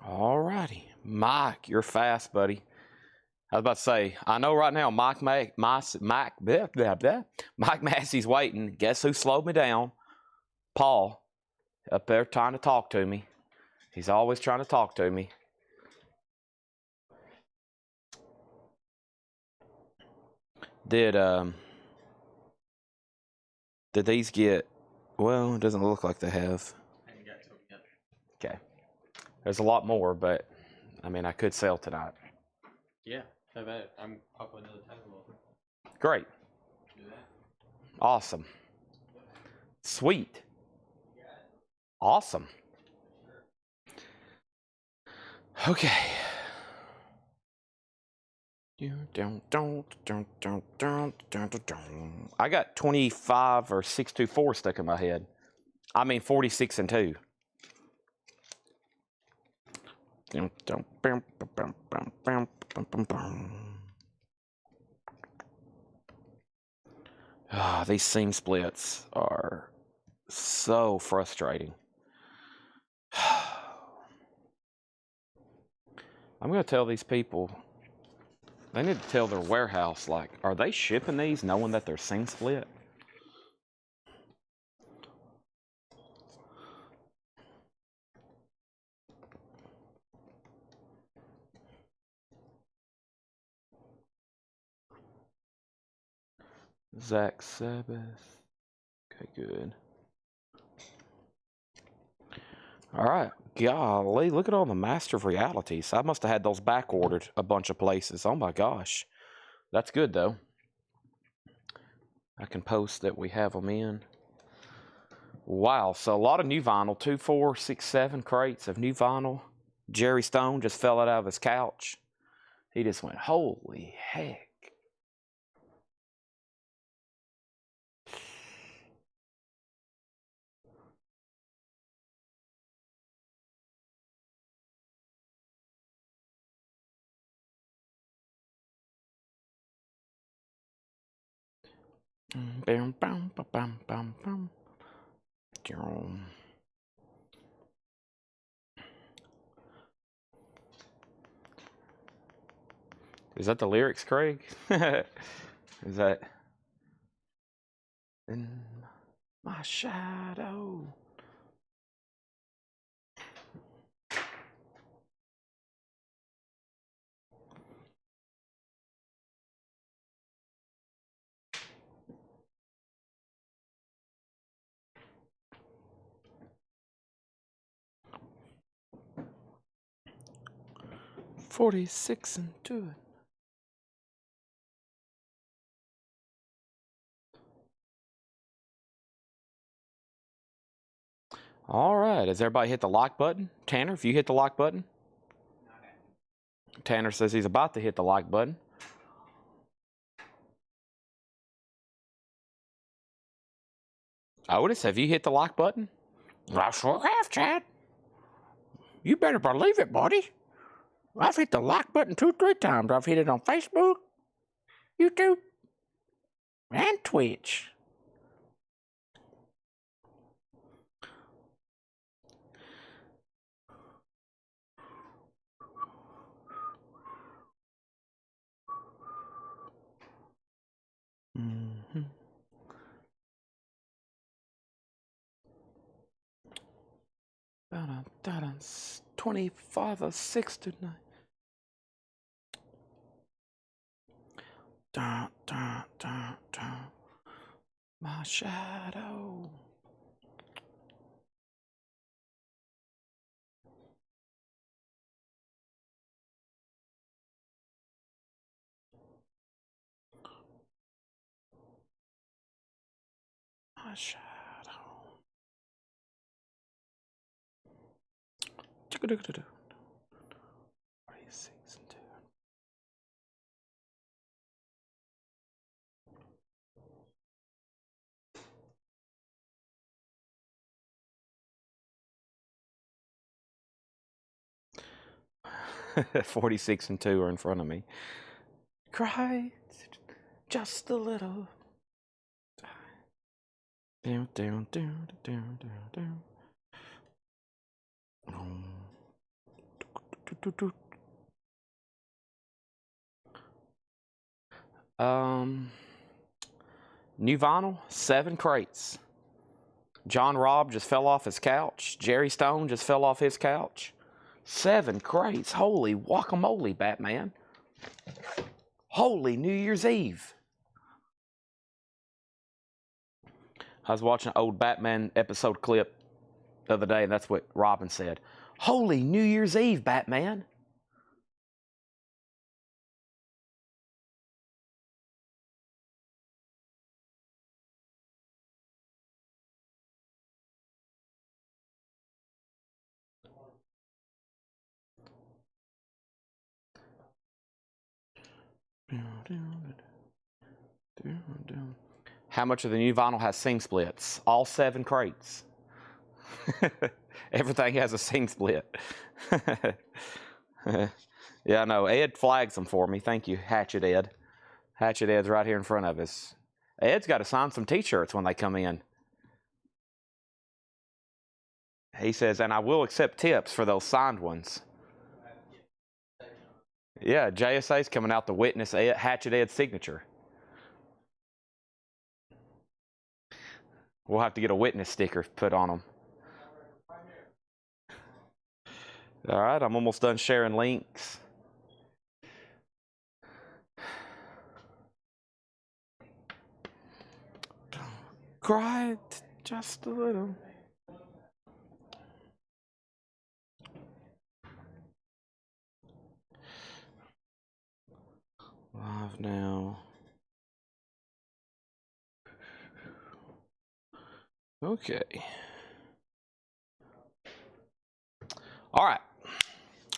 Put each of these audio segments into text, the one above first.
All righty. Mike, you're fast, buddy. I was about to say, I know right now Mike Massey's waiting. Guess who slowed me down? Paul, up there trying to talk to me. He's always trying to talk to me. Did these get, well, it doesn't look like they have. I haven't got to it yet. Okay. There's a lot more, but I mean, I could sell tonight. Yeah, I bet. I'm up another title. Great. Do that. Awesome. Sweet. Awesome. Okay. I got 25 or 624 stuck in my head. I mean 46 and 2. Ah, these seam splits are so frustrating. I'm going to tell these people, they need to tell their warehouse, like, are they shipping these knowing that they're seam split? Zakk Sabbath. Okay, good. All right. Golly, look at all the Master of Realities. I must have had those back ordered a bunch of places. Oh my gosh. That's good though. I can post that we have them in. Wow, so a lot of new vinyl. 2, 4, 6, 7 crates of new vinyl. Jerry Stone just fell out of his couch. He just went, holy heck. Bam, bam, bam, bam, bam, bam. Is that the lyrics, Craig? Is that in my shadow? $46 and 2. All right. Has everybody hit the like button? Tanner, if you hit the like button? Tanner says he's about to hit the like button. Otis, have you hit the like button? I sure have, Chad. You better believe it, buddy. I've hit the like button 2, 3 times. I've hit it on Facebook, YouTube, and Twitch. Mm-hmm. Ba-dum, 25 or 6 tonight. Dun, dun, dun, dun. My shadow. My shadow. 46 and 2. $46 and 2 are in front of me. Cry just a little. Down, down, down, down, down, down. New vinyl, 7 crates. John Robb just fell off his couch. Jerry Stone just fell off his couch. 7 crates. Holy guacamole, Batman. Holy New Year's Eve. I was watching an old Batman episode clip the other day, and that's what Robin said. Holy New Year's Eve, Batman. How much of the new vinyl has seam splits? All 7 crates. Everything has a seam split. Yeah, I know. Ed flags them for me. Thank you, Hatchet Ed. Hatchet Ed's right here in front of us. Ed's got to sign some t-shirts when they come in. He says, and I will accept tips for those signed ones. Yeah, JSA's coming out to witness Hatchet Ed's signature. We'll have to get a witness sticker put on them. All right, I'm almost done sharing links. Cry just a little. Live now. Okay. All right.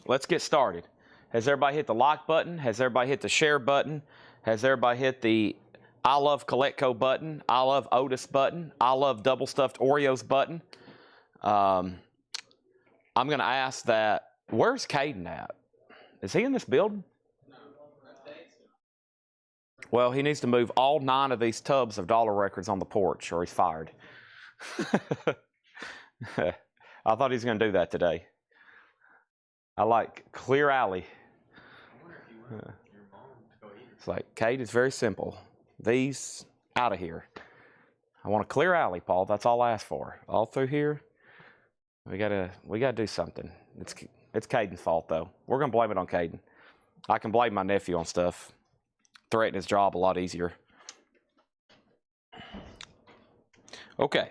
Let's get started. Has everybody hit the like button? Has everybody hit the share button? Has everybody hit the I love Coletco button? I love Otis button? I love double stuffed Oreos button? I'm going to ask that. Where's Caden at? Is he in this building? Well, he needs to move all 9 of these tubs of dollar records on the porch or he's fired. I thought he was going to do that today. I like clear alley. It's like, Kate, it's very simple. These out of here. I want a clear alley, Paul. That's all I ask for. All through here. We gotta do something. It's Caden's fault though. We're gonna blame it on Caden. I can blame my nephew on stuff. Threaten his job a lot easier. Okay.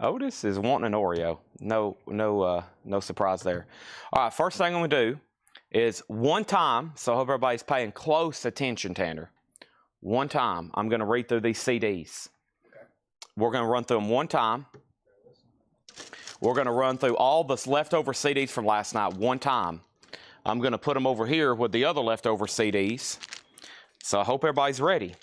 Otis is wanting an Oreo. No surprise there. All right, first thing I'm going to do is one time, so I hope everybody's paying close attention, Tanner. One time, I'm going to read through these CDs. Okay. We're going to run through them one time. We're going to run through all the leftover CDs from last night one time. I'm going to put them over here with the other leftover CDs. So I hope everybody's ready,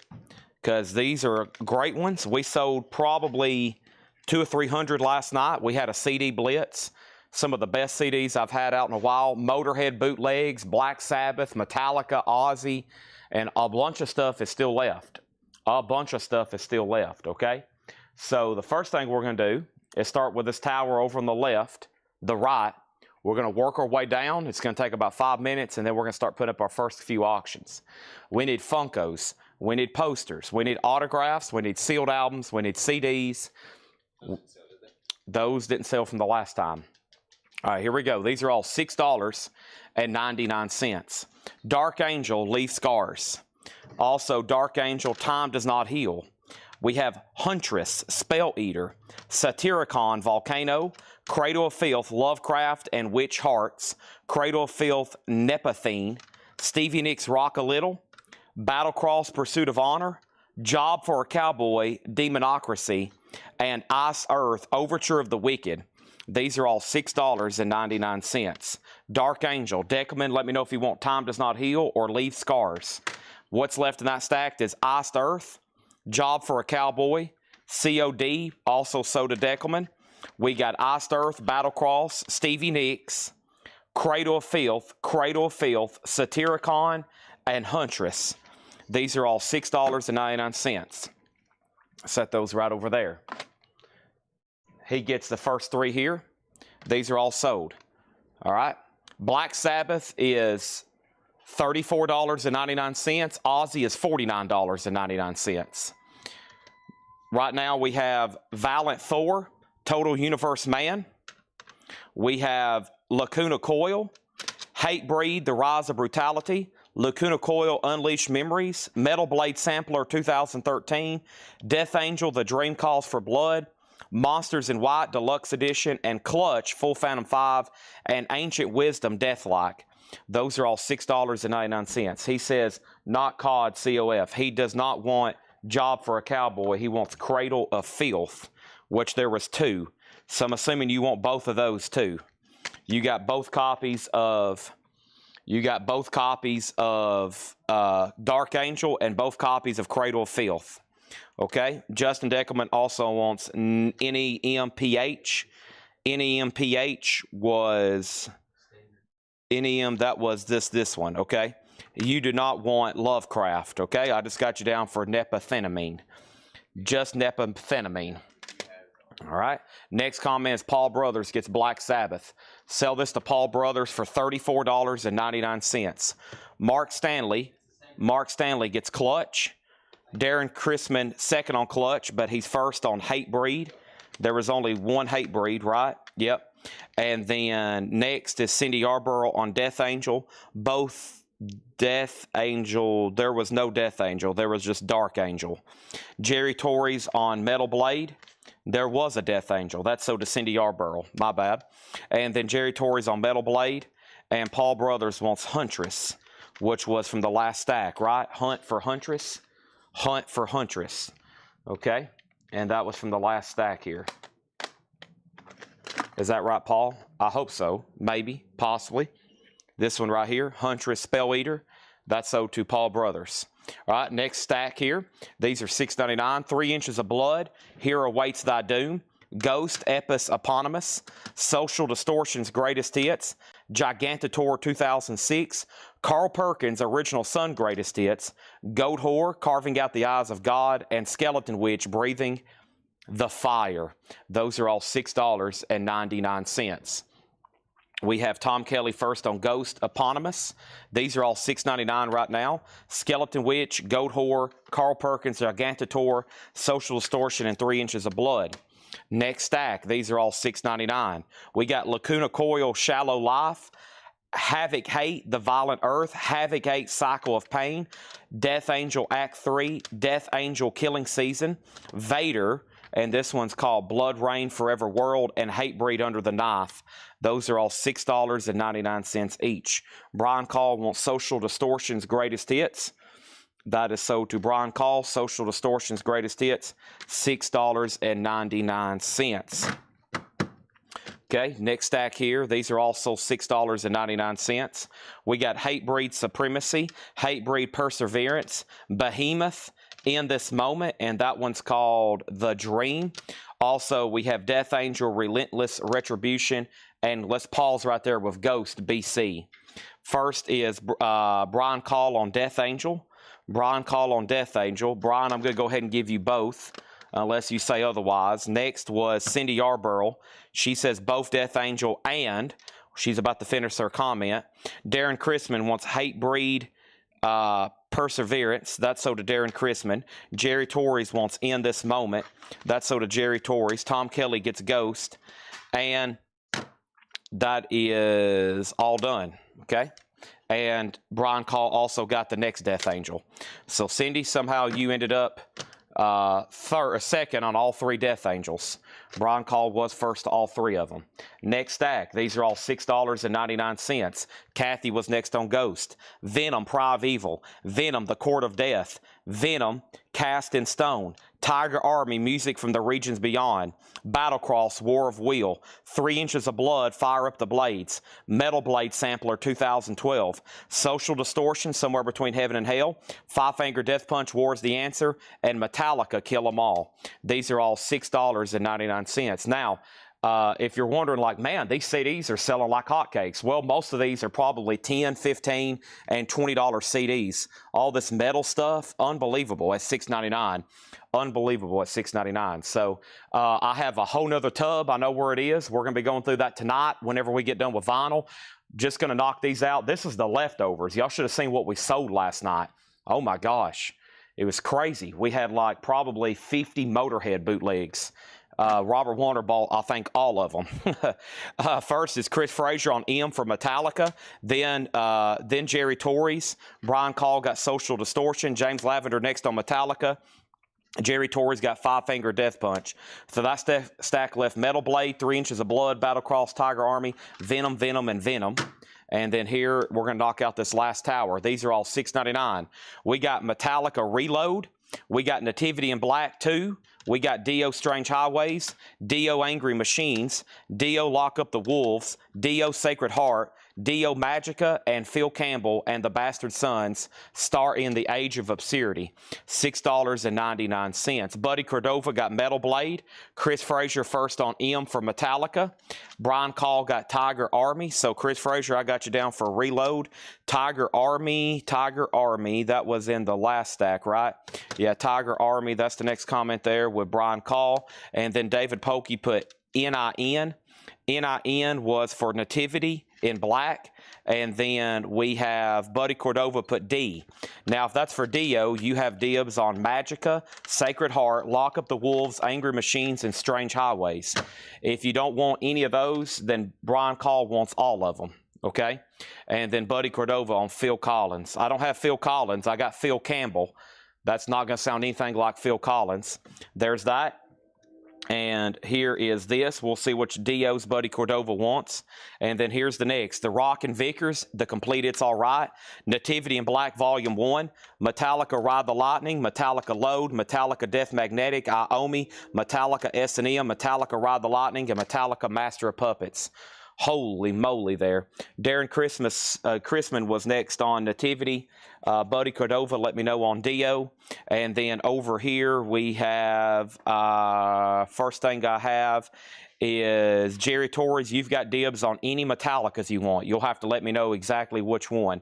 because these are great ones. We sold probably 200 or 300 last night. We had a CD blitz. Some of the best CDs I've had out in a while. Motorhead bootlegs, Black Sabbath, Metallica, Ozzy, and a bunch of stuff is still left. A bunch of stuff is still left, okay? So the first thing we're going to do is start with this tower over on the left, the right. We're going to work our way down. It's going to take about 5 minutes, and then we're going to start putting up our first few auctions. We need Funkos. We need posters. We need autographs. We need sealed albums. We need CDs. Those didn't sell from the last time. All right, here we go. These are all $6.99. Dark Angel, Leave Scars. Also, Dark Angel, Time Does Not Heal. We have Huntress, Spell Eater, Satyricon, Volcano, Cradle of Filth, Lovecraft and Witch Hearts, Cradle of Filth, Nepothene, Stevie Nicks, Rock a Little, Battlecross, Pursuit of Honor, Job for a Cowboy, Demonocracy, and Ice Earth, Overture of the Wicked. These are all $6.99. Dark Angel, Deckelman, let me know if you want Time Does Not Heal or Leave Scars. What's left in that stack is Iced Earth, Job for a Cowboy, COD, also sold to Deckelman. We got Iced Earth, Battlecross, Stevie Nicks, Cradle of Filth, Satyricon, and Huntress. These are all $6.99. Set those right over there. He gets the first 3 here. These are all sold. All right. Black Sabbath is $34.99. Ozzy is $49.99. Right now we have Violent Thor, Total Universe Man. We have Lacuna Coil, Hatebreed, The Rise of Brutality, Lacuna Coil, Unleashed Memories, Metal Blade Sampler 2013, Death Angel, The Dream Calls for Blood, Monsters in White Deluxe Edition, and Clutch, Full Phantom 5, and Ancient Wisdom Deathlike. Those are all $6.99. He says, not COD, COF. He does not want Job for a Cowboy. He wants Cradle of Filth, which there was 2. So I'm assuming you want both of those too. You got both copies of Dark Angel and both copies of Cradle of Filth. Okay, Justin Deckelman also wants NEMPH. NEMPH was NEM, that was this one, okay? You do not want Lovecraft, okay? I just got you down for nepenthenamine. Just nepenthenamine. All right. Next comment is Paul Brothers gets Black Sabbath. Sell this to Paul Brothers for $34.99. Mark Stanley gets Clutch. Darren Chrisman second on Clutch, but he's first on Hatebreed. There was only one Hatebreed, right? Yep. And then next is Cindy Yarborough on Death Angel. Both Death Angel, there was no Death Angel. There was just Dark Angel. Jerry Torres on Metal Blade. There was a Death Angel. That's so to Cindy Yarborough. My bad. And then Jerry Torres on Metal Blade. And Paul Brothers wants Huntress, which was from the last stack, right? Hunt for Huntress. Hunt for Huntress. Okay? And that was from the last stack here. Is that right, Paul? I hope so. Maybe. Possibly. This one right here. Huntress Spell Eater. That's so to Paul Brothers. All right, next stack here. These are $6.99. 3 Inches of Blood. Here Awaits Thy Doom. Ghost Epis Eponymous. Social Distortion's Greatest Hits. Gigantator 2006. Carl Perkins' Original Sun Greatest Hits. Goat Whore, Carving Out the Eyes of God. And Skeleton Witch, Breathing the Fire. Those are all $6.99. We have Tom Kelly first on Ghost Eponymous. These are all $6.99 right now. Skeleton Witch, Goat Whore, Carl Perkins, Gigantator, Social Distortion, and 3 Inches of Blood. Next stack, these are all $6.99. We got Lacuna Coil, Shallow Life, Havoc Hate, The Violent Earth, Havoc Hate, Cycle of Pain, Death Angel Act 3, Death Angel Killing Season, Vader, and this one's called Blood Rain Forever World, and Hatebreed Under the Knife. Those are all $6.99 each. Brian Call wants Social Distortion's Greatest Hits. That is sold to Brian Call. Social Distortion's Greatest Hits, $6.99. Okay, next stack here. These are also $6.99. We got Hatebreed Supremacy, Hatebreed Perseverance, Behemoth, In This Moment, and that one's called The Dream. Also, we have Death Angel, Relentless Retribution, and let's pause right there with Ghost BC. First is Brian Call on Death Angel. Brian Call on Death Angel. Brian, I'm going to go ahead and give you both, unless you say otherwise. Next was Cindy Yarborough. She says both Death Angel and, she's about to finish her comment. Darren Chrisman wants Hatebreed Perseverance. That's so to Darren Chrisman. Jerry Torres wants In This Moment. That's so to Jerry Torres. Tom Kelly gets Ghost. And that is all done. Okay? And Brian Call also got the next Death Angel. So Cindy, somehow you ended up second on all 3 Death Angels. Brian Call was first to all 3 of them. Next stack, these are all $6.99. Kathy was next on Ghost. Venom, Primeval. Venom, The Court of Death. Venom, Cast in Stone. Tiger Army, Music from the Regions Beyond. Battlecross, War of Will. 3 Inches of Blood, Fire Up the Blades. Metal Blade Sampler 2012. Social Distortion, Somewhere Between Heaven and Hell. Five Finger Death Punch, War's the Answer. And Metallica, Kill 'Em All. These are all $6.99. Now, If you're wondering, like, man, these CDs are selling like hotcakes. Well, most of these are probably $10, $15, and $20 CDs. All this metal stuff, unbelievable at $6.99. Unbelievable at $6.99. So I have a whole nother tub. I know where it is. We're going to be going through that tonight whenever we get done with vinyl. Just going to knock these out. This is the leftovers. Y'all should have seen what we sold last night. Oh, my gosh. It was crazy. We had like probably 50 Motorhead bootlegs. Robert Warner bought, I think, all of them. First is Chris Frazier on M for Metallica. Then Jerry Torres. Brian Call got Social Distortion. James Lavender next on Metallica. Jerry Torres got Five Finger Death Punch. So that stack left Metal Blade, 3 Inches of Blood, Battlecross, Tiger Army, Venom, Venom, and Venom. And then here, we're going to knock out this last tower. These are all $6.99. We got Metallica Reload. We got Nativity in Black 2. We got Dio Strange Highways, Dio Angry Machines, Dio Lock Up the Wolves, Dio Sacred Heart, Dio Magica, and Phil Campbell and the Bastard Sons star in the Age of Absurdity, $6.99. Buddy Cordova got Metal Blade. Chris Frazier first on M for Metallica. Brian Call got Tiger Army. So Chris Frazier, I got you down for Reload. Tiger Army, that was in the last stack, right? Yeah, Tiger Army, that's the next comment there with Brian Call. And then David Pokey put NIN. NIN was for Nativity in Black. And then we have Buddy Cordova put D. Now, if that's for Dio, you have dibs on Magica, Sacred Heart, Lock Up the Wolves, Angry Machines, and Strange Highways. If you don't want any of those, then Brian Call wants all of them. Okay? And then Buddy Cordova on Phil Collins. I don't have Phil Collins. I got Phil Campbell. That's not going to sound anything like Phil Collins. There's that. And here is this. We'll see which Dio's Buddy Cordova wants. And then here's the next. The Rock and Vickers, the complete It's All Right. Nativity in Black Volume 1. Metallica Ride the Lightning. Metallica Load. Metallica Death Magnetic. Iomi. Metallica S&M. Metallica Ride the Lightning. And Metallica Master of Puppets. Holy moly there. Darren Chrisman was next on Nativity. Buddy Cordova let me know on Dio. And then over here we have, first thing I have is Jerry Torres. You've got dibs on any Metallicas you want. You'll have to let me know exactly which one.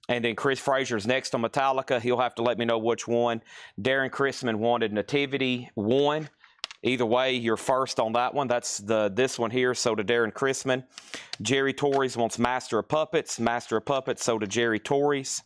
And then Chris Frazier's next on Metallica. He'll have to let me know which one. Darren Chrisman wanted Nativity 1. Either way, you're first on that one. That's this one here, so to Darren Chrisman. Jerry Torres wants Master of Puppets. Master of Puppets, so to Jerry Torres.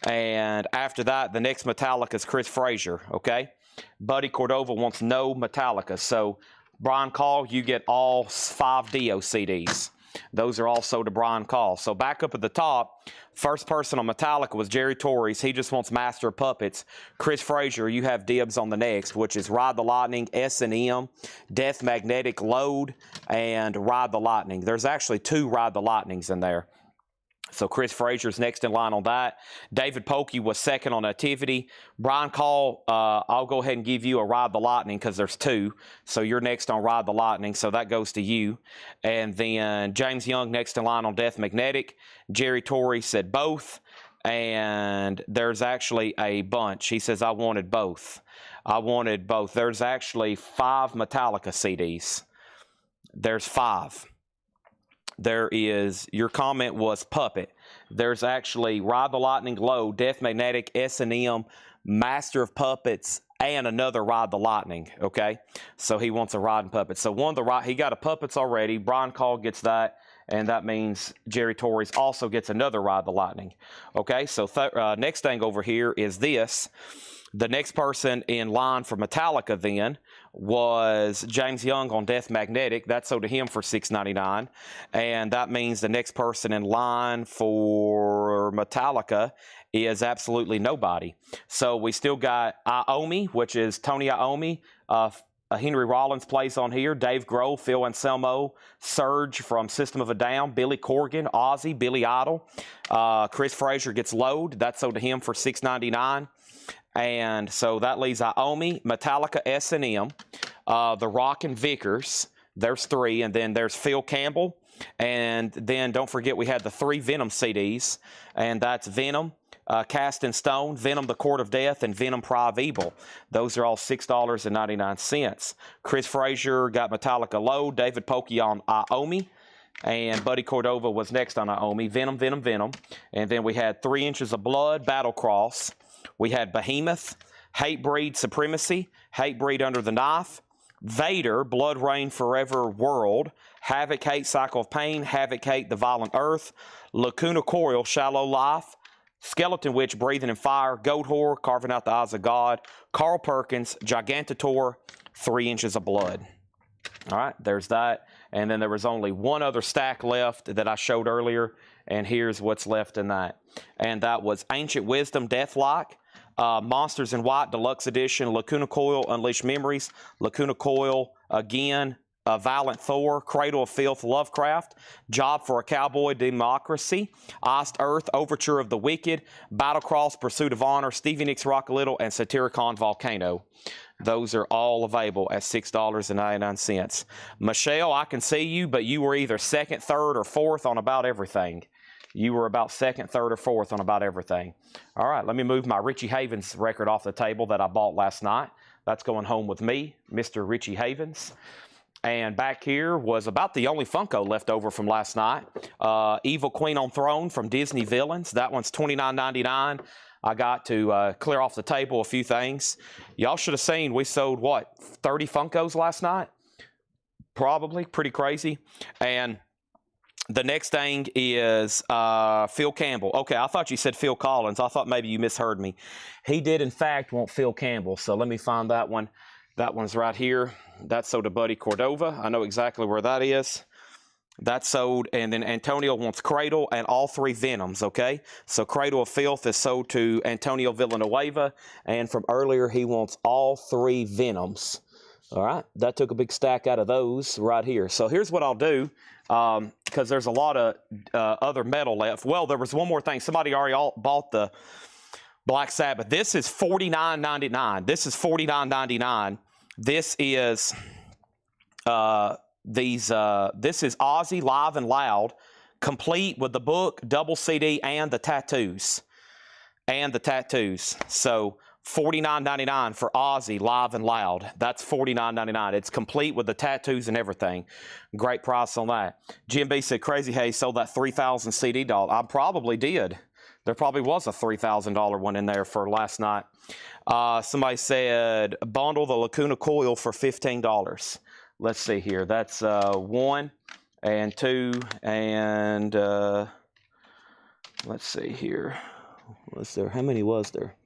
And after that, the next Metallica is Chris Frazier, okay? Buddy Cordova wants no Metallica. So, Brian Call, you get all 5 Dio CDs. Those are also to Brian Call. So back up at the top, first person on Metallica was Jerry Torres. He just wants Master of Puppets. Chris Frazier, you have dibs on the next, which is Ride the Lightning, S&M, Death Magnetic Load, and Ride the Lightning. There's actually 2 Ride the Lightnings in there. So Chris Frazier's next in line on that. David Pokey was second on Nativity. Brian Call, I'll go ahead and give you a Ride the Lightning because there's 2. So you're next on Ride the Lightning, so that goes to you. And then James Young next in line on Death Magnetic. Jerry Torrey said both. And there's actually a bunch. He says, I wanted both. I wanted both. There's actually 5 Metallica CDs. There's 5. There is, your comment was Puppet. There's actually Ride the Lightning Low, Death Magnetic, S&M, Master of Puppets, and another Ride the Lightning, okay? So he wants a Riding Puppet. So one of the, he got a Puppets already. Brian Call gets that, and that means Jerry Torres also gets another Ride the Lightning, okay? So next thing over here is this. The next person in line for Metallica then was James Young on Death Magnetic. That's sold to him for $6.99. And that means the next person in line for Metallica is absolutely nobody. So we still got Iomi, which is Tony Iommi. Henry Rollins plays on here. Dave Grohl, Phil Anselmo, Serge from System of a Down, Billy Corgan, Ozzy, Billy Idol. Chris Frazier gets Load. That's sold to him for $6.99. And so that leaves Iomi, Metallica S&M, The Rock and Vickers, There's 3. And then there's Phil Campbell. And then don't forget we had the 3 Venom CDs. And that's Venom, Cast in Stone, Venom, The Court of Death, and Venom, Cry of Evil. Those are all $6.99. Chris Frazier got Metallica Low, David Pokey on Iomi, and Buddy Cordova was next on Iomi. Venom, Venom, Venom. And then we had 3 Inches of Blood, Battle Cross. We had Behemoth, Hatebreed, Supremacy, Hatebreed, Under the Knife, Vader, Blood Rain Forever World, Havoc, Hate, Cycle of Pain, Havoc, Hate, The Violent Earth, Lacuna Coil, Shallow Life, Skeleton Witch, Breathing in Fire, Goat Whore, Carving Out the Eyes of God, Carl Perkins, Gigantator, 3 Inches of Blood. All right, there's that. And then there was only one other stack left that I showed earlier, and here's what's left in that. And that was Ancient Wisdom, Deathlike, Monsters in White, Deluxe Edition, Lacuna Coil, Unleashed Memories, Lacuna Coil, again, Violent Thor, Cradle of Filth, Lovecraft, Job for a Cowboy, Democracy, Iced Earth, Overture of the Wicked, Battlecross, Pursuit of Honor, Stevie Nicks Rock a Little, and Satyricon Volcano. Those are all available at $6.99. Michelle, I can see you, but you were either second, third, or fourth on about everything. You were about second, third, or fourth on about everything. All right, let me move my Richie Havens record off the table that I bought last night. That's going home with me, Mr. Richie Havens. And back here was about the only Funko left over from last night. Evil Queen on Throne from Disney Villains. That one's $29.99. I got to clear off the table a few things. Y'all should have seen we sold, what, 30 Funkos last night? Probably. Pretty crazy. And the next thing is Phil Campbell. Okay, I thought you said Phil Collins. I thought maybe you misheard me. He did, in fact, want Phil Campbell. So let me find that one. That one's right here. That's sold to Buddy Cordova. I know exactly where that is. That's sold. And then Antonio wants Cradle and all 3 Venoms, okay? So Cradle of Filth is sold to Antonio Villanueva. And from earlier, he wants all 3 Venoms. All right? That took a big stack out of those right here. So here's what I'll do, because there's a lot of other metal left. Well, there was one more thing. Somebody already bought the Black Sabbath. This is $49.99. This is $49.99. This is this is Ozzy Live and Loud, complete with the book, double CD, and the tattoos. So $49.99 for Ozzy Live and Loud. That's $49.99. It's complete with the tattoos and everything. Great price on that. Jim B said Crazy Hayes sold that 3,000 CD doll. I probably did. There probably was a $3,000 one in there for last night. Somebody said bundle the Lacuna Coil for $15. Let's see here. That's 1 and 2 and let's see here. Was there? How many was there?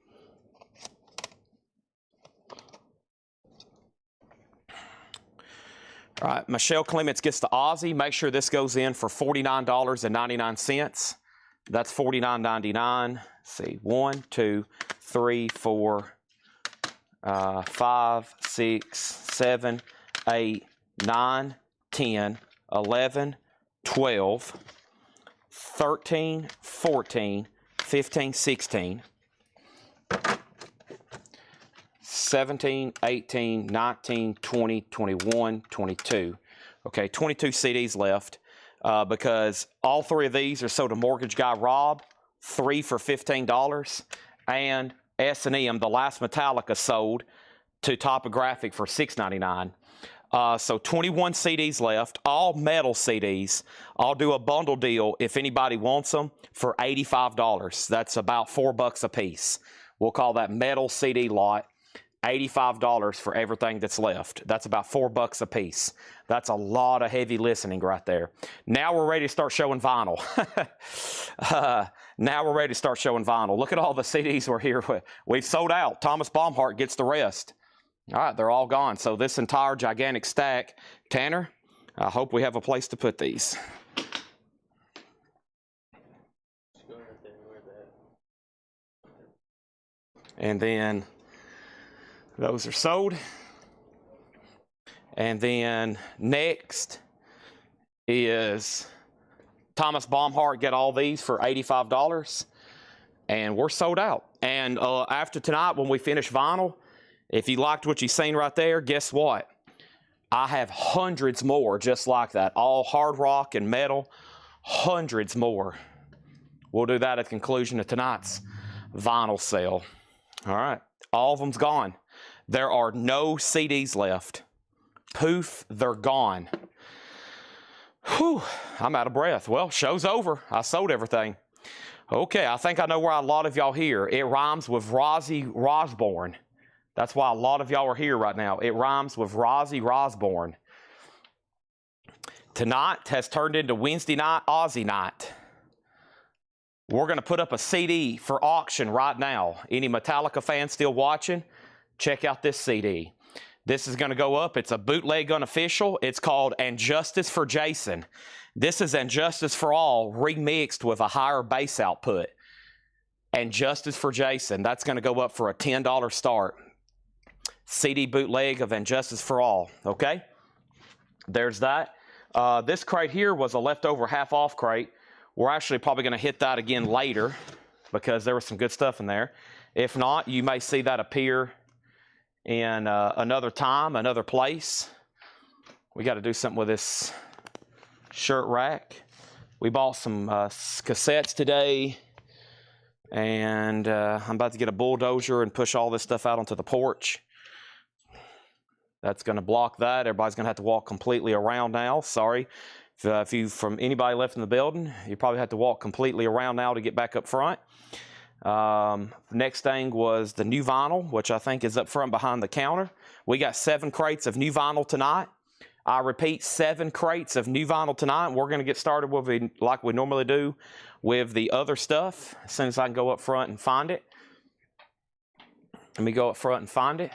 All right, Michelle Clements gets the Ozzy. Make sure this goes in for $49.99. That's $49.99. Let's see, 1, 2, 3, 4, 5, 6, 7, 8, 9, 10, 11, 12, 13, 14, 15, 16, 17, 18, 19, 20, 21, 22. Okay, 22 CDs left. Because all 3 of these are sold to Mortgage Guy Rob, 3 for $15, and S&M, the last Metallica, sold to Topographic for $6.99. So 21 CDs left, all metal CDs. I'll do a bundle deal if anybody wants them for $85. That's about $4 a piece. We'll call that metal CD lot. $85 for everything that's left. That's about $4 a piece. That's a lot of heavy listening right there. Now we're ready to start showing vinyl. Now we're ready to start showing vinyl. Look at all the CDs we're here with. We've sold out. Thomas Baumhart gets the rest. All right, they're all gone. So this entire gigantic stack. Tanner, I hope we have a place to put these. And then those are sold. And then next is Thomas Baumhart get all these for $85. And we're sold out. And after tonight, when we finish vinyl, if you liked what you've seen right there, guess what? I have hundreds more just like that, all hard rock and metal, hundreds more. We'll do that at the conclusion of tonight's vinyl sale. All right, all of them's gone. There are no CDs left. Poof, they're gone. Whew, I'm out of breath. Well, show's over. I sold everything. Okay, I think I know where a lot of y'all here. It rhymes with Ozzy Osbourne. That's why a lot of y'all are here right now. It rhymes with Ozzy Osbourne. Tonight has turned into Wednesday night Ozzy night. We're going to put up a CD for auction right now. Any Metallica fans still watching? Check out this CD. This is going to go up. It's a bootleg unofficial. It's called And Justice for Jason. This is And Justice for All remixed with a higher bass output. And Justice for Jason. That's going to go up for a $10 start. CD bootleg of And Justice for All. Okay? There's that. This crate here was a leftover half-off crate. We're actually probably going to hit that again later because there was some good stuff in there. If not, you may see that appear in another time, another place. We got to do something with this shirt rack. We bought some cassettes today, and I'm about to get a bulldozer and push all this stuff out onto the porch. That's going to block that. Everybody's going to have to walk completely around now. Sorry. If you, from anybody left in the building, you probably have to walk completely around now to get back up front. Next thing was the new vinyl, which I think is up front behind the counter. We got 7 crates of new vinyl tonight. I repeat, 7 crates of new vinyl tonight. We're going to get started with like we normally do with the other stuff as soon as I can go up front and find it. Let me go up front and find it.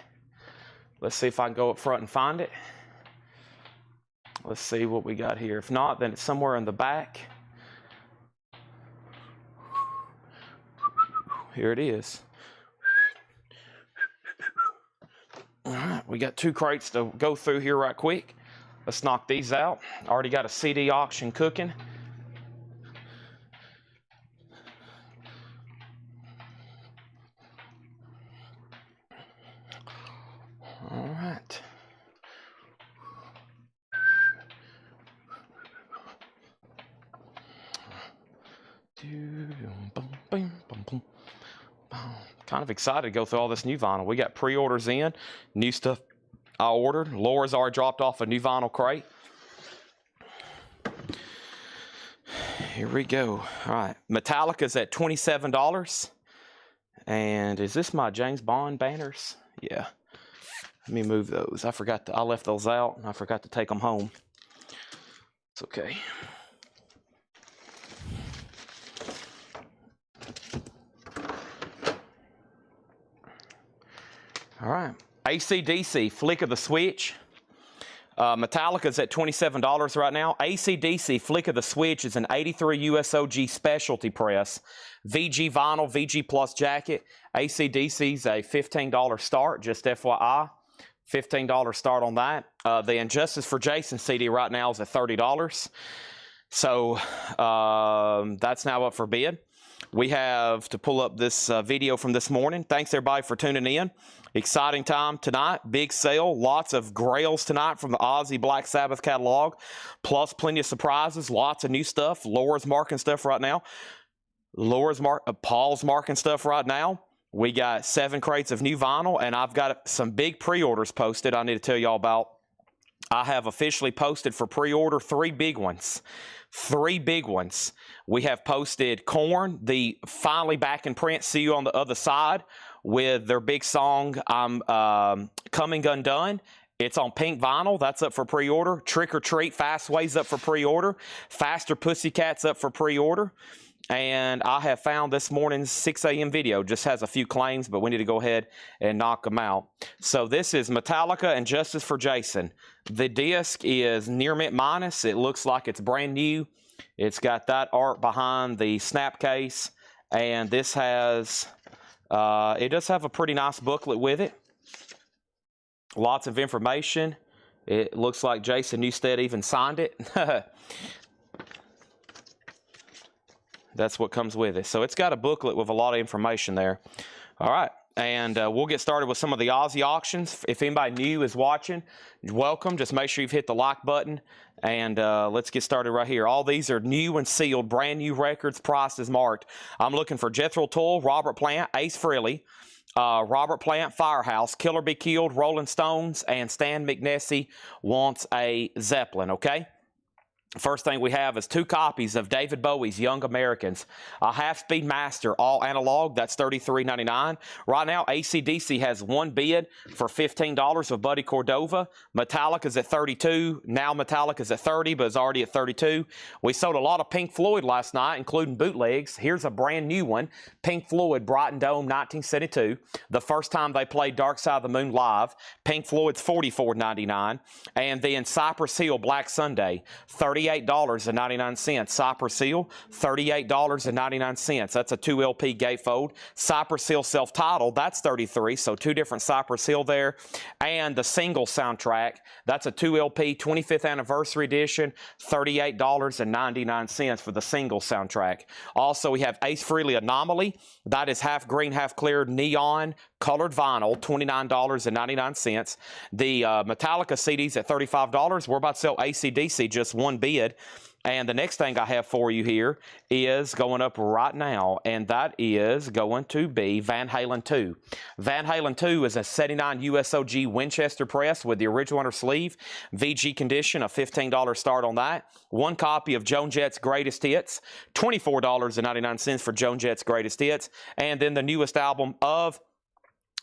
Let's see if I can go up front and find it. Let's see what we got here. If not, then it's somewhere in the back. Here it is. All right, we got 2 crates to go through here right quick. Let's knock these out. Already got a CD auction cooking. All right. Kind of excited to go through all this new vinyl. We got pre-orders in, new stuff I ordered. Laura's already dropped off a new vinyl crate. Here we go. All right, Metallica's at $27. And is this my James Bond banners? Yeah. Let me move those. I left those out and I forgot to take them home. It's okay. All right, AC/DC, Flick of the Switch. Metallica's at $27 right now. AC/DC, Flick of the Switch is an 83 USOG specialty press. VG vinyl, VG plus jacket. AC/DC's a $15 start, just FYI. $15 start on that. The And Justice for Jason CD right now is at $30. So that's now up for bid. We have to pull up this video from this morning. Thanks everybody for tuning in. Exciting time tonight. Big sale. Lots of grails tonight from the Ozzy Black Sabbath catalog. Plus plenty of surprises. Lots of new stuff. Laura's marking stuff right now. Paul's marking stuff right now. We got 7 crates of new vinyl, and I've got some big pre-orders posted I need to tell y'all about. I have officially posted for pre-order 3 big ones. 3 big ones. We have posted Korn, the finally back in print, See You on the Other Side, with their big song, I'm Coming Undone. It's on pink vinyl. That's up for pre-order. Trick or Treat, Fastway's up for pre-order. Faster Pussycat's up for pre-order. And I have found this morning's 6 a.m. video. Just has a few claims, but we need to go ahead and knock them out. So this is Metallica and Justice for Jason. The disc is near mint minus. It looks like it's brand new. It's got that art behind the snap case. And this has, it does have a pretty nice booklet with it. Lots of information. It looks like Jason Newsted even signed it. That's what comes with it. So it's got a booklet with a lot of information there. All right. and we'll get started with some of the Ozzy auctions. If anybody new is watching, welcome. Just make sure you've hit the like button, and let's get started right here. All these are new and sealed, brand new records, prices marked. I'm looking for Jethro Tull, Robert Plant, Ace Frehley, Robert Plant, Firehouse, Killer Be Killed, Rolling Stones, and Stan McNessie wants a Zeppelin, okay? First thing we have is 2 copies of David Bowie's Young Americans. A half-speed master, all analog, that's $33.99. Right now, AC/DC has 1 bid for $15 with Buddy Cordova. Metallica's at $32. Now Metallica's at $30, but it's already at $32. We sold a lot of Pink Floyd last night, including bootlegs. Here's a brand new one, Pink Floyd, Brighton Dome, 1972. The first time they played Dark Side of the Moon live. Pink Floyd's $44.99. And then Cypress Hill, Black Sunday, $38.99. Cypress Hill, $38.99. That's a 2 LP gatefold. Cypress Hill self-titled, that's $33, so 2 different Cypress Hill there. And the single soundtrack, that's a 2 LP 25th anniversary edition, $38.99 for the single soundtrack. Also, we have Ace Frehley Anomaly. That is half green, half clear, neon, colored vinyl, $29.99. The Metallica CDs at $35. We're about to sell AC/DC, just 1 bid. And the next thing I have for you here is going up right now, and that is going to be Van Halen 2. Van Halen 2 is a 79 USOG Winchester press with the original under sleeve, VG condition, a $15 start on that. 1 copy of Joan Jett's Greatest Hits, $24.99 for Joan Jett's Greatest Hits. And then the newest album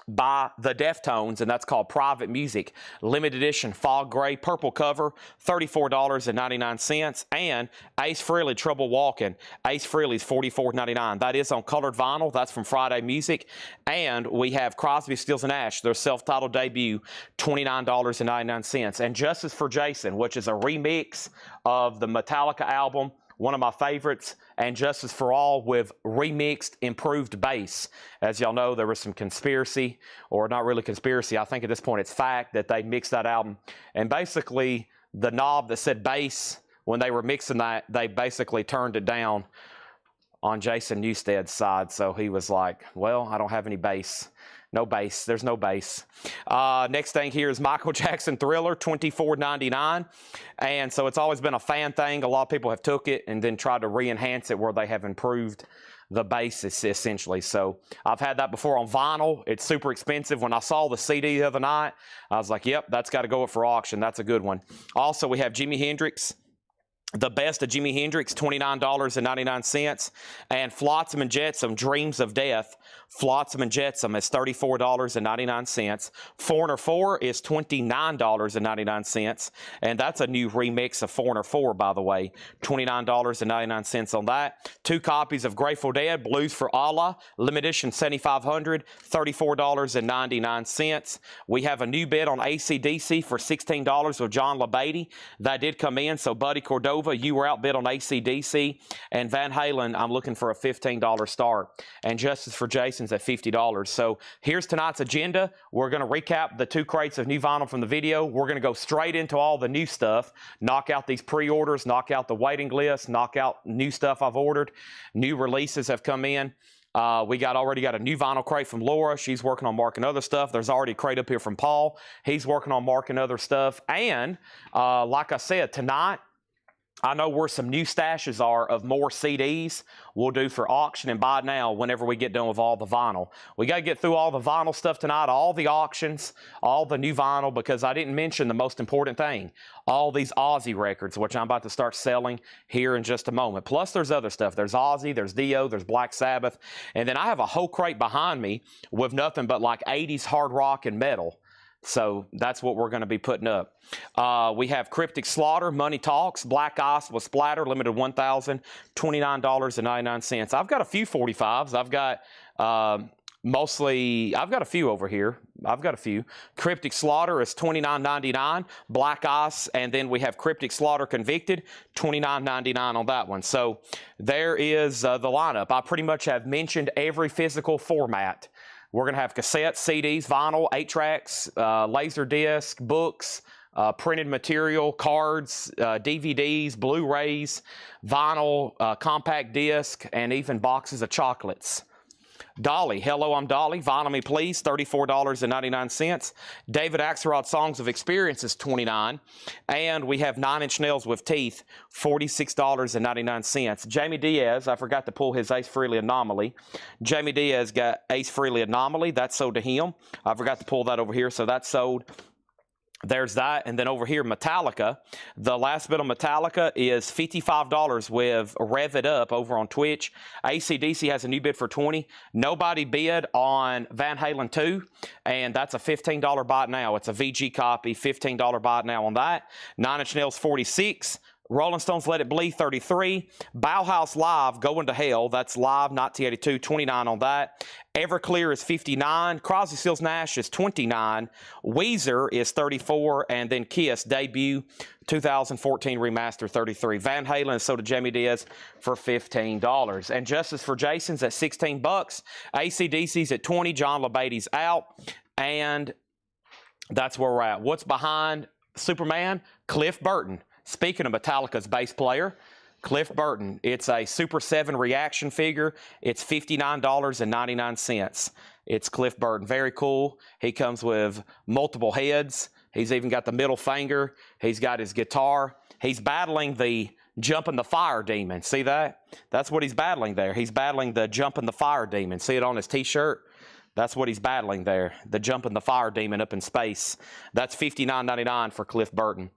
by the Deftones, and that's called Private Music. Limited edition, fog gray, purple cover, $34.99. And Ace Frehley, Trouble Walking. Ace Frehley's $44.99. That is on colored vinyl. That's from Friday Music. And we have Crosby, Stills, and Nash, their self-titled debut, $29.99. And Justice for Jason, which is a remix of the Metallica album, one of my favorites, and Justice for All with remixed, improved bass. As y'all know, there was some conspiracy, or not really conspiracy, I think at this point it's fact, that they mixed that album. And basically, the knob that said bass, when they were mixing that, they basically turned it down on Jason Newsted's side. So he was like, well, I don't have any bass. No bass. There's no bass. Next thing here is Michael Jackson Thriller, $24.99. And so it's always been a fan thing. A lot of people have took it and then tried to re-enhance it where they have improved the bass, essentially. So I've had that before on vinyl. It's super expensive. When I saw the CD the other night, I was like, yep, that's got to go up for auction. That's a good one. Also, we have Jimi Hendrix. The Best of Jimi Hendrix, $29.99. And Flotsam and Jetsam, Dreams of Death. Flotsam and Jetsam is $34.99. Foreigner 4 is $29.99. And that's a new remix of Foreigner 4, by the way. $29.99 on that. 2 copies of Grateful Dead, Blues for Allah, limited edition 7500, $34.99. We have a new bid on AC/DC for $16 with John LaBeatty. That did come in, so Buddy Cordova, you were outbid on AC/DC, and Van Halen, I'm looking for a $15 start, and Justice for Jason's at $50. So here's tonight's agenda. We're going to recap the 2 crates of new vinyl from the video. We're going to go straight into all the new stuff, knock out these pre-orders, knock out the waiting list, knock out new stuff I've ordered. New releases have come in. We already got a new vinyl crate from Laura. She's working on marking other stuff. There's already a crate up here from Paul. He's working on marking other stuff. And like I said, tonight, I know where some new stashes are of more CDs we'll do for auction and buy now whenever we get done with all the vinyl. We got to get through all the vinyl stuff tonight, all the auctions, all the new vinyl, because I didn't mention the most important thing, all these Ozzy records, which I'm about to start selling here in just a moment. Plus, there's other stuff. There's Ozzy, there's Dio, there's Black Sabbath, and then I have a whole crate behind me with nothing but like 80s hard rock and metal. So that's what we're going to be putting up. We have Cryptic Slaughter, Money Talks, Black Ice with Splatter, limited 1,000, $29.99. I've got a few 45s. I've got I've got a few over here. I've got a few. Cryptic Slaughter is $29.99. Black Ice, and then we have Cryptic Slaughter Convicted, $29.99 on that one. So there is the lineup. I pretty much have mentioned every physical format. We're going to have cassettes, CDs, vinyl, 8-tracks, laser disc, books, printed material, cards, DVDs, Blu-rays, vinyl, compact disc, and even boxes of chocolates. Dolly, Hello, I'm Dolly. Vinyl Me Please, $34.99. David Axelrod, Songs of Experience is $29. And we have 9 Inch Nails with Teeth, $46.99. Jamie Diaz, I forgot to pull his Ace Frehley Anomaly. Jamie Diaz got Ace Frehley Anomaly. That's sold to him. I forgot to pull that over here, so that's sold. There's that. And then over here, Metallica. The last bit of Metallica is $55 with Rev It Up over on Twitch. AC/DC has a new bid for $20. Nobody bid on Van Halen 2, and that's a $15 bot now. It's a VG copy, $15 bot now on that. 9 Inch Nails, $46. Rolling Stones Let It Bleed, $33. Bauhaus Live, Going to Hell, that's live, not T82, $29 on that. Everclear is $59. Crosby, Stills, Nash is $29. Weezer is $34. And then Kiss, Debut, 2014 Remaster, $33. Van Halen is sold to Jamie Diaz for $15. And Justice for Jason's at $16. AC/DC's at $20. John LeBady's out. And that's where we're at. What's behind Superman? Cliff Burton. Speaking of Metallica's bass player, Cliff Burton. It's a Super 7 reaction figure. It's $59.99. It's Cliff Burton. Very cool. He comes with multiple heads. He's even got the middle finger. He's got his guitar. He's battling the Jump in the Fire Demon. See that? That's what he's battling there. He's battling the Jump in the Fire Demon. See it on his t-shirt? That's what he's battling there, the Jump in the Fire Demon up in space. That's $59.99 for Cliff Burton.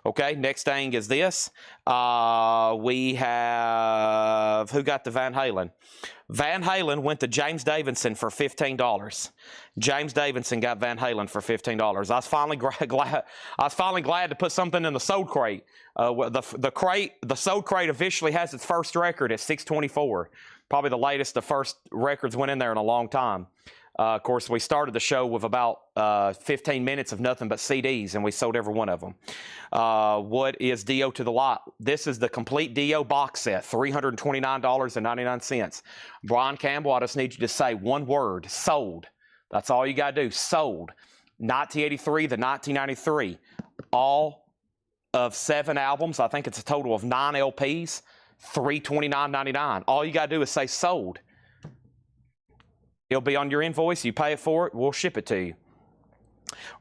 Okay, next thing is this. We have, who got the Van Halen? Van Halen went to James Davidson for $15. James Davidson got Van Halen for $15. I was finally glad to put something in the sold crate. The sold crate officially has its first record at 624. Probably the latest the first records went in there in a long time. Of course, we started the show with about 15 minutes of nothing but CDs, and we sold every one of them. What is Dio to the lot? This is the complete Dio box set, $329.99. Brian Campbell, I just need you to say one word, sold. That's all you got to do, sold. 1983 to 1993, all of 7 albums. I think it's a total of 9 LPs, $329.99. All you got to do is say sold. It'll be on your invoice. You pay it for it, we'll ship it to you.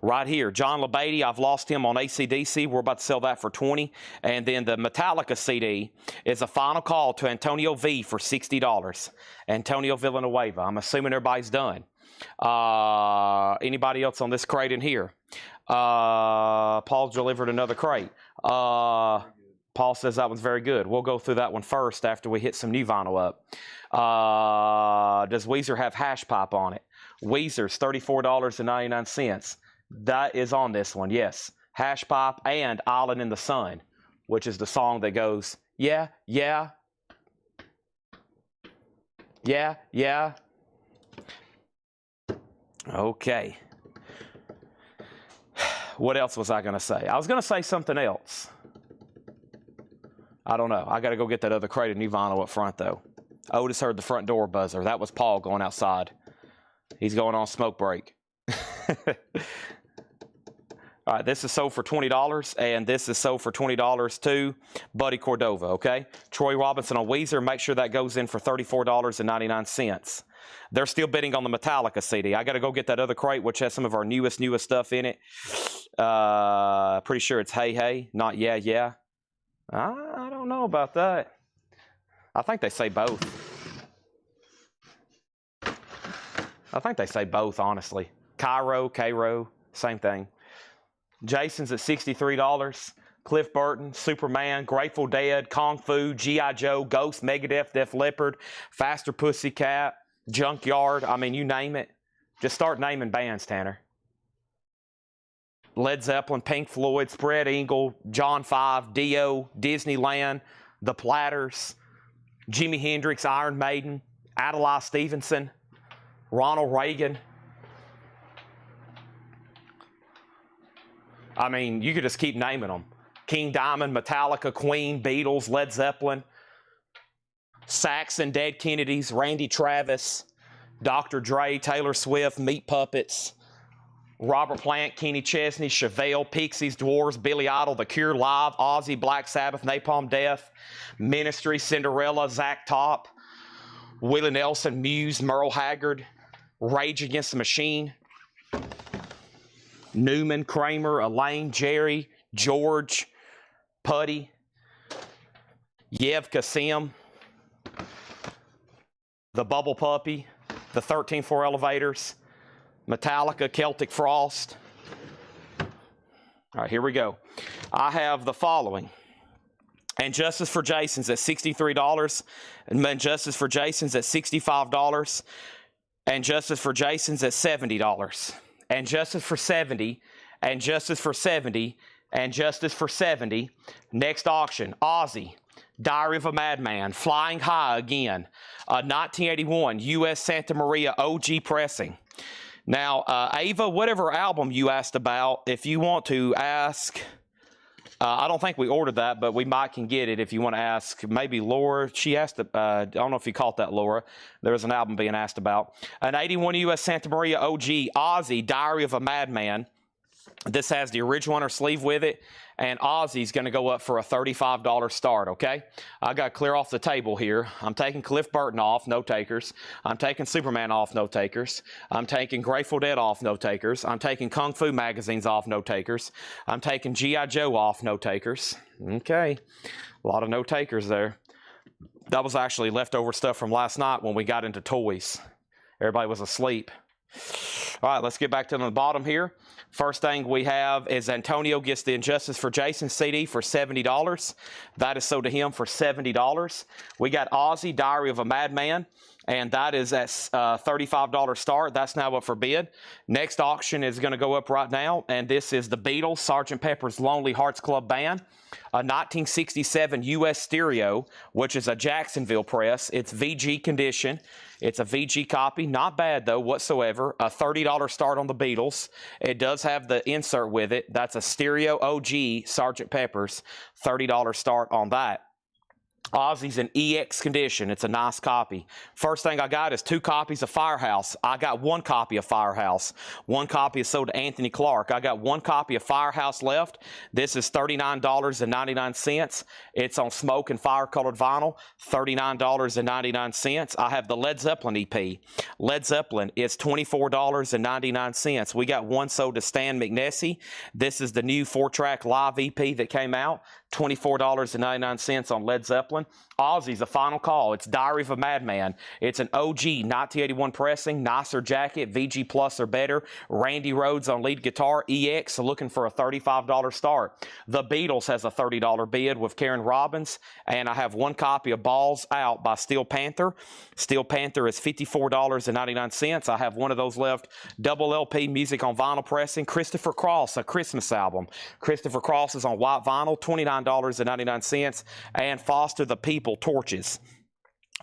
Right here, John LeBady, I've lost him on AC/DC. We're about to sell that for $20. And then the Metallica CD is a final call to Antonio V for $60. Antonio Villanueva. I'm assuming everybody's done. Anybody else on this crate in here? Paul's delivered another crate. Paul says that one's very good. We'll go through that one first after we hit some new vinyl up. Does Weezer have Hash Pipe on it? Weezer's $34.99. That is on this one, yes. Hash Pipe and Island in the Sun, which is the song that goes, yeah, yeah, yeah, yeah. Okay. What else was I going to say? I was going to say something else. I don't know. I got to go get that other crate of new vinyl up front, though. Otis heard the front door buzzer. That was Paul going outside. He's going on smoke break. All right, this is sold for $20, and this is sold for $20 to Buddy Cordova, okay? Troy Robinson on Weezer. Make sure that goes in for $34.99. They're still bidding on the Metallica CD. I got to go get that other crate, which has some of our newest stuff in it. Pretty sure it's Hey Hey, not Yeah Yeah. I don't know about that. I think they say both. I think they say both, honestly. Cairo, same thing. Jason's at $63. Cliff Burton, Superman, Grateful Dead, Kung Fu, G.I. Joe, Ghost, Megadeth, Def Leppard, Faster Pussycat, Junkyard. I mean, you name it. Just start naming bands, Tanner. Led Zeppelin, Pink Floyd, Spread Eagle, John 5, Dio, Disneyland, The Platters, Jimi Hendrix, Iron Maiden, Adlai Stevenson, Ronald Reagan. I mean, you could just keep naming them. King Diamond, Metallica, Queen, Beatles, Led Zeppelin, Saxon, Dead Kennedys, Randy Travis, Dr. Dre, Taylor Swift, Meat Puppets, Robert Plant, Kenny Chesney, Chevelle, Pixies, Dwarves, Billy Idol, The Cure, Live, Ozzy, Black Sabbath, Napalm Death, Ministry, Cinderella, Zach Top, Willie Nelson, Muse, Merle Haggard, Rage Against the Machine, Newman, Kramer, Elaine, Jerry, George, Putty, Yev Kasim, The Bubble Puppy, the 13-4 Elevators, Metallica, Celtic Frost. All right, here we go. I have the following. And Justice for Jason's at $63. And Justice for Jason's at $65. And Justice for Jason's at $70. And Justice for 70. And Justice for 70. And Justice for 70. Next auction, Ozzy, Diary of a Madman, Flying High again. 1981, U.S. Santa Maria OG pressing. Now, Ava, whatever album you asked about, if you want to ask, I don't think we ordered that, but we might can get it if you want to ask. Maybe Laura, she asked, I don't know if you caught that, Laura. There was an album being asked about. An 81 U.S. Santa Maria OG, Ozzy, Diary of a Madman. This has the original on her sleeve with it, and Ozzy's going to go up for a $35 start, okay? I got to clear off the table here. I'm taking Cliff Burton off, no takers. I'm taking Superman off, no takers. I'm taking Grateful Dead off, no takers. I'm taking Kung Fu magazines off, no takers. I'm taking G.I. Joe off, no takers. Okay, a lot of no takers there. That was actually leftover stuff from last night when we got into toys. Everybody was asleep. All right, let's get back to the bottom here. First thing we have is Antonio gets the Injustice for Jason CD for $70. That is sold to him for $70. We got Ozzy, Diary of a Madman, and that is at $35 start. That's now up for bid. Next auction is going to go up right now, and this is the Beatles, Sgt. Pepper's Lonely Hearts Club Band, a 1967 U.S. stereo, which is a Jacksonville press. It's VG condition. It's a VG copy. Not bad, though, whatsoever. A $30 start on the Beatles. It does have the insert with it. That's a stereo OG Sgt. Pepper's. $30 start on that. Ozzy's in EX condition. It's a nice copy. First thing I got is 2 copies of Firehouse. I got 1 copy of Firehouse. 1 copy is sold to Anthony Clark. I got 1 copy of Firehouse left. This is $39.99. It's on smoke and fire colored vinyl. $39.99. I have the Led Zeppelin EP. Led Zeppelin is $24.99. We got 1 sold to Stan McNessie. This is the new 4-track live EP that came out. $24.99 on Led Zeppelin. Ozzy's a final call. It's Diary of a Madman. It's an OG 1981 pressing, nicer jacket, VG Plus or better. Randy Rhoads on lead guitar, EX, so looking for a $35 start. The Beatles has a $30 bid with Karen Robbins, and I have 1 copy of Balls Out by Steel Panther. Steel Panther is $54.99. I have 1 of those left. Double LP music on vinyl pressing. Christopher Cross, a Christmas album. Christopher Cross is on white vinyl, $29.99. And Foster the People Torches.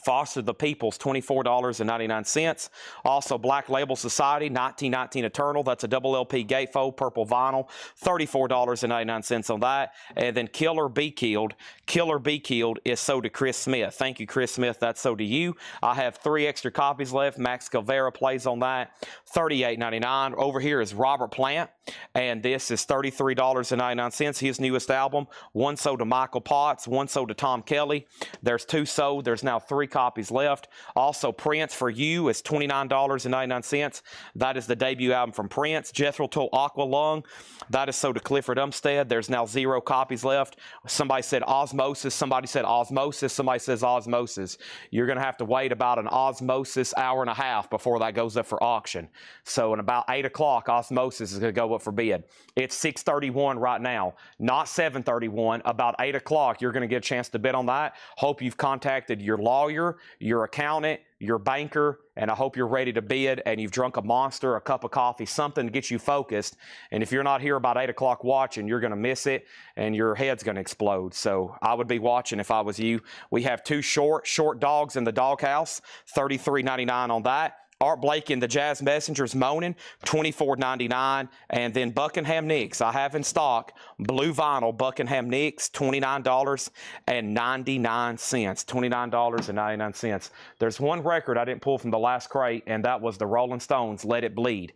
Foster the People's $24.99. Also, Black Label Society 1919 Eternal. That's a double LP gatefold, purple vinyl. $34.99 on that. And then Killer Be Killed. Killer Be Killed is sold to Chris Smith. Thank you, Chris Smith. That's sold to you. I have 3 extra copies left. Max Calvera plays on that. $38.99. Over here is Robert Plant, and this is $33.99. His newest album. 1 sold to Michael Potts. 1 sold to Tom Kelly. There's 2 sold. There's now 3 copies left. Also, Prince for You is $29.99. That is the debut album from Prince. Jethro Tull Aqua Lung. That is sold to Clifford Umstead. There's now 0 copies left. Somebody said Osmosis. Somebody said Osmosis. Somebody says Osmosis. You're going to have to wait about an Osmosis hour and a half before that goes up for auction. So in about 8 o'clock, Osmosis is going to go up for bid. It's 6:31 right now, not 7:31. About 8 o'clock, you're going to get a chance to bid on that. Hope you've contacted your lawyer, your accountant, your banker, and I hope you're ready to bid and you've drunk a Monster, a cup of coffee, something to get you focused. And if you're not here about 8 o'clock watching, you're going to miss it and your head's going to explode. So I would be watching if I was you. We have 2 short dogs in the doghouse, $33.99 on that. Art Blake and the Jazz Messengers Moaning, $24.99. And then Buckingham Nicks, I have in stock, blue vinyl Buckingham Nicks, $29.99. $29.99. There's 1 record I didn't pull from the last crate, and that was the Rolling Stones' Let It Bleed.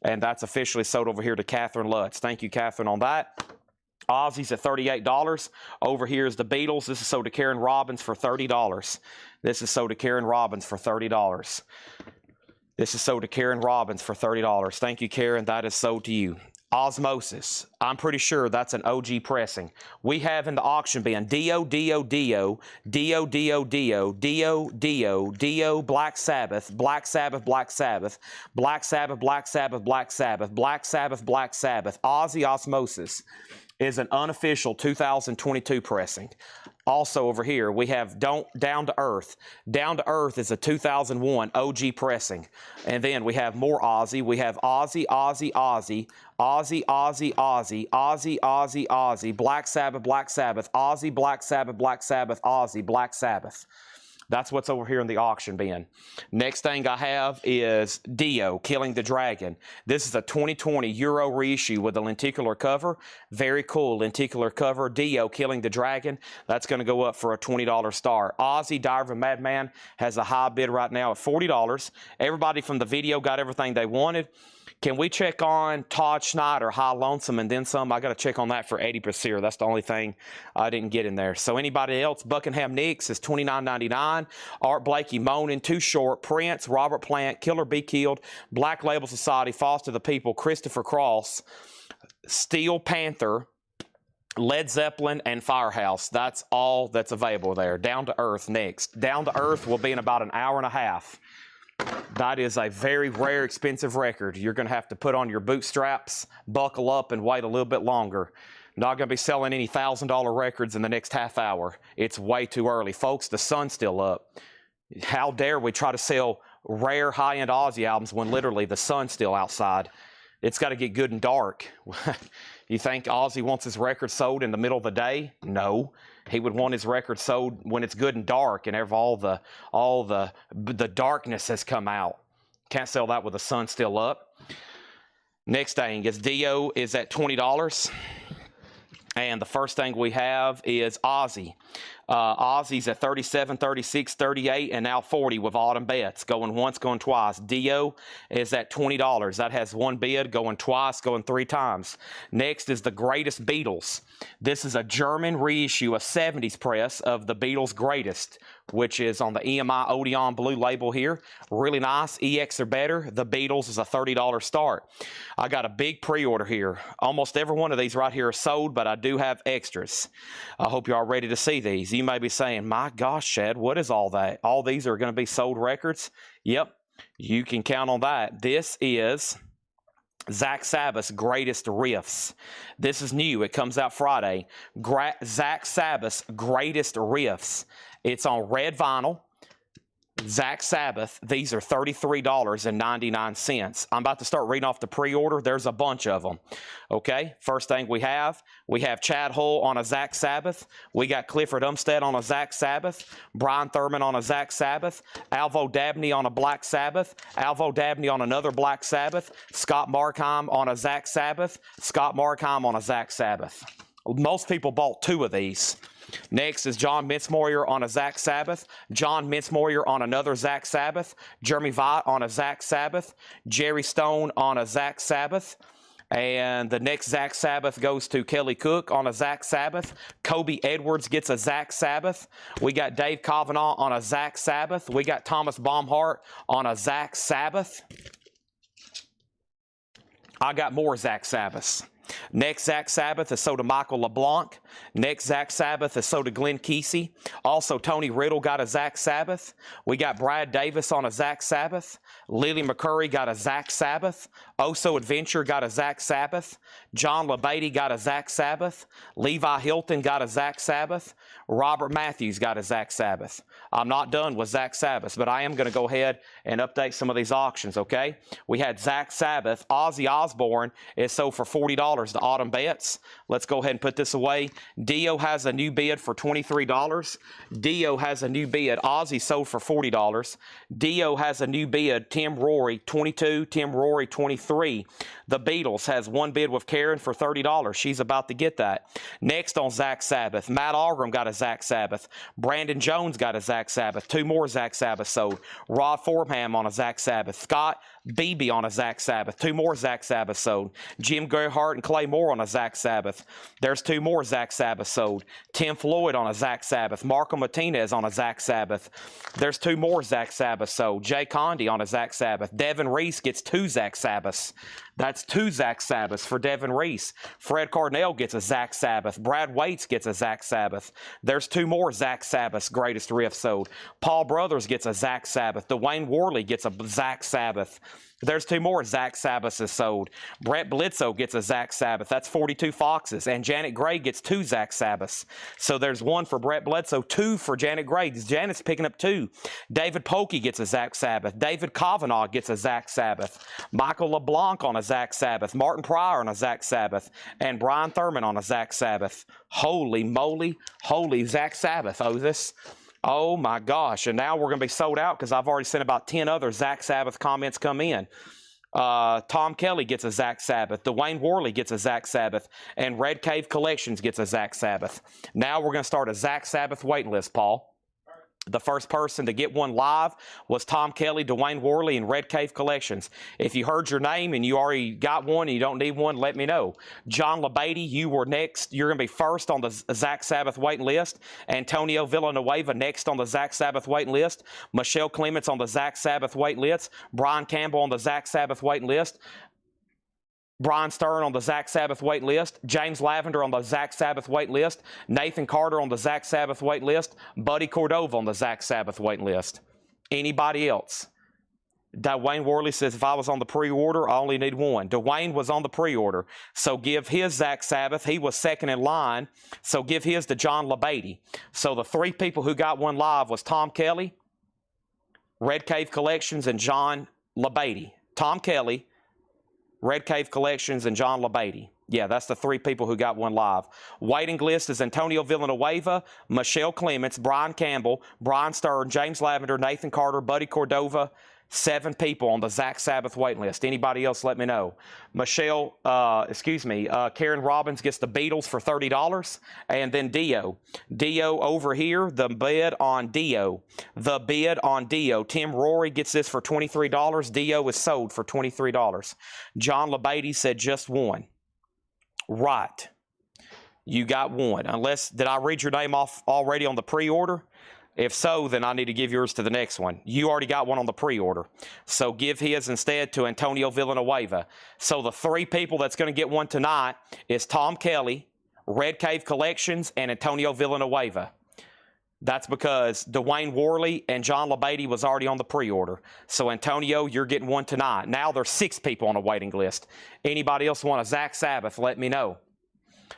And that's officially sold over here to Catherine Lutz. Thank you, Catherine, on that. Ozzy's at $38. Over here is the Beatles. This is sold to Karen Robbins for $30. This is sold to Karen Robbins for $30. This is sold to Karen Robbins for $30. Thank you, Karen. That is sold to you. Osmosis. I'm pretty sure that's an OG pressing. We have in the auction bin Dio, Dio, Dio, Dio, Dio, Dio, Dio, Dio, Dio, Black Sabbath, Black Sabbath, Black Sabbath, Black Sabbath, Black Sabbath, Black Sabbath, Black Sabbath, Black Sabbath. Ozzy Osmosis is an unofficial 2022 pressing. Also over here, we have Down to Earth. Down to Earth is a 2001 OG pressing. And then we have more Ozzy. We have Ozzy, Ozzy, Ozzy, Ozzy, Ozzy, Ozzy, Ozzy, Ozzy, Ozzy, Black Sabbath, Black Sabbath, Ozzy, Black Sabbath, Black Sabbath, Ozzy, Black Sabbath. That's what's over here in the auction bin. Next thing I have is Dio, Killing the Dragon. This is a 2020 Euro reissue with a lenticular cover. Very cool lenticular cover. Dio, Killing the Dragon. That's going to go up for a $20 star. Ozzy, Diver of a Madman has a high bid right now at $40. Everybody from the video got everything they wanted. Can we check on Todd Schneider, High Lonesome, and then some? I got to check on that for 80%. That's the only thing I didn't get in there. So anybody else? Buckingham Nicks is $29.99. Art Blakey, Moaning, Too Short, Prince, Robert Plant, Killer Be Killed, Black Label Society, Foster the People, Christopher Cross, Steel Panther, Led Zeppelin, and Firehouse. That's all that's available there. Down to Earth next. Down to Earth will be in about an hour and a half. That is a very rare, expensive record. You're going to have to put on your bootstraps, buckle up, and wait a little bit longer. Not going to be selling any $1,000 records in the next half hour. It's way too early. Folks, the sun's still up. How dare we try to sell rare, high-end Ozzy albums when literally the sun's still outside? It's got to get good and dark. You think Ozzy wants his record sold in the middle of the day? No. He would want his record sold when it's good and dark and all the darkness has come out. Can't sell that with the sun still up. Next thing is Dio is at $20. And the first thing we have is Ozzy. Ozzy's at 37, 36, 38, and now 40 with autumn bets. Going once, going twice. Dio is at $20. That has one bid, going twice, going 3 times. Next is the Greatest Beatles. This is a German reissue, a 70s press of the Beatles' Greatest, which is on the EMI Odeon blue label here. Really nice. EX or better. The Beatles is a $30 start. I got a big pre-order here. Almost every one of these right here are sold, but I do have extras. I hope you're all ready to see these. You may be saying, my gosh, Chad, what is all that? All these are going to be sold records? Yep, you can count on that. This is Zakk Sabbath's Greatest Riffs. This is new. It comes out Friday. Zakk Sabbath's Greatest Riffs. It's on red vinyl. Zakk Sabbath. These are $33.99. I'm about to start reading off the pre-order. There's a bunch of them. Okay, first thing we have Chad Hull on a Zakk Sabbath. We got Clifford Umstead on a Zakk Sabbath. Brian Thurman on a Zakk Sabbath. Alvo Dabney on a Black Sabbath. Alvo Dabney on another Black Sabbath. Scott Markheim on a Zakk Sabbath. Scott Markheim on a Zakk Sabbath. Most people bought 2 of these. Next is John Mincemoyer on a Zakk Sabbath. John Mincemoyer on another Zakk Sabbath. Jeremy Vaught on a Zakk Sabbath. Jerry Stone on a Zakk Sabbath. And the next Zakk Sabbath goes to Kelly Cook on a Zakk Sabbath. Kobe Edwards gets a Zakk Sabbath. We got Dave Kavanaugh on a Zakk Sabbath. We got Thomas Baumhart on a Zakk Sabbath. I got more Zakk Sabbaths. Next Zakk Sabbath is sold to Michael LeBlanc. Next Zakk Sabbath is sold to Glenn Kesey. Also, Tony Riddle got a Zakk Sabbath. We got Brad Davis on a Zakk Sabbath. Lily McCurry got a Zakk Sabbath. Oso Adventure got a Zakk Sabbath. John LeBeatty got a Zakk Sabbath. Levi Hilton got a Zakk Sabbath. Robert Matthews got a Zakk Sabbath. I'm not done with Zakk Sabbath, but I am going to go ahead and update some of these auctions, okay? We had Zakk Sabbath. Ozzy Osbourne is sold for $40, the autumn bets. Let's go ahead and put this away. Dio has a new bid for $23. Dio has a new bid. Ozzy sold for $40. Dio has a new bid. Tim Rory, 22. Tim Rory, 23. The Beatles has one bid with Karen for $30. She's about to get that. Next on Zakk Sabbath, Matt Algram got a Zakk Sabbath. Brandon Jones got a Zakk Sabbath. 2 more Zakk Sabbath sold. Rod Forham on a Zakk Sabbath. Scott BB on a Zakk Sabbath. 2 more Zakk Sabbath sold. Jim Gerhardt and Clay Moore on a Zakk Sabbath. There's 2 more Zakk Sabbath sold. Tim Floyd on a Zakk Sabbath. Marco Martinez on a Zakk Sabbath. There's 2 more Zakk Sabbath sold. Jay Condi on a Zakk Sabbath. Devin Reese gets 2 Zakk Sabbaths. That's 2 Zakk Sabbaths for Devin Reese. Fred Cardinale gets a Zakk Sabbath. Brad Waits gets a Zakk Sabbath. There's 2 more Zakk Sabbaths greatest riff sold. Paul Brothers gets a Zakk Sabbath. Dwayne Worley gets a Zakk Sabbath. There's 2 more Zakk Sabbaths sold. Brett Bledsoe gets a Zakk Sabbath. That's 42 Foxes. And Janet Gray gets 2 Zakk Sabbaths. So there's 1 for Brett Bledsoe, 2 for Janet Gray. Janet's picking up 2. David Polkey gets a Zakk Sabbath. David Kavanaugh gets a Zakk Sabbath. Michael LeBlanc on a Zakk Sabbath. Martin Pryor on a Zakk Sabbath. And Brian Thurman on a Zakk Sabbath. Holy moly, holy Zakk Sabbath, Otis. Oh my gosh, and now we're going to be sold out because I've already seen about 10 other Zakk Sabbath comments come in. Tom Kelly gets a Zakk Sabbath. Dwayne Worley gets a Zakk Sabbath. And Red Cave Collections gets a Zakk Sabbath. Now we're going to start a Zakk Sabbath waiting list, Paul. The first person to get one live was Tom Kelly, Dwayne Worley, and Red Cave Collections. If you heard your name and you already got one and you don't need one, let me know. John LeBady, you were next. You're going to be first on the Zakk Sabbath waiting list. Antonio Villanueva next on the Zakk Sabbath waiting list. Michelle Clements on the Zakk Sabbath waiting list. Brian Campbell on the Zakk Sabbath waiting list. Brian Stern on the Zakk Sabbath wait list, James Lavender on the Zakk Sabbath wait list, Nathan Carter on the Zakk Sabbath wait list, Buddy Cordova on the Zakk Sabbath wait list. Anybody else? Dwayne Worley says, if I was on the pre-order, I only need 1. Dwayne was on the pre-order, so give his Zakk Sabbath. He was second in line, so give his to John LeBady. So the 3 people who got one live was Tom Kelly, Red Cave Collections, and John LeBady. Tom Kelly, Red Cave Collections, and John LeBady. Yeah, that's the 3 people who got one live. Waiting list is Antonio Villanueva, Michelle Clements, Brian Campbell, Brian Stern, James Lavender, Nathan Carter, Buddy Cordova. 7 people on the Zakk Sabbath waiting list. Anybody else, let me know. Karen Robbins gets the Beatles for $30. And then Dio. Dio over here, the bid on Dio. The bid on Dio. Tim Rory gets this for $23. Dio is sold for $23. John LeBady said just 1. Right. You got 1. Did I read your name off already on the pre-order? If so, then I need to give yours to the next one. You already got one on the pre-order. So give his instead to Antonio Villanueva. So the 3 people that's going to get one tonight is Tom Kelly, Red Cave Collections, and Antonio Villanueva. That's because Dwayne Worley and John LeBady was already on the pre-order. So Antonio, you're getting one tonight. Now there's 6 people on a waiting list. Anybody else want a Zakk Sabbath, let me know.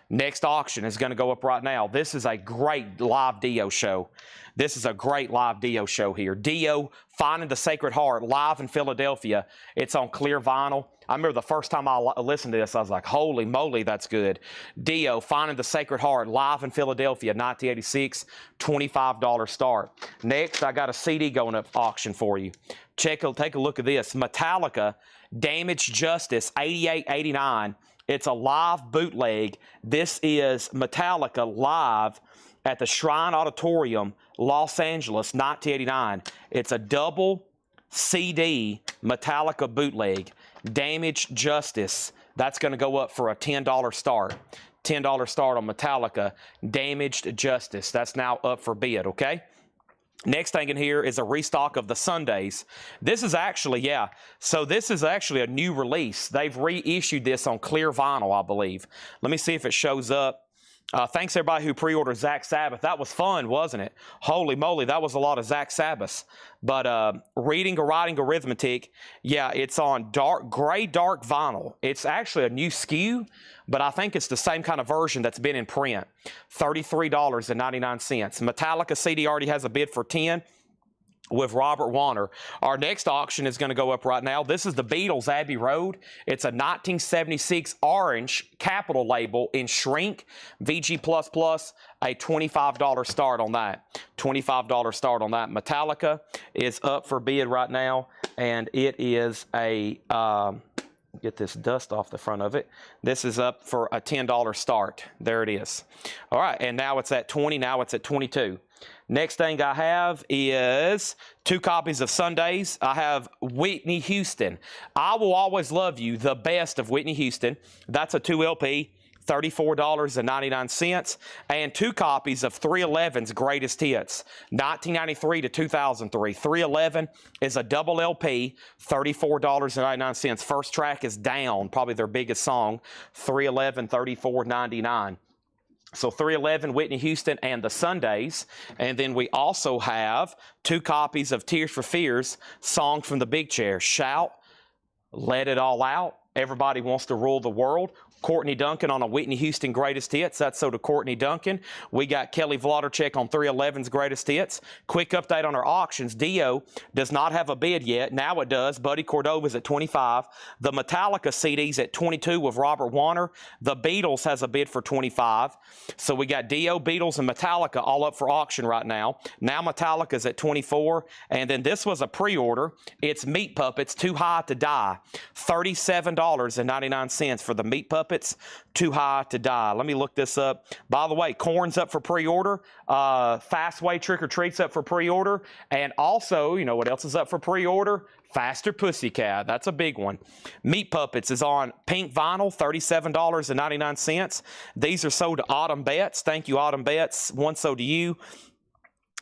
Next auction is going to go up right now. This is a great live Dio show. This is a great live Dio show here. Dio, Finding the Sacred Heart, live in Philadelphia. It's on clear vinyl. I remember the first time I listened to this, I was like, holy moly, that's good. Dio, Finding the Sacred Heart, live in Philadelphia, 1986, $25 start. Next, I got a CD going up auction for you. Take a look at this. Metallica, Damaged Justice, 88-89. It's a live bootleg. This is Metallica live at the Shrine Auditorium, Los Angeles, 1989. It's a double CD Metallica bootleg. Damaged Justice. That's going to go up for a $10 start. $10 start on Metallica. Damaged Justice. That's now up for bid, okay? Next thing in here is a restock of the Sundays. This is actually, so this is actually a new release. They've reissued this on clear vinyl, I believe. Let me see if it shows up. Thanks everybody who pre-ordered Zakk Sabbath. That was fun, wasn't it? Holy moly, that was a lot of Zakk Sabbaths. But Reading or Writing Arithmetic, it's on gray dark vinyl. It's actually a new SKU, but I think it's the same kind of version that's been in print. $33.99. Metallica CD already has a bid for $10 with Robert Warner. Our next auction is going to go up right now. This is the Beatles Abbey Road. It's a 1976 orange capital label in shrink, VG++, a $25 start on that. $25 start on that. Metallica is up for bid right now, and it is a Get this dust off the front of it. This is up for a $10 start. There it is. All right, and now it's at 20. Now it's at 22. Next thing I have is 2 copies of Sundays. I have Whitney Houston. I Will Always Love You, the best of Whitney Houston. That's a 2 LP. $34.99, and 2 copies of 311's Greatest Hits, 1993 to 2003. 311 is a double LP, $34.99. First track is Down, probably their biggest song. 311, $34.99. So 311, Whitney Houston, and the Sundays. And then we also have 2 copies of Tears for Fears, Song from the Big Chair. Shout, Let It All Out, Everybody Wants to Rule the World. Courtney Duncan on a Whitney Houston Greatest Hits. That's so to Courtney Duncan. We got Kelly Vladorchek on 311's Greatest Hits. Quick update on our auctions. Dio does not have a bid yet. Now it does. Buddy Cordova's at 25. The Metallica CD's at 22 with Robert Warner. The Beatles has a bid for 25. So we got Dio, Beatles, and Metallica all up for auction right now. Now Metallica's at 24. And then this was a pre-order. It's Meat Puppets, Too High to Die. $37.99 for the Meat Puppets. Too High to Die. Let me look this up. By the way, Korn's up for pre-order. Fastway Trick or Treat's up for pre-order. And also, you know what else is up for pre-order? Faster Pussycat. That's a big one. Meat Puppets is on pink vinyl, $37.99. These are sold to Autumn Betts. Thank you, Autumn Betts. One sold to you.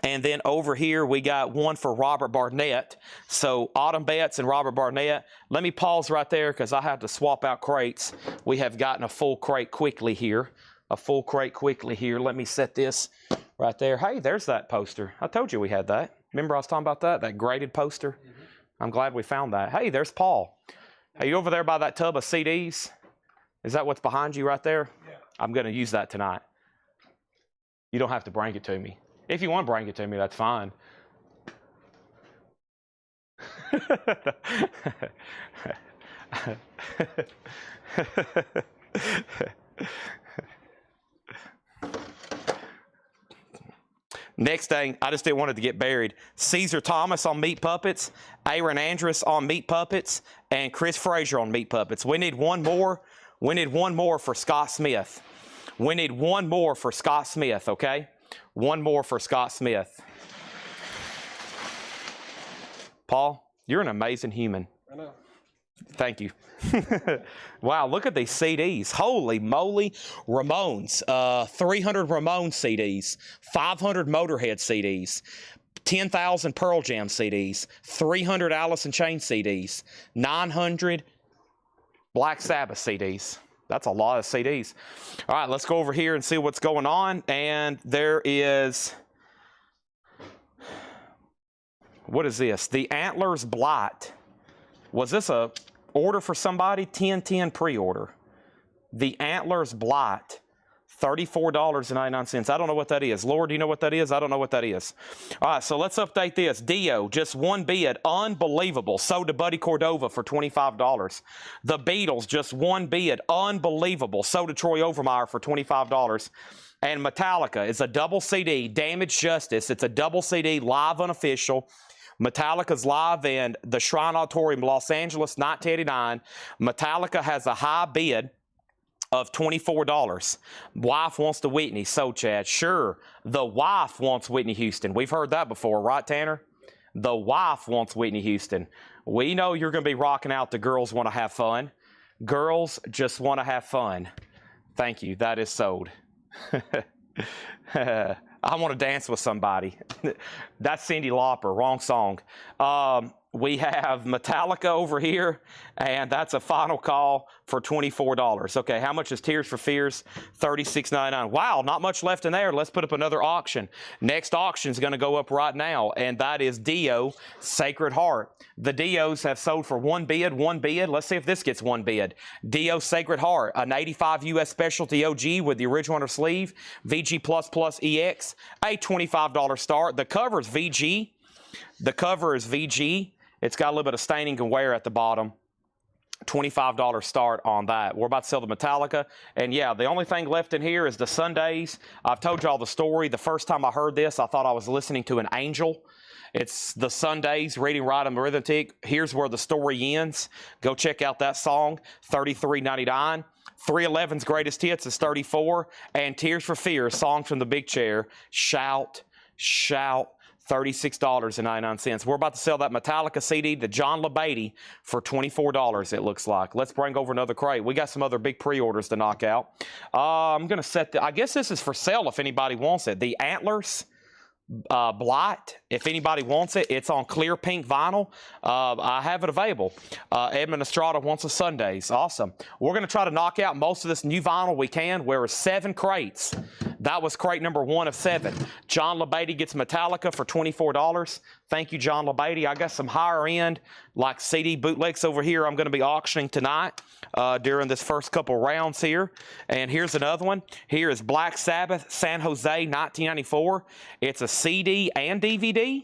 And then over here, we got one for Robert Barnett. So Autumn Betts and Robert Barnett. Let me pause right there because I have to swap out crates. We have gotten a full crate quickly here. Let me set this right there. Hey, there's that poster. I told you we had that. Remember I was talking about that graded poster? Mm-hmm. I'm glad we found that. Hey, there's Paul. Are you over there by that tub of CDs? Is that what's behind you right there? Yeah. I'm going to use that tonight. You don't have to bring it to me. If you want to bring it to me, that's fine. Next thing, I just didn't want it to get buried. Caesar Thomas on Meat Puppets, Aaron Andrus on Meat Puppets, and Chris Frazier on Meat Puppets. We need one more. We need one more for Scott Smith. We need one more for Scott Smith, okay? One more for Scott Smith. Paul, you're an amazing human. I know. Thank you. Wow, look at these CDs. Holy moly. Ramones. 300 Ramones CDs. 500 Motorhead CDs. 10,000 Pearl Jam CDs. 300 Alice in Chains CDs. 900 Black Sabbath CDs. That's a lot of CDs. All right, let's go over here and see what's going on. And there is, what is this? The Antlers Blight. Was this a order for somebody? 1010 pre-order. The Antlers Blight. $34.99. I don't know what that is. Lord, do you know what that is? I don't know what that is. All right, so let's update this. Dio, just one bid. Unbelievable. Sold to Buddy Cordova for $25. The Beatles, just one bid. Unbelievable. Sold to Troy Overmeyer for $25. And Metallica is a double CD. Damaged Justice. It's a double CD, live unofficial. Metallica's live in the Shrine Auditorium, Los Angeles, 1989. Metallica has a high bid of $24. Wife wants the Whitney. So, Chad, sure, the wife wants Whitney Houston. We've heard that before, right, Tanner? The wife wants Whitney Houston. We know you're going to be rocking out the Girls Want to Have Fun. Girls Just Want to Have Fun. Thank you. That is sold. I want to dance with somebody. That's Cyndi Lauper. Wrong song. We have Metallica over here, and that's a final call for $24. Okay, how much is Tears for Fears? $36.99. Wow, not much left in there. Let's put up another auction. Next auction is going to go up right now, and that is Dio, Sacred Heart. The Dios have sold for one bid, one bid. Let's see if this gets one bid. Dio, Sacred Heart, an 85 U.S. Specialty OG with the original under sleeve, VG++ EX, a $25 start. The cover is VG. The cover is VG. It's got a little bit of staining and wear at the bottom. $25 start on that. We're about to sell the Metallica. And yeah, the only thing left in here is the Sundays. I've told y'all the story. The first time I heard this, I thought I was listening to an angel. It's the Sundays, Reading, Writing, Arithmetic. Here's where the story ends. Go check out that song, $33.99. 311's Greatest Hits is $34. And Tears for Fears, Songs from the Big Chair, Shout, Shout, $36.99. We're about to sell that Metallica CD to John LeBeatty for $24, it looks like. Let's bring over another crate. We got some other big pre-orders to knock out. I'm going to set I guess this is for sale if anybody wants it. The Antlers Blight, if anybody wants it, it's on clear pink vinyl. I have it available. Edmund Estrada wants a Sundays. Awesome. We're going to try to knock out most of this new vinyl we can. We're 7 crates. That was crate number 1 of 7. John LeBeatty gets Metallica for $24. Thank you, John LeBeatty. I got some higher end, like CD bootlegs over here I'm going to be auctioning tonight during this first couple rounds here. And here's another one. Here is Black Sabbath, San Jose, 1994. It's a CD and DVD.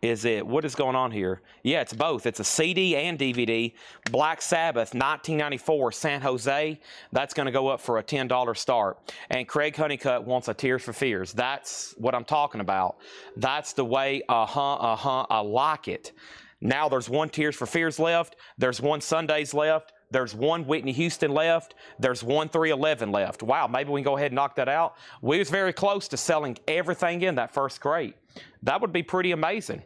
Is it? What is going on here? Yeah, it's both. It's a CD and DVD. Black Sabbath, 1994, San Jose. That's going to go up for a $10 start. And Craig Honeycutt wants a Tears for Fears. That's what I'm talking about. That's the way, I like it. Now there's 1 Tears for Fears left. There's 1 Sundays left. There's 1 Whitney Houston left. There's 1 311 left. Wow, maybe we can go ahead and knock that out. We was very close to selling everything in that first crate. That would be pretty amazing.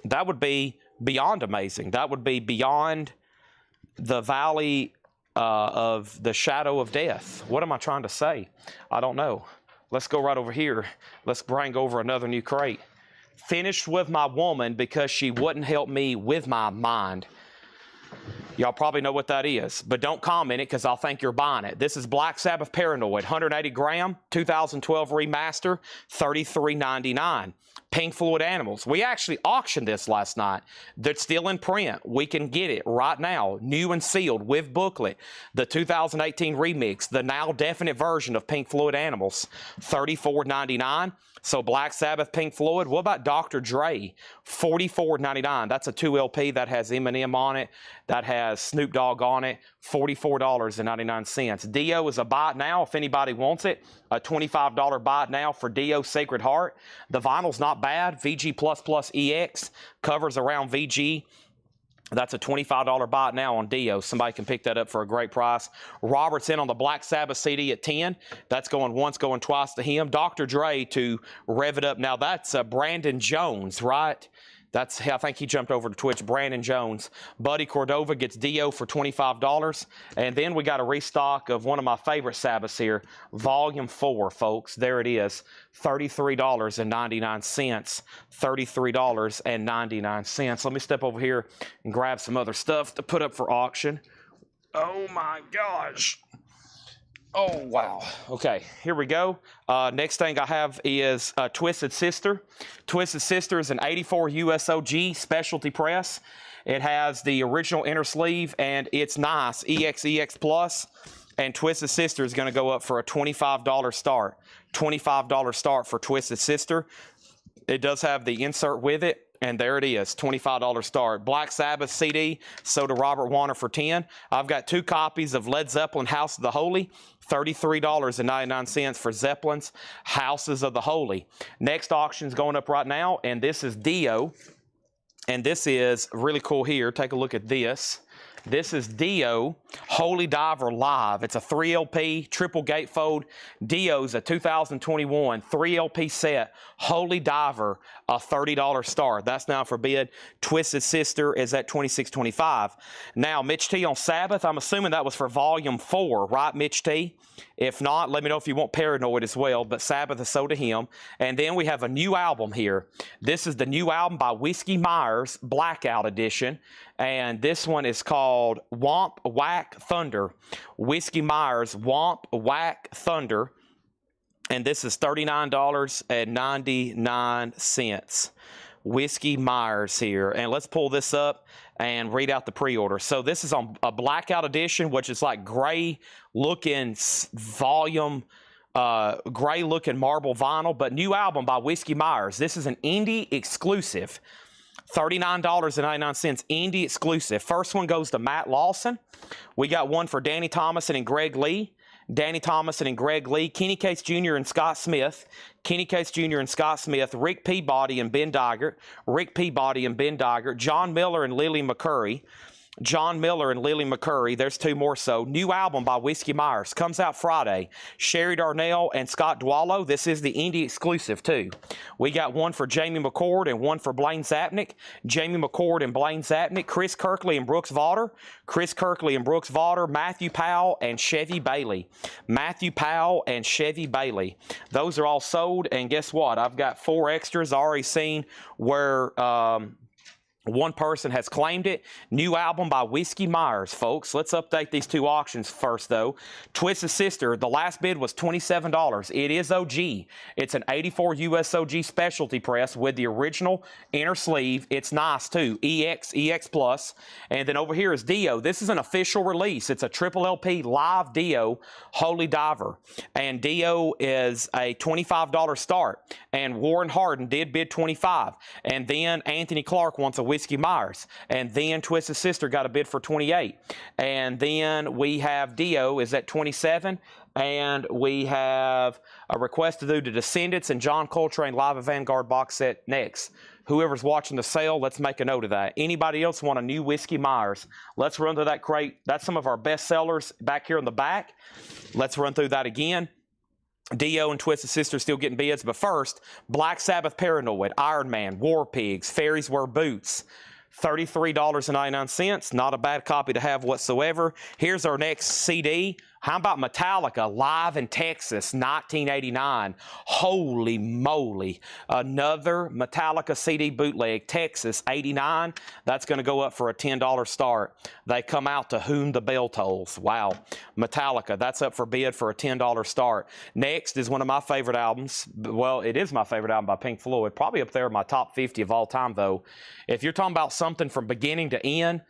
That would be beyond amazing. That would be beyond the valley of the shadow of death. What am I trying to say? I don't know. Let's go right over here. Let's bring over another new crate. Finished with my woman because she wouldn't help me with my mind. Y'all probably know what that is, but don't comment it because I'll think you're buying it. This is Black Sabbath Paranoid, 180 gram, 2012 remaster, $33.99. Pink Floyd Animals. We actually auctioned this last night. That's still in print. We can get it right now, new and sealed with booklet. The 2018 remix, the now definite version of Pink Floyd Animals, $34.99. So Black Sabbath, Pink Floyd. What about Dr. Dre? $44.99. That's a 2 LP that has Eminem on it, that has Snoop Dogg on it. $44.99. Dio is a buy now if anybody wants it. A $25 buy now for Dio Sacred Heart. The vinyl's not bad. VG++ EX covers around VG. That's a $25 buy now on Dio. Somebody can pick that up for a great price. Robert's in on the Black Sabbath CD at 10. That's going once, going twice to him. Dr. Dre to rev it up. Now that's Brandon Jones, right? That's, I think he jumped over to Twitch. Brandon Jones. Buddy Cordova gets Dio for $25. And then we got a restock of one of my favorite Sabbaths here. Volume 4, folks. There it is. $33.99. $33.99. Let me step over here and grab some other stuff to put up for auction. Oh, my gosh. Oh, wow. Okay, here we go. Next thing I have is Twisted Sister. Twisted Sister is an 84 USOG specialty press. It has the original inner sleeve, and it's nice, EXEX Plus. And Twisted Sister is going to go up for a $25 start. $25 start for Twisted Sister. It does have the insert with it. And there it is, $25 start. Black Sabbath CD, sold to Robert Warner for $10. I've got 2 copies of Led Zeppelin House of the Holy, $33.99 for Zeppelin's Houses of the Holy. Next auction's going up right now, and this is Dio. And this is really cool here. Take a look at this. This is Dio Holy Diver Live. It's a 3 LP, triple gatefold. Dio's a 2021 3 LP set. Holy Diver, a $30 start. That's now for bid. Twisted Sister is at $26.25. Now, Mitch T on Sabbath. I'm assuming that was for volume 4, right, Mitch T? If not, let me know if you want Paranoid as well, but Sabbath is sold to him. And then we have a new album here. This is the new album by Whiskey Myers, Blackout Edition. And this one is called Womp Whack Thunder. Whiskey Myers, Womp Whack Thunder. And this is $39.99. Whiskey Myers here. And let's pull this up and read out the pre-order. So this is on a Blackout Edition, which is like gray looking volume, gray looking marble vinyl, but new album by Whiskey Myers. This is an indie exclusive. $39.99 indie exclusive. First one goes to Matt Lawson. We got one for Danny Thomason and Greg Lee. Danny Thomason and Greg Lee, Kenny Case Jr. and Scott Smith, Kenny Case Jr. and Scott Smith, Rick Peabody and Ben Digert, John Miller and Lily McCurry, there's two more so. New album by Whiskey Myers, comes out Friday. Sherry Darnell and Scott Dwallow, this is the indie exclusive too. We got one for Jamie McCord and one for Blaine Zapnick. Jamie McCord and Blaine Zapnick, Chris Kirkley and Brooks Vaughter, Matthew Powell and Chevy Bailey. Those are all sold, and guess what? I've got 4 extras already seen where one person has claimed it. New album by Whiskey Myers, folks. Let's update these 2 auctions first, though. Twisted Sister, the last bid was $27. It is OG. It's an 84 US OG specialty press with the original inner sleeve. It's nice, too. EX Plus. And then over here is Dio. This is an official release. It's a triple LP live Dio, Holy Diver. And Dio is a $25 start. And Warren Hardin did bid $25. And then Anthony Clark wants a Whiskey Myers, and then Twisted Sister got a bid for $28, and then we have Dio is at $27, and we have a request to do the Descendants and John Coltrane Live at Vanguard box set next. Whoever's watching the sale, let's make a note of that. Anybody else want a new Whiskey Myers? Let's run through that crate. That's some of our best sellers back here in the back. Let's run through that again. Dio and Twisted Sister still getting bids, but first, Black Sabbath Paranoid, Iron Man, War Pigs, Fairies Wear Boots, $33.99. Not a bad copy to have whatsoever. Here's our next CD. How about Metallica, Live in Texas, 1989? Holy moly. Another Metallica CD bootleg, Texas, 89. That's going to go up for a $10 start. They come out to Whom the Bell Tolls. Wow. Metallica, that's up for bid for a $10 start. Next is one of my favorite albums. Well, it is my favorite album by Pink Floyd. Probably up there in my top 50 of all time, though. If you're talking about something from beginning to end,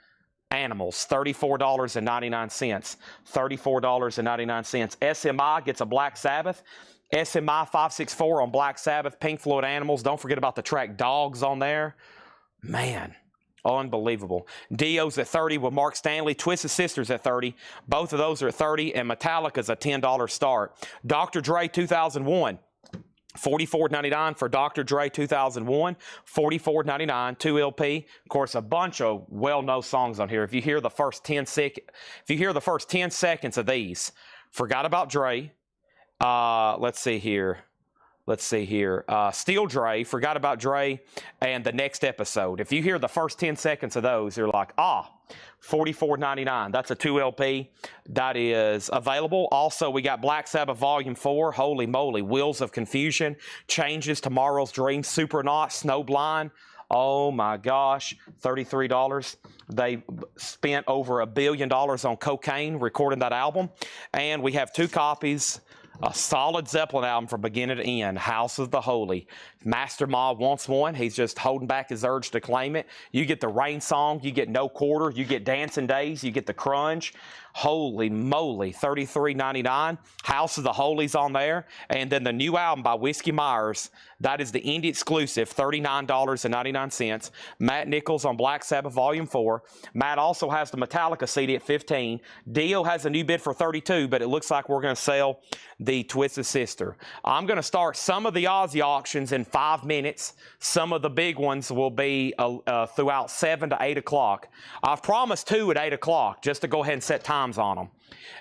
Animals, $34.99. $34.99. SMI gets a Black Sabbath. SMI 564 on Black Sabbath, Pink Floyd, Animals. Don't forget about the track Dogs on there. Man, unbelievable. Dio's at 30 with Mark Stanley. Twisted Sisters at 30. Both of those are at 30, and Metallica's a $10 start. Dr. Dre 2001. $44.99 for Dr. Dre 2001, $44.99, 2 LP. Of course, a bunch of well-known songs on here. If you hear the first 10 seconds of these, Forgot About Dre. Let's see here. Still Dre, Forgot About Dre, and The Next Episode. If you hear the first 10 seconds of those, you're like, $44.99. That's a 2 LP. That is available. Also, we got Black Sabbath Volume 4. Holy moly. Wheels of Confusion. Changes, Tomorrow's Dream, Supernaut, Snowblind. Oh my gosh. $33. They spent over $1 billion on cocaine recording that album. And we have 2 copies. A solid Zeppelin album from beginning to end. House of the Holy. Master Mob wants one. He's just holding back his urge to claim it. You get the Rain Song. You get No Quarter. You get Dancing Days. You get the Crunge. Holy moly. $33.99. House of the Holy's on there. And then the new album by Whiskey Myers. That is the indie exclusive. $39.99. Matt Nichols on Black Sabbath Volume 4. Matt also has the Metallica CD at $15. Dio has a new bid for $32, but it looks like we're going to sell the Twisted Sister. I'm going to start some of the Ozzy auctions in 5 minutes. Some of the big ones will be throughout 7 to 8 o'clock. I've promised 2 at 8 o'clock just to go ahead and set times on them.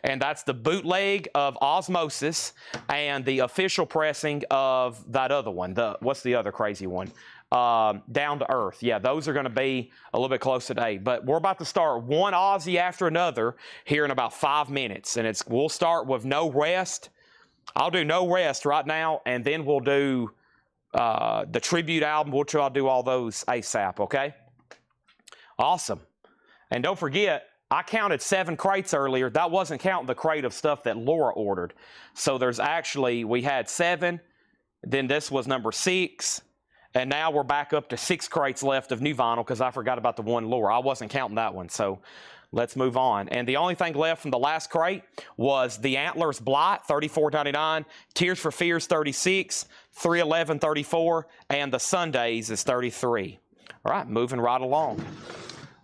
And that's the bootleg of Osmosis and the official pressing of that other one. What's the other crazy one? Down to Earth. Yeah, those are going to be a little bit close today. But we're about to start one Ozzy after another here in about 5 minutes. And we'll start with No Rest. I'll do No Rest right now, and then we'll do the tribute album. We'll try to do all those ASAP, okay? Awesome. And don't forget, I counted 7 crates earlier. That wasn't counting the crate of stuff that Laura ordered. So we had 7, then this was number 6, and now we're back up to 6 crates left of new vinyl because I forgot about the one Laura. I wasn't counting that one, so let's move on. And the only thing left from the last crate was the Antlers Blight, $34.99, Tears for Fears, $36, 311, $34, and the Sundays is $33. All right, moving right along.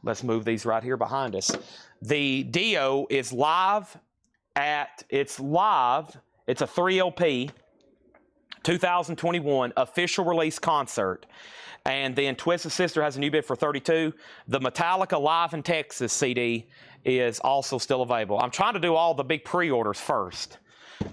Let's move these right here behind us. The Dio is live it's live. It's a 3 LP, 2021 official release concert. And then Twisted Sister has a new bid for $32. The Metallica Live in Texas CD is also still available. I'm trying to do all the big pre-orders first.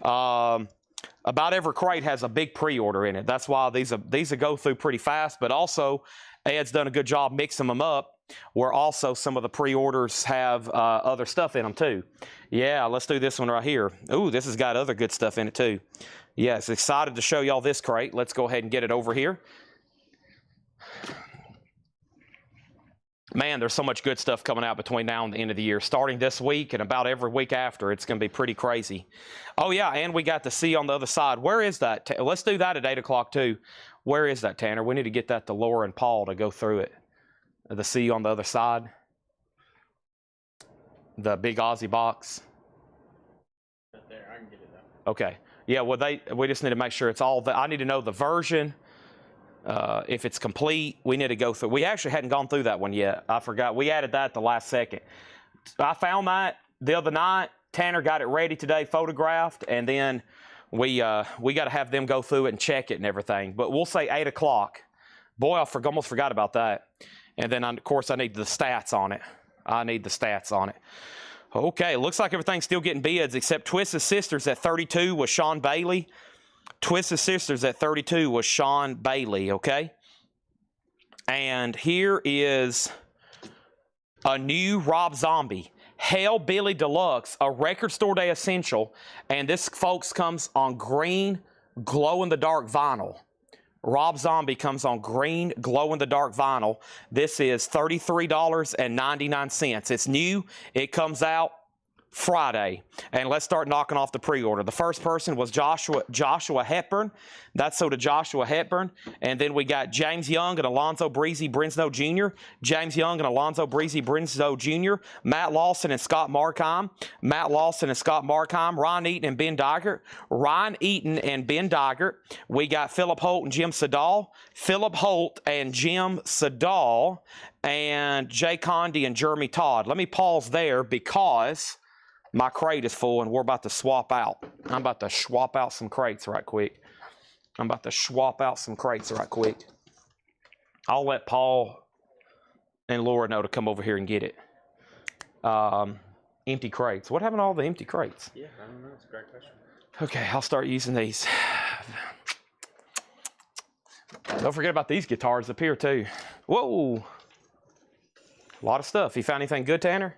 About every crate has a big pre-order in it. That's why these go through pretty fast. But also, Ed's done a good job mixing them up, where also some of the pre-orders have other stuff in them too. Yeah, let's do this one right here. Ooh, this has got other good stuff in it too. Yes, excited to show y'all this crate. Let's go ahead and get it over here. Man, there's so much good stuff coming out between now and the end of the year. Starting this week and about every week after, it's going to be pretty crazy. Oh, yeah, and we got the C on the other side. Where is that? Let's do that at 8 o'clock, too. Where is that, Tanner? We need to get that to Laura and Paul to go through it. The C on the other side. The big Ozzy box. Not there. I can get it though. Okay. Yeah, well, we just need to make sure it's all I need to know the version. If it's complete, we need to go through. We actually hadn't gone through that one yet. I forgot. We added that at the last second. I found that the other night. Tanner got it ready today, photographed, and then we got to have them go through it and check it and everything. But we'll say 8 o'clock. Boy, I almost forgot about that. And then, of course, I need the stats on it. Okay, looks like everything's still getting bids except Twisted Sisters at 32 with Sean Bailey. Twisted Sisters at 32 was Sean Bailey, okay? And here is a new Rob Zombie, Hellbilly Deluxe, a Record Store Day essential. And this, folks, comes on green glow-in-the-dark vinyl. Rob Zombie comes on green glow-in-the-dark vinyl. This is $33.99. It's new. It comes out Friday. And let's start knocking off the pre-order. The first person was Joshua Hepburn. That's so to Joshua Hepburn. And then we got James Young and Alonzo Breezy Brinsnow Jr. James Young and Alonzo Breezy Brinsnow Jr. Matt Lawson and Scott Markheim. Matt Lawson and Scott Markheim. Ryan Eaton and Ben Dygert. Ryan Eaton and Ben Dygert. We got Philip Holt and Jim Sedal. Philip Holt and Jim Sedal. And Jay Condi and Jeremy Todd. Let me pause there because my crate is full and we're about to swap out. I'm about to swap out some crates right quick. I'll let Paul and Laura know to come over here and get it. Empty crates. What happened to all the empty crates? Yeah, I don't know. It's a great question. Okay, I'll start using these. Don't forget about these guitars up here too. Whoa. A lot of stuff. You found anything good, Tanner?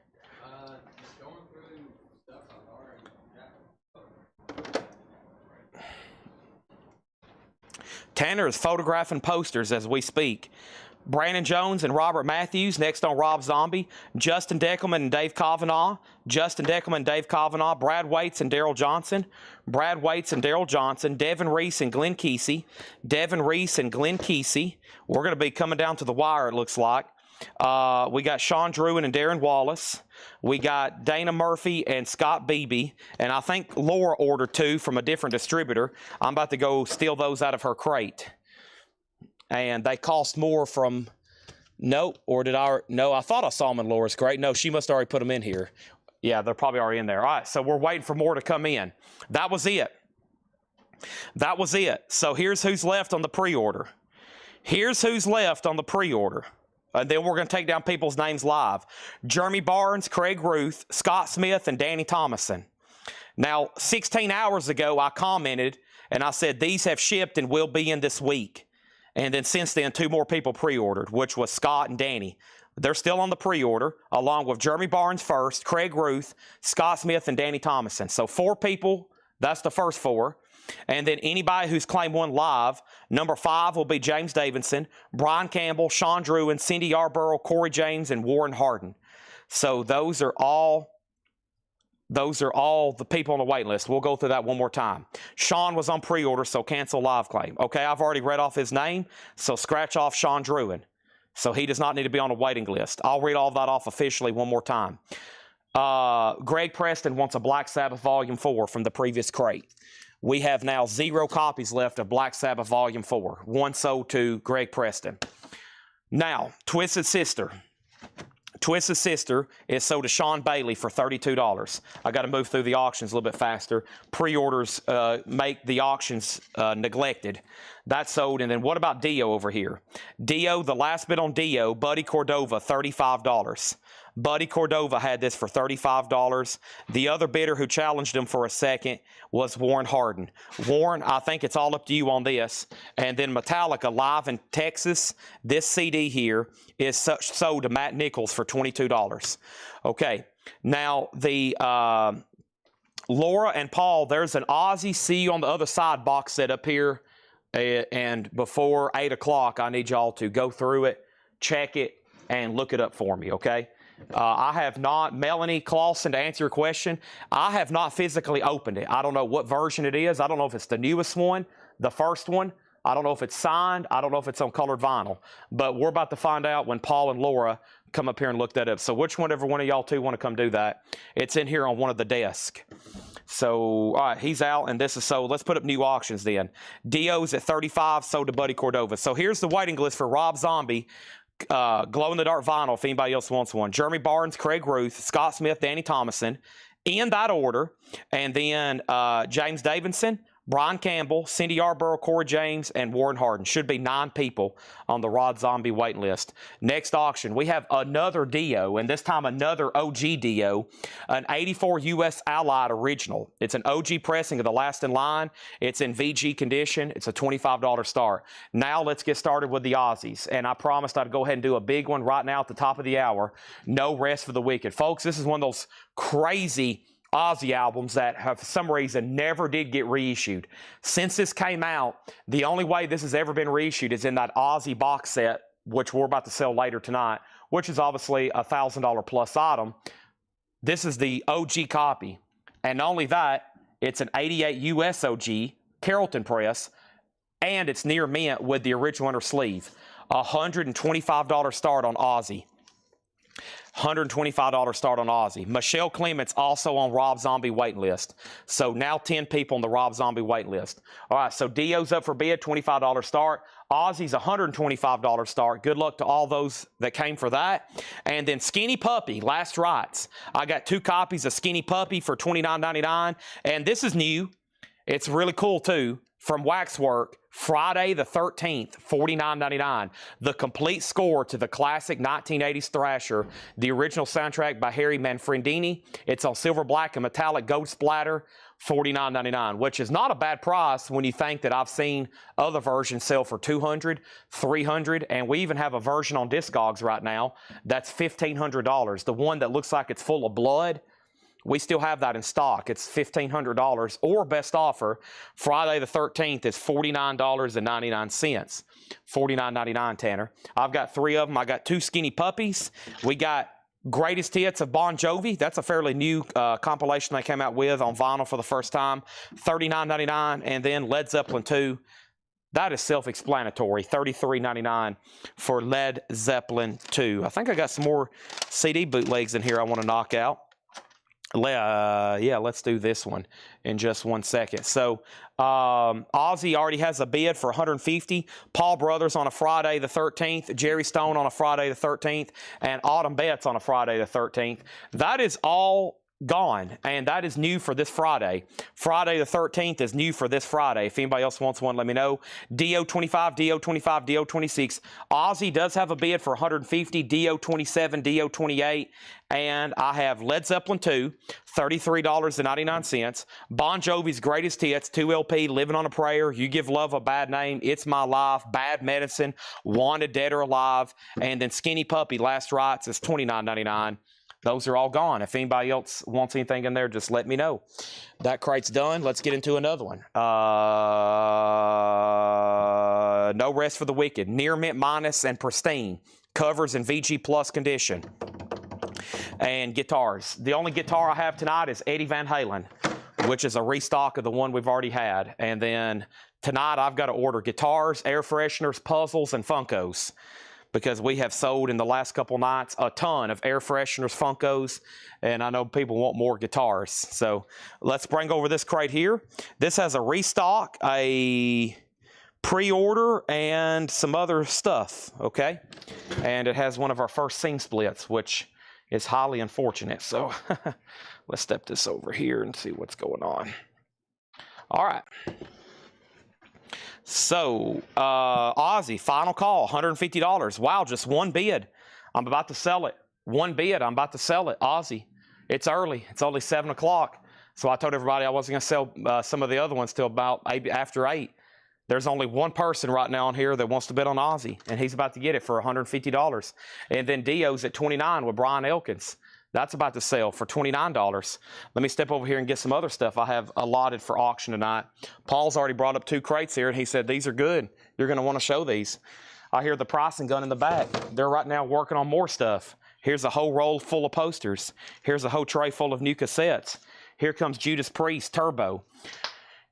Tanner is photographing posters as we speak. Brandon Jones and Robert Matthews, next on Rob Zombie. Justin Deckelman and Dave Kavanaugh. Brad Waits and Daryl Johnson. Devin Reese and Glenn Kesey. We're going to be coming down to the wire, it looks like. We got Sean Druin and Darren Wallace. We got Dana Murphy and Scott Beebe. And I think Laura ordered 2 from a different distributor. I'm about to go steal those out of her crate. And they cost more from... Nope. Or did I... No, I thought I saw them in Laura's crate. No, she must have already put them in here. Yeah, they're probably already in there. All right, so we're waiting for more to come in. That was it. So here's who's left on the pre-order. And then we're going to take down people's names live. Jeremy Barnes, Craig Ruth, Scott Smith, and Danny Thomason. Now, 16 hours ago, I commented, and I said, these have shipped and will be in this week. And then since then, 2 more people pre-ordered, which was Scott and Danny. They're still on the pre-order, along with Jeremy Barnes first, Craig Ruth, Scott Smith, and Danny Thomason. So 4 people, that's the first 4. And then anybody who's claimed one live, number 5 will be James Davidson, Brian Campbell, Sean Druin, Cindy Yarborough, Corey James, and Warren Harden. So those are all the people on the wait list. We'll go through that one more time. Sean was on pre-order, so cancel live claim. Okay, I've already read off his name, so scratch off Sean Druin. So he does not need to be on a waiting list. I'll read all that off officially one more time. Greg Preston wants a Black Sabbath Volume 4 from the previous crate. We have now 0 copies left of Black Sabbath Volume 4. 1 sold to Greg Preston. Now, Twisted Sister. Twist's sister is sold to Sean Bailey for $32. I got to move through the auctions a little bit faster. Pre-orders make the auctions neglected. That's sold. And then what about Dio over here? Dio, the last bid on Dio, Buddy Cordova, $35. Buddy Cordova had this for $35. The other bidder who challenged him for a second was Warren Hardin. Warren, I think it's all up to you on this. And then Metallica, live in Texas. This CD here is sold to Matt Nichols for $22. Okay, now the Laura and Paul, there's an Ozzy See You on the Other Side box set up here. And before 8 o'clock, I need y'all to go through it, check it, and look it up for me, okay? I have not, Melanie Clausen, to answer your question, I have not physically opened it. I don't know what version it is. I don't know if it's the newest one, the first one. I don't know if it's signed. I don't know if it's on colored vinyl. But we're about to find out when Paul and Laura come up here and look that up. So whichever one of y'all two want to come do that, it's in here on one of the desks. So, all right, he's out, and this is sold. Let's put up new auctions then. Dio's at $35, sold to Buddy Cordova. So here's the waiting list for Rob Zombie. Glow-in-the-dark vinyl, if anybody else wants one. Jeremy Barnes, Craig Ruth, Scott Smith, Danny Thomason, in that order. And then James Davidson, Brian Campbell, Cindy Yarborough, Corey James, and Warren Hardin. Should be 9 people on the Rob Zombie waiting list. Next auction, we have another Dio, and this time another OG Dio, an 84 U.S. Allied original. It's an OG pressing of the Last in Line. It's in VG condition. It's a $25 start. Now let's get started with the Ozzies, and I promised I'd go ahead and do a big one right now at the top of the hour. No Rest for the Wicked. Folks, this is one of those crazy Ozzy albums that have, for some reason, never did get reissued. Since this came out, the only way this has ever been reissued is in that Ozzy box set, which we're about to sell later tonight, which is obviously a $1,000 plus item. This is the OG copy. And not only that, it's an 88 US OG, Carrollton press, and it's near mint with the original inner sleeve. $125 start on Ozzy. $125 start on Ozzy. Michelle Clements also on Rob Zombie waiting list. So now 10 people on the Rob Zombie waiting list. All right, so Dio's up for bid, $25 start. Ozzy's $125 start. Good luck to all those that came for that. And then Skinny Puppy, last rights. I got 2 copies of Skinny Puppy for $29.99. And this is new. It's really cool too. From Waxwork, Friday the 13th, $49.99. The complete score to the classic 1980s Thrasher, the original soundtrack by Harry Manfredini. It's on silver, black, and metallic gold splatter, $49.99, which is not a bad price when you think that I've seen other versions sell for $200, $300, and we even have a version on Discogs right now that's $1,500. The one that looks like it's full of blood, we still have that in stock. It's $1,500, or best offer, Friday the 13th is $49.99. $49.99, Tanner. I've got 3 of them. I got 2 Skinny Puppies. We got Greatest Hits of Bon Jovi. That's a fairly new compilation they came out with on vinyl for the first time. $39.99. And then Led Zeppelin 2. That is self-explanatory. $33.99 for Led Zeppelin 2. I think I got some more CD bootlegs in here I want to knock out. Yeah, let's do this one in just 1 second. So Ozzy already has a bid for $150. Paul Brothers on a Friday the 13th. Jerry Stone on a Friday the 13th. And Autumn Betts on a Friday the 13th. That is all gone, and that is new for this Friday. Friday the 13th is new for this Friday. If anybody else wants one, let me know. Dio 25, Dio 25, Dio 26. Ozzy does have a bid for $150, Dio 27, Dio 28, and I have Led Zeppelin 2, $33.99. Bon Jovi's Greatest Hits, 2 LP, Living on a Prayer, You Give Love a Bad Name, It's My Life, Bad Medicine, Wanted Dead or Alive, and then Skinny Puppy, Last Rights is $29.99. Those are all gone. If anybody else wants anything in there, just let me know. That crate's done. Let's get into another one. No Rest for the Wicked. Near Mint Minus and Pristine. Covers in VG Plus condition. And guitars. The only guitar I have tonight is Eddie Van Halen, which is a restock of the one we've already had. And then tonight I've got to order guitars, air fresheners, puzzles, and Funkos, because we have sold in the last couple nights a ton of air fresheners, Funkos, and I know people want more guitars. So let's bring over this crate here. This has a restock, a pre-order and some other stuff, okay? And it has one of our first scene splits, which is highly unfortunate. So let's step this over here and see what's going on. All right. So, Ozzy, final call, $150. Wow, just one bid. I'm about to sell it. One bid, I'm about to sell it. Ozzy, it's early. It's only 7 o'clock. So I told everybody I wasn't going to sell some of the other ones till about after 8. There's only one person right now on here that wants to bid on Ozzy, and he's about to get it for $150. And then Dio's at 29 with Brian Elkins. That's about to sell for $29. Let me step over here and get some other stuff I have allotted for auction tonight. Paul's already brought up 2 crates here, and he said, these are good. You're going to want to show these. I hear the pricing gun in the back. They're right now working on more stuff. Here's a whole roll full of posters. Here's a whole tray full of new cassettes. Here comes Judas Priest Turbo.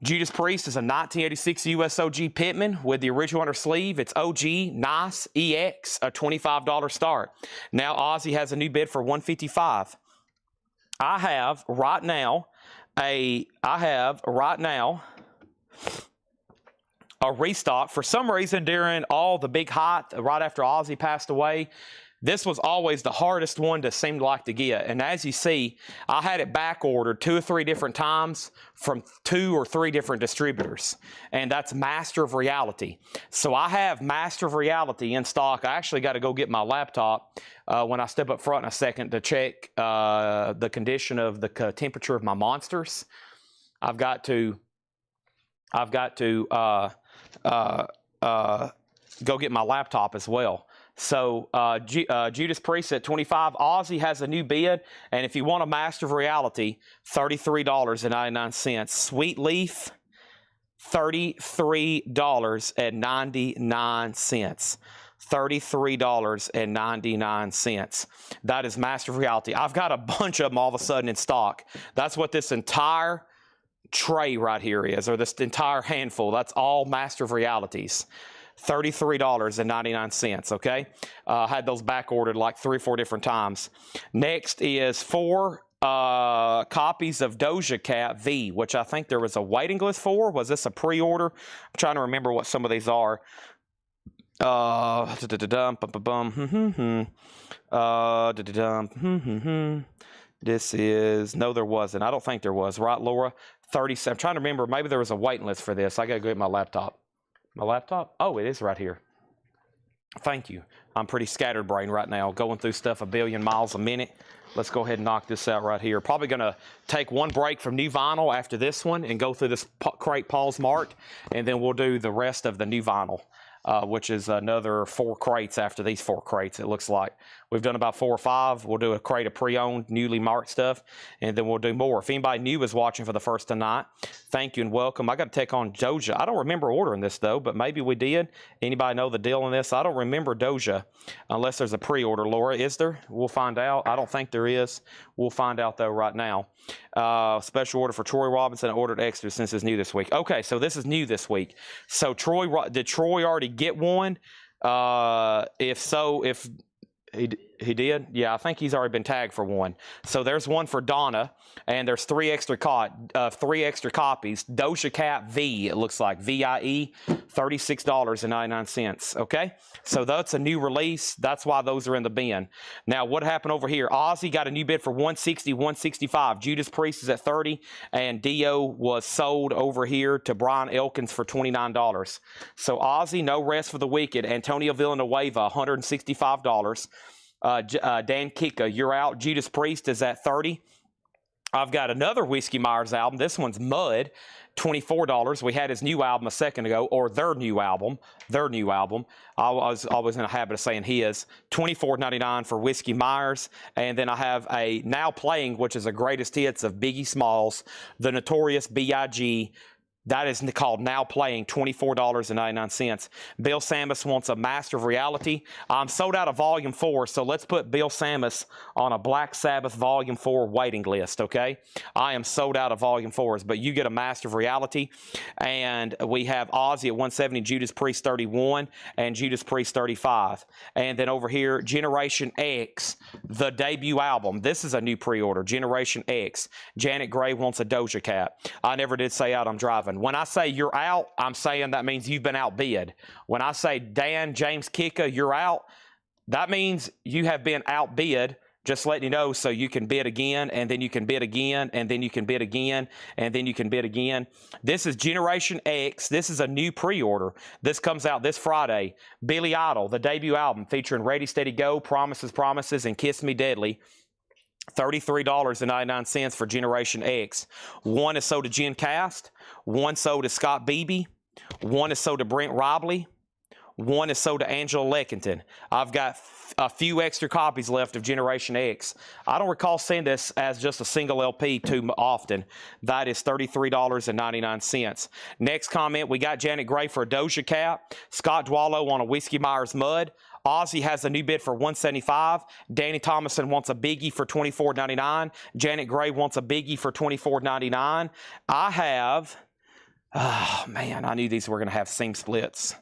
Judas Priest is a 1986 USOG Pitman with the original under sleeve. It's OG, nice, EX, a $25 start. Now Ozzy has a new bid for $155. I have right now a restock. For some reason, during all the big hype right after Ozzy passed away, this was always the hardest one to seem like to get. And as you see, I had it back ordered 2 or 3 different times from 2 or 3 different distributors. And that's Master of Reality. So I have Master of Reality in stock. I actually got to go get my laptop when I step up front in a second to check the condition of the temperature of my monsters. I've got to go get my laptop as well. So Judas Priest at 25. Ozzy has a new bid, and if you want a Master of Reality, $33.99. Sweet Leaf, $33.99. $33.99. That is Master of Reality. I've got a bunch of them all of a sudden in stock. That's what this entire tray right here is, or this entire handful. That's all Master of Realities. $33.99, okay? Had those back ordered like 3 or 4 different times. Next is 4 copies of Doja Cat V, which I think there was a waiting list for. Was this a pre-order? I'm trying to remember what some of these are. This is, no, there wasn't. I don't think there was, right, Laura? 37. I'm trying to remember. Maybe there was a waiting list for this. I got to go get my laptop. My laptop? Oh, it is right here. Thank you. I'm pretty scatterbrained right now, going through stuff a billion miles a minute. Let's go ahead and knock this out right here. Probably going to take one break from new vinyl after this one and go through this crate Paul's marked, and then we'll do the rest of the new vinyl, which is another 4 crates after these 4 crates, it looks like. We've done about 4 or 5. We'll do a crate of pre-owned, newly marked stuff, and then we'll do more. If anybody new is watching for the first tonight, thank you and welcome. I got to take on Doja. I don't remember ordering this, though, but maybe we did. Anybody know the deal on this? I don't remember Doja unless there's a pre-order. Laura, is there? We'll find out. I don't think there is. We'll find out, though, right now. Special order for Troy Robinson. I ordered extra since it's new this week. Okay, so this is new this week. So did Troy already get one? If so, if he did, yeah, I think he's already been tagged for one. So there's one for Donna, and there's 3 extra copies. Doja Cat V, it looks like, VIE, $36.99. Okay, so that's a new release. That's why those are in the bin. Now, what happened over here? Ozzy got a new bid for $160, $165. Judas Priest is at $30, and Dio was sold over here to Brian Elkins for $29. So Ozzy, no rest for the wicked. Antonio Villanueva, $165. Dan Kika, you're out. Judas Priest is at $30. I've got another Whiskey Myers album. This one's Mud, $24. We had his new album a second ago, or their new album. I was always in a habit of saying his. $24.99 for Whiskey Myers. And then I have a Now Playing, which is the greatest hits of Biggie Smalls, the Notorious B.I.G., that is called Now Playing, $24.99. Bill Samus wants a Master of Reality. I'm sold out of Volume 4, so let's put Bill Samus on a Black Sabbath Volume 4 waiting list, okay? I am sold out of Volume 4s, but you get a Master of Reality. And we have Ozzy at 170, Judas Priest 31, and Judas Priest 35. And then over here, Generation X, the debut album. This is a new pre-order, Generation X. Janet Gray wants a Doja Cat. I never did say out I'm driving. happen. When I say you're out, I'm saying that means you've been outbid. When I say Dan James Kika, you're out, that means you have been outbid. Just letting you know, so you can bid again, and then you can bid again, and then you can bid again, and then you can bid again. This is Generation X. This is a new pre-order. This comes out this Friday. Billy Idol, the debut album featuring Ready, Steady, Go, Promises, Promises, and Kiss Me Deadly. $33.99 for Generation X. One is sold to Jen Cast. One sold to Scott Beebe. One is sold to Brent Robley. One is sold to Angela Leckington. I've got a few extra copies left of Generation X. I don't recall seeing this as just a single LP too often. That is $33.99. Next comment, we got Janet Gray for a Doja Cat. Scott Dwallow on a Whiskey Myers Mud. Ozzy has a new bid for $175. Danny Thomason wants a Biggie for $24.99. Janet Gray wants a Biggie for $24.99. I have, oh man, I knew these were going to have seam splits.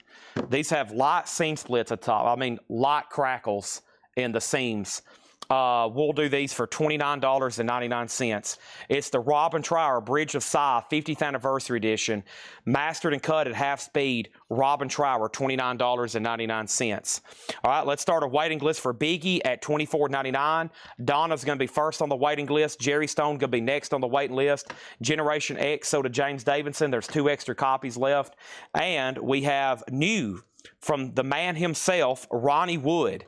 These have light seam splits at the top. I mean, light crackles in the seams. We'll do these for $29.99. It's the Robin Trower Bridge of Sighs 50th Anniversary Edition, mastered and cut at half speed. Robin Trower, $29.99. All right, let's start a waiting list for Biggie at $24.99. Donna's going to be first on the waiting list. Jerry Stone going to be next on the waiting list. Generation X, so to James Davidson. There's 2 extra copies left. And we have new from the man himself, Ronnie Wood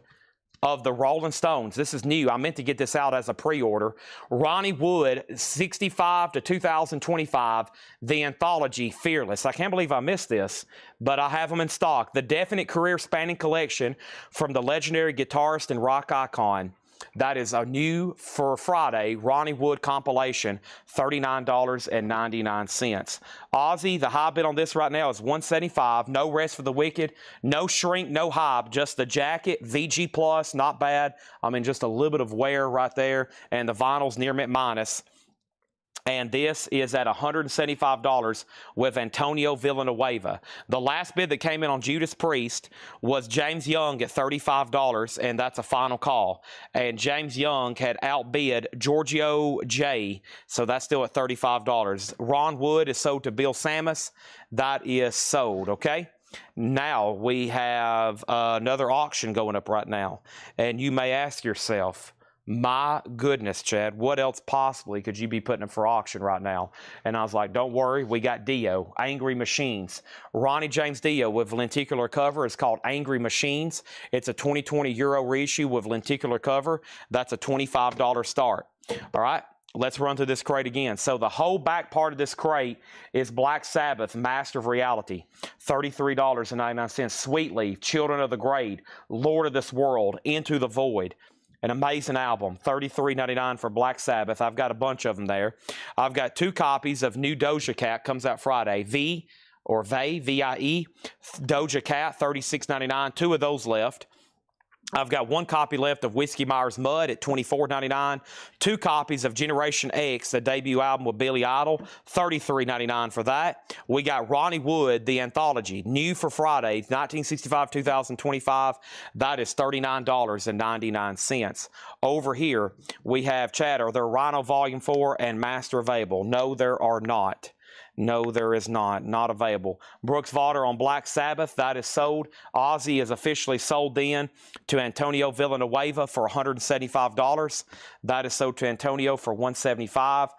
of the Rolling Stones. This is new. I meant to get this out as a pre-order. Ronnie Wood, 65 to 2025, the anthology Fearless. I can't believe I missed this, but I have them in stock. The definite career spanning collection from the legendary guitarist and rock icon. That is a new for Friday Ronnie Wood compilation, $39.99. Ozzy, the high bid on this right now is $175. No Rest for the Wicked, no shrink, no hype, just the jacket, VG Plus, not bad. I mean, just a little bit of wear right there, and the vinyl's near mint minus. And this is at $175 with Antonio Villanueva. The last bid that came in on Judas Priest was James Young at $35, and that's a final call. And James Young had outbid Giorgio J, so that's still at $35. Ron Wood is sold to Bill Samus. That is sold, okay? Now we have another auction going up right now. And you may ask yourself, my goodness, Chad, what else possibly could you be putting up for auction right now? And I was like, don't worry, we got Dio, Angry Machines. Ronnie James Dio with lenticular cover is called Angry Machines. It's a 2020 Euro reissue with lenticular cover. That's a $25 start. All right, let's run through this crate again. So the whole back part of this crate is Black Sabbath, Master of Reality, $33.99. Sweet Leaf, Children of the Grave, Lord of this World, Into the Void. An amazing album, $33.99 for Black Sabbath. I've got a bunch of them there. I've got 2 copies of New Doja Cat, comes out Friday. V-I-E, Doja Cat, $36.99. 2 of those left. I've got 1 copy left of Whiskey Myers Mud at $24.99. 2 copies of Generation X, the debut album with Billy Idol, $33.99 for that. We got Ronnie Wood, the anthology, new for Friday, 1965-2025. That is $39.99. Over here, we have, Chad, are there Rhino Volume 4 and Master available? No, there are not. No, there is not. Not available. Brooks Vaughter on Black Sabbath, that is sold. Ozzy is officially sold in to Antonio Villanueva for $175. That is sold to Antonio for $175.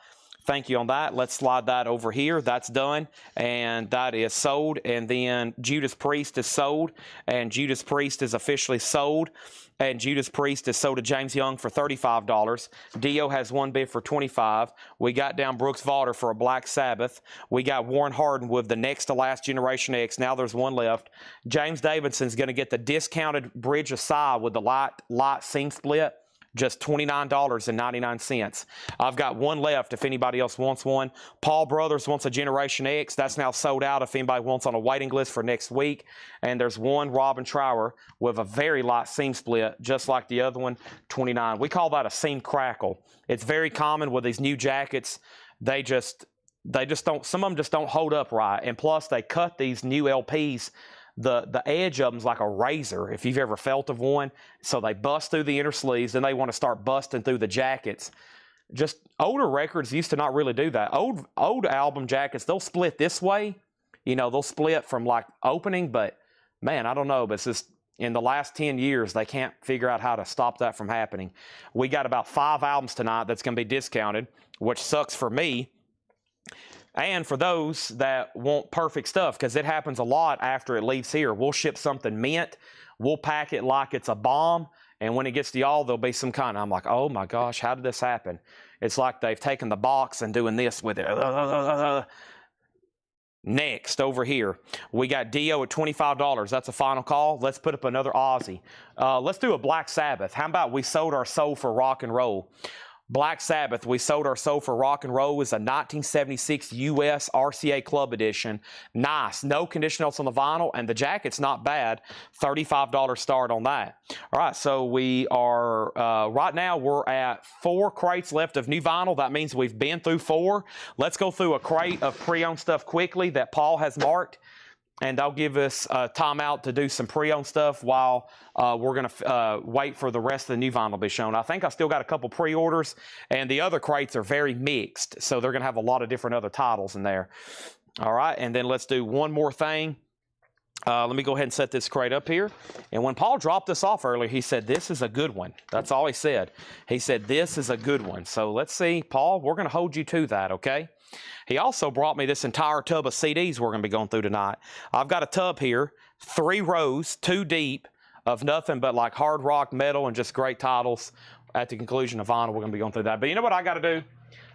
Thank you on that. Let's slide that over here. That's done, and that is sold. And then Judas Priest is sold, and Judas Priest is officially sold. And Judas Priest is sold to James Young for $35. Dio has 1 bid for $25. We got down Brooks Vaughter for a Black Sabbath. We got Warren Hardin with the next to last Generation X. Now there's 1 left. James Davidson's going to get the discounted Bridge of Sighs with the light seam split. Just $29.99. I've got 1 left if anybody else wants one. Paul Brothers wants a Generation X. That's now sold out if anybody wants on a waiting list for next week. And there's 1 Robin Trower with a very light seam split, just like the other one, $29. We call that a seam crackle. It's very common with these new jackets. They just don't, some of them just don't hold up right. And plus they cut these new LPs, the edge of them's like a razor, if you've ever felt of one. So they bust through the inner sleeves, then they want to start busting through the jackets. just older records used to not really do that. Old album jackets, they'll split this way. You know, they'll split from like opening, but man, I don't know. But it's just in the last 10 years, they can't figure out how to stop that from happening. We got about 5 albums tonight that's going to be discounted, which sucks for me. And for those that want perfect stuff, because it happens a lot after it leaves here. We'll ship something mint. We'll pack it like it's a bomb. And when it gets to y'all, there'll be some kind of, I'm like, oh my gosh, how did this happen? It's like they've taken the box and doing this with it. Next, over here, we got Dio at $25. That's a final call. Let's put up another Ozzy. Let's do a Black Sabbath. How about we sold our soul for rock and roll? Black Sabbath, we sold our soul for rock and roll, is a 1976 US RCA Club Edition. Nice. No condition notes on the vinyl, and the jacket's not bad. $35 start on that. All right, so we are, right now we're at 4 crates left of new vinyl. That means we've been through 4. Let's go through a crate of pre-owned stuff quickly that Paul has marked, and they'll give us time out to do some pre-owned stuff while we're going to wait for the rest of the new vinyl to be shown. I think I still got a couple pre-orders, and the other crates are very mixed, so they're going to have a lot of different other titles in there. All right, and then let's do one more thing. Let me go ahead and set this crate up here. And when Paul dropped this off earlier, he said, this is a good one. That's all he said. He said, this is a good one. So let's see, Paul, we're going to hold you to that, okay? He also brought me this entire tub of CDs we're going to be going through tonight. I've got a tub here, 3 rows, 2 deep, of nothing but like hard rock, metal, and just great titles. At the conclusion of vinyl, we're going to be going through that. But you know what I got to do?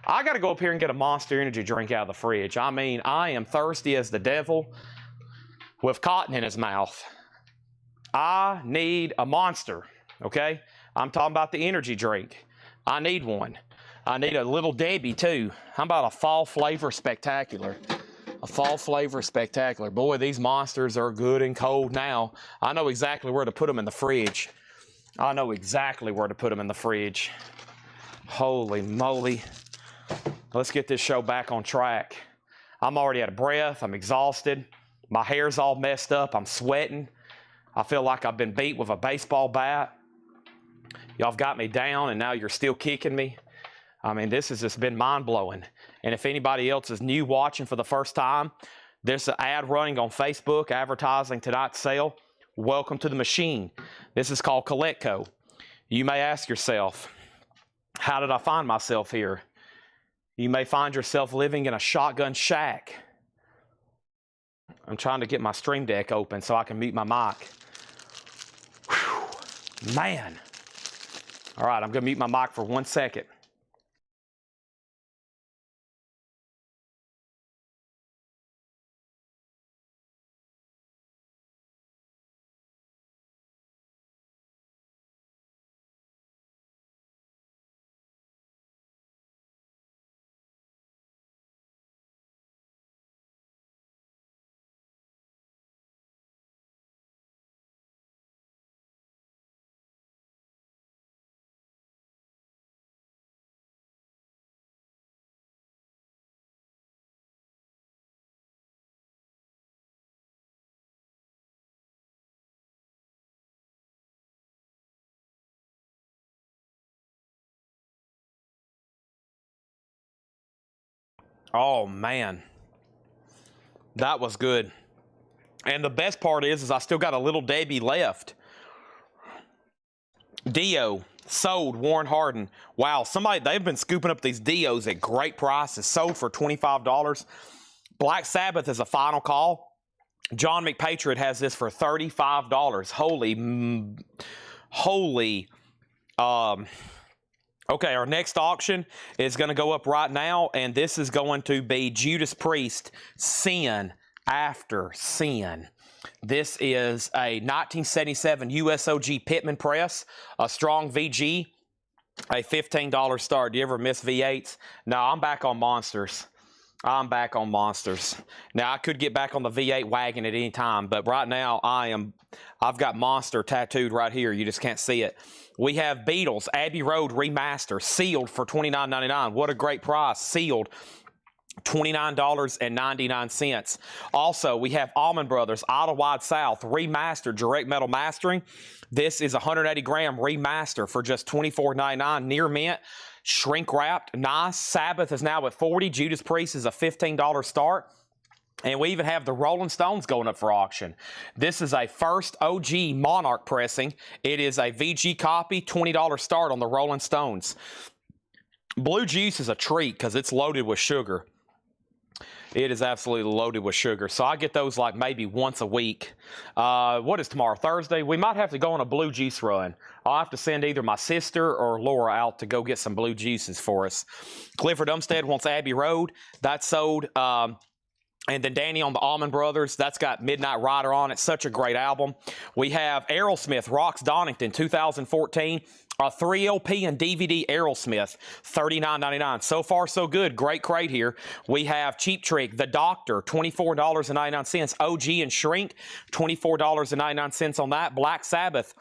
I got to go up here and get a Monster Energy drink out of the fridge. I mean, I am thirsty as the devil with cotton in his mouth. I need a Monster, okay? I'm talking about the energy drink. I need one. I need a Little Debbie, too. How about a Fall Flavor Spectacular? A Fall Flavor Spectacular. Boy, these Monsters are good and cold now. I know exactly where to put them in the fridge. I know exactly where to put them in the fridge. Holy moly. Let's get this show back on track. I'm already out of breath. I'm exhausted. My hair's all messed up. I'm sweating. I feel like I've been beat with a baseball bat. Y'all have got me down, and now you're still kicking me. I mean, this has just been mind-blowing. And if anybody else is new watching for the first time, there's an ad running on Facebook advertising tonight's sale. Welcome to the machine. This is called Coletco. You may ask yourself, how did I find myself here? You may find yourself living in a shotgun shack. I'm trying to get my Stream Deck open so I can mute my mic. Whew, man. All right, I'm going to mute my mic for 1 second. Oh, man. That was good. And the best part is I still got a Little Debbie left. Dio, sold, Warren Hardin. Wow, they've been scooping up these Dios at great prices. Sold for $25. Black Sabbath is a final call. John McPatriot has this for $35. Holy. Okay, our next auction is going to go up right now, and this is going to be Judas Priest, Sin After Sin. This is a 1977 USOG Pittman press, a strong VG, a $15 start. Do you ever miss V8s? No, I'm back on monsters. I'm back on monsters. Now, I could get back on the V8 wagon at any time, but right now I've got Monster tattooed right here. You just can't see it. We have Beatles, Abbey Road Remaster, sealed for $29.99. What a great price, sealed. $29.99. Also, we have Allman Brothers Idle Wide South remastered direct metal mastering. This is a 180 gram remaster for just $24.99, near mint, shrink wrapped, nice. Sabbath is now at $40. Judas Priest is a $15 start. And we even have the Rolling Stones going up for auction. This is a first OG Monarch pressing. It is a VG copy, $20 start on the Rolling Stones. Blue Juice is a treat because it's loaded with sugar. It is absolutely loaded with sugar. So I get those like maybe once a week. What is tomorrow? Thursday? We might have to go on a Blue Juice run. I'll have to send either my sister or Laura out to go get some Blue Juices for us. Clifford Umstead wants Abbey Road. That's sold. And then Danny on the Allman Brothers, that's got Midnight Rider on it. Such a great album. We have Aerosmith, Rocks Donington, 2014. A 3 LP and DVD Aerosmith, $39.99. So far, so good. Great crate here. We have Cheap Trick, The Doctor, $24.99. OG and Shrink, $24.99 on that. Black Sabbath,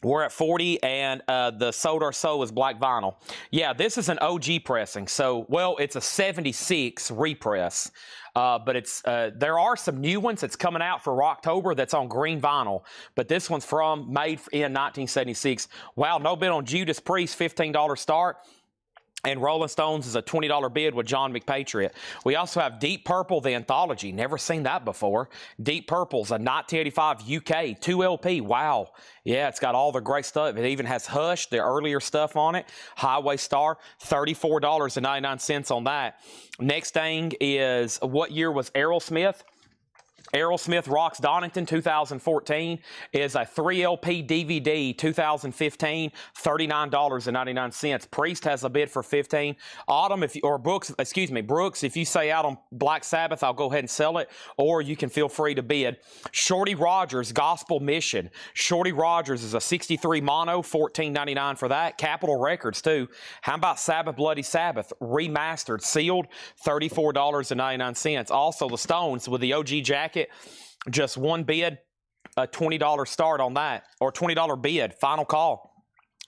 we're at 40, and the Sold Our Soul is black vinyl. Yeah, this is an OG pressing. So, well, it's a 76 repress. But it's there are some new ones that's coming out for October that's on green vinyl. But this one's made in 1976. Wow, no bid on Judas Priest, $15 start. And Rolling Stones is a $20 bid with John McPatriot. We also have Deep Purple, the anthology. Never seen that before. Deep Purple's a 1985 UK 2 LP. Wow. Yeah, it's got all the great stuff. It even has Hush, the earlier stuff on it. Highway Star, $34.99 on that. Next thing is, what year was Aerosmith? Aerosmith Rocks Donington, 2014, is a 3 LP DVD, 2015, $39.99. Priest has a bid for $15. Autumn, Brooks, if you say out on Black Sabbath, I'll go ahead and sell it, or you can feel free to bid. Shorty Rogers, Gospel Mission. Shorty Rogers is a 63 mono, $14.99 for that. Capitol Records, too. How about Sabbath Bloody Sabbath, remastered, sealed, $34.99. Also, the Stones with the OG jacket. Just one bid, a $20 start on that, or $20 bid, final call.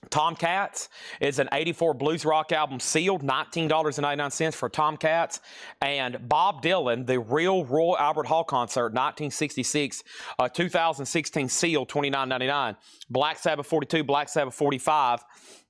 Tomcats is an 84 blues rock album, sealed, $19.99 for Tomcats. And Bob Dylan, the real Royal Albert Hall concert, 1966, 2016 sealed, $29.99. Black Sabbath 42, Black Sabbath 45.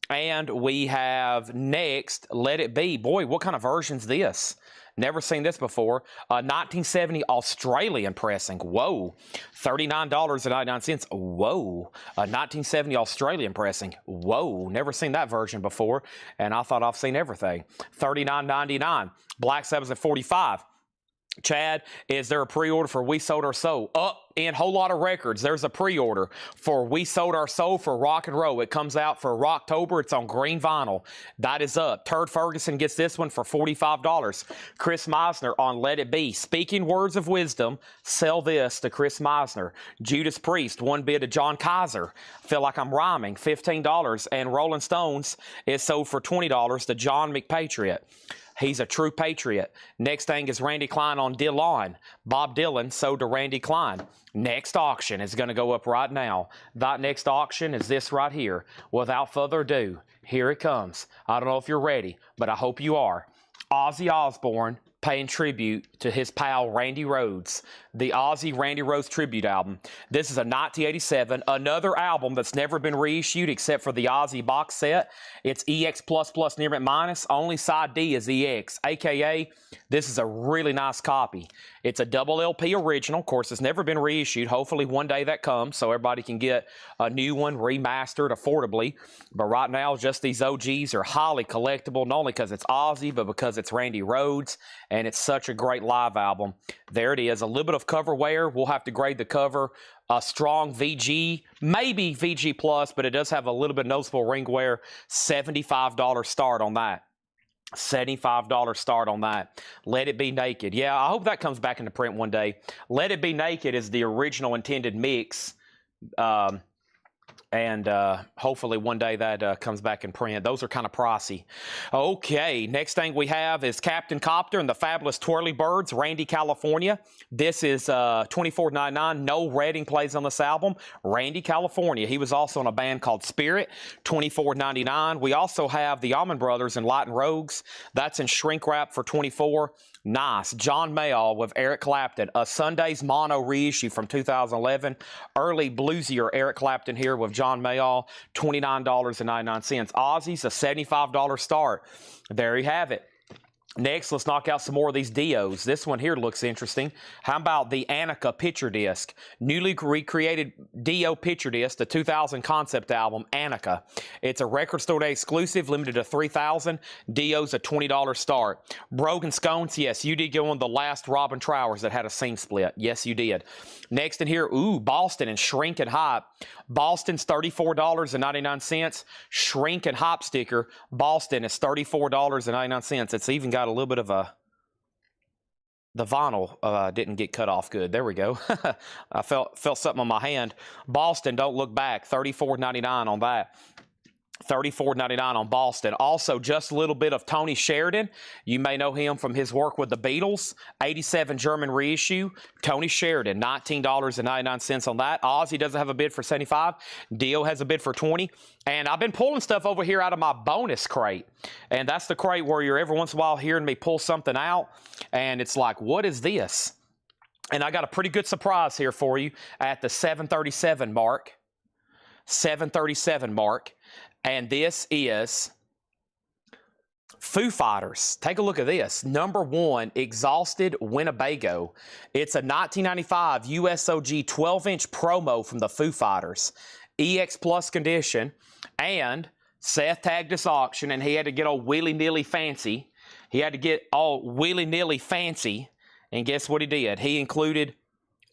And we have next, Let It Be. Boy, what kind of version's this? Never seen this before. 1970 Australian pressing. Whoa. $39.99. Whoa. 1970 Australian pressing. Whoa. Never seen that version before. And I thought I've seen everything. $39.99. Black Sabbath at 45. Chad, is there a pre-order for We Sold Our Soul? Up in Whole Lot of Records, there's a pre-order for We Sold Our Soul for Rock and Roll. It comes out for Rocktober. It's on green vinyl. That is up. Turd Ferguson gets this one for $45. Chris Meisner on Let It Be. Speaking words of wisdom, sell this to Chris Meisner. Judas Priest, one bid to John Kaiser. Feel like I'm rhyming, $15. And Rolling Stones is sold for $20 to John McPatriot. He's a true patriot. Next thing is Randy Klein on Dillon. Bob Dylan sold to Randy Klein. Next auction is going to go up right now. That next auction is this right here. Without further ado, here it comes. I don't know if you're ready, but I hope you are. Ozzy Osbourne paying tribute to his pal Randy Rhoads. The Ozzy Randy Rhoads tribute album. This is a 1987, another album that's never been reissued except for the Ozzy box set. It's EX++ near mint minus. Only side D is EX, aka this is a really nice copy. It's a double LP original. Of course, it's never been reissued. Hopefully one day that comes so everybody can get a new one remastered affordably. But right now, just these OGs are highly collectible, not only because it's Ozzy, but because it's Randy Rhoads, and it's such a great live album. There it is. A little bit of cover wear. We'll have to grade the cover. A strong VG, maybe VG plus, but it does have a little bit noticeable ring wear. $75 start on that. $75 start on that. Let It Be Naked. Yeah, I hope that comes back into print one day. Let It Be Naked is the original intended mix. And hopefully one day that comes back in print. Those are kind of pricey. Okay, next thing we have is Captain Copter and the Fabulous Twirly Birds, Randy, California. This is $24.99. Noel Redding plays on this album. Randy, California. He was also in a band called Spirit, $24.99. We also have the Allman Brothers and Latin Rogues. That's in shrink wrap for $24. Nice. John Mayall with Eric Clapton. A Sunday's Mono reissue from 2011. Early bluesier Eric Clapton here with John Mayall. $29.99. Ozzy's a $75 start. There you have it. Next, let's knock out some more of these Dios. This one here looks interesting. How about the Annika picture disc? Newly recreated Dio picture disc, the 2000 concept album, Annika. It's a record store day exclusive, limited to 3,000. Dio's a $20 start. Brogan Scones, yes, you did go on the last Robin Trowers that had a scene split. Yes, you did. Next in here, Boston and Shrink and Hop. Boston's $34.99. Shrink and Hop sticker. Boston is $34.99. It's even got a little bit of the vinyl didn't get cut off good. There we go. I felt something on my hand. Boston, don't look back. $34.99 on that. $34.99 on Boston. Also, just a little bit of Tony Sheridan. You may know him from his work with the Beatles. 87 German reissue. Tony Sheridan, $19.99 on that. Ozzy doesn't have a bid for $75. Dio has a bid for $20. And I've been pulling stuff over here out of my bonus crate. And that's the crate where you're every once in a while hearing me pull something out. And it's like, what is this? And I got a pretty good surprise here for you at the 737 mark. 737 mark. And this is Foo Fighters. Take a look at this. Number 1, Exhausted Winnebago. It's a 1995 USOG 12-inch promo from the Foo Fighters. EX Plus condition. And Seth tagged this auction, and he had to get all willy-nilly fancy. He had to get all willy-nilly fancy. And guess what he did? He included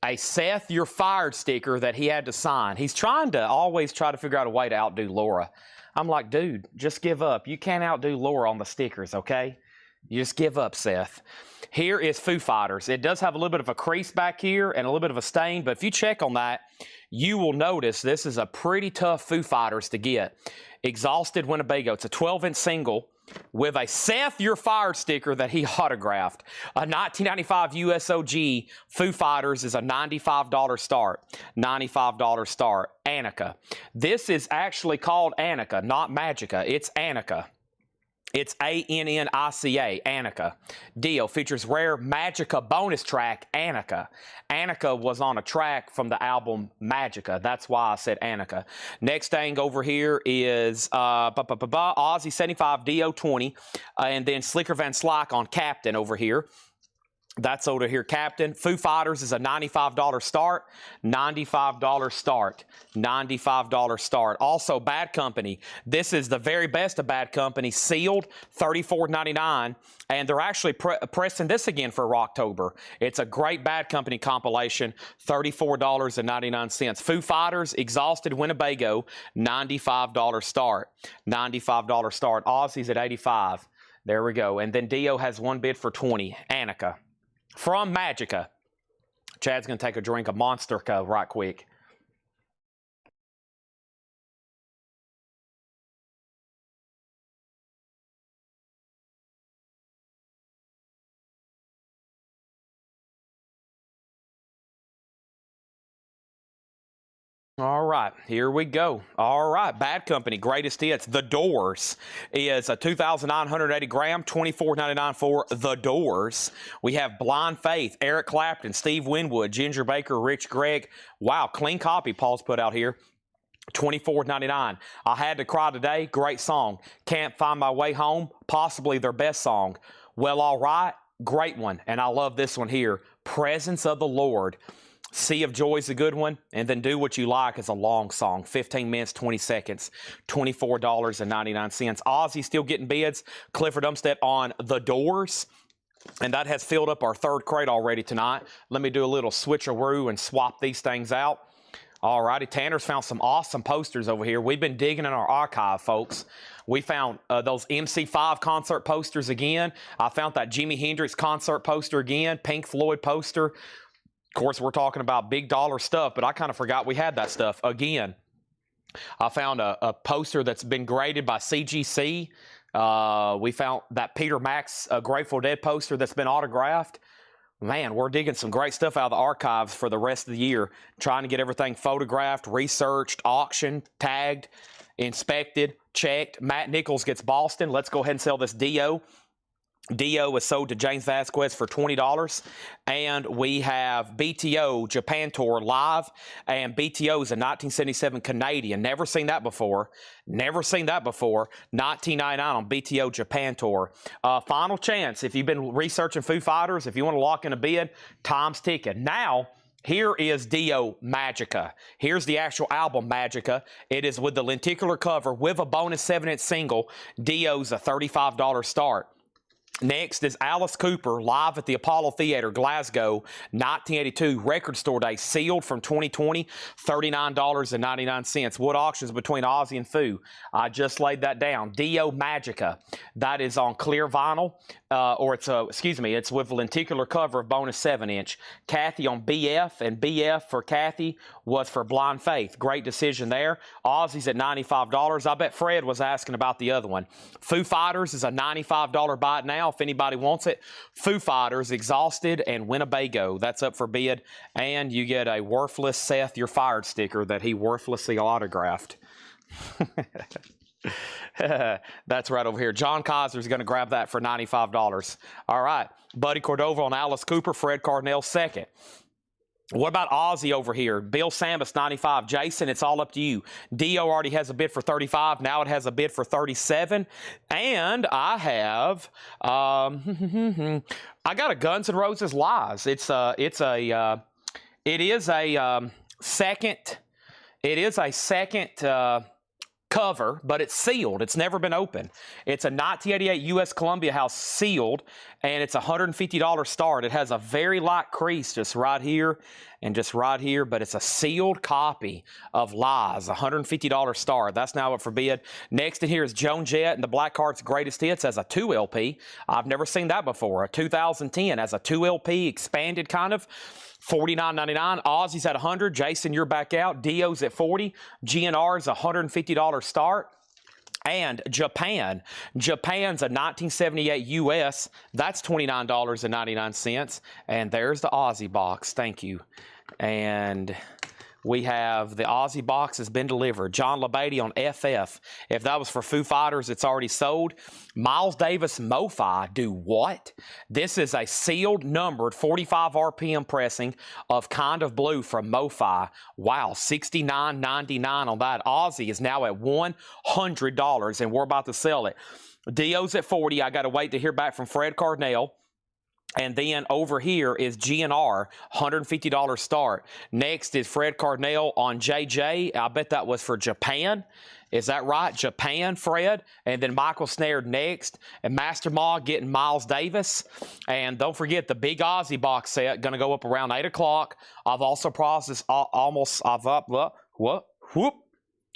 a Seth You're Fired sticker that he had to sign. He's trying to always try to figure out a way to outdo Laura. I'm like, dude, just give up. You can't outdo Laura on the stickers, okay? You just give up, Seth. Here is Foo Fighters. It does have a little bit of a crease back here and a little bit of a stain, but if you check on that, you will notice this is a pretty tough Foo Fighters to get. Exhausted Winnebago. It's a 12-inch single with a Seth You're Fired sticker that he autographed. A 1995 USOG Foo Fighters is a $95 start. $95 start. Annika. This is actually called Annika, not Magica. It's Annika. It's A-N-N-I-C-A, Annika. Dio features rare Magica bonus track, Annika. Annika was on a track from the album Magica. That's why I said Annika. Next thing over here is Ozzy 75, Dio 20, and then Slicker Van Slyke on Captain over here. That's over here, Captain. Foo Fighters is a $95 start. $95 start. $95 start. Also, Bad Company. This is the very best of Bad Company. Sealed, $34.99. And they're actually pressing this again for Rocktober. It's a great Bad Company compilation. $34.99. Foo Fighters, Exhausted Winnebago, $95 start. $95 start. Ozzy's at $85. There we go. And then Dio has one bid for $20. Annika. From Magica. Chad's going to take a drink of Monster Co. right quick. All right, here we go. All right, Bad Company, greatest hits. The Doors is a 2,980 gram, $24.99 for The Doors. We have Blind Faith, Eric Clapton, Steve Winwood, Ginger Baker, Rich Gregg. Wow, clean copy Paul's put out here. $24.99. I Had to Cry Today, great song. Can't Find My Way Home, possibly their best song. Well, All Right, great one. And I love this one here. Presence of the Lord. Sea of Joy is a good one. And then Do What You Like is a long song. 15 minutes, 20 seconds. $24.99. Ozzy still getting bids. Clifford Umstead on The Doors. And that has filled up our third crate already tonight. Let me do a little switcheroo and swap these things out. All righty, Tanner's found some awesome posters over here. We've been digging in our archive, folks. We found those MC5 concert posters again. I found that Jimi Hendrix concert poster again. Pink Floyd poster. Of course, we're talking about big dollar stuff, but I kind of forgot we had that stuff again. I found a poster that's been graded by CGC. We found that Peter Max Grateful Dead poster that's been autographed. Man, we're digging some great stuff out of the archives for the rest of the year, trying to get everything photographed, researched, auctioned, tagged, inspected, checked. Matt Nichols gets Boston. Let's go ahead and sell this Dio. Dio was sold to James Vasquez for $20. And we have BTO Japan Tour live. And BTO is a 1977 Canadian. Never seen that before. Never seen that before. 1999 on BTO Japan Tour. Final chance. If you've been researching Foo Fighters, if you want to lock in a bid, time's ticking. Now, here is Dio Magica. Here's the actual album Magica. It is with the lenticular cover with a bonus 7-inch single. Dio's a $35 start. Next is Alice Cooper, live at the Apollo Theater, Glasgow, 1982, record store day, sealed from 2020, $39.99. Wood auctions between Ozzy and Foo. I just laid that down. Dio Magica. That is on clear vinyl, it's with lenticular cover of bonus 7-inch. Kathy on BF, and BF for Kathy was for Blind Faith. Great decision there. Ozzy's at $95. I bet Fred was asking about the other one. Foo Fighters is a $95 buy it now if anybody wants it. Foo Fighters, Exhausted, and Winnebago. That's up for bid. And you get a worthless Seth You're Fired sticker that he worthlessly autographed. That's right over here. John Kaiser's going to grab that for $95. All right. Buddy Cordova on Alice Cooper. Fred Cardinale second. What about Ozzy over here? Bill Samus, 95. Jason, it's all up to you. Dio already has a bid for 35. Now it has a bid for 37. And I have, I got a Guns N' Roses Lies. It is a second cover, but it's sealed. It's never been opened. It's a 1988 U.S. Columbia House sealed, and it's a $150 start. It has a very light crease just right here and just right here, but it's a sealed copy of Lies, $150 start. That's now up for bid. Next in here is Joan Jett and the Blackheart's Greatest Hits as a 2 LP. I've never seen that before. A 2010 as a 2 LP, expanded kind of. $49.99. Ozzy's at $100. Jason, you're back out. Dio's at $40. GNR's a $150 start. And Japan. Japan's a 1978 US. That's $29.99. And there's the Ozzy box. Thank you. And we have the Ozzy box has been delivered. John LaBadie on FF. If that was for Foo Fighters, it's already sold. Miles Davis MoFi. Do what? This is a sealed, numbered 45 RPM pressing of Kind of Blue from MoFi. Wow, $69.99 on that. Ozzy is now at $100, and we're about to sell it. Dio's at $40. I got to wait to hear back from Fred Cardinale. And then over here is GNR, $150 start. Next is Fred Cardinale on JJ. I bet that was for Japan. Is that right? Japan, Fred. And then Michael Snare next. And Master Ma getting Miles Davis. And don't forget the big Ozzy box set, going to go up around 8 o'clock. I've also promised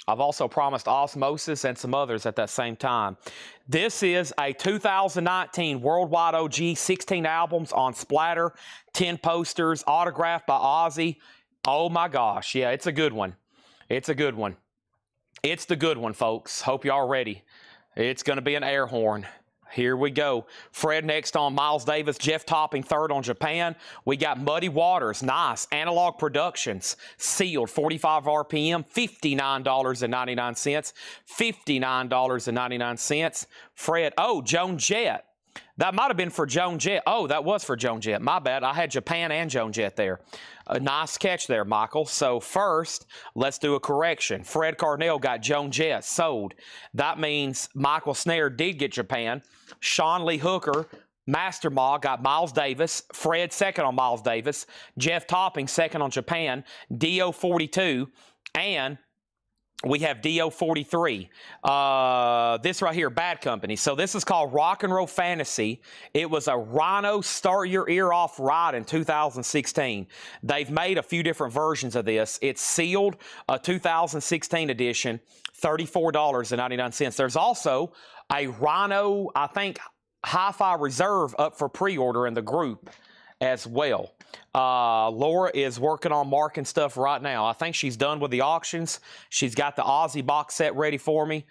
I've also promised Osmosis and some others at that same time. This is a 2019 Worldwide OG, 16 albums on splatter, 10 posters, autographed by Ozzy. Oh my gosh, yeah, it's a good one. It's a good one. It's the good one, folks. Hope y'all ready. It's going to be an air horn. Here we go. Fred next on Miles Davis. Jeff Topping third on Japan. We got Muddy Waters. Nice. Analog Productions. Sealed. 45 RPM. $59.99. $59.99. Fred. Oh, Joan Jett. That might have been for Joan Jett. Oh, that was for Joan Jett. My bad. I had Japan and Joan Jett there. A nice catch there, Michael. So first, let's do a correction. Fred Cardinale got Joan Jett sold. That means Michael Snare did get Japan. Sean Lee Hooker, Master Ma, got Miles Davis. Fred second on Miles Davis. Jeff Topping second on Japan. Dio 42. And we have Dio 43. This right here, Bad Company. So this is called Rock and Roll Fantasy. It was a Rhino Start Your Ear Off ride in 2016. They've made a few different versions of this. It's sealed, a 2016 edition, $34.99. There's also a Rhino, I think, Hi-Fi Reserve up for pre-order in the group as well. Laura is working on marking stuff right now. I think she's done with the auctions. She's got the Ozzy box set ready for me,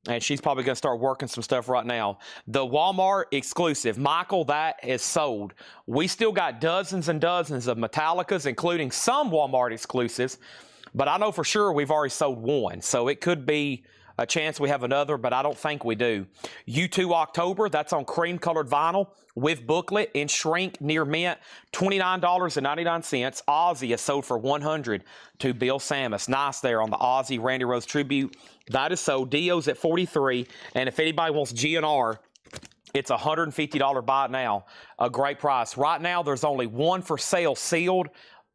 and she's probably going to start working some stuff right now. The Walmart exclusive, Michael, that is sold. We still got dozens and dozens of Metallicas, including some Walmart exclusives, but I know for sure we've already sold one, so it could be a chance we have another, but I don't think we do. U2 October, that's on cream-colored vinyl with booklet in shrink near mint, $29.99. Ozzy is sold for $100 to Bill Samus. Nice there on the Ozzy Randy Rose tribute. That is sold. Dio's at $43, and if anybody wants GNR, it's a $150 buy now. A great price. Right now, there's only one for sale sealed,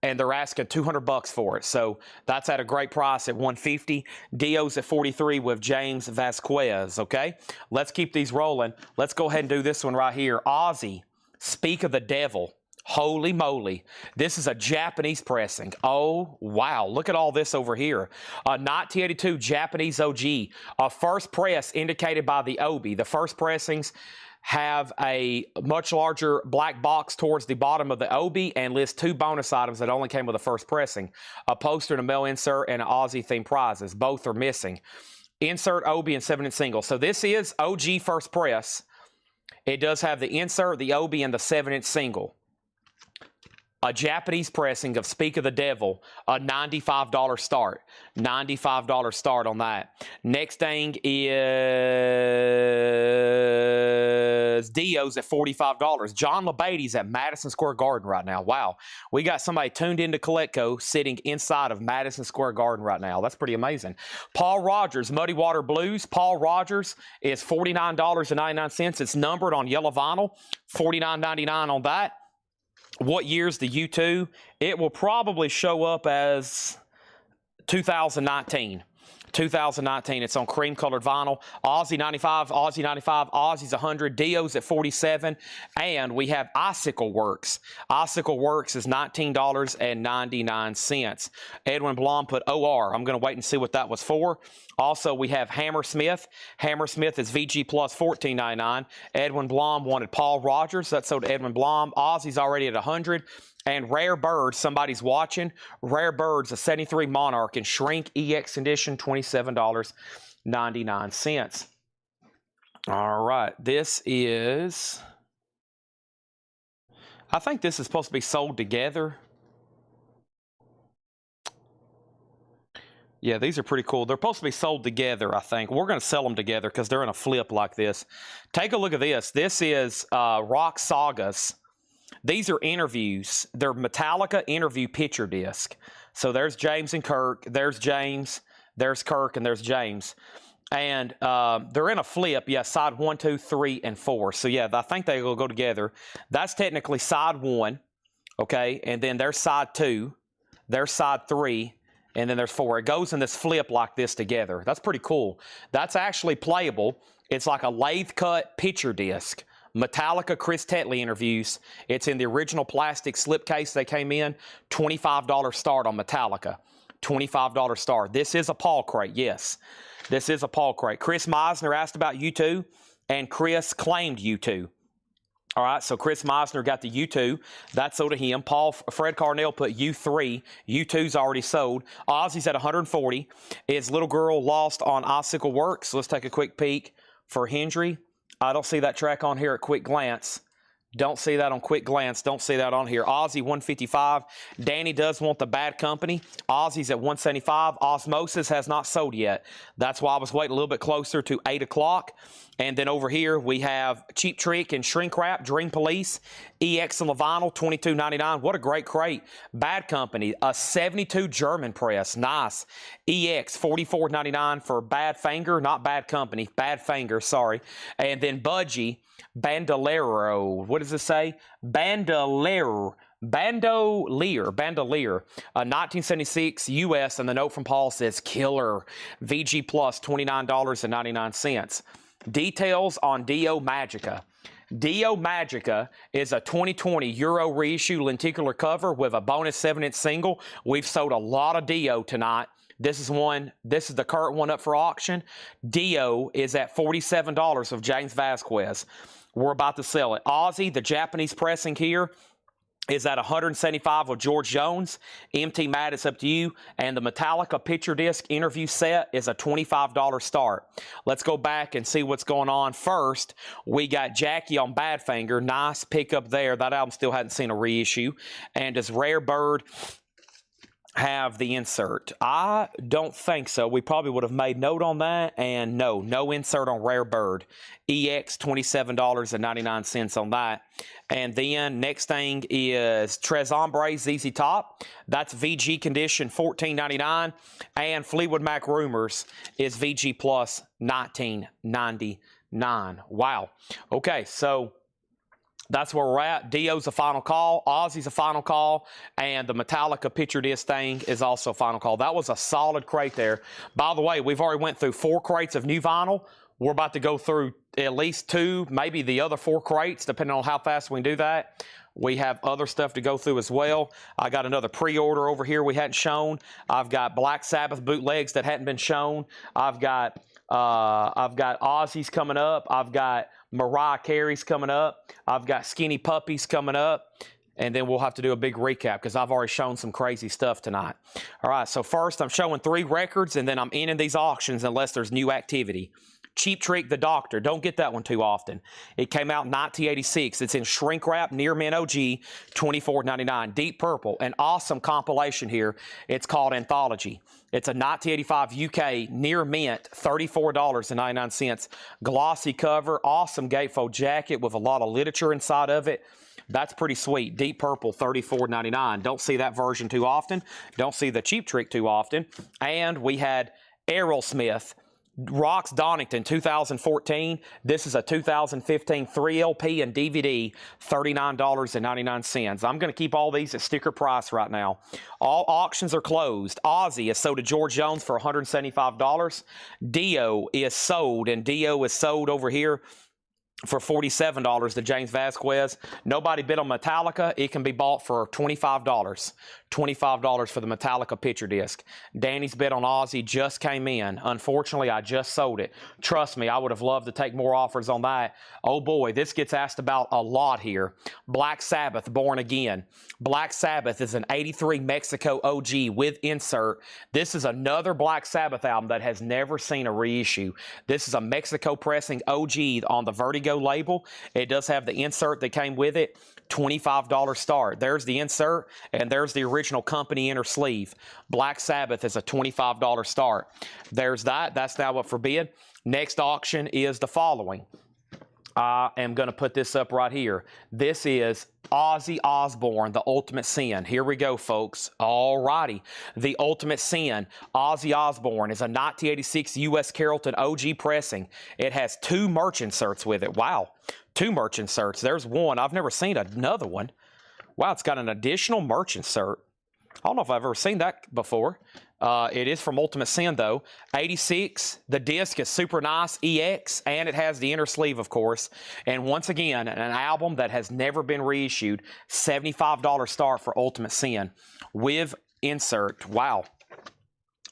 and they're asking $200 for it. So that's at a great price at $150. Dio's at $43 with James Vasquez, okay? Let's keep these rolling. Let's go ahead and do this one right here. Ozzy, Speak of the Devil. Holy moly. This is a Japanese pressing. Oh, wow. Look at all this over here. A 1982 Japanese OG. A first press indicated by the Obi. The first pressings have a much larger black box towards the bottom of the Obi and list 2 bonus items that only came with the first pressing. A poster and a mail insert and an Ozzy themed prizes. Both are missing. Insert Obi and 7-inch single. So this is OG first press. It does have the insert, the Obi, and the 7-inch single. A Japanese pressing of Speak of the Devil, a $95 start. $95 start on that. Next thing is Dio's at $45. John LeBaty's at Madison Square Garden right now. Wow. We got somebody tuned into Coletco sitting inside of Madison Square Garden right now. That's pretty amazing. Paul Rogers, Muddy Water Blues. Paul Rogers is $49.99. It's numbered on yellow vinyl. $49.99 on that. What year's the U2? It will probably show up as 2019. 2019. It's on cream-colored vinyl. Ozzy 95, Ozzy 95, Ozzy's 100, Dio's at 47, and we have Icicle Works. Icicle Works is $19.99. Edwin Blom put OR. I'm going to wait and see what that was for. Also, we have Hammersmith. Hammersmith is VG Plus $14.99. Edwin Blom wanted Paul Rogers. That's sold to Edwin Blom. Ozzy's already at 100. And Rare Birds, somebody's watching. Rare Birds, a 73 Monarch in shrink EX edition, $27.99. All right, this is, I think this is supposed to be sold together. Yeah, these are pretty cool. They're supposed to be sold together, I think. We're going to sell them together because they're in a flip like this. Take a look at this. This is Rock Sagas. These are interviews. They're Metallica interview picture disc. So there's James and Kirk. There's James. There's Kirk, and there's James. And they're in a flip. Yeah, side 1, 2, 3, and 4. So, yeah, I think they will go together. That's technically side 1, okay? And then there's side 2. There's side 3. And then there's 4. It goes in this flip like this together. That's pretty cool. That's actually playable. It's like a lathe cut picture disc. Metallica Chris Tetley interviews. It's in the original plastic slipcase they came in. $25 start on Metallica. $25 start. This is a Paul crate, yes. This is a Paul crate. Chris Meisner asked about U2, and Chris claimed U2. All right, so Chris Meisner got the U2. That's sold to him. Fred Carnell put U3. U2's already sold. Ozzy's at 140. His little girl lost on Icicle Works. Let's take a quick peek for Hendry. I don't see that track on here at quick glance. Don't see that on quick glance. Don't see that on here. Ozzy 155. Danny does want the Bad Company. Ozzy's at 175. Osmosis has not sold yet. That's why I was waiting a little bit closer to 8 o'clock. And then over here we have Cheap Trick and Shrink Wrap, Dream Police, EX and Vinyl, $22.99. What a great crate. Bad Company, a 72 German press. Nice. EX, $44.99 for Bad Finger, not Bad Company. Bad Finger, sorry. And then Budgie, Bandolero. What does it say? Bandolier, a 1976 US, and the note from Paul says Killer. VG Plus, $29.99. Details on Dio Magica. Dio Magica is a 2020 Euro reissue lenticular cover with a bonus 7-inch single. We've sold a lot of Dio tonight. This is the current one up for auction. Dio is at $47 of James Vasquez. We're about to sell it. Ozzy, the Japanese pressing here, is at $175 with George Jones. MT Matt, it's up to you. And the Metallica picture disc interview set is a $25 start. Let's go back and see what's going on. First, we got Jackie on Badfinger. Nice pickup there. That album still hadn't seen a reissue. And does Rare Bird have the insert? I don't think so. We probably would have made note on that. And no insert on Rare Bird. EX, $27.99 on that. And then next thing is Tres Hombres ZZ Top. That's VG condition, $14.99. And Fleetwood Mac Rumors is VG Plus, $19.99. Wow. Okay, so that's where we're at. Dio's a final call. Ozzy's a final call. And the Metallica picture disc thing is also a final call. That was a solid crate there. By the way, we've already went through 4 crates of new vinyl. We're about to go through at least 2, maybe the other 4 crates, depending on how fast we can do that. We have other stuff to go through as well. I got another pre-order over here we hadn't shown. I've got Black Sabbath bootlegs that hadn't been shown. I've got Ozzy's coming up. I've got Mariah Carey's coming up. I've got Skinny Puppies coming up. And then we'll have to do a big recap because I've already shown some crazy stuff tonight. All right, so first I'm showing 3 records, and then I'm ending these auctions unless there's new activity. Cheap Trick, The Doctor. Don't get that one too often. It came out in 1986. It's in shrink wrap, Near Mint OG, $24.99. Deep Purple, an awesome compilation here. It's called Anthology. It's a 1985 UK Near Mint, $34.99. Glossy cover, awesome gatefold jacket with a lot of literature inside of it. That's pretty sweet. Deep Purple, $34.99. Don't see that version too often. Don't see the Cheap Trick too often. And we had Aerosmith, Rocks Donington 2014. This is a 2015 3LP and DVD, $39.99. I'm going to keep all these at sticker price right now. All auctions are closed. Ozzy is sold to George Jones for $175. Dio is sold, and Dio is sold over here for $47 to James Vasquez. Nobody bid on Metallica. It can be bought for $25. $25 for the Metallica picture disc. Danny's bid on Ozzy just came in. Unfortunately, I just sold it. Trust me, I would have loved to take more offers on that. Oh boy, this gets asked about a lot here. Black Sabbath, Born Again. Black Sabbath is an 83 Mexico OG with insert. This is another Black Sabbath album that has never seen a reissue. This is a Mexico pressing OG on the Vertigo label. It does have the insert that came with it. $25 start. There's the insert, and there's the original company inner sleeve. Black Sabbath is a $25 start. There's that. That's now up for bid. Next auction is the following. I am going to put this up right here. This is Ozzy Osbourne, The Ultimate Sin. Here we go, folks. All righty. The Ultimate Sin, Ozzy Osbourne, is a 1986 U.S. Carrollton OG pressing. It has 2 merch inserts with it. Wow. 2 merch inserts. There's one. I've never seen another one. Wow, it's got an additional merch insert. I don't know if I've ever seen that before. It is from Ultimate Sin, though. 86. The disc is super nice, EX, and it has the inner sleeve, of course. And once again, an album that has never been reissued. $75 start for Ultimate Sin with insert. Wow.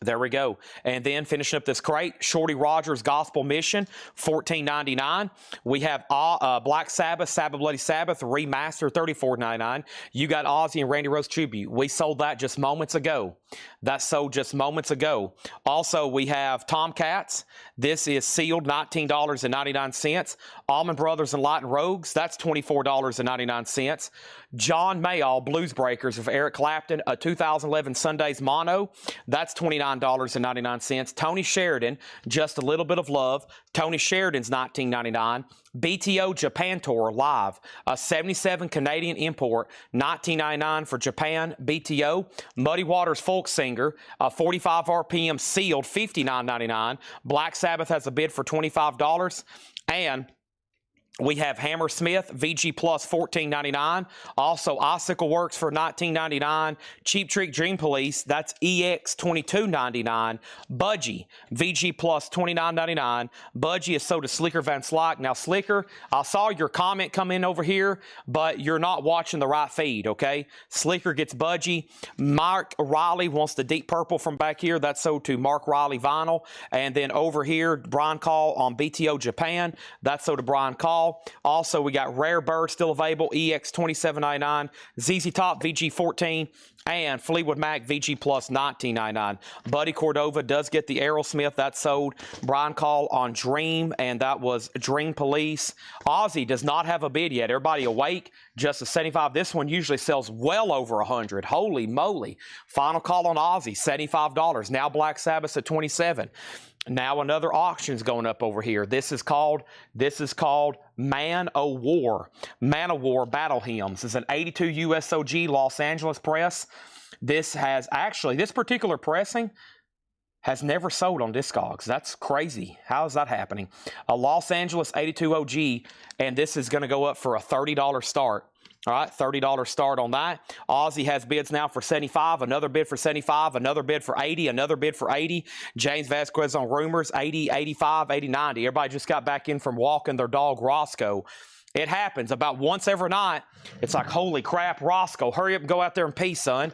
There we go. And then finishing up this crate, Shorty Rogers Gospel Mission, $14.99. We have Black Sabbath, Sabbath Bloody Sabbath, remastered, $34.99. You got Ozzy and Randy Rhoads Tribute. We sold that just moments ago. That sold just moments ago. Also, we have Tomcats. This is sealed, $19.99. Allman Brothers and Latin Rogues, that's $24.99. John Mayall, Blues Breakers of Eric Clapton, a 2011 Sundays Mono, that's $29.99. Tony Sheridan, Just a Little Bit of Love, Tony Sheridan's $19.99. BTO Japan Tour Live, a 77 Canadian import, $19.99 for Japan BTO. Muddy Waters Folk Singer, a 45 RPM sealed, $59.99. Black Sabbath has a bid for $25. And we have Hammersmith, VG Plus, $14.99. Also, Icicle Works for $19.99. Cheap Trick Dream Police, that's EX, $22.99. Budgie, VG Plus, $29.99. Budgie is sold to Slicker Van Slyke. Now, Slicker, I saw your comment come in over here, but you're not watching the right feed, okay? Slicker gets Budgie. Mark Riley wants the Deep Purple from back here. That's sold to Mark Riley Vinyl. And then over here, Brian Call on BTO Japan. That's sold to Brian Call. Call. Also, we got Rare Bird still available, EX 27.99, ZZ Top VG 14, and Fleetwood Mac VG Plus 19.99. Buddy Cordova does get the Aerosmith. That sold. Brian Call on Dream, and that was Dream Police. Ozzy does not have a bid yet. Everybody awake? Just a 75. This one usually sells well over 100. Holy moly. Final call on Ozzy, $75. Now Black Sabbath at 27. Now another auction's going up over here. This is called Man o' War. Man o' War Battle Hymns. This is an 82 USOG Los Angeles press. This particular pressing has never sold on Discogs. That's crazy. How is that happening? A Los Angeles 82 OG, and this is going to go up for a $30 start. All right, $30 start on that. Ozzy has bids now for 75, another bid for 75, another bid for 80, another bid for 80. James Vasquez on Rumors, 80, 85, 80, 90. Everybody just got back in from walking their dog, Roscoe. It happens about once every night. It's like, holy crap, Roscoe, hurry up and go out there and pee, son.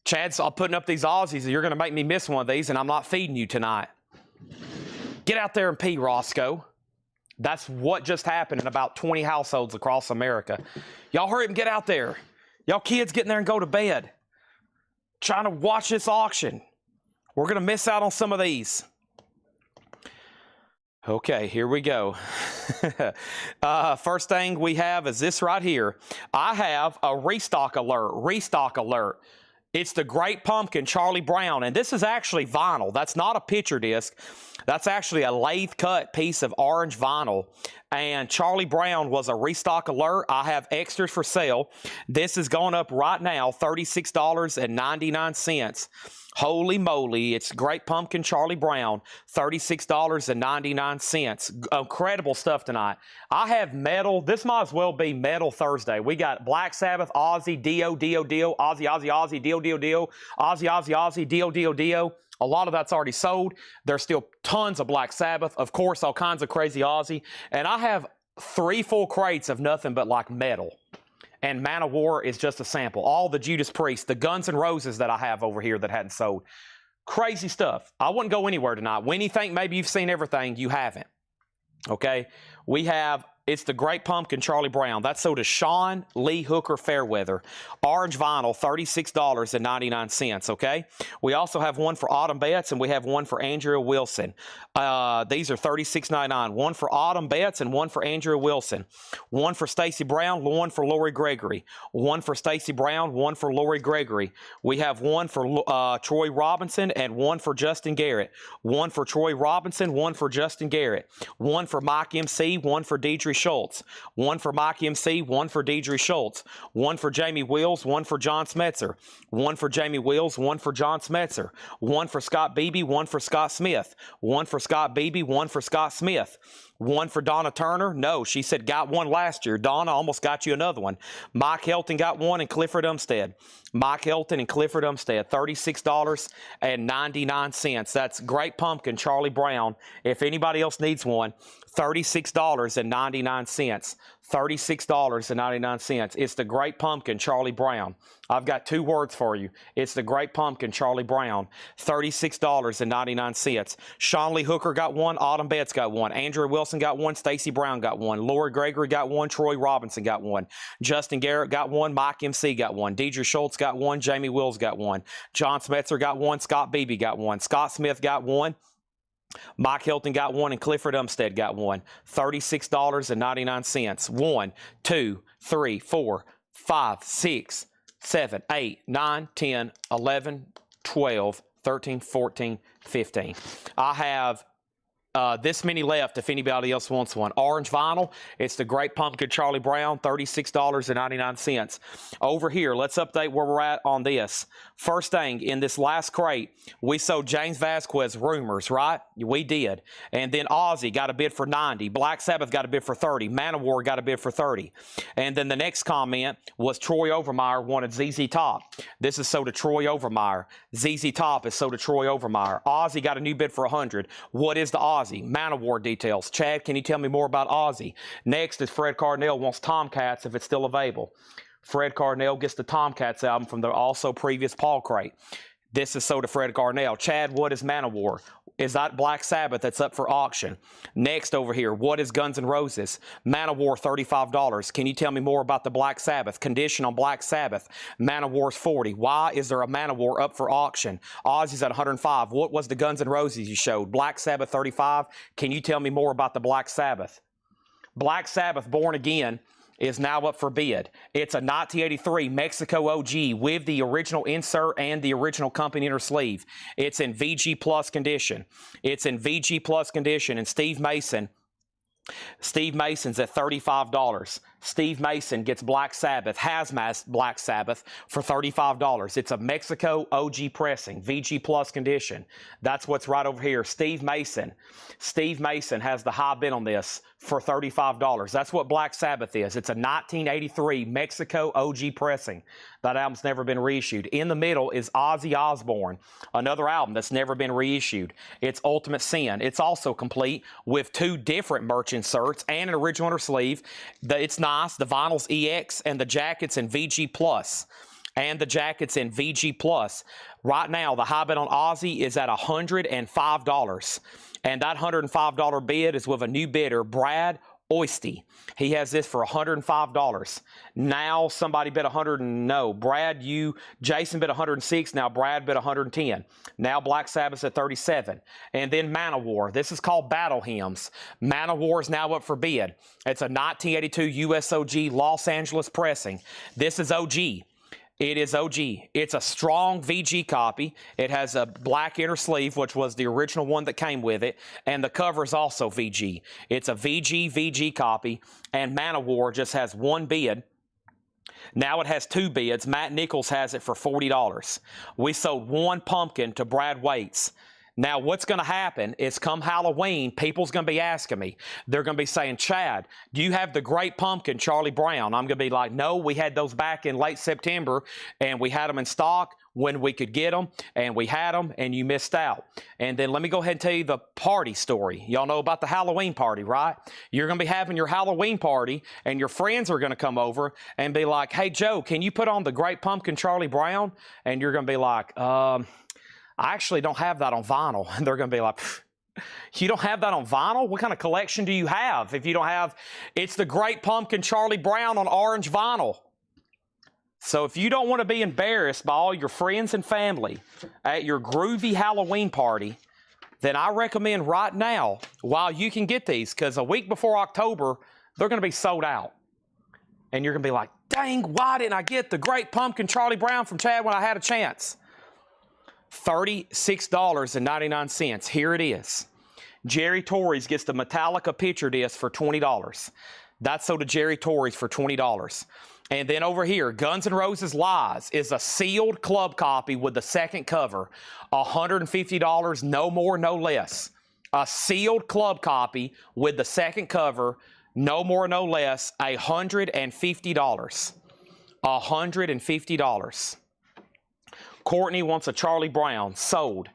Chad's putting up these Aussies. You're going to make me miss one of these, and I'm not feeding you tonight. Get out there and pee, Roscoe. That's what just happened in about 20 households across America. Y'all hurry up and get out there. Y'all kids get in there and go to bed. Trying to watch this auction. We're going to miss out on some of these. Okay, here we go. First thing we have is this right here. I have a restock alert. Restock alert. It's the Great Pumpkin, Charlie Brown, and this is actually vinyl. That's not a picture disc. That's actually a lathe-cut piece of orange vinyl, and Charlie Brown was a restock alert. I have extras for sale. This is going up right now, $36.99. Holy moly, it's Great Pumpkin Charlie Brown, $36.99. Incredible stuff tonight. I have metal. This might as well be Metal Thursday. We got Black Sabbath, Ozzy, Dio, Dio, Dio, Ozzy, Ozzy, Ozzy, Dio, Dio, Dio, Ozzy, Ozzy, Ozzy, Dio, Dio, Dio. A lot of that's already sold. There's still tons of Black Sabbath. Of course, all kinds of crazy Ozzy. And I have 3 full crates of nothing but like metal. And Man of War is just a sample. All the Judas Priest, the Guns N' Roses that I have over here that hadn't sold. Crazy stuff. I wouldn't go anywhere tonight. When you think maybe you've seen everything, you haven't. Okay? We have, it's the Great Pumpkin Charlie Brown. That's sold to Sean Lee Hooker Fairweather. Orange vinyl, $36.99, okay? We also have one for Autumn Betts, and we have one for Andrea Wilson. These are $36.99. One for Autumn Betts and one for Andrea Wilson. One for Stacy Brown, one for Lori Gregory. One for Stacy Brown, one for Lori Gregory. We have one for Troy Robinson and one for Justin Garrett. One for Troy Robinson, one for Justin Garrett. One for Mike MC, one for Deidre Schultz. One for Mike MC, one for Deidre Schultz. One for Jamie Wills, one for John Smetzer. One for Jamie Wills, one for John Smetzer. One for Scott Beebe, one for Scott Smith. One for Scott Beebe, one for Scott Smith. One for Donna Turner. No, she said got one last year. Donna almost got you another one. Mike Helton got one, and Clifford Umstead. Mike Helton and Clifford Umstead, $36.99. That's Great Pumpkin Charlie Brown. If anybody else needs one, $36.99. $36.99. It's the Great Pumpkin Charlie Brown. I've got 2 words for you. It's the Great Pumpkin Charlie Brown. $36.99. Sean Lee Hooker got one. Autumn Betts got one. Andrew Wilson got one. Stacy Brown got one. Lori Gregory got one. Troy Robinson got one. Justin Garrett got one. Mike MC got one. Deidre Schultz got one. Jamie Wills got one. John Smetzer got one. Scott Beebe got one. Scott Smith got one. Mike Hilton got one, and Clifford Umstead got one. $36.99. 1, 2, 3, 4, 5, 6, 7, 8, 9, 10, 11, 12, 13, 14, 15. I have this many left if anybody else wants one. Orange vinyl. It's the Great Pumpkin Charlie Brown, $36.99. Over here, let's update where we're at on this. First thing, in this last crate, we sold James Vasquez Rumors, right? We did. And then Ozzy got a bid for 90. Black Sabbath got a bid for 30. Manowar got a bid for 30. And then the next comment was Troy Overmeyer wanted ZZ Top. This is sold to Troy Overmeyer. ZZ Top is sold to Troy Overmeyer. Ozzy got a new bid for 100. What is the Ozzy? Manowar details. Chad, can you tell me more about Ozzy? Next is Fred Cardinale wants Tomcats if it's still available. Fred Cardinale gets the Tomcats album from the also previous Paul crate. This is sold to Fred Cardinale. Chad, what is Manowar? is that Black Sabbath that's up for auction. Next over here, what is Guns N' Roses? Man-O-War, $35. Can you tell me more about the Black Sabbath? Condition on Black Sabbath. Man-O-War's $40. Why is there a Man-O-War up for auction? Ozzy's at $105. What was the Guns N' Roses you showed? Black Sabbath, $35. Can you tell me more about the Black Sabbath? Black Sabbath, Born Again, is now up for bid. It's a 1983 Mexico OG with the original insert and the original company inner sleeve. It's in VG Plus condition. It's in VG Plus condition, and Steve Mason's at $35. Steve Mason gets Black Sabbath, Hazmat Black Sabbath, for $35. It's a Mexico OG pressing, VG Plus condition. That's what's right over here. Steve Mason has the high bid on this for $35. That's what Black Sabbath is. It's a 1983 Mexico OG pressing. That album's never been reissued. In the middle is Ozzy Osbourne, another album that's never been reissued. It's Ultimate Sin. It's also complete with 2 different merch inserts and an original inner sleeve. It's nice. The vinyl's EX and the jacket's in VG Plus. Right now, the high bid on Ozzy is at $105. And that $105 bid is with a new bidder, Brad Oisty. He has this for $105. Now somebody bid Jason bid 106. Now Brad bid 110. Now Black Sabbath's at 37. And then Man-O-War. This is called Battle Hymns. Man-O-War is now up for bid. It's a 1982 USOG Los Angeles pressing. This is OG. It is OG. It's a strong VG copy. It has a black inner sleeve, which was the original one that came with it, and the cover is also VG. It's a VG copy, and Man-O-War just has 1 bid. Now it has 2 bids. Matt Nichols has it for $40. We sold 1 pumpkin to Brad Waits. Now, what's going to happen is come Halloween, people's going to be asking me. They're going to be saying, Chad, do you have the Great Pumpkin, Charlie Brown? I'm going to be like, no, we had those back in late September, and we had them in stock when we could get them, and we had them, and you missed out. And then let me go ahead and tell you the party story. Y'all know about the Halloween party, right? You're going to be having your Halloween party, and your friends are going to come over and be like, hey, Joe, can you put on the Great Pumpkin, Charlie Brown? And you're going to be like, I actually don't have that on vinyl. And they're going to be like, you don't have that on vinyl? What kind of collection do you have if you don't have? It's the Great Pumpkin Charlie Brown on orange vinyl. So if you don't want to be embarrassed by all your friends and family at your groovy Halloween party, then I recommend right now, while you can get these, because a week before October, they're going to be sold out. And you're going to be like, dang, why didn't I get the Great Pumpkin Charlie Brown from Chad when I had a chance? $36.99. Here it is. Jerry Torres gets the Metallica picture disc for $20. That's sold to Jerry Torres for $20. And then over here, Guns N' Roses Lies is a sealed club copy with the second cover. $150, no more, no less. A sealed club copy with the second cover, no more, no less, $150. $150. Courtney wants a Charlie Brown. Sold.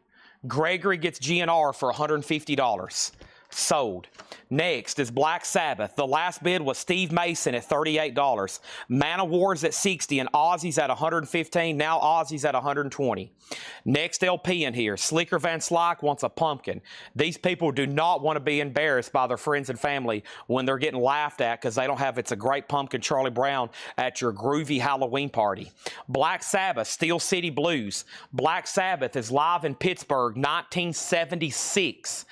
Gregory gets GNR for $150. Sold. Next is Black Sabbath. The last bid was Steve Mason at $38. Man-O-War's at $60 and Ozzy's at $115. Now Ozzy's at $120. Next LP in here, Slicker Van Slyke wants a pumpkin. These people do not want to be embarrassed by their friends and family when they're getting laughed at because they don't have It's a Great Pumpkin Charlie Brown at your groovy Halloween party. Black Sabbath, Steel City Blues. Black Sabbath is live in Pittsburgh, 1976.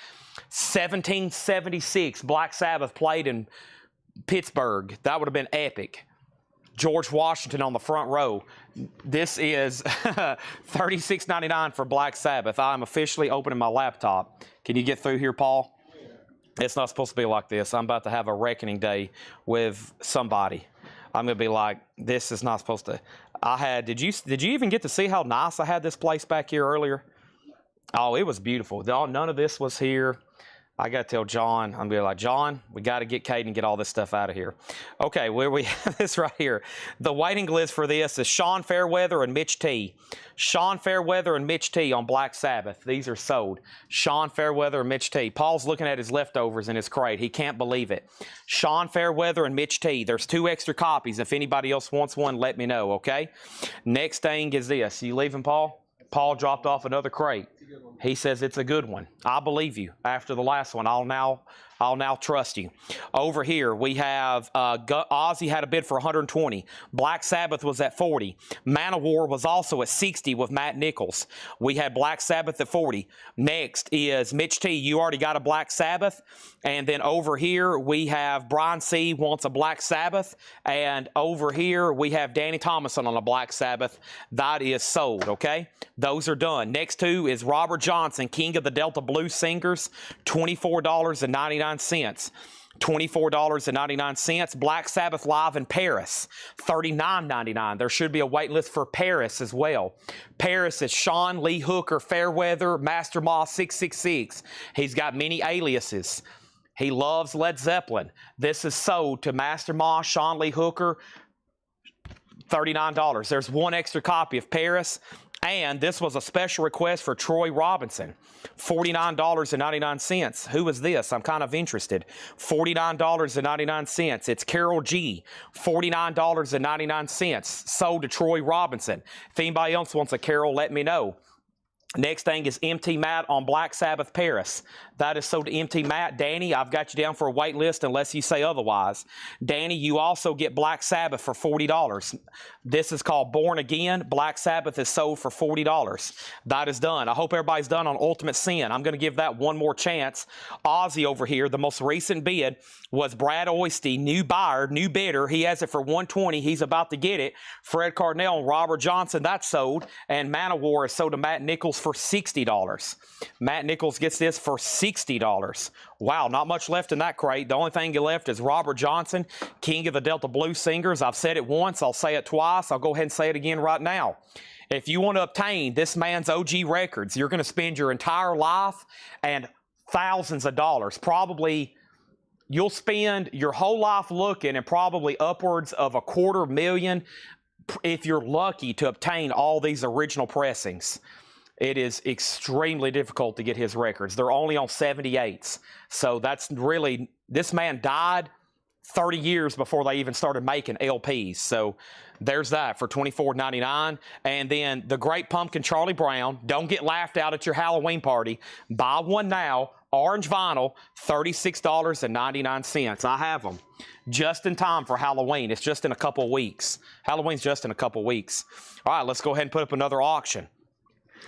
1776, Black Sabbath played in Pittsburgh. That would have been epic. George Washington on the front row. This is $36.99 for Black Sabbath. I'm officially opening my laptop. Can you get through here, Paul? It's not supposed to be like this. I'm about to have a reckoning day with somebody. I'm going to be like, this is not supposed to. Did you even get to see how nice I had this place back here earlier? Oh, it was beautiful. None of this was here. I got to tell John, I'm going to be like, John, we got to get Kate and get all this stuff out of here. Okay, where we have this right here. The waiting list for this is Sean Fairweather and Mitch T. Sean Fairweather and Mitch T on Black Sabbath. These are sold. Sean Fairweather and Mitch T. Paul's looking at his leftovers in his crate. He can't believe it. Sean Fairweather and Mitch T. There's 2 extra copies. If anybody else wants one, let me know, okay? Next thing is this. You leaving, Paul? Paul dropped off another crate. good one. He says it's a good one. I believe you. After the last one, I'll now trust you. Over here, we have Ozzy had a bid for 120. Black Sabbath was at 40. Manowar was also at 60 with Matt Nichols. We had Black Sabbath at 40. Next is Mitch T. You already got a Black Sabbath. And then over here, we have Brian C. wants a Black Sabbath. And over here, we have Danny Thomason on a Black Sabbath. That is sold, okay? Those are done. Next two is Robert Johnson, King of the Delta Blues Singers, $24.99. $24.99. Black Sabbath Live in Paris, $39.99. There should be a wait list for Paris as well. Paris is Sean Lee Hooker, Fairweather, Master Moss 666. He's got many aliases. He loves Led Zeppelin. This is sold to Master Moss, Sean Lee Hooker, $39. There's one extra copy of Paris. And this was a special request for Troy Robinson, $49.99. Who is this? I'm kind of interested. $49.99. It's Carol G, $49.99. Sold to Troy Robinson. If anybody else wants a Carol, let me know. Next thing is MT Matt on Black Sabbath Paris. That is sold to MT Matt. Danny, I've got you down for a wait list unless you say otherwise. Danny, you also get Black Sabbath for $40. This is called Born Again. Black Sabbath is sold for $40. That is done. I hope everybody's done on Ultimate Sin. I'm going to give that one more chance. Ozzy over here, the most recent bid was Brad Oisty, new buyer, new bidder. He has it for $120. He's about to get it. Fred Cardinell and Robert Johnson, that's sold. And Manowar is sold to Matt Nichols for $60. Matt Nichols gets this for $60. Wow, not much left in that crate. The only thing left is Robert Johnson, King of the Delta Blues Singers. I've said it once. I'll say it twice. I'll go ahead and say it again right now. If you want to obtain this man's OG records, you're going to spend your entire life and thousands of dollars. Probably you'll spend your whole life looking and probably upwards of $250,000 if you're lucky to obtain all these original pressings. It is extremely difficult to get his records. They're only on 78s. So that's really, this man died 30 years before they even started making LPs. So there's that for $24.99. And then the Great Pumpkin Charlie Brown. Don't get laughed out at your Halloween party. Buy one now. Orange vinyl, $36.99. I have them just in time for Halloween. It's just in a couple weeks. Halloween's just in a couple weeks. All right, let's go ahead and put up another auction.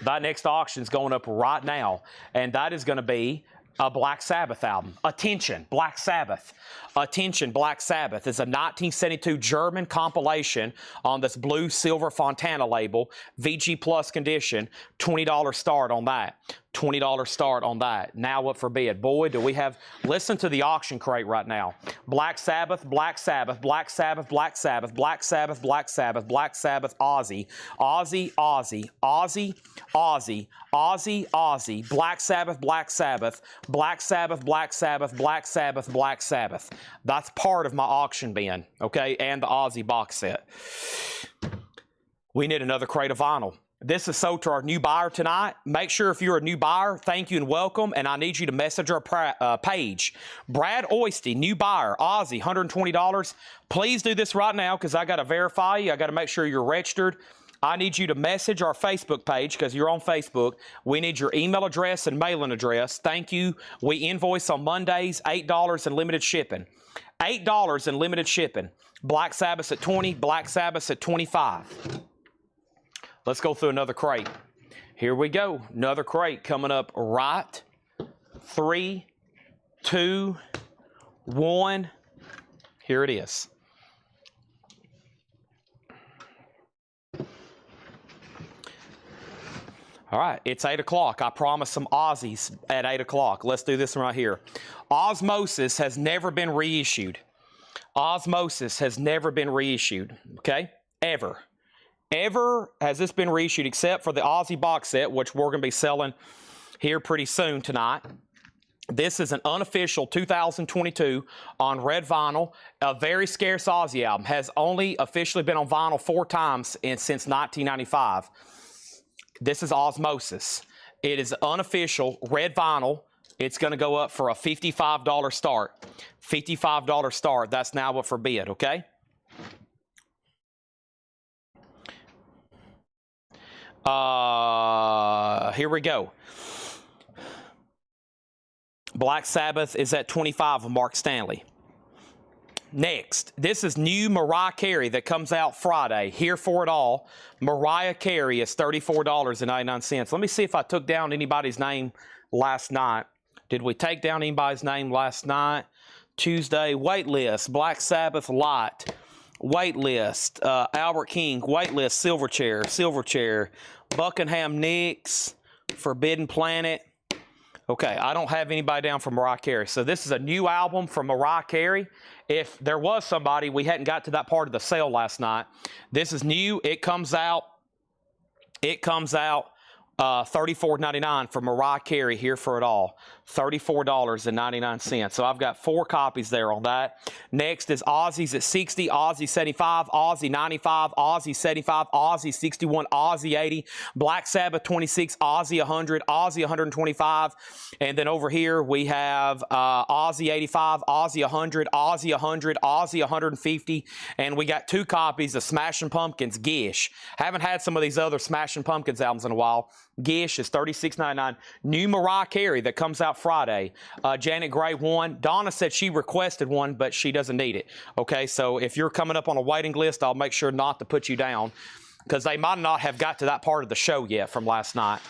That next auction is going up right now, and that is going to be a Black Sabbath album. Attention, Black Sabbath. Attention, Black Sabbath is a 1972 German compilation on this blue silver Fontana label, VG Plus condition, $20 start on that. $20 start on that. Now up for bid. Boy, do we have, listen to the auction crate right now. Black Sabbath, Black Sabbath, Black Sabbath, Black Sabbath, Black Sabbath, Black Sabbath, Black Sabbath, Ozzy, Ozzy, Ozzy, Ozzy, Ozzy, Ozzy, Ozzy, Black Sabbath, Black Sabbath, Black Sabbath, Black Sabbath, Black Sabbath, Black Sabbath. That's part of my auction bin, okay, and the Ozzy box set. We need another crate of vinyl. This is sold to our new buyer tonight. Make sure if you're a new buyer, thank you and welcome, and I need you to message our page. Brad Oisty, new buyer, Ozzy, $120. Please do this right now because I got to verify you. I got to make sure you're registered. I need you to message our Facebook page because you're on Facebook. We need your email address and mailing address. Thank you. We invoice on Mondays, $8 and limited shipping. $8 and limited shipping. Black Sabbath at $20, Black Sabbath at $25. Let's go through another crate. Here we go. Another crate coming up right. 3, 2, 1. Here it is. All right, it's 8 o'clock. I promised some Ozzies at 8 o'clock. Let's do this one right here. Osmosis has never been reissued. Osmosis has never been reissued, okay? Ever. Ever has this been reissued except for the Ozzy box set, which we're going to be selling here pretty soon tonight. This is an unofficial 2022 on red vinyl. A very scarce Ozzy album. Has only officially been on vinyl 4 times since 1995. This is Osmosis. It is unofficial red vinyl. It's going to go up for a $55 start. $55 start. That's now up for bid, okay? Here we go. Black Sabbath is at 25 of Mark Stanley. Next, this is new Mariah Carey that comes out Friday. Here for it all. Mariah Carey is $34.99. Let me see if I took down anybody's name last night. Did we take down anybody's name last night? Tuesday, wait list, Black Sabbath Light, wait list, Albert King, wait list, Silverchair, Buckingham Nicks, Forbidden Planet. Okay, I don't have anybody down for Mariah Carey. So this is a new album from Mariah Carey. If there was somebody, we hadn't got to that part of the sale last night. This is new. It comes out $34.99 for Mariah Carey, Here for It All. $34.99. So I've got 4 copies there on that. Next is Ozzy's at 60, Ozzy 75, Ozzy 95, Ozzy 75, Ozzy 61, Ozzy 80, Black Sabbath 26, Ozzy 100, Ozzy 125. And then over here we have Ozzy 85, Ozzy 100, Ozzy 100, Ozzy 150. And we got 2 copies of Smashing Pumpkins, Gish. Haven't had some of these other Smashing Pumpkins albums in a while. Gish is $36.99. New Mariah Carey that comes out Friday. Janet Gray won. Donna said she requested one, but she doesn't need it. Okay, so if you're coming up on a waiting list, I'll make sure not to put you down because they might not have got to that part of the show yet from last night.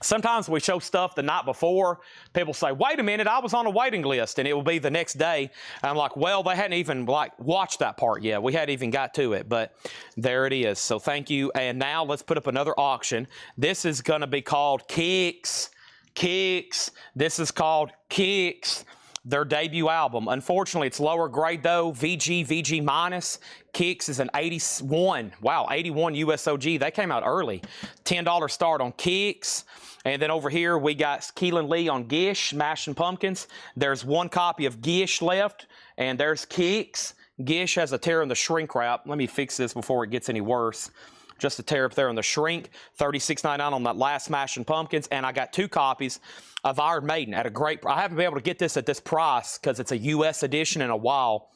Sometimes we show stuff the night before. People say, wait a minute, I was on a waiting list, and it will be the next day. And I'm like, well, they hadn't even watched that part yet. We hadn't even got to it, but there it is. So thank you. And now let's put up another auction. This is going to be called Kicks. This is called Kicks, their debut album. Unfortunately, it's lower grade though. VG minus. Kicks is an 81. Wow, 81 USOG. They came out early. $10 start on Kicks. And then over here, we got Keelan Lee on Gish, Smashing Pumpkins. There's 1 copy of Gish left, and there's Kicks. Gish has a tear in the shrink wrap. Let me fix this before it gets any worse. Just a tear up there in the shrink. $36.99 on that last Smashing Pumpkins. And I got 2 copies of Iron Maiden at a great price. I haven't been able to get this at this price because it's a U.S. edition in a while.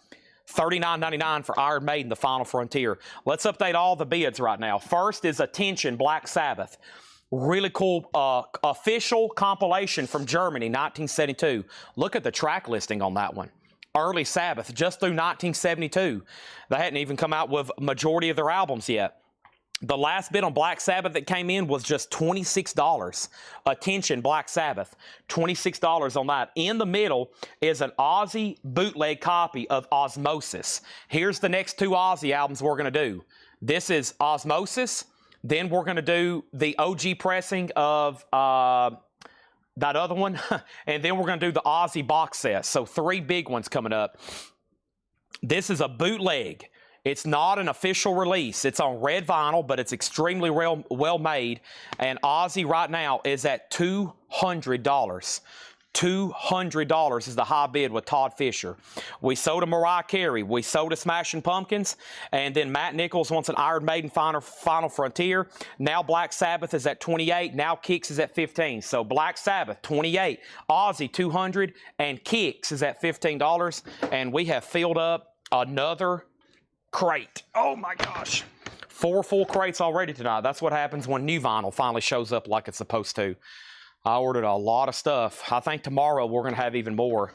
$39.99 for Iron Maiden, The Final Frontier. Let's update all the bids right now. First is Attention, Black Sabbath. Really cool official compilation from Germany, 1972. Look at the track listing on that one. Early Sabbath, just through 1972. They hadn't even come out with majority of their albums yet. The last bid on Black Sabbath that came in was just $26. Attention, Black Sabbath. $26 on that. In the middle is an Ozzy bootleg copy of Osmosis. Here's the next 2 Ozzy albums we're going to do. This is Osmosis. Then we're going to do the OG pressing of that other one. And then we're going to do the Ozzy box set. So 3 big ones coming up. This is a bootleg. It's not an official release. It's on red vinyl, but it's extremely well made. And Ozzy right now is at $200. $200 is the high bid with Todd Fisher. We sold a Mariah Carey. We sold a Smashing Pumpkins. And then Matt Nichols wants an Iron Maiden Final Frontier. Now Black Sabbath is at $28. Now Kicks is at $15. So Black Sabbath, $28. Ozzy, $200. And Kicks is at $15. And we have filled up another crate. Oh my gosh. 4 full crates already tonight. That's what happens when new vinyl finally shows up like it's supposed to. I ordered a lot of stuff. I think tomorrow we're going to have even more.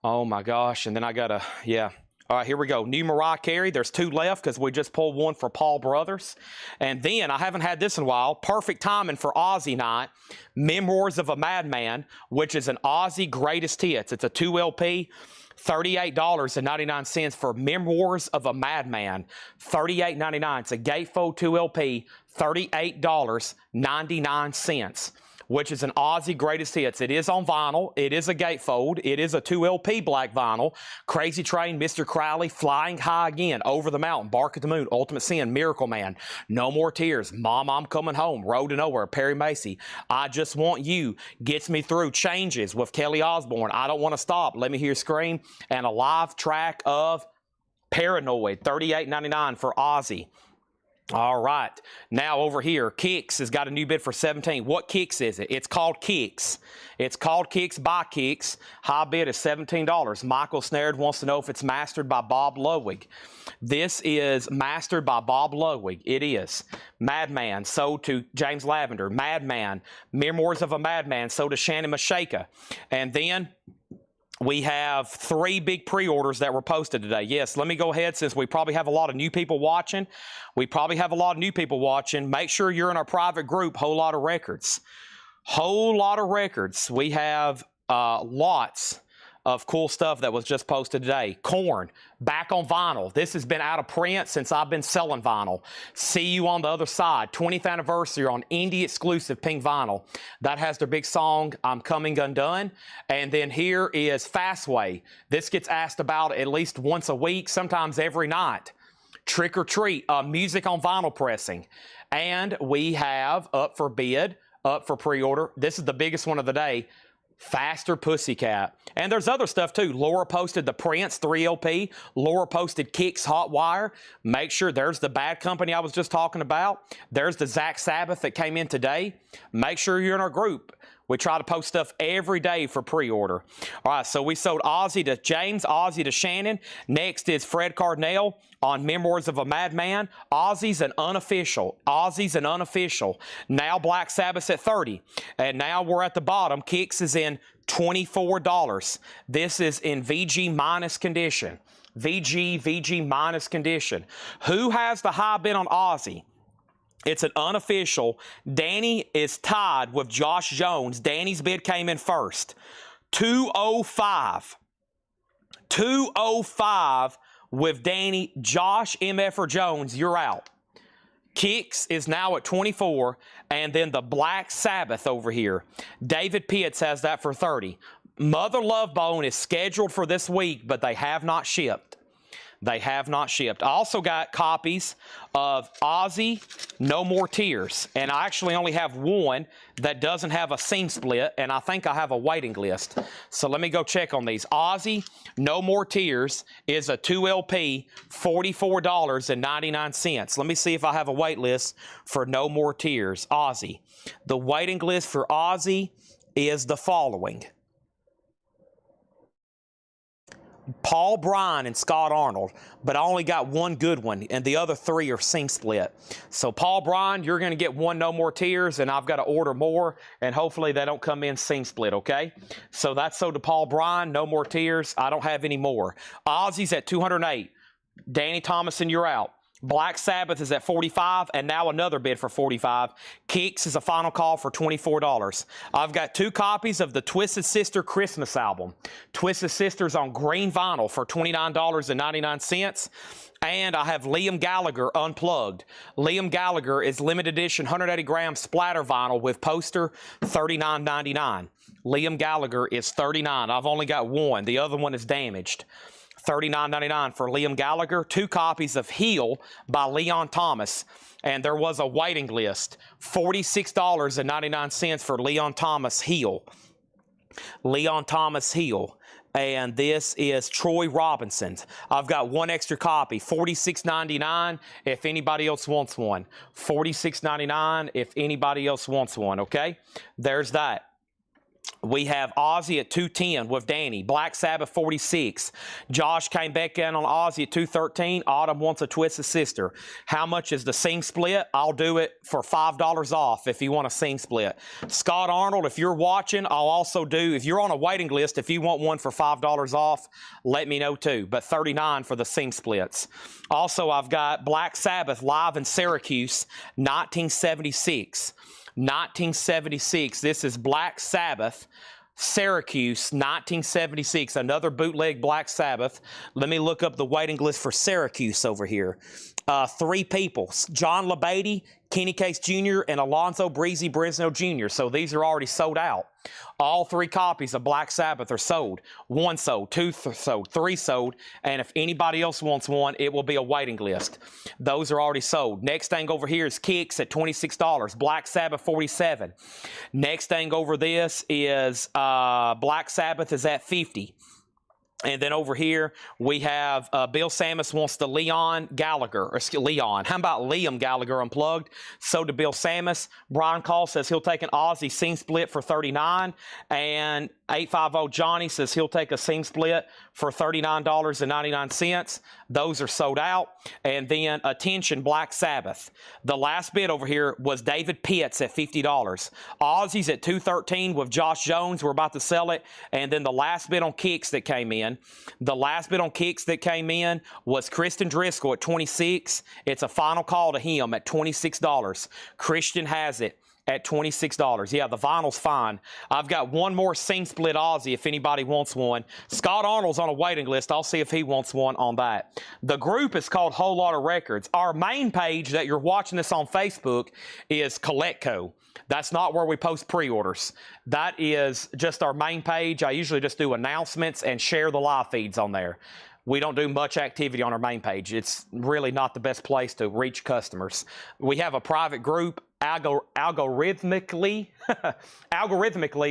Oh my gosh. And then I got to, yeah. All right, here we go. New Mariah Carey. There's 2 left because we just pulled 1 for Paul Brothers. And then, I haven't had this in a while, perfect timing for Ozzy night, Memoirs of a Madman, which is an Ozzy Greatest Hits. It's a 2 LP. $38.99 for Memoirs of a Madman. $38.99. It's a gatefold 2 LP. $38.99. Which is an Ozzy Greatest Hits. It is on vinyl. It is a gatefold. It is a 2 LP black vinyl. Crazy Train, Mr. Crowley, Flying High Again, Over the Mountain, Bark at the Moon, Ultimate Sin, Miracle Man, No More Tears, Mom, I'm Coming Home, Road to Nowhere, Perry Macy, I Just Want You, Gets Me Through, Changes with Kelly Osbourne, I Don't Want to Stop, Let Me Hear You Scream, and a live track of Paranoid, $38.99 for Ozzy. All right. Now over here, Kicks has got a new bid for 17. What Kicks is it? It's called Kicks. It's called Kicks by Kicks. High bid is $17. Michael Snared wants to know if it's mastered by Bob Ludwig. This is mastered by Bob Ludwig. It is. Madman, sold to James Lavender. Madman, Memoirs of a Madman, sold to Shannon Mashaka. And then we have 3 big pre-orders that were posted today. Yes, let me go ahead, since we probably have a lot of new people watching. Make sure you're in our private group, Whole Lot of Records. Whole Lot of Records. We have lots of cool stuff that was just posted today. Korn, back on vinyl. This has been out of print since I've been selling vinyl. See You on the Other Side, 20th anniversary on indie exclusive pink vinyl. That has their big song, I'm Coming Undone. And then here is Fastway. This gets asked about at least once a week, sometimes every night. Trick or Treat, music on vinyl pressing. And we have up for bid, up for pre-order. This is the biggest one of the day. Faster Pussycat. And there's other stuff too. Laura posted the Prince 3LP. Laura posted Kicks Hot Wire. Make sure there's the Bad Company I was just talking about. There's the Zakk Sabbath that came in today. Make sure you're in our group. We try to post stuff every day for pre-order. All right, so we sold Ozzy to James, Ozzy to Shannon. Next is Fred Cardinale on Memoirs of a Madman. Ozzy's an unofficial. Now Black Sabbath's at 30. And now we're at the bottom. Kicks is in $24. This is in VG minus condition. VG minus condition. Who has the high bid on Ozzy? It's an unofficial. Danny is tied with Josh Jones. Danny's bid came in first. $205. $205 with Danny. Josh, MF, or Jones, you're out. Kicks is now at 24. And then the Black Sabbath over here. David Pitts has that for 30. Mother Love Bone is scheduled for this week, but they have not shipped. I also got copies of Ozzy, No More Tears. And I actually only have one that doesn't have a scene split, and I think I have a waiting list. So let me go check on these. Ozzy, No More Tears is a 2LP, $44.99. Let me see if I have a wait list for No More Tears. Ozzy. The waiting list for Ozzy is the following. Paul Bryan and Scott Arnold, but I only got one good one, and the other 3 are scene split. So Paul Bryan, you're going to get one No More Tears, and I've got to order more, and hopefully they don't come in scene split, okay? So that's sold to Paul Bryan, No More Tears. I don't have any more. Ozzy's at 208. Danny Thomason, you're out. Black Sabbath is at 45, and now another bid for 45. Kicks is a final call for $24. I've got 2 copies of the Twisted Sister Christmas album. Twisted Sister's on green vinyl for $29.99. And I have Liam Gallagher Unplugged. Liam Gallagher is limited edition 180-gram splatter vinyl with poster, $39.99. Liam Gallagher is $39. I've only got one. The other one is damaged. $39.99 for Liam Gallagher. 2 copies of Heal by Leon Thomas. And there was a waiting list. $46.99 for Leon Thomas Heal. Leon Thomas Heal. And this is Troy Robinson's. I've got one extra copy. $46.99 if anybody else wants one. $46.99 if anybody else wants one, okay? There's that. We have Ozzy at 210 with Danny. Black Sabbath 46. Josh came back in on Ozzy at 213. Autumn wants a Twisted Sister. How much is the scene split? I'll do it for $5 off if you want a scene split. Scott Arnold, if you're watching, I'll also do, if you're on a waiting list, if you want one for $5 off, let me know too. But $39 for the scene splits. Also, I've got Black Sabbath live in Syracuse, 1976. 1976. This is Black Sabbath, Syracuse, 1976. Another bootleg Black Sabbath. Let me look up the waiting list for Syracuse over here. 3 people. John LeBeatty, Kenny Case Jr., and Alonzo Breezy Brisno Jr. So these are already sold out. All 3 copies of Black Sabbath are sold. 1 sold, 2 sold, 3 sold, and if anybody else wants one, it will be a waiting list. Those are already sold. Next thing over here is Kicks at $26. Black Sabbath 47. Next thing over this is Black Sabbath is at 50. And then over here, we have Bill Samus wants the Leon Gallagher, or Leon. How about Liam Gallagher unplugged? So to Bill Samus. Brian Call says he'll take an Ozzy seam split for $39. And 850 Johnny says he'll take a seam split for $39.99. Those are sold out. And then attention, Black Sabbath. The last bid over here was David Pitts at $50. Ozzy's at $213 with Josh Jones. We're about to sell it. And then the last bid on kicks that came in. The last bid on kicks that came in was Kristen Driscoll at $26. It's a final call to him at $26. Christian has it at $26. Yeah, the vinyl's fine. I've got one more seam split Ozzy if anybody wants one. Scott Arnold's on a waiting list. I'll see if he wants one on that. The group is called Whole Lot of Records. Our main page that you're watching this on Facebook is Collectco. That's not where we post pre-orders. That is just our main page. I usually just do announcements and share the live feeds on there. We don't do much activity on our main page. It's really not the best place to reach customers. We have a private group. Algorithmically,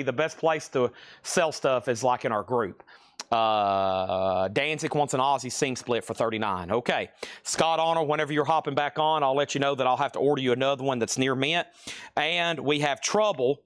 the best place to sell stuff is like in our group. Danzig wants an Ozzy seam split for $39. Okay. Scott Arnold, whenever you're hopping back on, I'll let you know that I'll have to order you another one that's near mint. And we have Trouble.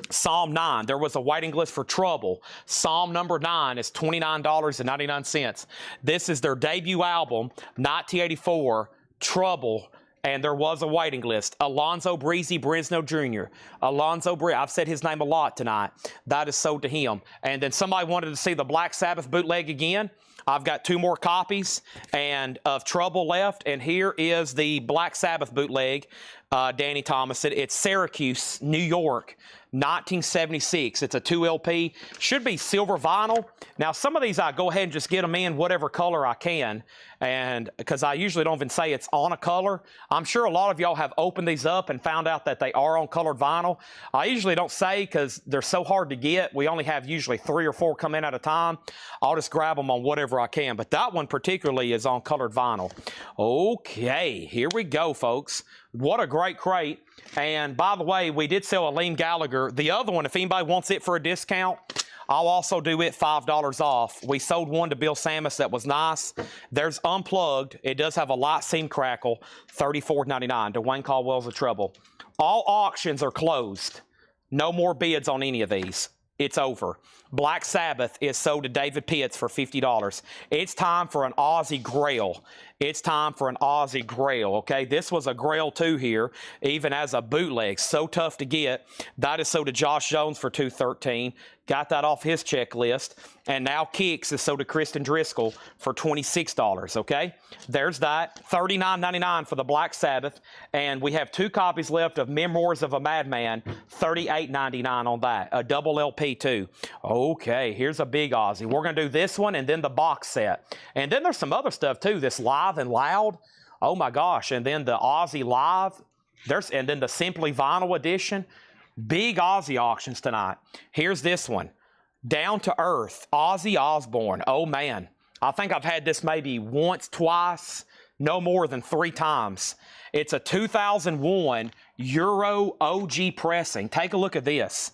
Psalm 9. There was a waiting list for Trouble. Psalm number 9 is $29.99. This is their debut album, 1984, Trouble. And there was a waiting list. Alonzo Breezy Brisno Jr. Alonzo Breezy. I've said his name a lot tonight. That is sold to him. And then somebody wanted to see the Black Sabbath bootleg again. I've got 2 more copies and of Trouble left. And here is the Black Sabbath bootleg. Danny Thomas said it's Syracuse, New York, 1976. It's a 2 LP. Should be silver vinyl. Now, some of these I go ahead and just get them in whatever color I can, and because I usually don't even say it's on a color. I'm sure a lot of y'all have opened these up and found out that they are on colored vinyl. I usually don't say because they're so hard to get. We only have usually 3 or 4 come in at a time. I'll just grab them on whatever I can, but that one particularly is on colored vinyl. Okay, here we go, folks. What a great crate. And by the way, we did sell a Liam Gallagher. The other one, if anybody wants it for a discount, I'll also do it $5 off. We sold one to Bill Samus that was nice. There's Unplugged. It does have a light seam crackle, $34.99. Dwayne Caldwell's a Trouble. All auctions are closed. No more bids on any of these. It's over. Black Sabbath is sold to David Pitts for $50. It's time for an Ozzy Grail. It's time for an Ozzy Grail, okay? This was a Grail 2 here, even as a bootleg. So tough to get. That is sold to Josh Jones for $213. Got that off his checklist. And now Kicks is sold to Kristen Driscoll for $26, okay? There's that. $39.99 for the Black Sabbath. And we have 2 copies left of Memoirs of a Madman, $38.99 on that. A double LP too. Okay, here's a big Ozzy. We're going to do this one and then the box set. And then there's some other stuff too, this Live and Loud. Oh my gosh. And then the Ozzy Live. And then the Simply Vinyl edition. Big Ozzy auctions tonight. Here's this one. Down to Earth, Ozzy Osbourne. Oh man. I think I've had this maybe once, twice, no more than 3 times. It's a 2001 Euro OG pressing. Take a look at this.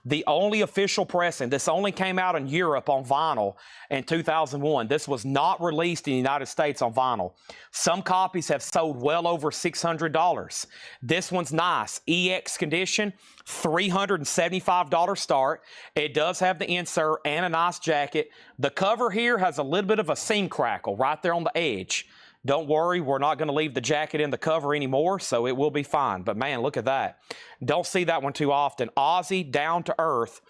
The only official pressing. This only came out in Europe on vinyl in 2001. This was not released in the United States on vinyl. Some copies have sold well over $600. This one's nice. EX condition, $375 start. It does have the insert and a nice jacket. The cover here has a little bit of a seam crackle right there on the edge. Don't worry, we're not going to leave the jacket in the cover anymore, so it will be fine. But man, look at that. Don't see that one too often. Ozzy Down to Earth.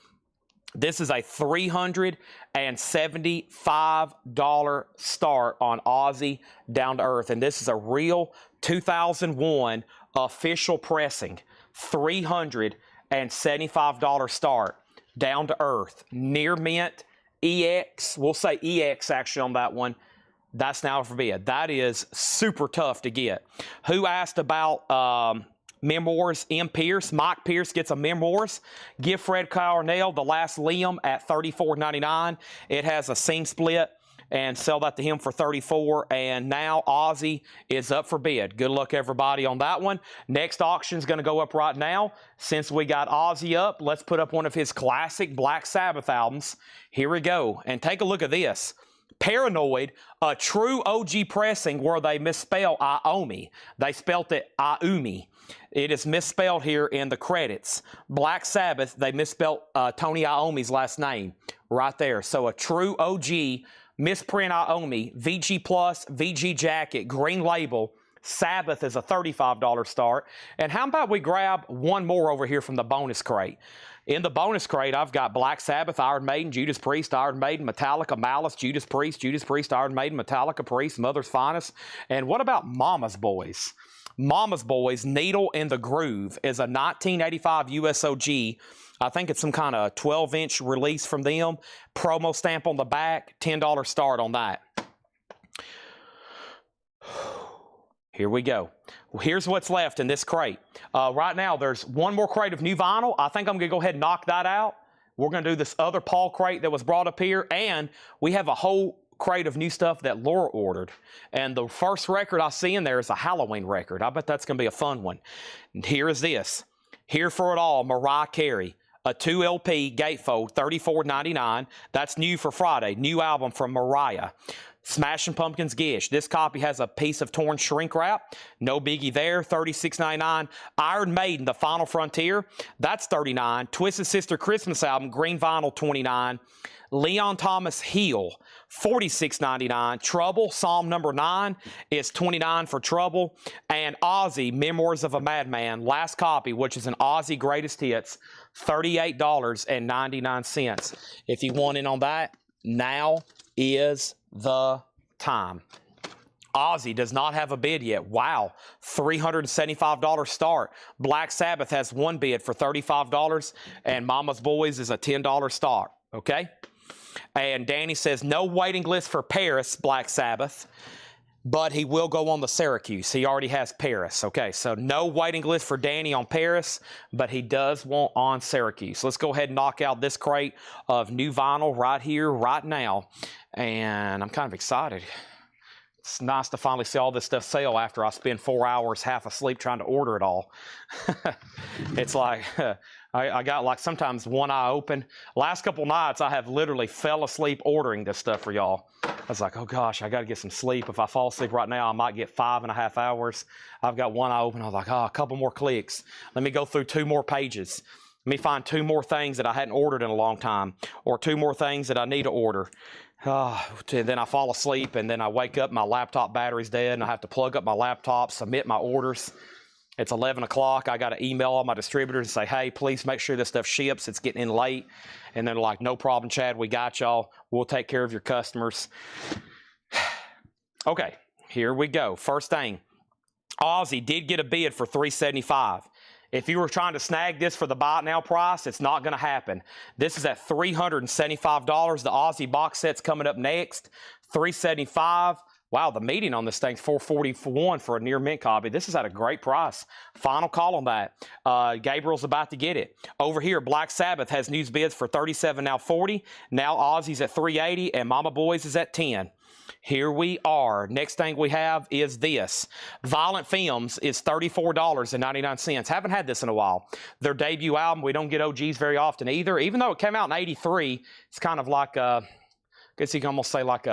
This is a $375 start on Ozzy Down to Earth. And this is a real 2001 official pressing. $375 start. Down to Earth. Near mint. EX. We'll say EX actually on that one. That's now for bid. That is super tough to get. Who asked about Memoirs? M. Pierce. Mike Pierce gets a Memoirs. Give Fred Carnell The Last Liam at $34.99. It has a seam split. and sell that to him for $34. And now Ozzy is up for bid. Good luck, everybody, on that one. Next auction is going to go up right now. Since we got Ozzy up, let's put up one of his classic Black Sabbath albums. Here we go. And take a look at this. Paranoid, a true OG pressing where they misspell Iommi. They spelt it Iumi. It is misspelled here in the credits. Black Sabbath, they misspelled Tony Iommi's last name right there. So a true OG, misprint Iommi, VG Plus, VG jacket, green label. Sabbath is a $35 start. And how about we grab one more over here from the bonus crate? In the bonus crate, I've got Black Sabbath, Iron Maiden, Judas Priest, Iron Maiden, Metallica, Malice, Judas Priest, Iron Maiden, Metallica, Priest, Mother's Finest. And what about Mama's Boys? Mama's Boys, Needle in the Groove is a 1985 USOG. I think it's some kind of 12-inch release from them. Promo stamp on the back, $10 start on that. Here we go. Here's what's left in this crate. Right now, there's one more crate of new vinyl. I think I'm going to go ahead and knock that out. We're going to do this other Paul crate that was brought up here, and we have a whole crate of new stuff that Laura ordered. And the first record I see in there is a Halloween record. I bet that's going to be a fun one. And here is this. Here for It All, Mariah Carey. A 2LP gatefold, $34.99. That's new for Friday. New album from Mariah. Smashing Pumpkins Gish. This copy has a piece of torn shrink wrap. No biggie there. $36.99. Iron Maiden, The Final Frontier. That's $39. Twisted Sister Christmas album, green vinyl, $29. Leon Thomas Heal, $46.99. Trouble, Psalm number 9 is $29 for Trouble. And Ozzy, Memoirs of a Madman, last copy, which is an Ozzy Greatest Hits, $38.99. If you want in on that, now is the time. Ozzy does not have a bid yet. Wow, $375 start. Black Sabbath has one bid for $35, and Mama's Boys is a $10 start, okay? And Danny says, no waiting list for Paris, Black Sabbath, but he will go on the Syracuse. He already has Paris, okay? So no waiting list for Danny on Paris, but he does want on Syracuse. Let's go ahead and knock out this crate of new vinyl right here, right now. And I'm kind of excited. It's nice to finally see all this stuff sell after I spend 4 hours half asleep trying to order it all. It's like, I got like sometimes one eye open. Last couple nights, I have literally fell asleep ordering this stuff for y'all. I was like, oh gosh, I got to get some sleep. If I fall asleep right now, I might get 5.5 hours. I've got one eye open. I was like, oh, a couple more clicks. Let me go through 2 more pages. Let me find 2 more things that I hadn't ordered in a long time, or 2 more things that I need to order. Then I fall asleep, and then I wake up, my laptop battery's dead, and I have to plug up my laptop, submit my orders. It's 11 o'clock. I got to email all my distributors and say, hey, please make sure this stuff ships. It's getting in late. And they're like, no problem, Chad. We got y'all. We'll take care of your customers. Okay, here we go. First thing, Ozzy did get a bid for $375. If you were trying to snag this for the buy it now price, it's not going to happen. This is at $375. The Ozzy box set's coming up next. $375. Wow, the median on this thing's $441 for a near mint copy. This is at a great price. Final call on that. Gabriel's about to get it. Over here, Black Sabbath has news bids for $37, now $40. Now Ozzy's at $380, and Mama Boys is at $10. Here we are. Next thing we have is this. Violent Femmes is $34.99. Haven't had this in a while. Their debut album, we don't get OGs very often either. Even though it came out in '83, it's kind of like I guess you can almost say like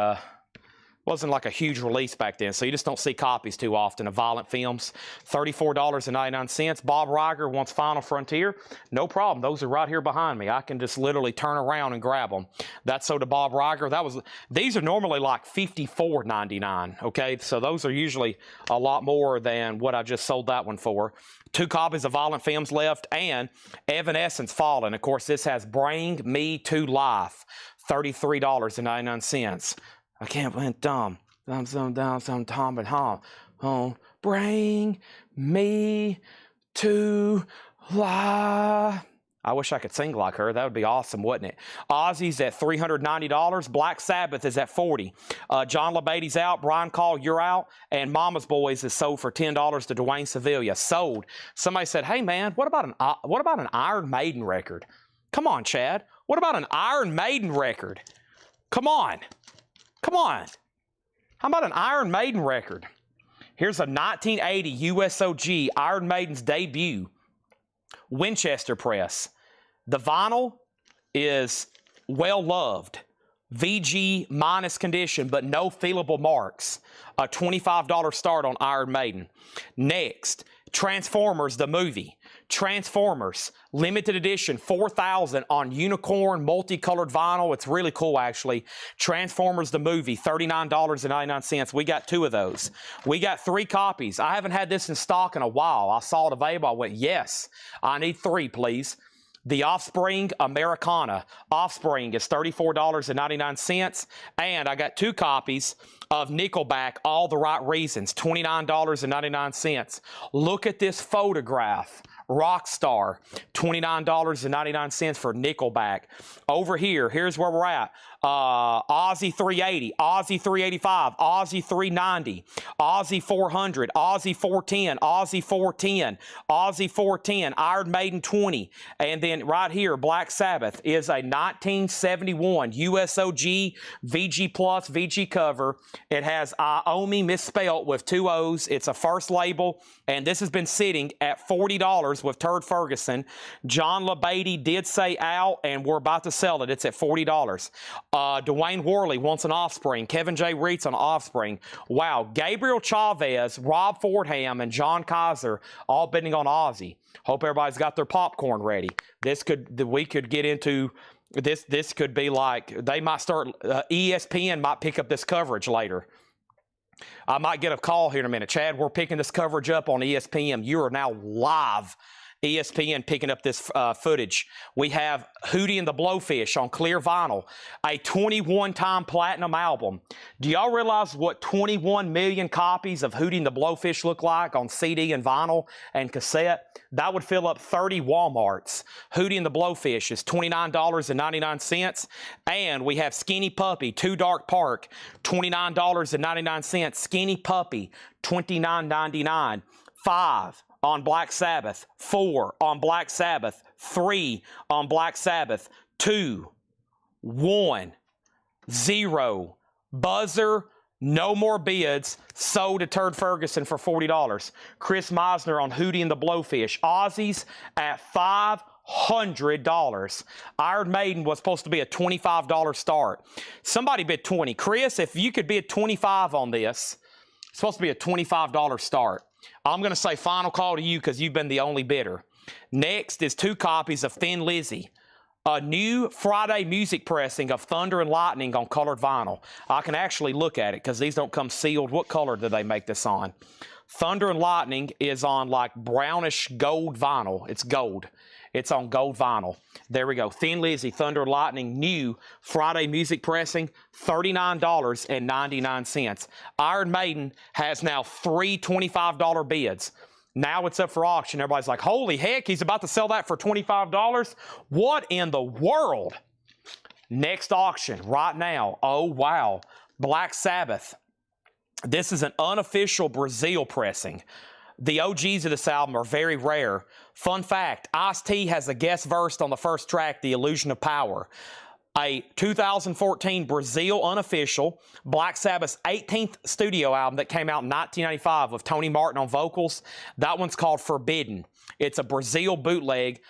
wasn't like a huge release back then, so you just don't see copies too often of Violent Femmes. $34.99. Bob Riger wants Final Frontier. No problem. Those are right here behind me. I can just literally turn around and grab them. That's so to Bob Riger. These are normally like $54.99, okay? So those are usually a lot more than what I just sold that one for. 2 copies of Violent Femmes left, and Evanescence Fallen. Of course, this has Bring Me to Life. $33.99. I can't win dumb. Some Tom and Hom. Oh, bring me to life. I wish I could sing like her. That would be awesome, wouldn't it? Ozzy's at $390. Black Sabbath is at $40. John LeBaty's out. Brian Call, you're out. And Mama's Boys is sold for $10 to Dwayne Sevilla. Sold. Somebody said, hey, man, what about an Iron Maiden record? Come on, Chad. What about an Iron Maiden record? Come on. Come on. How about an Iron Maiden record? Here's a 1980 USOG Iron Maiden's debut. Winchester Press. The vinyl is well loved. VG minus condition, but no feelable marks. A $25 start on Iron Maiden. Next, Transformers the movie. Transformers, limited edition, 4,000 on unicorn multicolored vinyl. It's really cool, actually. Transformers the movie, $39.99. We got 2 of those. We got 3 copies. I haven't had this in stock in a while. I saw it available. I went, yes, I need 3, please. The Offspring Americana. Offspring is $34.99. And I got 2 copies of Nickelback, All the Right Reasons, $29.99. Look at this photograph. Rockstar, $29.99 for Nickelback. Over here, here's where we're at. Ozzy 380, Ozzy 385, Ozzy 390, Ozzy 400, Ozzy 410, Ozzy 410, Ozzy 410, Iron Maiden 20. And then right here, Black Sabbath is a 1971 USOG VG Plus VG cover. It has Iomi misspelt with 2 O's. It's a first label, and this has been sitting at $40 with Turd Ferguson. John LaBeatty did say out, and we're about to sell it. It's at $40. Dwayne Worley wants an Offspring. Kevin J. Reitz on Offspring. Wow. Gabriel Chavez, Rob Fordham, and John Kaiser all bidding on Ozzy. Hope everybody's got their popcorn ready. We could get into this. This could be like, they might start, ESPN might pick up this coverage later. I might get a call here in a minute. Chad, we're picking this coverage up on ESPN. You are now live. ESPN picking up this footage. We have Hootie and the Blowfish on clear vinyl, a 21-time platinum album. Do y'all realize what 21 million copies of Hootie and the Blowfish look like on CD and vinyl and cassette? That would fill up 30 Walmarts. Hootie and the Blowfish is $29.99. And we have Skinny Puppy, Too Dark Park, $29.99. Skinny Puppy, $29.99. 5 on Black Sabbath, 4 on Black Sabbath, 3 on Black Sabbath, 2, 1, 0, buzzer, no more bids, sold to Turd Ferguson for $40. Chris Meisner on Hootie and the Blowfish. Ozzy's at $500. Iron Maiden was supposed to be a $25 start. Somebody bid 20. Chris, if you could bid 25 on this, it's supposed to be a $25 start. I'm going to say final call to you because you've been the only bidder. Next is 2 copies of Thin Lizzy. A new Friday music pressing of Thunder and Lightning on colored vinyl. I can actually look at it because these don't come sealed. What color do they make this on? Thunder and Lightning is on like brownish gold vinyl. It's gold. It's on gold vinyl. There we go. Thin Lizzy, Thunder and Lightning, new Friday music pressing, $39.99. Iron Maiden has now 3 $25 bids. Now it's up for auction. Everybody's like, holy heck, he's about to sell that for $25? What in the world? Next auction right now. Oh, wow. Black Sabbath. This is an unofficial Brazil pressing. The OGs of this album are very rare. Fun fact, Ice-T has a guest verse on the first track, The Illusion of Power. A 2014 Brazil unofficial, Black Sabbath's 18th studio album that came out in 1995 with Tony Martin on vocals. That one's called Forbidden. It's a Brazil bootleg.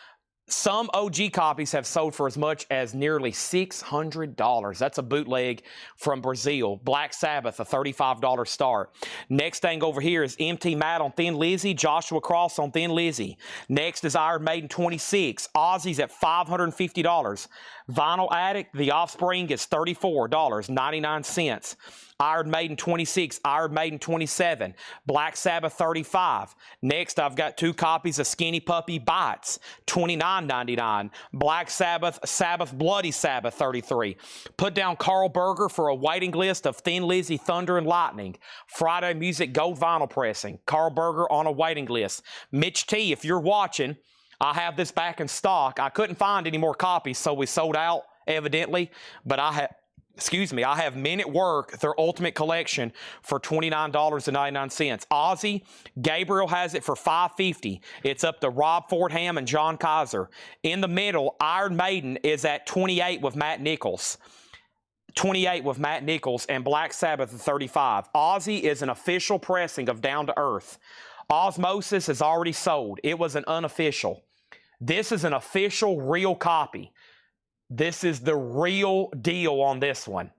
Some OG copies have sold for as much as nearly $600. That's a bootleg from Brazil. Black Sabbath, a $35 start. Next thing over here is MT Matt on Thin Lizzy, Joshua Cross on Thin Lizzy. Next is Iron Maiden 26. Ozzy's at $550. Vinyl Addict, The Offspring is $34.99. Iron Maiden 26, Iron Maiden 27, Black Sabbath 35. Next, I've got 2 copies of Skinny Puppy Bites, $29.99. Black Sabbath, Sabbath Bloody Sabbath 33. Put down Carl Berger for a waiting list of Thin Lizzy, Thunder and Lightning. Friday Music Gold Vinyl Pressing. Carl Berger on a waiting list. Mitch T, if you're watching, I have this back in stock. I couldn't find any more copies, so we sold out, evidently, but I have Men at Work, their Ultimate Collection, for $29.99. Ozzy, Gabriel has it for $550. It's up to Rob Fordham and John Kaiser. In the middle, Iron Maiden is at $28 with Matt Nichols. 28 with Matt Nichols, and Black Sabbath at 35. Ozzy is an official pressing of Down to Earth. Osmosis is already sold. It was an unofficial. This is an official, real copy. This is the real deal on this one.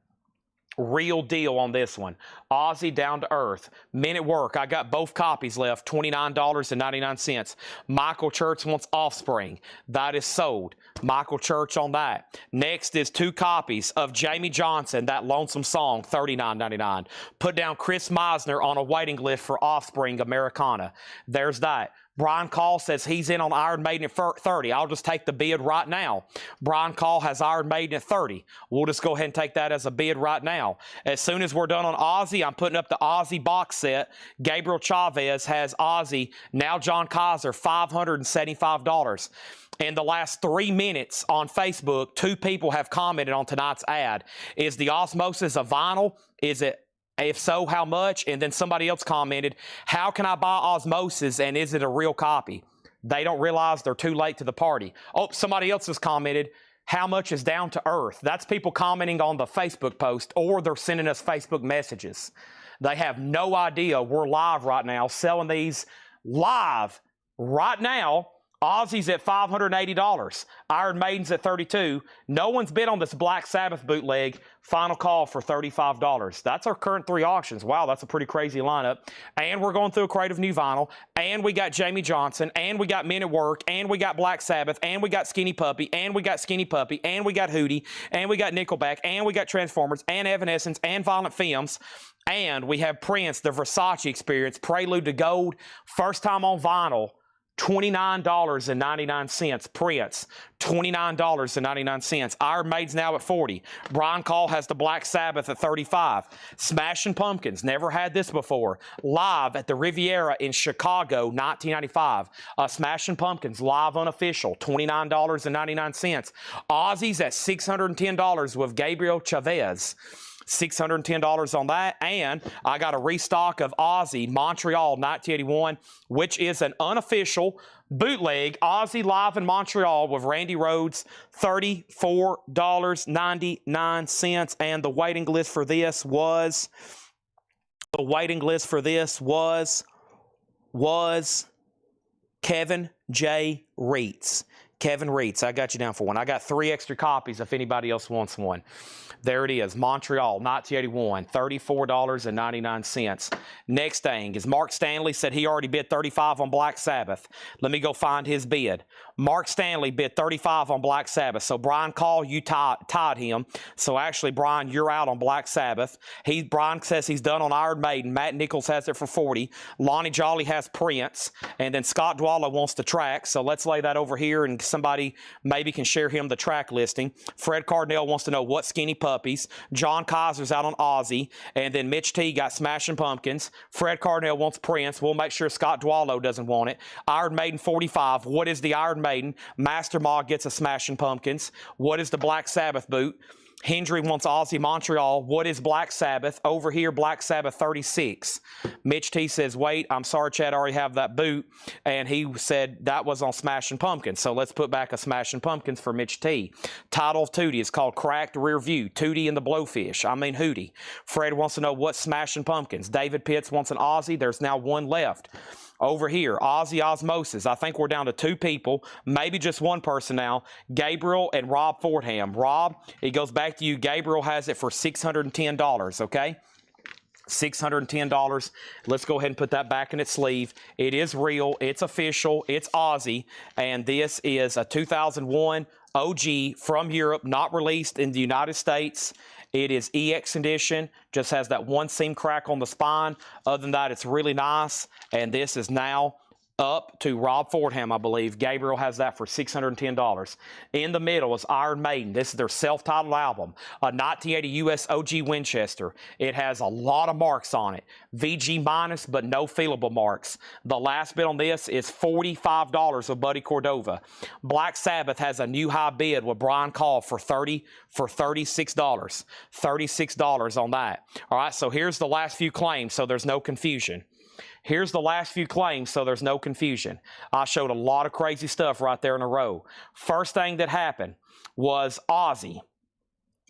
Real deal on this one. Ozzy Down to Earth. Men at Work. I got both copies left. $29.99. Michael Church wants Offspring. That is sold. Michael Church on that. Next is 2 copies of Jamie Johnson, That Lonesome Song, $39.99. Put down Chris Meisner on a waiting list for Offspring Americana. There's that. Brian Call says he's in on Iron Maiden at 30. I'll just take the bid right now. Brian Call has Iron Maiden at 30. We'll just go ahead and take that as a bid right now. As soon as we're done on Ozzy, I'm putting up the Ozzy box set. Gabriel Chavez has Ozzy, now John Kaiser, $575. In the last 3 minutes on Facebook, 2 people have commented on tonight's ad. Is the Osmosis a vinyl? Is it? If so, how much? And then somebody else commented, how can I buy Osmosis and is it a real copy? They don't realize they're too late to the party. Oh, somebody else has commented, how much is Down to Earth? That's people commenting on the Facebook post, or they're sending us Facebook messages. They have no idea we're live right now, selling these live right now. Ozzy's at $580. Iron Maiden's at $32. No one's bid on this Black Sabbath bootleg. Final call for $35. That's our current 3 auctions. Wow, that's a pretty crazy lineup. And we're going through a crate of new vinyl. And we got Jamie Johnson. And we got Men at Work. And we got Black Sabbath. And we got Skinny Puppy. And we got Skinny Puppy. And we got Hootie. And we got Nickelback. And we got Transformers. And Evanescence. And Violent Femmes. And we have Prince, the Versace Experience, Prelude to Gold. First time on vinyl. $29.99. Prince, $29.99. Iron Maiden's now at $40. Brian Call has the Black Sabbath at $35. Smashing Pumpkins, never had this before. Live at the Riviera in Chicago, 1995. Smashing Pumpkins, live unofficial, $29.99. Ozzy's at $610 with Gabriel Chavez. $610 on that, and I got a restock of Ozzy Montreal 1981, which is an unofficial bootleg Ozzy live in Montreal with Randy Rhoads, $34.99, and the waiting list for this was Kevin J. Reitz. Kevin Reitz, I got you down for one. I got 3 extra copies if anybody else wants one. There it is, Montreal, 1981, $34.99. Next thing is Mark Stanley said he already bid $35 on Black Sabbath. Let me go find his bid. Mark Stanley bid $35 on Black Sabbath. So Brian Call, you tied him. So actually, Brian, you're out on Black Sabbath. Brian says he's done on Iron Maiden. Matt Nichols has it for $40. Lonnie Jolly has Prince. And then Scott Dwalla wants the track. So let's lay that over here and somebody maybe can share him the track listing. Fred Cardinale wants to know what Skinny Puppies. John Kaiser's out on Ozzy. And then Mitch T got Smashing Pumpkins. Fred Cardinale wants Prince. We'll make sure Scott Dwallow doesn't want it. Iron Maiden 45. What is the Iron Maiden? Master Mog gets a Smashing Pumpkins. What is the Black Sabbath boot? Hendry wants Ozzy Montreal. What is Black Sabbath? Over here, Black Sabbath 36. Mitch T says, wait, I'm sorry, Chad, I already have that boot. And he said that was on Smashing Pumpkins. So let's put back a Smashing Pumpkins for Mitch T. Title of Tootie is called Cracked Rear View. Tootie and the Blowfish. Hootie. Fred wants to know what Smashing Pumpkins. David Pitts wants an Ozzy. There's now one left. Over here, Ozzy Osmosis. I think we're down to 2 people, maybe just 1 person now. Gabriel and Rob Fordham. Rob, it goes back to you. Gabriel has it for $610, okay? $610. Let's go ahead and put that back in its sleeve. It is real. It's official. It's Ozzy. And this is a 2001 OG from Europe, not released in the United States. It is EX edition, just has that 1 seam crack on the spine. Other than that, it's really nice. And this is now up to Rob Fordham, I believe. Gabriel has that for $610. In the middle is Iron Maiden. This is their self-titled album, a 1980 US OG Winchester. It has a lot of marks on it. VG minus, but no feelable marks. The last bid on this is $45 with Buddy Cordova. Black Sabbath has a new high bid with Brian Call for $36. $36 on that. All right, so here's the last few claims so there's no confusion. Here's the last few claims so there's no confusion. I showed a lot of crazy stuff right there in a row. First thing that happened was Ozzy.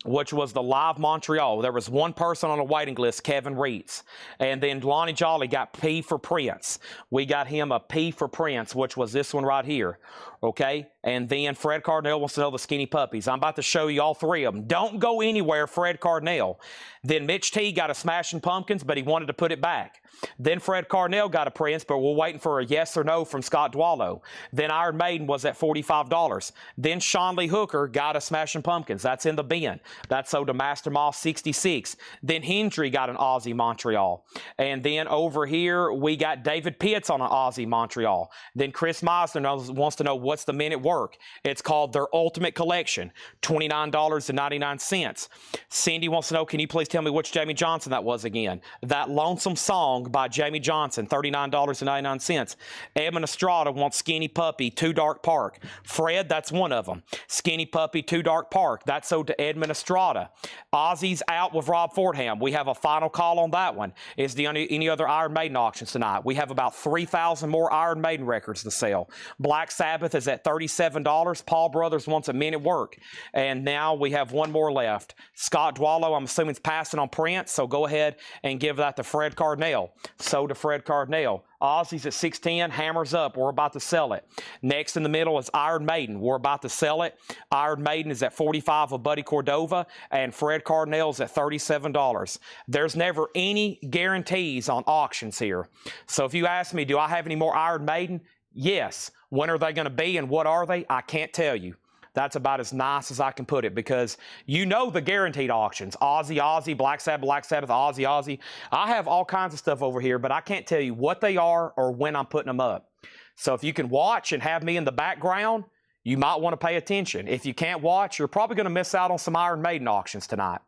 which was the Live Montreal. There was one person on the waiting list, Kevin Reitz. And then Lonnie Jolly got P for Prince. We got him a P for Prince, which was this one right here. Okay? And then Fred Cardinal wants to know the Skinny Puppies. I'm about to show you all three of them. Don't go anywhere, Fred Cardinal. Then Mitch T got a Smashing Pumpkins, but he wanted to put it back. Then Fred Cardinal got a Prince, but we're waiting for a yes or no from Scott Dwallow. Then Iron Maiden was at $45. Then Sean Lee Hooker got a Smashing Pumpkins. That's in the bin. That's sold to Master Moss 66. Then Hendry got an Ozzy Montreal. And then over here, we got David Pitts on an Ozzy Montreal. Then Chris Meisner wants to know what's the minute work. It's called their Ultimate Collection, $29.99. Cindy wants to know, can you please tell me which Jamie Johnson that was again? That Lonesome Song by Jamie Johnson, $39.99. Edmund Estrada wants Skinny Puppy, Too Dark Park. Fred, that's one of them. Skinny Puppy, Too Dark Park. That's sold to Edmund Estrada. Ozzy's out with Rob Fordham. We have a final call on that one. Is there any other Iron Maiden auctions tonight? We have about 3,000 more Iron Maiden records to sell. Black Sabbath is at $37. Paul Brothers wants a minute work. And now we have one more left. Scott Dwallow, I'm assuming, is passing on Prince, so go ahead and give that to Fred Cardinal. Sold to Fred Cardinal. Ozzy's at 610, Hammers Up, we're about to sell it. Next in the middle is Iron Maiden, we're about to sell it. Iron Maiden is at $45 with Buddy Cordova, and Fred Cardinal's at $37. There's never any guarantees on auctions here. So if you ask me, do I have any more Iron Maiden? Yes. When are they going to be and what are they? I can't tell you. That's about as nice as I can put it, because you know the guaranteed auctions. Ozzy, Black Sabbath, Ozzy. I have all kinds of stuff over here, but I can't tell you what they are or when I'm putting them up. So if you can watch and have me in the background, you might want to pay attention. If you can't watch, you're probably going to miss out on some Iron Maiden auctions tonight.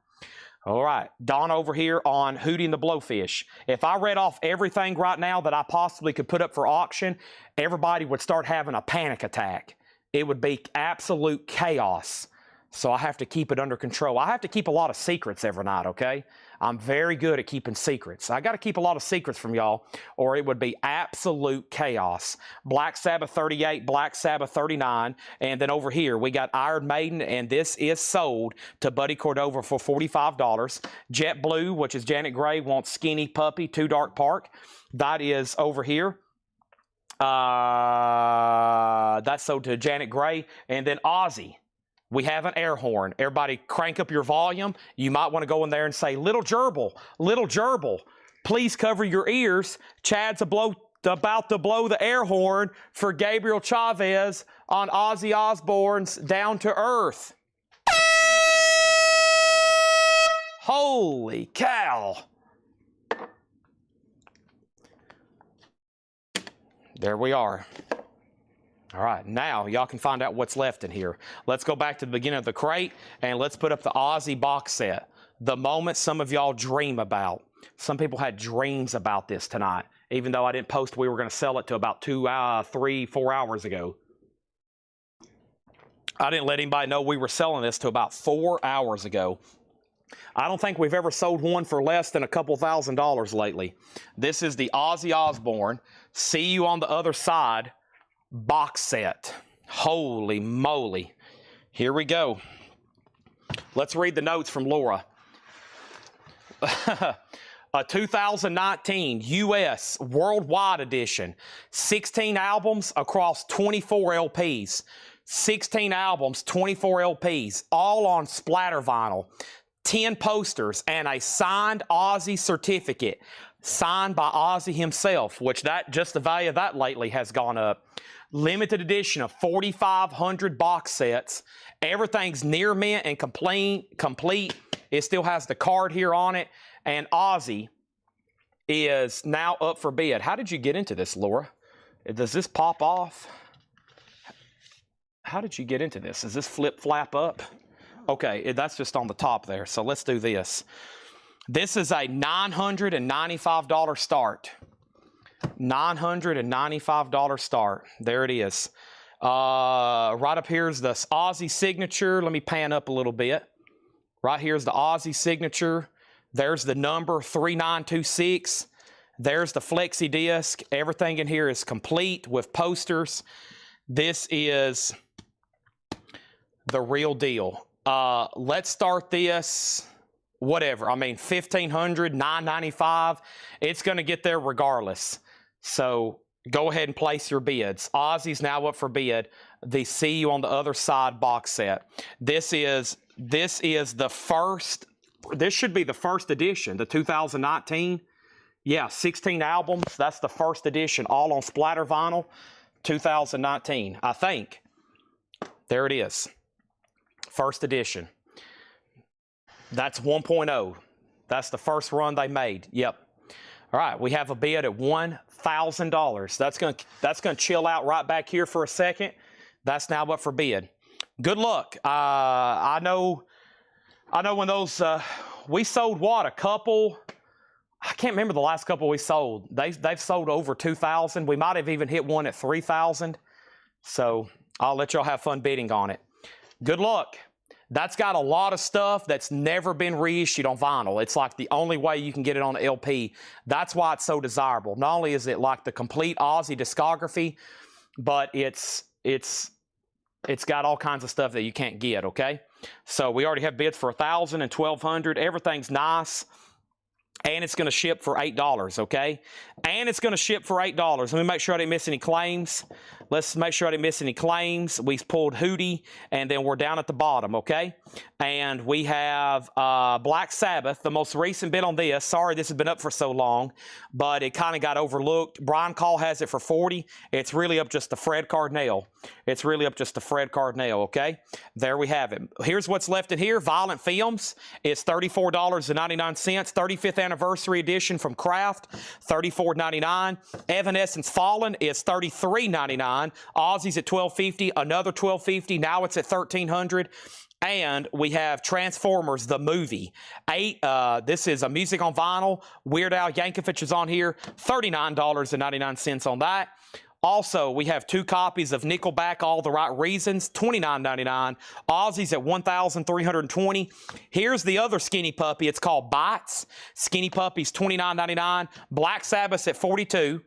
All right, Don over here on Hootie and the Blowfish. If I read off everything right now that I possibly could put up for auction, everybody would start having a panic attack. It would be absolute chaos. So I have to keep it under control. I have to keep a lot of secrets every night, okay? I'm very good at keeping secrets. I got to keep a lot of secrets from y'all, or it would be absolute chaos. Black Sabbath 38, Black Sabbath 39, and then over here we got Iron Maiden, and this is sold to Buddy Cordova for $45. Jet Blue, which is Janet Gray, wants Skinny Puppy, Too Dark Park. That is over here. That's sold to Janet Gray. And then Ozzy, we have an air horn. Everybody crank up your volume. You might want to go in there and say, Little Gerbil, please cover your ears. Chad's about to blow the air horn for Gabriel Chavez on Ozzy Osbourne's Down to Earth. Holy cow. There we are. All right, now y'all can find out what's left in here. Let's go back to the beginning of the crate, and let's put up the Ozzy box set. The moment some of y'all dream about. Some people had dreams about this tonight, even though I didn't post we were going to sell it to about 2, 3, 4 hours ago. I didn't let anybody know we were selling this to about 4 hours ago. I don't think we've ever sold one for less than a couple $1,000s lately. This is the Ozzy Osbourne See You on the Other Side box set. Holy moly. Here we go. Let's read the notes from Laura. A 2019 U.S. Worldwide Edition. 16 albums across 24 LPs. 16 albums, 24 LPs, all on splatter vinyl. 10 posters and a signed Ozzy certificate. Signed by Ozzy himself, which just the value of that lately has gone up. Limited edition of 4,500 box sets. Everything's near mint and complete. It still has the card here on it. And Ozzy is now up for bid. How did you get into this, Laura? Does this pop off? How did you get into this? Does this flap up? Okay, that's just on the top there. So let's do this. This is a $995 start. $995 start. There it is. Right up here is the Ozzy signature. Let me pan up a little bit. Right here's the Ozzy signature. There's the number 3926. There's the flexi disc. Everything in here is complete with posters. This is the real deal. Let's start this, whatever. I mean, $1,500, $995. It's going to get there regardless. So go ahead and place your bids. Ozzy's now up for bid. The See You on the Other Side box set. This is the first. This should be the first edition, the 2019. Yeah, 16 albums. That's the first edition, all on splatter vinyl, 2019, I think. There it is. First edition. That's 1.0. That's the first run they made. Yep. All right, we have a bid at $1,000. That's gonna chill out right back here for a second. That's now up for bid. Good luck. I know when those we sold what, a couple. I can't remember the last couple we sold. They've sold over 2,000. We might have even hit one at 3,000. So I'll let y'all have fun bidding on it. Good luck. That's got a lot of stuff that's never been reissued on vinyl. It's like the only way you can get it on the LP. That's why it's so desirable. Not only is it like the complete Ozzy discography, but it's got all kinds of stuff that you can't get, okay? So we already have bids for $1,000 and $1,200. Everything's nice. And it's going to ship for $8, okay? And it's going to ship for $8. Let me make sure I didn't miss any claims. Let's make sure I didn't miss any claims. We pulled Hootie, and then we're down at the bottom, okay? And we have Black Sabbath, the most recent bid on this. Sorry this has been up for so long, but it kind of got overlooked. Brian Call has it for $40. It's really up just to Fred Cardinale. It's really up just to Fred Cardinale, okay? There we have it. Here's what's left in here. Violent Films is $34.99. 35th Anniversary Edition from Kraft, $34.99. Evanescence Fallen is $33.99. Ozzy's at $12.50. Another $12.50. Now it's at $1,300. And we have Transformers, the movie. This is a music on vinyl. Weird Al Yankovic is on here. $39.99 on that. Also, we have 2 copies of Nickelback, All the Right Reasons, $29.99. Ozzy's at $1,320. Here's the other Skinny Puppy. It's called Bites. Skinny Puppy's $29.99. Black Sabbath's at $42.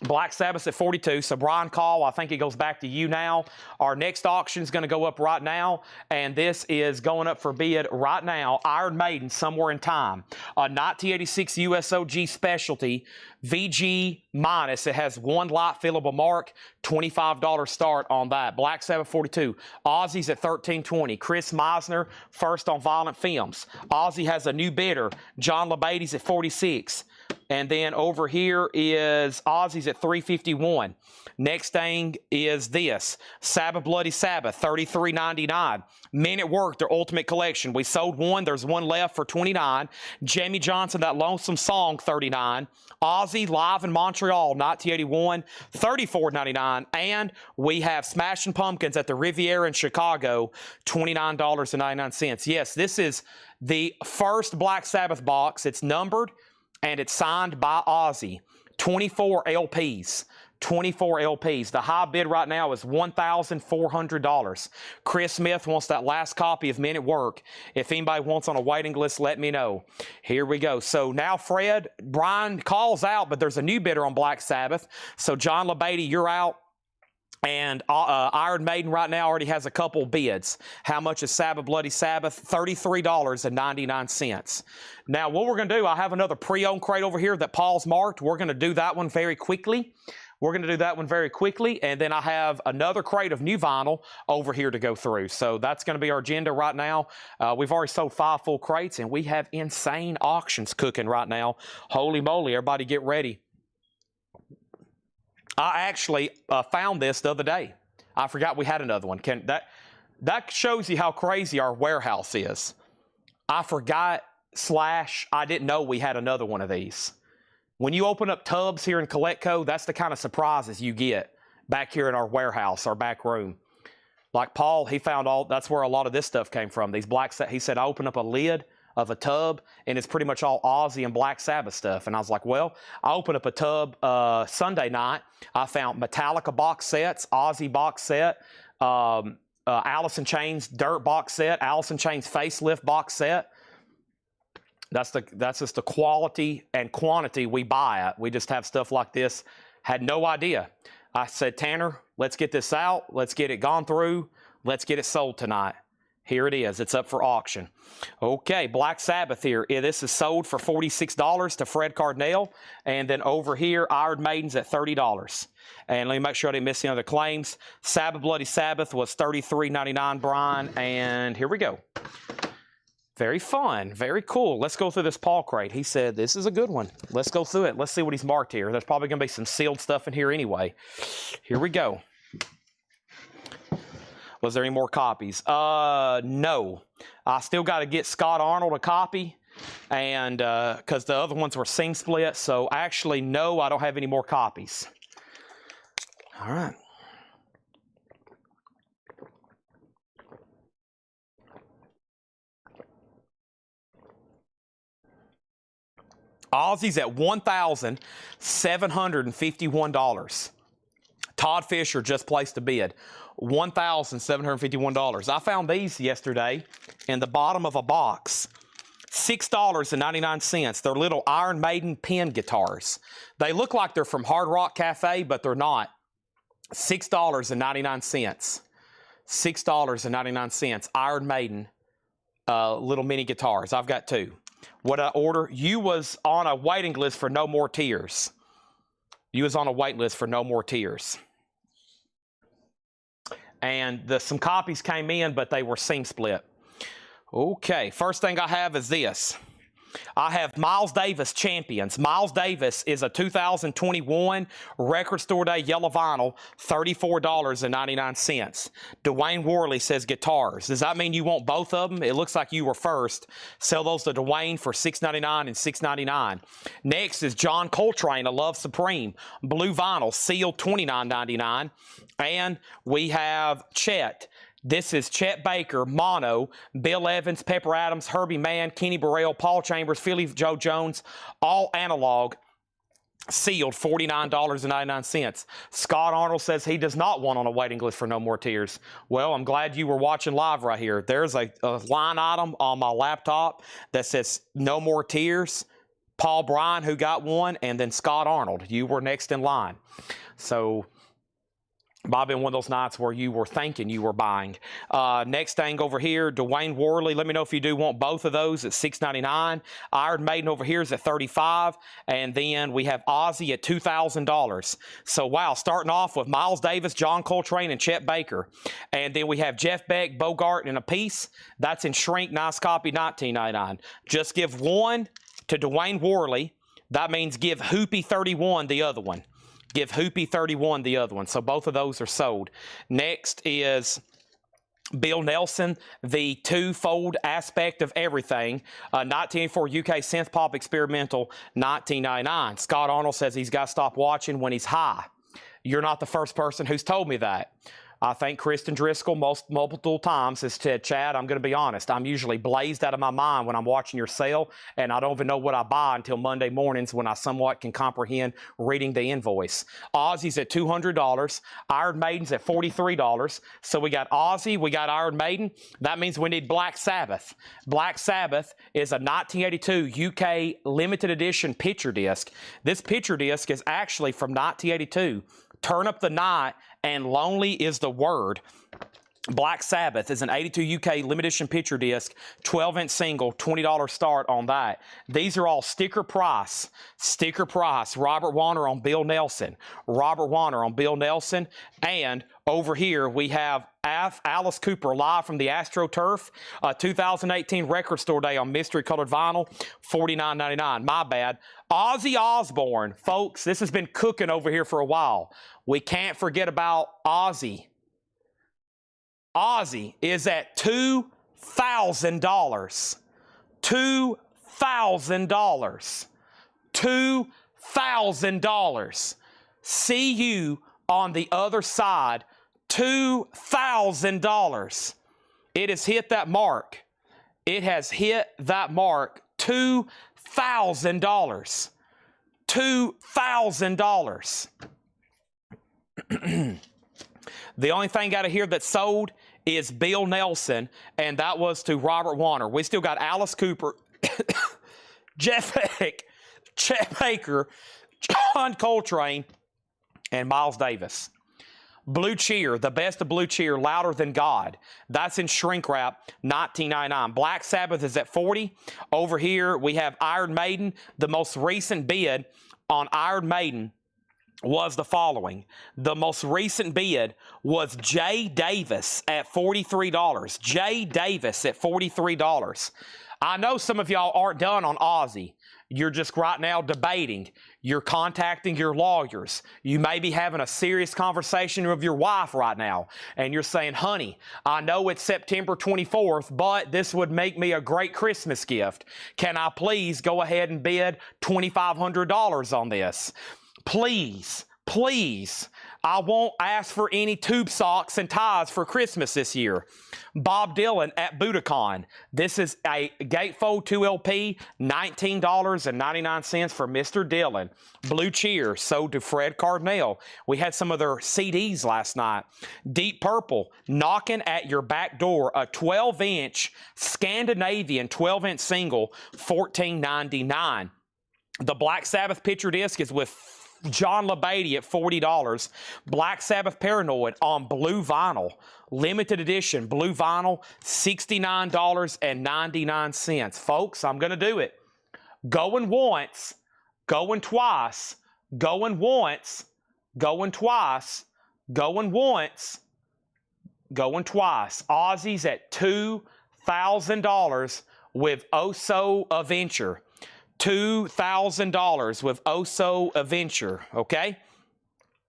Black Sabbath's at $42. So Brian Call, I think it goes back to you now. Our next auction is going to go up right now, and this is going up for bid right now. Iron Maiden, Somewhere in Time, a 1986 USOG specialty, VG minus. It has one light fillable mark, $25 start on that. Black Sabbath 42. Ozzy's at $13.20. Chris Meisner, first on Violent Films. Ozzy has a new bidder. John LeBady's at $46. And then over here is Ozzy's at $351. Next thing is this. Sabbath Bloody Sabbath, $33.99. Men at Work, their Ultimate Collection. We sold one. There's one left for $29. Jamie Johnson, That Lonesome Song, $39. Ozzy, Live in Montreal, 1981, $34.99. And we have Smashing Pumpkins at the Riviera in Chicago, $29.99. Yes, this is the first Black Sabbath box. It's numbered, and it's signed by Ozzy. 24 LPs. 24 LPs. The high bid right now is $1,400. Chris Smith wants that last copy of Men at Work. If anybody wants on a waiting list, let me know. Here we go. So now, Fred, Brian calls out, but there's a new bidder on Black Sabbath. So John LeBady, you're out. And Iron Maiden right now already has a couple bids. How much is Sabbath Bloody Sabbath? $33.99. Now, what we're going to do, I have another pre-owned crate over here that Paul's marked. We're going to do that one very quickly. And then I have another crate of new vinyl over here to go through. So that's going to be our agenda right now. We've already sold 5 full crates, and we have insane auctions cooking right now. Holy moly, everybody get ready. I actually found this the other day. I forgot we had another one. That shows you how crazy our warehouse is. I forgot / I didn't know we had another one of these. When you open up tubs here in Coletco, that's the kind of surprises you get back here in our warehouse, our back room. Like Paul, he found that's where a lot of this stuff came from. These he said, I opened up a lid of a tub, and it's pretty much all Ozzy and Black Sabbath stuff. And I was like, well, I opened up a tub Sunday night. I found Metallica box sets, Ozzy box set, Alice in Chains Dirt box set, Alice in Chains Facelift box set. That's just the quality and quantity we buy at. We just have stuff like this. Had no idea. I said, Tanner, let's get this out. Let's get it gone through. Let's get it sold tonight. Here it is. It's up for auction. Okay, Black Sabbath here. This is sold for $46 to Fred Cardinal. And then over here, Iron Maiden's at $30. And let me make sure I didn't miss any other claims. Sabbath Bloody Sabbath was $33.99, Brian. And here we go. Very fun. Very cool. Let's go through this Paul crate. He said, this is a good one. Let's go through it. Let's see what he's marked here. There's probably going to be some sealed stuff in here anyway. Here we go. Was there any more copies? No. I still got to get Scott Arnold a copy, and because the other ones were seam split. So actually, no, I don't have any more copies. All right. Ozzy's at $1,751. Todd Fisher just placed a bid. $1,751. I found these yesterday in the bottom of a box. $6.99. They're little Iron Maiden pen guitars. They look like they're from Hard Rock Cafe, but they're not. $6.99. $6.99. Iron Maiden little mini guitars. I've got two. What I order? You was on a waiting list for No More Tears. You was on a wait list for No More Tears. And some copies came in, but they were seam split. Okay, first thing I have is this. I have Miles Davis Champions. Miles Davis is a 2021 Record Store Day yellow vinyl, $34.99. Dwayne Worley says guitars. Does that mean you want both of them? It looks like you were first. Sell those to Dwayne for $6.99 and $6.99. Next is John Coltrane, A Love Supreme. Blue vinyl, sealed $29.99. And we have Chet. This is Chet Baker, mono, Bill Evans, Pepper Adams, Herbie Mann, Kenny Burrell, Paul Chambers, Philly Joe Jones, all analog, sealed $49.99. Scott Arnold says he does not want on a waiting list for No More Tears. Well, I'm glad you were watching live right here. There's a line item on my laptop that says No More Tears, Paul Bryan, who got one, and then Scott Arnold. You were next in line. So might have been one of those nights where you were thinking you were buying. Next thing over here, Dwayne Worley. Let me know if you do want both of those at $6.99. Iron Maiden over here is at $35. And then we have Ozzy at $2,000. So, wow, starting off with Miles Davis, John Coltrane, and Chet Baker. And then we have Jeff Beck, Bogart, and a piece. That's in shrink, nice copy, $19.99. Just give one to Dwayne Worley. That means give Hoopy 31 the other one. Give Hoopy 31 the other one. So both of those are sold. Next is Bill Nelson, the two-fold aspect of everything. 1984 UK synth pop experimental, $19.99. Scott Arnold says he's got to stop watching when he's high. You're not the first person who's told me that. I think Kristen Driscoll multiple times has said, Chad, I'm going to be honest. I'm usually blazed out of my mind when I'm watching your sale, and I don't even know what I buy until Monday mornings when I somewhat can comprehend reading the invoice. Ozzy's at $200. Iron Maiden's at $43. So we got Ozzy, we got Iron Maiden. That means we need Black Sabbath. Black Sabbath is a 1982 UK limited edition picture disc. This picture disc is actually from 1982. Turn Up the Night and Lonely is the Word. Black Sabbath is an 82 UK limited edition picture disc, 12-inch single, $20 start on that. These are all sticker price. Sticker price. Robert Warner on Bill Nelson. Robert Warner on Bill Nelson. And over here we have Alice Cooper live from the AstroTurf, 2018 Record Store Day on Mystery Colored Vinyl, $49.99. My bad. Ozzy Osbourne. Folks, this has been cooking over here for a while. We can't forget about Ozzy. Ozzy is at $2,000. $2,000. $2,000. See you on the other side. $2,000. It has hit that mark. It has hit that mark. $2,000. $2,000. The only thing out of here that's sold is Bill Nelson, and that was to Robert Warner. We still got Alice Cooper, Jeff Beck, Chet Baker, John Coltrane, and Miles Davis. Blue Cheer, the best of Blue Cheer, Louder Than God. That's in shrink wrap, $19.99. Black Sabbath is at $40. Over here, we have Iron Maiden. The most recent bid on Iron Maiden was the following. The most recent bid was Jay Davis at $43. Jay Davis at $43. I know some of y'all aren't done on Ozzy. You're just right now debating. You're contacting your lawyers. You may be having a serious conversation with your wife right now. And you're saying, honey, I know it's September 24th, but this would make me a great Christmas gift. Can I please go ahead and bid $2,500 on this? Please, please. I won't ask for any tube socks and ties for Christmas this year. Bob Dylan at Budokan. This is a Gatefold 2LP, $19.99 for Mr. Dylan. Blue Cheer, sold to Fred Cardinale. We had some of their CDs last night. Deep Purple, Knocking at Your Back Door, a 12-inch Scandinavian 12-inch single, $14.99. The Black Sabbath picture disc is with John LeBady at $40. Black Sabbath Paranoid on blue vinyl. Limited edition blue vinyl, $69.99. Folks, I'm going to do it. Going once, going twice, going once, going twice, going once, going twice. Ozzy's at $2,000 with Oso Adventure. $2,000 with Oso Adventure, okay?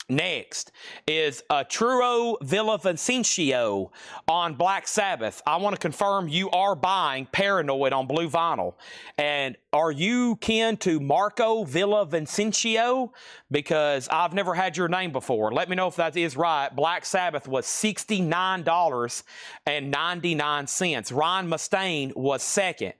Next is a Truro Villavicencio on Black Sabbath. I want to confirm you are buying Paranoid on blue vinyl. And are you kin to Marco Villavicencio? Because I've never had your name before. Let me know if that is right. Black Sabbath was $69.99. Ryan Mustaine was second.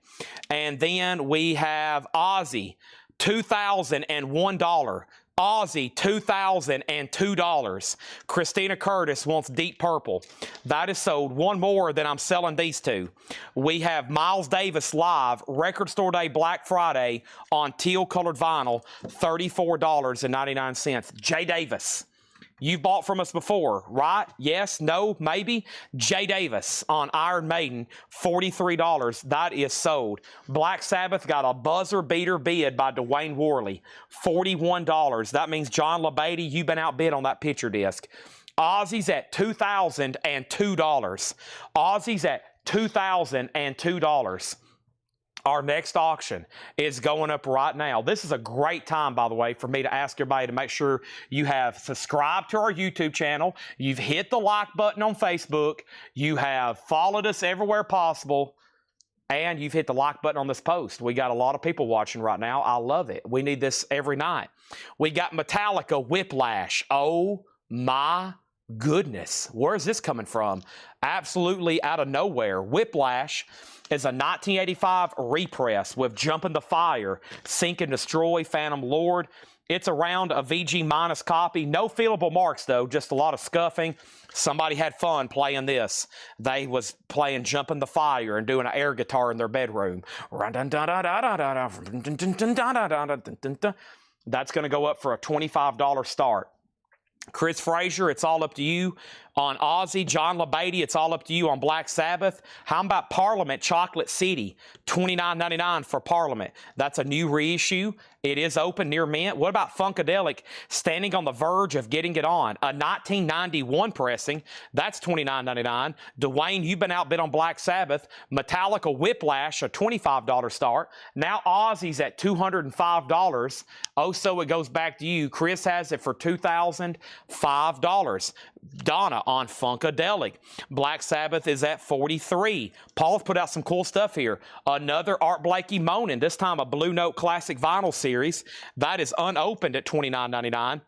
And then we have Ozzy, $2,001. Ozzy, $2,002. Christina Curtis wants Deep Purple. That is sold. One more than I'm selling these two. We have Miles Davis live, Record Store Day Black Friday on teal colored vinyl, $34.99. Jay Davis. You've bought from us before, right? Yes, no, maybe? Jay Davis on Iron Maiden, $43. That is sold. Black Sabbath got a buzzer beater bid by Dwayne Worley, $41. That means John LeBady, you've been outbid on that picture disc. Ozzy's at $2,002. Ozzy's at $2,002. Our next auction is going up right now. This is a great time, by the way, for me to ask everybody to make sure you have subscribed to our YouTube channel, you've hit the like button on Facebook, you have followed us everywhere possible, and you've hit the like button on this post. We got a lot of people watching right now. I love it. We need this every night. We got Metallica Whiplash. Oh my goodness. Where's this coming from? Absolutely out of nowhere. Whiplash is a 1985 repress with Jump in the Fire, Sink and Destroy, Phantom Lord. It's around a VG minus copy. No feelable marks, though, just a lot of scuffing. Somebody had fun playing this. They was playing Jump in the Fire and doing an air guitar in their bedroom. That's going to go up for a $25 start. Chris Frazier, it's all up to you on Ozzy. John LeBady, it's all up to you on Black Sabbath. How about Parliament Chocolate City? $29.99 for Parliament. That's a new reissue. It is open near mint. What about Funkadelic Standing on the Verge of Getting It On? A 1991 pressing. That's $29.99. Dwayne, you've been outbid on Black Sabbath. Metallica Whiplash, a $25 start. Now Ozzy's at $205. Oh, so it goes back to you. Chris has it for $2,005. Donna on Funkadelic. Black Sabbath is at $43. Paul's put out some cool stuff here. Another Art Blakey Moanin', this time a Blue Note Classic Vinyl Series. That is unopened at $29.99.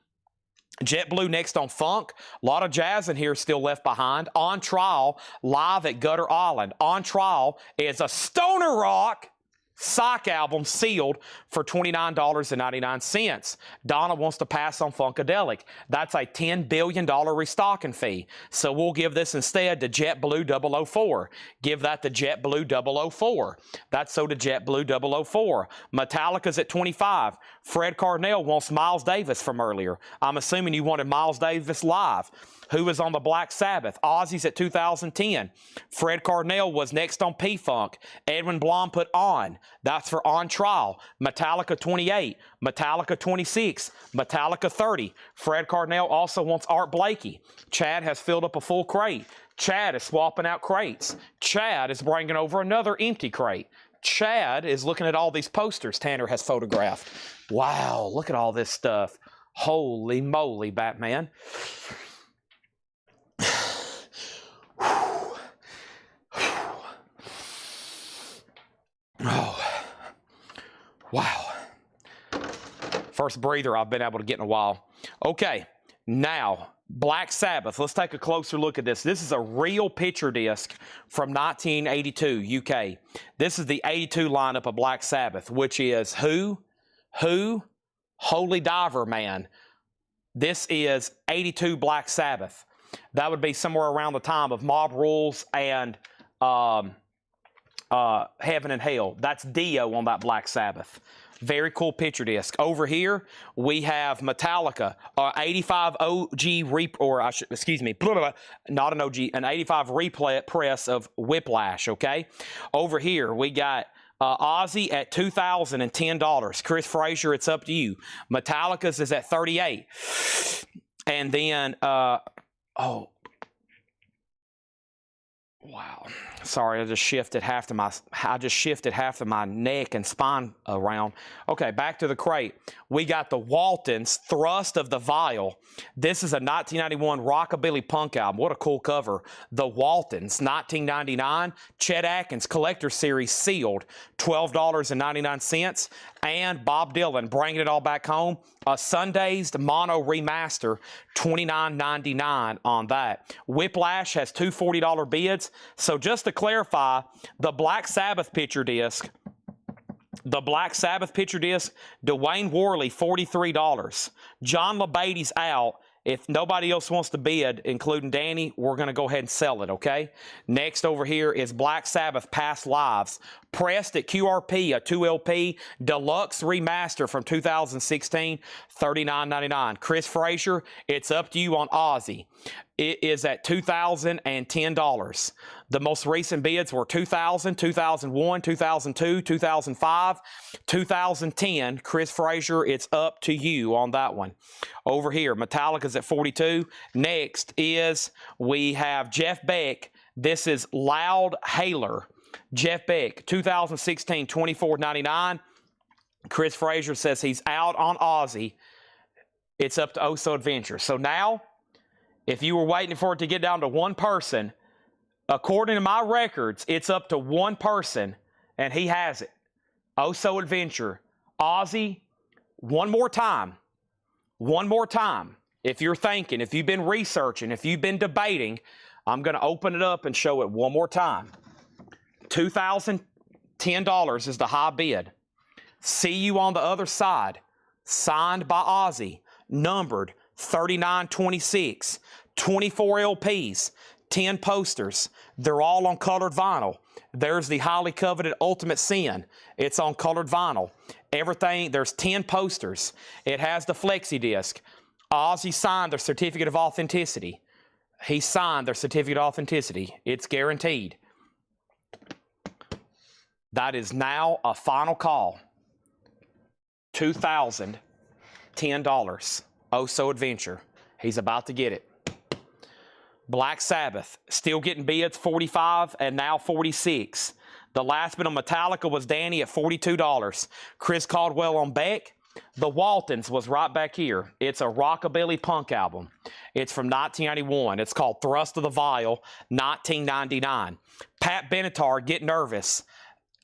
JetBlue next on Funk. A lot of jazz in here still left behind. On Trial, live at Gutter Island. On Trial is a stoner rock Sock album sealed for $29.99. Donna wants to pass on Funkadelic. That's a $10 billion restocking fee. So we'll give this instead to JetBlue 004. Give that to JetBlue 004. That's so to JetBlue 004. Metallica's at $25. Fred Cardinale wants Miles Davis from earlier. I'm assuming you wanted Miles Davis live. Who was on the Black Sabbath? Ozzy's at 2010. Fred Carnell was next on P-Funk. Edwin Blom put On. That's for On Trial. Metallica 28. Metallica 26. Metallica 30. Fred Carnell also wants Art Blakey. Chad has filled up a full crate. Chad is swapping out crates. Chad is bringing over another empty crate. Chad is looking at all these posters Tanner has photographed. Wow, look at all this stuff. Holy moly, Batman. Oh, wow. First breather I've been able to get in a while. Okay, now, Black Sabbath. Let's take a closer look at this. This is a real picture disc from 1982, UK. This is the 82 lineup of Black Sabbath, which is Who, Holy Diver Man. This is 82 Black Sabbath. That would be somewhere around the time of Mob Rules and Heaven and Hell. That's Dio on that Black Sabbath. Very cool picture disc. Over here, we have Metallica, 85 OG, not an OG, an 85 replay press of Whiplash, okay? Over here, we got Ozzy at $2,010. Chris Frazier, it's up to you. Metallica's is at $38. And then, oh, wow. Sorry, I just shifted half of my neck and spine around. Okay, back to the crate. We got the Waltons, Thrust of the Vial. This is a 1991 Rockabilly Punk album. What a cool cover. The Waltons, 1999. Chet Atkins Collector Series sealed, $12.99. And Bob Dylan, Bringing It All Back Home, a Sundazed Mono Remaster, $29.99 on that. Whiplash has two $40 bids. So just to clarify, the Black Sabbath picture disc, Dwayne Worley, $43. John LeBeatty's out. If nobody else wants to bid, including Danny, we're going to go ahead and sell it, okay? Next over here is Black Sabbath Past Lives. Pressed at QRP, a 2LP deluxe remaster from 2016, $39.99. Chris Frazier, it's up to you on Ozzy. It is at $2,010. The most recent bids were 2000, 2001, 2002, 2005, 2010. Chris Frazier, it's up to you on that one. Over here, Metallica's at 42. Next is we have Jeff Beck. This is Loud Hailer. Jeff Beck, 2016, $24.99. Chris Frazier says he's out on Ozzy. It's up to Oso Adventure. So now, if you were waiting for it to get down to one person, according to my records, it's up to one person, and he has it. Oso Adventure. Ozzy, one more time. One more time. If you're thinking, if you've been researching, if you've been debating, I'm going to open it up and show it one more time. $2,010 is the high bid. See you on the other side. Signed by Ozzy. Numbered 3926. 24 LPs. 10 posters. They're all on colored vinyl. There's the highly coveted Ultimate Sin. It's on colored vinyl. Everything, there's 10 posters. It has the flexi disc. Ozzy signed their certificate of authenticity. He signed their certificate of authenticity. It's guaranteed. That is now a final call. $2,010. Oso Adventure. He's about to get it. Black Sabbath, still getting bids, 45 and now 46. The last bid on Metallica was Danny at $42. Chris Caldwell on Beck. The Waltons was right back here. It's a Rockabilly Punk album. It's from 1991. It's called Thrust of the Vial, $19.99. Pat Benatar, Get Nervous.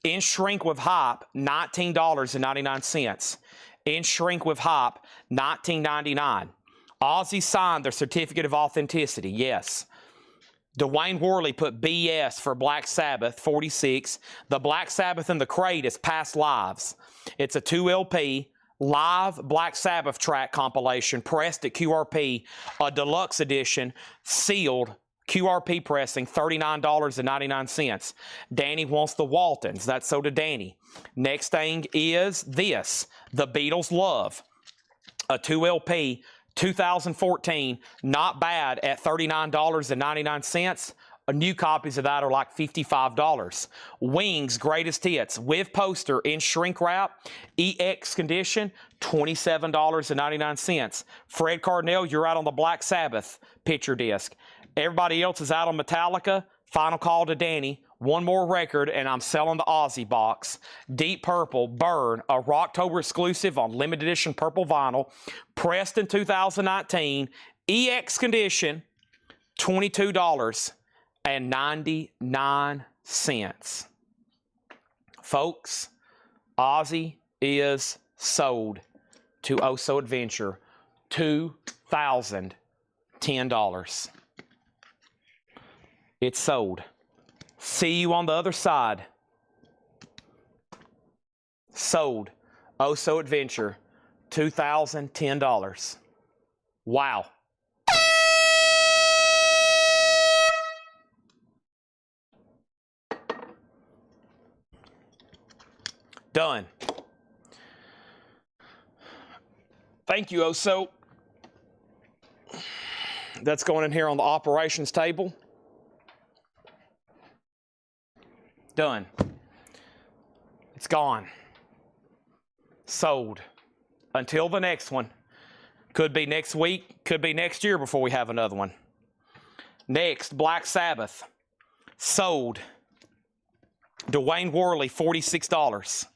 In Shrink with Hype, $19.99. In Shrink with Hype, $19.99. Ozzy signed their certificate of authenticity, yes. Dwayne Worley put BS for Black Sabbath, 46. The Black Sabbath in the crate is Past Lives. It's a 2LP live Black Sabbath track compilation pressed at QRP, a deluxe edition, sealed, QRP pressing, $39.99. Danny wants the Waltons. That's so did Danny. Next thing is this, The Beatles' Love, a 2LP, 2014, not bad at $39.99. New copies of that are like $55. Wings Greatest Hits with poster in shrink wrap, EX condition, $27.99. Fred Cardinal, you're out on the Black Sabbath picture disc. Everybody else is out on Metallica. Final call to Danny. One more record, and I'm selling the Ozzy box. Deep Purple, Burn, a Rocktober exclusive on limited edition purple vinyl. Pressed in 2019. EX condition, $22.99. Folks, Ozzy is sold to Oh So Adventure. $2,010. It's sold. See you on the other side. Sold. Oh So Adventure. $2,010. Wow. Done. Thank you, Oh So. That's going in here on the operations table. Done. It's gone. Sold. Until the next one. Could be next week, could be next year before we have another one. Next, Black Sabbath. Sold. Dwayne Worley, $46.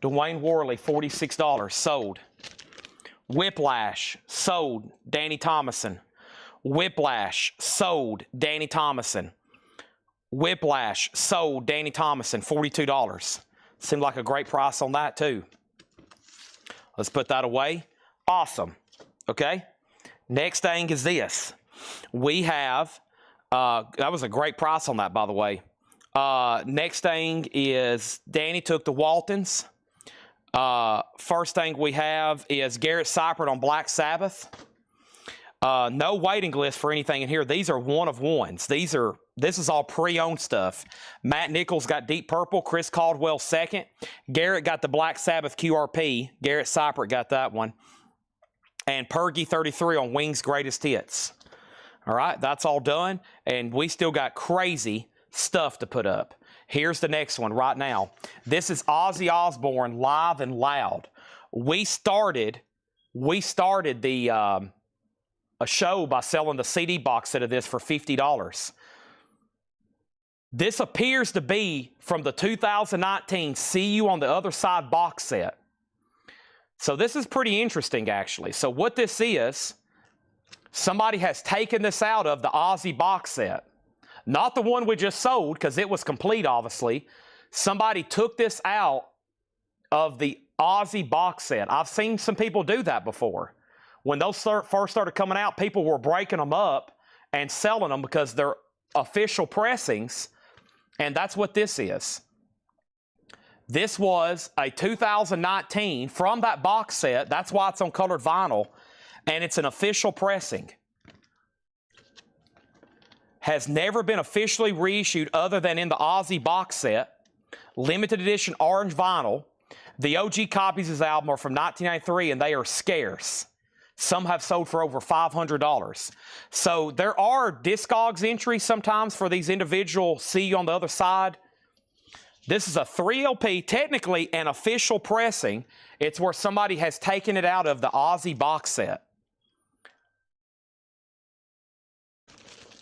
Dwayne Worley, $46. Sold. Whiplash. Sold. Danny Thomason. Whiplash. Sold. Danny Thomason. Whiplash. Sold. Danny Thomason. $42. Seemed like a great price on that too. Let's put that away. Awesome. Okay. Next thing is this. We have, that was a great price on that, by the way. Next thing is Danny took the Waltons. First thing we have is Garrett Cypher on Black Sabbath. No waiting list for anything in here. These are one of ones. This is all pre-owned stuff. Matt Nichols got Deep Purple. Chris Caldwell second. Garrett got the Black Sabbath QRP. Garrett Cypher got that one. And Pergy 33 on Wings Greatest Hits. All right, that's all done. And we still got crazy stuff to put up. Here's the next one right now. This is Ozzy Osbourne Live and Loud. We started the a show by selling the CD box set of this for $50. This appears to be from the 2019 See You on the Other Side box set. So this is pretty interesting, actually. So what this is, somebody has taken this out of the Ozzy box set. Not the one we just sold, because it was complete, obviously. Somebody took this out of the Ozzy box set. I've seen some people do that before. When those first started coming out, people were breaking them up and selling them because they're official pressings, and that's what this is. This was a 2019 from that box set. That's why it's on colored vinyl, and it's an official pressing. Has never been officially reissued other than in the Ozzy box set. Limited edition orange vinyl. The OG copies of his album are from 1993, and they are scarce. Some have sold for over $500. So there are Discogs entries sometimes for these individual See You on the Other Side. This is a 3LP, technically an official pressing. It's where somebody has taken it out of the Ozzy box set.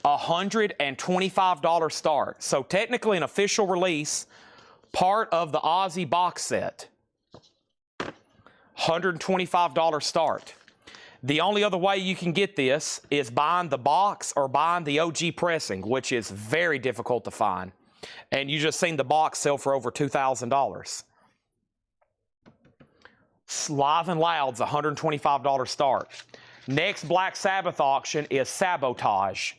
$125 start. So technically an official release, part of the Ozzy box set. $125 start. The only other way you can get this is buying the box or buying the OG pressing, which is very difficult to find. And you just seen the box sell for over $2,000. Live and Loud's $125 start. Next Black Sabbath auction is Sabotage.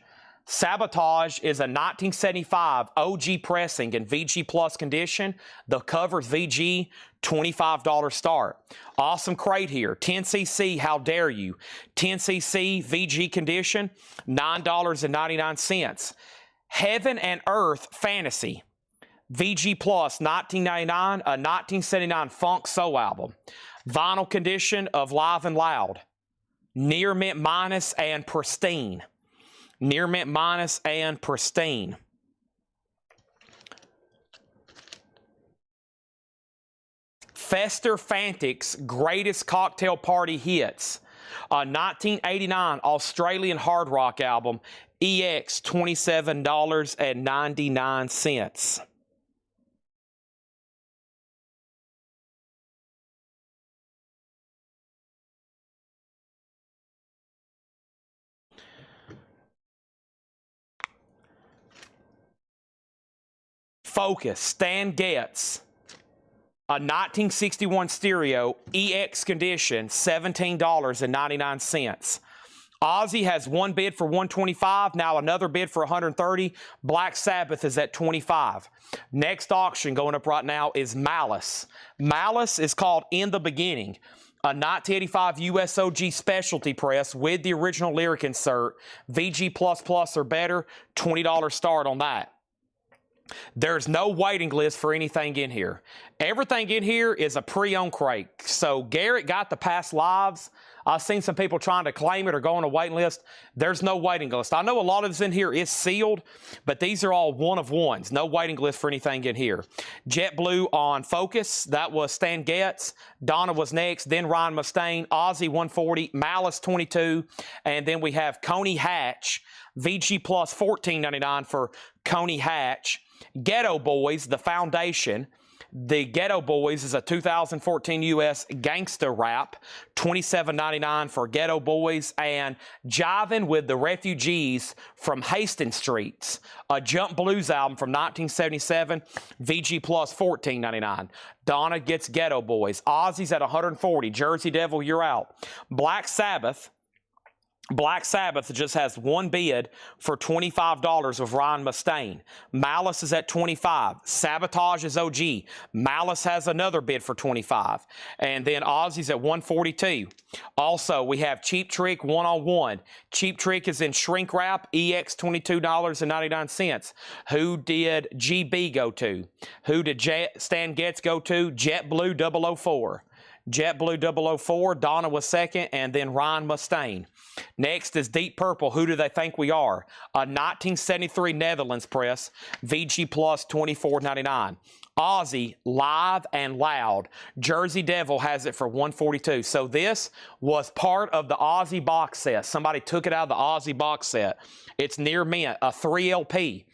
Sabotage is a 1975 OG pressing in VG Plus condition. The cover's VG, $25 start. Awesome crate here. 10cc, How Dare You. 10cc VG condition, $9.99. Heaven and Earth Fantasy. VG Plus, $19.99, a 1979 Funk Soul album. Vinyl condition of Live and Loud. Near mint minus and pristine. Near mint minus and pristine. Fester Fantic's greatest cocktail party hits. A 1989 Australian hard rock album, EX $27.99. Focus, Stan Getz. A 1961 stereo, EX condition, $17.99. Ozzy has one bid for $125, now another bid for $130. Black Sabbath is at $25. Next auction going up right now is Malice. Malice is called In the Beginning. A 1985 USOG specialty press with the original lyric insert. VG++ or better, $20 start on that. There's no waiting list for anything in here. Everything in here is a pre-owned crate. So Garrett got the past lives. I've seen some people trying to claim it or go on a waiting list. There's no waiting list. I know a lot of this in here is sealed, but these are all one of ones. No waiting list for anything in here. JetBlue on Focus. That was Stan Getz. Donna was next. Then Ryan Mustaine. Ozzy 140. Malice 22. And then we have Coney Hatch. VG Plus $14.99 for Coney Hatch. Ghetto Boys, The Foundation. The Ghetto Boys is a 2014 U.S. gangster rap, $27.99 for Ghetto Boys. And Jivin' with the Refugees from Hastings Streets, a jump blues album from 1977, VG Plus $14.99. Donna gets Ghetto Boys. Ozzy's at $140. Jersey Devil, you're out. Black Sabbath just has one bid for $25 with Ryan Mustaine. Malice is at $25. Sabotage is OG. Malice has another bid for $25. And then Ozzy's at $142. Also, we have Cheap Trick one-on-one. Cheap Trick is in shrink wrap, EX $22.99. Who did GB go to? Who did Stan Getz go to? JetBlue 004. JetBlue 004, Donna was second, and then Ryan Mustaine. Next is Deep Purple, Who Do They Think We Are? A 1973 Netherlands press, VG Plus $24.99. Ozzy, Live and Loud. Jersey Devil has it for $142. So this was part of the Ozzy box set. Somebody took it out of the Ozzy box set. It's near mint, a 3 LP.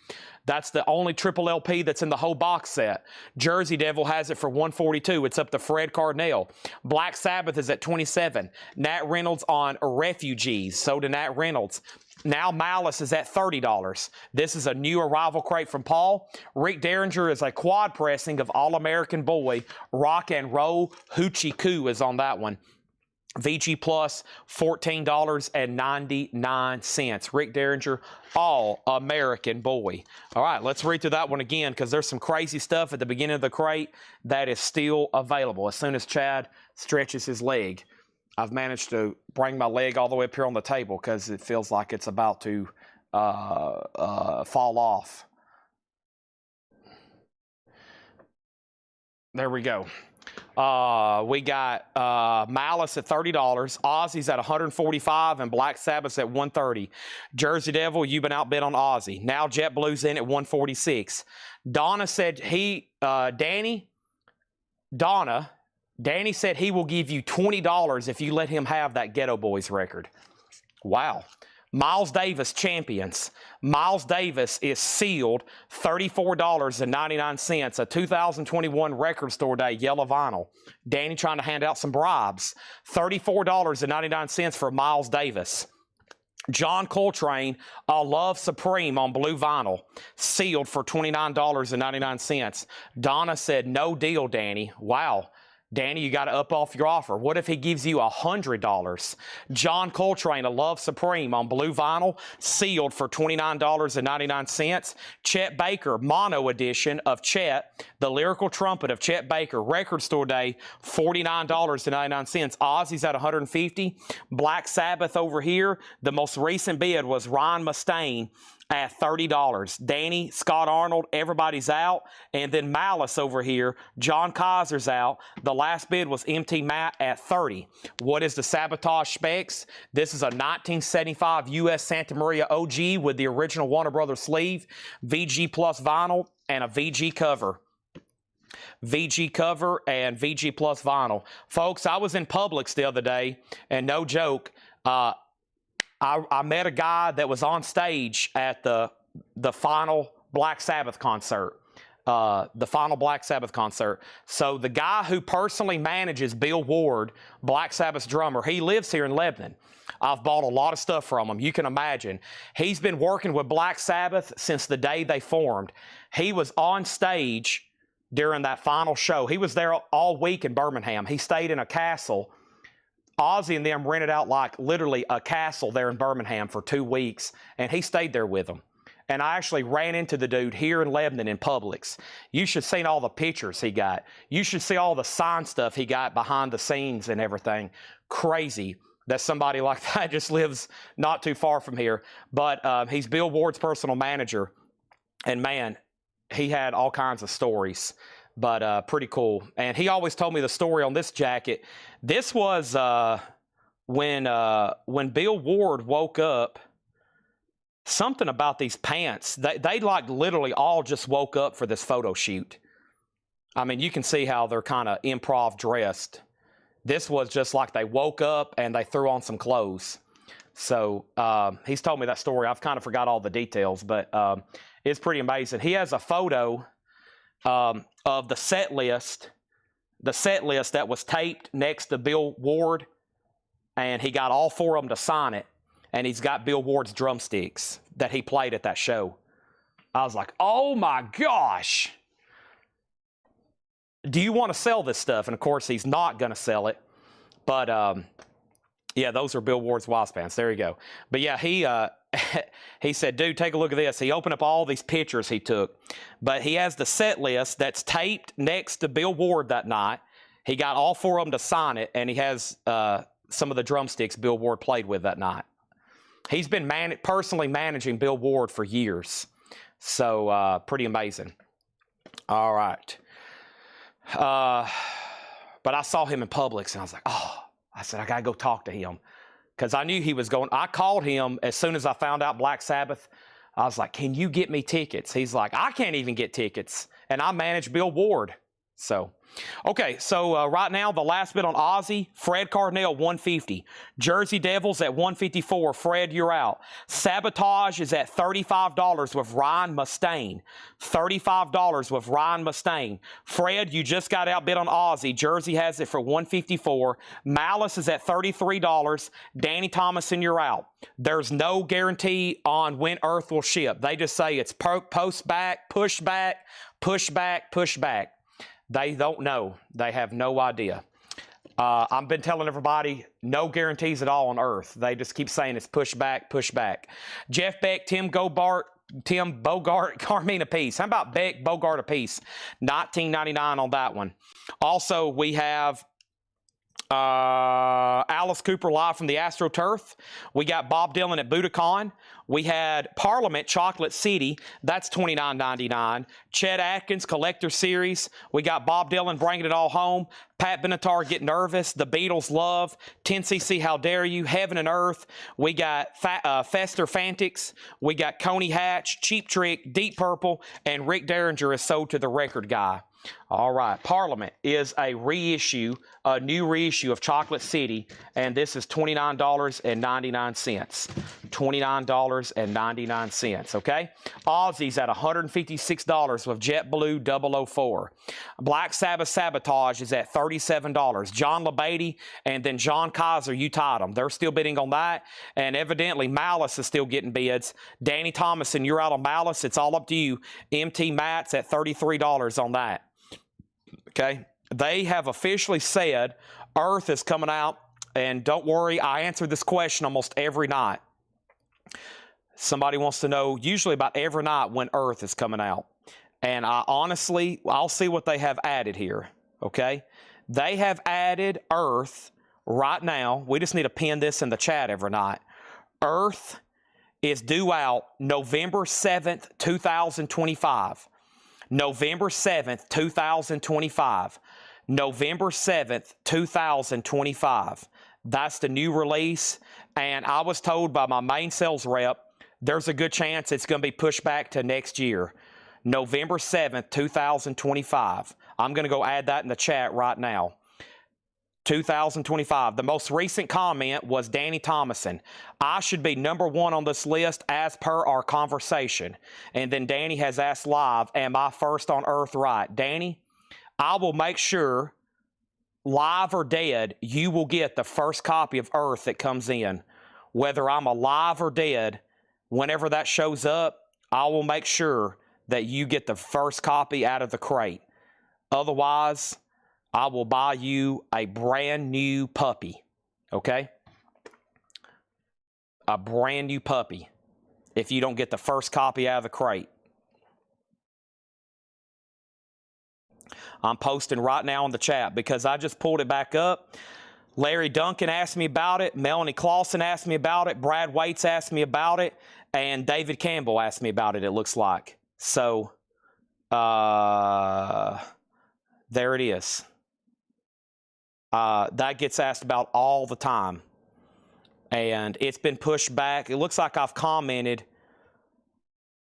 That's the only triple LP that's in the whole box set. Jersey Devil has it for $142. It's up to Fred Cardinale. Black Sabbath is at $27. Nat Reynolds on Refugees. So did Nat Reynolds. Now Malice is at $30. This is a new arrival crate from Paul. Rick Derringer is a quad pressing of All-American Boy. Rock and Roll Hoochie Coo is on that one. VG Plus $14.99. Rick Derringer, All American Boy. All right, let's read through that one again because there's some crazy stuff at the beginning of the crate that is still available. As soon as Chad stretches his leg, I've managed to bring my leg all the way up here on the table because it feels like it's about to fall off. There we go. We got Malice at $30, Ozzy's at $145, and Black Sabbath's at $130. Jersey Devil, you've been outbid on Ozzy. Now JetBlue's in at $146. Donna said Danny said he will give you $20 if you let him have that Ghetto Boys record. Wow. Miles Davis Champions. Miles Davis is sealed, $34.99, a 2021 Record Store Day yellow vinyl. Danny trying to hand out some bribes. $34.99 for Miles Davis. John Coltrane, A Love Supreme on blue vinyl, sealed for $29.99. Donna said, no deal, Danny. Wow. Danny, you got to up off your offer. What if he gives you $100? John Coltrane, A Love Supreme on blue vinyl, sealed for $29.99. Chet Baker, mono edition of Chet, the lyrical trumpet of Chet Baker, Record Store Day, $49.99. Ozzy's at $150. Black Sabbath over here, the most recent bid was Ryan Mustaine. at $30. Danny, Scott Arnold, everybody's out. And then Malice over here, John Kaiser's out. The last bid was MT Matt at $30. What is the Sabotage specs? This is a 1975 US Santa Maria OG with the original Warner Brothers sleeve, VG Plus vinyl, and a VG cover. VG cover and VG Plus vinyl. Folks, I was in Publix the other day, and no joke, I met a guy that was on stage at the final Black Sabbath concert. The final Black Sabbath concert. So the guy who personally manages Bill Ward, Black Sabbath's drummer, he lives here in Lebanon. I've bought a lot of stuff from him. You can imagine. He's been working with Black Sabbath since the day they formed. He was on stage during that final show. He was there all week in Birmingham. He stayed in a castle. Ozzy and them rented out like literally a castle there in Birmingham for 2 weeks, and he stayed there with them. And I actually ran into the dude here in Lebanon in Publix. You should have seen all the pictures he got. You should see all the sign stuff he got behind the scenes and everything. Crazy that somebody like that just lives not too far from here. But he's Bill Ward's personal manager. And man, he had all kinds of stories. But pretty cool. And he always told me the story on this jacket. This was when Bill Ward woke up, something about these pants. They like literally all just woke up for this photo shoot. I mean, you can see how they're kind of improv dressed. This was just like they woke up and they threw on some clothes. So he's told me that story. I've kind of forgot all the details, but it's pretty amazing. He has a photo of the set list that was taped next to Bill Ward, and he got all 4 of them to sign it, and he's got Bill Ward's drumsticks that he played at that show. I was like, oh my gosh, do you want to sell this stuff? And of course he's not going to sell it, but yeah, those are Bill Ward's Wasp pants. There you go. But yeah, he said, dude, take a look at this. He opened up all these pictures he took. But he has the set list that's taped next to Bill Ward that night. He got all 4 of them to sign it, and he has some of the drumsticks Bill Ward played with that night. He's been personally managing Bill Ward for years. So pretty amazing. All right. But I saw him in Publix, and I was like, oh, I said, I got to go talk to him. Because I knew he was going. I called him as soon as I found out Black Sabbath. I was like, can you get me tickets? He's like, I can't even get tickets. And I manage Bill Ward. So, okay, so right now, the last bid on Ozzy, Fred Carnell, 150. Jersey Devils at 154. Fred, you're out. Sabotage is at $35 with Ryan Mustaine. $35 with Ryan Mustaine. Fred, you just got outbid on Ozzy. Jersey has it for 154. Malice is at $33. Danny Thomason, you're out. There's no guarantee on when Earth will ship. They just say it's post back, push back, push back, push back. They don't know. They have no idea. I've been telling everybody, no guarantees at all on Earth. They just keep saying it's push back, push back. Jeff Beck, Tim Bogart, Carmine apiece. How about Beck, Bogart apiece? $19.99 on that one. Also, we have Alice Cooper live from the AstroTurf. We got Bob Dylan at Budokan. We had Parliament Chocolate City. That's $29.99. Chet Atkins Collector Series. We got Bob Dylan Bringing It All Home. Pat Benatar Get Nervous. The Beatles Love. 10cc How Dare You. Heaven and Earth. We got Fester Fantics. We got Coney Hatch, Cheap Trick, Deep Purple, and Rick Derringer is sold to the record guy. All right, Parliament is a reissue, a new reissue of Chocolate City, and this is $29.99. $29.99, okay? Ozzy's at $156 with JetBlue 004. Black Sabbath Sabotage is at $37. John LeBeatty and then John Kaiser, you tied them. They're still bidding on that, and evidently Malice is still getting bids. Danny Thomason, you're out on Malice. It's all up to you. MT Matt's at $33 on that. Okay, they have officially said Earth is coming out, and don't worry, I answer this question almost every night. Somebody wants to know usually about every night when Earth is coming out, and I'll see what they have added here, okay? They have added Earth right now. We just need to pin this in the chat every night. Earth is due out November 7th, 2025. November 7th, 2025. November 7th, 2025. That's the new release. And I was told by my main sales rep, there's a good chance it's going to be pushed back to next year. November 7th, 2025. I'm going to go add that in the chat right now. 2025. The most recent comment was Danny Thomason. I should be number 1 on this list as per our conversation. And then Danny has asked live, am I first on earth right? Danny, I will make sure, live or dead, you will get the first copy of Earth that comes in. Whether I'm alive or dead, whenever that shows up, I will make sure that you get the first copy out of the crate. Otherwise, I will buy you a brand new puppy, okay? A brand new puppy if you don't get the first copy out of the crate. I'm posting right now in the chat because I just pulled it back up. Larry Duncan asked me about it. Melanie Clausen asked me about it. Brad Waits asked me about it. And David Campbell asked me about it, it looks like. So, there it is. That gets asked about all the time. And it's been pushed back. It looks like I've commented.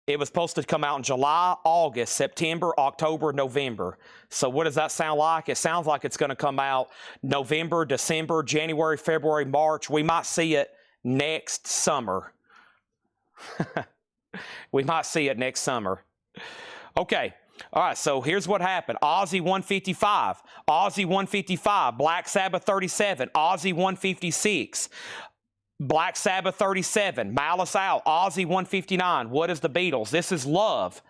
It was supposed to come out in July, August, September, October, November. So what does that sound like? It sounds like it's going to come out November, December, January, February, March. We might see it next summer. We might see it next summer. Okay. All right, so here's what happened. Ozzy 155, Ozzy 155, Black Sabbath 37, Ozzy 156, Black Sabbath 37, Malice Out, Ozzy 159. What is the Beatles? This is Love.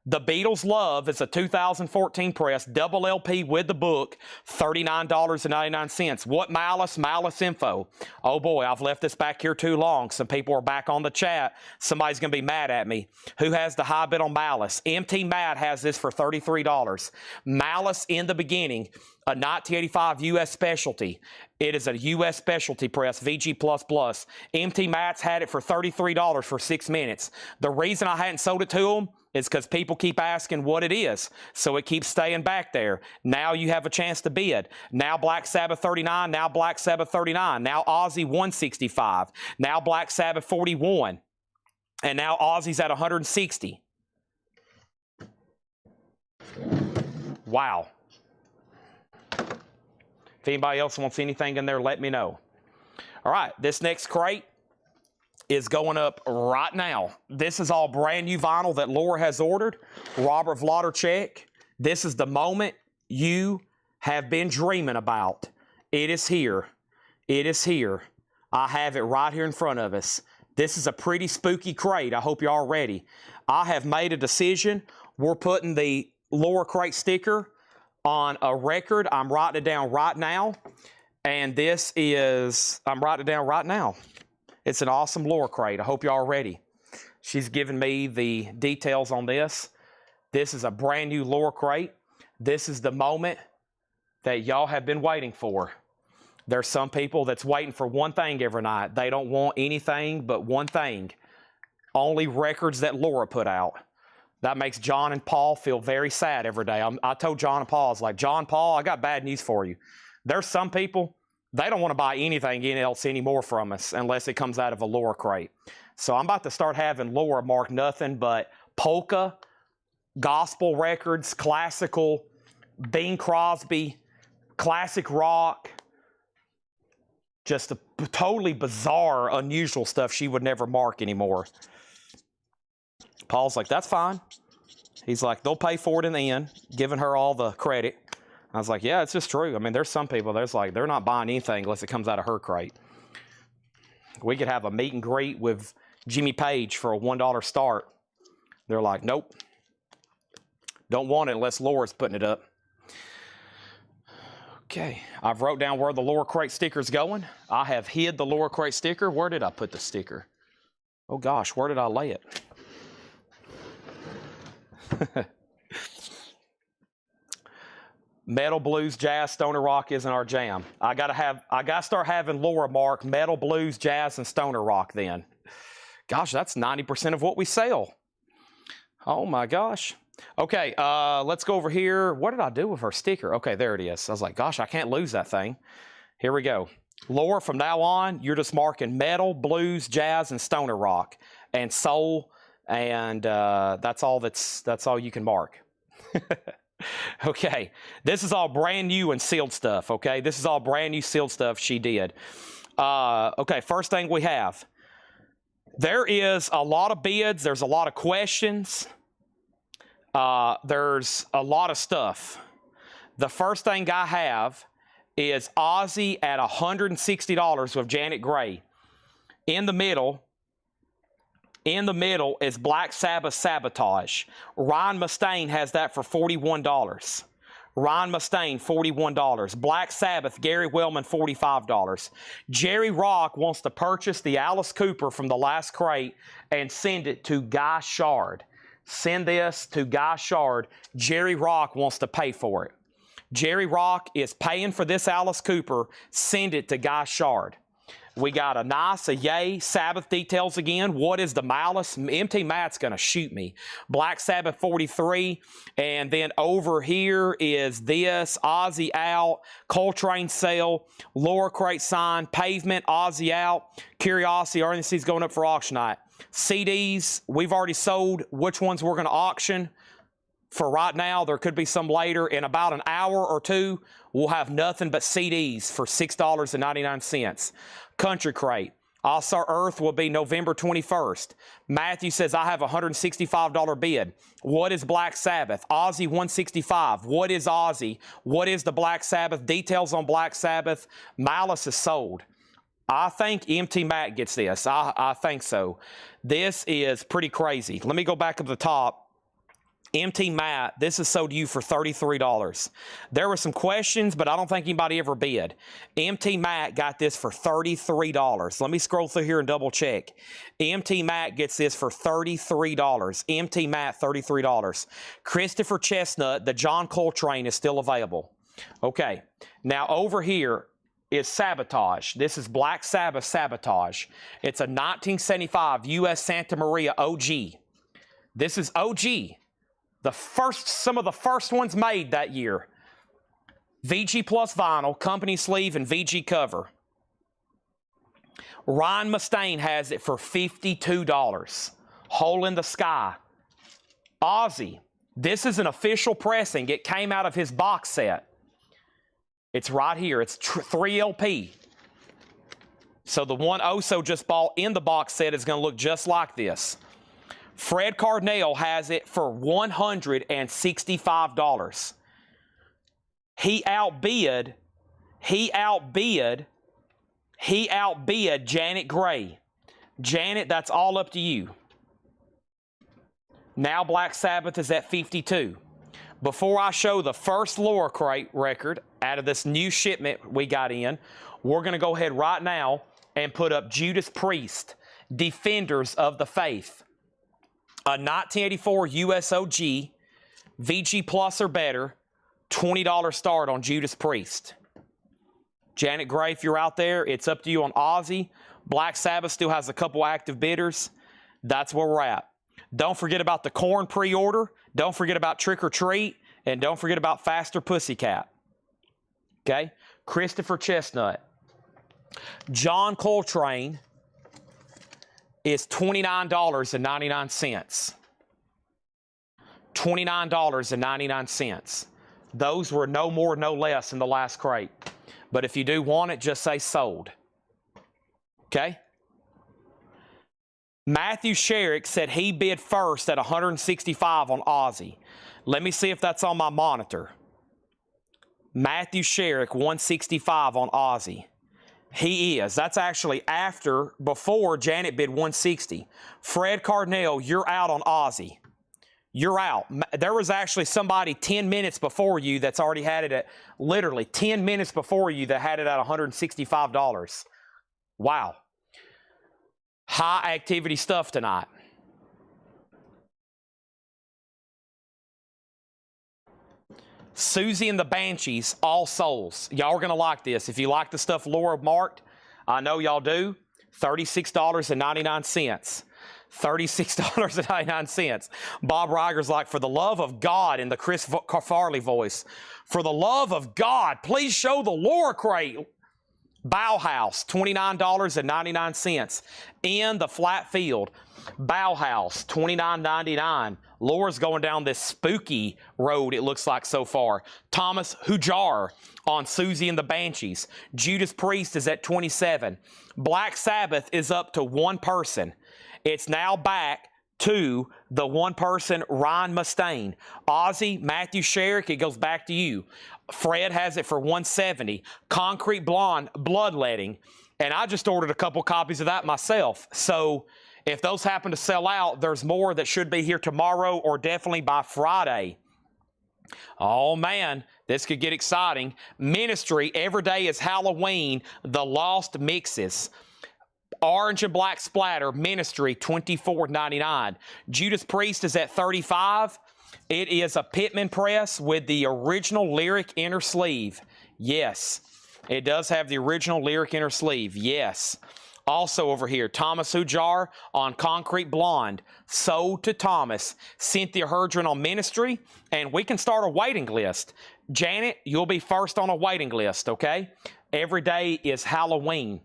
The Beatles Love is a 2014 press, double LP with the book, $39.99. What Malice? Malice Info. Oh boy, I've left this back here too long. Some people are back on the chat. Somebody's going to be mad at me. Who has the high bid on Malice? MT Matt has this for $33. Malice in the beginning, a 1985 U.S. specialty. It is a U.S. specialty press, VG++. MT Matt's had it for $33 for 6 minutes. The reason I hadn't sold it to him is because people keep asking what it is, so it keeps staying back there. Now you have a chance to bid. Now Black Sabbath 39, now Black Sabbath 39, now Ozzy 165, now Black Sabbath 41, and now Ozzy's at 160. Wow. If anybody else wants anything in there, let me know. All right, this next crate is going up right now. This is all brand new vinyl that Laura has ordered. Robert Vladerchek. This is the moment you have been dreaming about. It is here. It is here. I have it right here in front of us. This is a pretty spooky crate. I hope you're all ready. I have made a decision. We're putting the Laura crate sticker on a record. I'm writing it down right now. And this is, I'm writing it down right now. It's an awesome Laura crate. I hope you're all ready. She's given me the details on this. This is a brand new Laura crate. This is the moment that y'all have been waiting for. There's some people that's waiting for one thing every night. They don't want anything but one thing. Only records that Laura put out. That makes John and Paul feel very sad every day. I told John and Paul, I was like, John, Paul, I got bad news for you. There's some people, they don't want to buy anything else anymore from us unless it comes out of a Laura crate. So I'm about to start having Laura mark nothing but polka, gospel records, classical, Bing Crosby, classic rock, just a totally bizarre, unusual stuff she would never mark anymore. Paul's like, that's fine. He's like, they'll pay for it in the end, giving her all the credit. I was like, yeah, it's just true. I mean, there's some people, there's like, they're not buying anything unless it comes out of her crate. We could have a meet and greet with Jimmy Page for a $1 start. They're like, nope. Don't want it unless Laura's putting it up. Okay, I've wrote down where the Laura crate sticker's going. I have hid the Laura crate sticker. Where did I put the sticker? Oh gosh, where did I lay it? Metal, blues, jazz, stoner rock isn't our jam. I gotta start having Laura mark metal, blues, jazz, and stoner rock then. Gosh, that's 90% of what we sell. Oh my gosh. Okay, let's go over here. What did I do with her sticker? Okay, there it is. I was like, gosh, I can't lose that thing. Here we go. Laura, from now on, you're just marking metal, blues, jazz, and stoner rock, and soul, and that's all you can mark. Okay, this is all brand new and sealed stuff, okay? This is all brand new sealed stuff she did. Okay, first thing we have. There is a lot of bids. There's a lot of questions. There's a lot of stuff. The first thing I have is Ozzy at $160 with Janet Gray. In the middle is Black Sabbath Sabotage. Ryan Mustaine has that for $41. Ryan Mustaine, $41. Black Sabbath, Gary Wellman, $45. Jerry Rock wants to purchase the Alice Cooper from the last crate and send it to Guy Shard. Send this to Guy Shard. Jerry Rock wants to pay for it. Jerry Rock is paying for this Alice Cooper. Send it to Guy Shard. We got a yay, Sabbath details again. What is the malice? MT Matt's going to shoot me. Black Sabbath 43. And then over here is this, Ozzy out, Coltrane sale, Laura crate sign, Pavement, Ozzy out, Curiosity, Urgency's going up for auction night. CDs, we've already sold. Which ones we're going to auction? For right now, there could be some later. In about an hour or two, we'll have nothing but CDs for $6.99. Country Crate. All-Star Earth will be November 21st. Matthew says, I have a $165 bid. What is Black Sabbath? Ozzy, $165. What is Ozzy? What is the Black Sabbath? Details on Black Sabbath. Malice is sold. I think MT Matt gets this. I think so. This is pretty crazy. Let me go back up to the top. MT Matt, this is sold to you for $33. There were some questions, but I don't think anybody ever bid. MT Matt got this for $33. Let me scroll through here and double check. MT Matt gets this for $33. MT Matt, $33. Christopher Chestnut, the John Coltrane is still available. Okay, now over here is Sabotage. This is Black Sabbath Sabotage. It's a 1975 U.S. Santa Maria OG. This is OG. Some of the first ones made that year. VG plus vinyl, company sleeve, and VG cover. Ryan Mustaine has it for $52. Hole in the Sky. Ozzy. This is an official pressing. It came out of his box set. It's right here. It's 3 LP. So the one Oso just bought in the box set is going to look just like this. Fred Cardinale has it for $165. He outbid Janet Gray. Janet, that's all up to you. Now Black Sabbath is at $52. Before I show the first Laura crate record out of this new shipment we got in, we're going to go ahead right now and put up Judas Priest, Defenders of the Faith. A 1984 USOG, VG Plus or better, $20 start on Judas Priest. Janet Gray, if you're out there, it's up to you on Ozzy. Black Sabbath still has a couple active bidders. That's where we're at. Don't forget about the Korn pre-order. Don't forget about Trick or Treat. And don't forget about Faster Pussycat. Okay? Christopher Chestnut. John Coltrane is $29.99. $29.99. Those were no more, no less in the last crate. But if you do want it, just say sold. Okay? Matthew Sherrick said he bid first at $165 on Ozzy. Let me see if that's on my monitor. Matthew Sherrick, $165 on Ozzy. He is. That's actually before Janet bid $160. Fred Cardinale, you're out on Ozzy. You're out. There was actually somebody 10 minutes before you that's already had it at, literally 10 minutes before you that had it at $165. Wow. High activity stuff tonight. Susie and the Banshees, All Souls. Y'all are going to like this. If you like the stuff Laura marked, I know y'all do. $36.99. $36.99. Bob Reiger's like, for the love of God, in the Chris Farley voice, for the love of God, please show the Laura crate. Bauhaus, $29.99. In the flat field, Bauhaus, $29.99. Laura's going down this spooky road, it looks like so far. Thomas Hujar on Susie and the Banshees. Judas Priest is at $27. Black Sabbath is up to one person. It's now back to the one person, Ryan Mustaine. Ozzy, Matthew Sherrick, it goes back to you. Fred has it for $170. Concrete Blonde, Bloodletting. And I just ordered a couple copies of that myself. So if those happen to sell out, there's more that should be here tomorrow or definitely by Friday. Oh man, this could get exciting. Ministry, every day is Halloween, the Lost Mixes. Orange and black splatter, Ministry, $24.99. Judas Priest is at $35. It is a Pittman press with the original lyric inner sleeve. Yes, it does have the original lyric inner sleeve. Yes. Also over here, Thomas Hujar on Concrete Blonde. Sold to Thomas. Cynthia Herdron on Ministry. And we can start a waiting list. Janet, you'll be first on a waiting list, okay? Every day is Halloween.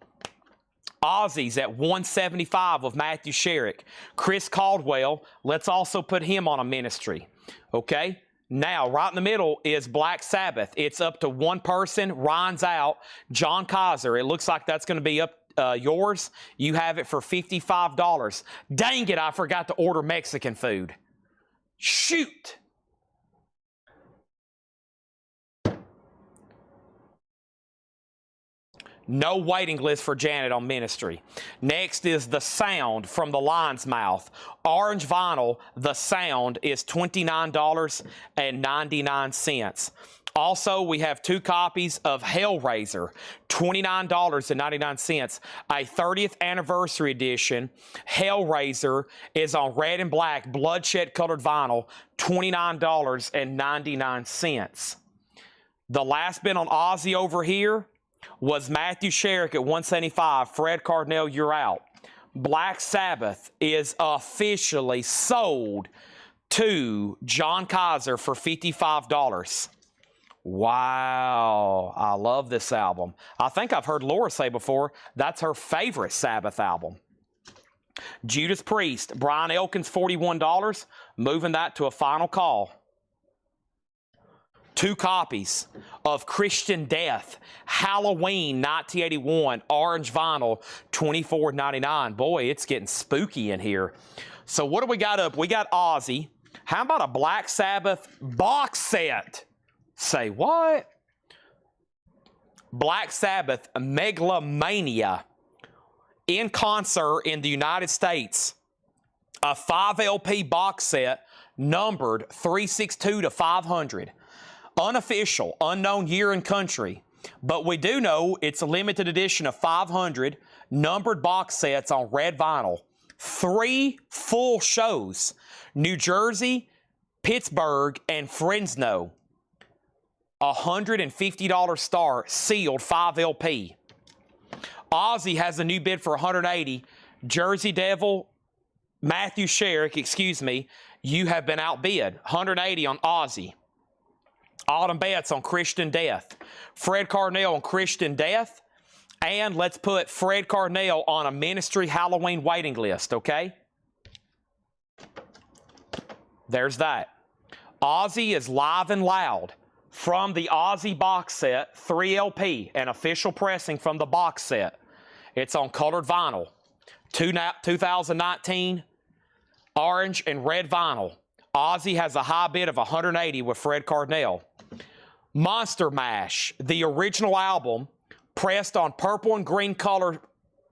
Ozzy's at $175 of Matthew Sherrick. Chris Caldwell, let's also put him on a Ministry, okay? Now, right in the middle is Black Sabbath. It's up to one person. Ryan's out. John Kaiser, it looks like that's going to be up yours. You have it for $55. Dang it, I forgot to order Mexican food. Shoot. No waiting list for Janet on Ministry. Next is The Sound from the Lion's Mouth. Orange vinyl, The Sound, is $29.99. Also, we have 2 copies of Hellraiser, $29.99. A 30th anniversary edition. Hellraiser is on red and black, bloodshed colored vinyl, $29.99. The last bit on Ozzy over here was Matthew Sherrick at $175. Fred Cardinal, you're out. Black Sabbath is officially sold to John Kaiser for $55. Wow, I love this album. I think I've heard Laura say before, that's her favorite Sabbath album. Judas Priest, Brian Elkins, $41, moving that to a final call. 2 copies of Christian Death, Halloween 1981, orange vinyl, $24.99. Boy, it's getting spooky in here. So what do we got up? We got Ozzy. How about a Black Sabbath box set? Say what? Black Sabbath Megalomania in concert in the United States. A 5 LP box set numbered 362 to 500. Unofficial, unknown year and country. But we do know it's a limited edition of 500 numbered box sets on red vinyl. 3 full shows. New Jersey, Pittsburgh, and Fresno. $150 start, sealed 5 LP. Ozzy has a new bid for $180. Jersey Devil, Matthew Sherrick, excuse me, you have been outbid. $180 on Ozzy. Autumn Betts on Christian Death. Fred Cardinal on Christian Death. And let's put Fred Cardinal on a Ministry Halloween waiting list, okay? There's that. Ozzy is live and loud. From the Ozzy box set, 3 LP, an official pressing from the box set. It's on colored vinyl. 2019, orange and red vinyl. Ozzy has a high bid of $180 with Fred Cardinal. Monster Mash, the original album, pressed on purple and green color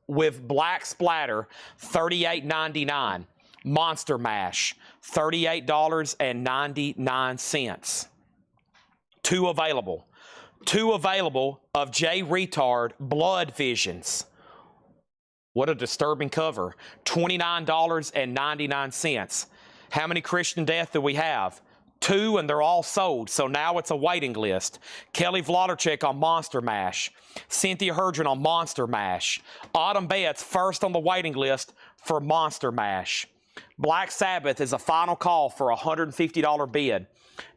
with black splatter, $38.99. Monster Mash, $38.99. 2 available. 2 available of J Retard Blood Visions. What a disturbing cover. $29.99. How many Christian Death do we have? 2, and they're all sold. So now it's a waiting list. Kelly Vlodarchik on Monster Mash. Cynthia Herdron on Monster Mash. Autumn Betts first on the waiting list for Monster Mash. Black Sabbath is a final call for a $150 bid.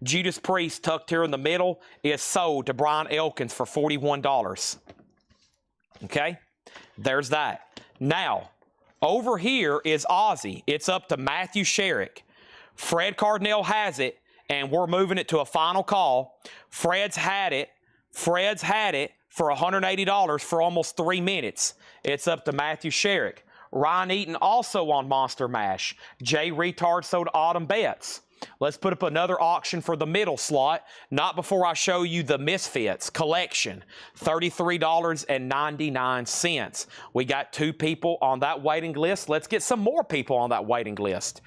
Judas Priest, tucked here in the middle, is sold to Brian Elkins for $41. Okay? There's that. Now, over here is Ozzy. It's up to Matthew Sherrick. Fred Cardinal has it, and we're moving it to a final call. Fred's had it for $180 for almost 3 minutes. It's up to Matthew Sherrick. Ryan Eaton also on Monster Mash. Jay Retard sold Autumn Betts. Let's put up another auction for the middle slot. Not before I show you the Misfits collection. $33.99. We got 2 people on that waiting list. Let's get some more people on that waiting list.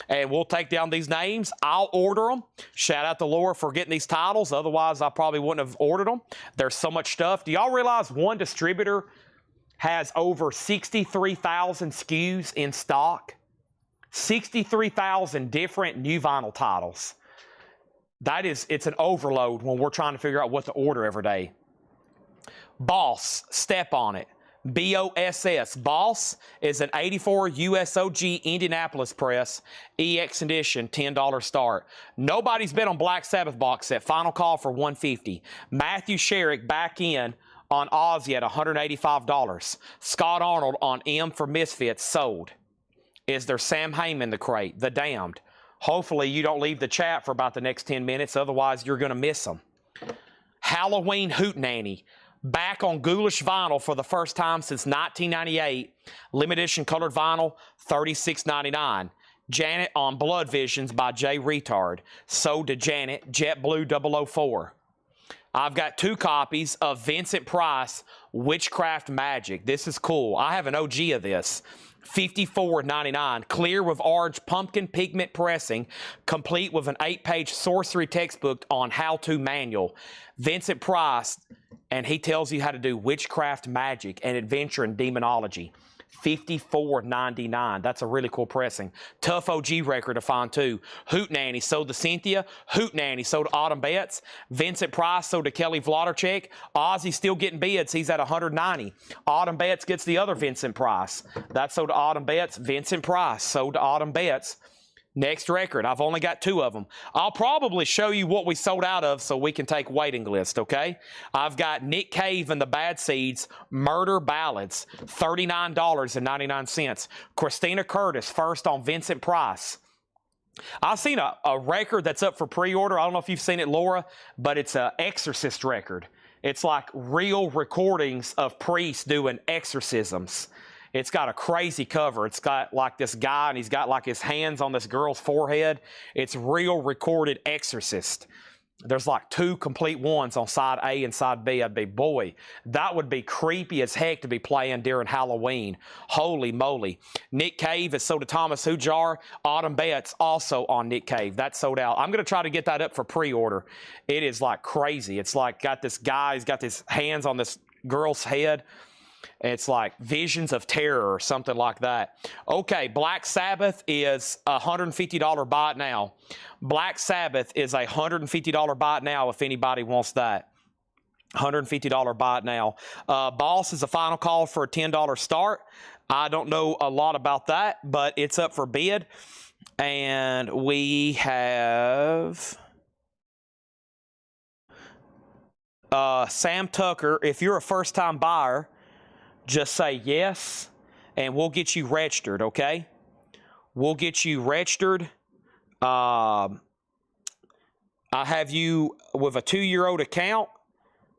And we'll take down these names. I'll order them. Shout out to Laura for getting these titles. Otherwise, I probably wouldn't have ordered them. There's so much stuff. Do y'all realize one distributor has over 63,000 SKUs in stock? 63,000 different new vinyl titles. It's an overload when we're trying to figure out what to order every day. Boss, step on it. BOSS. Boss is an 84 USOG Indianapolis press, EX edition, $10 start. Nobody's been on Black Sabbath box set. Final call for $150. Matthew Sherrick back in on Ozzy at $185. Scott Arnold on M for Misfits, sold. Is there Sam Hain in the crate? The Damned. Hopefully you don't leave the chat for about the next 10 minutes, otherwise you're going to miss them. Halloween Hootenanny. Back on Ghoulish vinyl for the first time since 1998. Limited edition colored vinyl, $36.99. Janet on Blood Visions by Jay Retard. Sold to Janet, JetBlue 004. I've got 2 copies of Vincent Price, Witchcraft Magic. This is cool. I have an OG of this. $54.99. Clear with orange pumpkin pigment pressing, complete with an 8-page sorcery textbook on how-to manual. Vincent Price, and he tells you how to do witchcraft magic and adventure in demonology. $54.99. That's a really cool pressing. Tough OG record to find too. Hootenanny sold to Cynthia. Hootenanny sold to Autumn Betts. Vincent Price sold to Kelly Vlodarchik. Ozzy still getting bids. He's at $190. Autumn Betts gets the other Vincent Price. That's sold to Autumn Betts. Vincent Price sold to Autumn Betts. Next record. I've only got 2 of them. I'll probably show you what we sold out of so we can take waiting list, okay? I've got Nick Cave and the Bad Seeds, Murder Ballads, $39.99. Christina Curtis, first on Vincent Price. I've seen a record that's up for pre-order. I don't know if you've seen it, Laura, but it's an Exorcist record. It's like real recordings of priests doing exorcisms. It's got a crazy cover. It's got like this guy, and he's got like his hands on this girl's forehead. It's real recorded Exorcist. There's like 2 complete ones on side A and side B. I'd be, boy, that would be creepy as heck to be playing during Halloween. Holy moly. Nick Cave is sold to Thomas Hujar. Autumn Betts also on Nick Cave. That's sold out. I'm going to try to get that up for pre-order. It is like crazy. It's like got this guy, he's got his hands on this girl's head. It's like Visions of Terror or something like that. Okay, Black Sabbath is a $150 buy it now. Black Sabbath is a $150 buy it now if anybody wants that. $150 buy it now. Boss is a final call for a $10 start. I don't know a lot about that, but it's up for bid. And we have Sam Tucker. If you're a first-time buyer, just say yes, and we'll get you registered, okay? We'll get you registered. I have you with a 2-year-old account,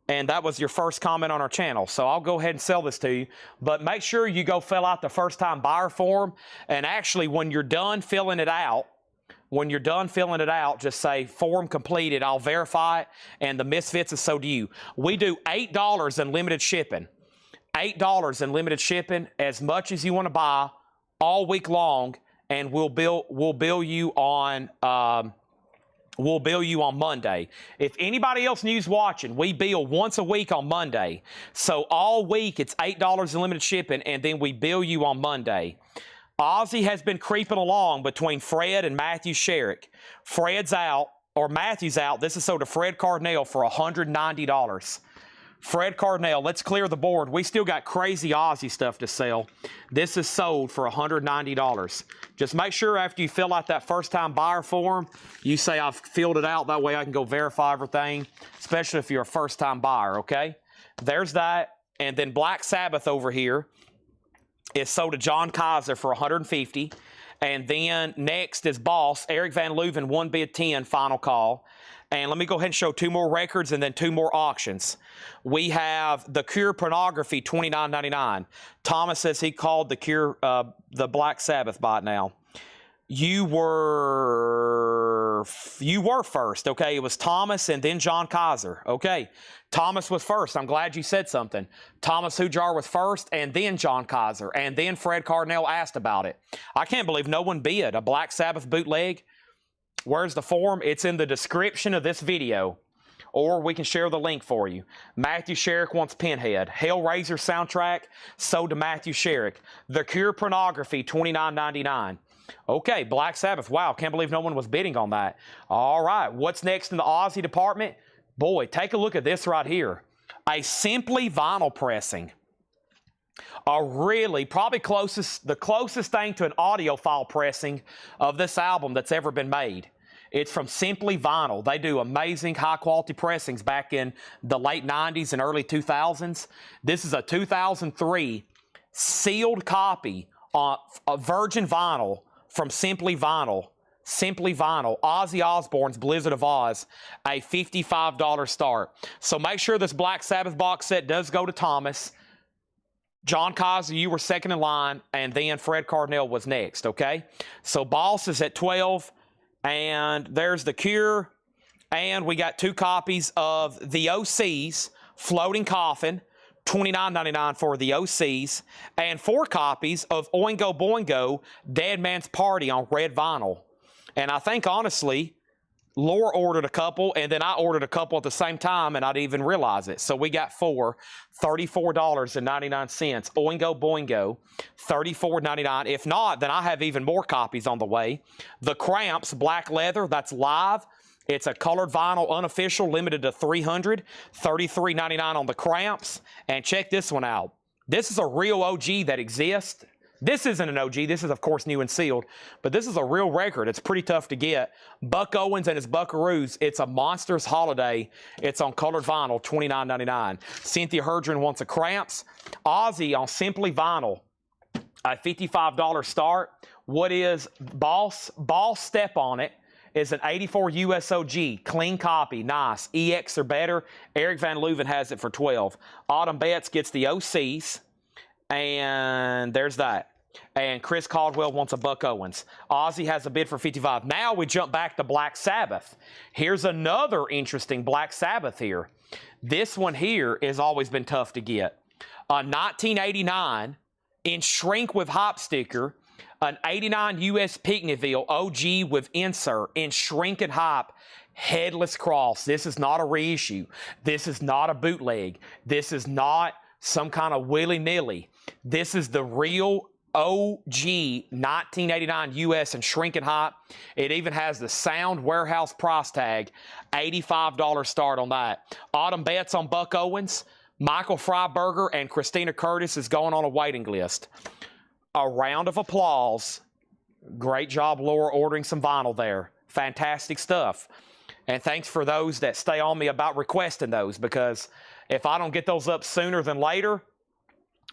and that was your first comment on our channel. So I'll go ahead and sell this to you. But make sure you go fill out the first-time buyer form. And actually, when you're done filling it out, just say form completed. I'll verify it, and the Misfits is sold to you. We do $8 in limited shipping. $8 in limited shipping, as much as you want to buy all week long, and we'll bill you on Monday. If anybody else news watching, we bill once a week on Monday. So all week it's $8 in limited shipping, and then we bill you on Monday. Ozzy has been creeping along between Fred and Matthew Sherrick. Fred's out. or Matthew's out. This is sold to Fred Cardinale for $190. Fred Cardinale, let's clear the board. We still got crazy Ozzy stuff to sell. This is sold for $190. Just make sure after you fill out that first-time buyer form, you say I've filled it out. That way I can go verify everything, especially if you're a first-time buyer, okay? There's that. And then Black Sabbath over here is sold to John Kaiser for $150. And then next is Boss, Eric Van Leuven, 1 bid 10, final call. And let me go ahead and show 2 more records and then 2 more auctions. We have the Cure Pornography, $29.99. Thomas says he called the Cure, the Black Sabbath bot now. You were first, okay? It was Thomas and then John Kaiser, okay? Thomas was first. I'm glad you said something. Thomas Hujar was first, and then John Kaiser, and then Fred Cardinale asked about it. I can't believe no one bid a Black Sabbath bootleg. Where's the form? It's in the description of this video, or we can share the link for you. Matthew Sherrick wants Pinhead. Hellraiser soundtrack sold to Matthew Sherrick. The Cure Pornography, $29.99. Okay, Black Sabbath. Wow, can't believe no one was bidding on that. All right, what's next in the Ozzy department? Boy, take a look at this right here. A Simply vinyl pressing. A really, probably the closest thing to an audiophile pressing of this album that's ever been made. It's from Simply Vinyl. They do amazing high-quality pressings back in the late 90s and early 2000s. This is a 2003 sealed copy of virgin vinyl from Simply Vinyl. Simply Vinyl, Ozzy Osbourne's Blizzard of Oz, a $55 start. So make sure this Black Sabbath box set does go to Thomas. John Kaiser, you were second in line, and then Fred Cardinale was next, okay? So Boss is at 12, and there's the Cure, and we got 2 copies of the OC's Floating Coffin, $29.99 for the OC's, and 4 copies of Oingo Boingo, Dead Man's Party on red vinyl. And I think, honestly, Laura ordered a couple, and then I ordered a couple at the same time, and I didn't even realize it. So we got 4, $34.99. Oingo Boingo, $34.99. If not, then I have even more copies on the way. The Cramps, black leather, that's live. It's a colored vinyl, unofficial, limited to 300, $33.99 on the Cramps. And check this one out. This is a real OG that exists. This isn't an OG. This is, of course, new and sealed. But this is a real record. It's pretty tough to get. Buck Owens and his Buckaroos. It's a Monsters Holiday. It's on colored vinyl, $29.99. Cynthia Herdren wants a Cramps. Ozzy on Simply Vinyl, a $55 start. What is Boss? Boss Step on it is an 84 USOG, clean copy, nice. EX or better. Eric Van Leuven has it for 12. Autumn Betts gets the OCs, and there's that. And Chris Caldwell wants a Buck Owens. Ozzy has a bid for 55. Now we jump back to Black Sabbath. Here's another interesting Black Sabbath here. This one here has always been tough to get. A 1989 in shrink with hop sticker, an 89 US Picnitville OG with insert in shrink and hop, headless cross. This is not a reissue. This is not a bootleg. This is not some kind of willy-nilly. This is the real OG 1989 US and shrink and hop. It even has the Sound Warehouse price tag, $85 start on that. Autumn Betts on Buck Owens. Michael Freiberger and Christina Curtis is going on a waiting list. A round of applause. Great job, Laura, ordering some vinyl there. Fantastic stuff. And thanks for those that stay on me about requesting those, because if I don't get those up sooner than later,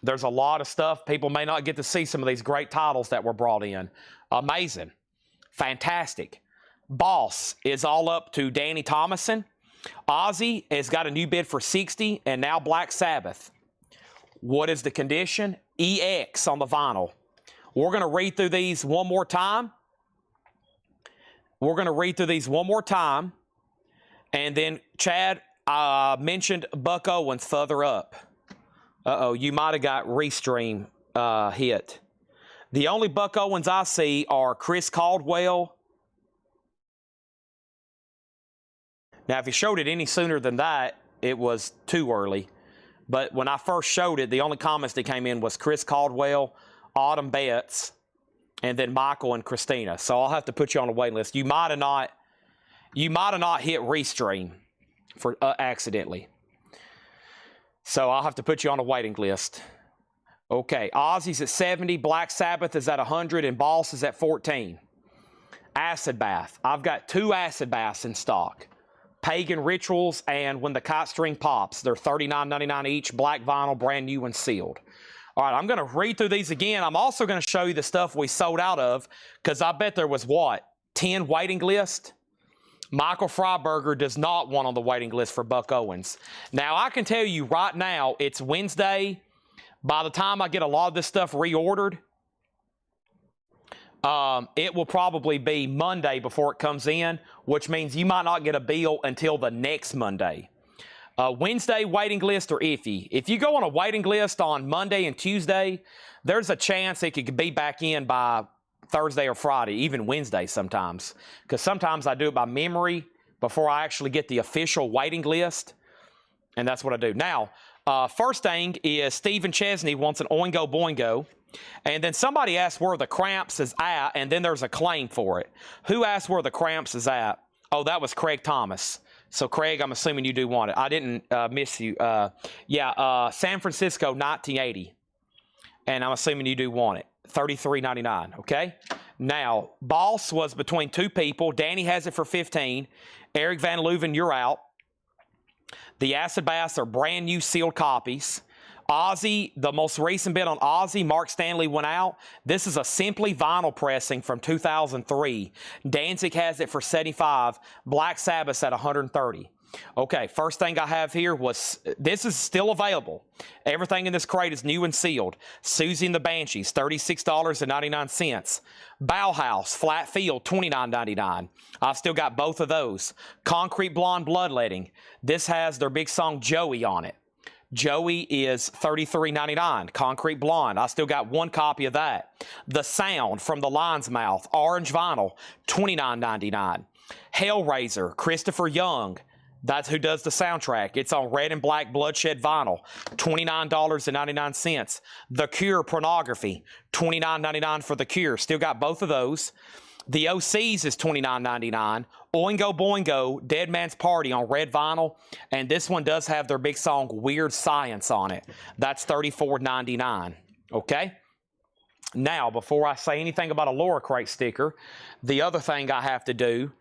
there's a lot of stuff. People may not get to see some of these great titles that were brought in. Amazing. Fantastic. Boss is all up to Danny Thomason. Ozzy has got a new bid for 60, and now Black Sabbath. What is the condition? EX on the vinyl. We're going to read through these one more time. And then, Chad, mentioned Buck Owens further up. Uh-oh, you might have got Restream hit. The only Buck Owens I see are Chris Caldwell. Now, if you showed it any sooner than that, it was too early. But when I first showed it, the only comments that came in was Chris Caldwell, Autumn Betts, and then Michael and Christina. So I'll have to put you on a waiting list. You might have not. You might have not hit restream for accidentally. So I'll have to put you on a waiting list. Okay, Ozzy's at 70, Black Sabbath is at 100, and Boss is at 14. Acid Bath. I've got 2 Acid Baths in stock. Pagan Rituals and When the Kite String Pops. They're $39.99 each, black vinyl, brand new and sealed. All right, I'm going to read through these again. I'm also going to show you the stuff we sold out of, because I bet there was, what, 10 waiting list? Michael Freiberger does not want on the waiting list for Buck Owens. Now, I can tell you right now, it's Wednesday. By the time I get a lot of this stuff reordered, it will probably be Monday before it comes in, which means you might not get a bill until the next Monday. Wednesday waiting list are iffy. If you go on a waiting list on Monday and Tuesday, there's a chance it could be back in by Thursday or Friday, even Wednesday sometimes. Because sometimes I do it by memory before I actually get the official waiting list. And that's what I do. Now, first thing is Stephen Chesney wants an Oingo Boingo. And then somebody asked where the Cramps is at, and then there's a claim for it. Who asked where the Cramps is at? Oh, that was Craig Thomas. So, Craig, I'm assuming you do want it. I didn't miss you. San Francisco, 1980. And I'm assuming you do want it. $33.99, okay? Now, Boss was between 2 people. Danny has it for 15. Eric Van Leuven, you're out. The Acid Baths are brand new sealed copies. Ozzy, the most recent bid on Ozzy, Mark Stanley went out. This is a Simply vinyl pressing from 2003. Danzig has it for 75. Black Sabbath at 130. Okay, first thing I have here was, this is still available. Everything in this crate is new and sealed. Susie and the Banshees, $36.99. Bauhaus, Flat Field, $29.99. I've still got both of those. Concrete Blonde Bloodletting. This has their big song Joey on it. Joey is $33.99. Concrete Blonde. I still got 1 copy of that. The Sound from the Lion's Mouth. Orange vinyl. $29.99. Hellraiser. Christopher Young. That's who does the soundtrack. It's on red and black bloodshed vinyl. $29.99. The Cure Pornography. $29.99 for The Cure. Still got both of those. The OCs is $29.99. Oingo Boingo, Dead Man's Party on red vinyl. And this one does have their big song, Weird Science, on it. That's $34.99. Okay? Now, before I say anything about a Laura Crate sticker, the other thing I have to do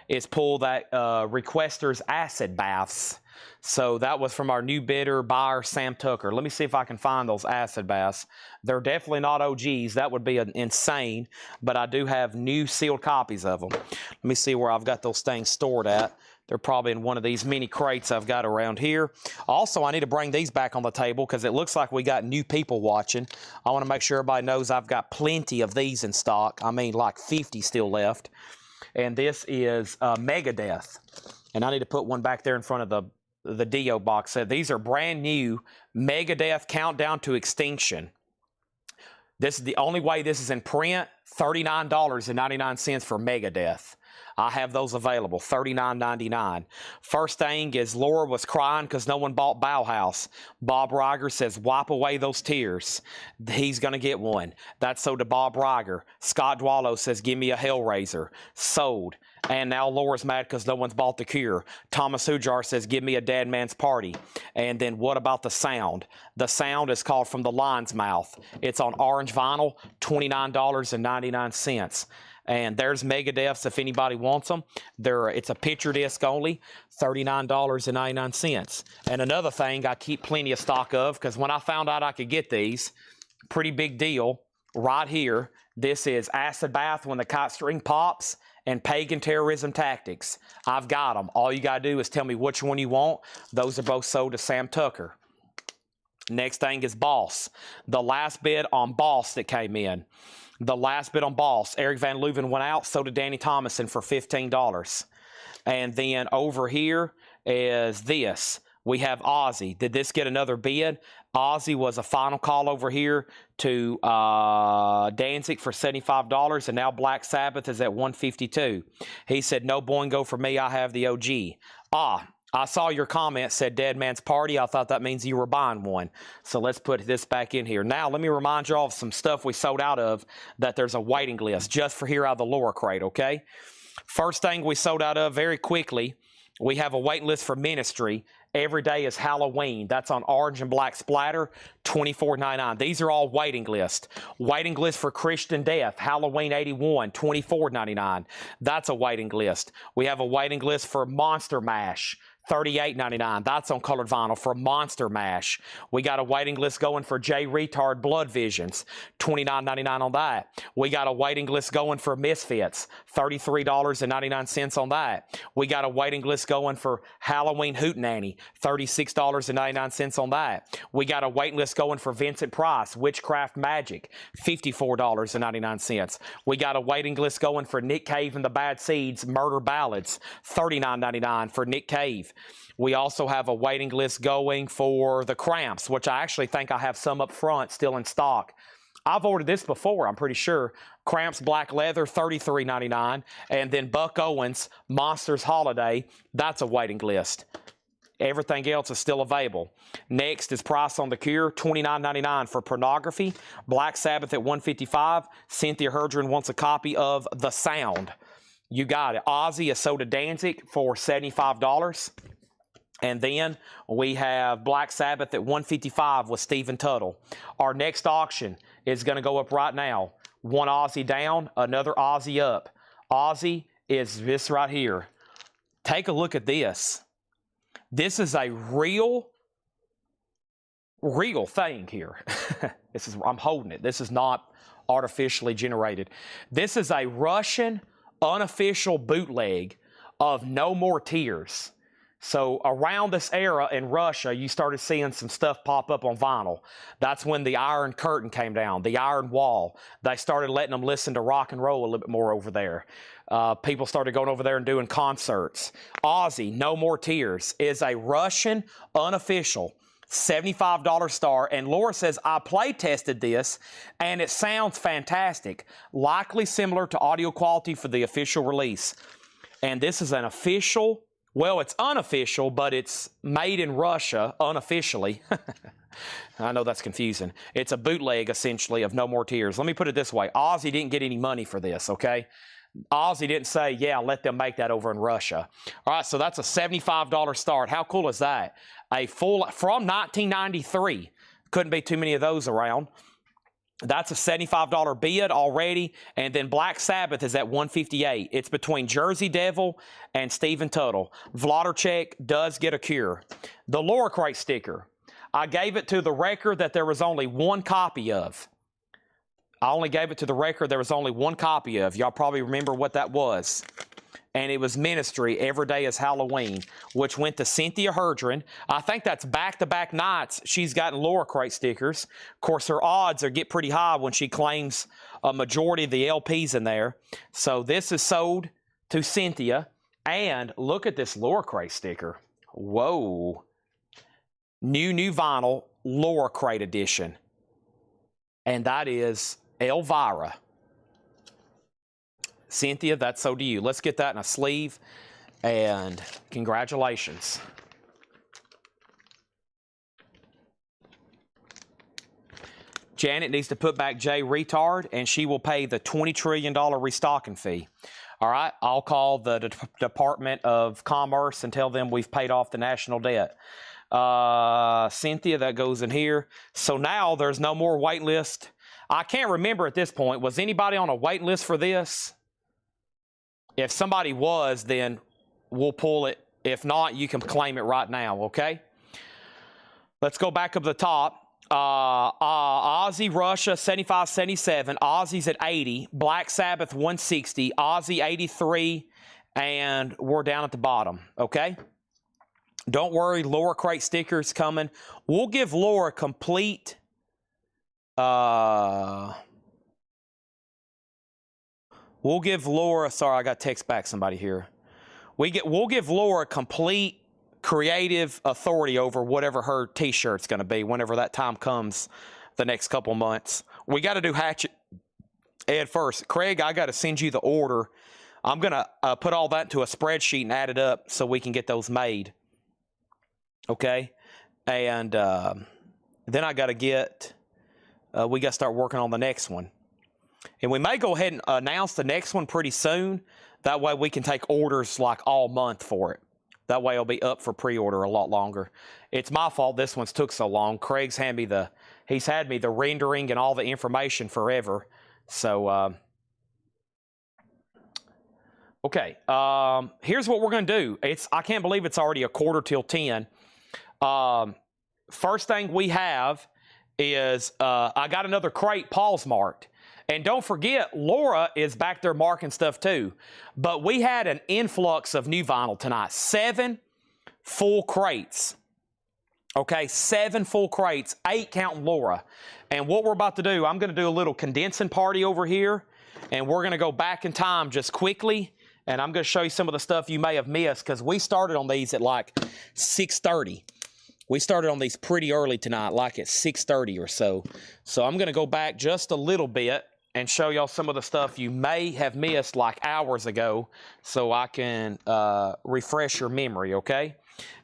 is pull that Requester's Acid Baths. So that was from our new bidder, buyer, Sam Tucker. Let me see if I can find those Acid Baths. They're definitely not OGs. That would be insane. But I do have new sealed copies of them. Let me see where I've got those things stored at. They're probably in one of these mini crates I've got around here. Also, I need to bring these back on the table because it looks like we got new people watching. I want to make sure everybody knows I've got plenty of these in stock. I mean, like 50 still left. And this is Megadeth. And I need to put one back there in front of the Dio box set. These are brand new Megadeth Countdown to Extinction. This is the only way this is in print. $39.99 for Megadeth. I have those available, $39.99. First thing is Laura was crying because no one bought Bauhaus. Bob Riger says, wipe away those tears. He's going to get one. That's sold to Bob Riger. Scott Dwallow says, give me a Hellraiser. Sold. And now Laura's mad because no one's bought The Cure. Thomas Hujar says, give me a Dead Man's Party. And then what about The Sound? The Sound is called From the Lion's Mouth. It's on orange vinyl, $29.99. And there's Megadeths if anybody wants them. It's a picture disc only, $39.99. And another thing I keep plenty of stock of, because when I found out I could get these, pretty big deal, right here. This is Acid Bath, When the Kite String Pops, and Pagan Terrorism Tactics. I've got them. All you got to do is tell me which one you want. Those are both sold to Sam Tucker. Next thing is Boss. The last bid on Boss that came in. The last bid on Boss, Eric Van Leuven went out, so did Danny Thomason for $15. And then over here is this. We have Ozzy. Did this get another bid? Ozzy was a final call over here to Danzig for $75, and now Black Sabbath is at $152. He said, no Boingo for me, I have the OG. I saw your comment said Dead Man's Party. I thought that means you were buying one. So let's put this back in here. Now, let me remind you all of some stuff we sold out of that there's a waiting list just for here out of the Laura Crate, okay? First thing we sold out of very quickly, we have a waiting list for ministry. Every day is Halloween. That's on orange and black splatter, $24.99. These are all waiting list. Waiting list for Christian Death, Halloween 81, $24.99. That's a waiting list. We have a waiting list for Monster Mash, $38.99. That's on colored vinyl for Monster Mash. We got a waiting list going for J Retard Blood Visions, $29.99 on that. We got a waiting list going for Misfits, $33.99 on that. We got a waiting list going for Halloween Hootenanny, $36.99 on that. We got a waiting list going for Vincent Price, Witchcraft Magic, $54.99. We got a waiting list going for Nick Cave and the Bad Seeds, Murder Ballads, $39.99 for Nick Cave. We also have a waiting list going for the Cramps, which I actually think I have some up front still in stock. I've ordered this before, I'm pretty sure. Cramps Black Leather, $33.99. And then Buck Owens, Monsters Holiday, that's a waiting list. Everything else is still available. Next is Price on the Cure, $29.99 for Pornography. Black Sabbath at $155. Cynthia Herdron wants a copy of The Sound. You got it. Ozzy is sold to Danzig for $75. And then we have Black Sabbath at $155 with Stephen Tuttle. Our next auction is going to go up right now. One Ozzy down, another Ozzy up. Ozzy is this right here. Take a look at this. This is a real thing here. I'm holding it. This is not artificially generated. This is a Russian unofficial bootleg of No More Tears. So around this era in Russia, you started seeing some stuff pop up on vinyl. That's when the Iron Curtain came down, the Iron Wall. They started letting them listen to rock and roll a little bit more over there. People started going over there and doing concerts. Ozzy, No More Tears, is a Russian unofficial $75 star, and Laura says, I play tested this and it sounds fantastic, likely similar to audio quality for the official release. And this is an official, well, it's unofficial, but it's made in Russia unofficially. I know that's confusing. It's a bootleg, essentially, of No More Tears. Let me put it this way. Ozzy didn't get any money for this, okay? Ozzy didn't say, yeah, let them make that over in Russia. All right, so that's a $75 start. How cool is that? A full, from 1993. Couldn't be too many of those around. That's a $75 bid already. And then Black Sabbath is at $158. It's between Jersey Devil and Stephen Tuttle. Vladimir does get a cure. The Laura Crate sticker. I gave it to the record that there was only one copy of. I only gave it to the record there was only one copy of. Y'all probably remember what that was. And it was Ministry, Every Day is Halloween, which went to Cynthia Herdron. I think that's back-to-back nights she's gotten Laura Crate stickers. Of course, her odds get pretty high when she claims a majority of the LPs in there. So this is sold to Cynthia. And look at this Laura Crate sticker. Whoa. New vinyl, Laura Crate edition. And that is Elvira. Cynthia, that's so to you. Let's get that in a sleeve, and congratulations. Janet needs to put back J Retard, and she will pay the $20 trillion restocking fee. All right, I'll call the Department of Commerce and tell them we've paid off the national debt. Cynthia, that goes in here. So now there's no more wait list. I can't remember at this point. Was anybody on a wait list for this? If somebody was, then we'll pull it. If not, you can claim it right now, okay? Let's go back up to the top. Ozzy Russia 75-77. Ozzy's at 80. Black Sabbath 160. Ozzy 83. And we're down at the bottom, okay? Don't worry, Laura Crate stickers coming. We'll give Laura complete... We'll give Laura, sorry, I got to text back somebody here. We'll give Laura complete creative authority over whatever her t-shirt's going to be whenever that time comes the next couple months. We got to do Hatchet Ed first. Craig, I got to send you the order. I'm going to put all that into a spreadsheet and add it up so we can get those made. Okay? And then I got to get, we got to start working on the next one. And we may go ahead and announce the next one pretty soon. That way we can take orders like all month for it. That way it'll be up for pre-order a lot longer. It's my fault this one's took so long. Craig's had me he's had me the rendering and all the information forever. So, okay, here's what we're going to do. I can't believe it's already 9:45 till 10. First thing we have is I got another crate Paul's marked. And don't forget, Laura is back there marking stuff too. But we had an influx of new vinyl tonight. 7 full crates. Okay, 7 full crates, 8 counting Laura. And what we're about to do, I'm going to do a little condensing party over here. And we're going to go back in time just quickly. And I'm going to show you some of the stuff you may have missed, because we started on these at like 6:30. We started on these pretty early tonight, like at 6:30 or so. So I'm going to go back just a little bit and show y'all some of the stuff you may have missed like hours ago, so I can refresh your memory, okay?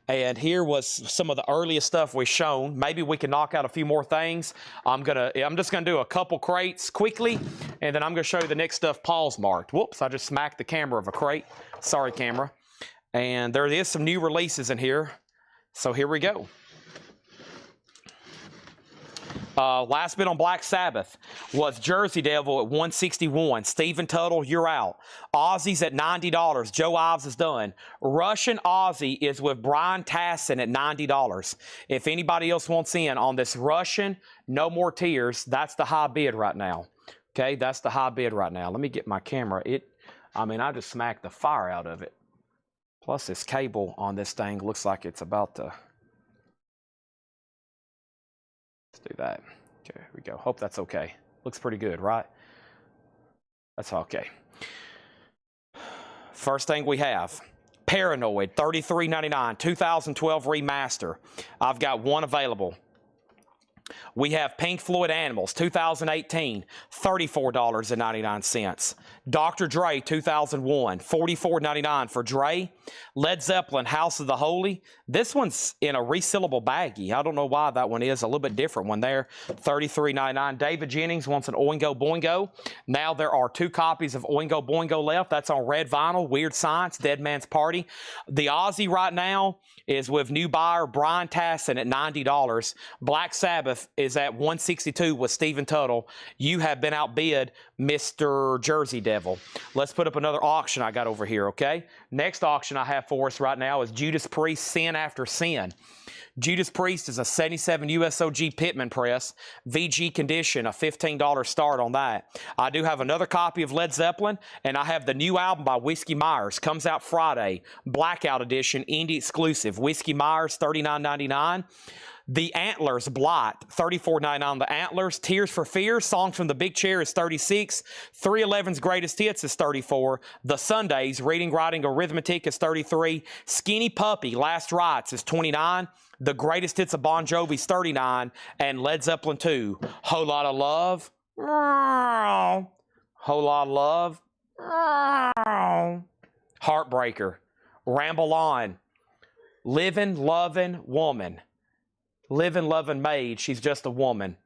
And here was some of the earliest stuff we've shown. Maybe we can knock out a few more things. I'm just gonna do a couple crates quickly, and then I'm gonna show you the next stuff Paul's marked. Whoops, I just smacked the camera of a crate. Sorry, camera. And there is some new releases in here. So here we go. Last bit on Black Sabbath was Jersey Devil at $161. Stephen Tuttle, you're out. Ozzy's at $90. Joe Ives is done. Russian Ozzy is with Brian Tassin at $90. If anybody else wants in on this Russian No More Tears, that's the high bid right now. Okay, that's the high bid right now. Let me get my camera. I just smacked the fire out of it. Plus this cable on this thing looks like it's about to... Let's do that. Okay, here we go. Hope that's okay. Looks pretty good, right? That's okay. First thing we have, Paranoid, $33.99, 2012 remaster. I've got one available. We have Pink Floyd Animals, 2018, $34.99. Dr. Dre, 2001, $44.99 for Dre. Led Zeppelin, House of the Holy. This one's in a resealable baggie. I don't know why that one is. A little bit different one there. $33.99. David Jennings wants an Oingo Boingo. Now there are 2 copies of Oingo Boingo left. That's on red vinyl. Weird Science, Dead Man's Party. The Ozzy right now is with new buyer Brian Tassin at $90. Black Sabbath is at $162 with Stephen Tuttle. You have been outbid, Mr. Jersey Devil. Let's put up another auction I got over here, okay? Next auction I have for us right now is Judas Priest, Sin After Sin. Judas Priest is a 77 USOG Pittman press, VG condition, a $15 start on that. I do have another copy of Led Zeppelin, and I have the new album by Whiskey Myers. Comes out Friday, Blackout Edition, indie exclusive. Whiskey Myers, $39.99. The Antlers, Blight, $34.99. The Antlers, Tears for Fears, Songs from the Big Chair is $36. 311's Greatest Hits is $34. The Sundays, Reading, Writing, Arithmetic is $33. Skinny Puppy, Last Rites is $29. The Greatest Hits of Bon Jovi is $39. And Led Zeppelin 2, Whole Lot of Love. Whole Lot of Love. Heartbreaker. Ramble On. Living, Loving Woman. Living, Loving Maid, She's Just a Woman.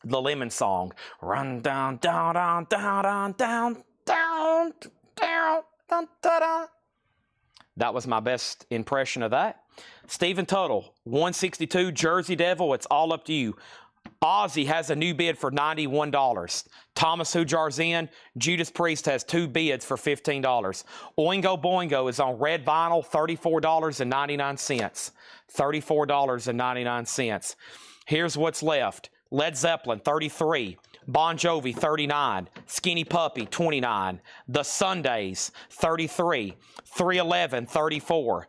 The Lemon Song. Run down, down, down, down, down, down, down, down, down, down. That was my best impression of that. Stephen Tuttle, 162, Jersey Devil, it's all up to you. Ozzy has a new bid for $91. Thomas Hujarzin, Judas Priest has 2 bids for $15. Oingo Boingo is on red vinyl, $34.99. $34.99. Here's what's left. Led Zeppelin, $33. Bon Jovi, $39. Skinny Puppy, $29. The Sundays, $33. 311, $34.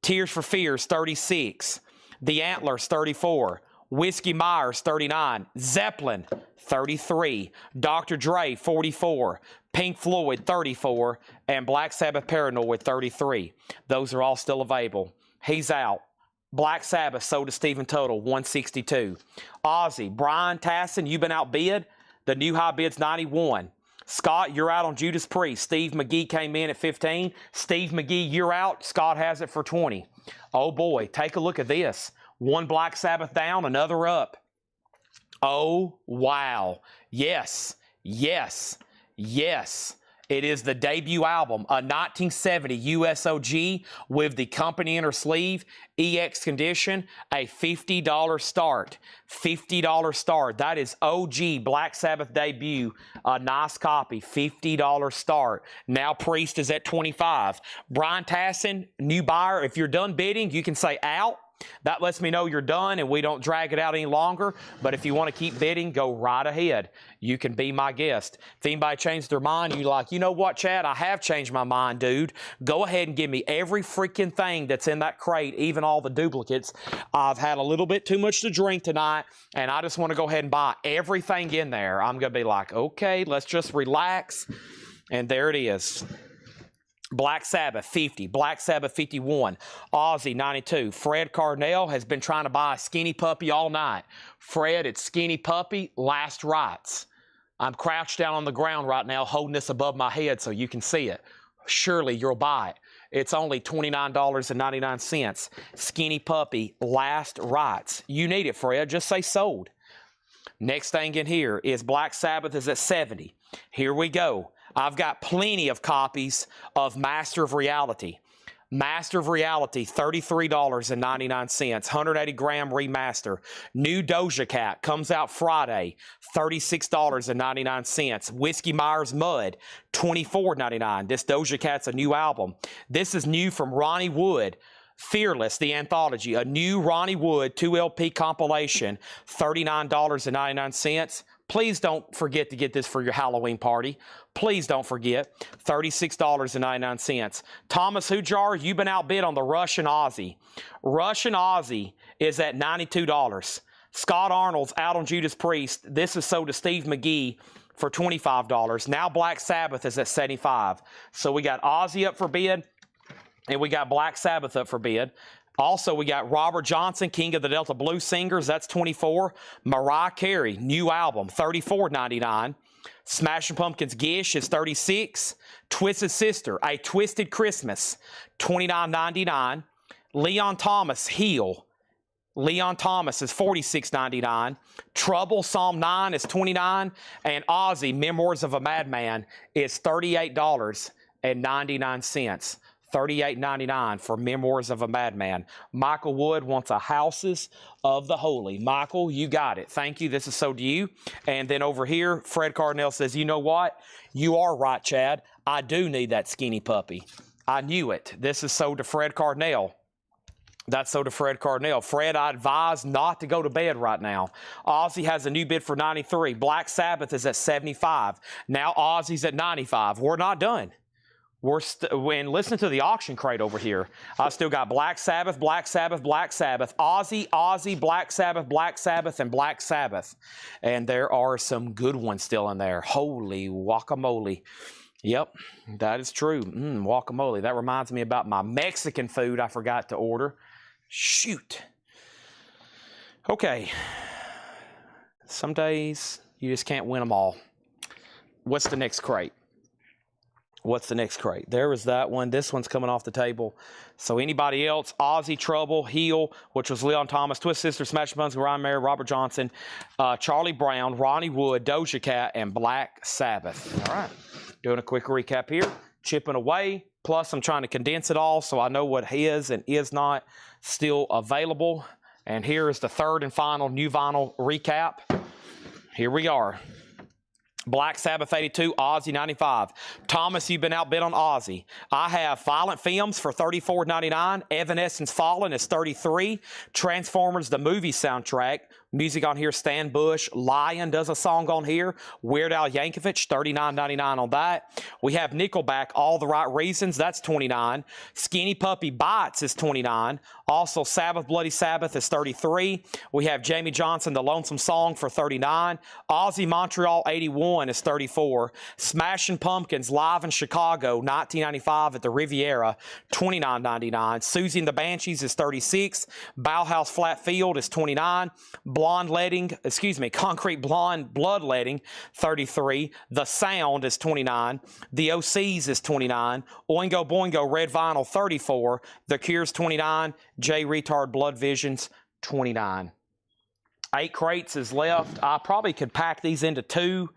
Tears for Fears, $36. The Antlers, $34. Whiskey Myers, $39. Zeppelin, $33. Dr. Dre, $44. Pink Floyd, $34. And Black Sabbath Paranoid, $33. Those are all still available. He's out. Black Sabbath sold to Stephen Tuttle, $162. Ozzy, Brian Tassin, you've been outbid. The new high bid's $91. Scott, you're out on Judas Priest. Steve McGee came in at $15. Steve McGee, you're out. Scott has it for $20. Oh boy, take a look at this. One Black Sabbath down, another up. Oh, wow. Yes, yes, yes. It is the debut album, a 1970 USOG with the company inner sleeve, EX condition, a $50 start. $50 start. That is OG Black Sabbath debut. A nice copy, $50 start. Now Priest is at $25. Brian Tassin, new buyer. If you're done bidding, you can say out. That lets me know you're done and we don't drag it out any longer. But if you want to keep bidding, go right ahead. You can be my guest. If anybody changed their mind, you like, you know what, Chad? I have changed my mind, dude. Go ahead and give me every freaking thing that's in that crate, even all the duplicates. I've had a little bit too much to drink tonight, and I just want to go ahead and buy everything in there. I'm going to be like, okay, let's just relax. And there it is. Black Sabbath 50, Black Sabbath 51, Ozzy 92. Fred Carnell has been trying to buy a Skinny Puppy all night. Fred, it's Skinny Puppy, last rights. I'm crouched down on the ground right now holding this above my head so you can see it. Surely you'll buy it. It's only $29.99. Skinny Puppy, last rights. You need it, Fred. Just say sold. Next thing in here is Black Sabbath is at 70. Here we go. I've got plenty of copies of Master of Reality. Master of Reality, $33.99, 180 gram remaster. New Doja Cat comes out Friday, $36.99. Whiskey Myers Mud, $24.99. This Doja Cat's a new album. This is new from Ronnie Wood. Fearless, the anthology, a new Ronnie Wood 2LP compilation, $39.99. Please don't forget to get this for your Halloween party. Please don't forget. $36.99. Thomas Hujar, you've been outbid on the Russian Ozzy. Russian Ozzy is at $92. Scott Arnold's out on Judas Priest. This is sold to Steve McGee for $25. Now Black Sabbath is at $75. So we got Ozzy up for bid, and we got Black Sabbath up for bid. Also, we got Robert Johnson, King of the Delta Blues Singers. That's $24. Mariah Carey, new album, $34.99. Smashing Pumpkins Gish is $36. Twisted Sister, A Twisted Christmas, $29.99. Leon Thomas, Heal. Leon Thomas is $46.99. Trouble, Psalm 9 is $29. And Ozzy, Memoirs of a Madman, is $38.99. $38.99 for Memoirs of a Madman. Michael Wood wants a Houses of the Holy. Michael, you got it. Thank you. This is so to you. And then over here, Fred Carnell says, you know what? You are right, Chad. I do need that Skinny Puppy. I knew it. This is so to Fred Carnell. That's so to Fred Carnell. Fred, I advise not to go to bed right now. Ozzy has a new bid for 93. Black Sabbath is at 75. Now Ozzy's at 95. We're not done. When listen to the auction crate over here, I still got Black Sabbath, Black Sabbath, Black Sabbath, Ozzy, Black Sabbath, and Black Sabbath. And there are some good ones still in there. Holy guacamole. Yep, that is true. Guacamole. That reminds me about my Mexican food I forgot to order. Shoot. Okay. Some days you just can't win them all. What's the next crate? What's the next crate? There is that one. This one's coming off the table. So anybody else? Ozzy, Trouble, Heal, which was Leon Thomas, Twist Sister, Smash Pumpkins, Ryan Mary, Robert Johnson, Charlie Brown, Ronnie Wood, Doja Cat, and Black Sabbath. All right. Doing a quick recap here. Chipping away. Plus, I'm trying to condense it all so I know what is and is not still available. And here is the third and final new vinyl recap. Here we are. Black Sabbath 82, Ozzy 95. Thomas, you've been outbid on Ozzy. I have Violent Femmes for $34.99. Evanescence Fallen is $33. Transformers, the movie soundtrack. Music on here, Stan Bush. Lion does a song on here. Weird Al Yankovic, $39.99 on that. We have Nickelback, All the Right Reasons. That's $29. Skinny Puppy Bites is $29. Also, Sabbath, Bloody Sabbath is $33. We have Jamie Johnson, The Lonesome Song for $39. Ozzy Montreal 81 is $34. Smashing Pumpkins, Live in Chicago, 1995 at the Riviera, $29.99. Susie and the Banshees is $36. Bauhaus Flat Field is $29. Concrete Blonde Bloodletting, $33. The Sound is $29. The OCs is $29. Oingo Boingo Red Vinyl, $34. The Cure's $29. J Retard Blood Visions, $29. 8 crates is left. I probably could pack these into 2.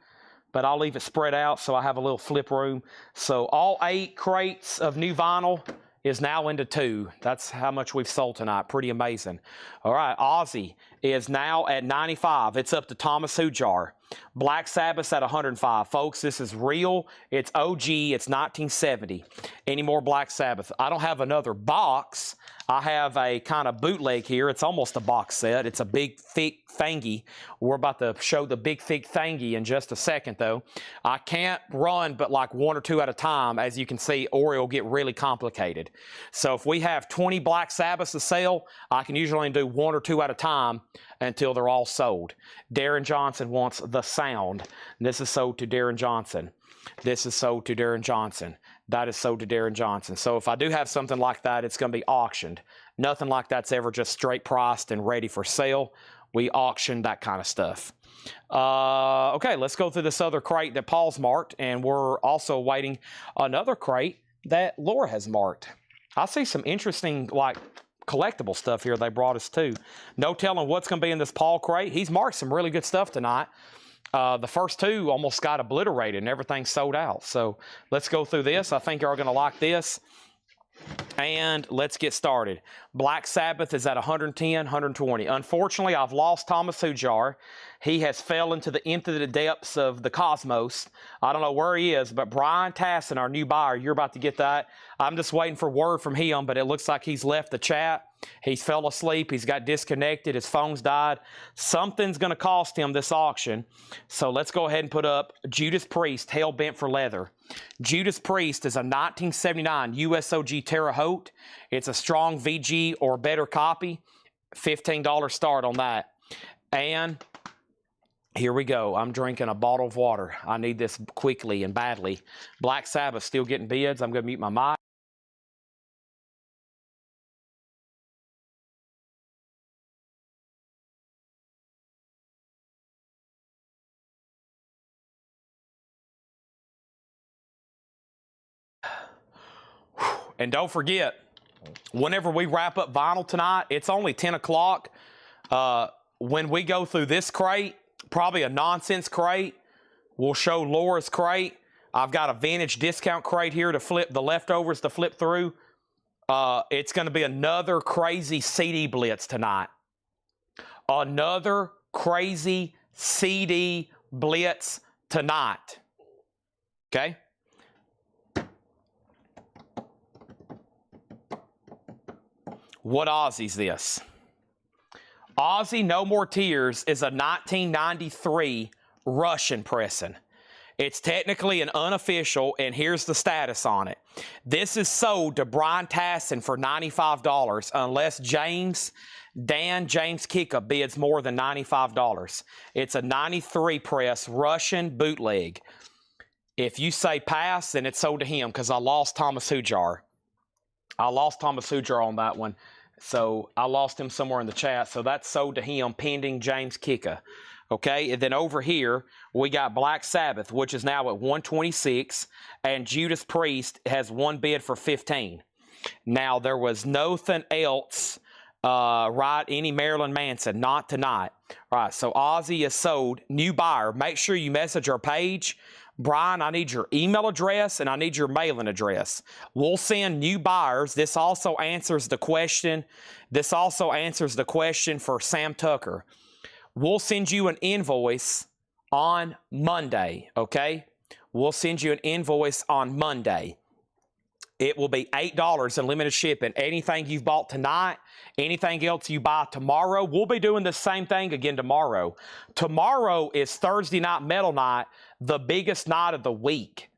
but I'll leave it spread out so I have a little flip room. So all 8 crates of new vinyl is now into 2. That's how much we've sold tonight. Pretty amazing. All right, Ozzy is now at 95. It's up to Thomas Hujar. Black Sabbath's at 105. Folks, this is real. It's OG. It's 1970. Any more Black Sabbath? I don't have another box. I have a kind of bootleg here. It's almost a box set. It's a big, thick thingy. We're about to show the big, thick thingy in just a second, though. I can't run but like 1 or 2 at a time, as you can see, or it'll get really complicated. So if we have 20 Black Sabbaths to sell, I can usually do 1 or 2 at a time until they're all sold. Darren Johnson wants the sound. This is sold to Darren Johnson. This is sold to Darren Johnson. That is sold to Darren Johnson. So if I do have something like that, it's going to be auctioned. Nothing like that's ever just straight priced and ready for sale. We auction that kind of stuff. Okay, let's go through this other crate that Paul's marked, and we're also waiting another crate that Laura has marked. I see some interesting, like, collectible stuff here they brought us too. No telling what's going to be in this Paul crate. He's marked some really good stuff tonight. The first 2 almost got obliterated and everything sold out. So let's go through this. I think you're going to like this. And let's get started. Black Sabbath is at 110, 120. Unfortunately, I've lost Thomas Hujar. He has fell into the depths of the cosmos. I don't know where he is, but Brian Tassin, our new buyer, you're about to get that. I'm just waiting for word from him, but it looks like he's left the chat. He's fell asleep. He's got disconnected. His phone's died. Something's going to cost him this auction. So let's go ahead and put up Judas Priest, Hell Bent for Leather. Judas Priest is a 1979 USOG Terre Haute. It's a strong VG or better copy. $15 start on that. And here we go. I'm drinking a bottle of water. I need this quickly and badly. Black Sabbath still getting bids. I'm going to mute my mic. And don't forget, whenever we wrap up vinyl tonight, it's only 10 o'clock. When we go through this crate, probably a nonsense crate, we'll show Laura's crate. I've got a vintage discount crate here to flip the leftovers to flip through. It's going to be another crazy CD blitz tonight. Another crazy CD blitz tonight. Okay? What Ozzy's this? Ozzy No More Tears is a 1993 Russian pressing. It's technically an unofficial, and here's the status on it. This is sold to Brian Tassin for $95 unless James Kika bids more than $95. It's a 93 press Russian bootleg. If you say pass, then it's sold to him because I lost Thomas Hujar. I lost Thomas Hujar on that one. So I lost him somewhere in the chat. So that's sold to him pending James Kika. Okay, and then over here, we got Black Sabbath, which is now at 126, and Judas Priest has one bid for 15. Now, there was nothing else, right, any Marilyn Manson, not tonight. All right, so Ozzy is sold. New buyer, make sure you message our page. Brian, I need your email address and I need your mailing address. We'll send new buyers. This also answers the question. This also answers the question for Sam Tucker. We'll send you an invoice on Monday, okay? We'll send you an invoice on Monday. It will be $8 in limited shipping. Anything you've bought tonight, anything else you buy tomorrow, we'll be doing the same thing again tomorrow. Tomorrow is Thursday Night Metal Night, the biggest night of the week.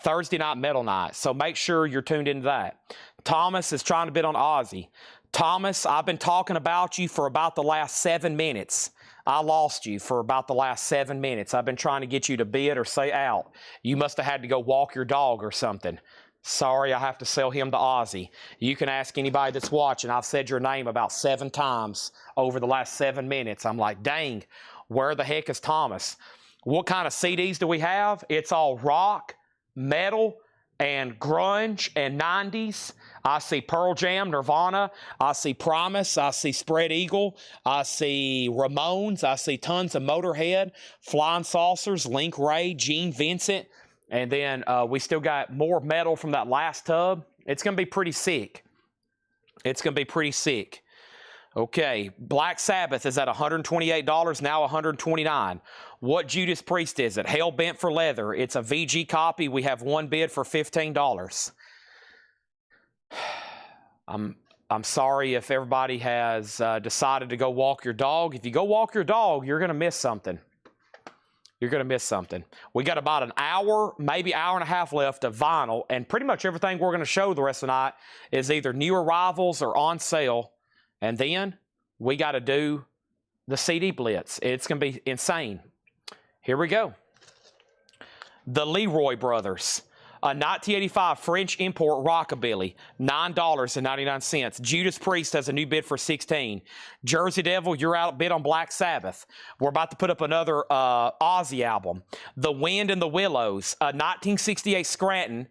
Thursday Night Metal Night. So make sure you're tuned into that. Thomas is trying to bid on Ozzy. Thomas, I've been talking about you for about the last 7 minutes. I lost you for about the last 7 minutes. I've been trying to get you to bid or say out. You must have had to go walk your dog or something. Sorry, I have to sell him to Ozzy. You can ask anybody that's watching. I've said your name about 7 times over the last 7 minutes. I'm like, dang, where the heck is Thomas? What kind of CDs do we have? It's all rock, metal, and grunge and 90s. I see Pearl Jam, Nirvana. I see Primus. I see Spread Eagle. I see Ramones. I see tons of Motorhead, Flying Saucers, Link Ray, Gene Vincent. And then we still got more metal from that last tub. It's going to be pretty sick. It's going to be pretty sick. Okay, Black Sabbath is at $128, now $129. What Judas Priest is it? Hell Bent for Leather. It's a VG copy. We have one bid for $15. I'm sorry if everybody has decided to go walk your dog. If you go walk your dog, you're going to miss something. You're going to miss something. We got about an hour, maybe hour and a half left of vinyl, and pretty much everything we're going to show the rest of the night is either new arrivals or on sale. And then we got to do the CD blitz. It's going to be insane. Here we go. The Leroy Brothers. A 1985 French import rockabilly, $9.99. Judas Priest has a new bid for $16. Jersey Devil, you're out bid on Black Sabbath. We're about to put up another Ozzy album. The Wind and the Willows, a 1968 Scranton,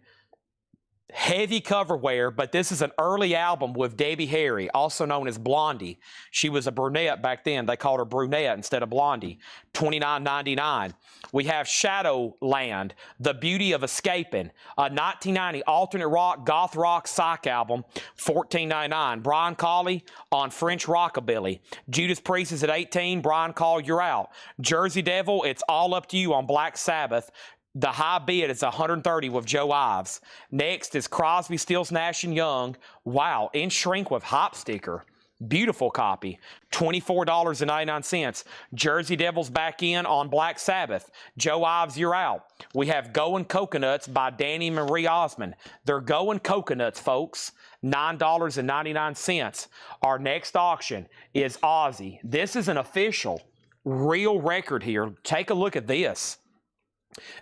heavy coverware, but this is an early album with Debbie Harry, also known as Blondie. She was a brunette back then. They called her brunette instead of Blondie. $29.99. We have Shadowland, The Beauty of Escaping, a 1990 alternate rock, goth rock psych album, $14.99. Brian Cawley on French rockabilly. Judas Priest is at $18. Brian Cawley, you're out. Jersey Devil, It's All Up to You on Black Sabbath. The high bid is $130 with Joe Ives. Next is Crosby, Stills, Nash & Young. Wow, in shrink with hop sticker. Beautiful copy. $24.99. Jersey Devils back in on Black Sabbath. Joe Ives, you're out. We have Goin' Coconuts by Danny Marie Osmond. They're Goin' Coconuts, folks. $9.99. Our next auction is Ozzy. This is an official, real record here. Take a look at this.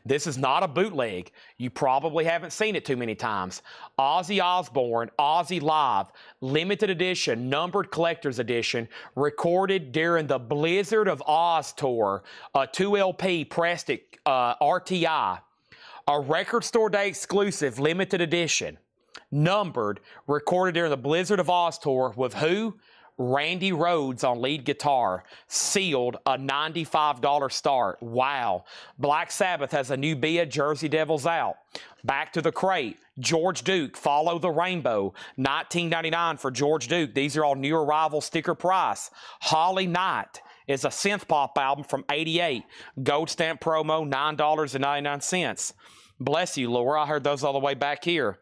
This is not a bootleg. You probably haven't seen it too many times. Ozzy Osbourne, Ozzy Live, limited edition, numbered collector's edition, recorded during the Blizzard of Oz tour, a 2LP pressed at RTI, a record store day exclusive, limited edition, numbered, recorded during the Blizzard of Oz tour with who? Randy Rhoads on lead guitar, sealed, a $95 start. Wow. Black Sabbath has a new bid, Jersey Devils out. Back to the crate, George Duke, Follow the Rainbow, $19.99 for George Duke. These are all new arrival sticker price. Holly Knight is a synth pop album from '88. Gold stamp promo, $9.99. Bless you, Laura. I heard those all the way back here.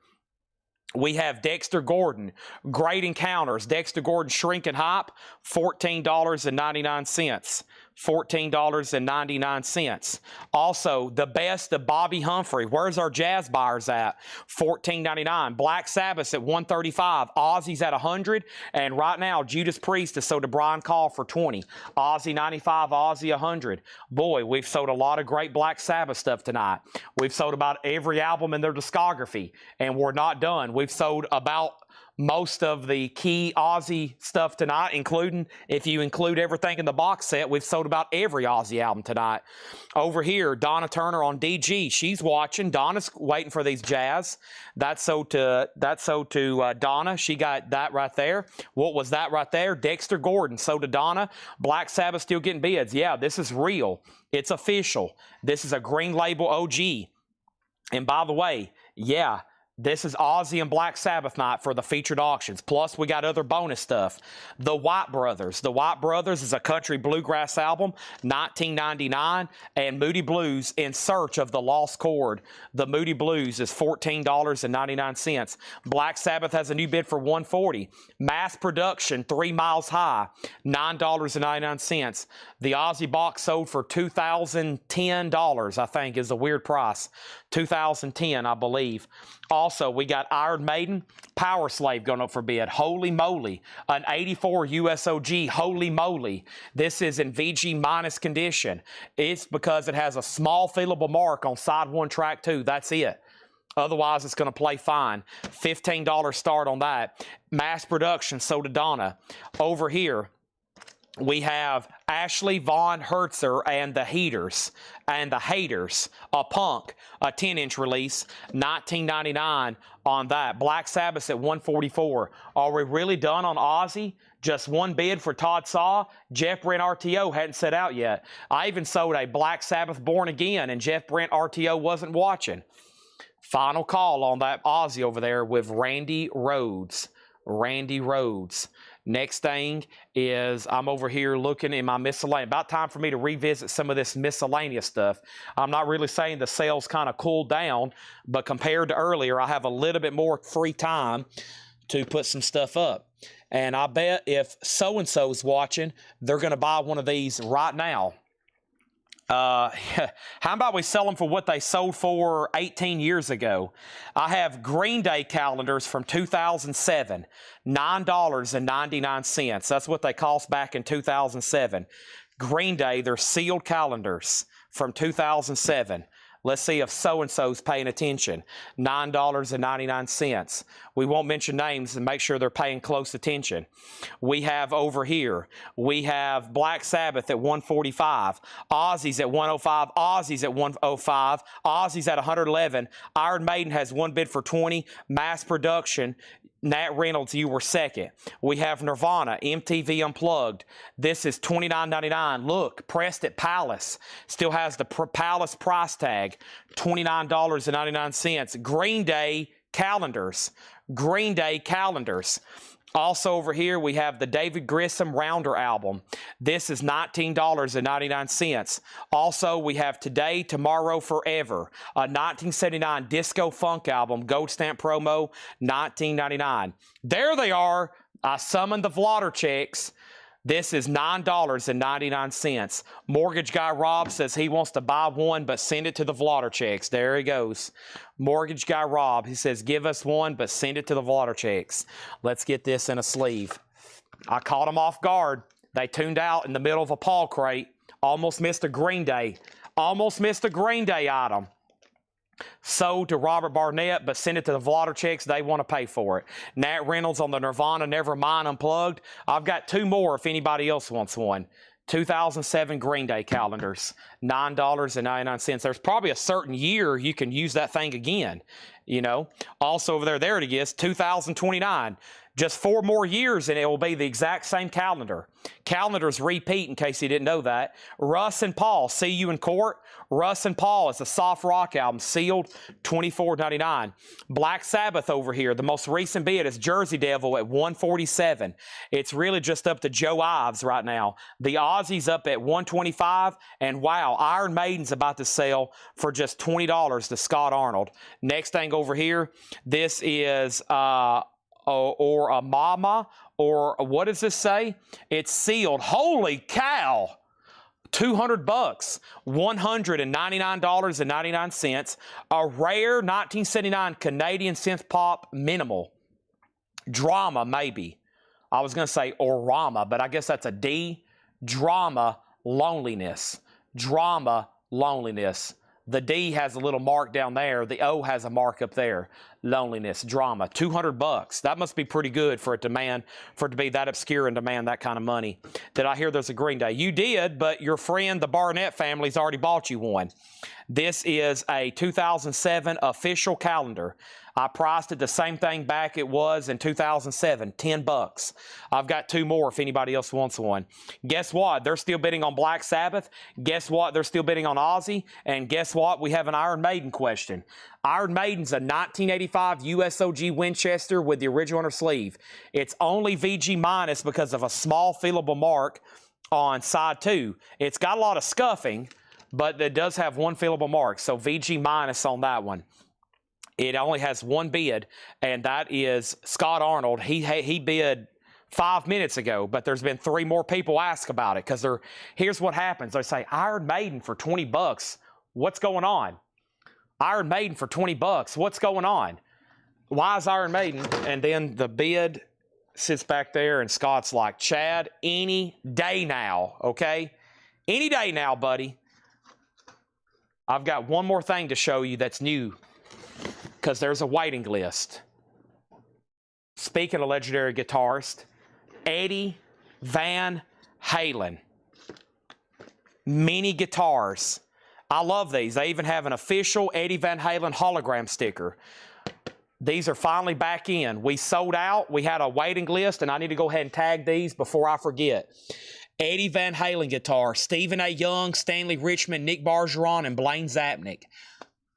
We have Dexter Gordon, Great Encounters, Dexter Gordon Shrink and Hop, $14.99. $14.99. Also, the best of Bobby Humphrey. Where's our jazz buyers at? $14.99. Black Sabbath at $135. Ozzy's at $100. And right now, Judas Priest is sold to Brian Call for $20. Ozzy $95, Ozzy $100. Boy, we've sold a lot of great Black Sabbath stuff tonight. We've sold about every album in their discography, and we're not done. We've sold about most of the key Ozzy stuff tonight, including, if you include everything in the box set, we've sold about every Ozzy album tonight. Over here, Donna Turner on DG. She's watching. Donna's waiting for these jazz. That's sold to Donna. She got that right there. What was that right there? Dexter Gordon sold to Donna. Black Sabbath still getting bids. Yeah, this is real. It's official. This is a Green Label OG. And by the way, yeah, this is Ozzy and Black Sabbath night for the featured auctions. Plus, we got other bonus stuff. The White Brothers. The White Brothers is a country bluegrass album, $19.99. And Moody Blues, In Search of the Lost Chord. The Moody Blues is $14.99. Black Sabbath has a new bid for $140. Mass Production, 3 Miles High, $9.99. The Ozzy box sold for $2,010, I think, is a weird price. $2,010, I believe. Also, we got Iron Maiden, Power Slave going up for bid. Holy moly. An 84 USOG, holy moly. This is in VG minus condition. It's because it has a small fillable mark on side 1, track 2. That's it. Otherwise, it's going to play fine. $15 start on that. Mass Production, sold to Donna. Over here, We have Ashley Von Hertzer and the Haters, a Punk, a 10-inch release, $19.99 on that. Black Sabbath at $144. Are we really done on Ozzy? Just one bid for Todd Saw. Jeff Brent RTO hadn't set out yet. I even sold a Black Sabbath Born Again, and Jeff Brent RTO wasn't watching. Final call on that Ozzy over there with Randy Rhoads. Randy Rhoads. Next thing is I'm over here looking in my miscellaneous. About time for me to revisit some of this miscellaneous stuff. I'm not really saying the sales kind of cooled down, but compared to earlier, I have a little bit more free time to put some stuff up. And I bet if so-and-so's watching, they're going to buy one of these right now. How about we sell them for what they sold for 18 years ago? I have Green Day calendars from 2007, $9.99. That's what they cost back in 2007. Green Day, they're sealed calendars from 2007. Let's see if so-and-so's paying attention. $9.99. We won't mention names and make sure they're paying close attention. We have over here, we have Black Sabbath at $145, Ozzy's at $105, Ozzy's at $105, Ozzy's at $111. Iron Maiden has one bid for $20, mass production. Nat Reynolds, you were second. We have Nirvana, MTV Unplugged. This is $29.99. Look, pressed at Palace. Still has the Palace price tag, $29.99. Green Day calendars. Green Day calendars. Also over here, we have the David Grissom Rounder album. This is $19.99. Also, we have Today, Tomorrow, Forever, a 1979 disco funk album, gold stamp promo, $19.99. There they are. I summoned the Vlotter checks. This is $9.99. Mortgage Guy Rob says he wants to buy one, but send it to the Vlotter checks. There he goes. Mortgage Guy Rob, he says, give us one, but send it to the Vlotter checks. Let's get this in a sleeve. I caught them off guard. They tuned out in the middle of a Paul crate. Almost missed a Green Day. Almost missed a Green Day item. Sold to Robert Barnett, but send it to the Vlotter checks. They want to pay for it. Nat Reynolds on the Nirvana Nevermind Unplugged. I've got two more if anybody else wants one. 2007 Green Day calendars, $9.99. There's probably a certain year you can use that thing again, you know. Also over there it is, 2029. Just 4 more years and it will be the exact same calendar. Calendars repeat in case you didn't know that. Russ and Paul, See You in Court. Russ and Paul is a soft rock album, sealed, $24.99. Black Sabbath over here, the most recent bid is Jersey Devil at $147. It's really just up to Joe Ives right now. The Ozzy's up at $125, and wow, Iron Maiden's about to sell for just $20 to Scott Arnold. Next thing over here, this is or a mama, or what does this say? It's sealed. Holy cow! $200, $199.99. A rare 1979 Canadian synth pop minimal. Drama, maybe. I was going to say Orama, but I guess that's a D. Drama, Loneliness. Drama, Loneliness. The D has a little mark down there. The O has a mark up there. Loneliness, Drama, $200. That must be pretty good for it to be that obscure and demand that kind of money. Did I hear there's a Green Day? You did, but your friend, the Barnett family's already bought you one. This is a 2007 official calendar. I priced it the same thing back it was in 2007, $10. I've got 2 more if anybody else wants one. Guess what? They're still bidding on Black Sabbath. Guess what? They're still bidding on Ozzy. And guess what? We have an Iron Maiden question. Iron Maiden's a 1985 USOG Winchester with the original inner sleeve. It's only VG minus because of a small feelable mark on side 2. It's got a lot of scuffing, but it does have one feelable mark. So VG minus on that one. It only has one bid, and that is Scott Arnold. He bid 5 minutes ago, but there's been 3 more people ask about it because here's what happens. They say, Iron Maiden for $20. What's going on? Iron Maiden for $20. What's going on? Why is Iron Maiden? And then the bid sits back there, and Scott's like, Chad, any day now, okay? Any day now, buddy. I've got one more thing to show you that's new, because there's a waiting list. Speaking of legendary guitarist, Eddie Van Halen. Mini guitars. I love these. They even have an official Eddie Van Halen hologram sticker. These are finally back in. We sold out. We had a waiting list, and I need to go ahead and tag these before I forget. Eddie Van Halen guitar. Stephen A. Young, Stanley Richmond, Nick Bergeron, and Blaine Zapnick.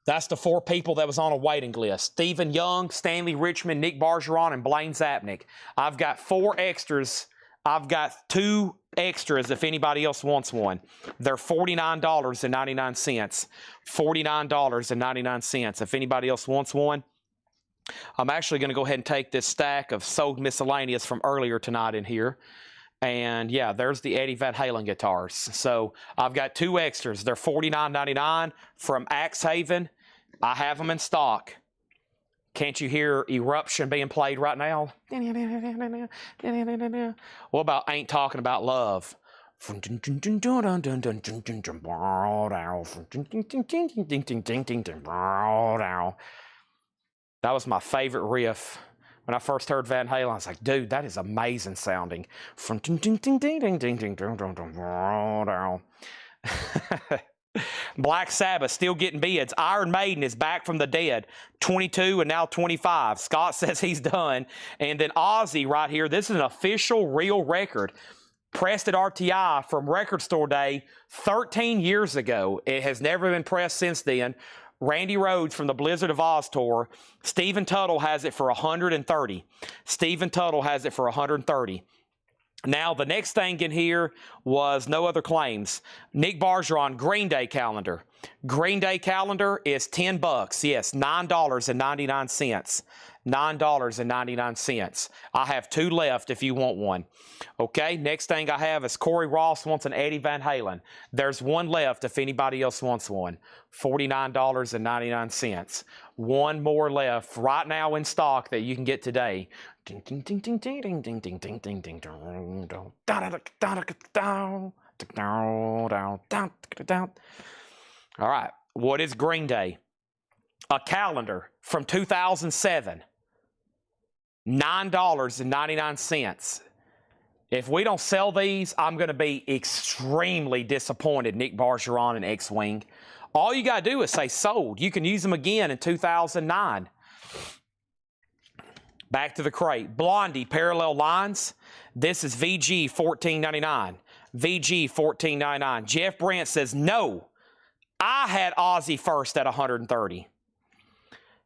That's the 4 people that was on a waiting list. Stephen Young, Stanley Richmond, Nick Bergeron, and Blaine Zapnick. I've got 4 extras. I've got 2 extras if anybody else wants one. They're $49.99. $49.99 if anybody else wants one. I'm actually going to go ahead and take this stack of sold miscellaneous from earlier tonight in here. And yeah, there's the Eddie Van Halen guitars. So I've got 2 extras. They're $49.99 from Axe Haven. I have them in stock. Can't you hear Eruption being played right now? What about Ain't Talking About Love? That was my favorite riff. When I first heard Van Halen, I was like, dude, that is amazing sounding. Black Sabbath still getting bids. Iron Maiden is back from the dead. 22 and now 25. Scott says he's done. And then Ozzy right here. This is an official real record. Pressed at RTI from Record Store Day 13 years ago. It has never been pressed since then. Randy Rhoads from the Blizzard of Oz tour. Stephen Tuttle has it for 130. Stephen Tuttle has it for 130. Now, the next thing in here was No Other Claims. Nick Bergeron, Green Day calendar. Green Day calendar is $10. Yes, $9.99. $9.99. I have 2 left if you want one. Okay, next thing I have is Corey Ross wants an Eddie Van Halen. There's 1 left if anybody else wants one. $49.99. 1 more left right now in stock that you can get today. All right, what is Green Day? A calendar from 2007. $9.99. If we don't sell these, I'm going to be extremely disappointed, Nick Bergeron and X-Wing. All you got to do is say sold. You can use them again in 2009. Back to the crate. Blondie, Parallel Lines. This is VG $14.99. VG $14.99. Jeff Brandt says, no, I had Ozzy first at 130.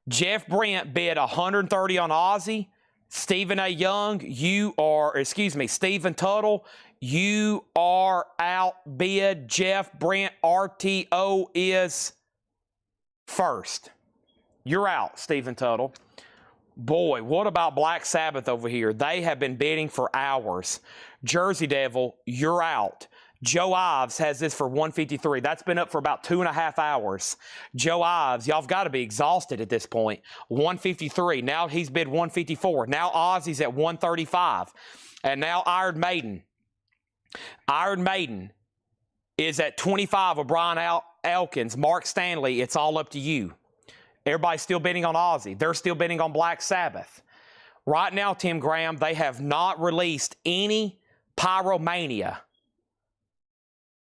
Jeff Brandt bid 130 on Ozzy. Stephen A. Young, Stephen Tuttle, you are outbid. Jeff Brandt, RTO is first. You're out, Stephen Tuttle. Boy, what about Black Sabbath over here? They have been bidding for hours. Jersey Devil, you're out. Joe Ives has this for $153. That's been up for about 2.5 hours. Joe Ives, y'all have got to be exhausted at this point. $153. Now he's bid $154. Now Ozzy's at $135. And now Iron Maiden. Iron Maiden is at $25 with Brian Elkins. Mark Stanley, it's all up to you. Everybody's still bidding on Ozzy. They're still bidding on Black Sabbath. Right now, Tim Graham, they have not released any Pyromania.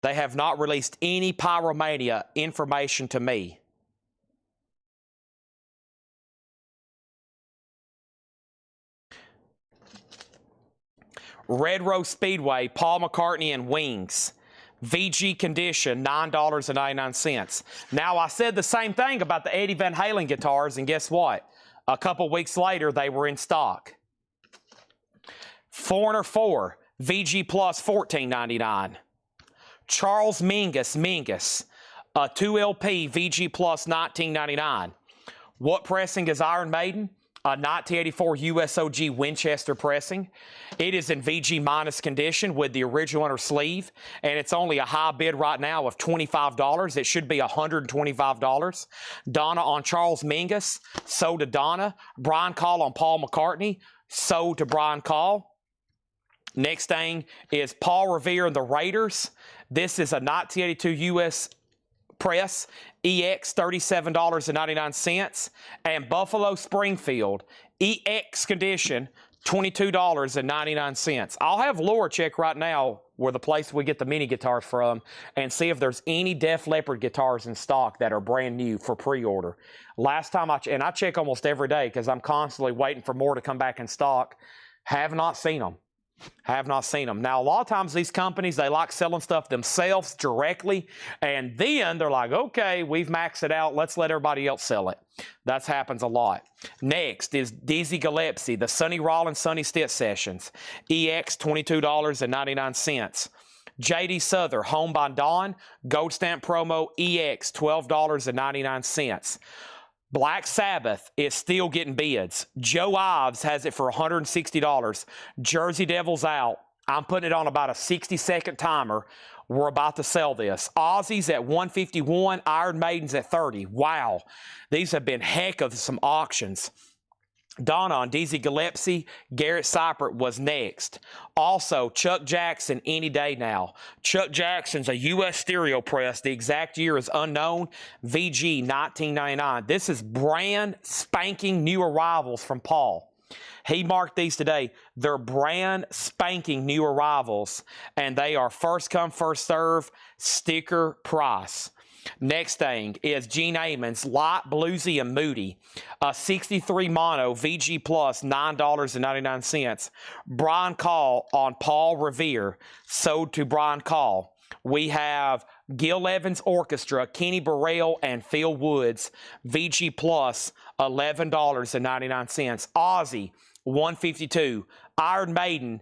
They have not released any Pyromania information to me. Red Rose Speedway, Paul McCartney and Wings. VG condition, $9.99. Now, I said the same thing about the Eddie Van Halen guitars, and guess what? A couple weeks later, they were in stock. Foreigner 4, VG Plus, $14.99. Charles Mingus, a 2LP VG Plus, $19.99. What pressing is Iron Maiden? A 1984 USOG Winchester pressing. It is in VG minus condition with the original inner sleeve, and it's only a high bid right now of $25. It should be $125. Donna on Charles Mingus, sold to Donna. Brian Call on Paul McCartney, sold to Brian Call. Next thing is Paul Revere and the Raiders. This is a 1982 US press, EX, $37.99. And Buffalo Springfield, EX condition, $22.99. I'll have Laura check right now where the place we get the mini guitars from and see if there's any Def Leppard guitars in stock that are brand new for pre-order. Last time I check almost every day because I'm constantly waiting for more to come back in stock. Have not seen them. Have not seen them. Now, a lot of times these companies, they like selling stuff themselves directly, and then they're like, okay, we've maxed it out. Let's let everybody else sell it. That happens a lot. Next is Dizzy Gillespie, the Sonny Rollins Sonny Stitt Sessions. EX, $22.99. J.D. Souther, Home by Dawn, Gold Stamp Promo, EX, $12.99. Black Sabbath is still getting bids. Joe Ives has it for $160. Jersey Devil's out. I'm putting it on about a 60-second timer. We're about to sell this. Ozzy's at $151. Iron Maiden's at $30. Wow. These have been heck of some auctions. Donna on Dizzy Gillespie, Garrett Seifert was next. Also, Chuck Jackson, any day now. Chuck Jackson's a U.S. stereo press. The exact year is unknown. VG 1999. This is brand spanking new arrivals from Paul. He marked these today. They're brand spanking new arrivals, and they are first come, first serve, sticker price. Next thing is Gene Amon's Light, Bluesy, and Moody. A 63 mono VG Plus, $9.99. Brian Call on Paul Revere, sold to Brian Call. We have Gil Evans Orchestra, Kenny Burrell, and Phil Woods, VG Plus, $11.99. Ozzy, $152. Iron Maiden's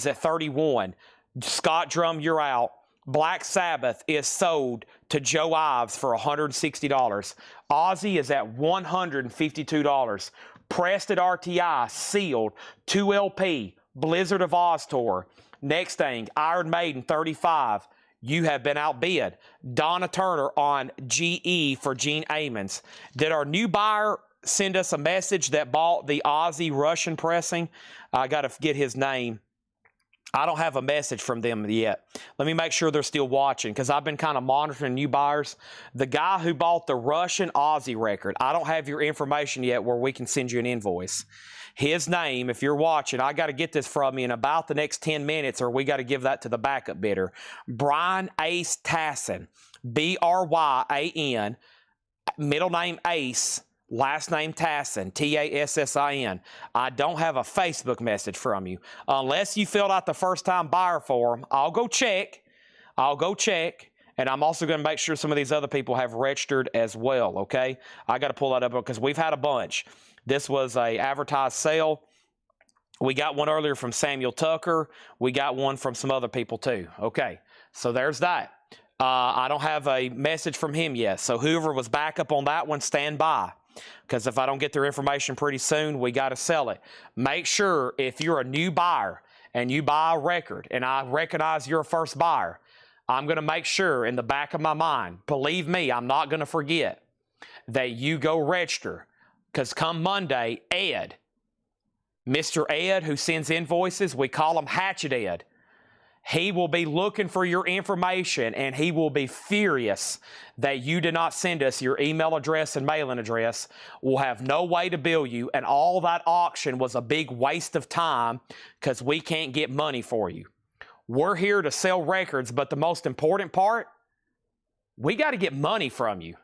at $31. Scott Drum, you're out. Black Sabbath is sold to Joe Ives for $160. Ozzy is at $152. Pressed at RTI, sealed, 2LP, Blizzard of Oz tour. Next thing, Iron Maiden, $35. You have been outbid. Donna Turner on GE for Gene Amon's. Did our new buyer send us a message that bought the Ozzy Russian pressing? I got to get his name. I don't have a message from them yet. Let me make sure they're still watching because I've been kind of monitoring new buyers. The guy who bought the Russian Ozzy record, I don't have your information yet where we can send you an invoice. His name, if you're watching, I got to get this from you in about the next 10 minutes or we got to give that to the backup bidder. Brian Ace Tassin, Bryan, middle name Ace, last name Tassin, Tassin. I don't have a Facebook message from you. Unless you filled out the first-time buyer form, I'll go check. And I'm also going to make sure some of these other people have registered as well, okay? I got to pull that up because we've had a bunch. This was a advertised sale. We got one earlier from Samuel Tucker. We got one from some other people too. Okay, so there's that. I don't have a message from him yet. So whoever was back up on that one, stand by. Because if I don't get their information pretty soon, we got to sell it. Make sure if you're a new buyer and you buy a record and I recognize you're a first buyer, I'm going to make sure in the back of my mind, believe me, I'm not going to forget that you go register. Because come Monday, Ed, Mr. Ed who sends invoices, we call him Hatchet Ed. He will be looking for your information and he will be furious that you did not send us your email address and mailing address. We'll have no way to bill you, and all that auction was a big waste of time because we can't get money for you. We're here to sell records, but the most important part, we got to get money from you.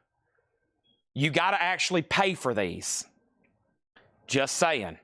You got to actually pay for these. Just saying.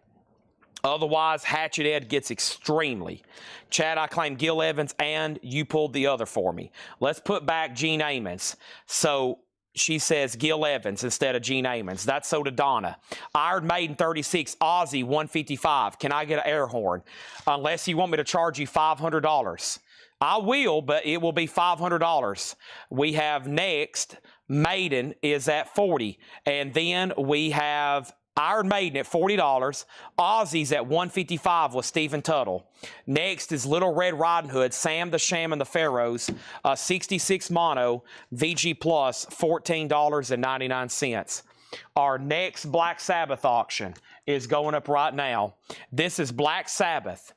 Otherwise, Hatchet Ed gets extremely. Chad, I claim Gil Evans, and you pulled the other for me. Let's put back Gene Amon's. So she says Gil Evans instead of Gene Amon's. That's so to Donna. Iron Maiden 36, Ozzy 155. Can I get an air horn? Unless you want me to charge you $500. I will, but it will be $500. We have next, Maiden is at $40. And then we have Iron Maiden at $40. Ozzy's at $155 with Stephen Tuttle. Next is Little Red Riding Hood, Sam the Sham and the Pharaohs, 66 mono, VG Plus, $14.99. Our next Black Sabbath auction is going up right now. This is Black Sabbath.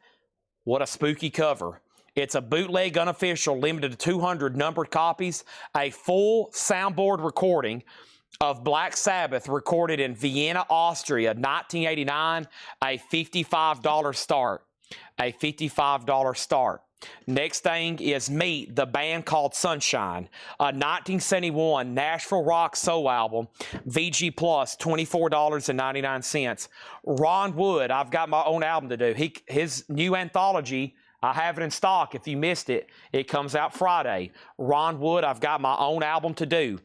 What a spooky cover. It's a bootleg unofficial, limited to 200 numbered copies, a full soundboard recording. of Black Sabbath, recorded in Vienna, Austria, 1989, a $55 start. A $55 start. Next thing is Meat, the band called Sunshine, a 1971 Nashville rock soul album, VG Plus, $24.99. Ron Wood, I've got my own album to do. His new anthology, I have it in stock. If you missed it, it comes out Friday. Ron Wood, I've got my own album to do.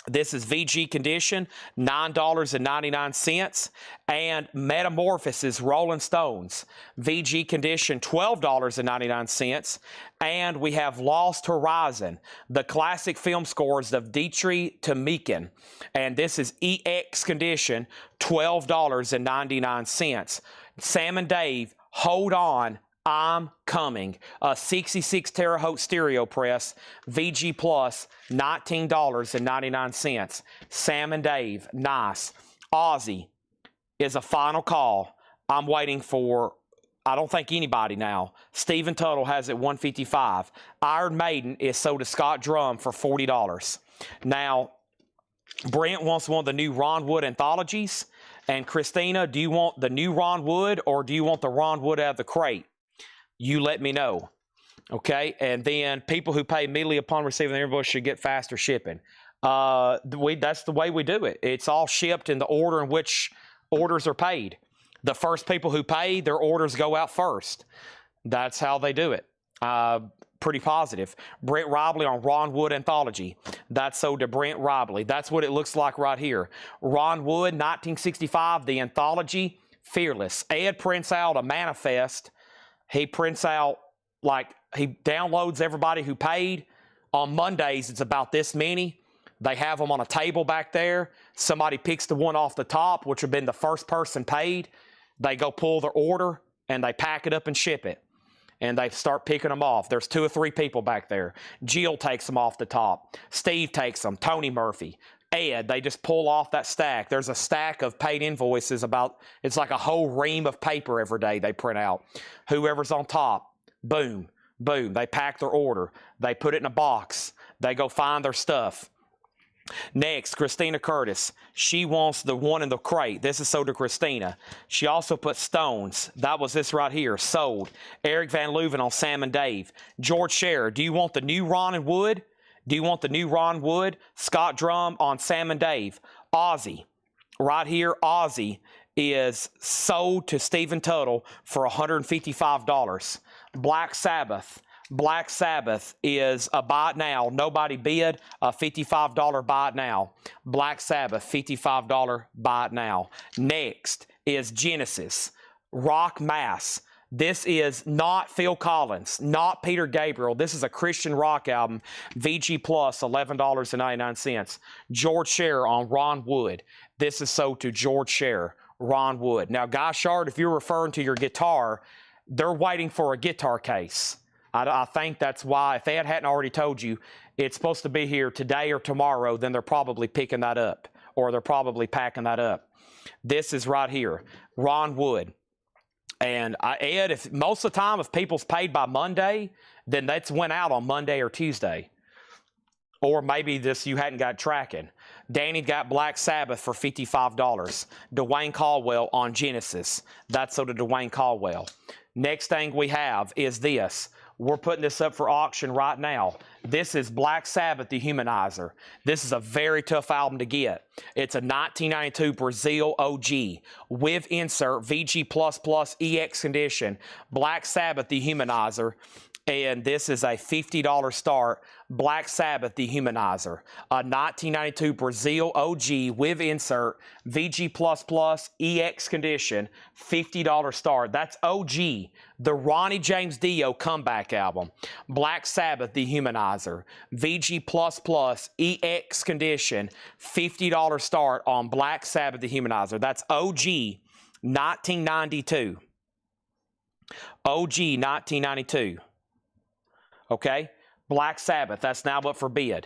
This is VG Condition, $9.99. And Metamorphosis, Rolling Stones, VG Condition, $12.99. And we have Lost Horizon, the classic film scores of Dietrich Tamikin. And this is EX Condition, $12.99. Sam and Dave, Hold On, I'm Coming, a 66 terahertz stereo press, VG Plus, $19.99. Sam and Dave, nice. Ozzy is a final call. I'm waiting for, I don't think anybody now. Stephen Tuttle has it $155. Iron Maiden is sold to Scott Drum for $40. Now, Brent wants one of the new Ron Wood anthologies. And Christina, do you want the new Ron Wood or do you want the Ron Wood out of the crate? You let me know, okay? And then people who pay immediately upon receiving the invoice should get faster shipping. That's the way we do it. It's all shipped in the order in which orders are paid. The first people who pay, their orders go out first. That's how they do it. Pretty positive. Brent Robley on Ron Wood Anthology. That's sold to Brent Robley. That's what it looks like right here. Ron Wood, 1965, the anthology, Fearless. Ed prints out a manifest. He prints out, like, he downloads everybody who paid. On Mondays, it's about this many. They have them on a table back there. Somebody picks the one off the top, which would have been the first person paid. They go pull their order, and they pack it up and ship it. And they start picking them off. There's 2 or 3 people back there. Jill takes them off the top. Steve takes them. Tony Murphy. Ed, they just pull off that stack. There's a stack of paid invoices about, it's like a whole ream of paper every day they print out. Whoever's on top, boom, boom. They pack their order. They put it in a box. They go find their stuff. Next, Christina Curtis. She wants the one in the crate. This is sold to Christina. She also put Stones. That was this right here. Sold. Eric Van Leuven on Sam and Dave. George Scherer. Do you want the new Ron and Wood? Do you want the new Ron Wood? Scott Drum on Sam and Dave. Ozzy. Right here, Ozzy is sold to Stephen Tuttle for $155. Black Sabbath. Black Sabbath is a buy it now. Nobody bid. A $55 buy it now. Black Sabbath, $55 buy it now. Next is Genesis. Rock Mass. This is not Phil Collins, not Peter Gabriel. This is a Christian rock album. VG Plus, $11.99. George Scherer on Ron Wood. This is sold to George Scherer, Ron Wood. Now, Guy Shard, if you're referring to your guitar, they're waiting for a guitar case. I think that's why, if Ed hadn't already told you, it's supposed to be here today or tomorrow, then they're probably picking that up, or they're probably packing that up. This is right here, Ron Wood. And Ed, if most of the time, if people's paid by Monday, then that's went out on Monday or Tuesday. Or maybe this you hadn't got tracking. Danny got Black Sabbath for $55. Dwayne Caldwell on Genesis. That's sold to Dwayne Caldwell. Next thing we have is this. We're putting this up for auction right now. This is Black Sabbath, The Humanizer. This is a very tough album to get. It's a 1992 Brazil OG with insert VG++ EX Condition. Black Sabbath, The Humanizer. And this is a $50 start. Black Sabbath, The Humanizer. A 1992 Brazil OG with insert, VG++ EX Condition, $50 start. That's OG, the Ronnie James Dio comeback album. Black Sabbath, The Humanizer. VG++ EX Condition, $50 start on Black Sabbath, The Humanizer. That's OG, 1992. OG, 1992. Okay? Black Sabbath, that's now up for bid.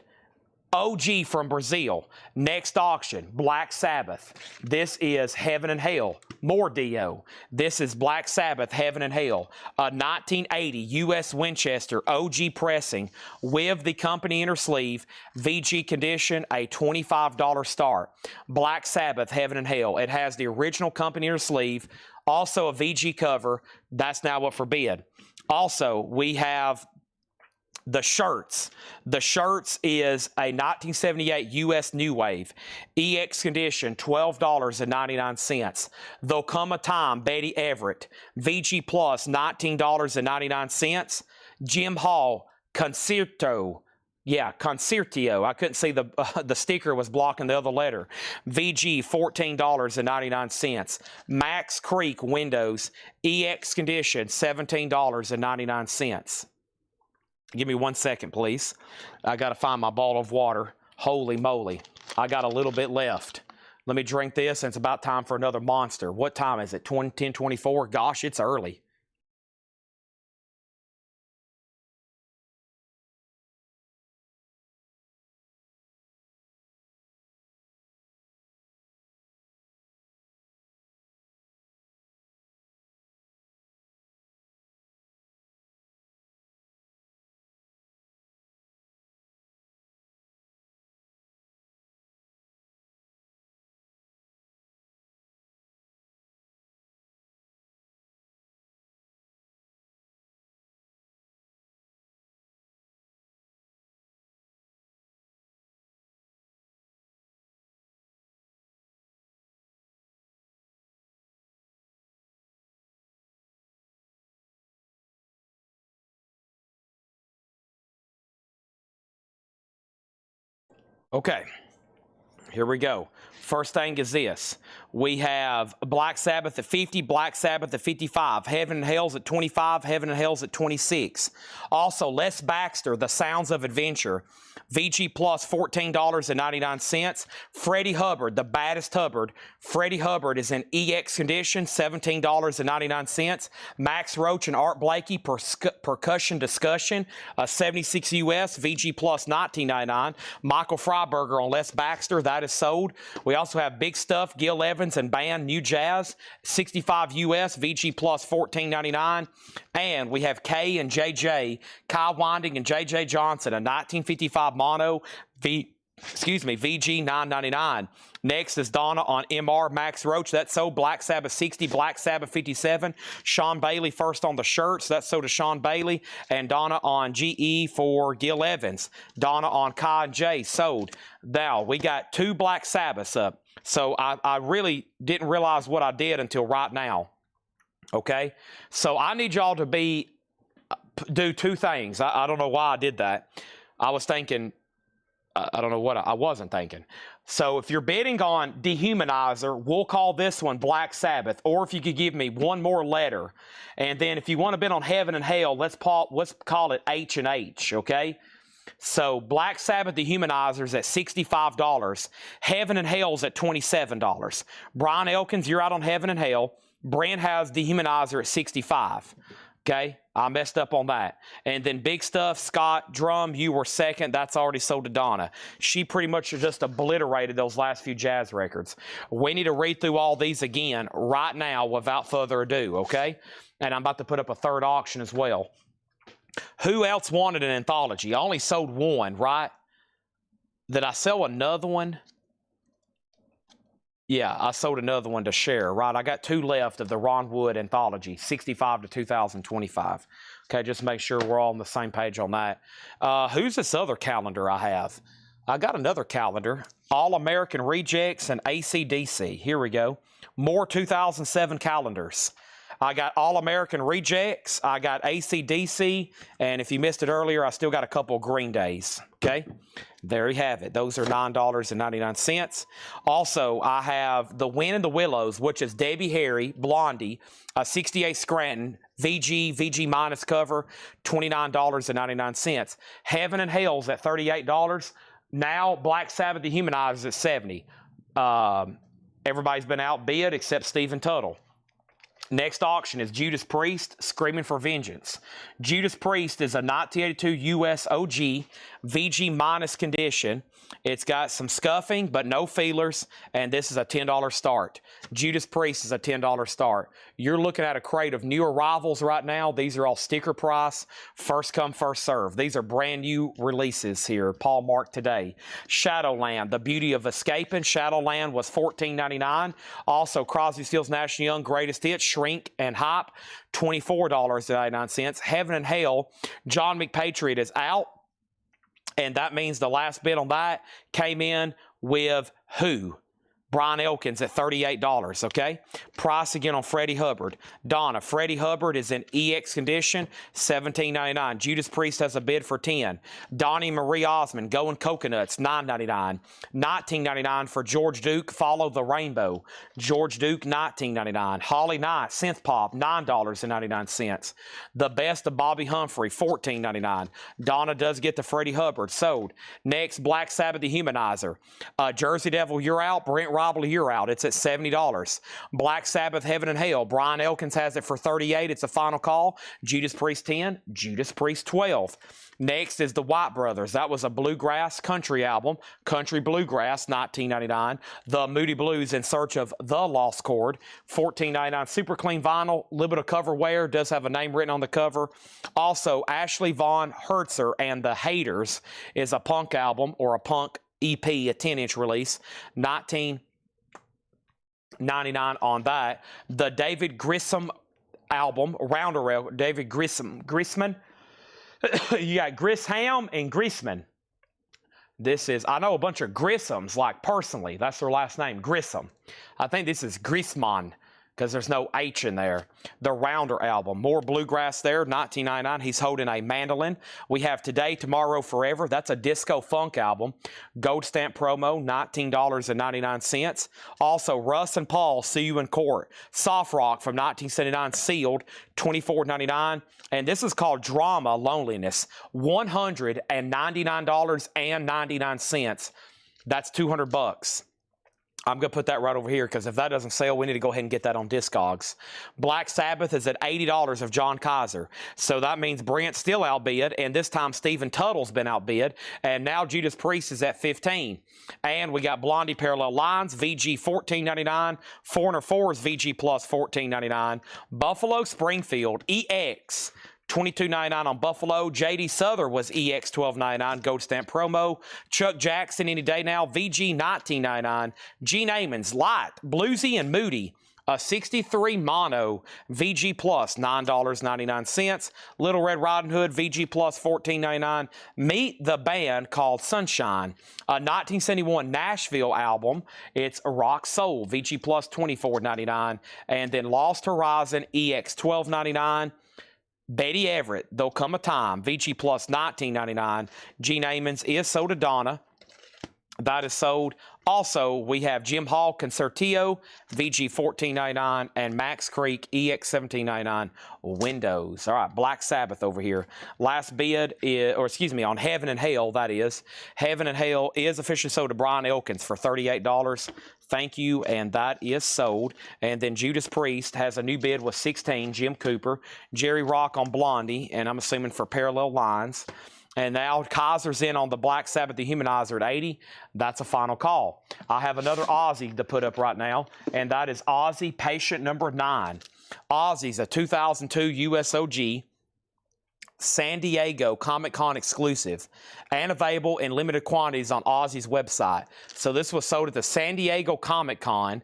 OG from Brazil. Next auction, Black Sabbath. This is Heaven and Hell. More Dio. This is Black Sabbath, Heaven and Hell. A 1980 U.S. Winchester OG pressing with the company inner sleeve. VG condition, a $25 start. Black Sabbath, Heaven and Hell. It has the original company inner sleeve. Also a VG cover. That's now up for bid. Also, we have the shirts. The shirts is a 1978 U.S. New Wave. EX condition, $12.99. There'll come a time, Betty Everett. VG Plus, $19.99. Jim Hall, Concerto. Yeah, Concertio. I couldn't see the sticker was blocking the other letter. VG, $14.99. Max Creek Windows, EX condition, $17.99. Give me 1 second, please. I got to find my bottle of water. Holy moly. I got a little bit left. Let me drink this, and it's about time for another monster. What time is it? 10:24? Gosh, it's early. Okay, here we go. First thing is this. We have Black Sabbath at 50, Black Sabbath at 55, Heaven and Hell's at 25, Heaven and Hell's at 26. Also, Les Baxter, The Sounds of Adventure, VG Plus, $14.99. Freddie Hubbard, The Baddest Hubbard. Freddie Hubbard is in EX condition, $17.99. Max Roach and Art Blakey, Percussion Discussion, 76 US, VG Plus, $19.99. Michael Freiberger on Les Baxter, that is sold. We also have Big Stuff, Gil Evans and Band New Jazz, 65 US, VG Plus, $14.99. And we have K and JJ, Kyle Winding and JJ Johnson, a 1955 mono, VG $9.99. Next is Donna on MR Max Roach. That's sold. Black Sabbath 60, Black Sabbath 57. Sean Bailey first on the shirts. That's sold to Sean Bailey. And Donna on GE for Gil Evans. Donna on Kai and J sold. Now, we got 2 Black Sabbaths up. So I really didn't realize what I did until right now. Okay? So I need y'all to do 2 things. I don't know why I did that. I was thinking, I don't know what I wasn't thinking. So if you're bidding on Dehumanizer, we'll call this one Black Sabbath. Or if you could give me one more letter. And then if you want to bid on Heaven and Hell, let's call it H and H, okay? So Black Sabbath Dehumanizer's at $65. Heaven and Hell's at $27. Brian Elkins, you're out on Heaven and Hell. Brent has Dehumanizer at $65. Okay, I messed up on that. And then Big Stuff, Scott, Drum, you were second. That's already sold to Donna. She pretty much just obliterated those last few jazz records. We need to read through all these again right now without further ado, okay? And I'm about to put up a third auction as well. Who else wanted an anthology? I only sold 1, right? Did I sell another one? Yeah, I sold another one to share, right? I got 2 left of the Ron Wood anthology, 65 to 2025. Okay, just make sure we're all on the same page on that. Who's this other calendar I have? I got another calendar, All-American Rejects and AC/DC. Here we go. More 2007 calendars. I got All-American Rejects, I got AC/DC, and if you missed it earlier, I still got a couple of Green Days, okay? There you have it. Those are $9.99. Also, I have The Wind and the Willows, which is Debbie Harry, Blondie, 68 Scranton, VG minus cover, $29.99. Heaven and Hell's at $38. Now, Black Sabbath Dehumanized at $70. Everybody's been outbid except Stephen Tuttle. Next auction is Judas Priest, Screaming for Vengeance. Judas Priest is a 1982 US OG, VG minus condition. It's got some scuffing, but no feelers, and this is a $10 start. Judas Priest is a $10 start. You're looking at a crate of new arrivals right now. These are all sticker price, first come, first serve. These are brand new releases here, Paul Mark today. Shadowland, The Beauty of Escaping. Shadowland was $14.99. Also, Crosby, Stills, Nash & Young, Greatest Hits, Shrink and Hype, $24.99. Heaven and Hell, John McPatriot is out. And that means the last bid on that came in with who? Brian Elkins at $38, okay? Price again on Freddie Hubbard. Donna, Freddie Hubbard is in EX condition, $17.99. Judas Priest has a bid for $10. Donnie Marie Osmond, Going Coconuts, $9.99. $19.99 for George Duke, Follow the Rainbow. George Duke, $19.99. Holly Knight, Synth Pop, $9.99. The Best of Bobby Humphrey, $14.99. Donna does get the Freddie Hubbard, sold. Next, Black Sabbath, The Humanizer. Jersey Devil, You're Out. Brent Robley, You're Out. It's at $70. Black Sabbath, Heaven and Hell. Brian Elkins has it for $38. It's a final call. Judas Priest 10. Judas Priest 12. Next is the White Brothers. That was a bluegrass country album. Country Bluegrass, $19.99. The Moody Blues, In Search of the Lost Chord, $14.99. Super clean vinyl, little bit of cover wear, does have a name written on the cover. Also, Ashley Von Hertzer and the Haters is a punk album or a punk EP, a 10-inch release, $19.99 on that. The David Grissom album, Rounder, David Grissman. You got Grisham and Grissman. This is, I know a bunch of Grissams, like personally. That's their last name, Grissom. I think this is Grissman, because there's no H in there. The Rounder album, more bluegrass there, $19.99. He's holding a mandolin. We have Today, Tomorrow, Forever. That's a disco funk album. Gold stamp promo, $19.99. Also, Russ and Paul, See You in Court. Soft Rock from 1979, sealed, $24.99. And this is called Drama Loneliness, $199.99. That's $200. I'm going to put that right over here because if that doesn't sell, we need to go ahead and get that on Discogs. Black Sabbath is at $80 of John Kaiser. So that means Brent's still outbid, and this time Stephen Tuttle's been outbid, and now Judas Priest is at $15. And we got Blondie Parallel Lines, VG $14.99. Foreigner 4's VG Plus $14.99. Buffalo Springfield, EX. $22.99 on Buffalo. J.D. Souther was EX $12.99, gold stamp promo. Chuck Jackson, Any Day Now, VG $19.99. Gene Ammons, Light, Bluesy and Moody, a 63 mono, VG Plus, $9.99. Little Red Riding Hood, VG Plus, $14.99. Meet the Band called Sunshine, a 1971 Nashville album. It's a rock soul, VG Plus, $24.99. And then Lost Horizon, EX $12.99. Betty Everett, There'll Come a Time, VG Plus $19.99. Gene Ammons is sold to Donna. That is sold. Also, we have Jim Hall Concertio, VG $14.99, and Max Creek EX $17.99 Windows. All right, Black Sabbath over here. Last bid is, or excuse me, on Heaven and Hell, that is. Heaven and Hell is officially sold to Brian Elkins for $38. Thank you, and that is sold. And then Judas Priest has a new bid with 16, Jim Cooper. Jerry Rock on Blondie, and I'm assuming for Parallel Lines. And now Kaiser's in on the Black Sabbath, The Humanizer at 80. That's a final call. I have another Ozzy to put up right now, and that is Ozzy Patient number 9. Ozzy's a 2002 USOG San Diego Comic-Con exclusive and available in limited quantities on Ozzy's website. So this was sold at the San Diego Comic-Con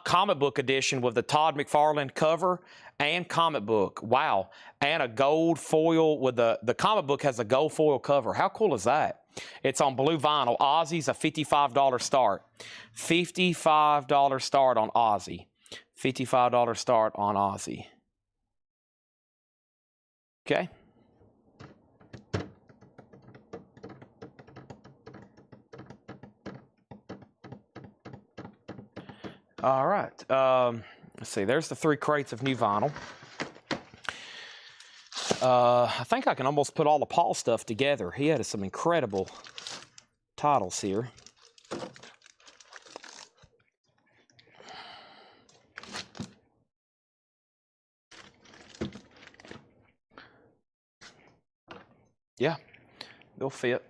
comic book edition with the Todd McFarlane cover and comic book. Wow. And a gold foil with the comic book has a gold foil cover. How cool is that? It's on blue vinyl. Ozzy's a $55 start. $55 start on Ozzy. $55 start on Ozzy. Okay. All right. Let's see. There's the 3 crates of new vinyl. I think I can almost put all the Paul stuff together. He had some incredible titles here. Yeah, they'll fit.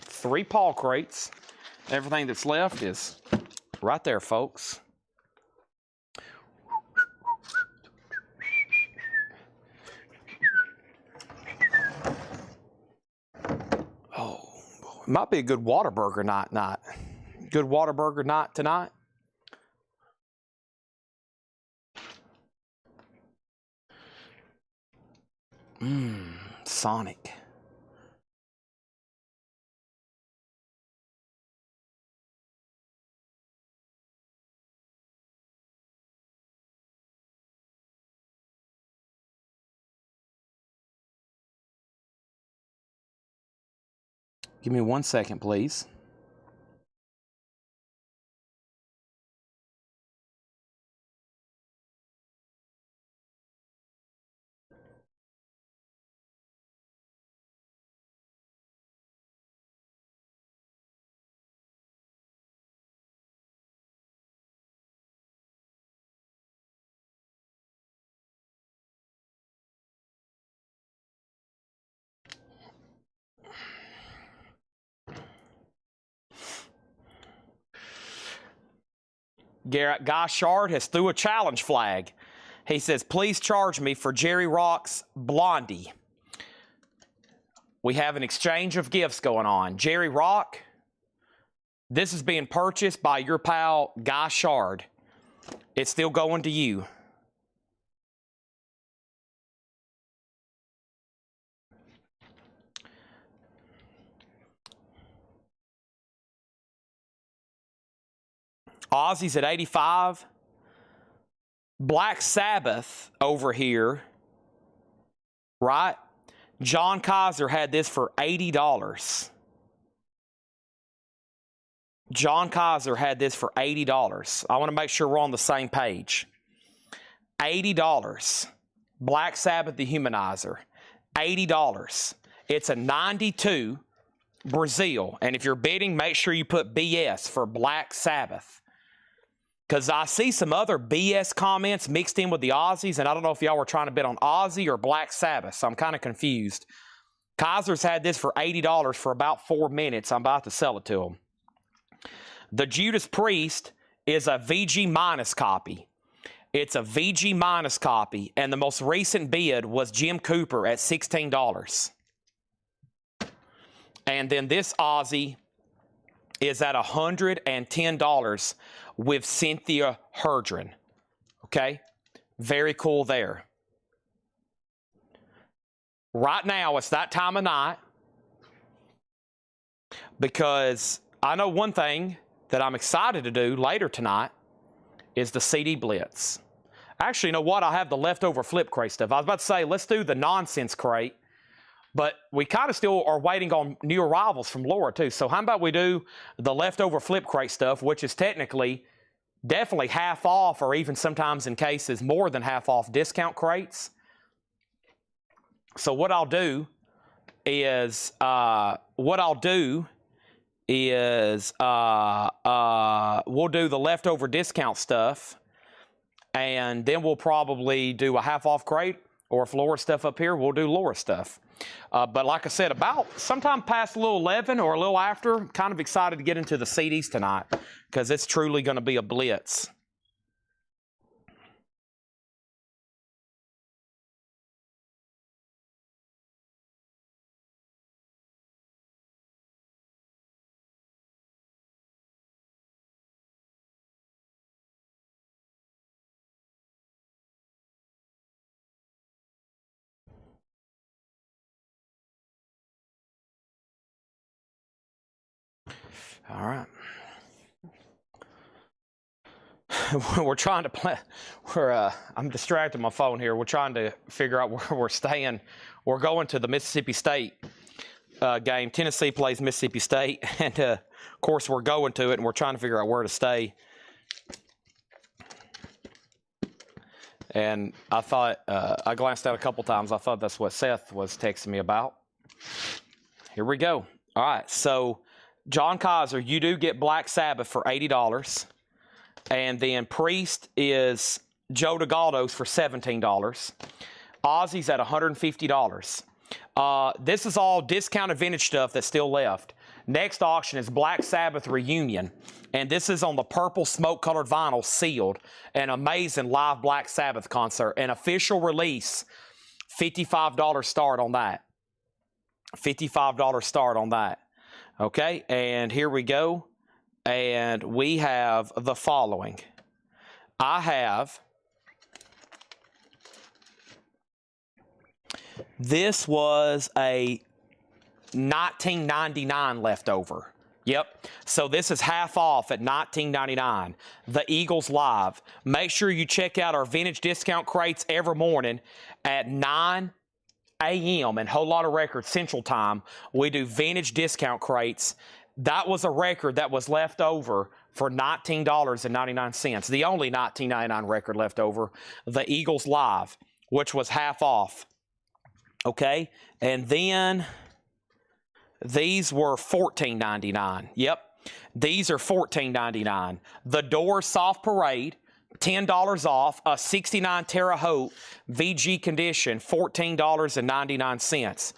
Three paw crates. Everything that's left is right there, folks. Oh, it might be a good Whataburger night. Good Whataburger night tonight. Sonic. Give me 1 second, please. Garrett Goshard has threw a challenge flag. He says, please charge me for Jerry Rock's Blondie. We have an exchange of gifts going on. Jerry Rock, this is being purchased by your pal Goshard. It's still going to you. Ozzy's at 85. Black Sabbath over here, right? John Kaiser had this for $80. John Kaiser had this for $80. I want to make sure we're on the same page. $80. Black Sabbath the Humanizer. $80. It's a 92 Brazil. And if you're bidding, make sure you put BS for Black Sabbath. Because I see some other BS comments mixed in with the Ozzy's, and I don't know if y'all were trying to bid on Ozzy or Black Sabbath, so I'm kind of confused. Kaiser's had this for $80 for about 4 minutes. I'm about to sell it to him. The Judas Priest is a VG minus copy. It's a VG minus copy, and the most recent bid was Jim Cooper at $16. And then this Ozzy is at $110 with Cynthia Herdron. Okay? Very cool there. Right now, it's that time of night because I know one thing that I'm excited to do later tonight is the CD Blitz. Actually, you know what? I have the leftover flip crate stuff. I was about to say, let's do the nonsense crate, but we kind of still are waiting on new arrivals from Laura, too. So how about we do the leftover flip crate stuff, which is technically definitely half off, or even sometimes in cases more than half off discount crates. So what I'll do is we'll do the leftover discount stuff, and then we'll probably do a half off crate, or if Laura's stuff up here, we'll do Laura's stuff. But like I said, about sometime past a little 11 or a little after, I'm kind of excited to get into the CDs tonight because it's truly going to be a blitz. All right. We're trying to play. I'm distracted my phone here. We're trying to figure out where we're staying. We're going to the Mississippi State game. Tennessee plays Mississippi State, and of course we're going to it, and we're trying to figure out where to stay. And I thought I glanced out a couple times. I thought that's what Seth was texting me about. Here we go. All right, so John Kaiser, you do get Black Sabbath for $80. And then Priest is Joe DeGaldo's for $17. Ozzy's at $150. This is all discounted vintage stuff that's still left. Next auction is Black Sabbath Reunion. And this is on the purple smoke-colored vinyl, sealed. An amazing live Black Sabbath concert. An official release, $55 start on that. $55 start on that. Okay, and here we go. And we have the following. I have... This was a 1999 leftover. Yep. So this is half off at $19.99. The Eagles Live. Make sure you check out our vintage discount crates every morning at 9 a.m. and Whole Lot of Records Central Time. We do vintage discount crates. That was a record that was left over for $19.99. The only $19.99 record left over. The Eagles Live, which was half off. Okay, and then these were $14.99. Yep, these are $14.99. The Doors Soft Parade, $10 off. A 69 Terre Haute VG condition, $14.99.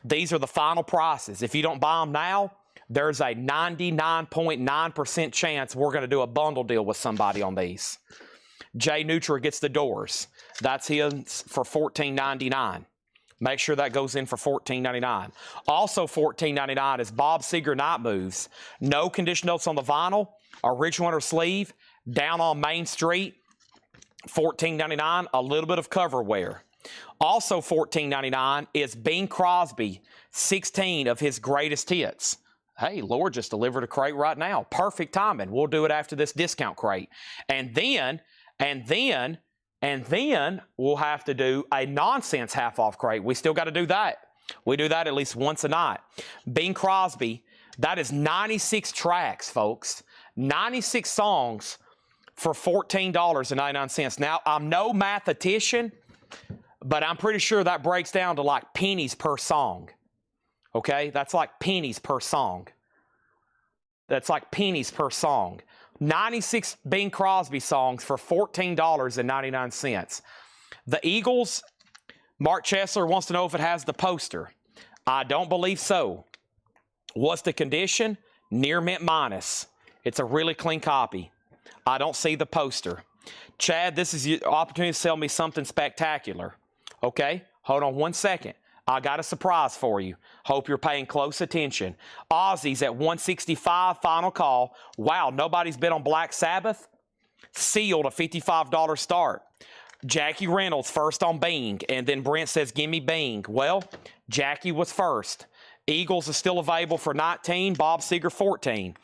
These are the final prices. If you don't buy them now, there's a 99.9% chance we're going to do a bundle deal with somebody on these. Jay Nutra gets the Doors. That's his for $14.99. Make sure that goes in for $14.99. Also $14.99 is Bob Seger Night Moves. No condition notes on the vinyl. Original inner sleeve. Down on Main Street. $14.99. A little bit of cover wear. Also $14.99 is Bing Crosby. 16 of his greatest hits. Hey, Lord just delivered a crate right now. Perfect timing. We'll do it after this discount crate. And then we'll have to do a nonsense half-off crate. We still got to do that. We do that at least once a night. Bing Crosby, that is 96 tracks, folks. 96 songs for $14.99. Now, I'm no mathematician, but I'm pretty sure that breaks down to like pennies per song. Okay? That's like pennies per song. That's like pennies per song. 96 Bing Crosby songs for $14.99. The Eagles, Mark Chesler wants to know if it has the poster. I don't believe so. What's the condition? Near mint minus. It's a really clean copy. I don't see the poster. Chad, this is your opportunity to sell me something spectacular. Okay, hold on one second. I got a surprise for you. Hope you're paying close attention. Ozzy's at $165, final call. Wow, nobody's bid on Black Sabbath? Sealed, a $55 start. Jackie Reynolds first on Bing, and then Brent says, give me Bing. Well, Jackie was first. Eagles is still available for $19, Bob Seger $14.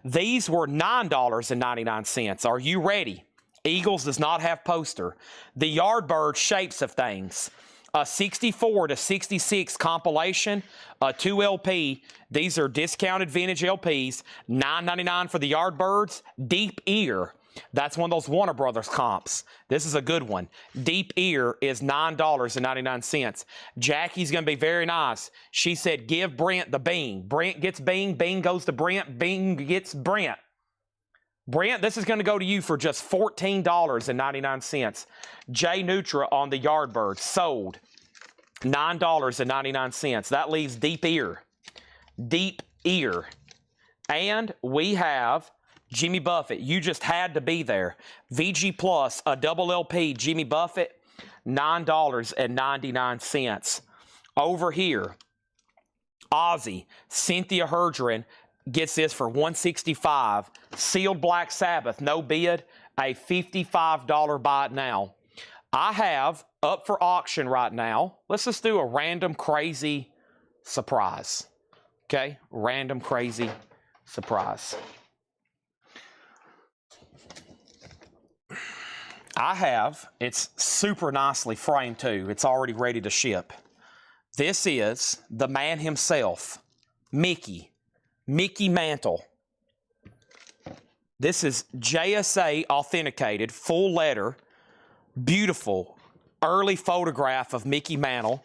These were $9.99. Are you ready? Eagles does not have poster. The Yardbird Shapes of Things. A 64 to 66 compilation, a 2 LP. These are discounted vintage LPs. $9.99 for the Yardbirds. Deep Ear. That's one of those Warner Brothers comps. This is a good one. Deep Ear is $9.99. Jackie's going to be very nice. She said, give Brent the Bing. Brent gets Bing. Bing goes to Brent. Bing gets Brent. Brent, this is going to go to you for just $14.99. Jay Nutra on the Yardbird. Sold. $9.99. That leaves Deep Ear. Deep Ear. And we have Jimmy Buffett. You just had to be there. VG Plus, a double LP, Jimmy Buffett, $9.99. Over here, Ozzy, Cynthia Herdren gets this for $165. Sealed Black Sabbath, no bid, a $55 buy it now. I have up for auction right now. Let's just do a random crazy surprise. Okay? Random crazy surprise. I have, it's super nicely framed too. It's already ready to ship. This is the man himself, Mickey Mantle. This is JSA authenticated, full letter, beautiful, early photograph of Mickey Mantle,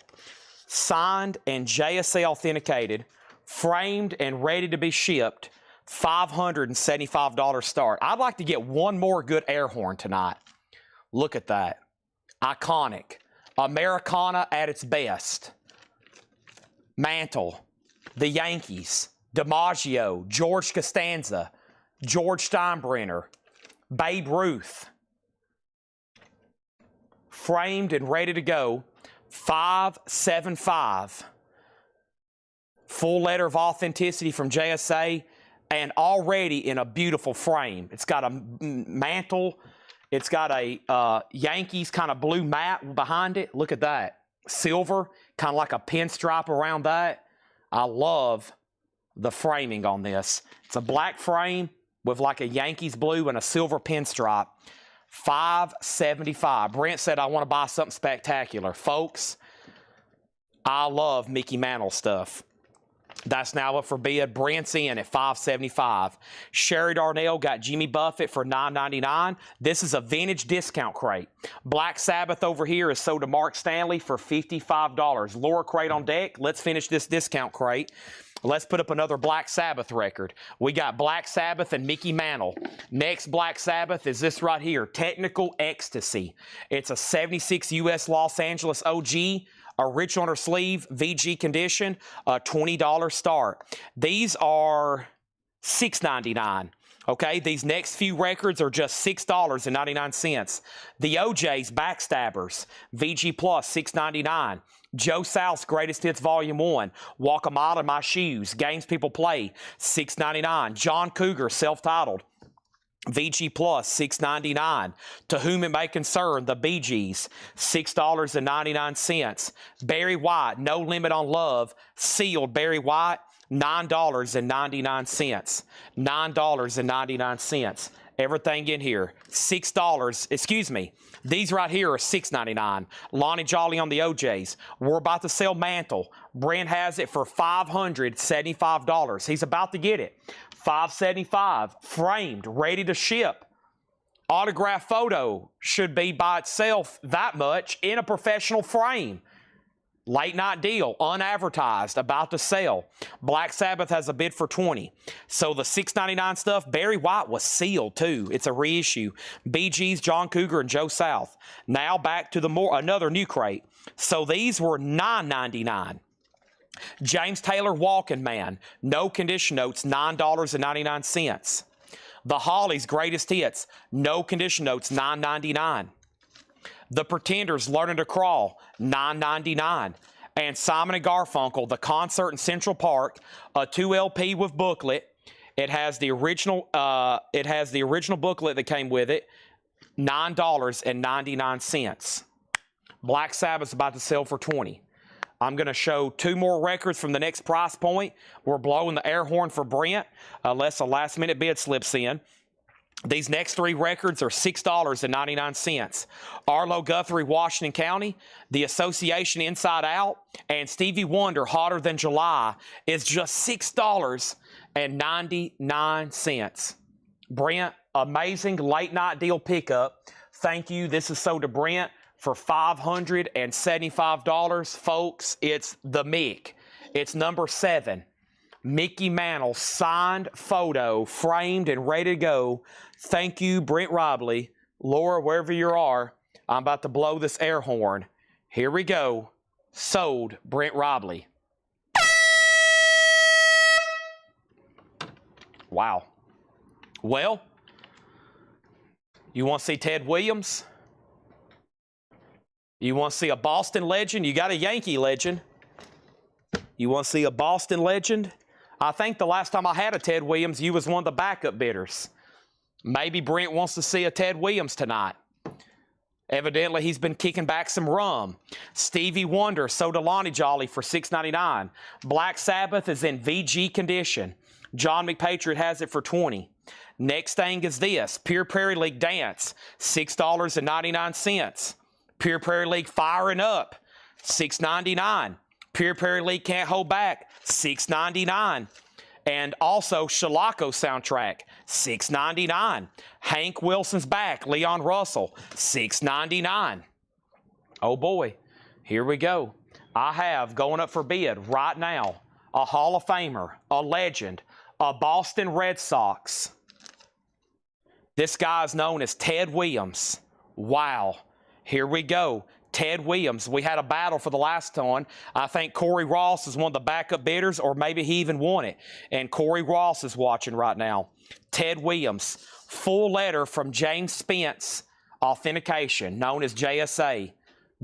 signed and JSA authenticated framed and ready to be shipped. $575 start. I'd like to get one more good air horn tonight. Look at that. Iconic. Americana at its best. Mantle. The Yankees. DiMaggio. George Costanza. George Steinbrenner. Babe Ruth. Framed and ready to go. $575. Full letter of authenticity from JSA, and already in a beautiful frame. It's got a mantle. It's got a Yankees kind of blue mat behind it. Look at that. Silver, kind of like a pinstripe around that. I love the framing on this. It's a black frame with like a Yankees blue and a silver pinstripe. $575. Brent said, I want to buy something spectacular. Folks, I love Mickey Mantle stuff. That's now up for bid. Brent's in at $575. Sherry Darnell got Jimmy Buffett for $9.99. This is a vintage discount crate. Black Sabbath over here is sold to Mark Stanley for $55. Lower crate on deck. Let's finish this discount crate. Let's put up another Black Sabbath record. We got Black Sabbath and Mickey Mantle. Next Black Sabbath is this right here, Technical Ecstasy. It's a 76 US Los Angeles OG. Original on her sleeve, VG condition, a $20 start. These are $6.99. Okay, these next few records are just $6.99. The OJ's Backstabbers, VG Plus, $6.99. Joe South's Greatest Hits Volume 1, Walk a Mile in My Shoes, Games People Play, $6.99. John Cougar, self-titled, VG Plus, $6.99. To Whom It May Concern, the Bee Gees, $6.99. Barry White, No Limit on Love, sealed Barry White, $9.99. $9.99. Everything in here, $6. Excuse me. These right here are $6.99. Lonnie Jolly on the OJs. We're about to sell Mantle. Brent has it for $575. He's about to get it. $575. Framed, ready to ship. Autograph photo should be by itself that much in a professional frame. Late night deal, unadvertised, about to sell. Black Sabbath has a bid for $20. So the $6.99 stuff, Barry White was sealed too. It's a reissue. BG's, John Cougar, and Joe South. Now back to another new crate. So these were $9.99. James Taylor Walking Man, no condition notes, $9.99. The Hollies Greatest Hits, no condition notes, $9.99. The Pretenders Learning to Crawl, $9.99. And Simon & Garfunkel, The Concert in Central Park, a 2 LP with booklet. It has the original booklet that came with it, $9.99. Black Sabbath's about to sell for $20. I'm going to show 2 more records from the next price point. We're blowing the air horn for Brent, unless a last-minute bid slips in. These next 3 records are $6.99. Arlo Guthrie, Washington County, The Association Inside Out, and Stevie Wonder, Hotter Than July, is just $6.99. Brent, amazing late-night deal pickup. Thank you. This is sold to Brent for $575. Folks, it's the Mick. It's number 7. Mickey Mantle, signed photo, framed and ready to go. Thank you, Brent Robley. Laura, wherever you are, I'm about to blow this air horn. Here we go. Sold, Brent Robley. Wow. Well, you want to see Ted Williams? You want to see a Boston legend? You got a Yankee legend. You want to see a Boston legend? I think the last time I had a Ted Williams, you was one of the backup bidders. Maybe Brent wants to see a Ted Williams tonight. Evidently, he's been kicking back some rum. Stevie Wonder sold to Lonnie Jolly for $6.99. Black Sabbath is in VG condition. John McPatriot has it for $20. Next thing is this, Pure Prairie League Dance, $6.99. Pure Prairie League Firing Up, $6.99. Pure Prairie League Can't Hold Back, $6.99. And also Shalako soundtrack, $6.99. Hank Wilson's Back, Leon Russell, $6.99. Oh boy, here we go. I have going up for bid right now a Hall of Famer, a legend, a Boston Red Sox. This guy is known as Ted Williams. Wow. Here we go. Ted Williams. We had a battle for the last one. I think Corey Ross is one of the backup bidders, or maybe he even won it. And Corey Ross is watching right now. Ted Williams. Full letter from James Spence Authentication, known as JSA.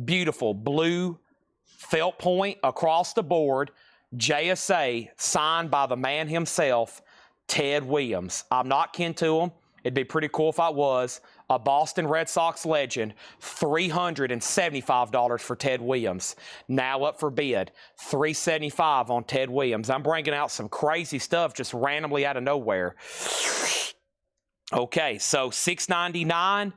Beautiful blue felt point across the board. JSA, signed by the man himself, Ted Williams. I'm not kin to him. It'd be pretty cool if I was. A Boston Red Sox legend, $375 for Ted Williams. Now up for bid, $375 on Ted Williams. I'm bringing out some crazy stuff just randomly out of nowhere. Okay, so $699.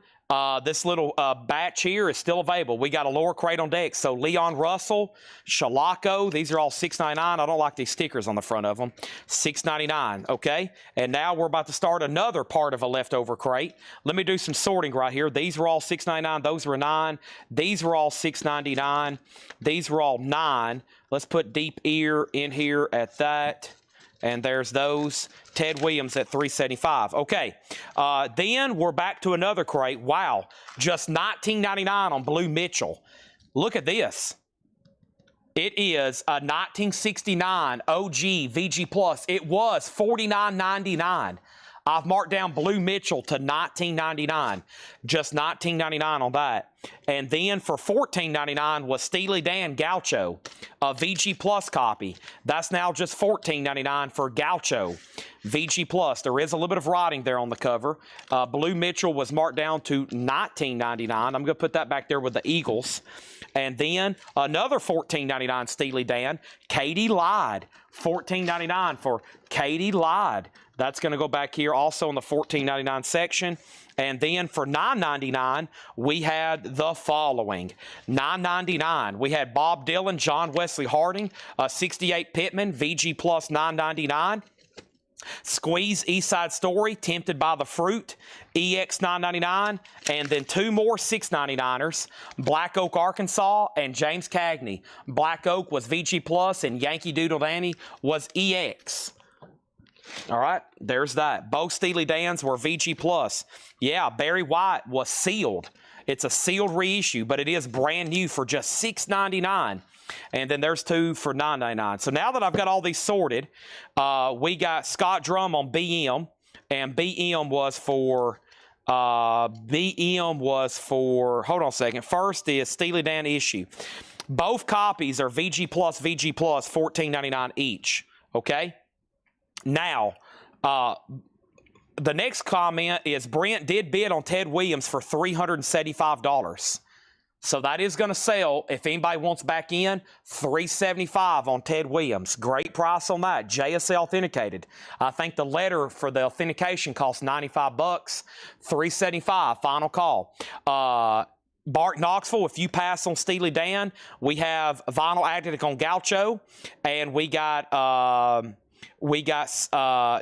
This little batch here is still available. We got a lower crate on deck. So Leon Russell, Shalako, these are all $699. I don't like these stickers on the front of them. $699, okay? And now we're about to start another part of a leftover crate. Let me do some sorting right here. These were all $699. Those were $9. These were all $699. These were all $9. Let's put Deep Ear in here at that. And there's those. Ted Williams at $375. Okay, then we're back to another crate. Wow, just $19.99 on Blue Mitchell. Look at this. It is a 1969 OG VG Plus. It was $49.99. I've marked down Blue Mitchell to $19.99. Just $19.99 on that. And then for $14.99 was Steely Dan Gaucho, a VG Plus copy. That's now just $14.99 for Gaucho. VG Plus. There is a little bit of writing there on the cover. Blue Mitchell was marked down to $19.99. I'm going to put that back there with the Eagles. And then another $14.99 Steely Dan. Katie Lied. $14.99 for Katie Lied. That's going to go back here also in the $14.99 section. And then for $9.99, we had the following. $9.99, we had Bob Dylan, John Wesley Harding, 68 Pittman, VG Plus $9.99. Squeeze East Side Story, Tempted by the Fruit, EX $9.99, and then two more $6.99ers, Black Oak, Arkansas, and James Cagney. Black Oak was VG Plus, and Yankee Doodle Dandy was EX. All right, there's that. Both Steely Dans were VG Plus. Yeah, Barry White was sealed. It's a sealed reissue, but it is brand new for just $6.99. And then there's two for $9.99. So now that I've got all these sorted, we got Scott Drum on BM, and BM was for, hold on a second. First is Steely Dan issue. Both copies are VG Plus, $14.99 each, okay? Now, the next comment is Brent did bid on Ted Williams for $375. So that is going to sell. If anybody wants back in, $375 on Ted Williams. Great price on that. JSA authenticated. I think the letter for the authentication costs $95. $375. Final call. Bart Knoxville, if you pass on Steely Dan, we have vinyl active on Gaucho, and we got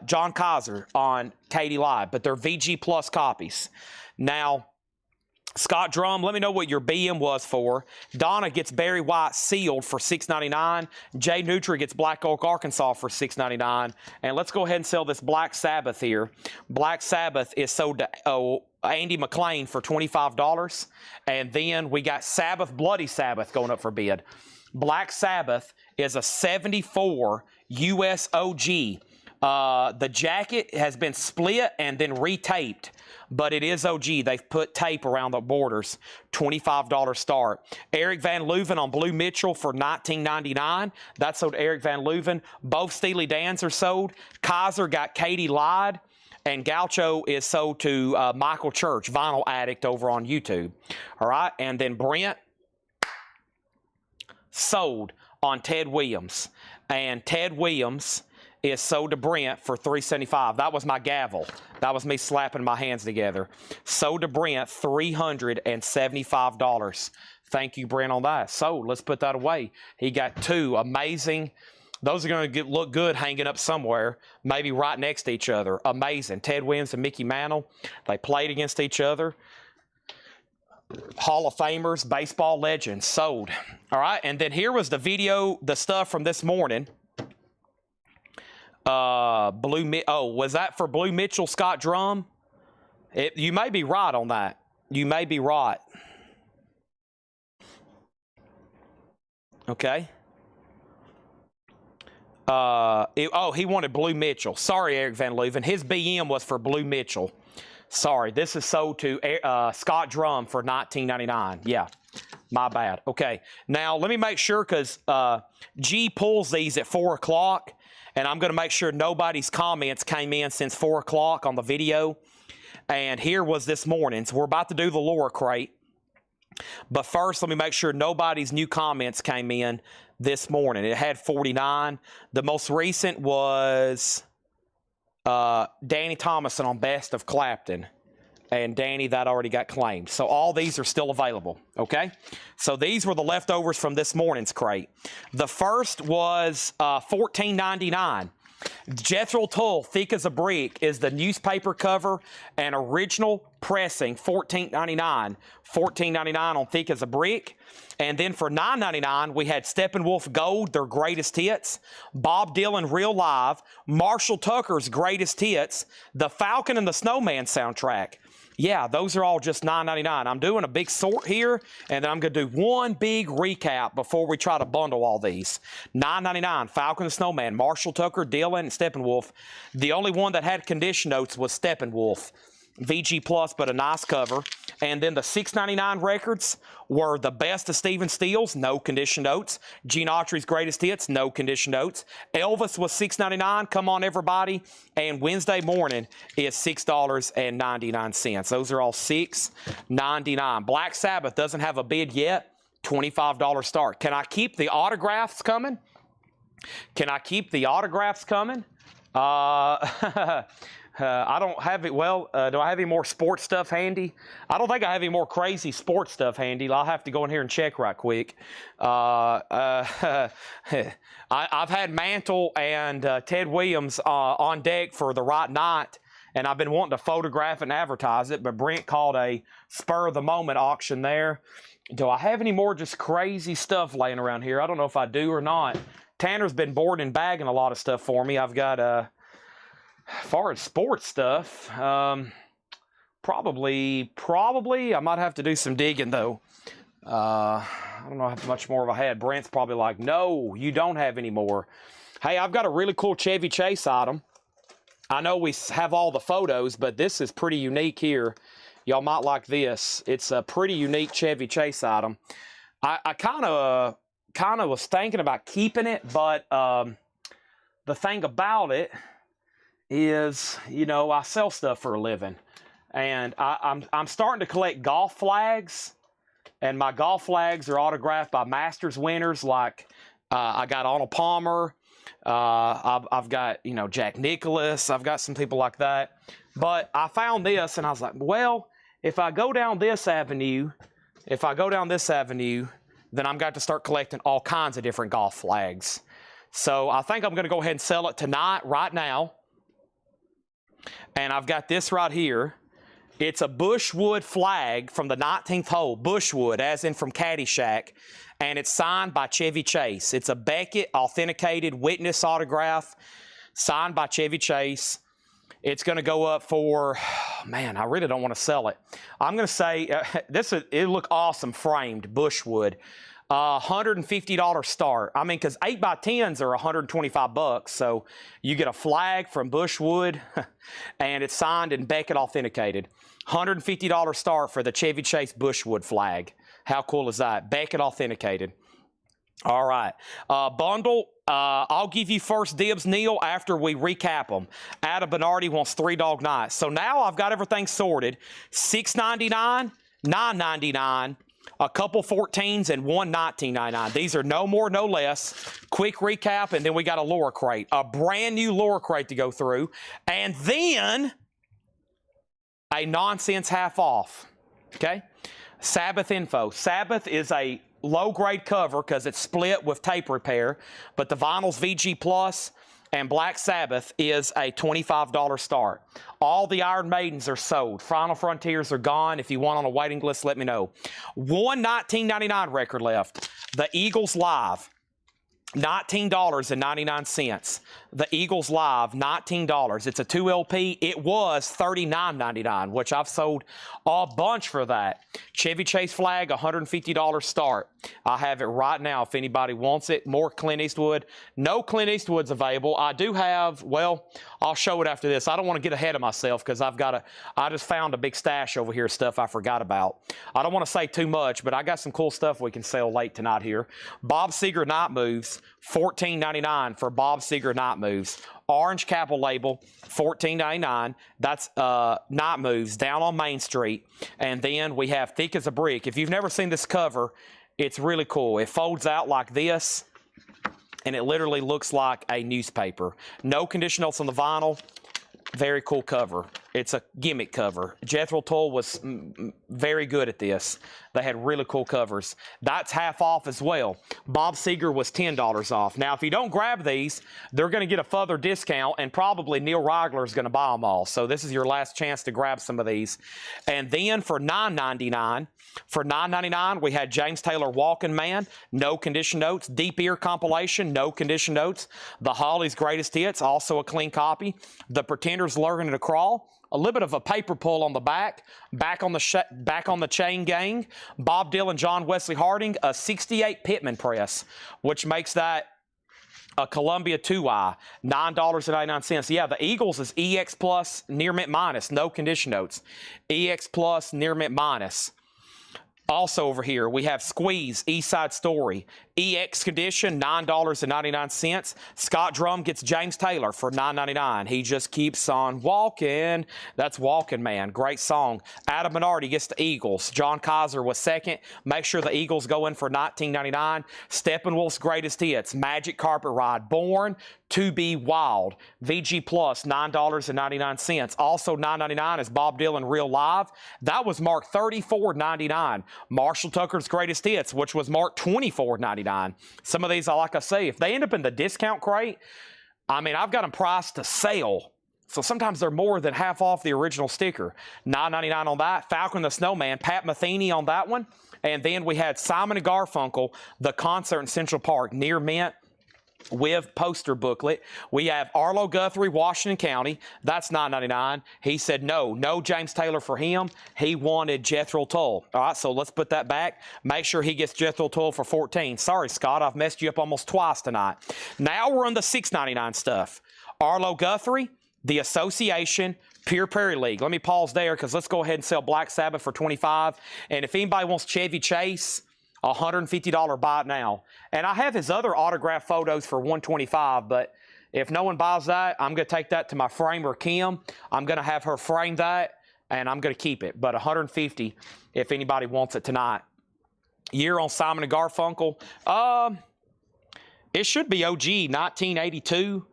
John Kaiser on Katie Live, but they're VG Plus copies. Now, Scott Drum, let me know what your BM was for. Donna gets Barry White sealed for $6.99. Jay Nutri gets Black Oak, Arkansas for $6.99. And let's go ahead and sell this Black Sabbath here. Black Sabbath is sold to Andy McLean for $25. And then we got Sabbath, Bloody Sabbath going up for bid. Black Sabbath is a 74 US OG. The jacket has been split and then retaped, but it is OG. They've put tape around the borders. $25 start. Eric Van Leuven on Blue Mitchell for $19.99. That's sold to Eric Van Leuven. Both Steely Dans are sold. Kaiser got Katie Lied, and Gaucho is sold to Michael Church, Vinyl Addict over on YouTube. All right, and then Brent sold on Ted Williams, and Ted Williams is sold to Brent for $375. That was my gavel. That was me slapping my hands together. Sold to Brent, $375. Thank you, Brent, on that. So let's put that away. He got two amazing. Those are going to look good hanging up somewhere, maybe right next to each other. Amazing. Ted Williams and Mickey Mantle, they played against each other. Hall of Famers, baseball legends, sold. All right, and then here was the video, the stuff from this morning. Was that for Blue Mitchell Scott Drum? You may be right on that. You may be right. Okay. He wanted Blue Mitchell. Sorry, Eric Van Leuven. His BM was for Blue Mitchell. Sorry, this is sold to Scott Drum for $19.99. Yeah, my bad. Okay, now let me make sure because G pulls these at 4 o'clock, and I'm going to make sure nobody's comments came in since 4 o'clock on the video. And here was this morning. So we're about to do the lower crate. But first, let me make sure nobody's new comments came in this morning. It had 49. The most recent was Danny Thomason on Best of Clapton. And Danny, that already got claimed. So all these are still available, okay? So these were the leftovers from this morning's crate. The first was $14.99. Jethro Tull, Thick as a Brick, is the newspaper cover and original pressing, $14.99. $14.99 on Thick as a Brick. And then for $9.99, we had Steppenwolf Gold, their greatest hits, Bob Dylan Real Live, Marshall Tucker's greatest hits, the Falcon and the Snowman soundtrack. Yeah, those are all just $9.99. I'm doing a big sort here, and then I'm going to do one big recap before we try to bundle all these. $9.99, Falcon and Snowman, Marshall Tucker, Dylan, and Steppenwolf. The only one that had condition notes was Steppenwolf. VG Plus, but a nice cover. And then the $6.99 records were the best of Stephen Stills, no condition notes. Gene Autry's greatest hits, no condition notes. Elvis was $6.99, come on everybody. And Wednesday morning is $6.99. Those are all $6.99. Black Sabbath doesn't have a bid yet, $25 start. Can I keep the autographs coming? Can I keep the autographs coming? I don't have it. Well, do I have any more sports stuff handy? I don't think I have any more crazy sports stuff handy. I'll have to go in here and check right quick. I've had Mantle and Ted Williams on deck for the right night, and I've been wanting to photograph and advertise it, but Brent called a spur-of-the-moment auction there. Do I have any more just crazy stuff laying around here? I don't know if I do or not. Tanner's been boarding and bagging a lot of stuff for me. I've got as far as sports stuff, probably I might have to do some digging though. I don't know how much more of I had. Brent's probably like, no, you don't have any more. Hey, I've got a really cool Chevy Chase item. I know we have all the photos, but this is pretty unique here. Y'all might like this. It's a pretty unique Chevy Chase item. I kind of was thinking about keeping it, but the thing about it is, you know, I sell stuff for a living, and I'm starting to collect golf flags, and my golf flags are autographed by Masters winners. Like I got Arnold Palmer, I've got, you know, Jack Nicklaus, I've got some people like that. But I found this, and I was like, well, if I go down this avenue, then I'm got to start collecting all kinds of different golf flags. So I think I'm going to go ahead and sell it tonight, right now. And I've got this right here. It's a Bushwood flag from the 19th hole. Bushwood, as in from Caddyshack. And it's signed by Chevy Chase. It's a Beckett authenticated witness autograph signed by Chevy Chase. It's going to go up for, man, I really don't want to sell it. I'm going to say, it'll look awesome framed, Bushwood. $150 start. I mean, because 8x10s are $125, so you get a flag from Bushwood, and it's signed and Beckett authenticated. $150 start for the Chevy Chase Bushwood flag. How cool is that? Beckett authenticated. All right. Bundle, I'll give you first dibs, Neil, after we recap them. Adam Bernardi wants 3 Dog Nights. So now I've got everything sorted. $6.99, $9.99, a couple 14s, and one $19.99. These are no more, no less. Quick recap, and then we got a lower crate. A brand new lower crate to go through. And then a nonsense half off. Okay? Sabbath info. Sabbath is a low-grade cover because it's split with tape repair, but the vinyl's VG Plus, and Black Sabbath is a $25 start. All the Iron Maidens are sold. Final Frontiers are gone. If you want on a waiting list, let me know. One $19.99 record left. The Eagles Live. $19.99. The Eagles Live, $19. It's a 2LP. It was $39.99, which I've sold a bunch for that. Chevy Chase flag, $150 start. I have it right now if anybody wants it. More Clint Eastwood. No Clint Eastwood's available. I do have, well, I'll show it after this. I don't want to get ahead of myself because I just found a big stash over here of stuff I forgot about. I don't want to say too much, but I got some cool stuff we can sell late tonight here. Bob Seger Night Moves, $14.99 for Bob Seger Night Moves. Orange Capel label, $14.99. That's Night Moves down on Main Street. And then we have Thick as a Brick. If you've never seen this cover, it's really cool. It folds out like this, and it literally looks like a newspaper. No condition notes on the vinyl. Very cool cover. It's a gimmick cover. Jethro Tull was very good at this. They had really cool covers. That's half off as well. Bob Seger was $10 off. Now, if you don't grab these, they're going to get a further discount, and probably Neil Rigler is going to buy them all. So this is your last chance to grab some of these. And then for $9.99, we had James Taylor Walking Man, no condition notes. Deep Ear compilation, no condition notes. The Hollies Greatest Hits, also a clean copy. The Pretenders Learning to Crawl. A little bit of a paper pull on the back on the Chain Gang. Bob Dylan, John Wesley Harding, a 68 Pittman press, which makes that a Columbia 2i, $9.99. Yeah, the Eagles is EX Plus, near mint minus, no condition notes. EX Plus, near mint minus. Also over here, we have Squeeze, East Side Story. EX Condition, $9.99. Scott Drum gets James Taylor for $9.99. He just keeps on walking. That's Walking Man. Great song. Adam Minardi gets the Eagles. John Kaiser was second. Make sure the Eagles go in for $19.99. Steppenwolf's Greatest Hits. Magic Carpet Ride. Born to Be Wild. VG Plus, $9.99. Also $9.99 is Bob Dylan Real Live. That was marked $34.99. Marshall Tucker's Greatest Hits, which was marked $24.99. Some of these, like I say, if they end up in the discount crate, I mean, I've got them priced to sale. So sometimes they're more than half off the original sticker. $9.99 on that. Falcon the Snowman, Pat Metheny on that one. And then we had Simon & Garfunkel, the concert in Central Park, near mint, with poster booklet. We have Arlo Guthrie, Washington County. That's $9.99. He said no James Taylor for him. He wanted Jethro Tull. All right, so let's put that back. Make sure he gets Jethro Tull for $14. Sorry, Scott, I've messed you up almost twice tonight. Now we're on the $6.99 stuff. Arlo Guthrie, The Association, Pure Prairie League. Let me pause there because let's go ahead and sell Black Sabbath for $25. And if anybody wants Chevy Chase, $150 buy it now. And I have his other autograph photos for $125, but if no one buys that, I'm going to take that to my framer, Kim. I'm going to have her frame that, and I'm going to keep it. But $150 if anybody wants it tonight. Year on Simon & Garfunkel. It should be OG, 1982.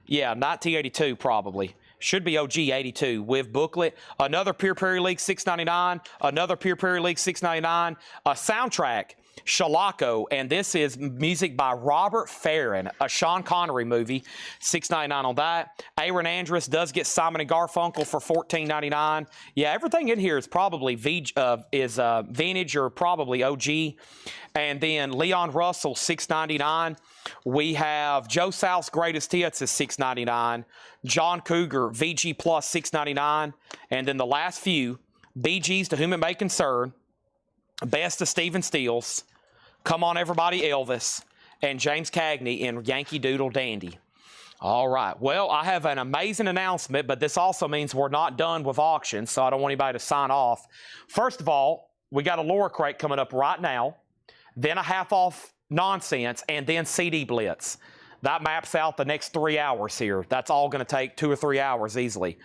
Yeah, 1982 probably. Should be OG 82 with booklet. Another Pure Prairie League $6.99. Another Pure Prairie League $6.99. A soundtrack, Shalako, and this is music by Robert Farron, a Sean Connery movie, $6.99 on that. Aaron Andrus does get Simon & Garfunkel for $14.99. Yeah, everything in here is probably vintage or probably OG. And then Leon Russell, $6.99. We have Joe South's Greatest Hits is $6.99. John Cougar, VG Plus, $6.99. And then the last few, Bee Gees, To Whom It May Concern, Best of Stephen Stills, Come On Everybody Elvis, and James Cagney in Yankee Doodle Dandy. All right. Well, I have an amazing announcement, but this also means we're not done with auctions, so I don't want anybody to sign off. First of all, we got a Laura crate coming up right now, then a half off nonsense, and then CD Blitz. That maps out the next 3 hours here. That's all going to take 2 or 3 hours easily.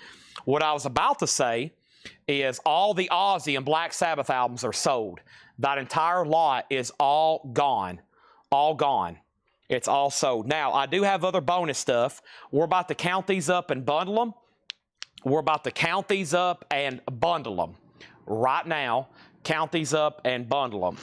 What I was about to say is all the Ozzy and Black Sabbath albums are sold. That entire lot is all gone. All gone. It's all sold. Now, I do have other bonus stuff. We're about to count these up and bundle them. We're about to count these up and bundle them. Right now, count these up and bundle them.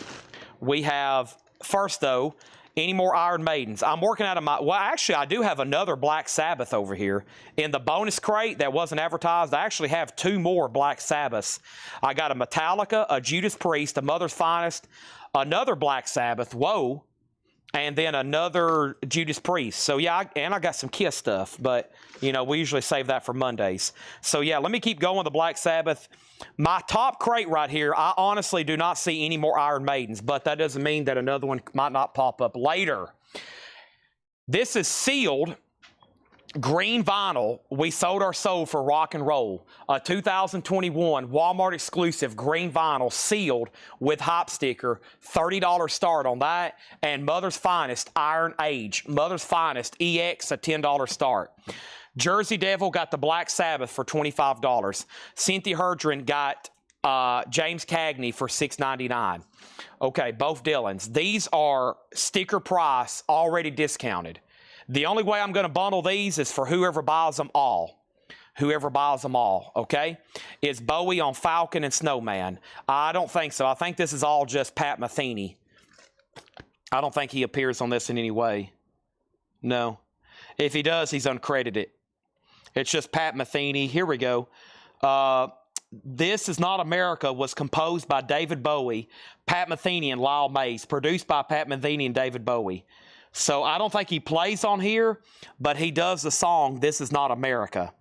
We have, first though, any more Iron Maidens? I'm working out of my... Well, actually, I do have another Black Sabbath over here. In the bonus crate that wasn't advertised, I actually have 2 more Black Sabbaths. I got a Metallica, a Judas Priest, a Mother's Finest, another Black Sabbath, Whoa, and then another Judas Priest. So yeah, and I got some Kiss stuff, but you know, we usually save that for Mondays. So yeah, let me keep going with the Black Sabbath. My top crate right here, I honestly do not see any more Iron Maidens, but that doesn't mean that another one might not pop up later. This is sealed green vinyl. We sold our soul for rock and roll. A 2021 Walmart exclusive green vinyl sealed with hop sticker. $30 start on that. And Mother's Finest Iron Age. Mother's Finest EX, a $10 start. Jersey Devil got the Black Sabbath for $25. Cynthia Herdren got James Cagney for $6.99. Okay, both Dylans. These are sticker price, already discounted. The only way I'm going to bundle these is for whoever buys them all. Whoever buys them all, okay? Is Bowie on Falcon and Snowman. I don't think so. I think this is all just Pat Metheny. I don't think he appears on this in any way. No. If he does, he's uncredited. It's just Pat Metheny. Here we go. This Is Not America was composed by David Bowie, Pat Metheny, and Lyle Mays. Produced by Pat Metheny and David Bowie. So I don't think he plays on here, but he does the song This Is Not America.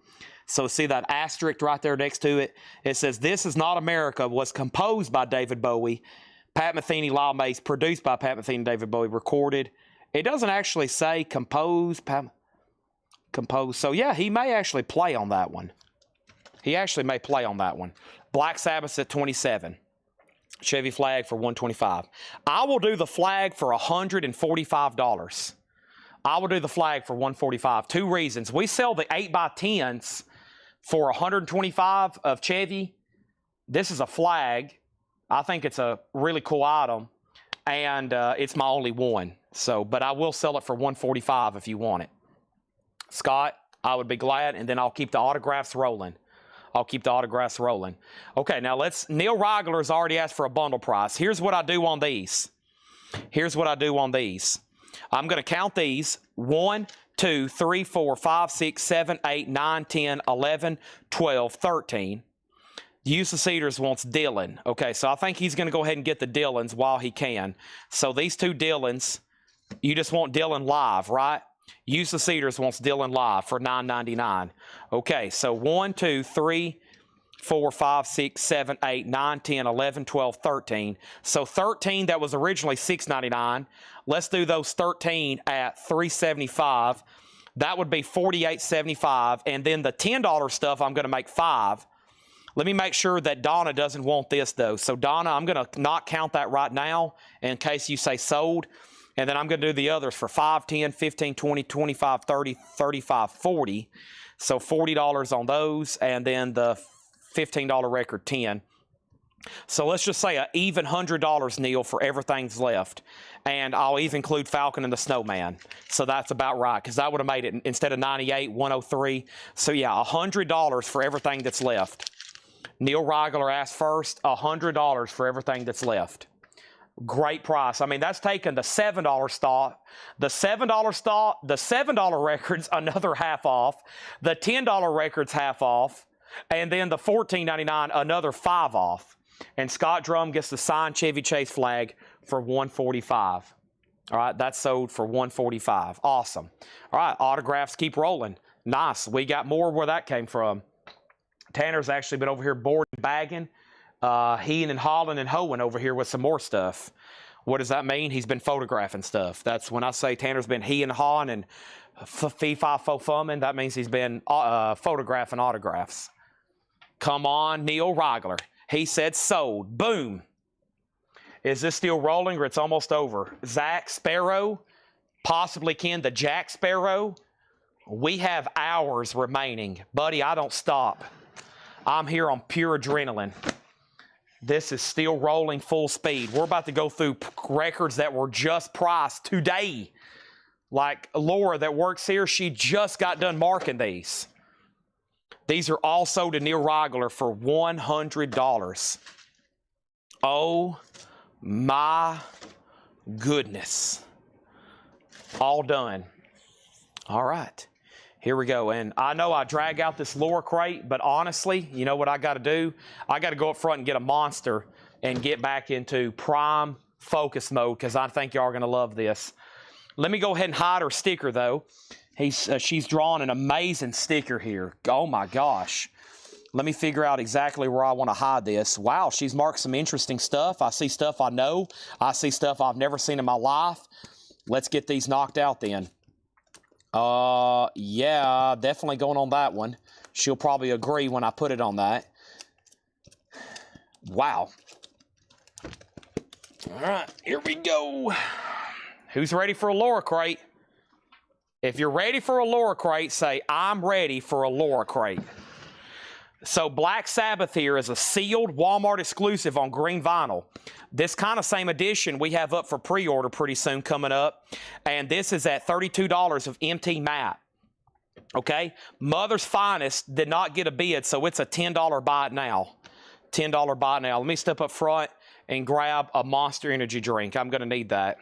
So see that asterisk right there next to it? It says This Is Not America was composed by David Bowie, Pat Metheny, Lyle Mays, produced by Pat Metheny and David Bowie, recorded. It doesn't actually say composed. So yeah, he may actually play on that one. He actually may play on that one. Black Sabbath at 27. Chevy Flag for $125. I will do the Flag for $145. I will do the Flag for $145. Two reasons. We sell the 8x10s for $125 of Chevy. This is a Flag. I think it's a really cool item, and it's my only one. So, but I will sell it for $145 if you want it. Scott, I would be glad, and then I'll keep the autographs rolling. I'll keep the autographs rolling. Okay, now Neil Reigler's already asked for a bundle price. Here's what I do on these. Here's what I do on these. I'm going to count these. 1, 2, 3, 4, 5, 6, 7, 8, 9, 10, 11, 12, 13. Use of Cedars wants Dylan. Okay, so I think he's going to go ahead and get the Dylans while he can. So these two Dylans, you just want Dylan live, right? Use of Cedars wants Dylan live for $9.99. Okay, so 1, 2, 3, 4, 5, 6, 7, 8, 9, 10, 11, 12, 13. So 13 that was originally $6.99. Let's do those 13 at $3.75. That would be $48.75. And then the $10 stuff, I'm going to make $5. Let me make sure that Donna doesn't want this, though. So, Donna, I'm going to not count that right now in case you say sold. And then I'm going to do the others for 5, 10, 15, 20, 25, 30, 35, 40. So $40 on those, and then the $15 record, 10. So let's just say an even $100, Neil, for everything's left. And I'll even include Falcon and the Snowman. So that's about right, because that would have made it, instead of 98, 103. So yeah, $100 for everything that's left. Neil Reigler asked first, $100 for everything that's left. Great price. I mean, that's taking the $7 stock, the $7 stock, the $7 records, another half off, the $10 records half off, and then the $14.99, another 5 off. And Scott Drum gets the signed Chevy Chase Flag for $145. All right, that's sold for $145. Awesome. All right, autographs keep rolling. Nice. We got more where that came from. Tanner's actually been over here boarding and bagging. He and Holland and hoeing over here with some more stuff. What does that mean? He's been photographing stuff. That's when I say Tanner's been he and hawing and fee-fi-fo-fumming. That means he's been photographing autographs. Come on, Neil Reigler. He said sold. Boom. Is this still rolling or it's almost over? Zach Sparrow, possibly Ken the Jack Sparrow. We have hours remaining. Buddy, I don't stop. I'm here on pure adrenaline. This is still rolling full speed. We're about to go through records that were just priced today. Like Laura that works here, she just got done marking these. These are all sold to Neil Reigler for $100. Oh my goodness. All done. All right. Here we go. And I know I drag out this lower crate, but honestly, you know what I got to do? I got to go up front and get a monster and get back into prime focus mode because I think y'all are going to love this. Let me go ahead and hide her sticker, though. She's drawn an amazing sticker here. Oh, my gosh. Let me figure out exactly where I want to hide this. Wow, she's marked some interesting stuff. I see stuff I know. I see stuff I've never seen in my life. Let's get these knocked out then. Yeah, definitely going on that one. She'll probably agree when I put it on that. Wow. All right, here we go. Who's ready for a Laura crate? If you're ready for a Laura crate, say, I'm ready for a Laura crate. So Black Sabbath here is a sealed Walmart exclusive on green vinyl. This kind of same edition we have up for pre-order pretty soon coming up. And this is at $32 of MT matte. Okay? Mother's Finest did not get a bid, so it's a $10 buy it now. $10 buy it now. Let me step up front and grab a Monster Energy drink. I'm going to need that.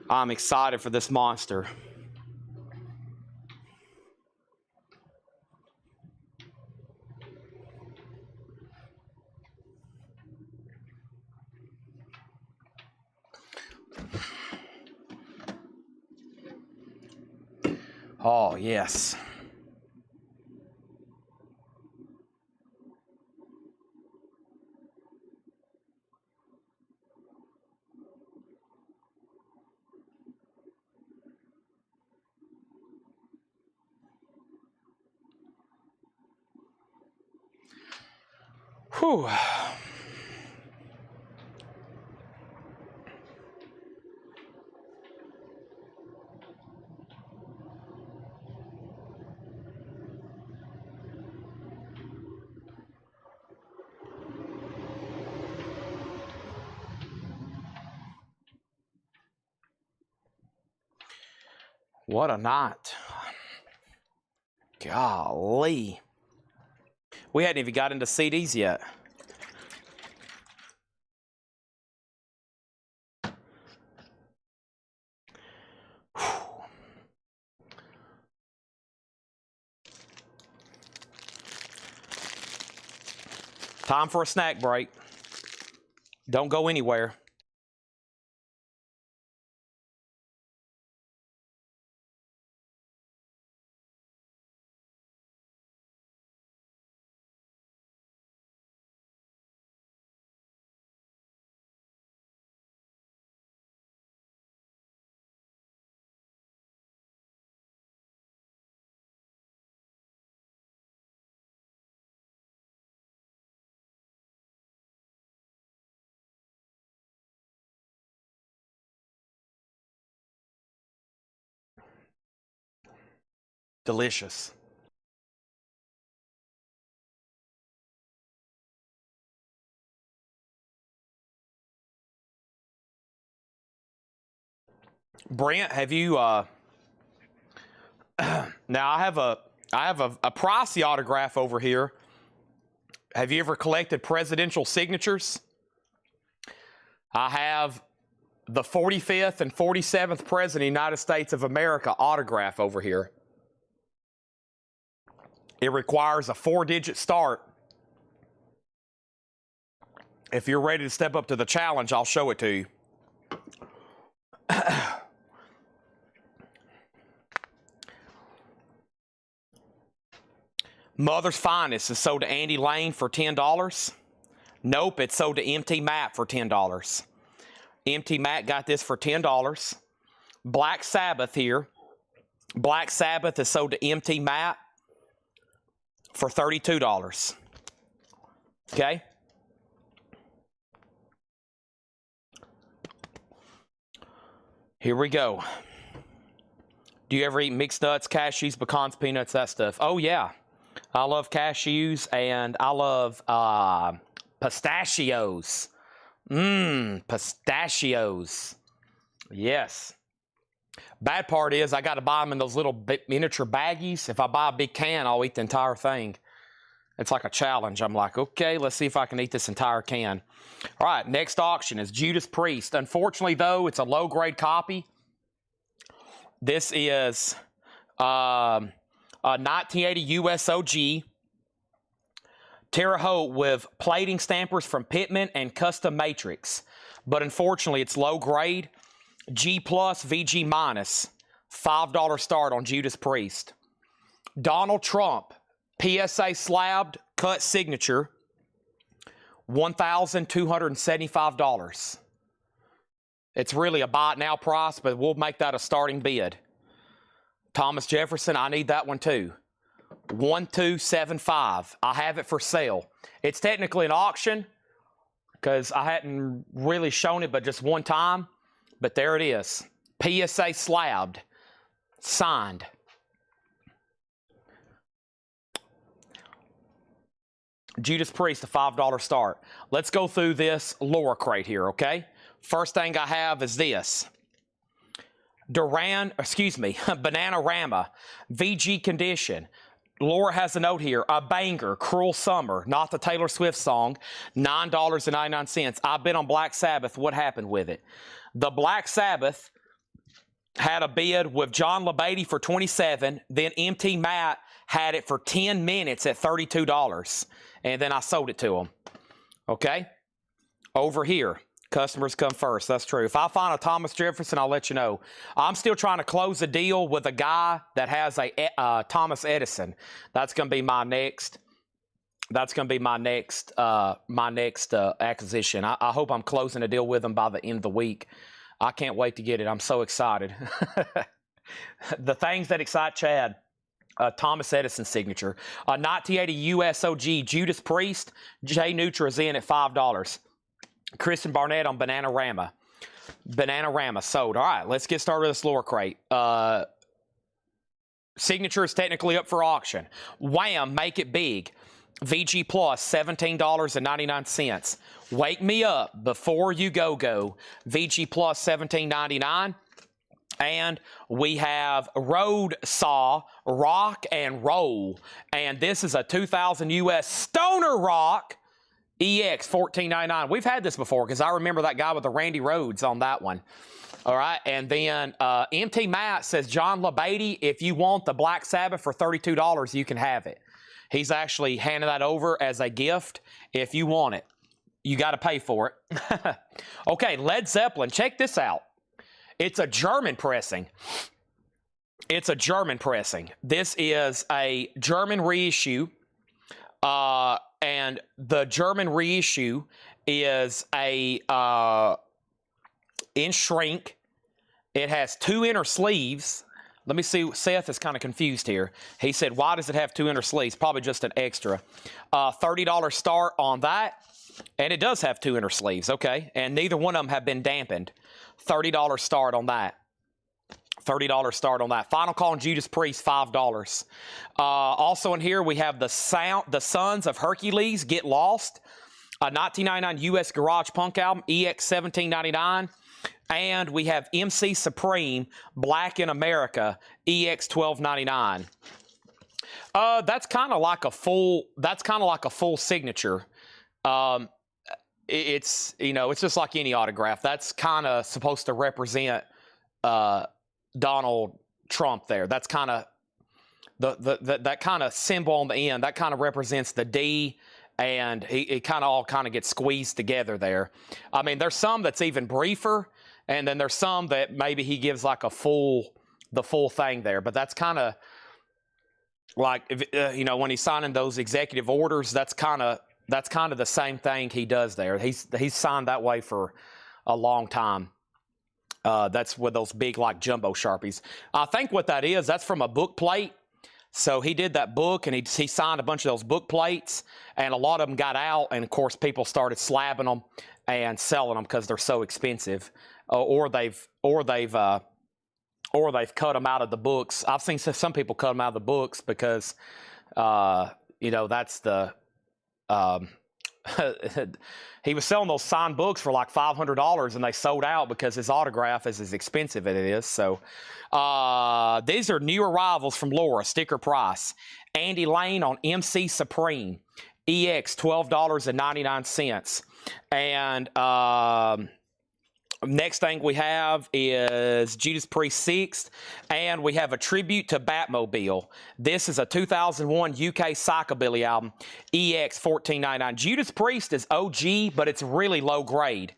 I'm excited for this monster. Oh, yes. Whew. What a night. Golly. We hadn't even got into CDs yet. Time for a snack break. Don't go anywhere. Delicious. Brent, have you now I have a pricey autograph over here. Have you ever collected presidential signatures? I have the 45th and 47th President of the United States of America autograph over here. It requires a 4-digit start. If you're ready to step up to the challenge, I'll show it to you. Mother's Finest is sold to Andy Lane for $10. Nope, it's sold to MT Matt for $10. MT Matt got this for $10. Black Sabbath here. Black Sabbath is sold to MT Matt for $32. Okay? Here we go. Do you ever eat mixed nuts, cashews, pecans, peanuts, that stuff? Oh, yeah. I love cashews and I love pistachios. Pistachios. Yes. Bad part is I got to buy them in those little miniature baggies. If I buy a big can, I'll eat the entire thing. It's like a challenge. I'm like, okay, let's see if I can eat this entire can. All right, next auction is Judas Priest. Unfortunately, though, it's a low-grade copy. This is A 1980 USOG Terre Haute with plating stampers from Pittman and Custom Matrix. But unfortunately, it's low grade. G+, VG-, $5 start on Judas Priest. Donald Trump, PSA slabbed, cut signature, $1,275. It's really a buy it now price, but we'll make that a starting bid. Thomas Jefferson, I need that one too. 1,275. I have it for sale. It's technically an auction because I hadn't really shown it but just one time. But there it is. PSA slabbed. Signed. Judas Priest, a $5 start. Let's go through this Laura crate here, okay? First thing I have is this. Bananarama, VG condition. Laura has a note here. A banger, Cruel Summer, not the Taylor Swift song, $9.99. I've been on Black Sabbath. What happened with it? The Black Sabbath had a bid with John LeBady for $27. Then MT Matt had it for 10 minutes at $32. And then I sold it to him. Okay? Over here. Customers come first. That's true. If I find a Thomas Jefferson, I'll let you know. I'm still trying to close a deal with a guy that has a Thomas Edison. That's going to be my next. That's going to be my next acquisition. I hope I'm closing a deal with him by the end of the week. I can't wait to get it. I'm so excited. The things that excite Chad. Thomas Edison signature. 1980 USOG Judas Priest. Jay Neutra is in at $5. Kristen Barnett on Bananarama. Bananarama sold. All right, let's get started with this lower crate. Signature is technically up for auction. Wham! Make it big. VG Plus, $17.99. Wake me up before you go. VG Plus, $17.99. And we have Road Saw, Rock and Roll. And this is a 2000 US Stoner Rock EX, $14.99. We've had this before because I remember that guy with the Randy Rhodes on that one. All right. And then MT Matt says, John LeBady, if you want the Black Sabbath for $32, you can have it. He's actually handing that over as a gift. If you want it, you got to pay for it. Okay. Led Zeppelin. Check this out. It's a German pressing. It's a German pressing. This is a German reissue. And the German reissue is a in shrink. It has 2 inner sleeves. Let me see. Seth is kind of confused here. He said, why does it have 2 inner sleeves? Probably just an extra. $30 start on that. And it does have 2 inner sleeves. Okay. And neither one of them have been dampened. $30 start on that. $30 start on that. Final call on Judas Priest, $5. Also in here, we have the Sons of Hercules, Get Lost. A 1999 US Garage Punk album, EX $17.99. And we have MC Supreme, Black in America, EX $12.99. That's kind of like a full signature. It's just like any autograph. That's kind of supposed to represent Donald Trump there. That's kind of that kind of symbol on the end. That kind of represents the D, and it kind of all kind of gets squeezed together there. I mean, there's some that's even briefer, and then there's some that maybe he gives like the full thing there. But that's kind of like when he's signing those executive orders, that's kind of the same thing he does there. He's signed that way for a long time. That's with those big like jumbo Sharpies. I think what that is, that's from a book plate. So he did that book, and he signed a bunch of those book plates, and a lot of them got out, and of course people started slabbing them and selling them because they're so expensive, or they've cut them out of the books. I've seen some people cut them out of the books because that's the he was selling those signed books for like $500, and they sold out because his autograph is as expensive as it is. So these are new arrivals from Laura, sticker price. Andy Lane on MC Supreme, EX $12.99. And Next thing we have is Judas Priest 6th, and we have a tribute to Batmobile. This is a 2001 UK psychobilly album, EX 1499. Judas Priest is OG, but it's really low grade.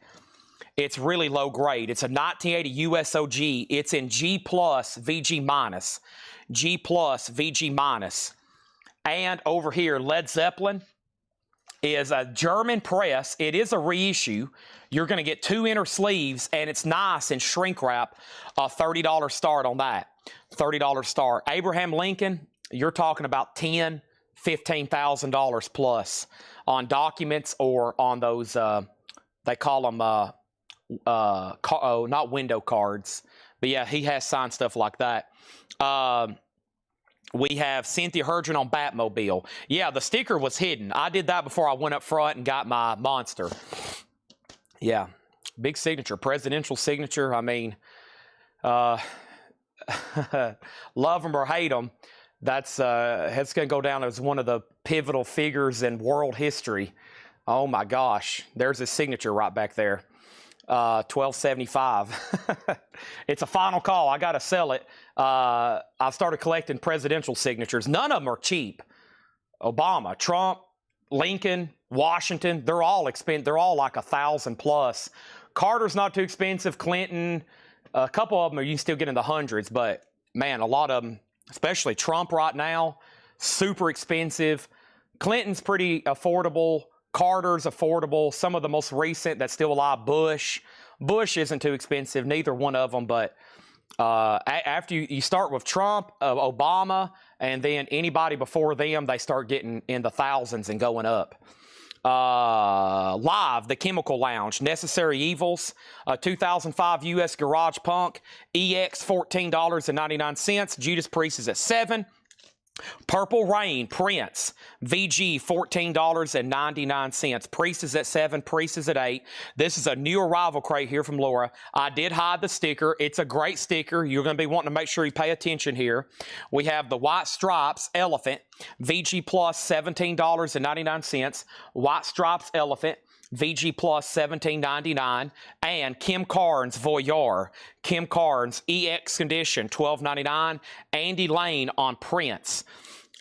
It's really low grade. It's a 1980 USOG. It's in G plus VG minus. G plus VG minus. And over here, Led Zeppelin is a German press. It is a reissue. You're going to get 2 inner sleeves, and it's nice in shrink wrap. A $30 start on that. $30 start. Abraham Lincoln, you're talking about $10,000, $15,000 plus on documents or on those, they call them, not window cards. But yeah, he has signed stuff like that. We have Cynthia Hurgin on Batmobile. Yeah, the sticker was hidden. I did that before I went up front and got my monster. Yeah, big signature, presidential signature. I mean, love them or hate them, that's going to go down as one of the pivotal figures in world history. Oh my gosh, there's his signature right back there. 1275. It's a final call. I got to sell it. I've started collecting presidential signatures. None of them are cheap. Obama, Trump, Lincoln, Washington, they're all expensive. They're all like $1,000 plus. Carter's not too expensive. Clinton, a couple of them you can still get in the hundreds, but man, a lot of them, especially Trump right now, super expensive. Clinton's pretty affordable. Carter's affordable. Some of the most recent that's still alive, Bush. Bush isn't too expensive, neither one of them, but after you start with Trump, Obama, and then anybody before them, they start getting in the thousands and going up. Live, The Chemical Lounge, Necessary Evils, 2005 US Garage Punk, EX $14.99. Judas Priest is at $7. Purple Rain, Prince, VG, $14.99. Priest is at $7, Priest is at $8. This is a new arrival crate here from Laura. I did hide the sticker. It's a great sticker. You're going to be wanting to make sure you pay attention here. We have the White Stripes Elephant, VG plus $17.99. White Stripes Elephant, VG plus $17.99, and Kim Carnes Voyeur. Kim Carnes EX Condition $12.99. Andy Lane on Prince.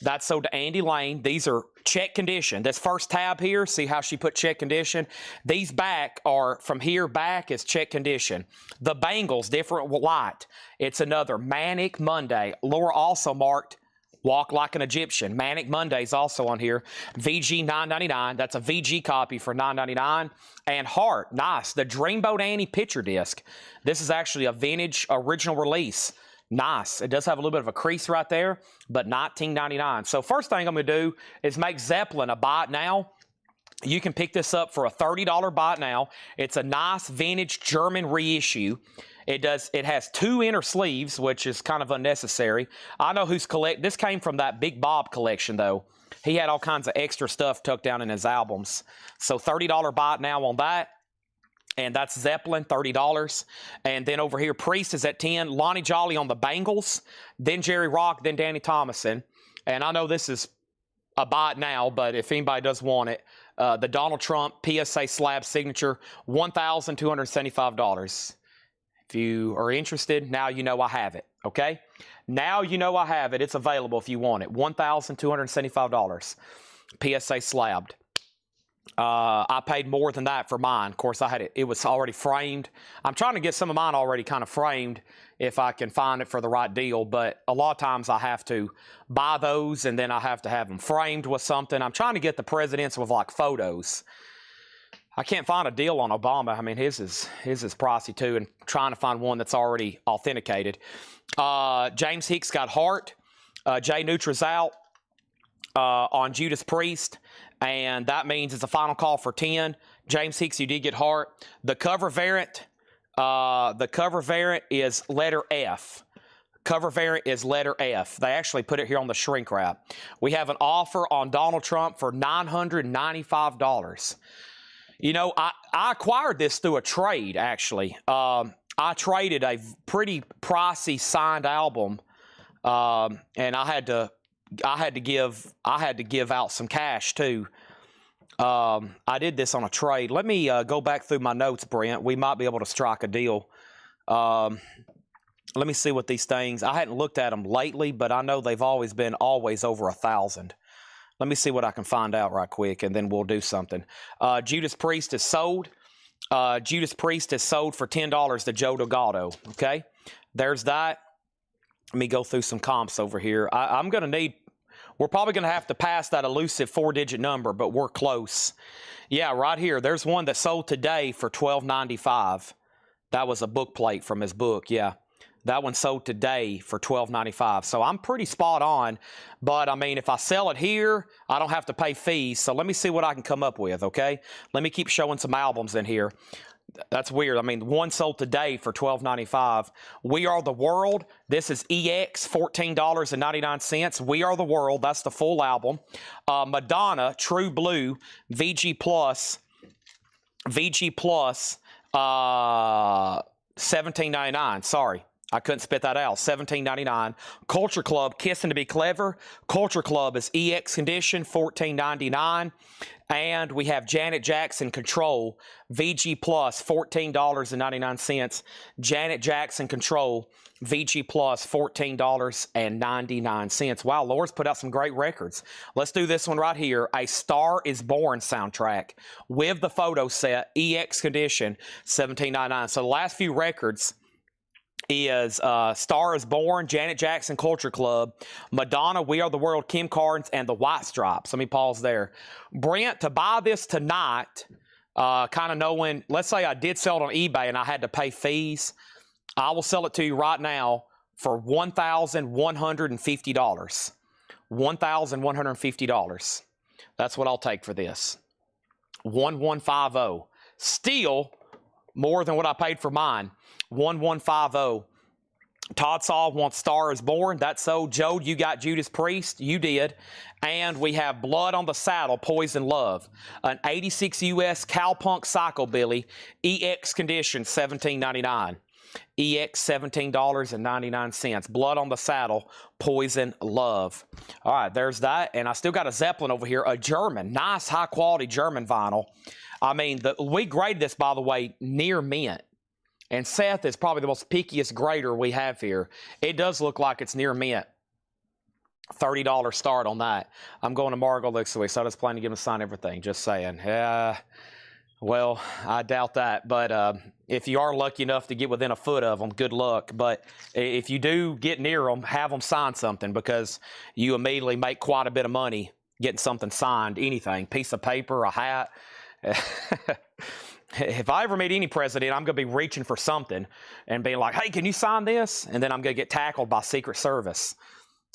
That's sold to Andy Lane. These are check condition. This first tab here, see how she put check condition? These back are, from here back is check condition. The Bangles, different light. It's another Manic Monday. Laura also marked Walk Like an Egyptian. Manic Monday's also on here. VG $9.99. That's a VG copy for $9.99. And Heart, nice. The Dreamboat Annie picture disc. This is actually a vintage original release. Nice. It does have a little bit of a crease right there, but $19.99. So first thing I'm going to do is make Zeppelin a buy it now. You can pick this up for a $30 buy it now. It's a nice vintage German reissue. It has 2 inner sleeves, which is kind of unnecessary. I know who's this came from that Big Bob collection, though. He had all kinds of extra stuff tucked down in his albums. So $30 buy it now on that. And that's Zeppelin, $30. And then over here, Priest is at $10. Lonnie Jolly on the Bangles. Then Jerry Rock, then Danny Thomason. And I know this is a buy it now, but if anybody does want it, the Donald Trump PSA slab signature, $1,275. If you are interested, now you know I have it, okay? Now you know I have it. It's available if you want it. $1,275. PSA slabbed. I paid more than that for mine. Of course, I had it. It was already framed. I'm trying to get some of mine already kind of framed if I can find it for the right deal. But a lot of times I have to buy those and then I have to have them framed with something. I'm trying to get the presidents with like photos. I can't find a deal on Obama. I mean, his is pricey too, and trying to find one that's already authenticated. James Hicks got Heart. Jay Neutra's out on Judas Priest, and that means it's a final call for 10. James Hicks, you did get Heart. The cover variant is letter F. Cover variant is letter F. They actually put it here on the shrink wrap. We have an offer on Donald Trump for $995. You know, I acquired this through a trade, actually. I traded a pretty pricey signed album, and I had to give out some cash too. I did this on a trade. Let me go back through my notes, Brent. We might be able to strike a deal. Let me see what these things, I hadn't looked at them lately, but I know they've always been over 1,000. Let me see what I can find out right quick, and then we'll do something. Judas Priest is sold. Judas Priest is sold for $10 to Joe Delgado. Okay, there's that. Let me go through some comps over here. I'm going to need, we're probably going to have to pass that elusive 4-digit number, but we're close. Yeah, right here. There's one that sold today for $12.95. That was a book plate from his book. Yeah, that one sold today for $12.95. So I'm pretty spot on. But, I mean, if I sell it here, I don't have to pay fees. So let me see what I can come up with, okay? Let me keep showing some albums in here. That's weird. I mean, one sold today for $12.95. We Are the World. This is EX, $14.99. We Are the World. That's the full album. Madonna, True Blue, VG Plus, $17.99. Sorry, I couldn't spit that out. $17.99. Culture Club, Kissing to Be Clever. Culture Club is EX condition, $14.99. And we have Janet Jackson Control, VG Plus, $14.99. Janet Jackson Control, VG Plus, $14.99. Wow, Laura's put out some great records. Let's do this one right here. A Star is Born soundtrack with the photo set, EX condition, $17.99. So the last few records is Star is Born, Janet Jackson Culture Club, Madonna, We Are the World, Kim Carnes, and the White Stripes. Let me pause there. Brent, to buy this tonight, kind of knowing, let's say I did sell it on eBay and I had to pay fees, I will sell it to you right now for $1,150. $1,150. That's what I'll take for this. 1150. Still more than what I paid for mine. 1150. Todd Saw wants Star is Born. That's so. Joe, you got Judas Priest. You did. And we have Blood on the Saddle, Poison Love. An 86 US Cowpunk Psychobilly, EX condition, $17.99. EX, $17.99. Blood on the Saddle, Poison Love. All right, there's that. And I still got a Zeppelin over here, a German, nice high-quality German vinyl. I mean, we graded this, by the way, near mint. And Seth is probably the most pickiest grader we have here. It does look like it's near mint. $30 start on that. I'm going to Margot this week, so I just plan to give him a sign everything. Just saying. Well, I doubt that. But if you are lucky enough to get within a foot of them, good luck. But if you do get near them, have them sign something, because you immediately make quite a bit of money getting something signed, anything, piece of paper, a hat. If I ever meet any president, I'm going to be reaching for something and being like, hey, can you sign this? And then I'm going to get tackled by Secret Service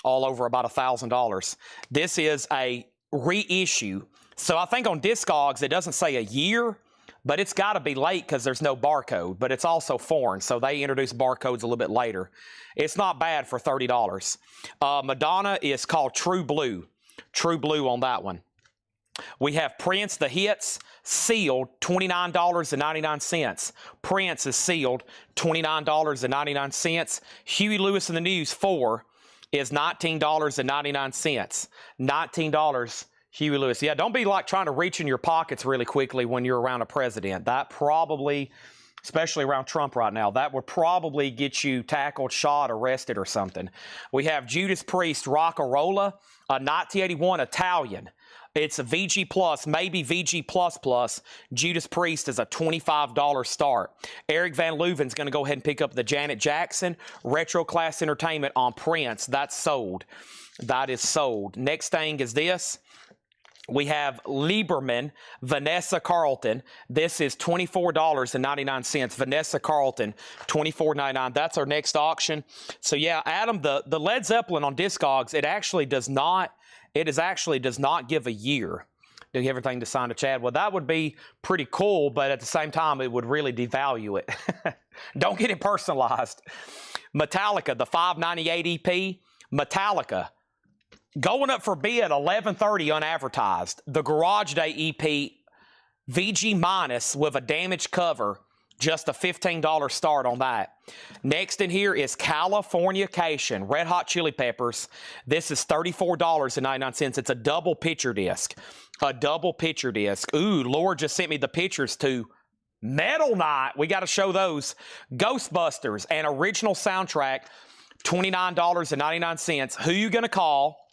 all over about $1,000. This is a reissue. So I think on Discogs, it doesn't say a year, but it's got to be late because there's no barcode, but it's also foreign. So they introduce barcodes a little bit later. It's not bad for $30. Madonna is called True Blue. True Blue on that one. We have Prince, The Hits, sealed, $29.99. Prince is sealed, $29.99. Huey Lewis and the News 4 is $19.99. $19, Huey Lewis. Yeah, don't be like trying to reach in your pockets really quickly when you're around a president. That probably, especially around Trump right now, that would probably get you tackled, shot, arrested, or something. We have Judas Priest, Rockarola, a 1981 Italian. It's a VG Plus, maybe VG Plus Plus. Judas Priest is a $25 start. Eric Van Leuven's going to go ahead and pick up the Janet Jackson Retro Class Entertainment on Prince. That's sold. That is sold. Next thing is this. We have Lieberman, Vanessa Carlton. This is $24.99. Vanessa Carlton, $24.99. That's our next auction. So yeah, Adam, the Led Zeppelin on Discogs, it actually does not give a year. Do you have everything to sign to Chad? Well, that would be pretty cool, but at the same time, it would really devalue it. Don't get it personalized. Metallica, the 598 EP. Metallica, going up for bid, $11.30 unadvertised. The Garage Day EP, VG minus with a damaged cover, Just a $15 start on that. Next in here is Californication, Red Hot Chili Peppers. This is $34.99. It's a double picture disc. A double picture disc. Ooh, Laura just sent me the pictures to Metal Night. We got to show those. Ghostbusters, an original soundtrack, $29.99. Who you going to call?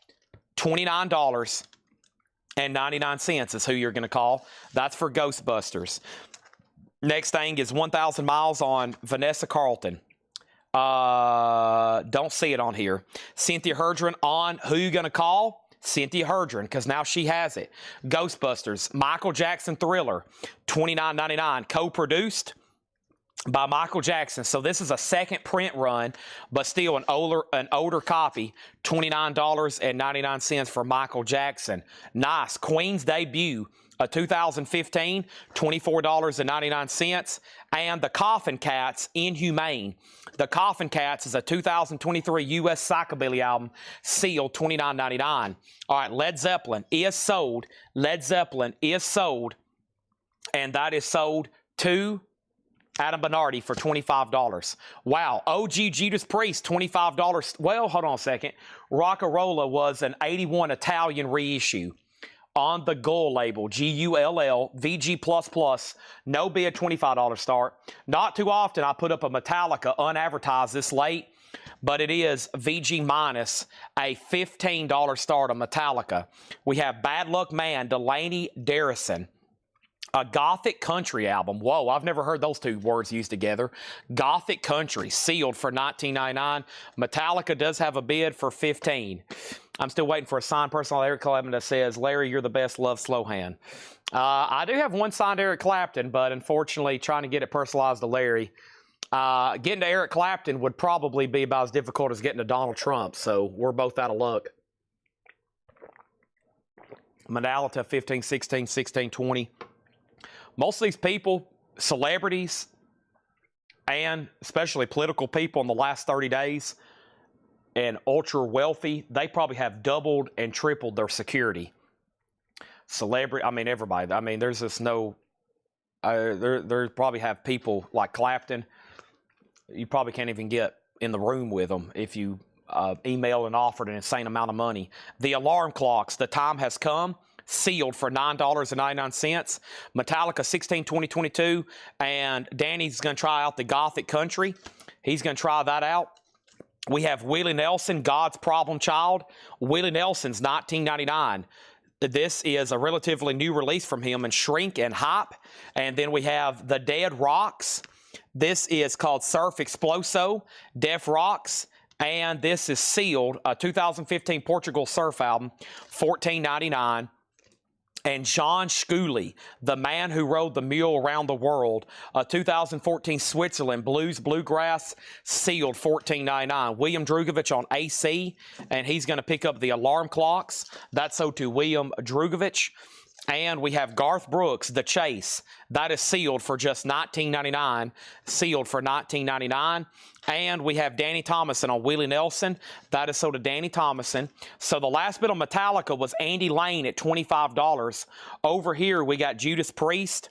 $29.99 is who you're going to call. That's for Ghostbusters. Next thing is 1,000 Miles on Vanessa Carlton. Don't see it on here. Cynthia Herdron on Who You Gonna Call? Cynthia Herdron, because now she has it. Ghostbusters, Michael Jackson Thriller, $29.99. Co-produced by Michael Jackson. So this is a second print run, but still an older copy. $29.99 for Michael Jackson. Nice. Queen's Debut, a 2015, $24.99. And The Coffin Cats, Inhumane. The Coffin Cats is a 2023 U.S. Psychobilly album, sealed $29.99. All right, Led Zeppelin is sold. Led Zeppelin is sold. And that is sold to Adam Bernardi for $25. Wow. OG Judas Priest, $25. Well, hold on a second. Rockarola was an 81 Italian reissue on the Gull label, Gull, VG++, no bid, $25 start. Not too often I put up a Metallica unadvertised this late, but it is VG minus a $15 start on Metallica. We have Bad Luck Man, Delaney Darrison. A Gothic Country album. Whoa, I've never heard those two words used together. Gothic Country, sealed for $19.99. Metallica does have a bid for $15. I'm still waiting for a signed personal Eric Clapton that says, Larry, you're the best, love slow hand. I do have one signed Eric Clapton, but unfortunately trying to get it personalized to Larry. Getting to Eric Clapton would probably be about as difficult as getting to Donald Trump, so we're both out of luck. Metallica, 15, 16, 16, 20. Most of these people, celebrities, and especially political people in the last 30 days, and ultra wealthy, they probably have doubled and tripled their security. Celebrity, I mean, everybody. I mean, there's just no, there probably have people like Clapton. You probably can't even get in the room with them if you email and offered an insane amount of money. The alarm clocks, the time has come. Sealed for $9.99. Metallica 16-2022. And Danny's going to try out the Gothic Country. He's going to try that out. We have Willie Nelson, God's Problem Child. Willie Nelson's $19.99. This is a relatively new release from him in Shrink and Hype. And then we have The Dead Rocks. This is called Surf Exploso, Def Rocks. And this is sealed, a 2015 Portugal surf album, $14.99. And John Schooley, the man who rode the mule around the world, a 2014 Switzerland blues bluegrass, sealed $14.99. William Drugovich on AC, and he's going to pick up the alarm clocks. That's so to William Drugovich. And we have Garth Brooks, The Chase. That is sealed for just $19.99. Sealed for $19.99. And we have Danny Thomason on Willie Nelson. That is sold to Danny Thomason. So the last bit on Metallica was Andy Lane at $25. Over here, we got Judas Priest.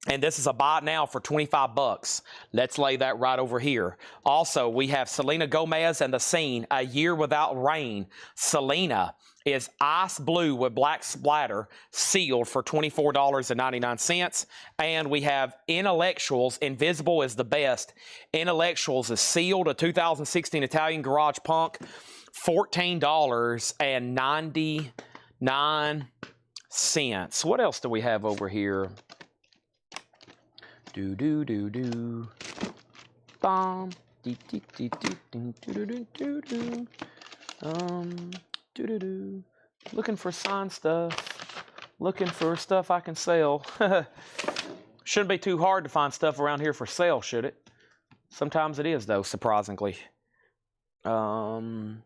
And this is a buy now for $25. Let's lay that right over here. Also, we have Selena Gomez and The Scene, A Year Without Rain. Selena is ice blue with black splatter, sealed for $24.99. And we have Intellectuals, Invisible is the Best. Intellectuals is sealed, a 2016 Italian garage punk, $14.99. What else do we have over here? Bomb. Looking for signed stuff. Looking for stuff I can sell. Shouldn't be too hard to find stuff around here for sale, should it? Sometimes it is, though, surprisingly. Well,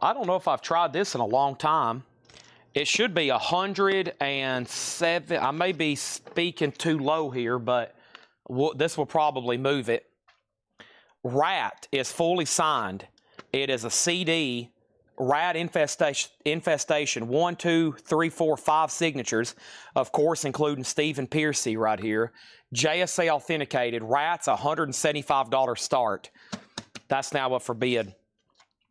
I don't know if I've tried this in a long time. It should be 107. I may be speaking too low here, but this will probably move it. Rat is fully signed. It is a CD rat infestation. 1, 2, 3, 4, 5 signatures, of course, including Stephen Piercy right here. JSA authenticated. Rats, $175 start. That's now up for bid.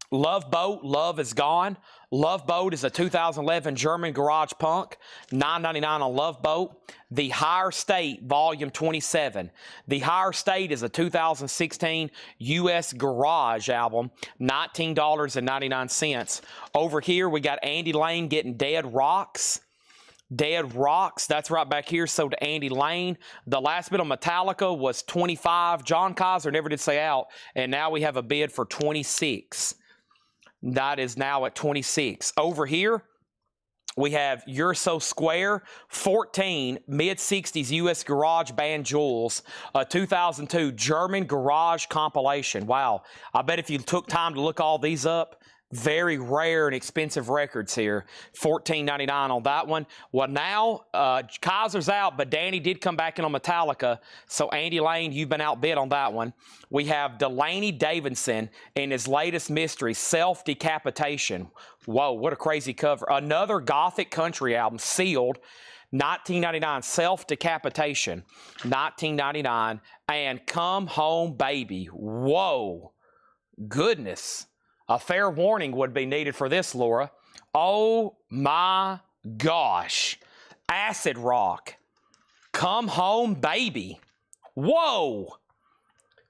Love Boat, Love is gone. Love Boat is a 2011 German garage punk. $9.99 on Love Boat. The Higher State, Volume 27. The Higher State is a 2016 U.S. garage album. $19.99. Over here, we got Andy Lane getting Dead Rocks. Dead Rocks, that's right back here, sold to Andy Lane. The last bid on Metallica was 25. John Kaiser never did say out, and now we have a bid for 26. That is now at 26. Over here, we have You're So Square, 14 mid-60s U.S. garage band jewels, a 2002 German garage compilation. Wow, I bet if you took time to look all these up, very rare and expensive records here. $14.99 on that one. Well, now Kaiser's out, but Danny did come back in on Metallica. So Andy Lane, you've been outbid on that one. We have Delaney Davidson in his latest mystery, Self-Decapitation. Whoa, what a crazy cover. Another gothic country album, sealed. $19.99, Self-Decapitation. $19.99. And Come Home Baby. Whoa, goodness. A fair warning would be needed for this, Laura. Oh my gosh. Acid Rock. Come Home Baby. Whoa.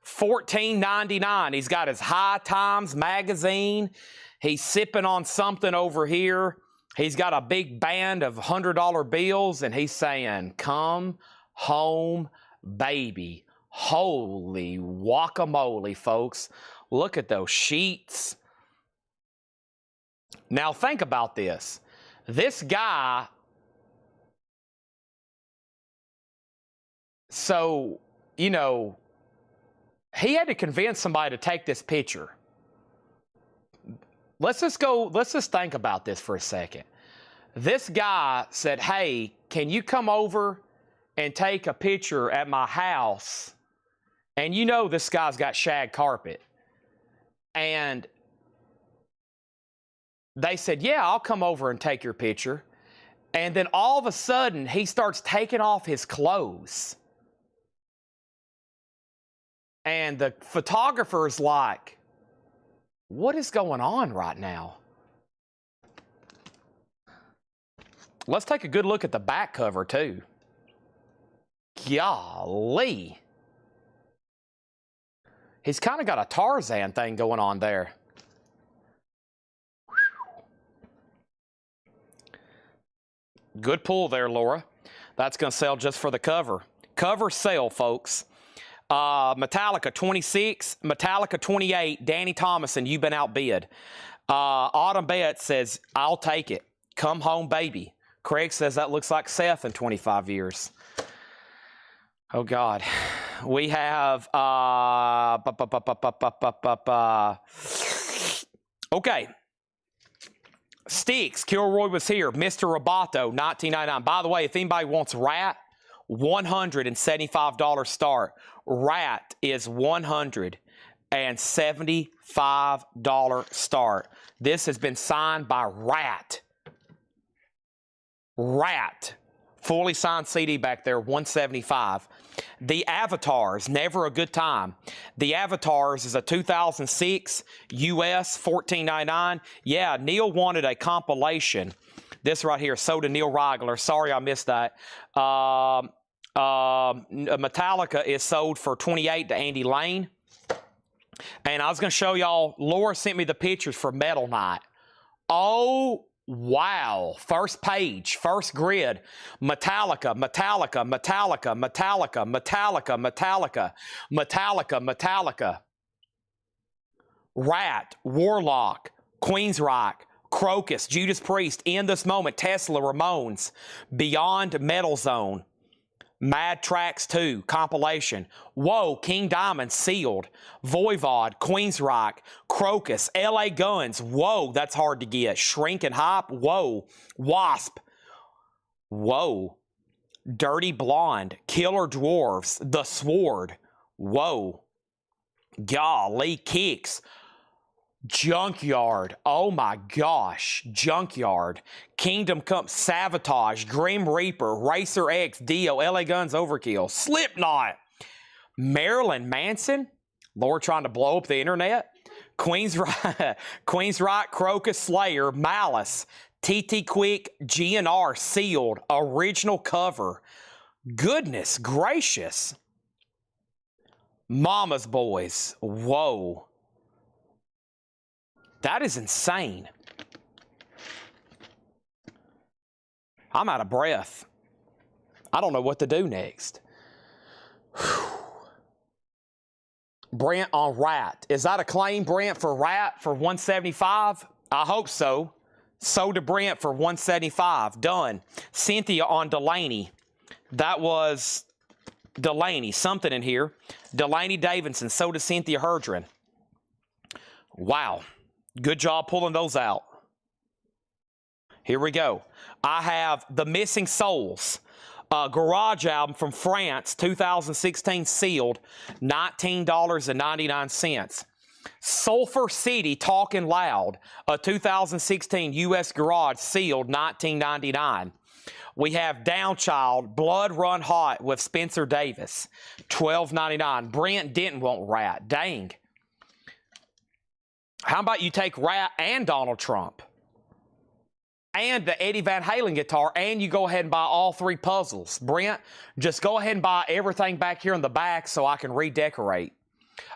$14.99. He's got his High Times magazine. He's sipping on something over here. He's got a big band of $100 bills, and he's saying, Come Home Baby. Holy guacamole, folks. Look at those sheets. Now think about this. This guy, so, you know, he had to convince somebody to take this picture. Let's just think about this for a second. This guy said, hey, can you come over and take a picture at my house? And you know this guy's got shag carpet. And they said, yeah, I'll come over and take your picture. And then all of a sudden, he starts taking off his clothes. And the photographer's like, what is going on right now? Let's take a good look at the back cover, too. Golly. He's kind of got a Tarzan thing going on there. Good pull there, Laura. That's going to sell just for the cover. Cover sale, folks. Metallica 26, Metallica 28, Danny Thomason, you've been outbid. Autumn Bet says, I'll take it. Come Home Baby. Craig says that looks like Seth in 25 years. Oh, God. We have... Okay. Sticks, Kilroy was here. Mr. Roboto, $19.99. By the way, if anybody wants Rat, $175 start. Rat is $175 start. This has been signed by Rat. Rat. Fully signed CD back there, $175. The Avatars, Never a Good Time. The Avatars is a 2006 US, $14.99. Yeah, Neil wanted a compilation. This right here, so did Neil Reigler. Sorry I missed that. Metallica is sold for $28 to Andy Lane. And I was going to show y'all, Laura sent me the pictures for Metal Night. Oh, wow. First page, first grid. Metallica, Metallica, Metallica, Metallica, Metallica, Metallica, Metallica, Metallica. Rat, Warlock, Queensryche, Crocus, Judas Priest, In This Moment, Tesla, Ramones, Beyond Metal Zone, Mad Tracks 2, compilation. Whoa, King Diamond, sealed. Voivod, Queensryche, Crocus, LA Guns. Whoa, that's hard to get. Shrink and Hop. Whoa. Wasp. Whoa. Dirty Blonde, Killer Dwarfs, The Sword. Whoa. Golly, Kicks. Junkyard. Oh my gosh. Junkyard. Kingdom Come. Sabotage. Grim Reaper. Racer X. Dio. LA Guns Overkill. Slipknot. Marilyn Manson. Lord trying to blow up the internet. Queensryche. Crocus. Slayer. Malice. TT Quick. GNR. Sealed. Original cover. Goodness gracious. Mama's Boys. Whoa. That is insane. I'm out of breath. I don't know what to do next. Whew. Brent on Rat. Is that a claim, Brent, for Rat for 175? I hope so. So to Brent for 175. Done. Cynthia on Delaney. That was Delaney. Something in here. Delaney Davidson. So to Cynthia Herdron. Wow. Good job pulling those out. Here we go. I have The Missing Souls. Garage album from France, 2016 sealed, $19.99. Sulphur City, Talking Loud, a 2016 U.S. Garage sealed, $19.99. We have Downchild, Blood Run Hot with Spencer Davis, $12.99. Brent didn't want Rat. Dang. How about you take Rat and Donald Trump? And the Eddie Van Halen guitar, and you go ahead and buy all three puzzles. Brent, just go ahead and buy everything back here in the back so I can redecorate.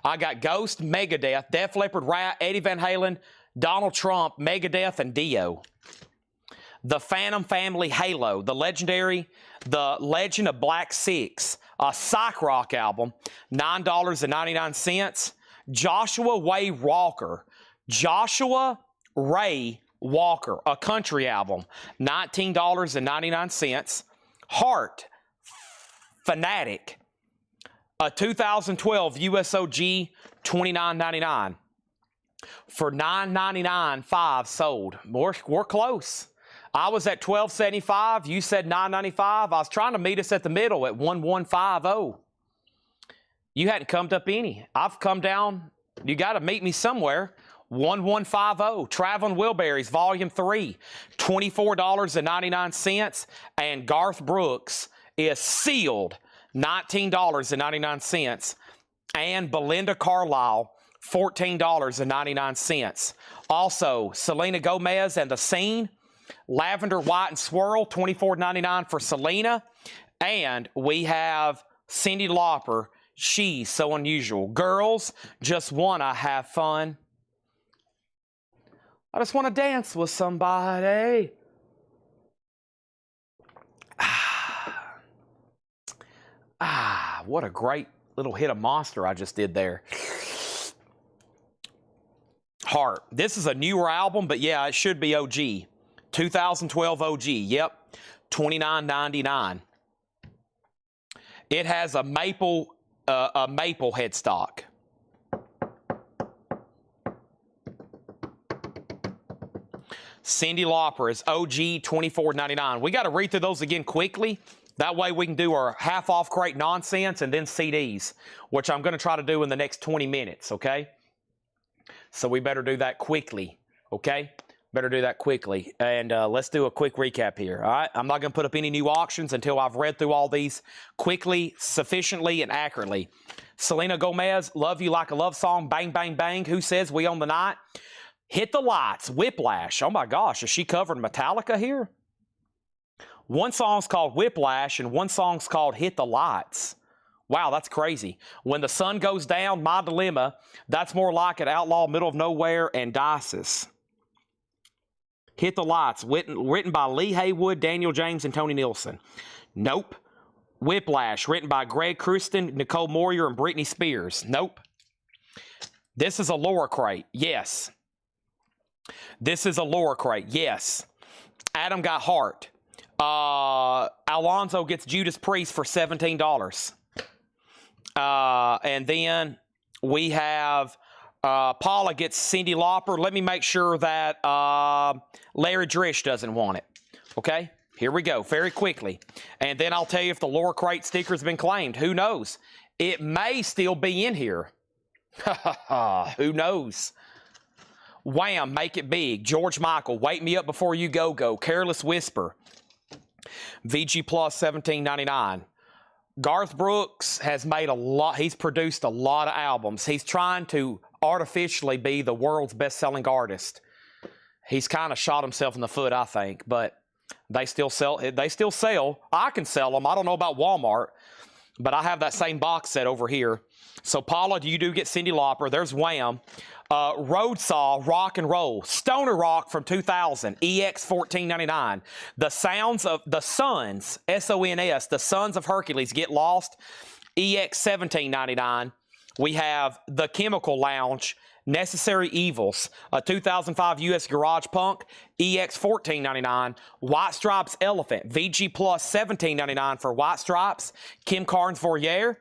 I got Ghost, Megadeth, Def Leppard, Rat, Eddie Van Halen, Donald Trump, Megadeth, and Dio. The Phantom Family Halo, the Legend of Black Six, a psych rock album, $9.99. Joshua Ray Walker, a country album, $19.99. Heart, Fanatic, a 2012 USOG, $29.99. For $9.99, 5 sold. We're close. I was at $12.75. You said $9.95. I was trying to meet us at the middle at $1150. You hadn't come up any. I've come down. You got to meet me somewhere. $1150. Traveling Wilburys, Volume 3, $24.99. And Garth Brooks is sealed, $19.99. And Belinda Carlisle, $14.99. Also, Selena Gomez and The Scene, Lavender, White, and Swirl, $24.99 for Selena. And we have Cyndi Lauper, She's So Unusual. Girls, just wanna have fun. I just want to dance with somebody. What a great little hit of Monster I just did there. Heart. This is a newer album, but yeah, it should be OG. 2012 OG. Yep. $29.99. It has a maple headstock. Cyndi Lauper is OG, $24.99. We got to read through those again quickly. That way we can do our half-off crate nonsense and then CDs, which I'm going to try to do in the next 20 minutes, okay? So we better do that quickly, okay? Better do that quickly. And let's do a quick recap here, all right? I'm not going to put up any new auctions until I've read through all these quickly, sufficiently, and accurately. Selena Gomez, Love You Like a Love Song, Bang, Bang, Bang. Who Says We Own the Night? Hit the Lights, Whiplash. Oh my gosh, is she covering Metallica here? One song's called Whiplash and one song's called Hit the Lights. Wow, that's crazy. When the Sun Goes Down, My Dilemma. That's more like an Outlaw, Middle of Nowhere, and Dices. Hit the Lights, written by Lee Haywood, Daniel James, and Tony Nilsson. Nope. Whiplash, written by Greg Kristen, Nicole Moyer, and Britney Spears. Nope. This is a Laura crate. Yes. This is a Laura crate. Yes. Adam got Heart. Alonzo gets Judas Priest for $17. And then we have Paula gets Cyndi Lauper. Let me make sure that Larry Drish doesn't want it. Okay? Here we go. Very quickly. And then I'll tell you if the Laura crate sticker's been claimed. Who knows? It may still be in here. Who knows? Wham, Make It Big. George Michael, Wake Me Up Before You Go Go. Careless Whisper. VG Plus, $17.99. Garth Brooks has made a lot. He's produced a lot of albums. He's trying to artificially be the world's best-selling artist. He's kind of shot himself in the foot, I think, but they still sell. I can sell them. I don't know about Walmart, but I have that same box set over here. So, Paula, you do get Cyndi Lauper. There's Wham. Road Saw, Rock and Roll. Stoner Rock from 2000, EX $14.99. The Sounds of the Sons, S-O-N-S, The Sons of Hercules, Get Lost, EX $17.99. We have The Chemical Lounge, Necessary Evils, a 2005 U.S. Garage Punk, EX $14.99. White Stripes Elephant, VG Plus $17.99 for White Stripes. Kim Carnes Voyeur,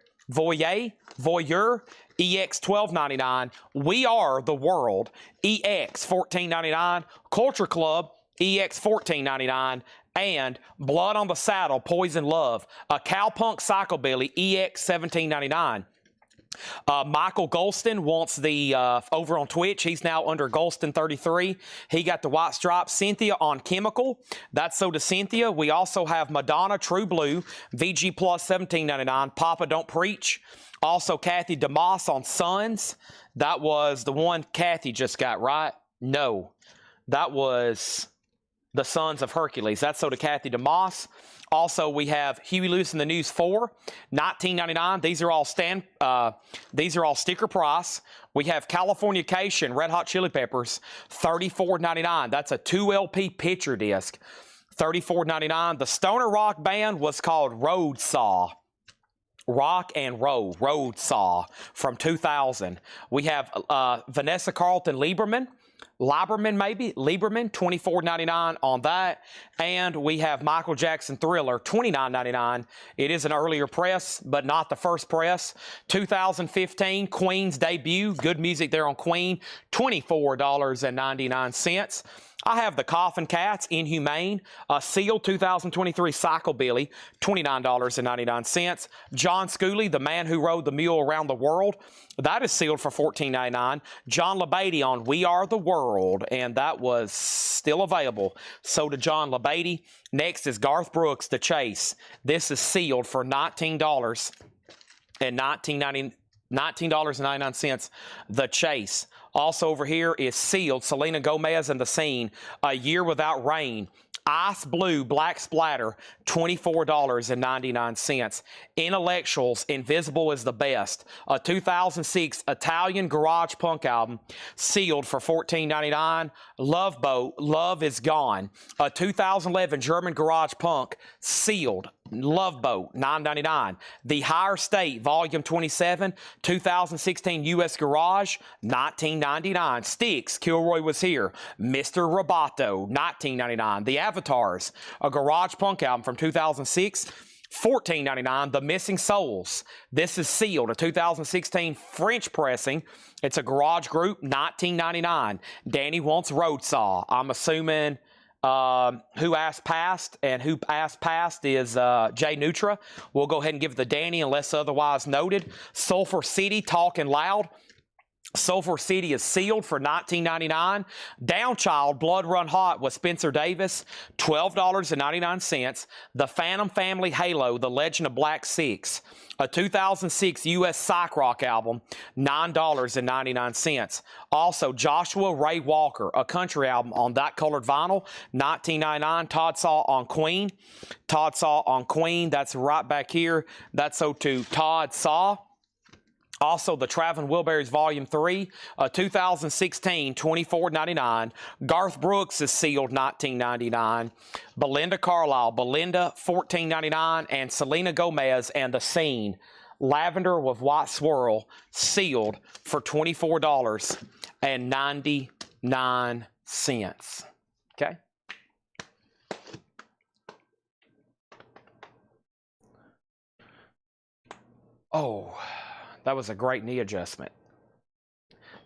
EX $12.99. We Are the World, EX $14.99. Culture Club, EX $14.99. And Blood on the Saddle, Poison Love, a Cowpunk Psychobilly, EX $17.99. Michael Golston wants the, over on Twitch, he's now under Golston33. He got the White Stripes. Cynthia on Chemical. That's so to Cynthia. We also have Madonna, True Blue, VG Plus $17.99. Papa Don't Preach. Also Kathy DeMoss on Sons. That was the one Kathy just got, right? No. That was The Sons of Hercules. That's so to Kathy DeMoss. Also, we have Huey Lewis and the News 4, $19.99. These are all sticker price. We have Californication, Red Hot Chili Peppers, $34.99. That's a 2 LP picture disc, $34.99. The Stoner Rock band was called Road Saw. Rock and Roll, Road Saw from 2000. We have Vanessa Carlton Lieberman, $24.99 on that. And we have Michael Jackson Thriller, $29.99. It is an earlier press, but not the first press. 2015, Queen's debut. Good music there on Queen, $24.99. I have the Coffin Cats, Inhumane, sealed 2023 Psychobilly, $29.99. John Schooley, The Man Who Rode the Mule Around the World, that is sealed for $14.99. John LaBeatty on We Are the World, and that was still available. So to John LaBeatty. Next is Garth Brooks, The Chase. This is sealed for $19.99. The Chase. Also over here is sealed, Selena Gomez and The Scene, A Year Without Rain. Ice Blue Black Splatter, $24.99. Intellectuals, Invisible is the Best, a 2006 Italian garage punk album, sealed for $14.99. Love Boat, Love Is Gone, a 2011 German garage punk, sealed. Love Boat, $9.99. The Higher State, Volume 27, 2016 U.S. Garage, $19.99. Styx, Kilroy Was Here. Mr. Roboto, $19.99. The Avatars, a garage punk album from 2006, $14.99. The Missing Souls, this is sealed, a 2016 French pressing. It's a garage group, $19.99. Danny wants Road Saw. I'm assuming Who Asked Past, and Who Asked Past is Jay Nutra. We'll go ahead and give it to Danny unless otherwise noted. Sulphur City, Talking Loud. Sulphur City is sealed for $19.99. Downchild, Blood Run Hot with Spencer Davis, $12.99. The Phantom Family Halo, The Legend of Black Six, a 2006 U.S. psych rock album, $9.99. Also, Joshua Ray Walker, a country album on That Colored Vinyl, $19.99. Todd Saw on Queen. Todd Saw on Queen, that's right back here. That's so to Todd Saw. Also, the Traveling Wilburys Volume 3, 2016, $24.99. Garth Brooks is sealed, $19.99. Belinda Carlisle, Belinda, $14.99. And Selena Gomez and The Scene, Lavender with White Swirl, sealed for $24.99. Okay? Oh, that was a great knee adjustment.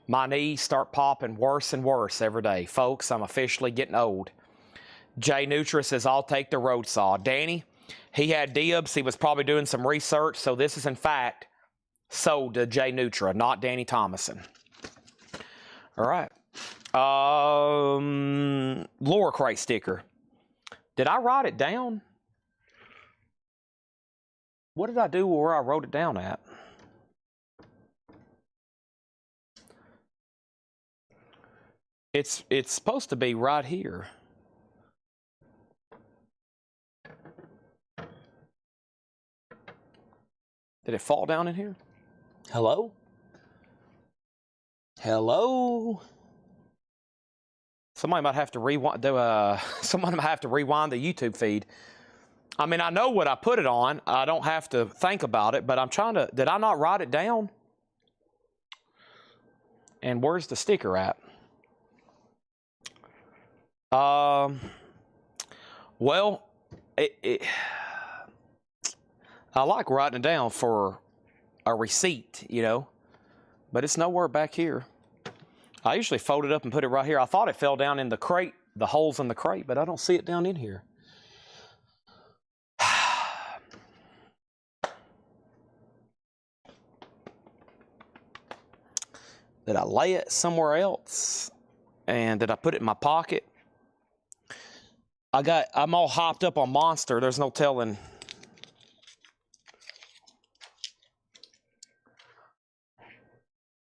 My knees start popping worse and worse every day. Folks, I'm officially getting old. Jay Nutra says, I'll take the Road Saw. Danny, he had dibs. He was probably doing some research. So this is, in fact, sold to Jay Nutra, not Danny Thomason. All right. Lower crate sticker. Did I write it down? What did I do where I wrote it down at? It's supposed to be right here. Did it fall down in here? Hello? Hello? Somebody might have to rewind. Someone might have to rewind the YouTube feed. I mean, I know what I put it on. I don't have to think about it, but I'm trying to. Did I not write it down? And where's the sticker at? Well, I like writing it down for a receipt, you know, but it's nowhere back here. I usually fold it up and put it right here. I thought it fell down in the crate, the holes in the crate, but I don't see it down in here. Did I lay it somewhere else? And did I put it in my pocket? I'm all hopped up on Monster. There's no telling.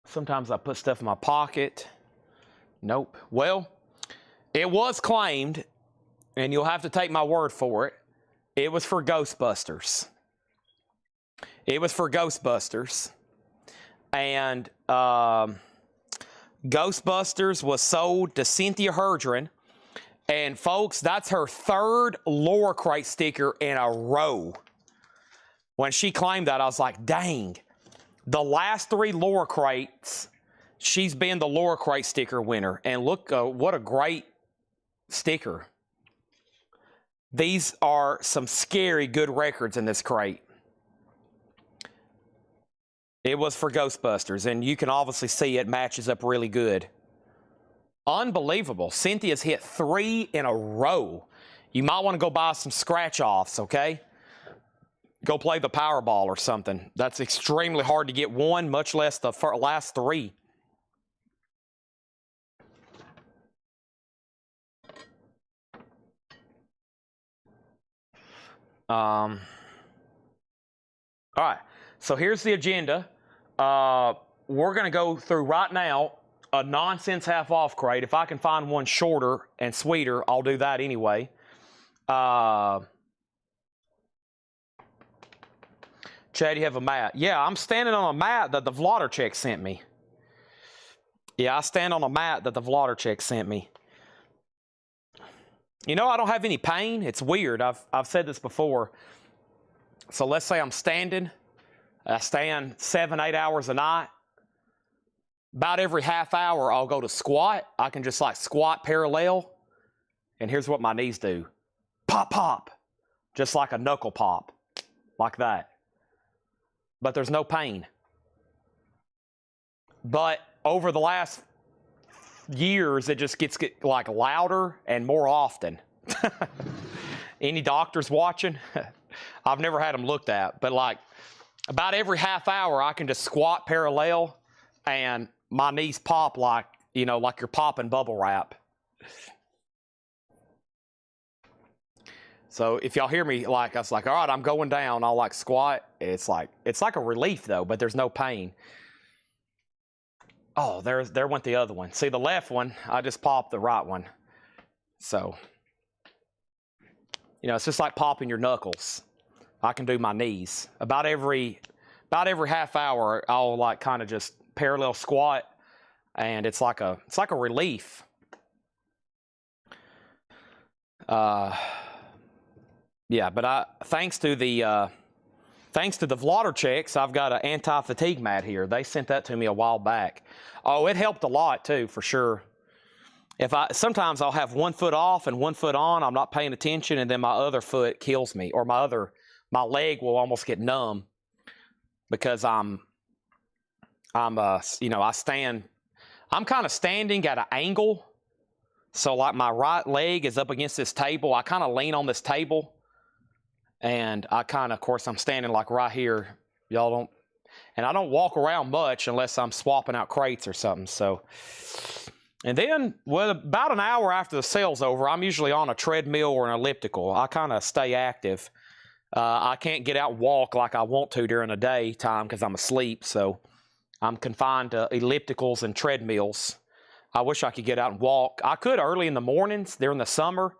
Sometimes I put stuff in my pocket. Nope. Well, it was claimed, and you'll have to take my word for it. It was for Ghostbusters. It was for Ghostbusters. And Ghostbusters was sold to Cynthia Herdron. And folks, that's her third lower crate sticker in a row. When she claimed that, I was like, dang. The last 3 lower crates, she's been the lower crate sticker winner. And look, what a great sticker. These are some scary good records in this crate. It was for Ghostbusters, and you can obviously see it matches up really good. Unbelievable. Cynthia's hit 3 in a row. You might want to go buy some scratch-offs, okay? Go play the Powerball or something. That's extremely hard to get one, much less the last 3. All right, so here's the agenda. We're going to go through right now a nonsense half off crate. If I can find one shorter and sweeter, I'll do that anyway. Chad, you have a mat. Yeah, I'm standing on a mat that the Vlodder check sent me. Yeah, I stand on a mat that the Vlodder check sent me. You know, I don't have any pain. It's weird. I've said this before. So let's say I'm standing. I stand 7-8 hours a night. About every half hour, I'll go to squat. I can just like squat parallel. And here's what my knees do. Pop, pop. Just like a knuckle pop. Like that. But there's no pain. But over the last years, it just gets like louder and more often. Any doctors watching? I've never had them looked at, but like about every half hour, I can just squat parallel and my knees pop like, you know, like you're popping bubble wrap. So if y'all hear me, like, I was like, all right, I'm going down, I'll like squat. It's like a relief though, but there's no pain. Oh, there went the other one. See the left one, I just popped the right one. So, you know, it's just like popping your knuckles. I can do my knees. About every half hour, I'll like kind of just parallel squat, and it's like a relief. Yeah, but thanks to the Vlodder checks, I've got an anti-fatigue mat here. They sent that to me a while back. Oh, it helped a lot too, for sure. Sometimes I'll have one foot off and one foot on. I'm not paying attention, and then my other foot kills me, or my leg will almost get numb because you know, I'm kind of standing at an angle. So like my right leg is up against this table. I kind of lean on this table. And of course, I'm standing like right here. And I don't walk around much unless I'm swapping out crates or something. So And then, well, about an hour after the sale's over, I'm usually on a treadmill or an elliptical. I kind of stay active. I can't get out and walk like I want to during the daytime because I'm asleep, so I'm confined to ellipticals and treadmills. I wish I could get out and walk. I could early in the mornings during the summer,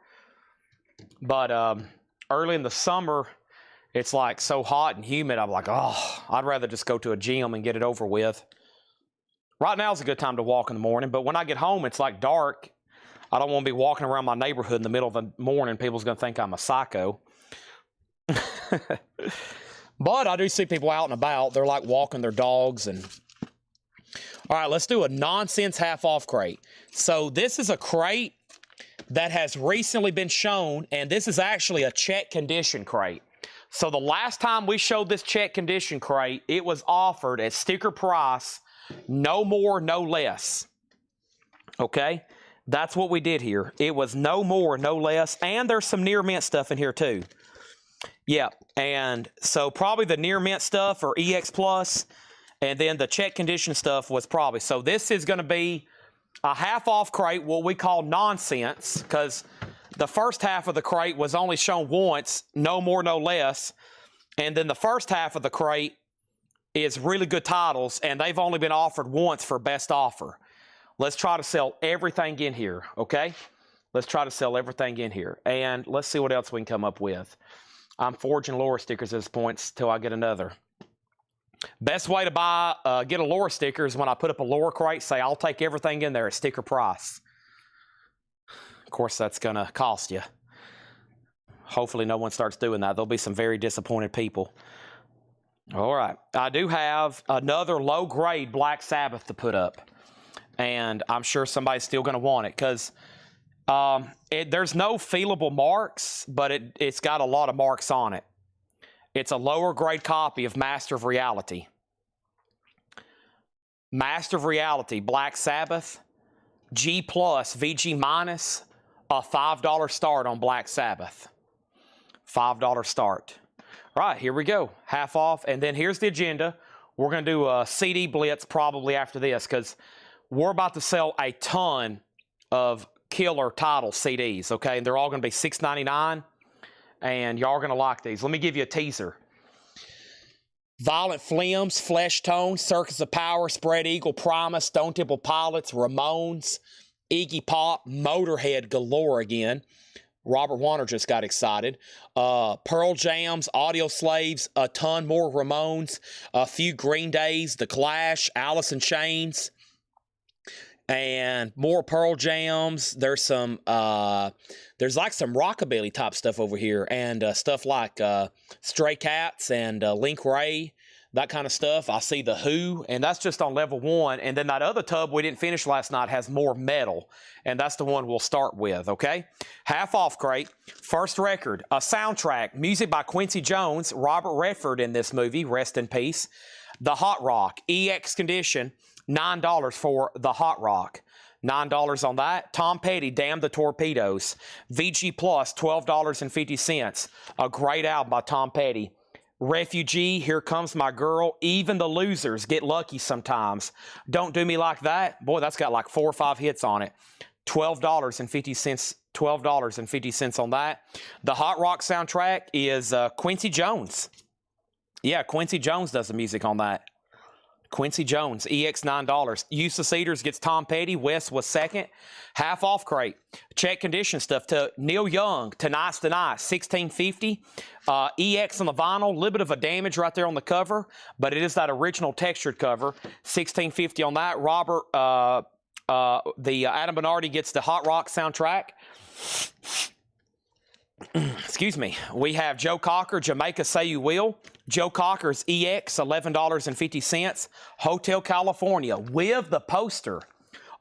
but early in the summer, it's like so hot and humid. I'm like, oh, I'd rather just go to a gym and get it over with. Right now is a good time to walk in the morning, but when I get home, it's like dark. I don't want to be walking around my neighborhood in the middle of the morning. People's going to think I'm a psycho. But I do see people out and about. They're like walking their dogs. And all right, let's do a nonsense half-off crate. So this is a crate that has recently been shown, and this is actually a check condition crate. So the last time we showed this check condition crate, it was offered at sticker price, no more, no less. Okay? That's what we did here. It was no more, no less, and there's some near mint stuff in here too. Yeah, and so probably the near mint stuff or EX Plus, and then the check condition stuff was probably. So this is going to be a half-off crate, what we call nonsense, because the first half of the crate was only shown once, no more, no less, and then the first half of the crate is really good titles, and they've only been offered once for best offer. Let's try to sell everything in here, okay? Let's try to sell everything in here, and let's see what else we can come up with. I'm forging lure stickers at this point till I get another. Best way to get a lure sticker is when I put up a lure crate, say I'll take everything in there at sticker price. Of course, that's going to cost you. Hopefully no one starts doing that. There'll be some very disappointed people. All right. I do have another low-grade Black Sabbath to put up. And I'm sure somebody's still going to want it because there's no feelable marks, but it's got a lot of marks on it. It's a lower grade copy of Master of Reality. Master of Reality, Black Sabbath, G+, VG-, a $5 start on Black Sabbath. $5 start. Right, here we go. Half off. And then here's the agenda. We're going to do a CD blitz probably after this because we're about to sell a ton of killer title CDs, okay? And they're all going to be $6.99, and y'all are going to like these. Let me give you a teaser. Violent Flames, Flesh Tone, Circus of Power, Spread Eagle, Promise, Stone Temple Pilots, Ramones, Iggy Pop, Motorhead galore again. Robert Warner just got excited. Pearl Jams, Audio Slaves, a ton more Ramones, a few Green Days, The Clash, Alice in Chains, and more Pearl Jams. There's some, there's like some rockabilly type stuff over here, and stuff like Stray Cats and Link Ray, that kind of stuff. I see The Who, and that's just on level 1. And then that other tub we didn't finish last night has more metal, and that's the one we'll start with, okay? Half off crate. First record, a soundtrack, music by Quincy Jones, Robert Redford in this movie, rest in peace. The Hot Rock, EX condition, $9 for The Hot Rock. $9 on that. Tom Petty, Damn the Torpedoes. VG Plus, $12.50. A great album by Tom Petty. Refugee, Here Comes My Girl. Even the Losers, Get Lucky Sometimes. Don't Do Me Like That. Boy, that's got like 4 or 5 hits on it. $12.50. $12.50 on that. The Hot Rock soundtrack is Quincy Jones. Yeah, Quincy Jones does the music on that. Quincy Jones, EX $9. Use of Cedars gets Tom Petty. West was second. Half off crate. Check condition stuff to Neil Young, Tonight's the Night, $16.50. EX on the vinyl, a little bit of a damage right there on the cover, but it is that original textured cover. $16.50 on that. Robert, Adam Bernardi gets the Hot Rock soundtrack. Excuse me. We have Joe Cocker, Jamaica Say You Will. Joe Cocker's EX, $11.50. Hotel California with the poster.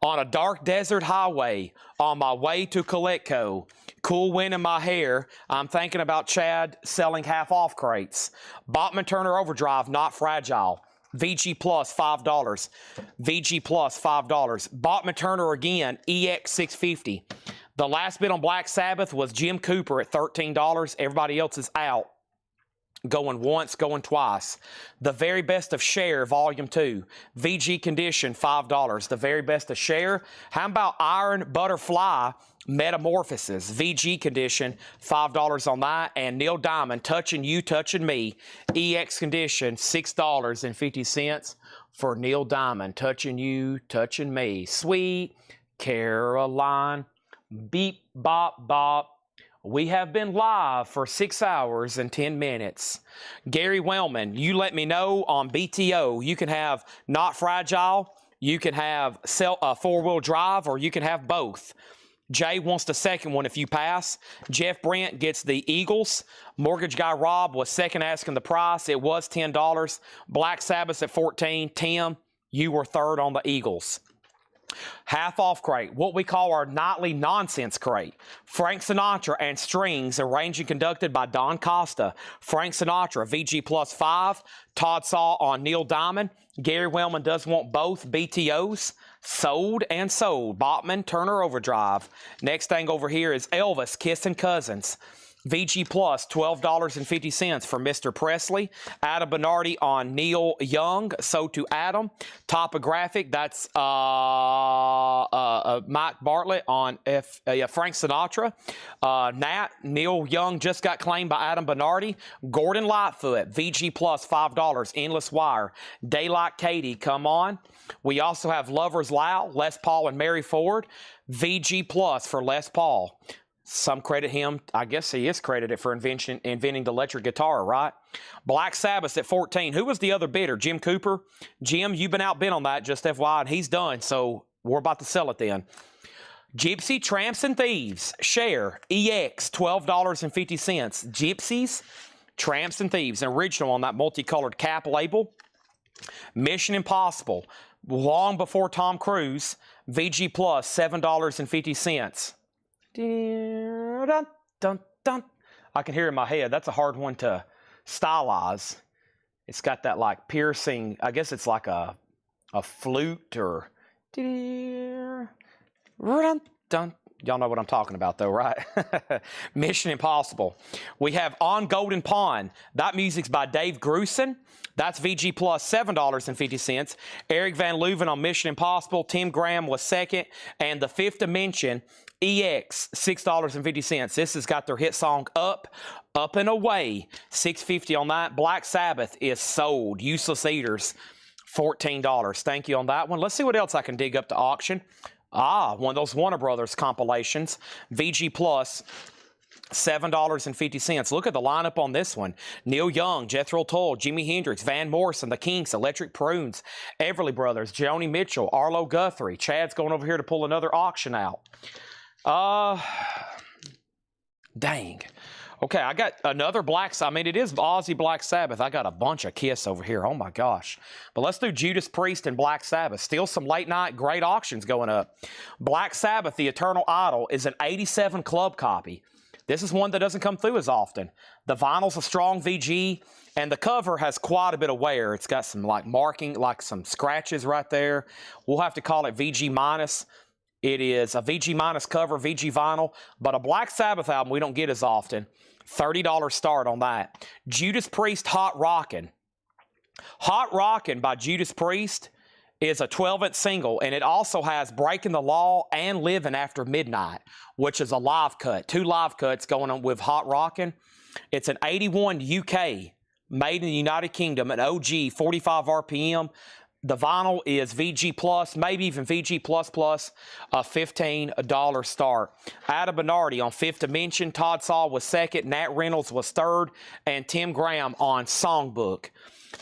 On a dark desert highway, on my way to Coletco. Cool wind in my hair. I'm thinking about Chad selling half-off crates. Bachman Turner Overdrive, Not Fragile. VG Plus, $5. VG Plus, $5. Bachman Turner again, EX, $6.50. The last bid on Black Sabbath was Jim Cooper at $13. Everybody else is out. Going once, going twice. The Very Best of Cher, Volume 2. VG Condition, $5. The Very Best of Cher. How about Iron Butterfly Metamorphosis? VG Condition, $5 on that. And Neil Diamond, Touching You, Touching Me. EX Condition, $6.50 for Neil Diamond. Touching You, Touching Me. Sweet Caroline. Beep, bop, bop. We have been live for 6 hours and 10 minutes. Gary Wellman, you let me know on BTO. You can have Not Fragile, you can have four-wheel drive, or you can have both. Jay wants the second one if you pass. Jeff Brent gets the Eagles. Mortgage Guy Rob was second asking the price. It was $10. Black Sabbath at $14. Tim, you were third on the Eagles. Half off crate, what we call our nightly nonsense crate. Frank Sinatra and Strings, arranged and conducted by Don Costa. Frank Sinatra, VG plus 5. Todd Saw on Neil Diamond. Gary Wellman does want both BTOs. Sold and sold. Botman, Turner Overdrive. Next thing over here is Elvis, Kissing Cousins. VG Plus, $12.50 for Mr. Presley. Adam Bernardi on Neil Young, So to Adam. Topographic, that's Mike Bartlett on Frank Sinatra. Nat, Neil Young just got claimed by Adam Bernardi. Gordon Lightfoot, VG Plus, $5. Endless Wire. Daylight Katie, Come On. We also have Lovers Loud, Les Paul and Mary Ford. VG Plus for Les Paul. Some credit him, I guess he is credited for inventing the electric guitar, right? Black Sabbath at 14. Who was the other bidder? Jim Cooper? Jim, you've been outbid on that, just FYI, and he's done, so we're about to sell it then. Gypsy, Tramps, and Thieves. Share. EX, $12.50. Gypsies, Tramps, and Thieves. An original on that multicolored cap label. Mission Impossible. Long before Tom Cruise. VG Plus, $7.50. Dun, dun, dun. I can hear it in my head. That's a hard one to stylize. It's got that like piercing, I guess it's like a flute or dun, dun. Y'all know what I'm talking about though, right? Mission Impossible. We have On Golden Pond. That music's by Dave Grusin. That's VG Plus, $7.50. Eric Van Leuven on Mission Impossible. Tim Graham was second. And The Fifth Dimension, EX, $6.50. This has got their hit song Up and Away, $6.50 on that. Black Sabbath is sold. Useless Eaters, $14. Thank you on that one. Let's see what else I can dig up to auction. One of those Warner Brothers compilations. VG Plus, $7.50. Look at the lineup on this one. Neil Young, Jethro Tull, Jimi Hendrix, Van Morrison, The Kinks, Electric Prunes, Everly Brothers, Joni Mitchell, Arlo Guthrie. Chad's going over here to pull another auction out. Dang. Okay, I got another it is Ozzy Black Sabbath. I got a bunch of Kiss over here. Oh my gosh. But let's do Judas Priest and Black Sabbath. Still some late night great auctions going up. Black Sabbath, The Eternal Idol, is an 87 club copy. This is one that doesn't come through as often. The vinyl's a strong VG, and the cover has quite a bit of wear. It's got some like marking, like some scratches right there. We'll have to call it VG minus. It is a VG minus cover, VG vinyl, but a Black Sabbath album we don't get as often. $30 start on that. Judas Priest, Hot Rockin'. Hot Rockin' by Judas Priest is a 12-inch single, and it also has Breaking the Law and Living After Midnight, which is a live cut. 2 live cuts going on with Hot Rockin'. It's an 81 UK, made in the United Kingdom, an OG, 45 RPM. The vinyl is VG Plus, maybe even VG Plus Plus, a $15 start. Adam Bernardi on Fifth Dimension. Todd Saw was second. Nat Reynolds was third. And Tim Graham on Songbook.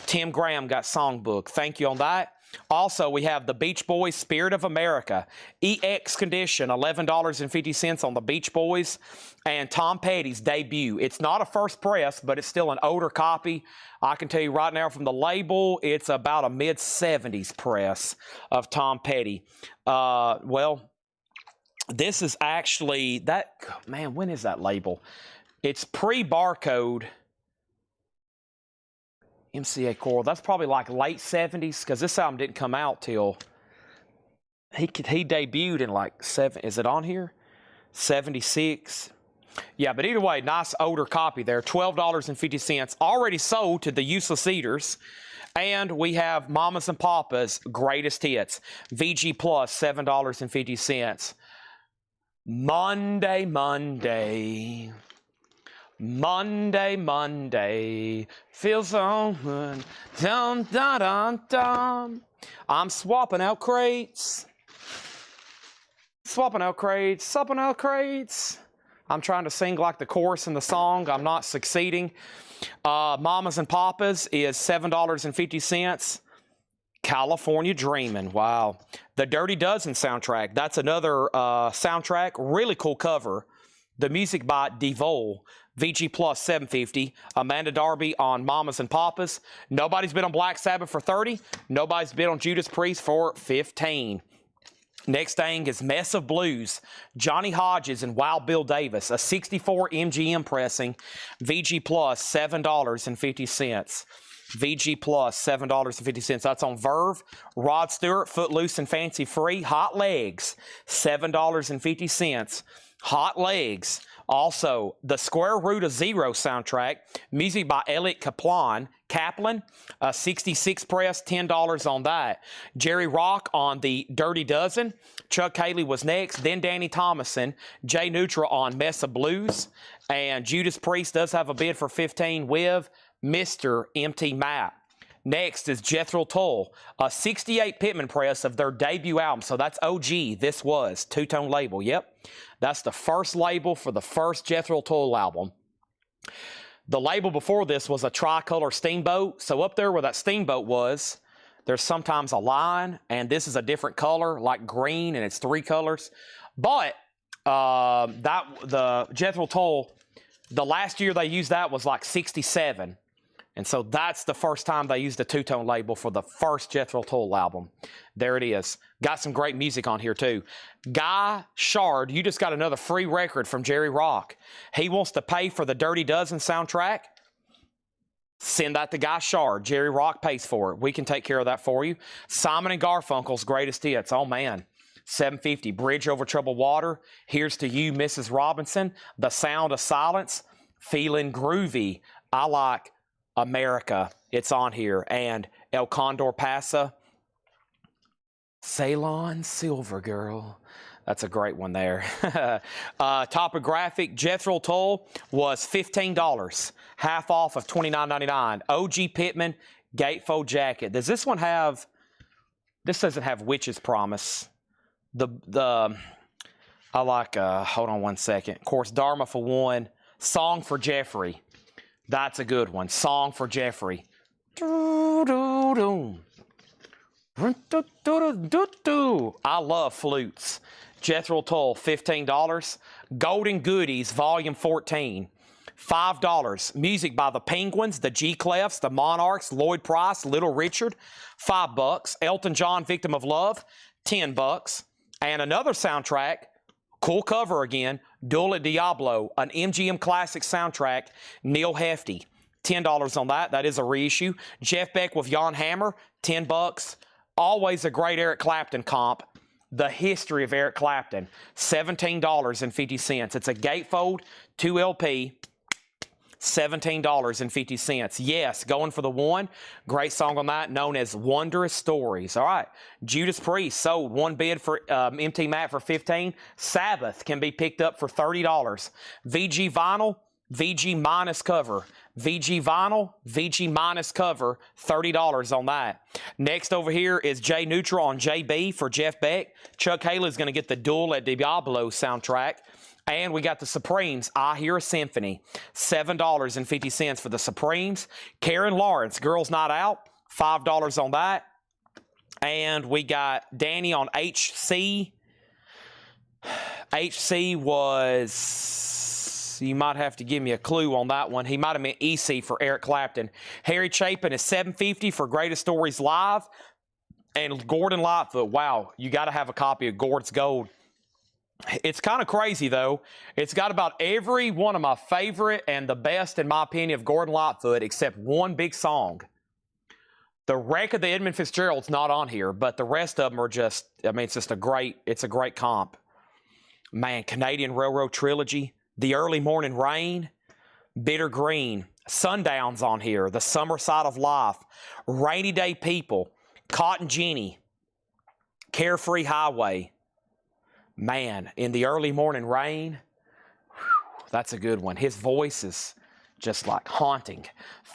Tim Graham got Songbook. Thank you on that. Also, we have the Beach Boys, Spirit of America. EX Condition, $11.50 on the Beach Boys. And Tom Petty's debut. It's not a first press, but it's still an older copy. I can tell you right now from the label, it's about a mid-70s press of Tom Petty. Well, this is actually, when is that label? It's pre-barcode. MCA Coral. That's probably like late 70s because this album didn't come out till he debuted in like is it on here? 76. Yeah, but either way, nice older copy there. $12.50. Already sold to the Useless Eaters. And we have Mamas and Papas Greatest Hits. VG Plus, $7.50. Monday, Monday. Monday, Monday. Feels so good. Dun, dun, dun, dun. I'm swapping out crates. Swapping out crates. Swapping out crates. I'm trying to sing like the chorus in the song. I'm not succeeding. Mamas and Papas is $7.50. California Dreamin'. Wow. The Dirty Dozen soundtrack. That's another soundtrack. Really cool cover. The music by DeVol. VG Plus $7.50. Amanda Darby on Mamas and Papas. Nobody's been on Black Sabbath for $30. Nobody's been on Judas Priest for $15. Next thing is Mess of Blues, Johnny Hodges and Wild Bill Davis, a 64 MGM pressing, VG Plus, $7.50. VG Plus, $7.50. That's on Verve. Rod Stewart, Footloose and Fancy Free, Hot Legs, $7.50. Hot Legs. Also, the Square Root of Zero soundtrack, music by Elliot Kaplan, a 66 press, $10 on that. Jerry Rock on the Dirty Dozen. Chuck Haley was next. Then Danny Thomason. Jay Neutral on Mess of Blues. And Judas Priest does have a bid for $15 with Mr. Empty Map. Next is Jethro Tull, a 68 Pittman press of their debut album. So that's OG. This was two-tone label. Yep. That's the first label for the first Jethro Tull album. The label before this was a tricolor steamboat. So up there where that steamboat was, there's sometimes a line, and this is a different color, like green, and it's 3 colors. But the Jethro Tull, the last year they used that was like 67. And so that's the first time they used a two-tone label for the first Jethro Tull album. There it is. Got some great music on here, too. Guy Shard, you just got another free record from Jerry Rock. He wants to pay for the Dirty Dozen soundtrack. Send that to Guy Shard. Jerry Rock pays for it. We can take care of that for you. Simon and Garfunkel's Greatest Hits. Oh, man. $7.50. Bridge Over Troubled Water. Here's to You, Mrs. Robinson. The Sound of Silence. Feeling Groovy. I Like America. It's on here. And El Condor Pasa. Ceylon Silver Girl. That's a great one there. Topographic Jethro Tull was $15. Half off of $29.99. OG Pittman Gatefold Jacket. Does this one have... This doesn't have Witch's Promise. I like... hold on one second. Of course, Dharma for one. Song for Jeffrey. That's a good one. Song for Jeffrey. I love flutes. Jethro Tull, $15. Golden Goodies, Volume 14, $5. Music by the Penguins, the G-Clefs, the Monarchs, Lloyd Price, Little Richard, $5. Elton John, Victim of Love, $10. And another soundtrack, cool cover again, Duel at Diablo, an MGM Classic soundtrack, Neil Hefti, $10 on that. That is a reissue. Jeff Beck with Jan Hammer, $10. Always a great Eric Clapton comp. The History of Eric Clapton, $17.50. It's a gatefold, 2 LP, $17.50. Yes, going for the one. Great song on that, known as Wondrous Stories. All right, Judas Priest sold one bid for MT Matt for $15. Sabbath can be picked up for $30. VG Vinyl, VG minus cover. VG Vinyl, VG minus cover, $30 on that. Next over here is Jay Neutral on JB for Jeff Beck. Chuck Haley's going to get the Duel at Diablo soundtrack. And we got the Supremes, I Hear a Symphony, $7.50 for the Supremes. Karen Lawrence, Girls Not Out, $5 on that. And we got Danny on HC. HC was... You might have to give me a clue on that one. He might have meant EC for Eric Clapton. Harry Chapin is $7.50 for Greatest Stories Live. And Gordon Lightfoot, wow, you got to have a copy of Gord's Gold. It's kind of crazy, though. It's got about every one of my favorite and the best, in my opinion, of Gordon Lightfoot, except one big song. The Wreck of the Edmund Fitzgerald's not on here, but the rest of them are just, I mean, it's a great comp. Man, Canadian Railroad Trilogy, The Early Morning Rain, Bitter Green, Sundowns on here, The Summer Side of Life, Rainy Day People, Cotton Jenny, Carefree Highway. Man, In the Early Morning Rain, whew, that's a good one. His voice is just like haunting.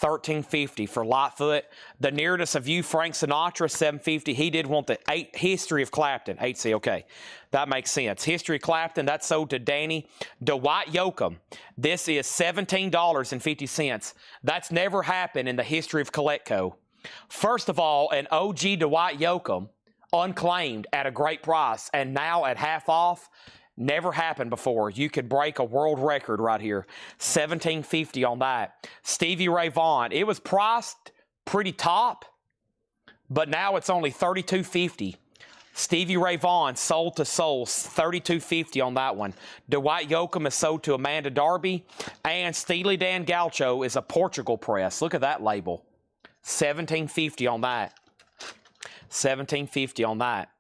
$13.50 for Lightfoot. The Nearness of You, Frank Sinatra, $7.50. He did want the History of Clapton, 8C, okay. That makes sense. History of Clapton, that's sold to Danny. Dwight Yoakam, this is $17.50. That's never happened in the history of Coletco. First of all, an OG Dwight Yoakam, unclaimed at a great price, and now at half off, never happened before. You could break a world record right here. $17.50 on that. Stevie Ray Vaughan, it was priced pretty top, but now it's only $32.50. Stevie Ray Vaughan, Soul to Soul, $32.50 on that one. Dwight Yoakam is sold to Amanda Darby, and Steely Dan Gaucho is a Portugal press. Look at that label. $17.50 on that. $17.50 on that.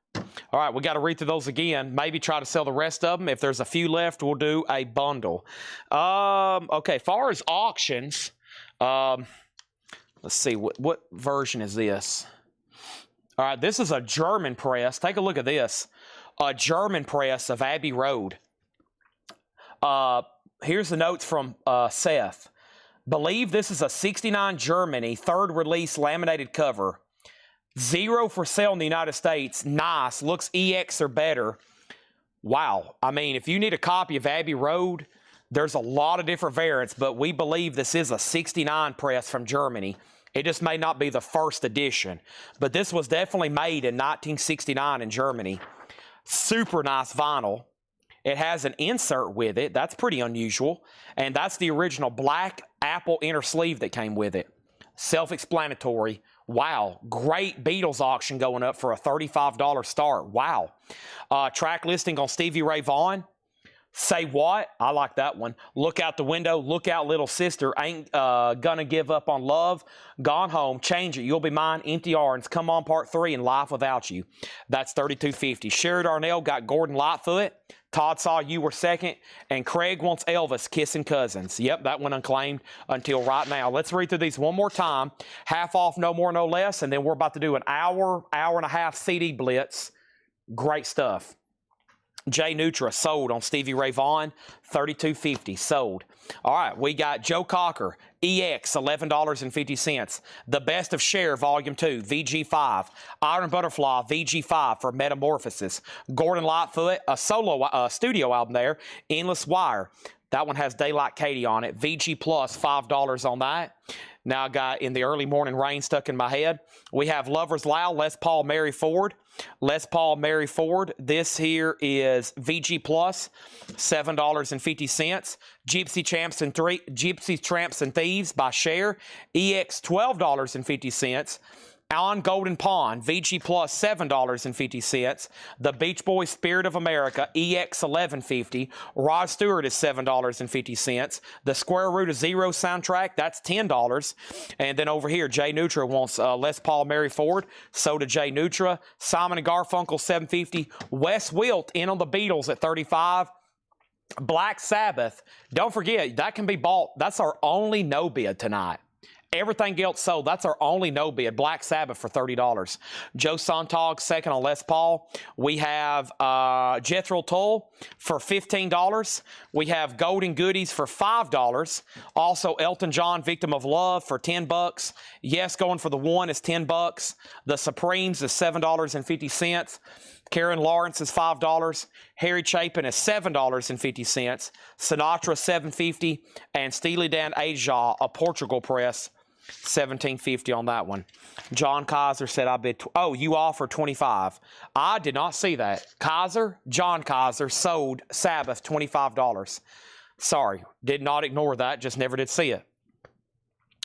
All right, we got to read through those again. Maybe try to sell the rest of them. If there's a few left, we'll do a bundle. Okay, as far as auctions, let's see, what version is this? All right, this is a German press. Take a look at this. A German press of Abbey Road. Here's the notes from Seth. Believe this is a 69 Germany, third release laminated cover. 0 for sale in the United States. Nice. Looks EX or better. Wow. I mean, if you need a copy of Abbey Road, there's a lot of different variants, but we believe this is a 69 press from Germany. It just may not be the first edition, but this was definitely made in 1969 in Germany. Super nice vinyl. It has an insert with it. That's pretty unusual. And that's the original black apple inner sleeve that came with it. Self-explanatory. Wow. Great Beatles auction going up for a $35 start. Wow. Track listing on Stevie Ray Vaughan. Say What? I like that one. Look Out the Window. Look Out Little Sister. Ain't Gonna Give Up on Love. Gone Home. Change It. You'll Be Mine. Empty Arms. Come On Part 3 and Life Without You. That's $32.50. Sherry Darnell got Gordon Lightfoot. Todd Saw You Were Second. And Craig wants Elvis, Kissing Cousins. Yep, that one unclaimed until right now. Let's read through these one more time. Half off, no more, no less. And then we're about to do an hour and a half CD blitz. Great stuff. Jay Nutra sold on Stevie Ray Vaughan, $32.50 sold. All right, we got Joe Cocker, EX, $11.50. The Best of Cher, Volume 2, VG5. Iron Butterfly, VG5 for Metamorphosis. Gordon Lightfoot, a solo studio album there, Endless Wire. That one has Daylight Katie on it. VG Plus, $5 on that. Now I got In the Early Morning Rain stuck in my head. We have Lover's Loud, Les Paul, Mary Ford. Les Paul, Mary Ford. This here is VG Plus, $7.50. Gypsy Tramps and Thieves by Cher, EX, $12.50. On Golden Pond, VG Plus, $7.50. The Beach Boys Spirit of America, EX, $11.50. Rod Stewart is $7.50. The Square Root of Zero soundtrack, that's $10. And then over here, Jay Nutra wants Les Paul, Mary Ford. So did Jay Nutra. Simon and Garfunkel, $7.50. Wes Wilt in on the Beatles at $35. Black Sabbath, don't forget, that can be bought. That's our only no bid tonight. Everything else sold. That's our only no bid. Black Sabbath for $30. Joe Sontag, second on Les Paul. We have Jethro Tull for $15. We have Golden Goodies for $5. Also, Elton John, Victim of Love for $10. Yes, Going for the One is $10. The Supremes is $7.50. Karen Lawrence is $5. Harry Chapin is $7.50. Sinatra $7.50. And Steely Dan Aja, a Portugal press, $17.50 on that one. John Kaiser said I bid. Oh, you offered $25. I did not see that. John Kaiser sold Sabbath $25. Sorry, did not ignore that. Just never did see it.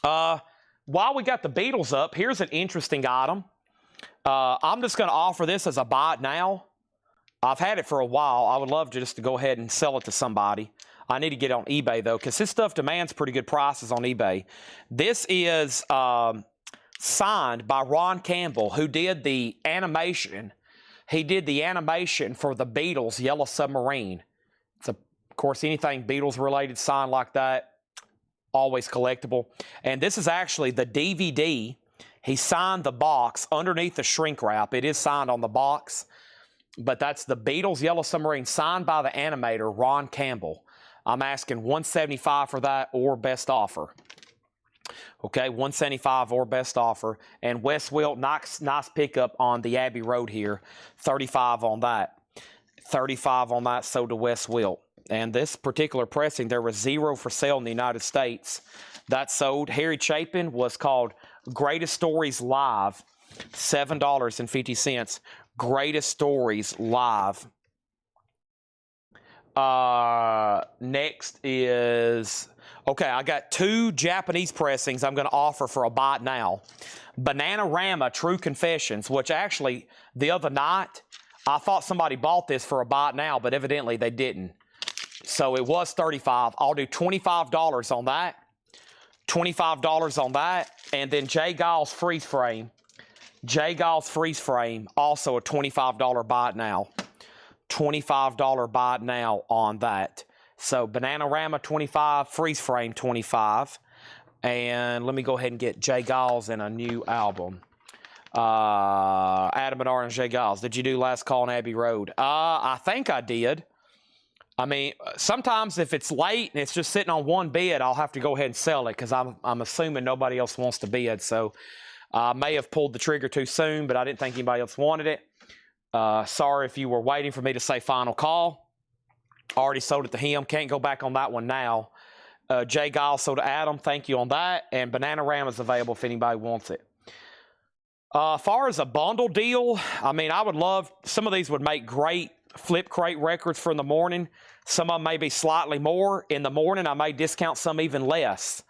While we got the Beatles up, here's an interesting item. I'm just going to offer this as a buy it now. I've had it for a while. I would love to just to go ahead and sell it to somebody. I need to get it on eBay, though, because this stuff demands pretty good prices on eBay. This is signed by Ron Campbell, who did the animation. He did the animation for the Beatles' Yellow Submarine. It's a Of course, anything Beatles related, signed like that, always collectible. And this is actually the DVD. He signed the box underneath the shrink wrap. It is signed on the box, but that's the Beatles Yellow Submarine signed by the animator, Ron Campbell. I'm asking $175 for that or best offer. Okay, $175 or best offer. And West Wilt, nice pickup on the Abbey Road here. $35 on that. $35 on that, sold to West Wilt. And this particular pressing, there was 0 for sale in the United States. That sold. Harry Chapin was called Greatest Stories Live, $7.50. Greatest Stories Live. Next is, okay, I got 2 Japanese pressings I'm going to offer for a buy now. Bananarama True Confessions, which actually the other night I thought somebody bought this for a buy now, but evidently they didn't. So it was $35. I'll do $25 on that. $25 on that. And then Jay Giles Freeze Frame. Jay Giles Freeze Frame, also a $25 buy it now. $25 buy it now on that. So Bananarama 25, Freeze Frame 25. And let me go ahead and get Jay Giles in a new album. Adam and Orange Jay Giles. Did you do Last Call on Abbey Road? I think I did. I mean, sometimes if it's late and it's just sitting on one bid, I'll have to go ahead and sell it because I'm assuming nobody else wants to bid. So I may have pulled the trigger too soon, but I didn't think anybody else wanted it. Sorry if you were waiting for me to say final call. Already sold it to him. Can't go back on that one now. Jay Giles sold to Adam. Thank you on that. And Bananarama is available if anybody wants it. As far as a bundle deal, I mean, I would love, some of these would make great flip crate records for in the morning. Some of them may be slightly more. In the morning, I may discount some even less.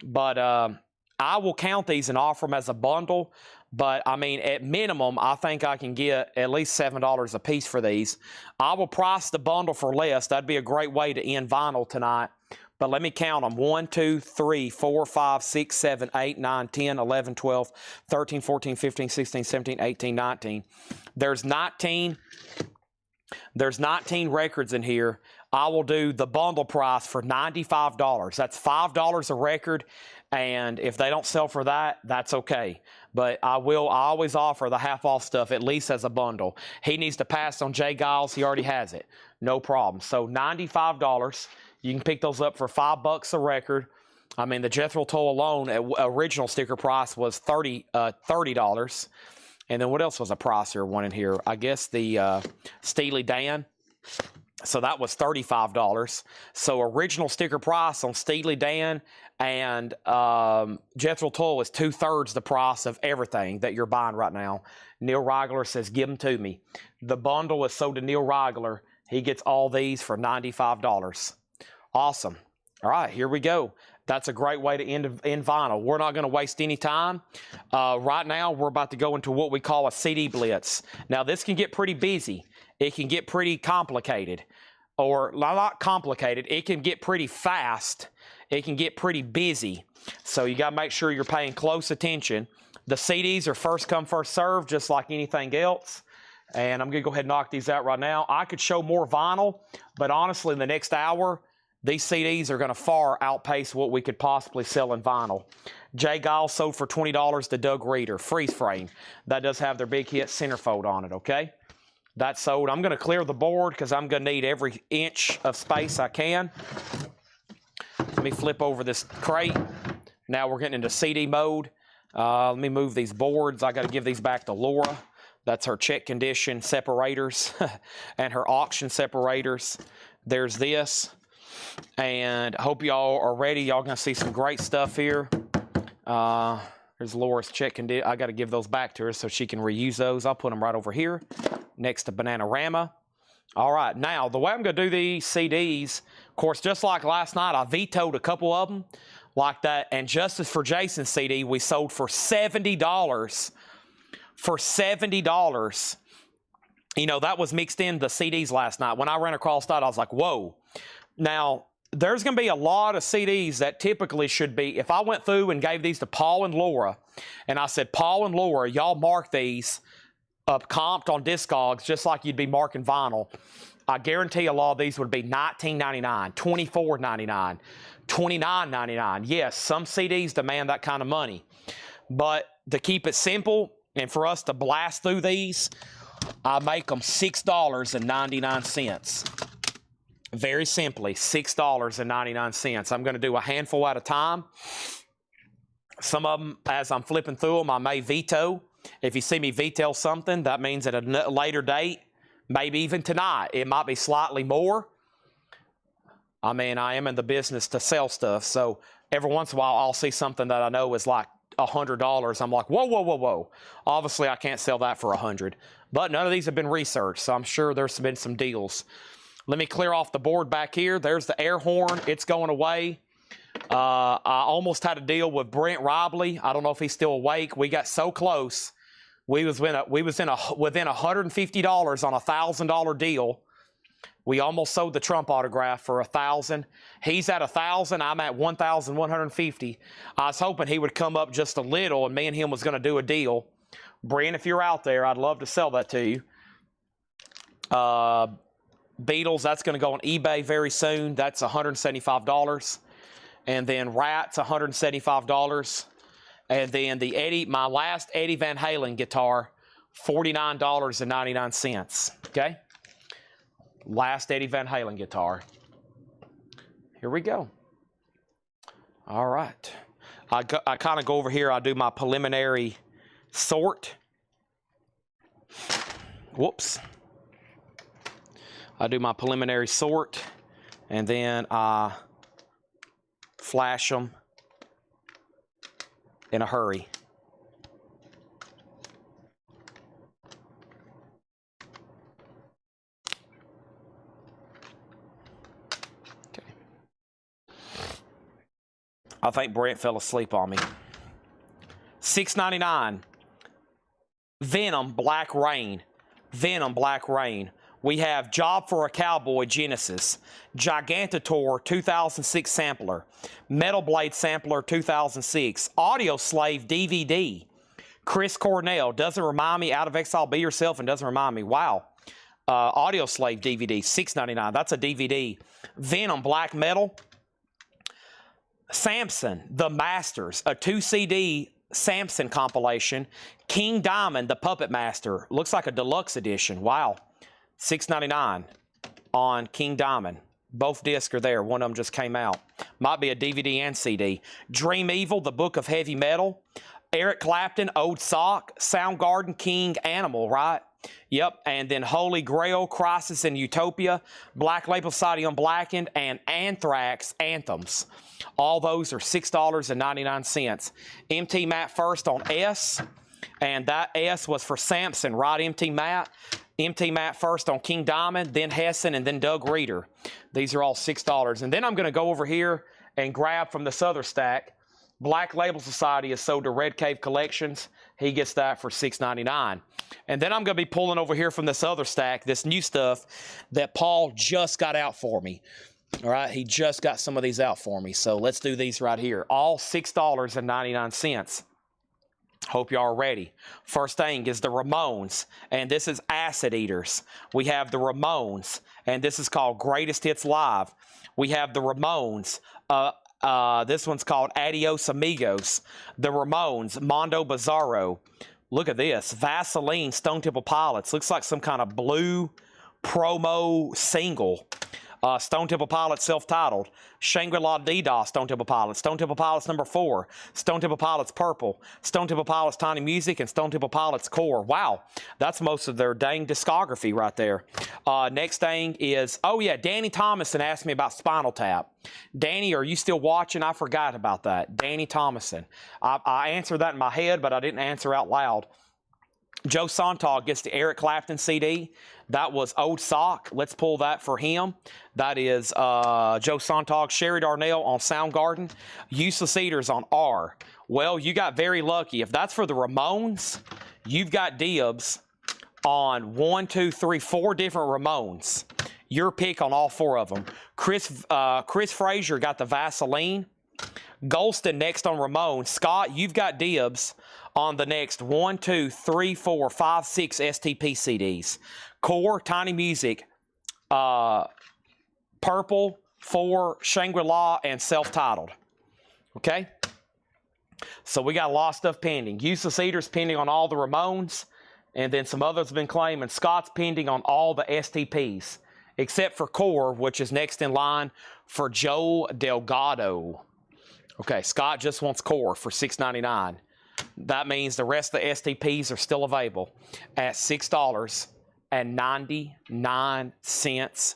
But I will count these and offer them as a bundle. But, I mean, at minimum, I think I can get at least $7 a piece for these. I will price the bundle for less. That'd be a great way to end vinyl tonight. But let me count them. 1, 2, 3, 4, 5, 6, 7, 8, 9, 10, 11, 12, 13, 14, 15, 16, 17, 18, 19. There's 19 records in here. I will do the bundle price for $95. That's $5 a record. And if they don't sell for that, that's okay. But I always offer the half-off stuff, at least as a bundle. He needs to pass on Jay Giles. He already has it. No problem. So $95. You can pick those up for $5 a record. I mean, the Jethro Tull alone, original sticker price was $30. And then what else was a price here, one in here? I guess the Steely Dan. So that was $35. So original sticker price on Steely Dan and Jethro Tull is 2/3 the price of everything that you're buying right now. Neil Reigler says, give them to me. The bundle is sold to Neil Reigler. He gets all these for $95. Awesome. All right, here we go. That's a great way to end vinyl. We're not going to waste any time. Right now, we're about to go into what we call a CD blitz. Now, this can get pretty busy. It can get pretty complicated. Or not complicated. It can get pretty fast. It can get pretty busy. So you got to make sure you're paying close attention. The CDs are first come, first served, just like anything else. And I'm going to go ahead and knock these out right now. I could show more vinyl, but honestly, in the next hour, these CDs are going to far outpace what we could possibly sell in vinyl. Jay Giles sold for $20 to Doug Reeder. Freeze frame. That does have their big hit centerfold on it, okay? That's sold. I'm going to clear the board because I'm going to need every inch of space I can. Let me flip over this crate. Now we're getting into CD mode. Let me move these boards. I got to give these back to Laura. That's her check condition separators and her auction separators. There's this. And I hope y'all are ready. Y'all going to see some great stuff here. There's Laura's check condition. I got to give those back to her so she can reuse those. I'll put them right over here next to Bananarama. All right. Now, the way I'm going to do these CDs, of course, just like last night, I vetoed a couple of them like that. And Justice for Jason CD, we sold for $70. For $70. You know, that was mixed in the CDs last night. When I ran across that, I was like, whoa. Now, there's going to be a lot of CDs that typically should be, if I went through and gave these to Paul and Laura, and I said, Paul and Laura, y'all mark these up comped on Discogs just like you'd be marking vinyl. I guarantee a lot of these would be $19.99, $24.99, $29.99. Yes, some CDs demand that kind of money. But to keep it simple and for us to blast through these, I make them $6.99. Very simply, $6.99. I'm going to do a handful at a time. Some of them, as I'm flipping through them, I may veto. If you see me veto something, that means at a later date, maybe even tonight, it might be slightly more. I mean, I am in the business to sell stuff, so every once in a while, I'll see something that I know is like $100. I'm like, whoa, whoa, whoa, whoa. Obviously, I can't sell that for $100. But none of these have been researched, so I'm sure there's been some deals. Let me clear off the board back here. There's the air horn. It's going away. I almost had a deal with Brent Robley. I don't know if he's still awake. We got so close. We was within $150 on a $1,000 deal. We almost sold the Trump autograph for $1,000. He's at $1,000. I'm at $1,150. I was hoping he would come up just a little, and me and him was going to do a deal. Brent, if you're out there, I'd love to sell that to you. Beatles, that's going to go on eBay very soon. That's $175. And then Rats, $175. And then my last Eddie Van Halen guitar, $49.99. Okay? Last Eddie Van Halen guitar. Here we go. All right. I kind of go over here. I do my preliminary sort. Whoops. I do my preliminary sort, and then I flash them in a hurry. Okay. I think Brent fell asleep on me. $6.99. Venom Black Rain. Venom Black Rain. We have Job for a Cowboy Genesis, Gigantator 2006 sampler, Metal Blade sampler 2006, Audio Slave DVD, Chris Cornell, Doesn't Remind Me, Out of Exile, Be Yourself, and Doesn't Remind Me. Wow. Audio Slave DVD, $6.99. That's a DVD. Venom Black Metal, Samson, The Masters, a 2 CD Samson compilation, King Diamond, The Puppet Master. Looks like a deluxe edition. Wow. $6.99 on King Diamond. Both discs are there. One of them just came out. Might be a DVD and CD. Dream Evil, The Book of Heavy Metal. Eric Clapton, Old Sock. Soundgarden, King Animal, right? Yep. And then Holy Grail, Crisis in Utopia. Black Label Society Unblackened, and Anthrax Anthems. All those are $6.99. MT Matt first on S. And that S was for Samson, right, MT Matt? MT Matt first on King Diamond, then Hessen, and then Doug Reeder. These are all $6. And then I'm going to go over here and grab from this other stack. Black Label Society is sold to Red Cave Collections. He gets that for $6.99. And then I'm going to be pulling over here from this other stack, this new stuff that Paul just got out for me. All right, he just got some of these out for me. So let's do these right here. All $6.99. Hope y'all are ready. First thing is the Ramones, and this is Acid Eaters. We have the Ramones, and this is called Greatest Hits Live. We have the Ramones. This one's called Adios Amigos. The Ramones, Mondo Bizarro. Look at this. Vaseline, Stone Temple Pilots. Looks like some kind of blue promo single. Stone Temple Pilots self-titled. Shangri-La Dee-Dah, Stone Temple Pilots. Stone Temple Pilots #4. Stone Temple Pilots Purple. Stone Temple Pilots Tiny Music, and Stone Temple Pilots Core. Wow, that's most of their dang discography right there. Next thing is, oh yeah, Danny Thomason asked me about Spinal Tap. Danny, are you still watching? I forgot about that. Danny Thomason. I answered that in my head, but I didn't answer out loud. Joe Sontag gets the Eric Clapton CD. That was Old Sock. Let's pull that for him. That is Joe Sontag. Sherry Darnell on Soundgarden. Useless Eaters on R. Well, you got very lucky. If that's for the Ramones, you've got dibs on 1, 2, 3, 4 different Ramones. Your pick on all 4 of them. Chris Frazier got the Vaseline. Golston next on Ramones. Scott, you've got dibs on the next 1, 2, 3, 4, 5, 6 STP CDs. Core, Tiny Music, Purple, 4, Shangri-La, and self-titled. Okay? So we got a lot of stuff pending. Useless Eaters pending on all the Ramones, and then some others have been claimed, and Scott's pending on all the STPs, except for Core, which is next in line for Joe Delgado. Okay, Scott just wants Core for $6.99. That means the rest of the STPs are still available at $6.99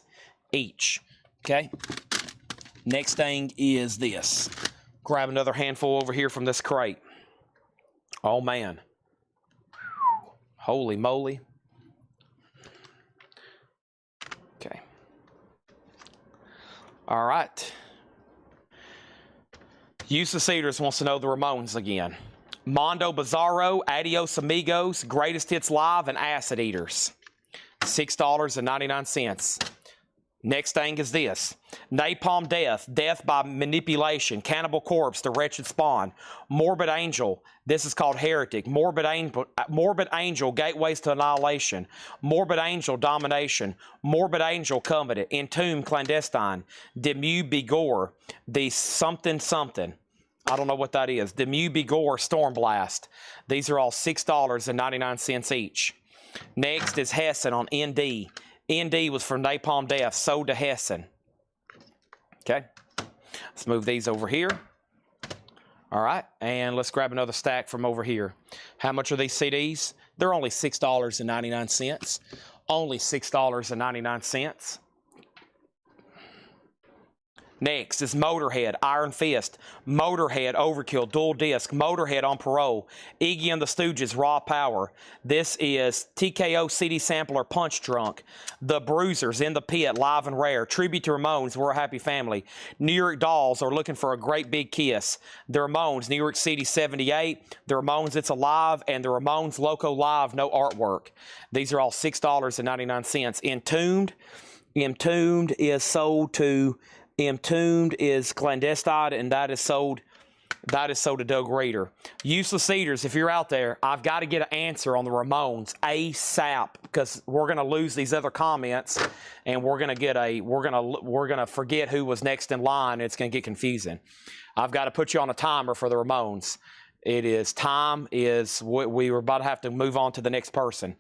each. Okay? Next thing is this. Grab another handful over here from this crate. Oh, man. Holy moly. Okay. All right. Useless Eaters wants to know the Ramones again. Mondo Bizarro, Adios Amigos, Greatest Hits Live, and Acid Eaters. $6.99. Next thing is this. Napalm Death, Death by Manipulation, Cannibal Corpse, The Wretched Spawn, Morbid Angel, this is called Heretic, Morbid Angel, Gateways to Annihilation, Morbid Angel, Domination, Morbid Angel, Covenant, Entomb, Clandestine, Demue Begore, The Something Something. I don't know what that is. Demue Begore, Stormblast. These are all $6.99 each. Next is Hessen on ND. ND was from Napalm Death, sold to Hessen. Okay. Let's move these over here. All right. And let's grab another stack from over here. How much are these CDs? They're only $6.99. Only $6.99. Next is Motorhead, Iron Fist, Motorhead, Overkill, Dual Disc, Motorhead on Parole, Iggy and the Stooges, Raw Power. This is TKO CD Sampler, Punch Drunk, The Bruisers, In the Pit, Live and Rare, Tribute to Ramones, We're a Happy Family, New York Dolls are looking for a great big kiss, The Ramones, New York City 78, The Ramones, It's Alive, and The Ramones, Loco Live, no artwork. These are all $6.99. Entombed is sold to... Entombed is Clandestine, and that is sold to Doug Reader. Useless Eaters, if you're out there, I've got to get an answer on the Ramones ASAP, because we're going to lose these other comments, and we're going to forget who was next in line, and it's going to get confusing. I've got to put you on a timer for the Ramones. We were about to have to move on to the next person.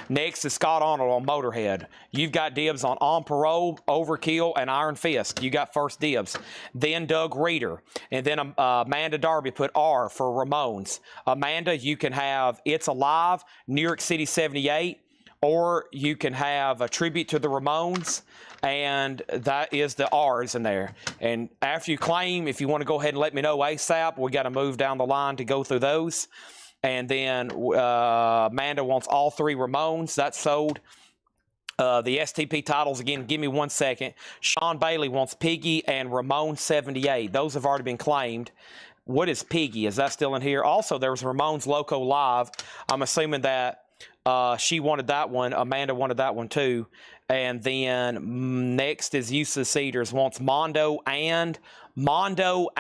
Next is Scott Arnold on Motorhead. You've got dibs on Parole, Overkill, and Iron Fist. You got first dibs. Then Doug Reader. And then Amanda Darby put R for Ramones. Amanda, you can have It's Alive, New York City 78, or you can have a tribute to the Ramones, and that is the R's in there. And after you claim, if you want to go ahead and let me know ASAP, we got to move down the line to go through those. And then Amanda wants all 3 Ramones. That's sold. The STP titles, again, give me 1 second. Sean Bailey wants Piggy and Ramone 78. Those have already been claimed. What is Piggy? Is that still in here? Also, there was Ramones Loco Live. I'm assuming that she wanted that one. Amanda wanted that one too. And then next is Useless Eaters wants Mondo and we know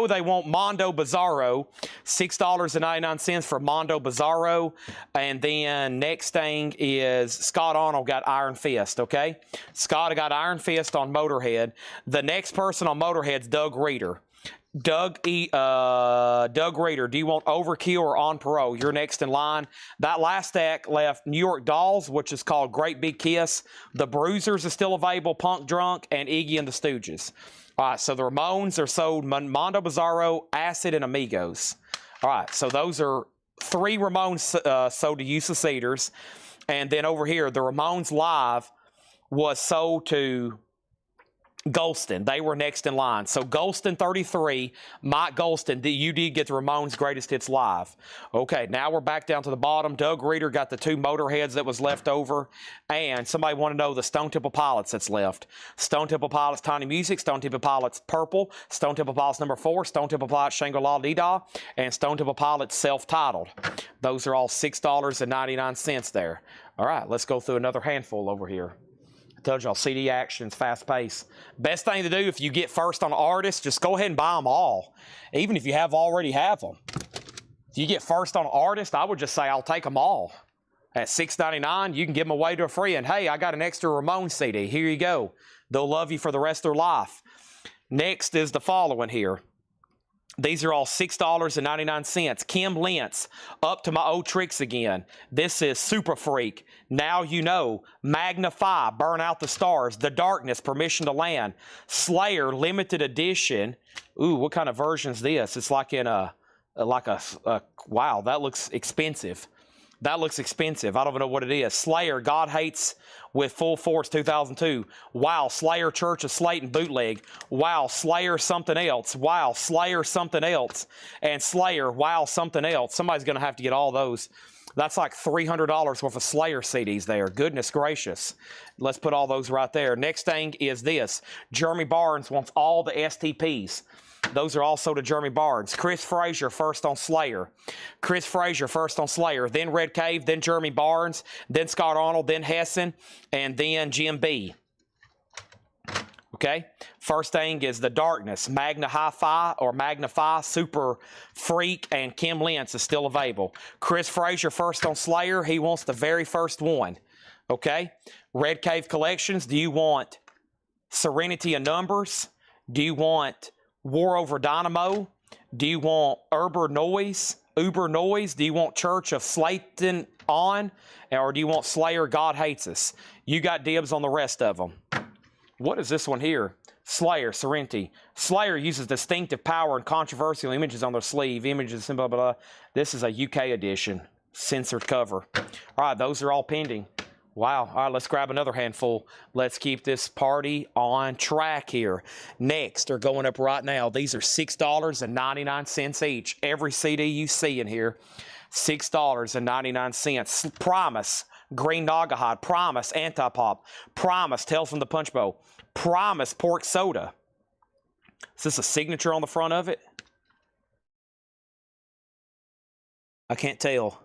they want Mondo Bizarro, $6.99 for Mondo Bizarro. And then next thing is Scott Arnold got Iron Fist, okay? Scott got Iron Fist on Motorhead. The next person on Motorhead's Doug Reader. Doug Reader, do you want Overkill or On Parole? You're next in line. That last stack left New York Dolls, which is called Great Big Kiss. The Bruisers is still available, Punk Drunk, and Iggy and the Stooges. All right, so the Ramones are sold Mondo Bizarro, Acid, and Amigos. All right, so those are 3 Ramones sold to Useless Eaters. And then over here, the Ramones Live was sold to Golston. They were next in line. So Golston 33, Mike Golston, you did get the Ramones Greatest Hits Live. Okay, now we're back down to the bottom. Doug Reader got the 2 Motorheads that was left over. And somebody want to know the Stone Temple Pilots that's left. Stone Temple Pilots Tiny Music, Stone Temple Pilots Purple, Stone Temple Pilots number 4, Stone Temple Pilots Shangri-La Dida, and Stone Temple Pilots Self-Titled. Those are all $6.99 there. All right, let's go through another handful over here. I told y'all, CD action's fast pace. Best thing to do if you get first on an artist, just go ahead and buy them all. Even if you already have them. If you get first on an artist, I would just say I'll take them all. At $6.99, you can give them away to a friend. Hey, I got an extra Ramones CD. Here you go. They'll love you for the rest of their life. Next is the following here. These are all $6.99. Kim Lentz, Up to My Old Tricks Again. This is Super Freak, Now You Know, Magnify, Burn Out the Stars, The Darkness, Permission to Land, Slayer, Limited Edition. Ooh, what kind of version is this? It's like in wow, that looks expensive. That looks expensive. I don't even know what it is. Slayer, God Hates with Full Force 2002. Wow, Slayer, Church of Satan bootleg. Wow, Slayer something else. Wow, Slayer something else. And Slayer, wow, something else. Somebody's going to have to get all those. That's like $300 worth of Slayer CDs there. Goodness gracious. Let's put all those right there. Next thing is this. Jeremy Barnes wants all the STPs. Those are also to Jeremy Barnes. Chris Frazier first on Slayer. Chris Frazier first on Slayer. Then Red Cave, then Jeremy Barnes, then Scott Arnold, then Hessen, and then Jim B. Okay? First thing is The Darkness. Magna Hi-Fi or Magnify, Super Freak, and Kim Lentz is still available. Chris Frazier first on Slayer. He wants the very first one. Okay? Red Cave Collections. Do you want Serenity of Numbers? Do you want War Over Dynamo? Do you want Uber Noise? Do you want Church of Satan On? Or do you want Slayer, God Hates Us? You got dibs on the rest of them. What is this one here? Slayer, Serenity. Slayer uses distinctive power and controversial images on their sleeve. Images, blah, blah, blah. This is a UK edition. Censored cover. All right, those are all pending. Wow. All right, let's grab another handful. Let's keep this party on track here. Next, are going up right now. These are $6.99 each. Every CD you see in here, $6.99. Promise, Green Naugahyde. Promise, Antipop. Promise, Tales from the Punch Bowl. Promise, Pork Soda. Is this a signature on the front of it? I can't tell.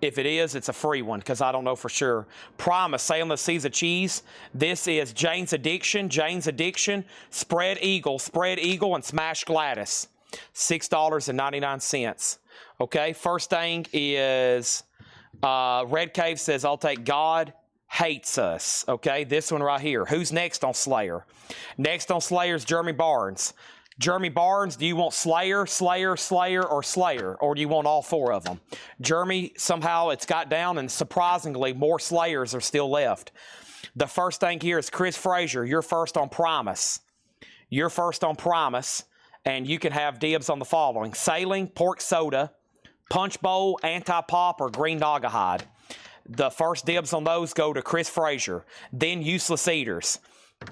If it is, it's a free one because I don't know for sure. Promise, Sailing the Seas of Cheese. This is Jane's Addiction, Spread Eagle, and Smash Gladys. $6.99. Okay, first thing is Red Cave says, I'll take God Hates Us. Okay, this one right here. Who's next on Slayer? Next on Slayer is Jeremy Barnes. Jeremy Barnes, do you want Slayer, or Slayer? Or do you want all four of them? Jeremy, somehow it's got down, and surprisingly, more Slayers are still left. The first thing here is Chris Frazier. You're first on Promise. And you can have dibs on the following. Sailing, Pork Soda, Punch Bowl, Anti-Pop, or Green Naugahyde. The first dibs on those go to Chris Frazier. Then Useless Eaters.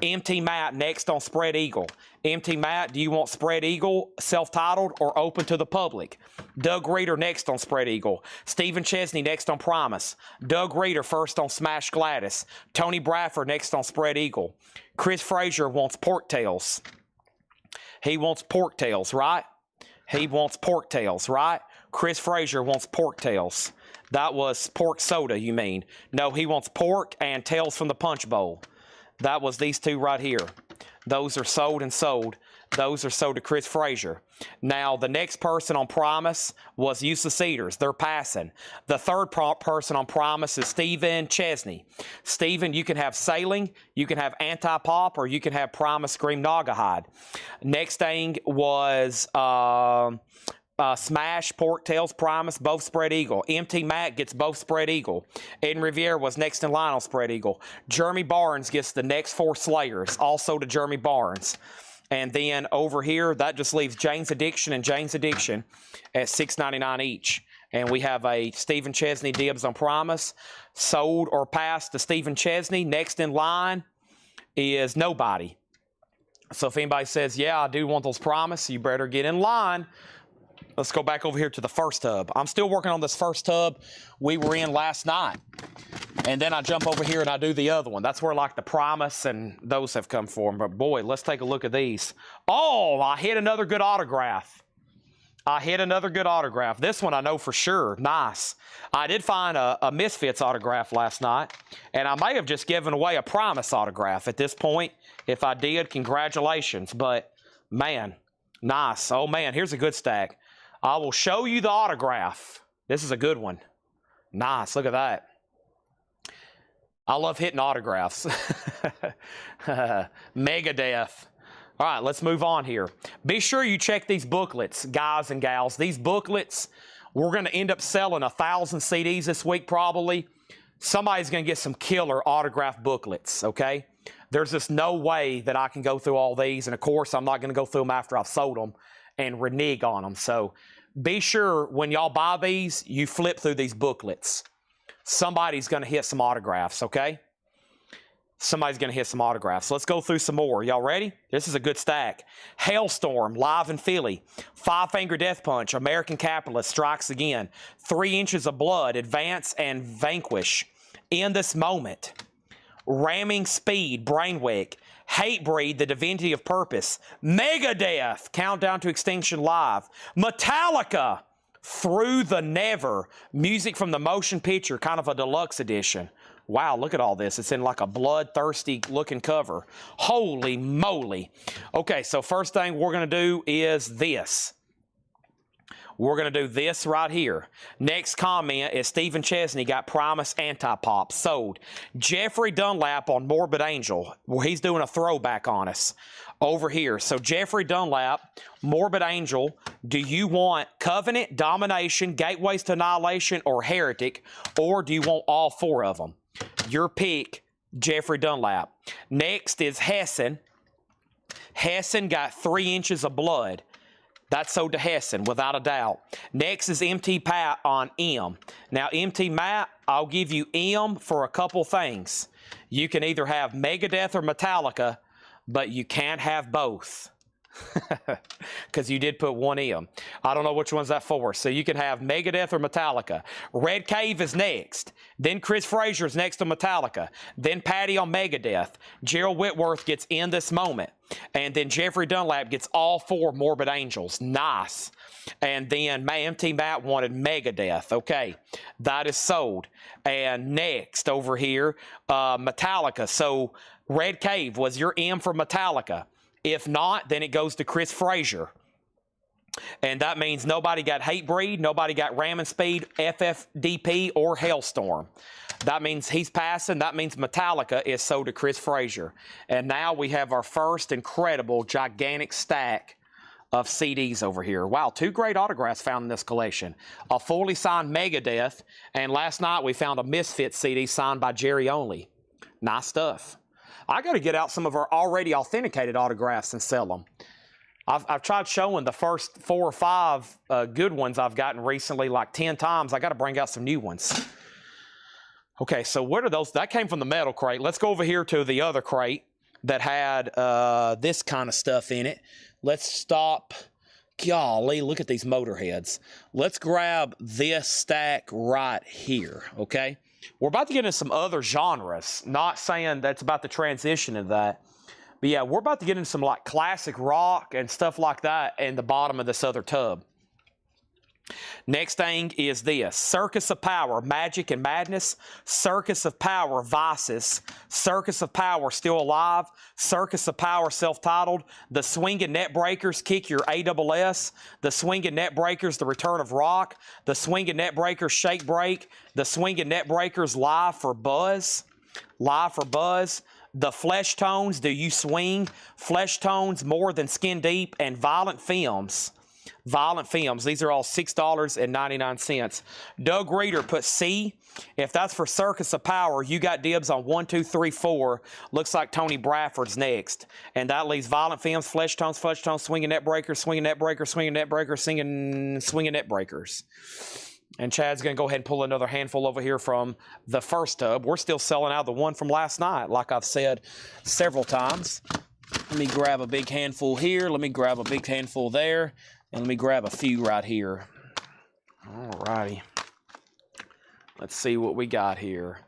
MT Matt next on Spread Eagle. MT Matt, do you want Spread Eagle, self-titled, or open to the public? Doug Reader next on Spread Eagle. Stephen Chesney next on Promise. Doug Reader first on Smash Gladys. Tony Bradford next on Spread Eagle. Chris Frazier wants Pork Tails. He wants Pork Tails, right? Chris Frazier wants Pork Tails. That was Pork Soda, you mean? No, he wants Pork and Tales from the Punch Bowl. That was these two right here. Those are sold and sold. Those are sold to Chris Frazier. Now, the next person on Promise was Useless Eaters. They're passing. The third person on Promise is Stephen Chesney. Stephen, you can have Sailing, you can have Anti-Pop, or you can have Promise Green Naugahyde. Next thing was Smash, Pork Tails, Promise, both Spread Eagle. MT Matt gets both Spread Eagle. Eden Riviere was next in line on Spread Eagle. Jeremy Barnes gets the next four Slayers, also to Jeremy Barnes. And then over here, that just leaves Jane's Addiction and Jane's Addiction at $6.99 each. And we have a Stephen Chesney dibs on Promise. Sold or passed to Stephen Chesney. Next in line is Nobody. So if anybody says, yeah, I do want those Promise, you better get in line. Let's go back over here to the first tub. I'm still working on this first tub we were in last night. And then I jump over here and I do the other one. That's where like the Promise and those have come from. But boy, let's take a look at these. Oh, I hit another good autograph. This one I know for sure. Nice. I did find a Misfits autograph last night. And I may have just given away a Promise autograph at this point. If I did, congratulations. But man, nice. Oh man, here's a good stack. I will show you the autograph. This is a good one. Nice. Look at that. I love hitting autographs. Megadeth. All right, let's move on here. Be sure you check these booklets, guys and gals. These booklets, we're going to end up selling 1,000 CDs this week probably. Somebody's going to get some killer autograph booklets, okay? There's just no way that I can go through all these. And, of course, I'm not going to go through them after I've sold them and renege on them. So be sure when y'all buy these, you flip through these booklets. Somebody's going to hit some autographs, okay? Somebody's going to hit some autographs. Let's go through some more. Y'all ready? This is a good stack. Hailstorm, live in Philly. Five Finger Death Punch, American Capitalist, Strikes Again. 3 Inches of Blood, Advance and Vanquish. In This Moment. Ramming Speed, Brainwake. Hatebreed, The Divinity of Purpose. Megadeth, Countdown to Extinction Live. Metallica, Through the Never. Music from the motion picture, kind of a deluxe edition. Wow, look at all this. It's in like a bloodthirsty looking cover. Holy moly. Okay, so first thing we're going to do is this. We're going to do this right here. Next comment is Stephen Chesney got Primus Anti-Pop sold. Jeffrey Dunlap on Morbid Angel. Well, he's doing a throwback on us over here. So Jeffrey Dunlap, Morbid Angel, do you want Covenant, Domination, Gateways to Annihilation, or Heretic? Or do you want all 4 of them? Your pick, Jeffrey Dunlap. Next is Hessen. Hessen got 3 Inches of Blood. That's sold to Hessen, without a doubt. Next is MT Pat on M. Now, MT Matt, I'll give you M for a couple things. You can either have Megadeth or Metallica, but you can't have both. Because you did put 1 M. I don't know which one's that for. So you can have Megadeth or Metallica. Red Cave is next. Then Chris Frazier's next to Metallica. Then Patty on Megadeth. Gerald Whitworth gets In This Moment. And then Jeffrey Dunlap gets all 4 Morbid Angels. Nice. And then MT Matt wanted Megadeth. Okay, that is sold. And next over here, Metallica. So Red Cave, was your M for Metallica? If not, then it goes to Chris Frazier. And that means nobody got Hatebreed, nobody got Ramming Speed, FFDP, or Hailstorm. That means he's passing. That means Metallica is sold to Chris Frazier. And now we have our first incredible, gigantic stack of CDs over here. Wow, 2 great autographs found in this collection. A fully signed Megadeth, and last night we found a Misfits CD signed by Jerry Only. Nice stuff. I got to get out some of our already authenticated autographs and sell them. I've tried showing the first 4 or 5 good ones I've gotten recently like 10 times. I got to bring out some new ones. Okay, so what are those? That came from the metal crate. Let's go over here to the other crate that had this kind of stuff in it. Let's stop. Golly, look at these Motorheads. Let's grab this stack right here, okay? We're about to get into some other genres. Not saying that's about to transition into that. But yeah, we're about to get into some like classic rock and stuff like that in the bottom of this other tub. Next thing is this. Circus of Power, Magic and Madness. Circus of Power, Vices. Circus of Power, Still Alive. Circus of Power, self-titled. The Swingin' Net Breakers, Kick Your ASS. The Swingin' Net Breakers, The Return of Rock. The Swingin' Net Breakers, Shake Break. The Swingin' Net Breakers, Live for Buzz. Live for Buzz. The Flesh Tones, Do You Swing? Flesh Tones, More Than Skin Deep. And Violent Films. Violent Films. These are all $6.99. Doug Reeder put C. If that's for Circus of Power, you got dibs on 1, 2, 3, 4. Looks like Tony Bradford's next. And that leaves Violent Films, Flesh Tones, Swingin' Net Breakers, Swingin' Net Breakers, Swingin' Net Breakers, Swingin' Net Breakers. And Chad's going to go ahead and pull another handful over here from the first tub. We're still selling out the one from last night, like I've said several times. Let me grab a big handful here. Let me grab a big handful there. And let me grab a few right here. All righty. Let's see what we got here.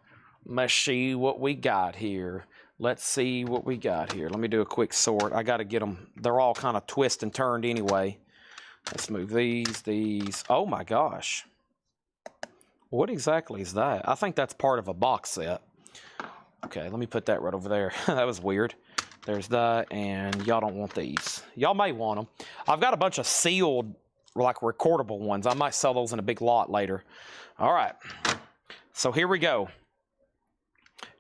Let's see what we got here. Let's see what we got here. Let me do a quick sort. I got to get them. They're all kind of twist and turned anyway. Let's move these. Oh, my gosh. What exactly is that? I think that's part of a box set. Okay, let me put that right over there. That was weird. There's that, and y'all don't want these. Y'all may want them. I've got a bunch of sealed like recordable ones. I might sell those in a big lot later. All right. So here we go.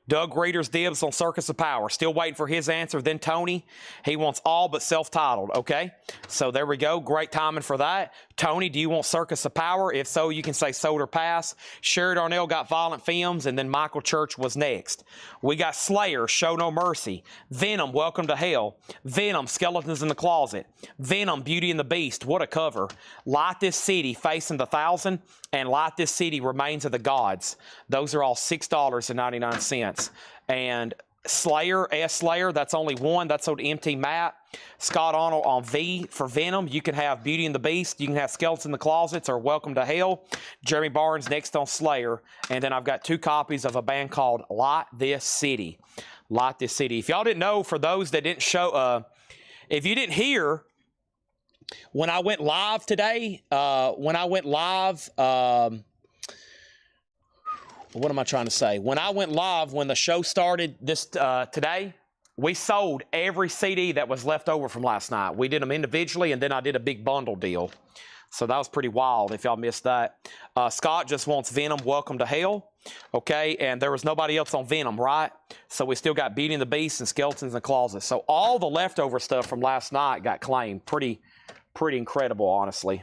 Doug Reader's dibs on Circus of Power. Still waiting for his answer. Then Tony, he wants all but self-titled. Okay, so there we go. Great timing for that. Tony, do you want Circus of Power? If so, you can say sold or pass. Sherry Darnell got Violent Femmes, and then Michael Church was next. We got Slayer, Show No Mercy. Venom, Welcome to Hell. Venom, Skeletons in the Closet. Venom, Beauty and the Beast. What a cover. Light This City, Facing the Thousand. And Light This City, Remains of the Gods. Those are all $6.99. And Slayer, Slayer, that's only one. That's on MT Matt. Scott Arnold on V for Venom. You can have Beauty and the Beast. You can have Skeletons in the Closets or Welcome to Hell. Jeremy Barnes next on Slayer. And then I've got 2 copies of a band called Light This City. Light This City. If y'all didn't know, for those that didn't show, if you didn't hear, when I went live today, what am I trying to say? When I went live, when the show started this today, we sold every CD that was left over from last night. We did them individually, and then I did a big bundle deal. So that was pretty wild if y'all missed that. Scott just wants Venom, Welcome to Hell. Okay, and there was nobody else on Venom, right? So we still got Beauty and the Beast and Skeletons in the Closet. So all the leftover stuff from last night got claimed. Pretty incredible, honestly.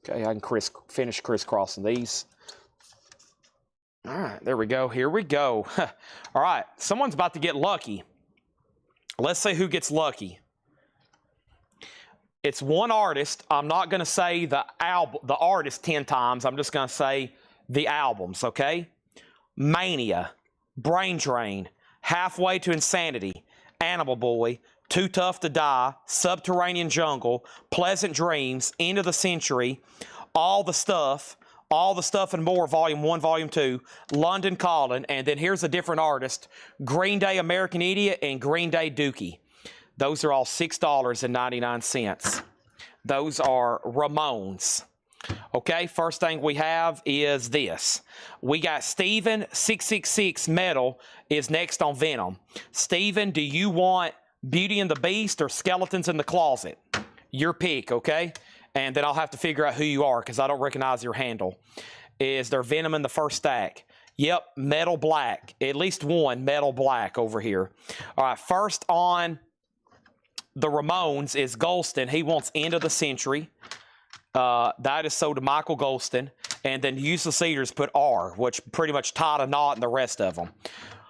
Okay, I can finish crisscrossing these. All right, there we go. Here we go. All right, someone's about to get lucky. Let's see who gets lucky. It's one artist. I'm not going to say the artist 10 times. I'm just going to say the albums, okay? Mania, Brain Drain, Halfway to Insanity, Animal Boy, Too Tough to Die, Subterranean Jungle, Pleasant Dreams, End of the Century, All the Stuff and More, Volume 1, Volume 2, London Calling, and then here's a different artist, Green Day American Idiot and Green Day Dookie. Those are all $6.99. Those are Ramones. Okay, first thing we have is this. We got Steven 666 Metal is next on Venom. Steven, do you want Beauty and the Beast or Skeletons in the Closet? Your pick, okay? And then I'll have to figure out who you are because I don't recognize your handle. Is there Venom in the first stack? Yep, Metal Black. At least one Metal Black over here. All right, first on the Ramones is Golston. He wants End of the Century. That is sold to Michael Golston. And then Useless Eaters put R, which pretty much tied a knot in the rest of them.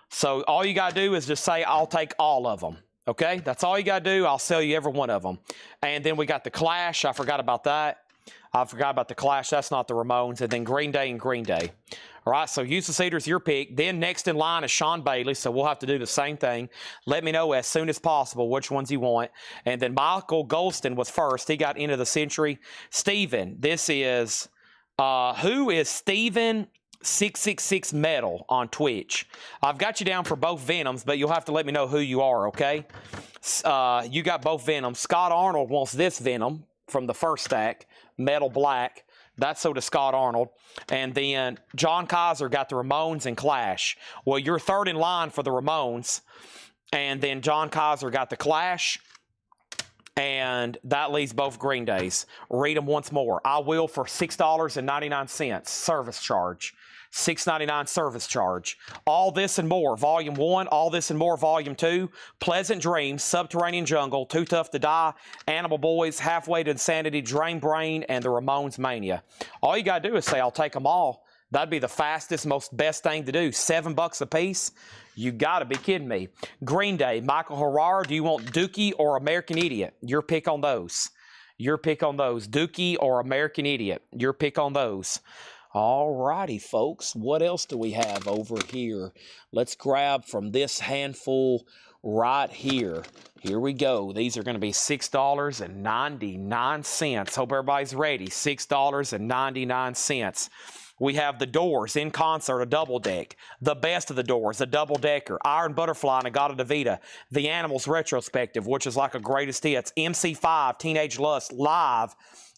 So all you got to do is just say, I'll take all of them. Okay, that's all you got to do. I'll sell you every one of them. And then we got the Clash. I forgot about that. I forgot about the Clash. That's not the Ramones. And then Green Day and Green Day. All right, so Useless Eaters, your pick. Then next in line is Sean Bailey, so we'll have to do the same thing. Let me know as soon as possible which ones you want. And then Michael Golston was first. He got End of the Century. Steven, this is, who is Steven 666 Metal on Twitch? I've got you down for both Venoms, but you'll have to let me know who you are, okay? You got both Venoms. Scott Arnold wants this Venom from the first stack, Metal Black. That's so to Scott Arnold. And then John Kaiser got the Ramones and Clash. Well, you're third in line for the Ramones. And then John Kaiser got the Clash. And that leaves both Green Days. Read them once more. I will for $6.99 service charge. $6.99 service charge. All This and More, Volume 1, All This and More, Volume 2, Pleasant Dreams, Subterranean Jungle, Too Tough to Die, Animal Boys, Halfway to Insanity, Drain Brain, and the Ramones Mania. All you got to do is say, I'll take them all. That'd be the fastest, most best thing to do. $7 a piece? You got to be kidding me. Green Day, Michael Herrera, do you want Dookie or American Idiot? Your pick on those. Your pick on those. Dookie or American Idiot? Your pick on those. All righty, folks. What else do we have over here? Let's grab from this handful right here. Here we go. These are going to be $6.99. Hope everybody's ready. $6.99. We have the Doors in concert, a double deck. The Best of the Doors, a double decker. Iron Butterfly and Agata Davida. The Animals retrospective, which is like a greatest hits. MC5, Teenage Lust live.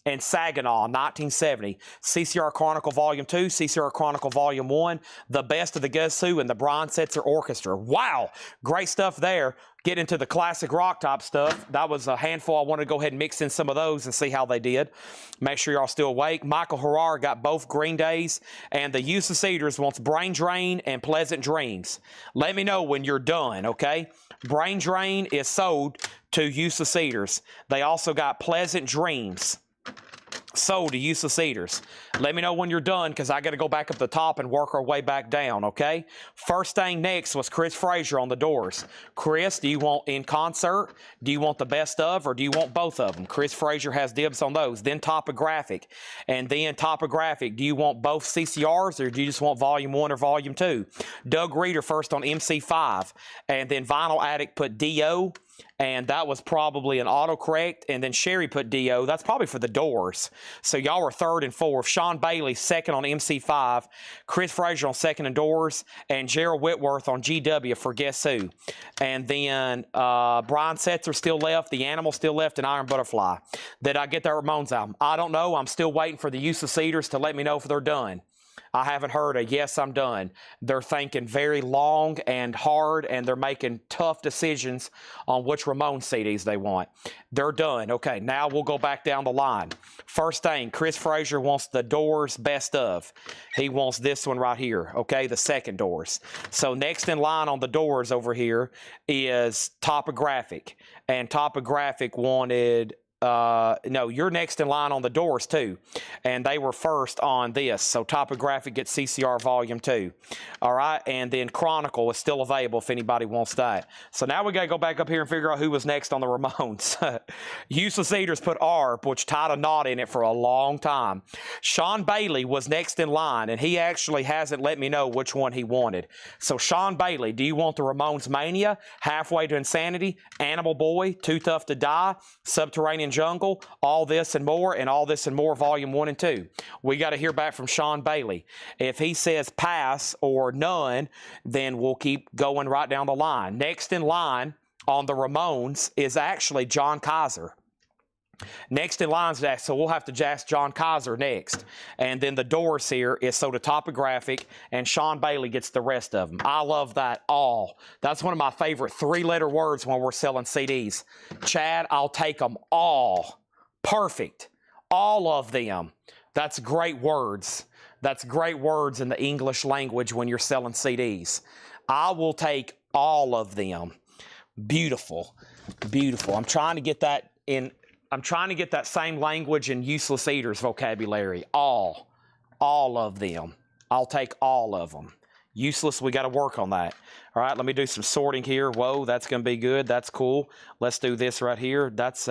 and Saginaw, 1970. CCR Chronicle Volume 2, CCR Chronicle Volume 1, The Best of the Guess Who, and the Brian Setzer Orchestra. Wow, great stuff there. Get into the classic rock type stuff. That was a handful. I want to go ahead and mix in some of those and see how they did. Make sure y'all still awake. Michael Harrar got both Green Days, and the Use of Cedars wants Brain Drain and Pleasant Dreams. Let me know when you're done, okay? Brain Drain is sold to Use of Cedars. They also got Pleasant Dreams sold to Use of Cedars. Let me know when you're done, because I got to go back up the top and work our way back down, okay? First thing next was Chris Frazier on the Doors. Chris, do you want in concert? Do you want the best of, or do you want both of them? Chris Frazier has dibs on those. Then Topographic. And then Topographic, do you want both CCRs, or do you just want Volume 1 or Volume 2? Doug Reeder first on MC5. And then Vinyl Addict put D.O., and that was probably an autocorrect, and then Sherry put D.O. That's probably for the Doors. So y'all were third and fourth. Sean Bailey second on MC5, Chris Frazier on second and Doors, and Gerald Whitworth on GW for Guess Who. And then Brian Setzer still left, The Animal still left, and Iron Butterfly. Did I get that Ramones album? I don't know. I'm still waiting for the Use of Cedars to let me know if they're done. I haven't heard a yes, I'm done. They're thinking very long and hard, and they're making tough decisions on which Ramones CDs they want. They're done. Okay, now we'll go back down the line. First thing, Chris Frazier wants the Doors best of. He wants this one right here, okay, the second Doors. So next in line on the Doors over here is Topographic, and Topographic wanted... no, you're next in line on the Doors too, and they were first on this. So Topographic gets CCR Volume 2. All right, and then Chronicle is still available if anybody wants that. So now we got to go back up here and figure out who was next on the Ramones. Use of Cedars put ARP, which tied a knot in it for a long time. Sean Bailey was next in line, and he actually hasn't let me know which one he wanted. So Sean Bailey, do you want the Ramones Mania, Halfway to Insanity, Animal Boy, Too Tough to Die, Subterranean Jungle, All This and More, and All This and More Volume 1 and 2. We got to hear back from Sean Bailey. If he says pass or none, then we'll keep going right down the line. Next in line on the Ramones is actually John Kaiser. Next in line is that, so we'll have to ask John Kaiser next. And then the Doors here is so the Topographic, and Sean Bailey gets the rest of them. I love that all. That's one of my favorite three-letter words when we're selling CDs. Chad, I'll take them all. Perfect. All of them. That's great words. That's great words in the English language when you're selling CDs. I will take all of them. Beautiful. Beautiful. I'm trying to get that in... I'm trying to get that same language in Useless Eaters vocabulary. All of them. I'll take all of them. Useless, we got to work on that. All right, let me do some sorting here. Whoa, that's going to be good. That's cool. Let's do this right here. That's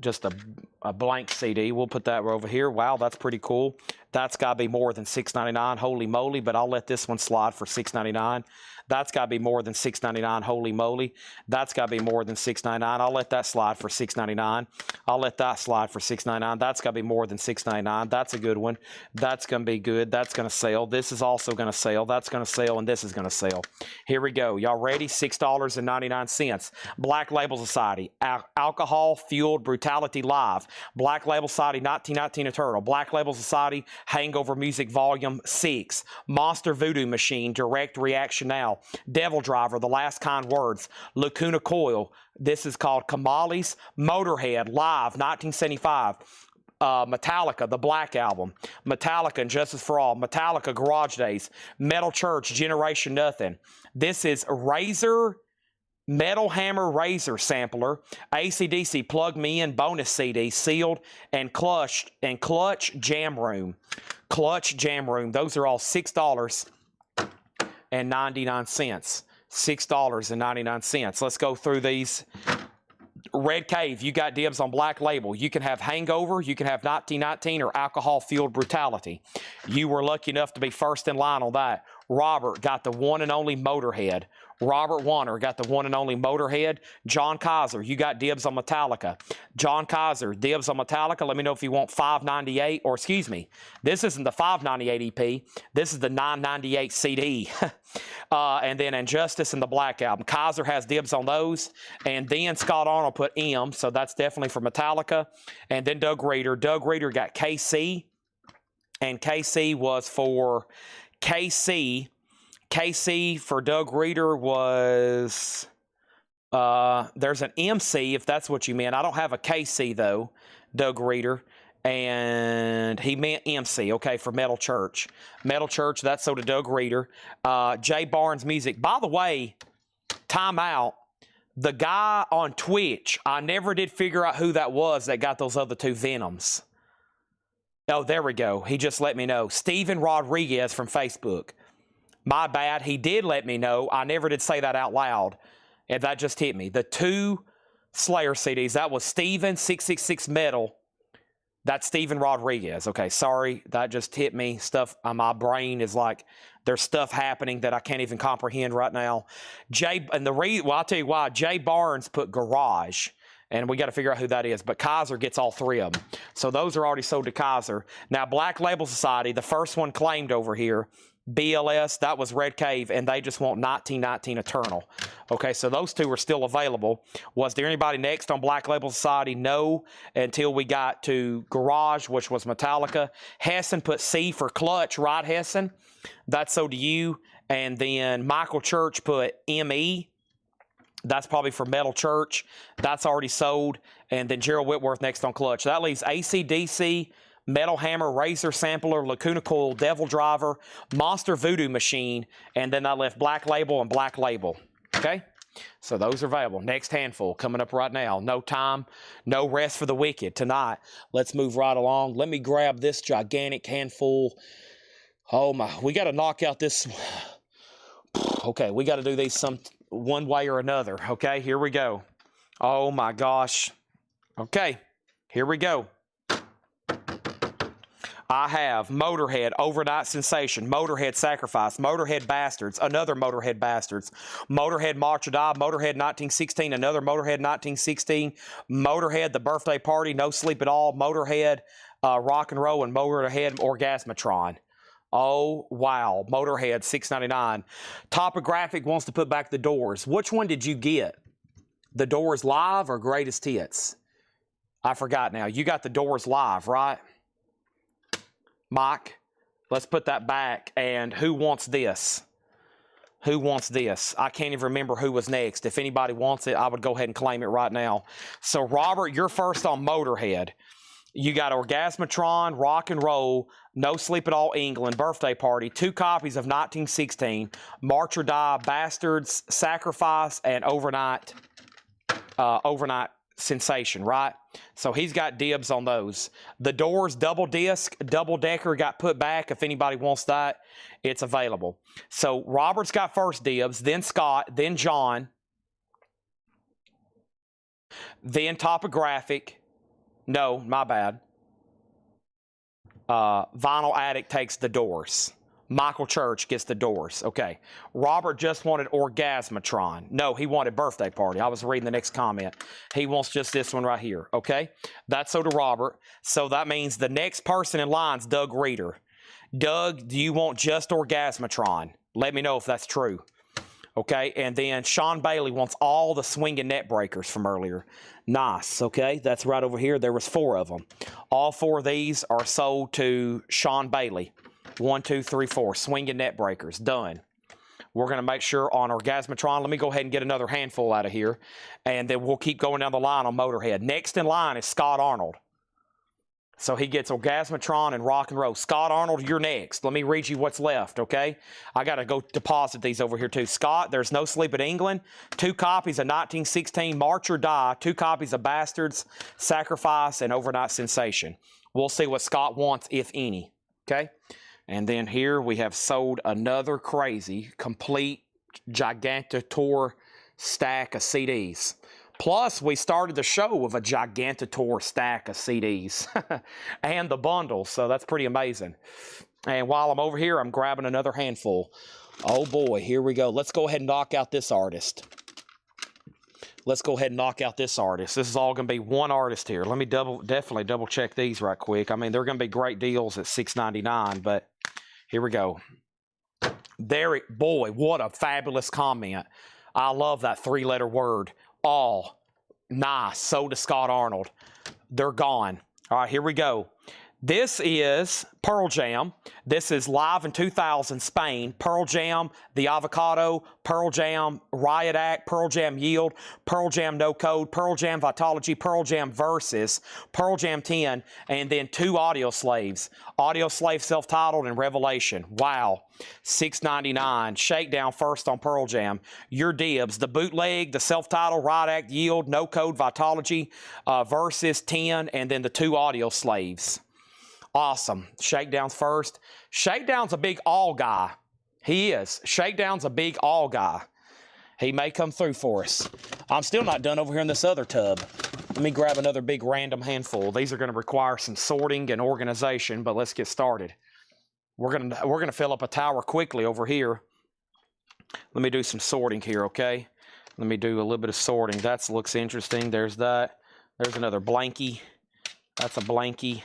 just a blank CD. We'll put that over here. Wow, that's pretty cool. That's got to be more than $6.99. Holy moly, but I'll let this one slide for $6.99. That's got to be more than $6.99. Holy moly. That's got to be more than $6.99. I'll let that slide for $6.99. I'll let that slide for $6.99. That's got to be more than $6.99. That's a good one. That's going to be good. That's going to sell. This is also going to sell. That's going to sell, and this is going to sell. Here we go. Y'all ready? $6.99. Black Label Society. Alcohol Fueled Brutality Live. Black Label Society 1919 Eternal. Black Label Society Hangover Music Volume 6. Monster Voodoo Machine Direct Reaction Now. Devil Driver, The Last Kind Words, Lacuna Coil. This is called Kamali's. Motorhead, Live, 1975. Metallica, The Black Album. Metallica, and Justice for All. Metallica, Garage Days. Metal Church, Generation Nothing. This is Razor, Metal Hammer Razor Sampler. AC/DC, Plug Me In bonus CD, sealed, and Clutch Jam Room. Clutch Jam Room. Those are all $6.99. $6.99. Let's go through these. Red Cave, you got dibs on Black Label. You can have Hangover, you can have 1919, or Alcohol Fueled Brutality. You were lucky enough to be first in line on that. Robert got the one and only Motorhead. Robert Warner got the one and only Motorhead. John Kaiser, you got dibs on Metallica. John Kaiser, dibs on Metallica. Let me know if you want 598, or excuse me, this isn't the 598 EP. This is the 998 CD. And then Injustice and the Black Album. Kaiser has dibs on those. And then Scott Arnold put M, so that's definitely for Metallica. And then Doug Reeder. Doug Reeder got KC. And KC was for KC. KC for Doug Reeder was, there's an MC, if that's what you meant. I don't have a KC, though, Doug Reeder. And he meant MC, okay, for Metal Church. Metal Church, that's so to Doug Reeder. Jay Barnes Music. By the way, time out. The guy on Twitch, I never did figure out who that was that got those other two Venoms. Oh, there we go. He just let me know. Steven Rodriguez from Facebook. My bad. He did let me know. I never did say that out loud. And that just hit me. The two Slayer CDs, that was Steven 666 Metal. That's Steven Rodriguez. Okay, sorry. That just hit me. Stuff, my brain is like, there's stuff happening that I can't even comprehend right now. I'll tell you why. Jay Barnes put Garage. And we got to figure out who that is. But Kaiser gets all three of them. So those are already sold to Kaiser. Now, Black Label Society, the first one claimed over here, BLS, that was Red Cave, and they just want 1919 Eternal. Okay, so those two are still available. Was there anybody next on Black Label Society? No, until we got to Garage, which was Metallica. Hessen put C for Clutch, right, Hessen? That's so to you. And then Michael Church put ME. That's probably for Metal Church. That's already sold. And then Gerald Whitworth next on Clutch. That leaves AC/DC, Metal Hammer, Razor Sampler, Lacuna Coil, Devil Driver, Monster Voodoo Machine, and then I left Black Label and Black Label. Okay? So those are available. Next handful coming up right now. No time, no rest for the wicked tonight. Let's move right along. Let me grab this gigantic handful. Oh my, we got to knock out this. Okay, we got to do these one way or another. Okay, here we go. Oh my gosh. Okay, here we go. I have Motorhead, Overnight Sensation, Motorhead Sacrifice, Motorhead Bastards, another Motorhead Bastards, Motorhead March or Die, Motorhead 1916, another Motorhead 1916, Motorhead The Birthday Party, No Sleep at All, Motorhead Rock and Roll, and Motorhead Orgasmatron. Oh, wow. Motorhead, $6.99. Topographic wants to put back the Doors. Which one did you get? The Doors Live or Greatest Hits? I forgot now. You got the Doors Live, right? Mike, let's put that back. And who wants this? Who wants this? I can't even remember who was next. If anybody wants it, I would go ahead and claim it right now. So, Robert, you're first on Motorhead. You got Orgasmatron, Rock and Roll, No Sleep at All England, Birthday Party, 2 copies of 1916, March or Die, Bastards, Sacrifice, and Overnight Sensation, right? So he's got dibs on those. The Doors double disc, double decker got put back. If anybody wants that, it's available. So Robert's got first dibs, then Scott, then John, then Topographic. No, my bad. Vinyl Addict takes the Doors. Michael Church gets the Doors. Okay. Robert just wanted Orgasmatron. No, he wanted Birthday Party. I was reading the next comment. He wants just this one right here. Okay. That's so to Robert. So that means the next person in line is Doug Reeder. Doug, do you want just Orgasmatron? Let me know if that's true. Okay. And then Sean Bailey wants all the swinging net breakers from earlier. Nice. Okay. That's right over here. There was 4 of them. All 4 of these are sold to Sean Bailey. 1, 2, 3, 4. Swinging net breakers. Done. We're going to make sure on Orgasmatron. Let me go ahead and get another handful out of here. And then we'll keep going down the line on Motorhead. Next in line is Scott Arnold. So he gets Orgasmatron and Rock and Roll. Scott Arnold, you're next. Let me read you what's left, okay? I got to go deposit these over here too. Scott, there's No Sleep in England. 2 copies of 1916, March or Die. 2 copies of Bastards, Sacrifice, and Overnight Sensation. We'll see what Scott wants, if any, okay? And then here we have sold another crazy, complete, gigantator stack of CDs. Plus, we started the show with a gigantator stack of CDs and the bundles, so that's pretty amazing. And while I'm over here, I'm grabbing another handful. Oh boy, here we go. Let's go ahead and knock out this artist. Let's go ahead and knock out this artist. This is all going to be one artist here. Let me definitely double check these right quick. I mean, they're going to be great deals at $6.99, but here we go. Boy, what a fabulous comment. I love that three-letter word. All. Nice. So does Scott Arnold. They're gone. All right, here we go. This is Pearl Jam. This is live in 2000, Spain. Pearl Jam, The Avocado, Pearl Jam, Riot Act, Pearl Jam Yield, Pearl Jam No Code, Pearl Jam Vitology, Pearl Jam Versus, Pearl Jam 10, and then 2 Audio Slaves. Audio Slave self-titled and Revelation. Wow. $6.99. Shakedown first on Pearl Jam. Your dibs. The bootleg, the self-titled, Riot Act, Yield, No Code, Vitology, Versus 10, and then the 2 Audio Slaves. Awesome. Shakedown's first. Shakedown's a big all guy. He is. Shakedown's a big all guy. He may come through for us. I'm still not done over here in this other tub. Let me grab another big random handful. These are going to require some sorting and organization, but let's get started. We're gonna fill up a tower quickly over here. Let me do some sorting here, okay? Let me do a little bit of sorting. That looks interesting. There's that. There's another blankie. That's a blankie.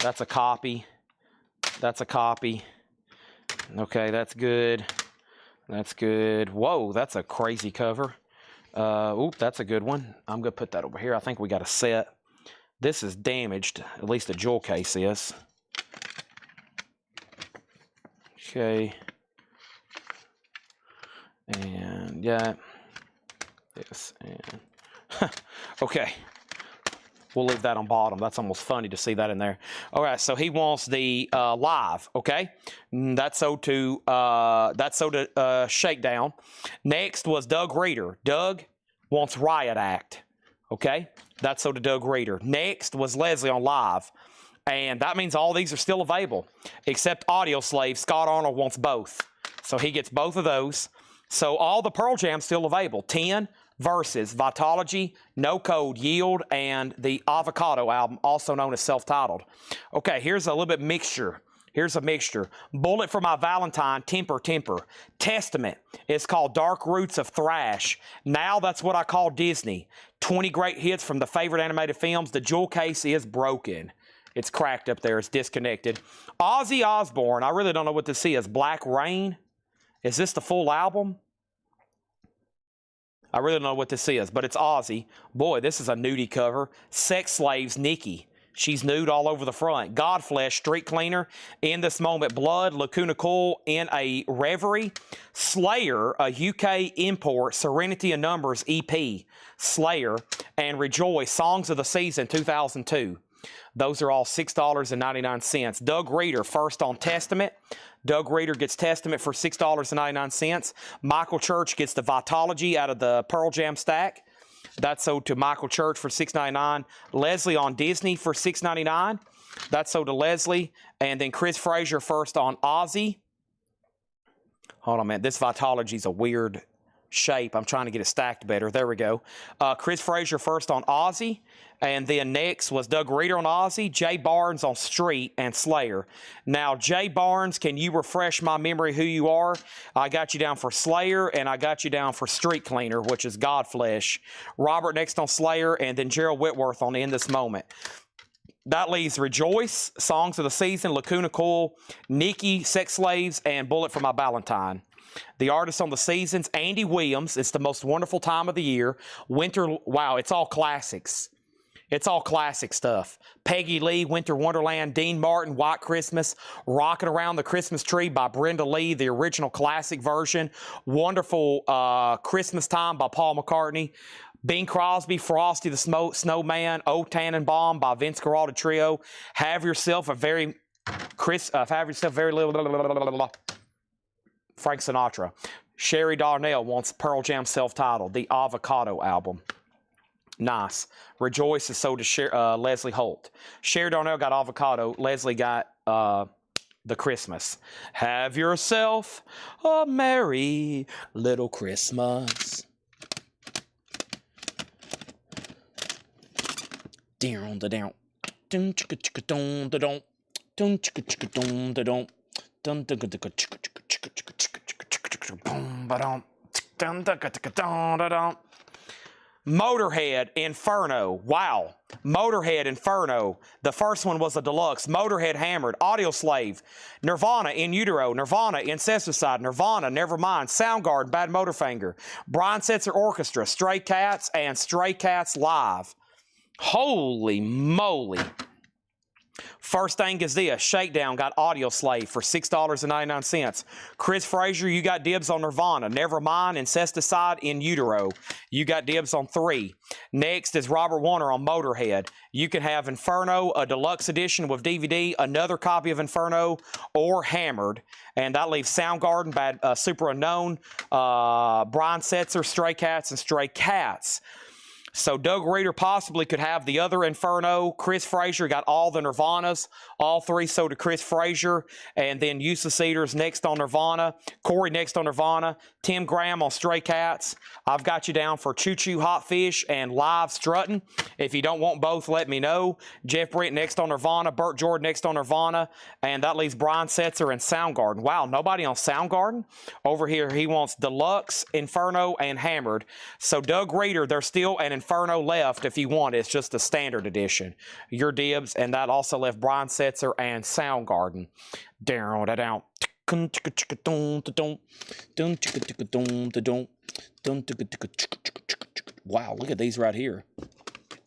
That's a copy. That's a copy. Okay, that's good. That's good. Whoa, that's a crazy cover. Oop, that's a good one. I'm going to put that over here. I think we got a set. This is damaged. At least the jewel case is. Okay. And, yeah. This and... okay. We'll leave that on bottom. That's almost funny to see that in there. All right, so he wants the live, okay? That's so to Shakedown. Next was Doug Reeder. Doug wants Riot Act, okay? That's so to Doug Reeder. Next was Leslie on live. And that means all these are still available, except Audio Slave. Scott Arnold wants both. So he gets both of those. So all the Pearl Jam's still available. 10, Versus, Vitology, No Code, Yield, and the Avocado album, also known as self-titled. Okay, here's a little bit mixture. Here's a mixture. Bullet for My Valentine, Temper, Temper. Testament is called Dark Roots of Thrash. Now that's what I call Disney. 20 great hits from the favorite animated films. The jewel case is broken. It's cracked up there. It's disconnected. Ozzy Osbourne. I really don't know what this is. Black Rain. Is this the full album? I really don't know what this is, but it's Ozzy. Boy, this is a nudie cover. Sex Slaves, Nikki. She's nude all over the front. Godflesh, Street Cleaner. In This Moment, Blood. Lacuna Coil, In a Reverie. Slayer, a UK import. Serenity of Numbers, EP. Slayer. And Rejoice, Songs of the Season, 2002. Those are all $6.99. Doug Reeder, first on Testament. Doug Reeder gets Testament for $6.99. Michael Church gets the Vitology out of the Pearl Jam stack. That's sold to Michael Church for $6.99. Leslie on Disney for $6.99. That's sold to Leslie. And then Chris Frazier first on Ozzy. Hold on a minute. This Vitology's a weird shape. I'm trying to get it stacked better. There we go. Chris Frazier first on Ozzy. And then next was Doug Reeder on Ozzy, Jay Barnes on Street, and Slayer. Now, Jay Barnes, can you refresh my memory who you are? I got you down for Slayer, and I got you down for Street Cleaner, which is Godflesh. Robert next on Slayer, and then Gerald Whitworth on In This Moment. That leaves Rejoice, Songs of the Season, Lacuna Coil, Nikki, Sex Slaves, and Bullet for My Valentine. The artists on the seasons, Andy Williams. It's the most wonderful time of the year. Winter, wow, it's all classics. It's all classic stuff. Peggy Lee, Winter Wonderland, Dean Martin, White Christmas, Rocking Around the Christmas Tree by Brenda Lee, the original classic version. Wonderful Christmas Time by Paul McCartney. Bing Crosby, Frosty the Snowman, O Tannenbaum by Vince Guaraldi Trio. Have Yourself a Very Frank Sinatra. Sherry Darnell wants Pearl Jam self-titled, the Avocado album. Nice. Rejoice is sold to Leslie Holt. Sherry Darnell got Avocado. Leslie got the Christmas. Have yourself a merry little Christmas. Down the down. Dun chicka chicka dun da dun. Dun chicka chicka dun da dun. Motorhead, Inferno. Wow. Motorhead, Inferno. The first one was a deluxe. Motorhead, Hammered. Audioslave. Nirvana, In Utero. Nirvana, Incesticide. Nirvana, Nevermind. Soundgarden, Bad Motorfinger. Brian Setzer Orchestra. Stray Cats and Stray Cats Live. Holy moly. First thing is this, Shakedown got Audioslave for $6.99. Chris Frazier, you got dibs on Nirvana. Nevermind, Incesticide, In Utero. You got dibs on 3. Next is Robert Warner on Motorhead. You can have Inferno, a deluxe edition with DVD, another copy of Inferno, or Hammered. And that leaves Soundgarden, Bad Super Unknown, Brian Setzer, Stray Cats, and Stray Cats. So Doug Reeder possibly could have the other Inferno. Chris Frazier got all the Nirvanas. All 3 sold to Chris Frazier. And then Useless Eaters next on Nirvana. Corey next on Nirvana. Tim Graham on Stray Cats. I've got you down for Choo Choo Hot Fish and Live Strutting. If you don't want both, let me know. Jeff Brent next on Nirvana. Burt Jordan next on Nirvana. And that leaves Brian Setzer and Soundgarden. Wow, nobody on Soundgarden? Over here, he wants Deluxe, Inferno, and Hammered. So Doug Reeder, there's still an Inferno left if you want. It's just a standard edition. Your dibs, and that also left Brian Setzer and Soundgarden. Down. Wow, look at these right here. I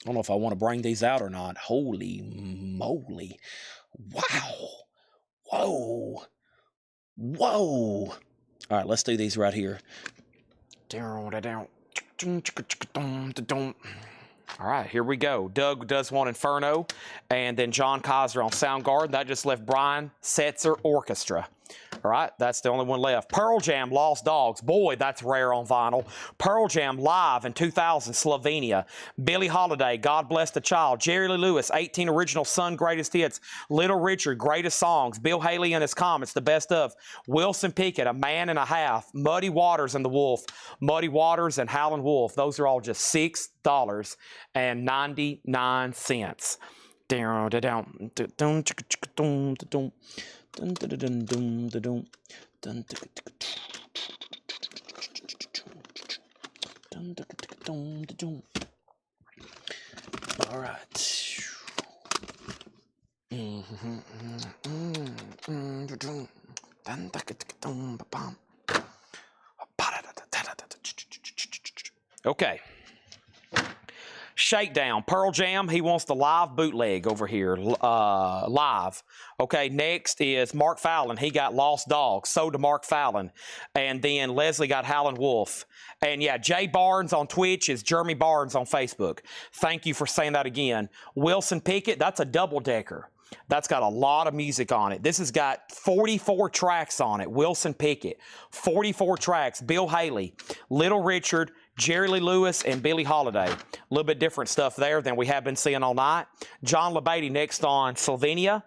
don't know if I want to bring these out or not. Holy moly. Wow. Whoa. All right, let's do these right here. All right, here we go. Doug does want Inferno, and then John Kaiser on Soundgarden. That just left Brian Setzer Orchestra. All right, that's the only one left. Pearl Jam, Lost Dogs. Boy, that's rare on vinyl. Pearl Jam live in 2000, Slovenia. Billie Holiday, God Bless the Child. Jerry Lee Lewis, 18 Original Sun Greatest Hits. Little Richard, Greatest Songs. Bill Haley and His Comets, the best of. Wilson Pickett, A Man and a Half. Muddy Waters and the Wolf. Muddy Waters and Howlin' Wolf. Those are all just $6.99. All right. Okay. Shakedown, Pearl Jam, he wants the live bootleg over here, live. Okay, next is Mark Fallon. He got Lost Dogs, so to Mark Fallon. And then Leslie got Howlin' Wolf. And yeah, Jay Barnes on Twitch is Jeremy Barnes on Facebook. Thank you for saying that again. Wilson Pickett, that's a double-decker. That's got a lot of music on it. This has got 44 tracks on it. Wilson Pickett, 44 tracks. Bill Haley, Little Richard, Jerry Lee Lewis, and Billie Holiday. A little bit different stuff there than we have been seeing all night. John LaBeatty next on Slovenia.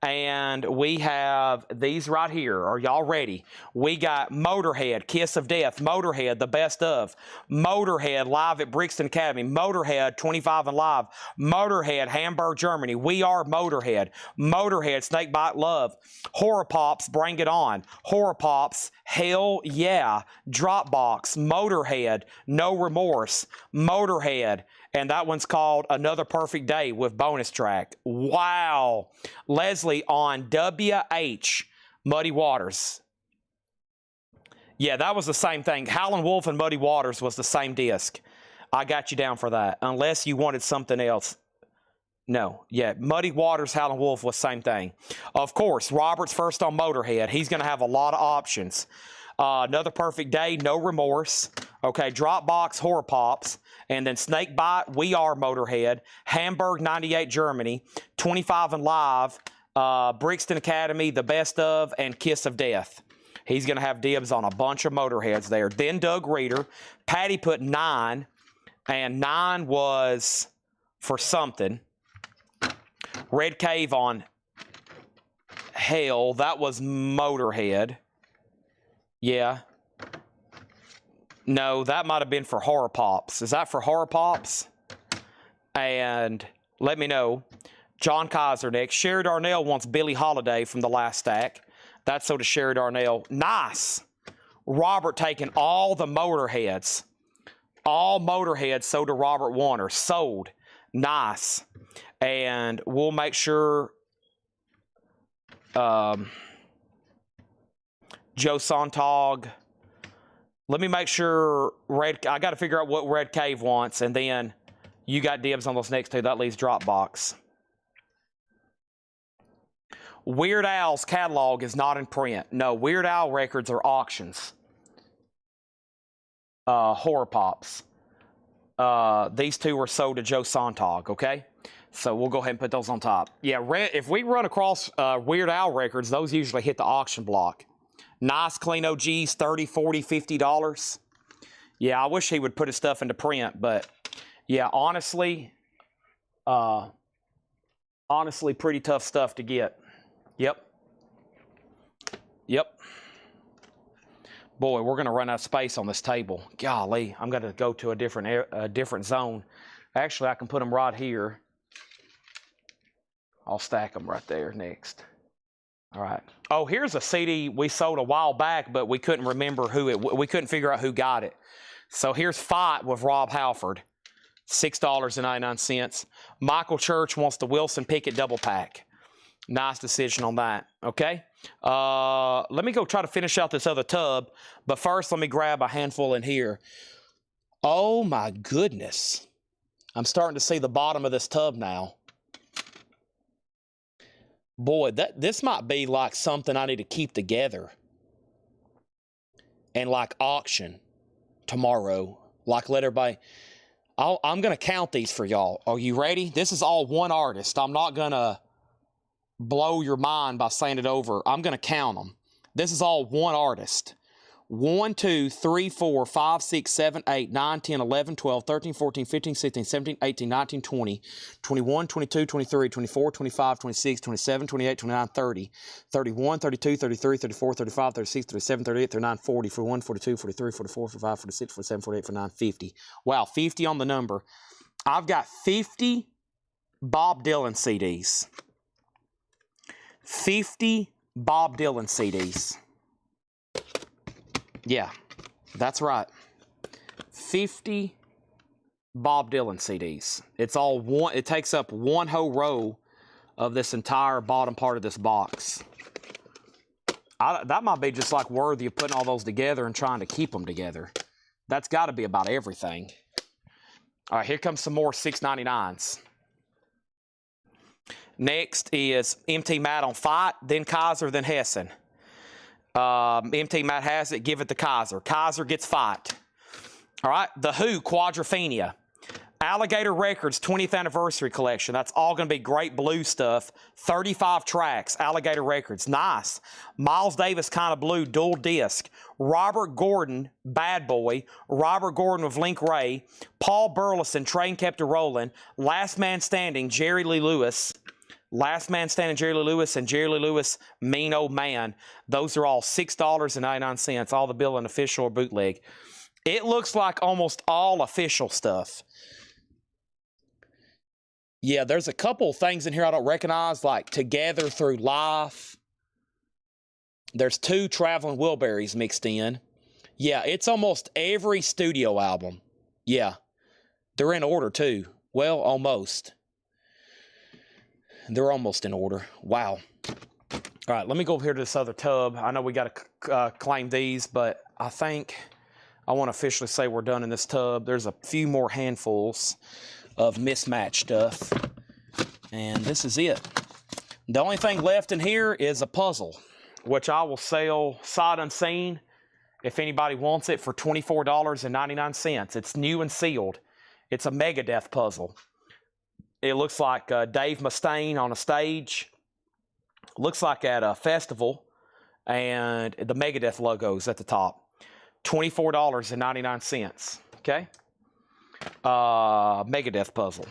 And we have these right here. Are y'all ready? We got Motorhead, Kiss of Death. Motorhead, the best of. Motorhead, live at Brixton Academy. Motorhead, 25 and live. Motorhead, Hamburg, Germany. We Are Motorhead. Motorhead, Snakebite Love. Horror Pops, Bring It On. Horror Pops, Hell Yeah. Dropbox, Motorhead, No Remorse. Motorhead. And that one's called Another Perfect Day with bonus track. Wow. Leslie on WH, Muddy Waters. Yeah, that was the same thing. Howlin' Wolf and Muddy Waters was the same disc. I got you down for that, unless you wanted something else. No, yeah, Muddy Waters, Howlin' Wolf was same thing. Of course, Robert's first on Motorhead. He's going to have a lot of options. Another Perfect Day, No Remorse. Okay, Dropbox, Horror Pops. And then Snakebite, We Are Motorhead. Hamburg, 98, Germany. 25 and live. Brixton Academy, The Best Of, and Kiss of Death. He's going to have dibs on a bunch of Motorheads there. Then Doug Reeder. Patty put 9. And 9 was for something. Red Cave on Hell. That was Motorhead. Yeah. No, that might have been for Horror Pops. Is that for Horror Pops? And let me know. John Kaiser next. Sherry Darnell wants Billie Holiday from the last stack. That's sold to Sherry Darnell. Nice. Robert taking all the Motorheads. All Motorheads sold to Robert Warner. Sold. Nice. And we'll make sure Joe Sontag. Let me make sure I got to figure out what Red Cave wants, and then you got dibs on those next two. That leaves Dropbox. Weird Al's catalog is not in print. No, Weird Al records are auctions. Horror Pops. These two were sold to Joe Sontag, okay? So we'll go ahead and put those on top. Yeah, if we run across Weird Al records, those usually hit the auction block. Nice, clean OGs, $30, $40, $50. Yeah, I wish he would put his stuff into print, but yeah, honestly, pretty tough stuff to get. Yep. Boy, we're going to run out of space on this table. Golly, I'm going to go to a different zone. Actually, I can put them right here. I'll stack them right there next. All right. Oh, here's a CD we sold a while back, but we couldn't remember we couldn't figure out who got it. So here's Fight with Rob Halford, $6.99. Michael Church wants the Wilson Pickett double pack. Nice decision on that. Okay. Let me go try to finish out this other tub, but first let me grab a handful in here. Oh my goodness. I'm starting to see the bottom of this tub now. Boy, this might be like something I need to keep together and like auction tomorrow. Like let everybody, I'm going to count these for y'all. Are you ready? This is all one artist. I'm not going to blow your mind by saying it over. I'm going to count them. This is all one artist. 1, 2, 3, 4, 5, 6, 7, 8, 9, 10, 11, 12, 13, 14, 15, 16, 17, 18, 19, 20, 21, 22, 23, 24, 25, 26, 27, 28, 29, 30, 31, 32, 33, 34, 35, 36, 37, 38, 39, 40, 41, 42, 43, 44, 45, 46, 47, 48, 49, 50. Wow, 50 on the number. I've got 50 Bob Dylan CDs. 50 Bob Dylan CDs. Yeah, that's right. 50 Bob Dylan CDs. It's all one. It takes up one whole row of this entire bottom part of this box. That might be just like worthy of putting all those together and trying to keep them together. That's got to be about everything. All right, here comes some more 6.99s. Next is MT Matt on Fight, then Kaiser, then Hessen. MT Matt has it, give it to Kaiser. Kaiser gets Fight. All right, The Who, Quadrophenia. Alligator Records 20th Anniversary Collection. That's all going to be great blue stuff. 35 tracks, Alligator Records. Nice. Miles Davis, Kind of Blue, dual disc. Robert Gordon, Bad Boy. Robert Gordon with Link Ray. Paul Burleson, Train Kept a Rollin'. Last Man Standing, Jerry Lee Lewis. Last Man Standing, Jerry Lee Lewis, and Jerry Lee Lewis, Mean Old Man. Those are all $6.99, all the bill and official or bootleg. It looks like almost all official stuff. Yeah, there's a couple things in here I don't recognize, like Together Through Life. There's 2 Traveling Wilburys mixed in. Yeah, it's almost every studio album. Yeah, they're in order too. Well, almost. They're almost in order. Wow. All right, let me go over here to this other tub. I know we got to claim these, but I think I want to officially say we're done in this tub. There's a few more handfuls of mismatched stuff, and this is it. The only thing left in here is a puzzle, which I will sell sight unseen if anybody wants it for $24.99. It's new and sealed. It's a Megadeth puzzle. It looks like Dave Mustaine on a stage. Looks like at a festival, and the Megadeth logo's at the top. $24.99. Okay? Megadeth puzzle.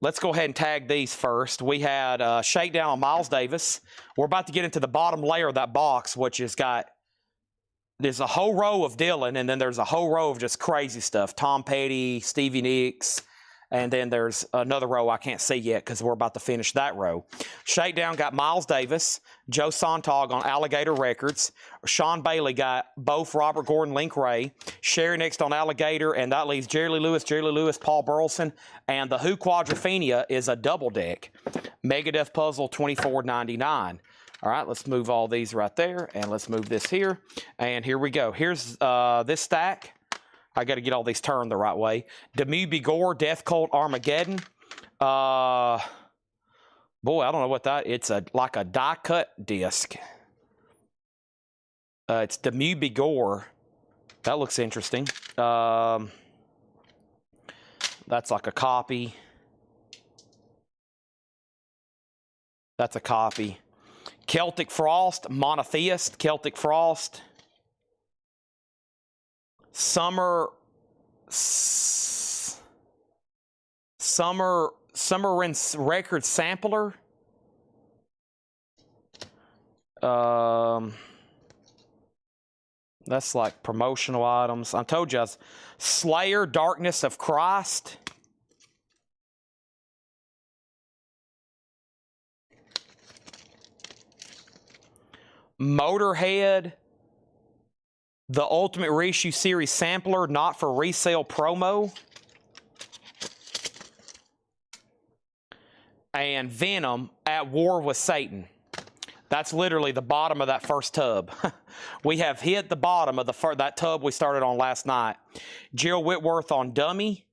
Let's go ahead and tag these first. We had Shakedown on Miles Davis. We're about to get into the bottom layer of that box, which has got, there's a whole row of Dylan, and then there's a whole row of just crazy stuff. Tom Petty, Stevie Nicks, And then there's another row I can't see yet because we're about to finish that row. Shakedown got Miles Davis, Joe Sontag on Alligator Records. Sean Bailey got both Robert Gordon, Link Ray. Sherry next on Alligator, and that leaves Jerry Lee Lewis, Paul Burleson. And the Who Quadrophenia is a double deck. Megadeth Puzzle, $24.99. All right, let's move all these right there, and let's move this here. And here we go. Here's this stack. I got to get all these turned the right way. Demu Bigor, Death Cult, Armageddon. Boy, I don't know what that. It's like a die cut disc. It's Demu Bigor. That looks interesting. That's like a copy. That's a copy. Celtic Frost, Monotheist, Celtic Frost. Summer Record Sampler. That's like promotional items. I told you, Slayer, Darkness of Christ. Motorhead, the Ultimate Reissue Series Sampler, not for resale promo. And Venom, At War with Satan. That's literally the bottom of that first tub. We have hit the bottom of that tub we started on last night. Jill Whitworth on Dummy,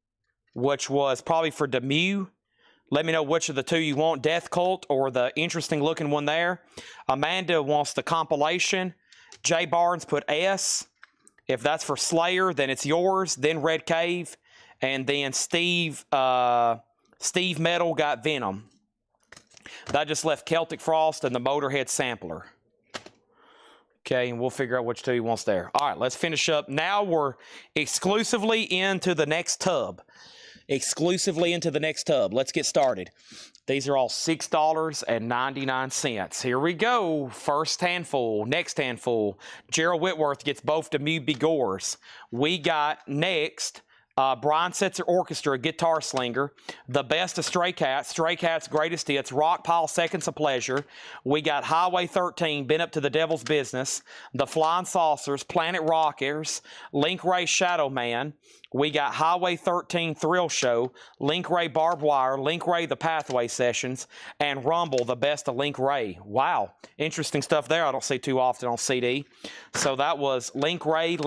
which was probably for Demu. Let me know which of the two you want, Death Cult or the interesting looking one there. Amanda wants the compilation. Jay Barnes put S. If that's for Slayer, then it's yours. Then Red Cave. And then Steve Metal got Venom. That just left Celtic Frost and the Motorhead Sampler. Okay, and we'll figure out which two he wants there. All right, let's finish up. Now we're exclusively into the next tub. Exclusively into the next tub. Let's get started. These are all $6.99. Here we go. First handful. Next handful. Gerald Whitworth gets both Demu Bigors. We got next Brian Setzer Orchestra, Guitar Slinger. The Best of Stray Cats. Stray Cats Greatest Hits. Rockpile Seconds of Pleasure. We got Highway 13, Been Up to the Devil's Business. The Flying Saucers, Planet Rockers. Link Ray Shadow Man. We got Highway 13 Thrill Show, Link Ray Barbed Wire, Link Ray The Pathway Sessions, and Rumble, the Best of Link Ray. Wow, interesting stuff there I don't see too often on CD. So that was Link Ray,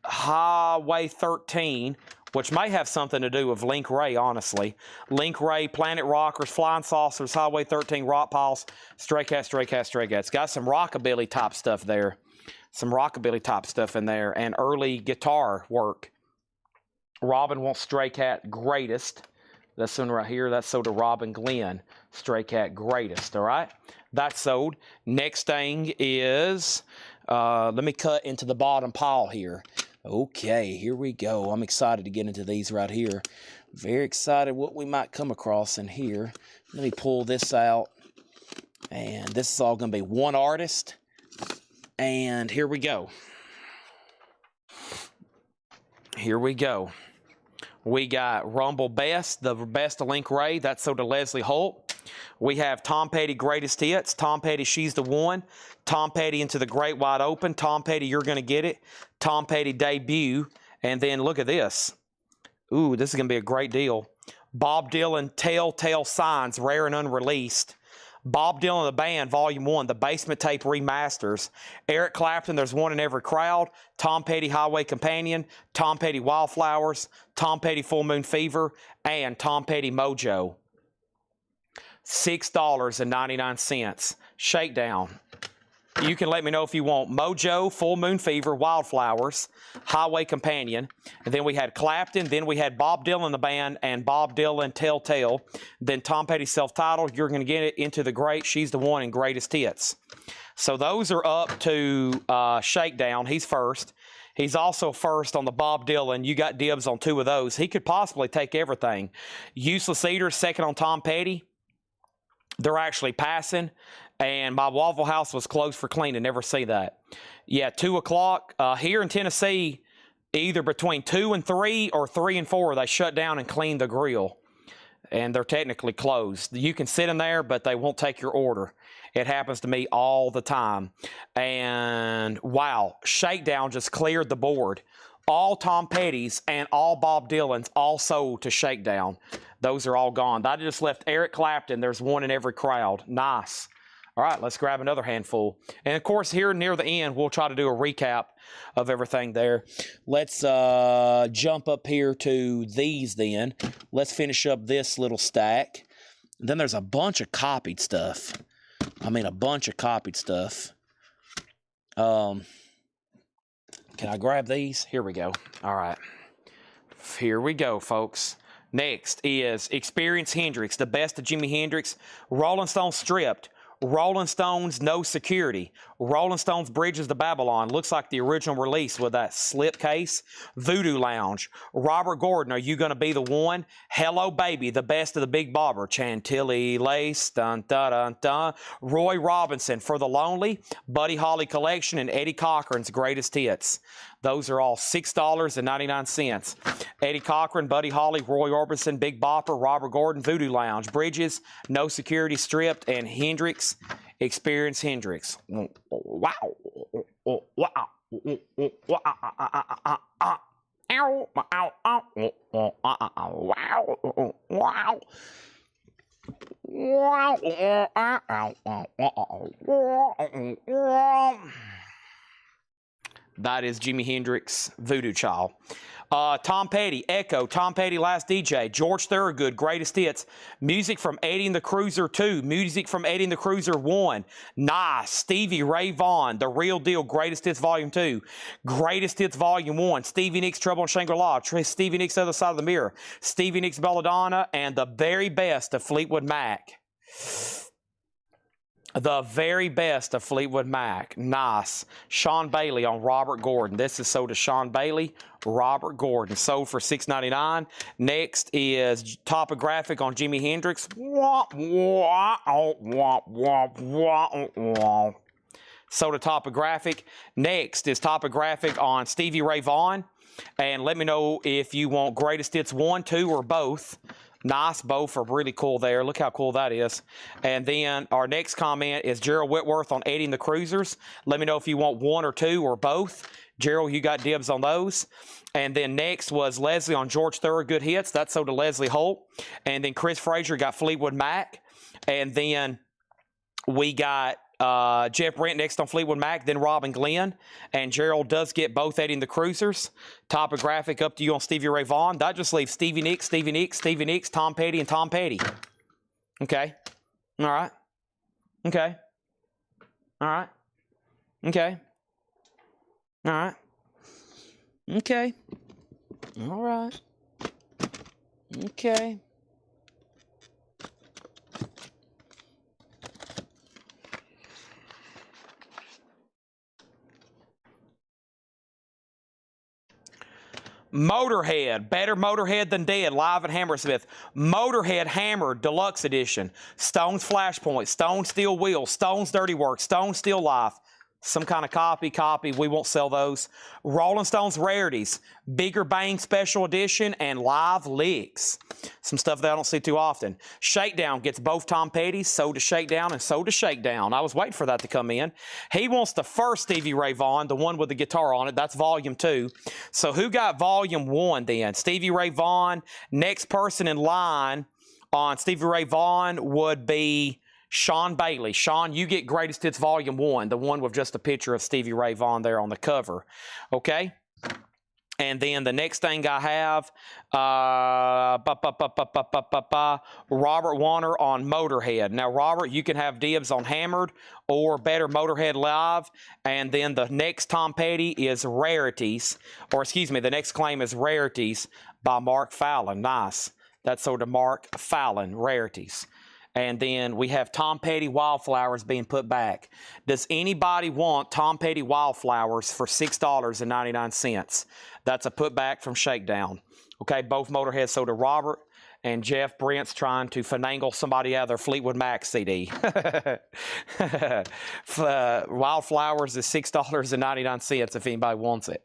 Highway 13, which may have something to do with Link Ray, honestly. Link Ray, Planet Rockers, Flying Saucers, Highway 13, Rock Piles, Stray Cats. Got some rockabilly type stuff there. Some rockabilly type stuff in there and early guitar work. Robin wants Stray Cat Greatest. That's one right here. That's sold to Robin Glenn. Stray Cat Greatest. All right. That's sold. Next thing is, let me cut into the bottom pile here. Okay, here we go. I'm excited to get into these right here. Very excited what we might come across in here. Let me pull this out. And this is all going to be one artist. And here we go. Here we go. We got Rumble Best, the Best of Link Ray. That's sold to Leslie Holt. We have Tom Petty Greatest Hits. Tom Petty, She's the One. Tom Petty Into the Great Wide Open. Tom Petty, You're Gonna Get It. Tom Petty Debut. And then look at this. Ooh, this is going to be a great deal. Bob Dylan Telltale Signs, rare and unreleased. Bob Dylan, the Band, Volume 1, the Basement Tape Remasters. Eric Clapton, There's One in Every Crowd. Tom Petty, Highway Companion. Tom Petty, Wildflowers. Tom Petty, Full Moon Fever. And Tom Petty, Mojo. $6.99. Shakedown. You can let me know if you want Mojo, Full Moon Fever, Wildflowers, Highway Companion. And then we had Clapton. Then we had Bob Dylan, the Band, and Bob Dylan, Telltale. Then Tom Petty, Self-Titled, You're Gonna Get It, Into the Great, She's the One, and Greatest Hits. So those are up to Shakedown. He's first. He's also first on the Bob Dylan. You got dibs on two of those. He could possibly take everything. Useless Eaters, second on Tom Petty. They're actually passing. And my Waffle House was closed for cleaning. Never see that. Yeah, 2 o'clock. Here in Tennessee, either between 2 and 3 or 3 and 4, they shut down and clean the grill. And they're technically closed. You can sit in there, but they won't take your order. It happens to me all the time. And wow, Shakedown just cleared the board. All Tom Petty's and all Bob Dylan's all sold to Shakedown. Those are all gone. That just left Eric Clapton. There's one in every crowd. Nice. All right, let's grab another handful. And, of course, here near the end, we'll try to do a recap of everything there. Let's jump up here to these then. Let's finish up this little stack. And then there's a bunch of copied stuff. I mean, a bunch of copied stuff. Can I grab these? Here we go. All right. Here we go, folks. Next is Experience Hendrix, the best of Jimi Hendrix. Rolling Stones Stripped. Rolling Stones No Security. Rolling Stones Bridges to Babylon. Looks like the original release with that slip case. Voodoo Lounge. Robert Gordon, Are You Gonna Be the One? Hello Baby, the best of the Big Bopper. Chantilly Lace. Dun, dun, dun, dun. Roy Robinson, For the Lonely. Buddy Holly Collection, and Eddie Cochran's Greatest Hits. Those are all $6.99. Eddie Cochran, Buddy Holly, Roy Orbison, Big Bopper, Robert Gordon, Voodoo Lounge, Bridges, No Security Stripped, and Hendrix, Experience Hendrix. Wow. Wow. Wow. That is Jimi Hendrix, Voodoo Child. Tom Petty, Echo, Tom Petty, Last DJ, George Thorogood, Greatest Hits, music from Eddie and the Cruiser 2, music from Eddie and the Cruiser 1, Nice, Stevie Ray Vaughan, The Real Deal, Greatest Hits Volume 2, Greatest Hits Volume 1, Stevie Nicks, Trouble in Shangri-La, Stevie Nicks, Other Side of the Mirror, Stevie Nicks, Belladonna, and the very best of Fleetwood Mac. The very best of Fleetwood Mac. Nice. Sean Bailey on Robert Gordon. This is sold to Sean Bailey, Robert Gordon. Sold for $6.99. Next is Topographic on Jimi Hendrix. Sold to Topographic. Next is Topographic on Stevie Ray Vaughan. And let me know if you want Greatest Hits 1, 2, or both. Nice, both are really cool there. Look how cool that is. And then our next comment is Gerald Whitworth on Eddie and the Cruisers. Let me know if you want 1 or 2 or both. Gerald, you got dibs on those. And then next was Leslie on George Thorogood Hits. That's sold to Leslie Holt. And then Chris Frazier got Fleetwood Mac. And then we got Jeff Brent next on Fleetwood Mac, then Rob and Glenn. And Gerald does get both Eddie and the Cruisers. Topographic up to you on Stevie Ray Vaughan. That just leaves Stevie Nicks, Stevie Nicks, Stevie Nicks, Tom Petty, and Tom Petty. Okay. All right. Okay. All right. Okay. All right. Okay. All right. Okay. Motorhead, Better Motorhead Than Dead, live at Hammersmith. Motorhead Hammered Deluxe Edition. Stones Flashpoint, Stones Steel Wheels, Stones Dirty Work, Stones Steel Life. Some kind of copy. We won't sell those. Rolling Stones Rarities, Bigger Bang Special Edition, and Live Licks. Some stuff that I don't see too often. Shakedown gets both Tom Petty's, sold to Shakedown and sold to Shakedown. I was waiting for that to come in. He wants the first Stevie Ray Vaughan, the one with the guitar on it. That's Volume 2. So who got Volume 1 then? Stevie Ray Vaughan. Next person in line on Stevie Ray Vaughan would be Sean Bailey. Sean, you get Greatest Hits Volume 1, the one with just a picture of Stevie Ray Vaughan there on the cover. Okay? And then the next thing I have, Robert Warner on Motorhead. Now, Robert, you can have dibs on Hammered or Better Motorhead Live. And then the next Tom Petty is Rarities, or excuse me, the next claim is Rarities by Mark Fallon. Nice. That's sold to Mark Fallon, Rarities. And then we have Tom Petty Wildflowers being put back. Does anybody want Tom Petty Wildflowers for $6.99? That's a putback from Shakedown. Okay, both Motorheads sold to Robert and Jeff Brent's trying to finagle somebody out of their Fleetwood Mac CD. Wildflowers is $6.99 if anybody wants it.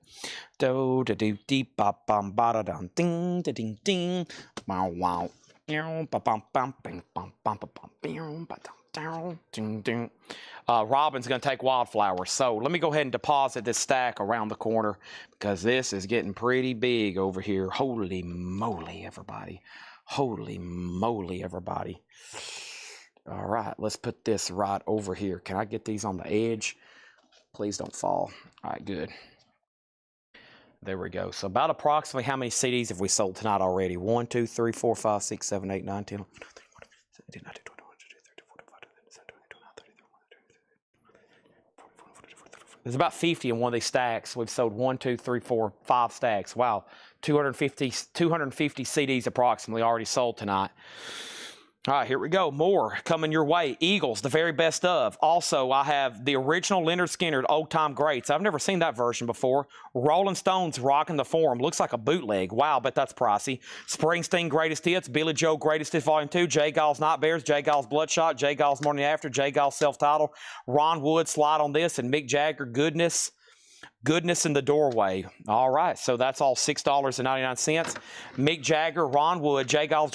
Do da do deep bop bum ba da dum ding da ding ding wow wow. Robin's going to take Wildflowers. So let me go ahead and deposit this stack around the corner because this is getting pretty big over here. Holy moly, everybody. Holy moly, everybody. All right, let's put this right over here. Can I get these on the edge? Please don't fall. All right, good. There we go. So about approximately how many CDs have we sold tonight already? 1, 2, 3, 4, 5, 6, 7, 8, 9, 10, 11, 12, 13, 14, 15, 16, 17, 18, 19, there's about 50 in one of these stacks. We've sold 1, 2, 3, 4, 5 stacks. Wow. 250 CDs approximately already sold tonight. All right, here we go. More coming your way. Eagles, the very best of. Also, I have the original Leonard Skinner Old Time Greats. I've never seen that version before. Rolling Stones Rocking the Forum. Looks like a bootleg. Wow, bet that's pricey. Springsteen Greatest Hits. Billy Joe Greatest Hits Volume 2. J. Gall's Night Bears. J. Gall's Bloodshot. J. Gall's Morning After. J. Gall's Self-Titled. Ron Wood Slide on This. And Mick Jagger Goodness in the Doorway. All right, so that's all $6.99. Mick Jagger, Ron Wood, J. Gall's,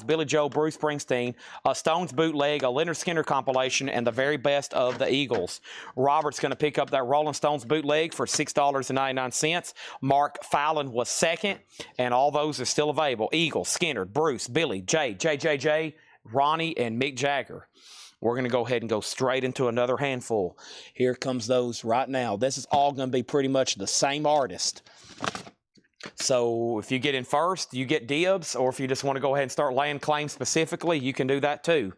Billy Joe, Bruce Springsteen, a Stones bootleg, a Leonard Skinner compilation, and the very best of the Eagles. Robert's going to pick up that Rolling Stones bootleg for $6.99. Mark Fallon was second, and all those are still available. Eagles, Skinner, Bruce, Billy, J, Ronnie, and Mick Jagger. We're going to go ahead and go straight into another handful. Here comes those right now. This is all going to be pretty much the same artist. So if you get in first, you get dibs, or if you just want to go ahead and start laying claim specifically, you can do that too.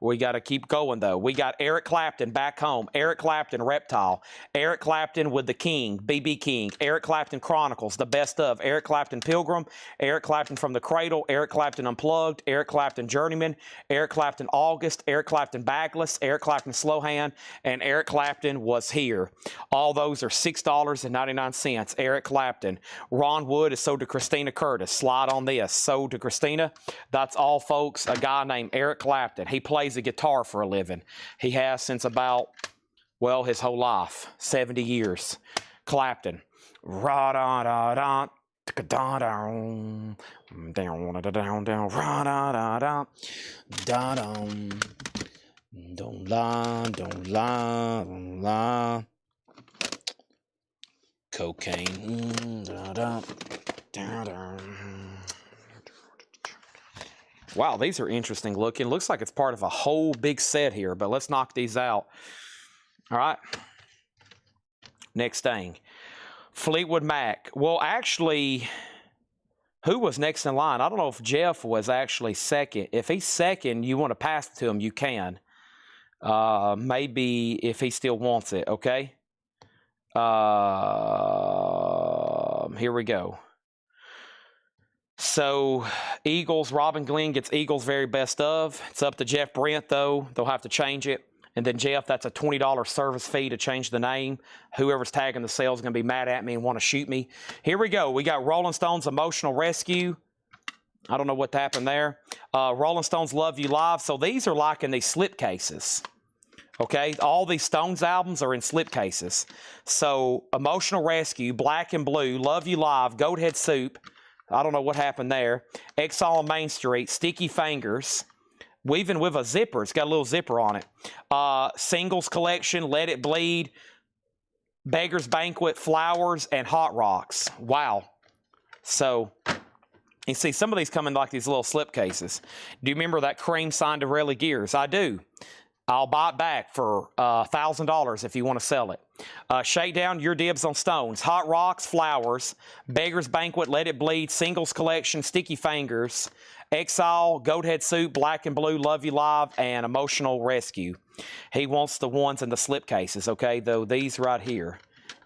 We got to keep going, though. We got Eric Clapton back home. Eric Clapton, Reptile. Eric Clapton with the King, B.B. King. Eric Clapton Chronicles, the best of. Eric Clapton Pilgrim. Eric Clapton From the Cradle. Eric Clapton Unplugged. Eric Clapton Journeyman. Eric Clapton August. Eric Clapton Bagless. Eric Clapton Slow Hand. And Eric Clapton Was Here. All those are $6.99. Eric Clapton. Ron Wood is sold to Christina Curtis. Slide on This. Sold to Christina. That's all, folks. A guy named Eric Clapton. He plays a guitar for a living. He has since about, well, his whole life, 70 years. Clapton. Ra-da-da-da. Down, down, down, down, ra da da da, da dum. Don't lie, don't lie, don't lie. Cocaine. Da da da da. Wow, these are interesting looking. Looks like it's part of a whole big set here, but let's knock these out. All right. Next thing. Fleetwood Mac. Well, actually, who was next in line? I don't know if Jeff was actually second. If he's second, you want to pass it to him, you can. Maybe if he still wants it, okay? Here we go. So, Eagles, Robin Glenn gets Eagles very best of. It's up to Jeff Brent, though. They'll have to change it. And then, Jeff, that's a $20 service fee to change the name. Whoever's tagging the sale is going to be mad at me and want to shoot me. Here we go. We got Rolling Stones Emotional Rescue. I don't know what happened there. Rolling Stones Love You Live. So, these are like in these slip cases. Okay, all these Stones albums are in slip cases. So, Emotional Rescue, Black and Blue, Love You Live, Goathead Soup. I don't know what happened there. Exile on Main Street, Sticky Fingers, Weaving with a Zipper. It's got a little zipper on it. Singles Collection, Let It Bleed, Beggar's Banquet, Flowers, and Hot Rocks. Wow. So, you see, some of these come in like these little slip cases. Do you remember that Cream signed to Relly Gears? I do. I'll buy it back for $1,000 if you want to sell it. Shakedown, Your Dibs on Stones. Hot Rocks, Flowers. Beggar's Banquet, Let It Bleed. Singles Collection, Sticky Fingers. Exile, Goathead Soup, Black and Blue, Love You Live, and Emotional Rescue. He wants the ones in the slip cases, okay? Though these right here.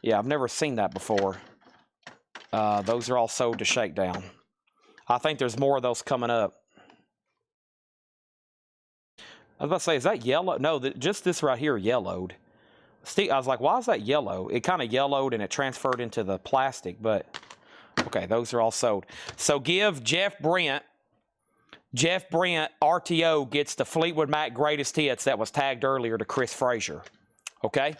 Yeah, I've never seen that before. Those are all sold to Shakedown. I think there's more of those coming up. I was about to say, is that yellow? No, just this right here yellowed. I was like, why is that yellow? It kind of yellowed and it transferred into the plastic, but okay, those are all sold. So give Jeff Brent Jeff Brent, RTO, gets the Fleetwood Mac Greatest Hits that was tagged earlier to Chris Frazier. Okay?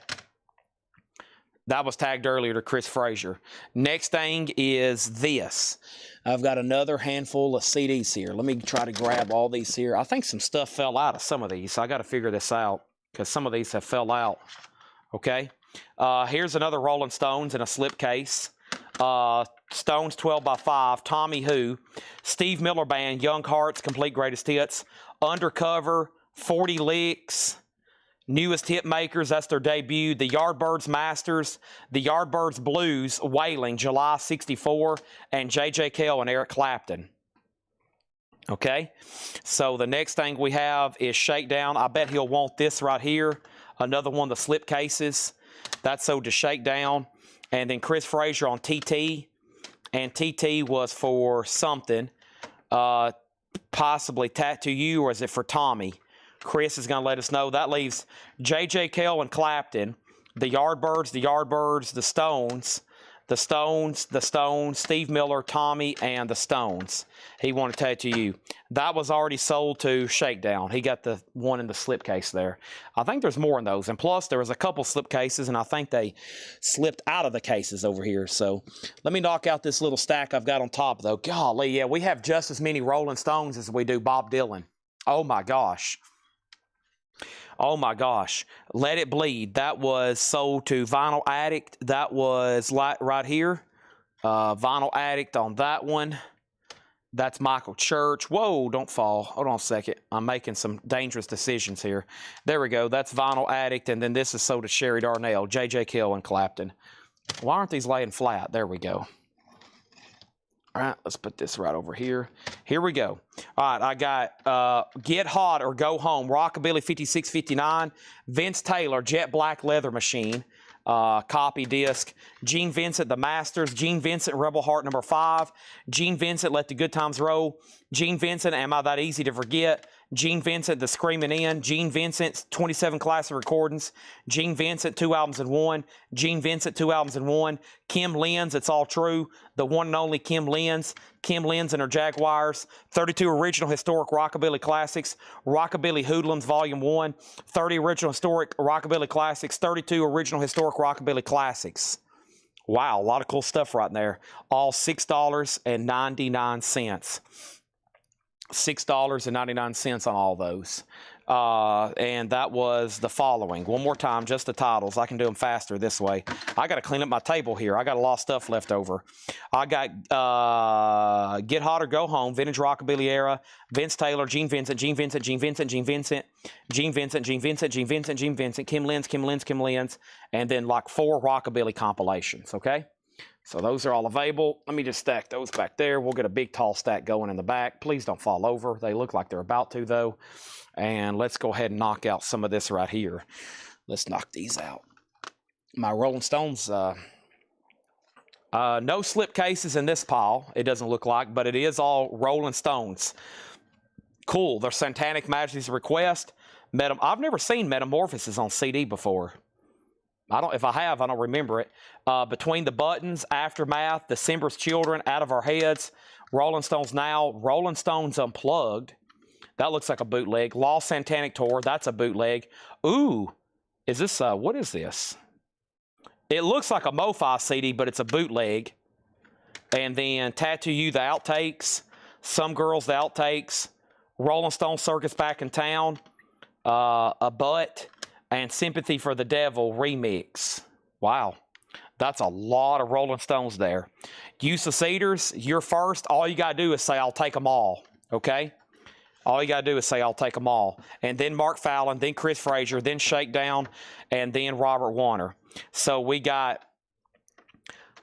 That was tagged earlier to Chris Frazier. Next thing is this. I've got another handful of CDs here. Let me try to grab all these here. I think some stuff fell out of some of these, so I got to figure this out because some of these have fell out. Okay? Here's another Rolling Stones in a slipcase. Stones 12x5, Tommy Who, Steve Miller Band, Young Hearts, Complete Greatest Hits, Undercover, 40 Licks, Newest Hit Makers, that's their debut, the Yardbirds Masters, the Yardbirds Blues, Wailing, July 64, and J.J. Cale and Eric Clapton. Okay, so the next thing we have is Shakedown. I bet he'll want this right here, another one of the slipcases. That's sold to Shakedown. And then Chris Frazier on TT. And TT was for something. Possibly Tattoo You, or is it for Tommy? Chris is going to let us know. That leaves J.J. Cale and Clapton, the Yardbirds, the Stones, Steve Miller, Tommy, and the Stones. He wanted Tattoo You. That was already sold to Shakedown. He got the one in the slipcase there. I think there's more in those. And plus, there was a couple slipcases, and I think they slipped out of the cases over here. So let me knock out this little stack I've got on top, though. Golly, yeah, we have just as many Rolling Stones as we do Bob Dylan. Oh, my gosh. Oh, my gosh. Let It Bleed. That was sold to Vinyl Addict. That was right here. Vinyl Addict on that one. That's Michael Church. Whoa, don't fall. Hold on a second. I'm making some dangerous decisions here. There we go. That's Vinyl Addict. And then this is sold to Sherry Darnell, J.J. Cale, and Clapton. Why aren't these laying flat? There we go. All right, let's put this right over here. Here we go. All right, I got Get Hot or Go Home, Rockabilly 5659, Vince Taylor, Jet Black Leather Machine, copy disc, Gene Vincent, The Masters, Gene Vincent, Rebel Heart number 5, Gene Vincent, Let the Good Times Roll, Gene Vincent, Am I That Easy to Forget, Gene Vincent, The Screaming End, Gene Vincent, 27 Classic Recordings, Gene Vincent, 2 albums in 1, Gene Vincent, 2 albums in 1, Kim Lenz, It's All True, the one and only Kim Lenz and her Jaguars, 32 Original Historic Rockabilly Classics, Rockabilly Hoodlums Volume 1, 30 Original Historic Rockabilly Classics, 32 Original Historic Rockabilly Classics. Wow, a lot of cool stuff right there. All $6.99. $6.99 on all those. And that was the following. One more time, just the titles. I can do them faster this way. I got to clean up my table here. I got a lot of stuff left over. I got Get Hot or Go Home, Vintage Rockabilly Era, Vince Taylor, Gene Vincent, Gene Vincent, Gene Vincent, Gene Vincent, Gene Vincent, Gene Vincent, Gene Vincent, Gene Vincent, Kim Lenz, Kim Lenz, Kim Lenz, and then like 4 Rockabilly compilations, okay? So those are all available. Let me just stack those back there. We'll get a big tall stack going in the back. Please don't fall over. They look like they're about to, though. And let's go ahead and knock out some of this right here. Let's knock these out. My Rolling Stones, no slip cases in this pile, it doesn't look like, but it is all Rolling Stones. Cool. They're Satanic Majesty's Request. I've never seen Metamorphosis on CD before. If I have, I don't remember it. Between the Buttons, Aftermath, December's Children, Out of Our Heads, Rolling Stones Now, Rolling Stones Unplugged. That looks like a bootleg. Lost Satanic Tour, that's a bootleg. Ooh, is this, what is this? It looks like a MoFi CD, but it's a bootleg. And then Tattoo You, the outtakes. Some Girls, the outtakes. Rolling Stone Circus Back in Town. A Butt. And Sympathy for the Devil remix. Wow. That's a lot of Rolling Stones there. Use of Cedars, you're first. All you got to do is say, I'll take them all. Okay? All you got to do is say, I'll take them all. And then Mark Fallon, then Chris Frazier, then Shakedown, and then Robert Warner. So we got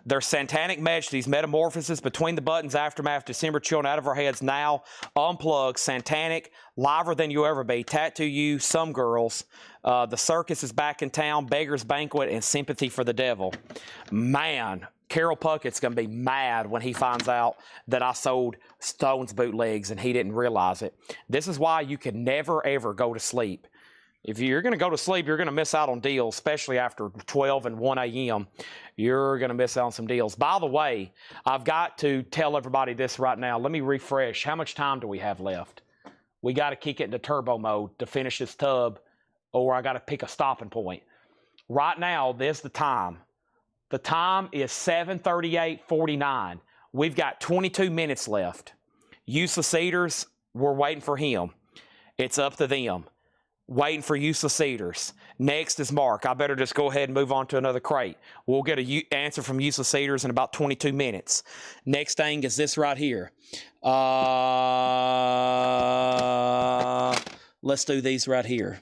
their Satanic Majesties, Metamorphosis, Between the Buttons, Aftermath, December Children, Out of Our Heads, Now, Unplugged, Satanic, Liver Than You Ever Be, Tattoo You, Some Girls, The Circus is Back in Town, Beggar's Banquet, and Sympathy for the Devil. Man, Carol Puckett's going to be mad when he finds out that I sold Stones bootlegs and he didn't realize it. This is why you can never, ever go to sleep If you're going to go to sleep, you're going to miss out on deals, especially after 12 and 1 a.m. You're going to miss out on some deals. By the way, I've got to tell everybody this right now. Let me refresh. How much time do we have left? We got to kick it into turbo mode to finish this tub, or I got to pick a stopping point. Right now, there's the time. The time is 7:38:49. We've got 22 minutes left. Useless Cedars, we're waiting for him. It's up to them. Waiting for Useless Cedars. Next is Mark. I better just go ahead and move on to another crate. We'll get an answer from Useless Cedars in about 22 minutes. Next thing is this right here. Let's do these right here.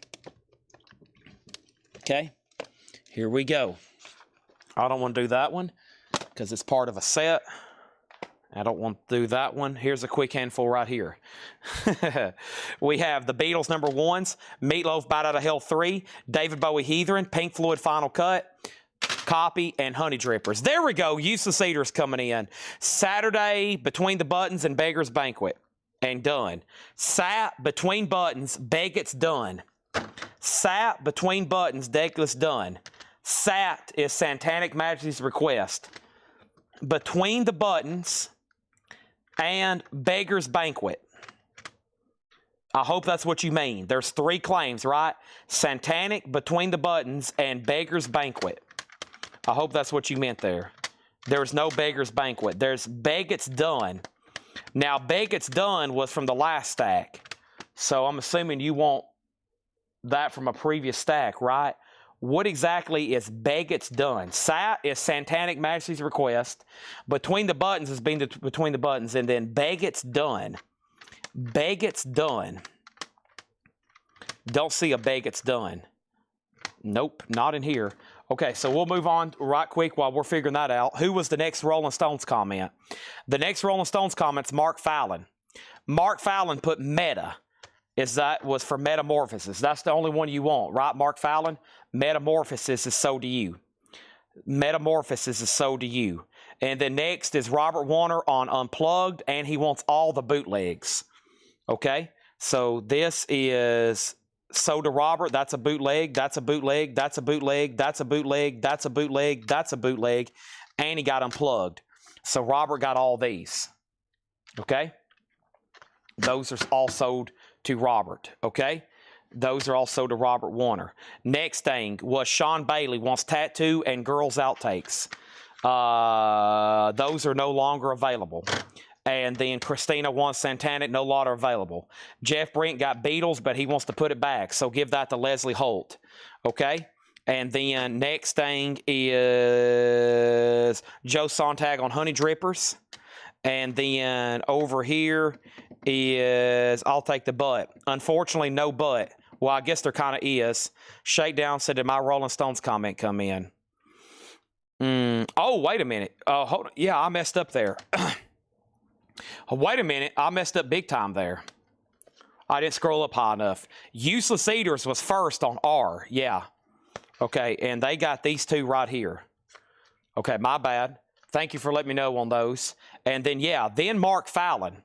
Okay, here we go. I don't want to do that one because it's part of a set. I don't want to do that one. Here's a quick handful right here. We have the Beatles #1s, Meatloaf Bite Out of Hell 3, David Bowie Heathen, Pink Floyd Final Cut, Copy, and Honey Drippers. There we go. Useless Eaters coming in. Saturday, Between the Buttons and Beggar's Banquet. And done. Sat, Between Buttons, Beggar's done. Sat, Between Buttons, Beggar's done. Sat is Satanic Majesty's Request. Between the Buttons and Beggar's Banquet. I hope that's what you mean. There's 3 claims, right? Satanic, Between the Buttons, and Beggar's Banquet. I hope that's what you meant there. There's no Beggar's Banquet. There's Beggar's Done. Now, Beggar's Done was from the last stack. So I'm assuming you want that from a previous stack, right? What exactly is Beggar's Done? Sat is Satanic Majesty's Request. Between the Buttons is being Between the Buttons. And then Beggar's Done. Beggar's Done. Don't see a Beggar's Done. Nope, not in here. Okay, so we'll move on right quick while we're figuring that out. Who was the next Rolling Stones comment? The next Rolling Stones comment's Mark Fallon. Mark Fallon put meta. Was for Metamorphosis. That's the only one you want, right, Mark Fallon? Metamorphosis is sold to you. Metamorphosis is sold to you. And then next is Robert Warner on Unplugged, and he wants all the bootlegs. Okay? So this is sold to Robert. That's a bootleg. That's a bootleg. That's a bootleg. That's a bootleg. That's a bootleg. That's a bootleg. And he got Unplugged. So Robert got all these. Okay? Those are all sold to Robert, okay? Those are also to Robert Warner. Next thing was Sean Bailey wants Tattoo and Girls Outtakes. Those are no longer available. And then Christina wants Satanic, no longer available. Jeff Brent got Beatles, but he wants to put it back, so give that to Leslie Holt, okay? And then next thing is Joe Sontag on Honey Drippers. And then over here is I'll Take the Butt. Unfortunately, no butt. Well, I guess there kind of is. Shakedown said, did my Rolling Stones comment come in? Oh, wait a minute. Hold on. Yeah, I messed up there. Wait a minute. I messed up big time there. I didn't scroll up high enough. Useless Eaters was first on R. Yeah. Okay, and they got these 2 right here. Okay, my bad. Thank you for letting me know on those. And then, yeah, then Mark Fallon.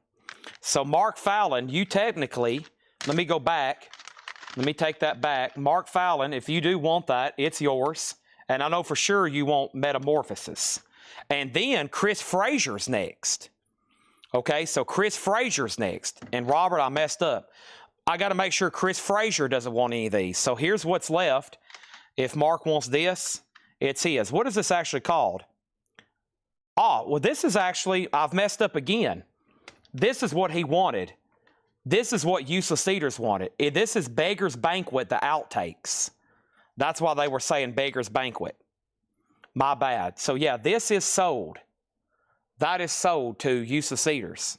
So Mark Fallon, you technically, let me go back. Let me take that back. Mark Fallon, if you do want that, it's yours. And I know for sure you want Metamorphosis. And then Chris Frazier's next. Okay, so Chris Frazier's next. And Robert, I messed up. I got to make sure Chris Frazier doesn't want any of these. So here's what's left. If Mark wants this, it's his. What is this actually called? Oh, well, this is actually, I've messed up again. This is what he wanted. This is what Useless Eaters wanted. This is Beggar's Banquet, the outtakes. That's why they were saying Beggar's Banquet. My bad. So, yeah, this is sold. That is sold to Useless Eaters.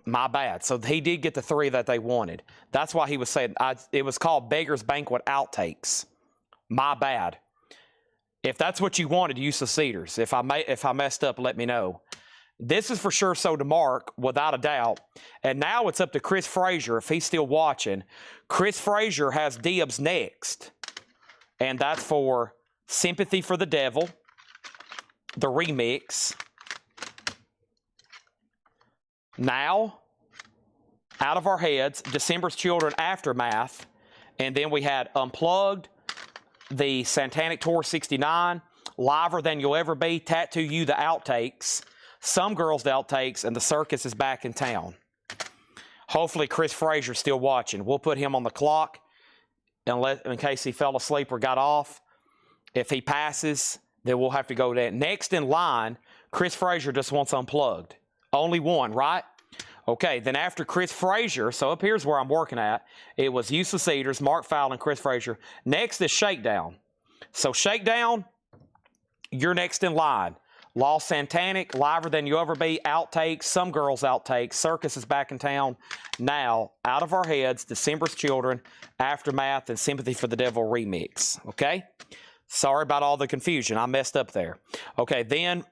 My bad. So, he did get the 3 that they wanted. That's why he was saying, it was called Beggar's Banquet Outtakes. My bad. If that's what you wanted, Useless Eaters. If I messed up, let me know. This is for sure sold to Mark, without a doubt. And now it's up to Chris Frazier, if he's still watching. Chris Frazier has dibs next. And that's for Sympathy for the Devil, the remix. Now, Out of Our Heads, December's Children Aftermath, And then we had Unplugged, the Satanic Tour 69, Liver Than You'll Ever Be, Tattoo You, the outtakes, Some Girls, the outtakes, and The Circus is Back in Town. Hopefully Chris Frazier's still watching. We'll put him on the clock in case he fell asleep or got off. If he passes, then we'll have to go there. Next in line, Chris Frazier just wants Unplugged. Only one, right? Okay, then after Chris Frazier, so up here's where I'm working at. It was Useless Cedars, Mark Fowler, and Chris Frazier. Next is Shakedown. So Shakedown, you're next in line. Lost Santanic, Liver Than You Ever Be, outtakes, Some Girls outtakes, Circus is Back in Town. Now, Out of Our Heads, December's Children, Aftermath, and Sympathy for the Devil remix. Okay? Sorry about all the confusion. I messed up there. Okay, then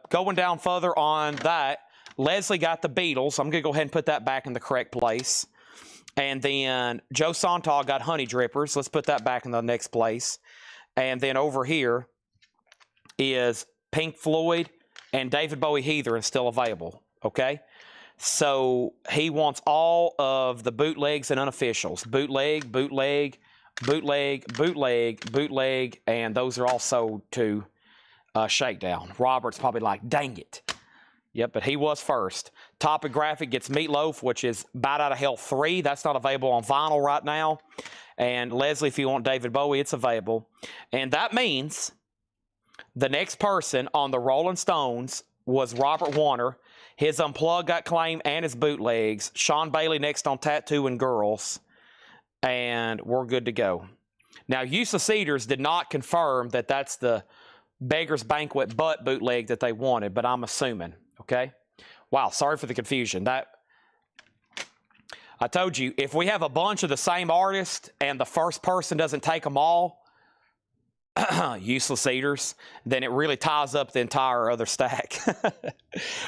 going down further on that, Leslie got the Beatles. I'm going to go ahead and put that back in the correct place. And then Joe Sontag got Honey Drippers. Let's put that back in the next place. And then over here is Pink Floyd and David Bowie Heather is still available. Okay? So he wants all of the bootlegs and unofficials. Bootleg, bootleg, bootleg, bootleg, bootleg, and those are all sold to Shakedown. Robert's probably like, dang it. Yep, but he was first. Topographic gets Meatloaf, which is Bite Out of Hell 3. That's not available on vinyl right now. And Leslie, if you want David Bowie, it's available. And that means the next person on the Rolling Stones was Robert Warner. His Unplugged got claimed and his bootlegs. Sean Bailey next on Tattoo and Girls. And we're good to go. Now, Useless Cedars did not confirm that that's the Beggar's Banquet butt bootleg that they wanted, but I'm assuming. Okay? Wow, sorry for the confusion. I told you, if we have a bunch of the same artist and the first person doesn't take them all, Useless Cedars, then it really ties up the entire other stack.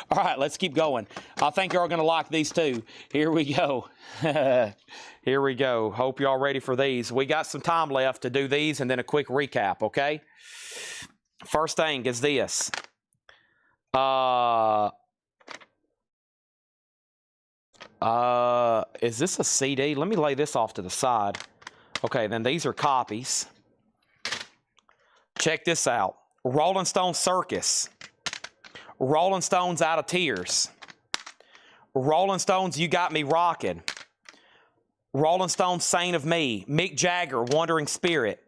All right, let's keep going. I think you're all going to like these too. Here we go. Here we go. Hope you're all ready for these. We got some time left to do these and then a quick recap, okay? First thing is this. Is this a CD? Let me lay this off to the side. Okay, then these are copies. Check this out. Rolling Stones Circus. Rolling Stones Out of Tears. Rolling Stones You Got Me Rockin'. Rolling Stones Saint of Me. Mick Jagger Wandering Spirit.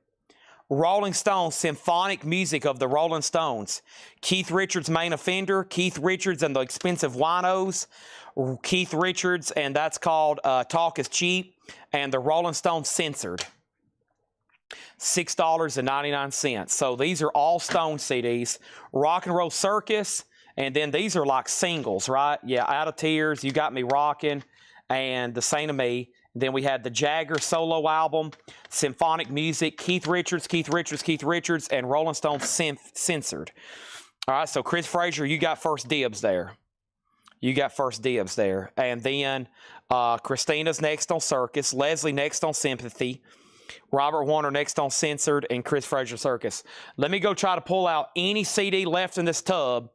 Rolling Stones Symphonic Music of the Rolling Stones. Keith Richards Main Offender. Keith Richards and the Expensive Winos. Keith Richards, and that's called Talk is Cheap. And the Rolling Stones Censored. $6.99. So these are all Stone CDs. Rock and Roll Circus. And then these are like singles, right? Yeah, Out of Tears, You Got Me Rockin', and The Saint of Me. Then we had the Jagger solo album, Symphonic Music, Keith Richards, and Rolling Stones Censored. All right, so Chris Frazier, you got first dibs there. And then Christina's next on Circus, Leslie next on Sympathy, Robert Warner next on Censored, and Chris Frazier Circus. Let me go try to pull out any CD left in this tub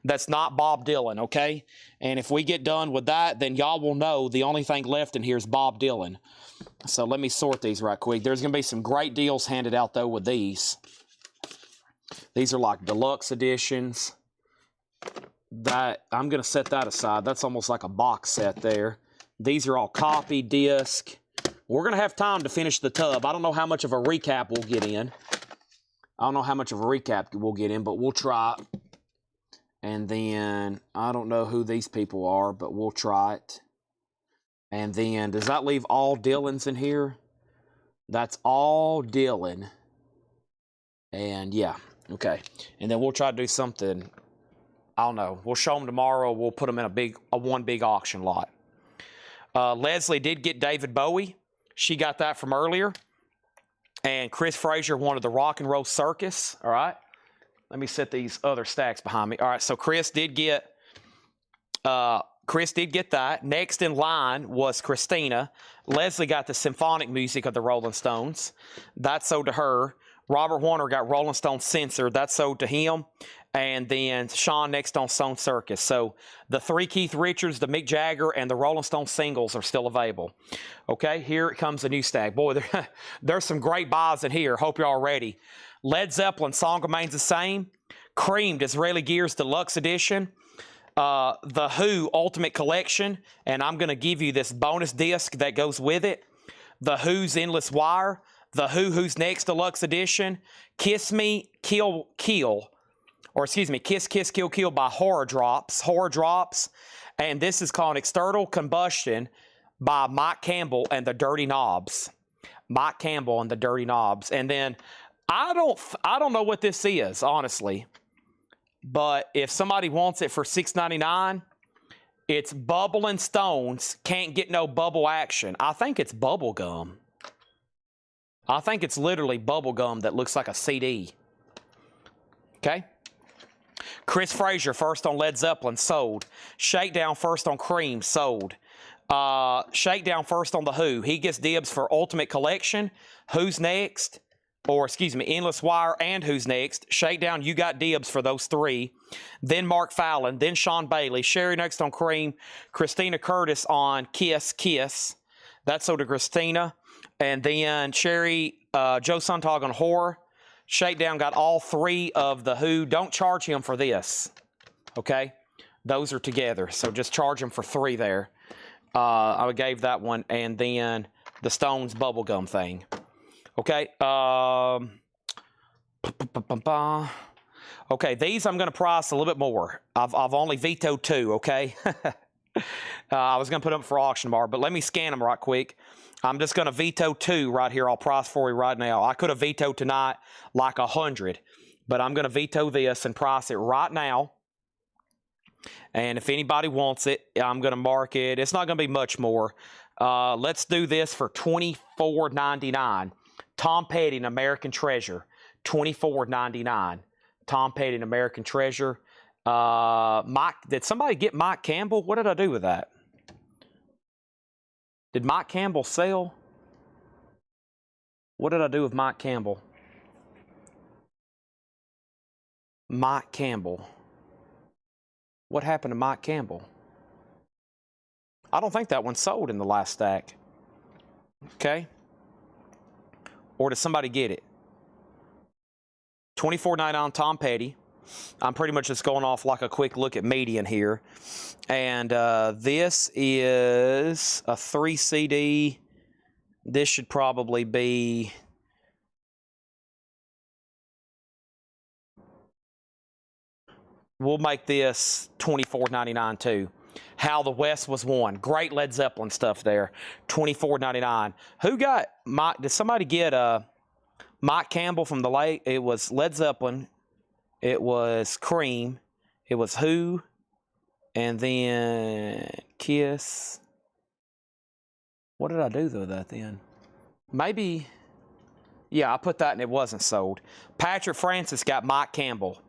that's not Bob Dylan, okay? And if we get done with that, then y'all will know the only thing left in here is Bob Dylan. So let me sort these right quick. There's going to be some great deals handed out, though, with these. These are like deluxe editions. That I'm going to set that aside. That's almost like a box set there. These are all copy disc. We're going to have time to finish the tub. I don't know how much of a recap we'll get in. But we'll try. And then, I don't know who these people are, but we'll try it. And then, does that leave all Dylans in here? That's all Dylan. And yeah, okay. And then we'll try to do something, I don't know. We'll show them tomorrow. We'll put them in one big auction lot. Leslie did get David Bowie. She got that from earlier. And Chris Frazier wanted the Rock and Roll Circus, all right? Let me set these other stacks behind me. All right, so Chris did get that. Next in line was Christina. Leslie got the Symphonic Music of the Rolling Stones. That sold to her. Robert Warner got Rolling Stones Censored. That sold to him. and then Sean next on Stone Circus. So the 3 Keith Richards, the Mick Jagger, and the Rolling Stone singles are still available. Okay, here it comes a new stack. Boy, there's some great buys in here. Hope you're all ready. Led Zeppelin, Song Remains the Same. Cream, Disraeli Gears Deluxe Edition. The Who Ultimate Collection, and I'm going to give you this bonus disc that goes with it. The Who's Endless Wire. The Who's Next Deluxe Edition. Kiss Me, Kill, Kill. Or excuse me, Kiss, Kiss, Kill, Kill by Horror Drops. And this is called External Combustion by Mike Campbell and the Dirty Knobs. Mike Campbell and the Dirty Knobs. And then I don't know what this is, honestly. But if somebody wants it for $6.99, it's Bubbling Stones, Can't Get No Bubble Action. I think it's bubble gum. I think it's literally bubble gum that looks like a CD. Okay? Chris Frazier, first on Led Zeppelin, sold. Shakedown, first on Cream, sold. Shakedown, first on The Who. He gets dibs for Ultimate Collection. Who's Next? Or, excuse me, Endless Wire and Who's Next. Shakedown, you got dibs for those 3. Then Mark Fallon. Then Sean Bailey. Sherry next on Cream. Christina Curtis on Kiss, Kiss. That's so to Christina. And then Sherry, Joe Suntag on Horror. Shakedown got all 3 of The Who. Don't charge him for this, okay? Those are together, so just charge him for 3 there. I gave that one, and then the Stones bubblegum thing. Okay. Okay, these I'm going to price a little bit more. I've only vetoed 2, okay? I was going to put them for auction bar, but let me scan them right quick. I'm just going to veto 2 right here. I'll price for you right now. I could have vetoed tonight like 100, but I'm going to veto this and price it right now. And if anybody wants it, I'm going to mark it. It's not going to be much more. Let's do this for $24.99. Tom Petty and American Treasure, $24.99. Tom Petty and American Treasure. Did somebody get Mike Campbell? What did I do with that? Did Mike Campbell sell? What did I do with Mike Campbell? Mike Campbell. What happened to Mike Campbell? I don't think that one sold in the last stack. Okay. Or did somebody get it? $24.99 Tom Petty. I'm pretty much just going off like a quick look at median here. And this is a 3 CD. This should probably be... We'll make this $24.99 too. How the West Was Won. Great Led Zeppelin stuff there. $24.99. Who got Mike? Did somebody get Mike Campbell from the late? It was Led Zeppelin. It was Cream. It was Who. And then Kiss. What did I do with that then? Maybe. Yeah, I put that and it wasn't sold. Patrick Francis got Mike Campbell.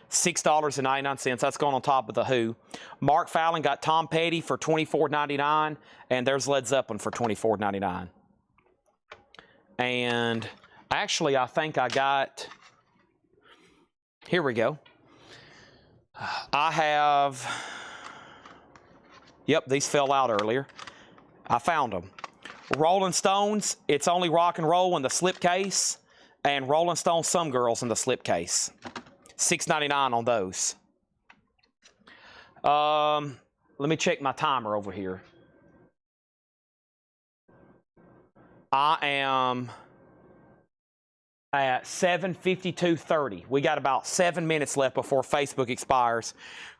$6.99. That's going on top of The Who. Mark Fallon got Tom Petty for $24.99. And there's Led Zeppelin for $24.99. And actually, I think I got... Here we go. I have... Yep, these fell out earlier. I found them. Rolling Stones, It's Only Rock and Roll in the slipcase. And Rolling Stones, Some Girls in the slipcase. $6.99 on those. Let me check my timer over here. I am at 7:52:30. We got about 7 minutes left before Facebook expires.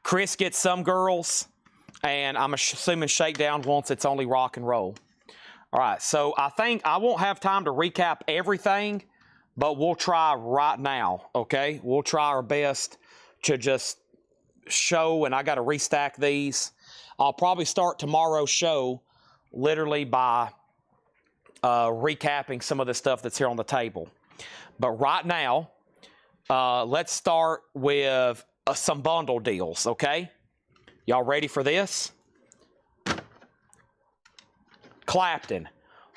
Chris gets Some Girls, and I'm assuming Shakedown wants It's Only Rock and Roll. All right, so I think I won't have time to recap everything, but we'll try right now, okay? We'll try our best to just show, and I got to restack these. I'll probably start tomorrow's show literally by recapping some of the stuff that's here on the table. But right now, let's start with some bundle deals, okay? Y'all ready for this? Clapton,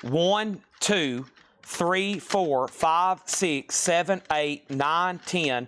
1, 2, 3, 4, 5, 6, 7, 8, 9, 10,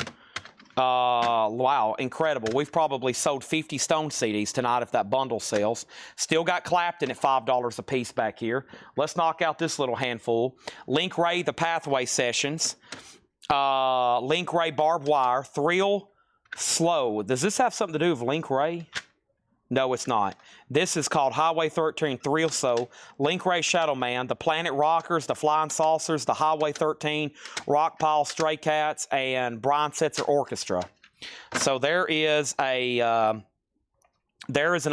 Wow, incredible. We've probably sold 50 Stone CDs tonight if that bundle sells. Still got Clapton at $5 a piece back here. Let's knock out this little handful. Link Ray, The Pathway Sessions. Link Ray, Barbed Wire. Thrill, Slow. Does this have something to do with Link Ray? No, it's not. This is called Highway 13, Thrill Slow. Link Ray, Shadow Man. The Planet Rockers, The Flying Saucers, The Highway 13, Rockpile, Stray Cats, and Brian Setzer Orchestra. So there is an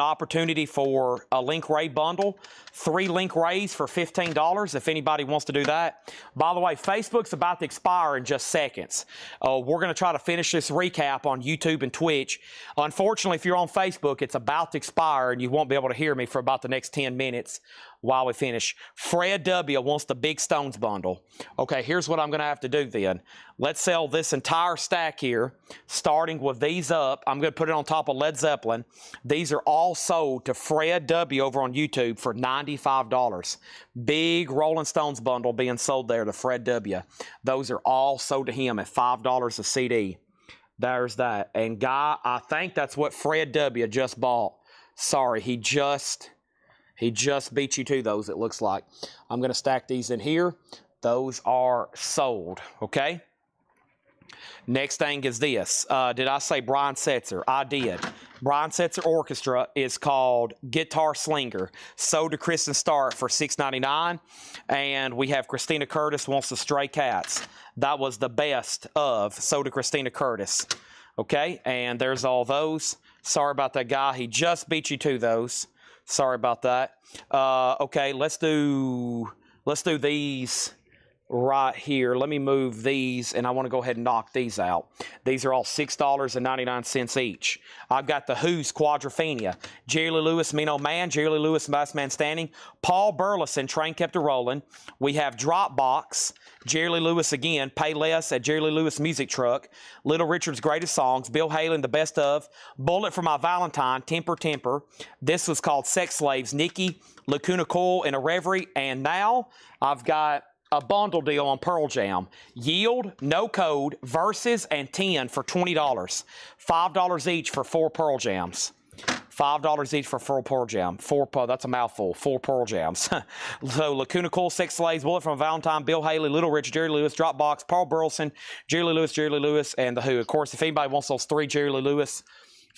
opportunity for a Link Ray bundle. 3 Link Rays for $15 if anybody wants to do that. By the way, Facebook's about to expire in just seconds. We're going to try to finish this recap on YouTube and Twitch. Unfortunately, if you're on Facebook, it's about to expire and you won't be able to hear me for about the next 10 minutes while we finish. Fred W. wants the Big Stones bundle. Okay, here's what I'm going to have to do then. Let's sell this entire stack here, starting with these up. I'm going to put it on top of Led Zeppelin. These are all sold to Fred W. over on YouTube for $95. Big Rolling Stones bundle being sold there to Fred W. Those are all sold to him at $5 a CD. There's that. And Guy, I think that's what Fred W. just bought. Sorry, he just beat you to those, it looks like. I'm going to stack these in here. Those are sold, okay? Next thing is this. Did I say Brian Setzer? I did. Brian Setzer Orchestra is called Guitar Slinger. Sold to Kristen Stark for $6.99. And we have Christina Curtis wants the Stray Cats. That was the best of. Sold to Christina Curtis. Okay, and there's all those. Sorry about that, Guy. He just beat you to those. Sorry about that. Okay, let's do these right here. Let me move these, and I want to go ahead and knock these out. These are all $6.99 each. I've got the Who's Quadrophenia, Jerry Lee Lewis, Mean Old Man, Jerry Lee Lewis, Last Man Standing, Paul Burleson, Train Kept a Rolling. We have Dropbox, Jerry Lee Lewis again, Pay Less at Jerry Lee Lewis Music Truck, Little Richard's Greatest Songs, Bill Haley, The Best Of, Bullet for My Valentine, Temper Temper. This was called Sex Slaves, Nikki, Lacuna Coil, and a Reverie. And now I've got a bundle deal on Pearl Jam. Yield, No Code, Verses, and 10 for $20. $5 each for 4 Pearl Jams. $5 each for 4 Pearl Jam. That's a mouthful. 4 Pearl Jams. So Lacuna Coil, Sex Slaves, Bullet from Valentine, Bill Haley, Little Rich, Jerry Lewis, Dropbox, Paul Burleson, Jerry Lee Lewis, and The Who. Of course, if anybody wants those 3 Jerry Lee Lewis,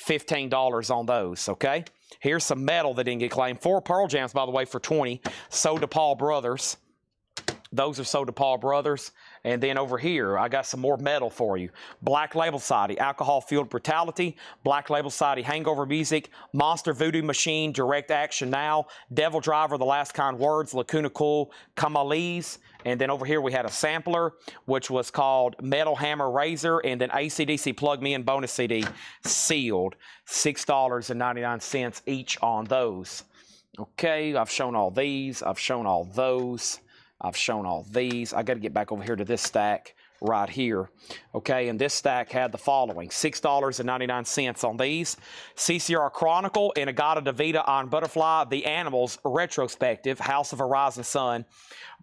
$15 on those, okay? Here's some metal that didn't get claimed. 4 Pearl Jams, by the way, for $20. Sold to Paul Brothers. Those are sold to Paul Brothers. And then over here, I got some more metal for you. Black Label Society, Alcohol Fueled Brutality, Black Label Society, Hangover Music, Monster Voodoo Machine, Direct Action Now, Devil Driver, The Last Kind Words, Lacuna Coil, Kamali's. And then over here we had a sampler, which was called Metal Hammer Razor, and then AC/DC Plug Me In bonus CD, sealed. $6.99 each on those. Okay, I've shown all these. I've shown all those. I've shown all these. I got to get back over here to this stack right here. Okay, and this stack had the following. $6.99 on these. CCR Chronicle, Inagata Davida on Butterfly, The Animals Retrospective, House of a Rising Sun.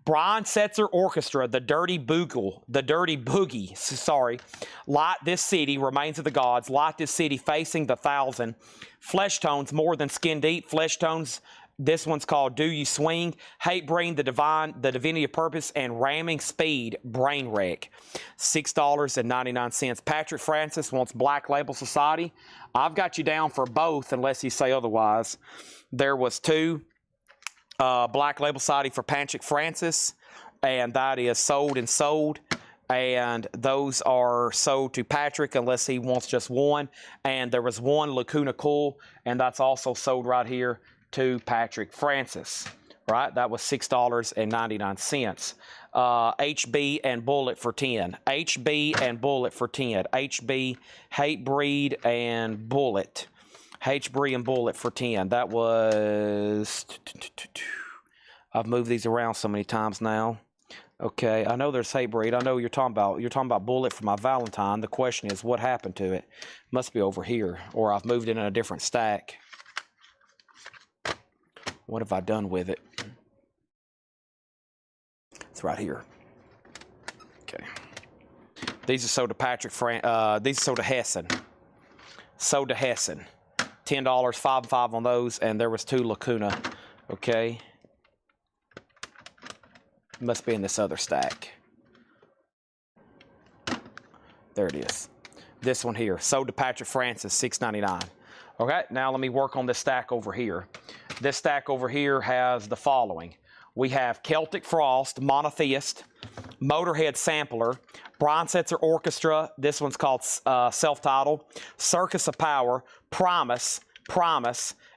Brian Setzer Orchestra, The Dirty Boogie, sorry. Light This City, Remains of the Gods. Light This City, Facing the Thousand. Flesh Tones, More Than Skin Deep. Flesh Tones, this one's called Do You Swing? Hate Brain, The Divinity of Purpose, and Ramming Speed, Brain Wreck. $6.99. Patrick Francis wants Black Label Society. I've got you down for both unless you say otherwise. There was 2 Black Label Society for Patrick Francis, and that is sold and sold. And those are sold to Patrick unless he wants just one. And there was 1 Lacuna Coil, and that's also sold right here to Patrick Francis, right? That was $6.99. HB and Bullet for 10. HB and Bullet for 10. HB, Hate Breed and Bullet. HB and Bullet for 10. That was... I've moved these around so many times now. Okay, I know there's Hate Breed. I know you're talking about Bullet for My Valentine. The question is, what happened to it? Must be over here, or I've moved it in a different stack. What have I done with it? It's right here. Okay. These are soda these are soda Hessen. Soda Hessen. $10, 5 and 5 on those, and there was 2 Lacuna. Okay. Must be in this other stack. There it is. This one here, Soda Patrick Francis, $6.99. Okay, now let me work on this stack over here. This stack over here has the following. We have Celtic Frost, Monotheist, Motorhead Sampler, Brian Setzer Orchestra, this one's called self-titled, Circus of Power, Promise,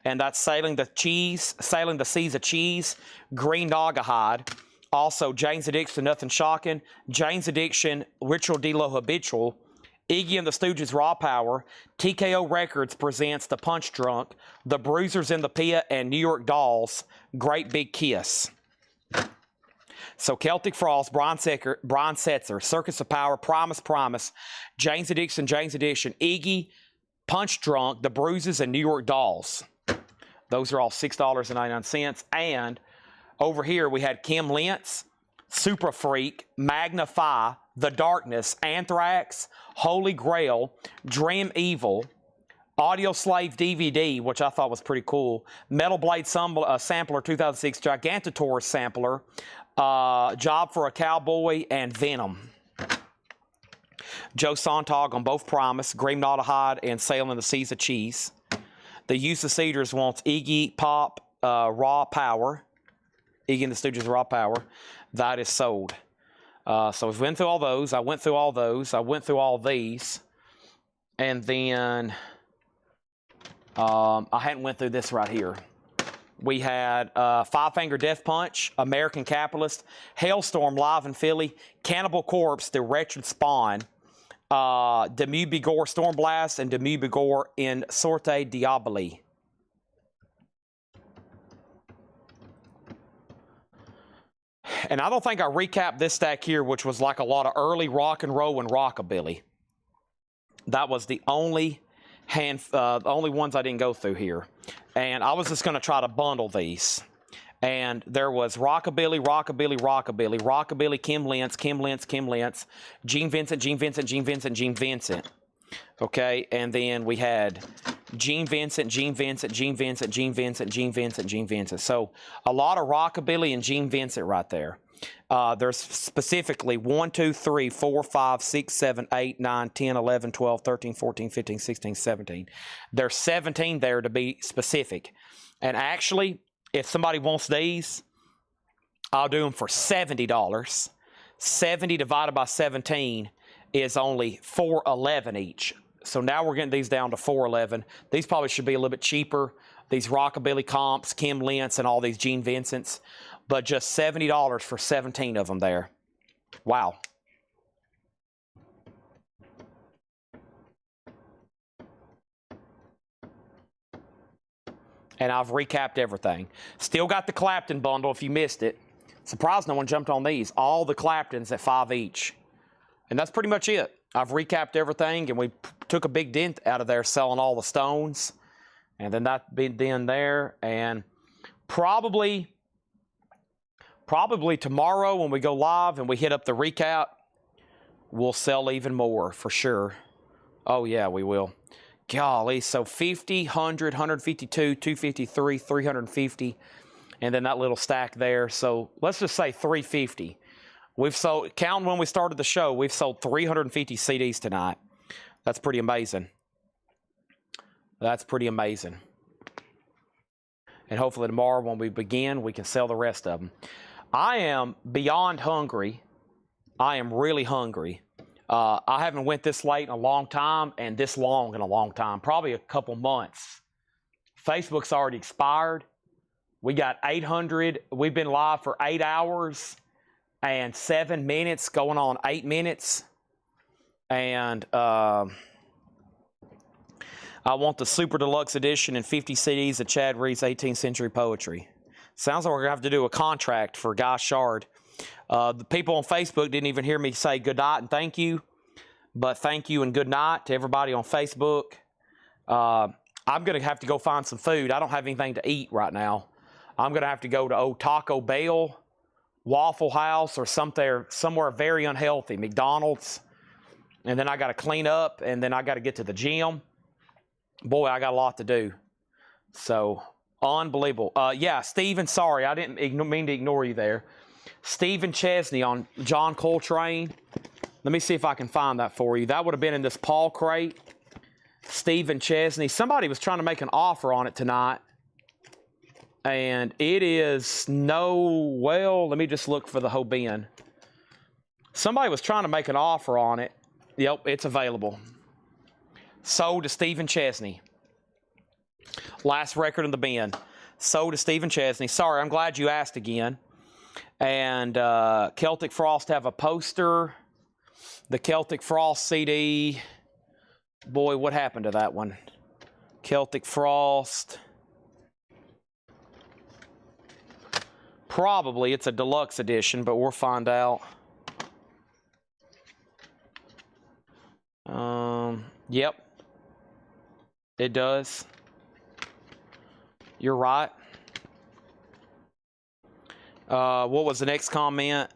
and that's Sailing the Seas of Cheese, Green Naugahyde, also Jane's Addiction, Nothing Shocking, Jane's Addiction, Ritual Delo Habitual, Iggy and the Stooges Raw Power, TKO Records presents The Punch Drunk, The Bruisers in the Pit, and New York Dolls, Great Big Kiss. So Celtic Frost, Brian Setzer, Circus of Power, Promise, Jane's Addiction, Iggy, Punch Drunk, The Bruises, and New York Dolls. Those are all $6.99. And over here we had Kim Lentz, Super Freak, Magnify, The Darkness, Anthrax, Holy Grail, Dream Evil, Audio Slave DVD, which I thought was pretty cool, Metal Blade Sampler 2006, Gigantosaurus Sampler, Job for a Cowboy, and Venom. Joe Sontag on both Promise, Green Naugahyde, and Sailing the Seas of Cheese. The Use of Cedars wants Iggy Pop, Raw Power. Iggy and the Stooges Raw Power. That is sold. So we went through all those. I went through all those. I went through all these. And then I hadn't went through this right here. We had Five Finger Death Punch, American Capitalist, Hailstorm live in Philly, Cannibal Corpse, The Wretched Spawn, Demu Bigor Storm Blast, and Demu Bigor in Sorte Diaboli. And I don't think I recapped this stack here, which was like a lot of early rock and roll and rockabilly. That was the only ones I didn't go through here. And I was just going to try to bundle these. And there was Rockabilly, Kim Lentz, Gene Vincent. Okay, and then we had Gene Vincent. So a lot of Rockabilly and Gene Vincent right there. There's specifically 1, 2, 3, 4, 5, 6, 7, 8, 9, 10, 11, 12, 13, 14, 15, 16, 17. There's 17 there to be specific. And actually, if somebody wants these, I'll do them for $70. 70 divided by 17 is only $4.11 each. So now we're getting these down to $4.11. These probably should be a little bit cheaper. These Rockabilly comps, Kim Lentz, and all these Gene Vincents. But just $70 for 17 of them there. Wow. And I've recapped everything. Still got the Clapton bundle if you missed it. Surprised no one jumped on these. All the Claptons at $5 each. And that's pretty much it. I've recapped everything, and we took a big dent out of there selling all the Stones. And then that big dent there. And probably tomorrow when we go live and we hit up the recap, we'll sell even more for sure. Oh, yeah, we will. Golly, so 50, 100, 152, 253, 350, and then that little stack there. So let's just say 350. We've sold, counting when we started the show, we've sold 350 CDs tonight. That's pretty amazing. That's pretty amazing. And hopefully tomorrow when we begin, we can sell the rest of them. I am beyond hungry. I am really hungry. I haven't went this late in a long time and this long in a long time, probably a couple months. Facebook's already expired. We got 800. We've been live for 8 hours and 7 minutes, going on 8 minutes. And I want the Super Deluxe Edition and 50 CDs of Chad Reed's 18th Century Poetry. Sounds like we're going to have to do a contract for Guy Shard. The people on Facebook didn't even hear me say good night and thank you. But thank you and good night to everybody on Facebook. I'm going to have to go find some food. I don't have anything to eat right now. I'm going to have to go to old Taco Bell, Waffle House, or somewhere very unhealthy, McDonald's. And then I got to clean up, and then I got to get to the gym. Boy, I got a lot to do. So, unbelievable. Yeah, Stephen, sorry, I didn't mean to ignore you there. Stephen Chesney on John Coltrane. Let me see if I can find that for you. That would have been in this Paul crate. Stephen Chesney. Somebody was trying to make an offer on it tonight. And it is well, let me just look for the whole bin. Somebody was trying to make an offer on it. Yep, it's available. Sold to Stephen Chesney. Last record in the bin. Sold to Stephen Chesney. Sorry, I'm glad you asked again. And Celtic Frost have a poster. The Celtic Frost CD. Boy, what happened to that one? Celtic Frost. Probably it's a deluxe edition, but we'll find out. Yep. It does. You're right. What was the next comment?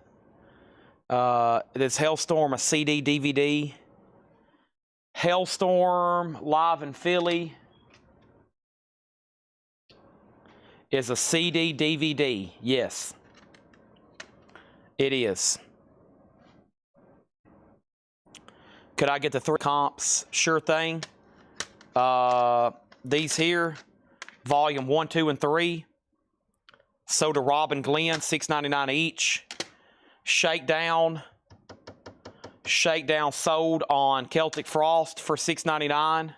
This Hellstorm, a CD, DVD. Hellstorm, live in Philly, is a CD, DVD. Yes. It is. Could I get the 3 comps? Sure thing. These here, volume 1, 2, and 3. Sold to Rob and Glenn, $6.99 each. Shakedown sold on Celtic Frost for $6.99.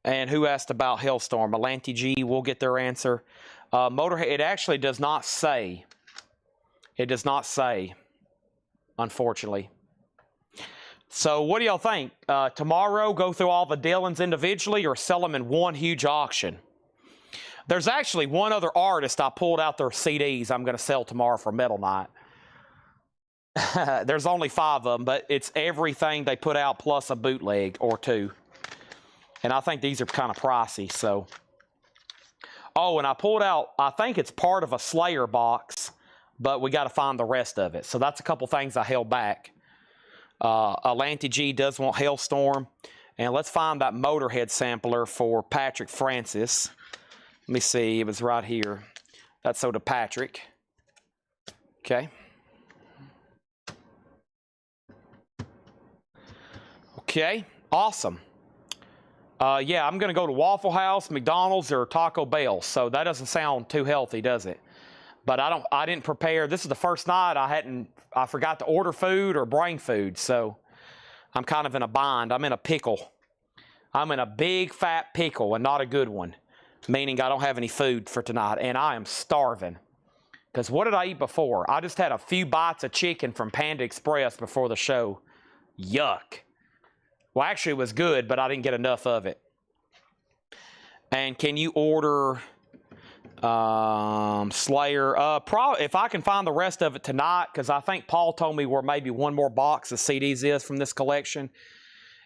And who asked about Hellstorm? Melanti G, we'll get their answer. Motorhead, it actually does not say. It does not say, unfortunately. So what do y'all think? Tomorrow, go through all the Dylans individually or sell them in one huge auction? There's actually one other artist I pulled out their CDs I'm going to sell tomorrow for Metal Night. There's only 5 of them, but it's everything they put out plus a bootleg or 2. And I think these are kind of pricey, so. Oh, and I pulled out, I think it's part of a Slayer box, but we got to find the rest of it. So that's a couple things I held back. Atlanti G does want Hellstorm. And let's find that Motorhead sampler for Patrick Francis. Let me see, it was right here. That's so to Patrick. Okay. Okay, awesome. Yeah, I'm going to go to Waffle House, McDonald's, or Taco Bell. So that doesn't sound too healthy, does it? But I didn't prepare. This is the first night I forgot to order food or bring food. So I'm kind of in a bind. I'm in a pickle. I'm in a big fat pickle and not a good one. Meaning I don't have any food for tonight. And I am starving. Because what did I eat before? I just had a few bites of chicken from Panda Express before the show. Yuck. Well, actually, it was good, but I didn't get enough of it. And can you order Slayer? If I can find the rest of it tonight, because I think Paul told me where maybe one more box of CDs is from this collection.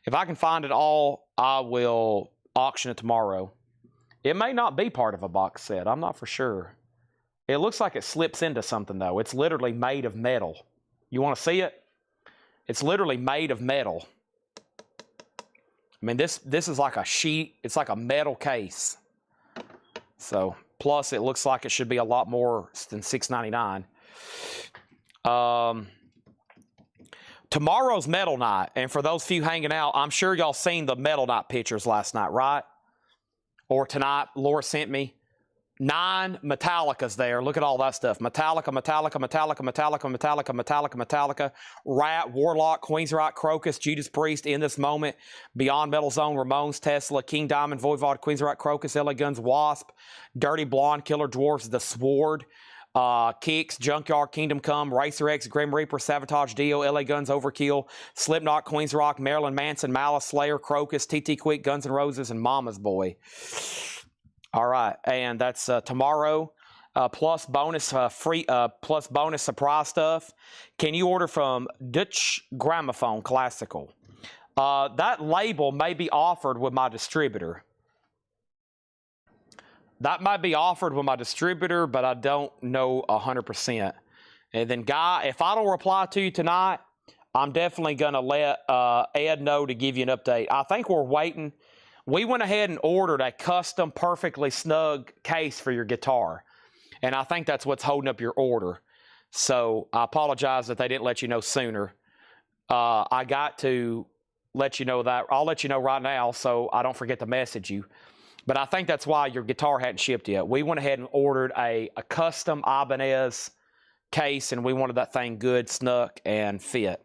If I can find it all, I will auction it tomorrow. It may not be part of a box set. I'm not for sure. It looks like it slips into something, though. It's literally made of metal. You want to see it? It's literally made of metal. I mean, this is like a sheet. It's like a metal case. So, plus it looks like it should be a lot more than $6.99. Tomorrow's Metal Night. And for those few hanging out, I'm sure y'all seen the Metal Night pictures last night, right? Or tonight, Laura sent me. 9 Metallicas there. Look at all that stuff. Metallica, Rat, Warlock, Queensryche, Crocus, Judas Priest, In This Moment, Beyond Metal Zone, Ramones, Tesla, King Diamond, Voivod, Queensryche, Crocus, LA Guns, Wasp, Dirty Blonde, Killer Dwarfs, The Sword, Kicks, Junkyard, Kingdom Come, Racer X, Grim Reaper, Sabotage, Dio, LA Guns, Overkill, Slipknot, Queensryche, Marilyn Manson, Malice, Slayer, Crocus, TT Quick, Guns N' Roses, and Mama's Boy. All right, and that's tomorrow. Plus bonus plus bonus surprise stuff. Can you order from Dutch Gramophone Classical? That label may be offered with my distributor. That might be offered with my distributor, but I don't know 100%. And then, Guy, if I don't reply to you tonight, I'm definitely going to let Ed know to give you an update. I think we're waiting. We went ahead and ordered a custom, perfectly snug case for your guitar. And I think that's what's holding up your order. So I apologize that they didn't let you know sooner. I got to let you know that. I'll let you know right now so I don't forget to message you. But I think that's why your guitar hadn't shipped yet. We went ahead and ordered a custom Ibanez case, and we wanted that thing good, snug, and fit.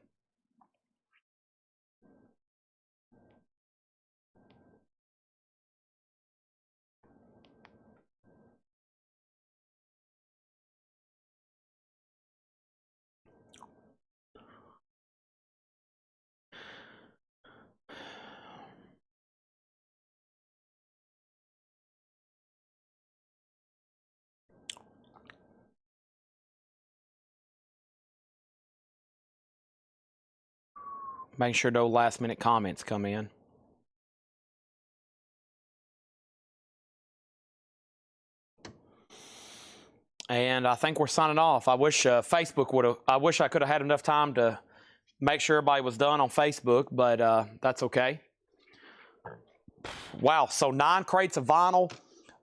Make sure no last-minute comments come in. And I think we're signing off. I wish Facebook would have. I wish I could have had enough time to make sure everybody was done on Facebook, but that's okay. Wow, so 9 crates of vinyl,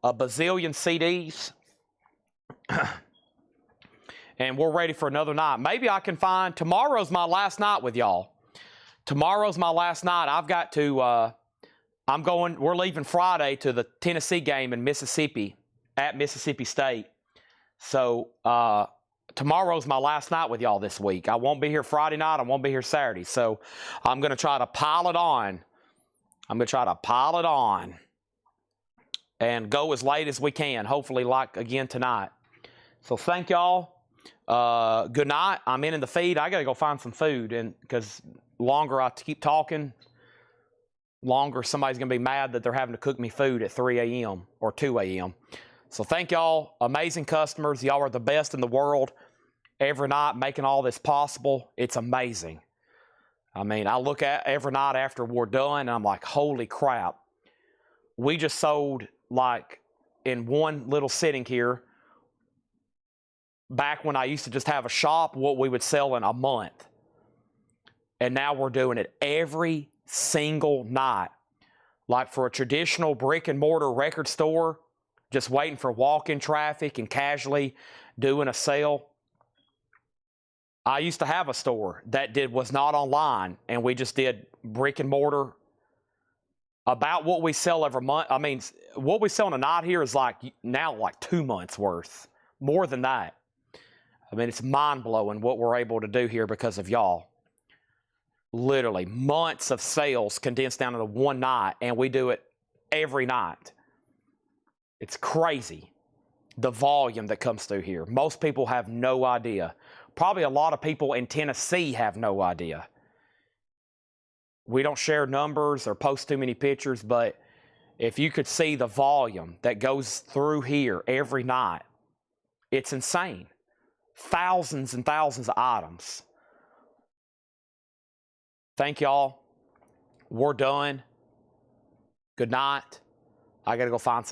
a bazillion CDs, and we're ready for another night. Maybe I can find, tomorrow's my last night with y'all. Tomorrow's my last night. I've got to, we're leaving Friday to the Tennessee game in Mississippi, at Mississippi State. So tomorrow's my last night with y'all this week. I won't be here Friday night. I won't be here Saturday. So I'm going to try to pile it on. I'm going to try to pile it on and go as late as we can, hopefully like again tonight. So thank y'all. Good night. I'm in the feed. I got to go find some food, and because longer I keep talking, longer somebody's going to be mad that they're having to cook me food at 3 a.m. or 2 a.m. So thank y'all. Amazing customers. Y'all are the best in the world every night making all this possible. It's amazing. I mean, I look at every night after we're done, and I'm like, holy crap. We just sold, like, in one little sitting here, back when I used to just have a shop, what we would sell in a month. And now we're doing it every single night. Like for a traditional brick and mortar record store, just waiting for walk-in traffic and casually doing a sale. I used to have a store that was not online, and we just did brick and mortar. About what we sell every month. I mean, what we sell in a night here is now like 2 months worth, more than that. I mean, it's mind-blowing what we're able to do here because of y'all. Literally months of sales condensed down into one night, and we do it every night. It's crazy, the volume that comes through here. Most people have no idea. Probably a lot of people in Tennessee have no idea. We don't share numbers or post too many pictures, but if you could see the volume that goes through here every night, it's insane. Thousands and thousands of items. Thank y'all. We're done. Good night. I got to go find some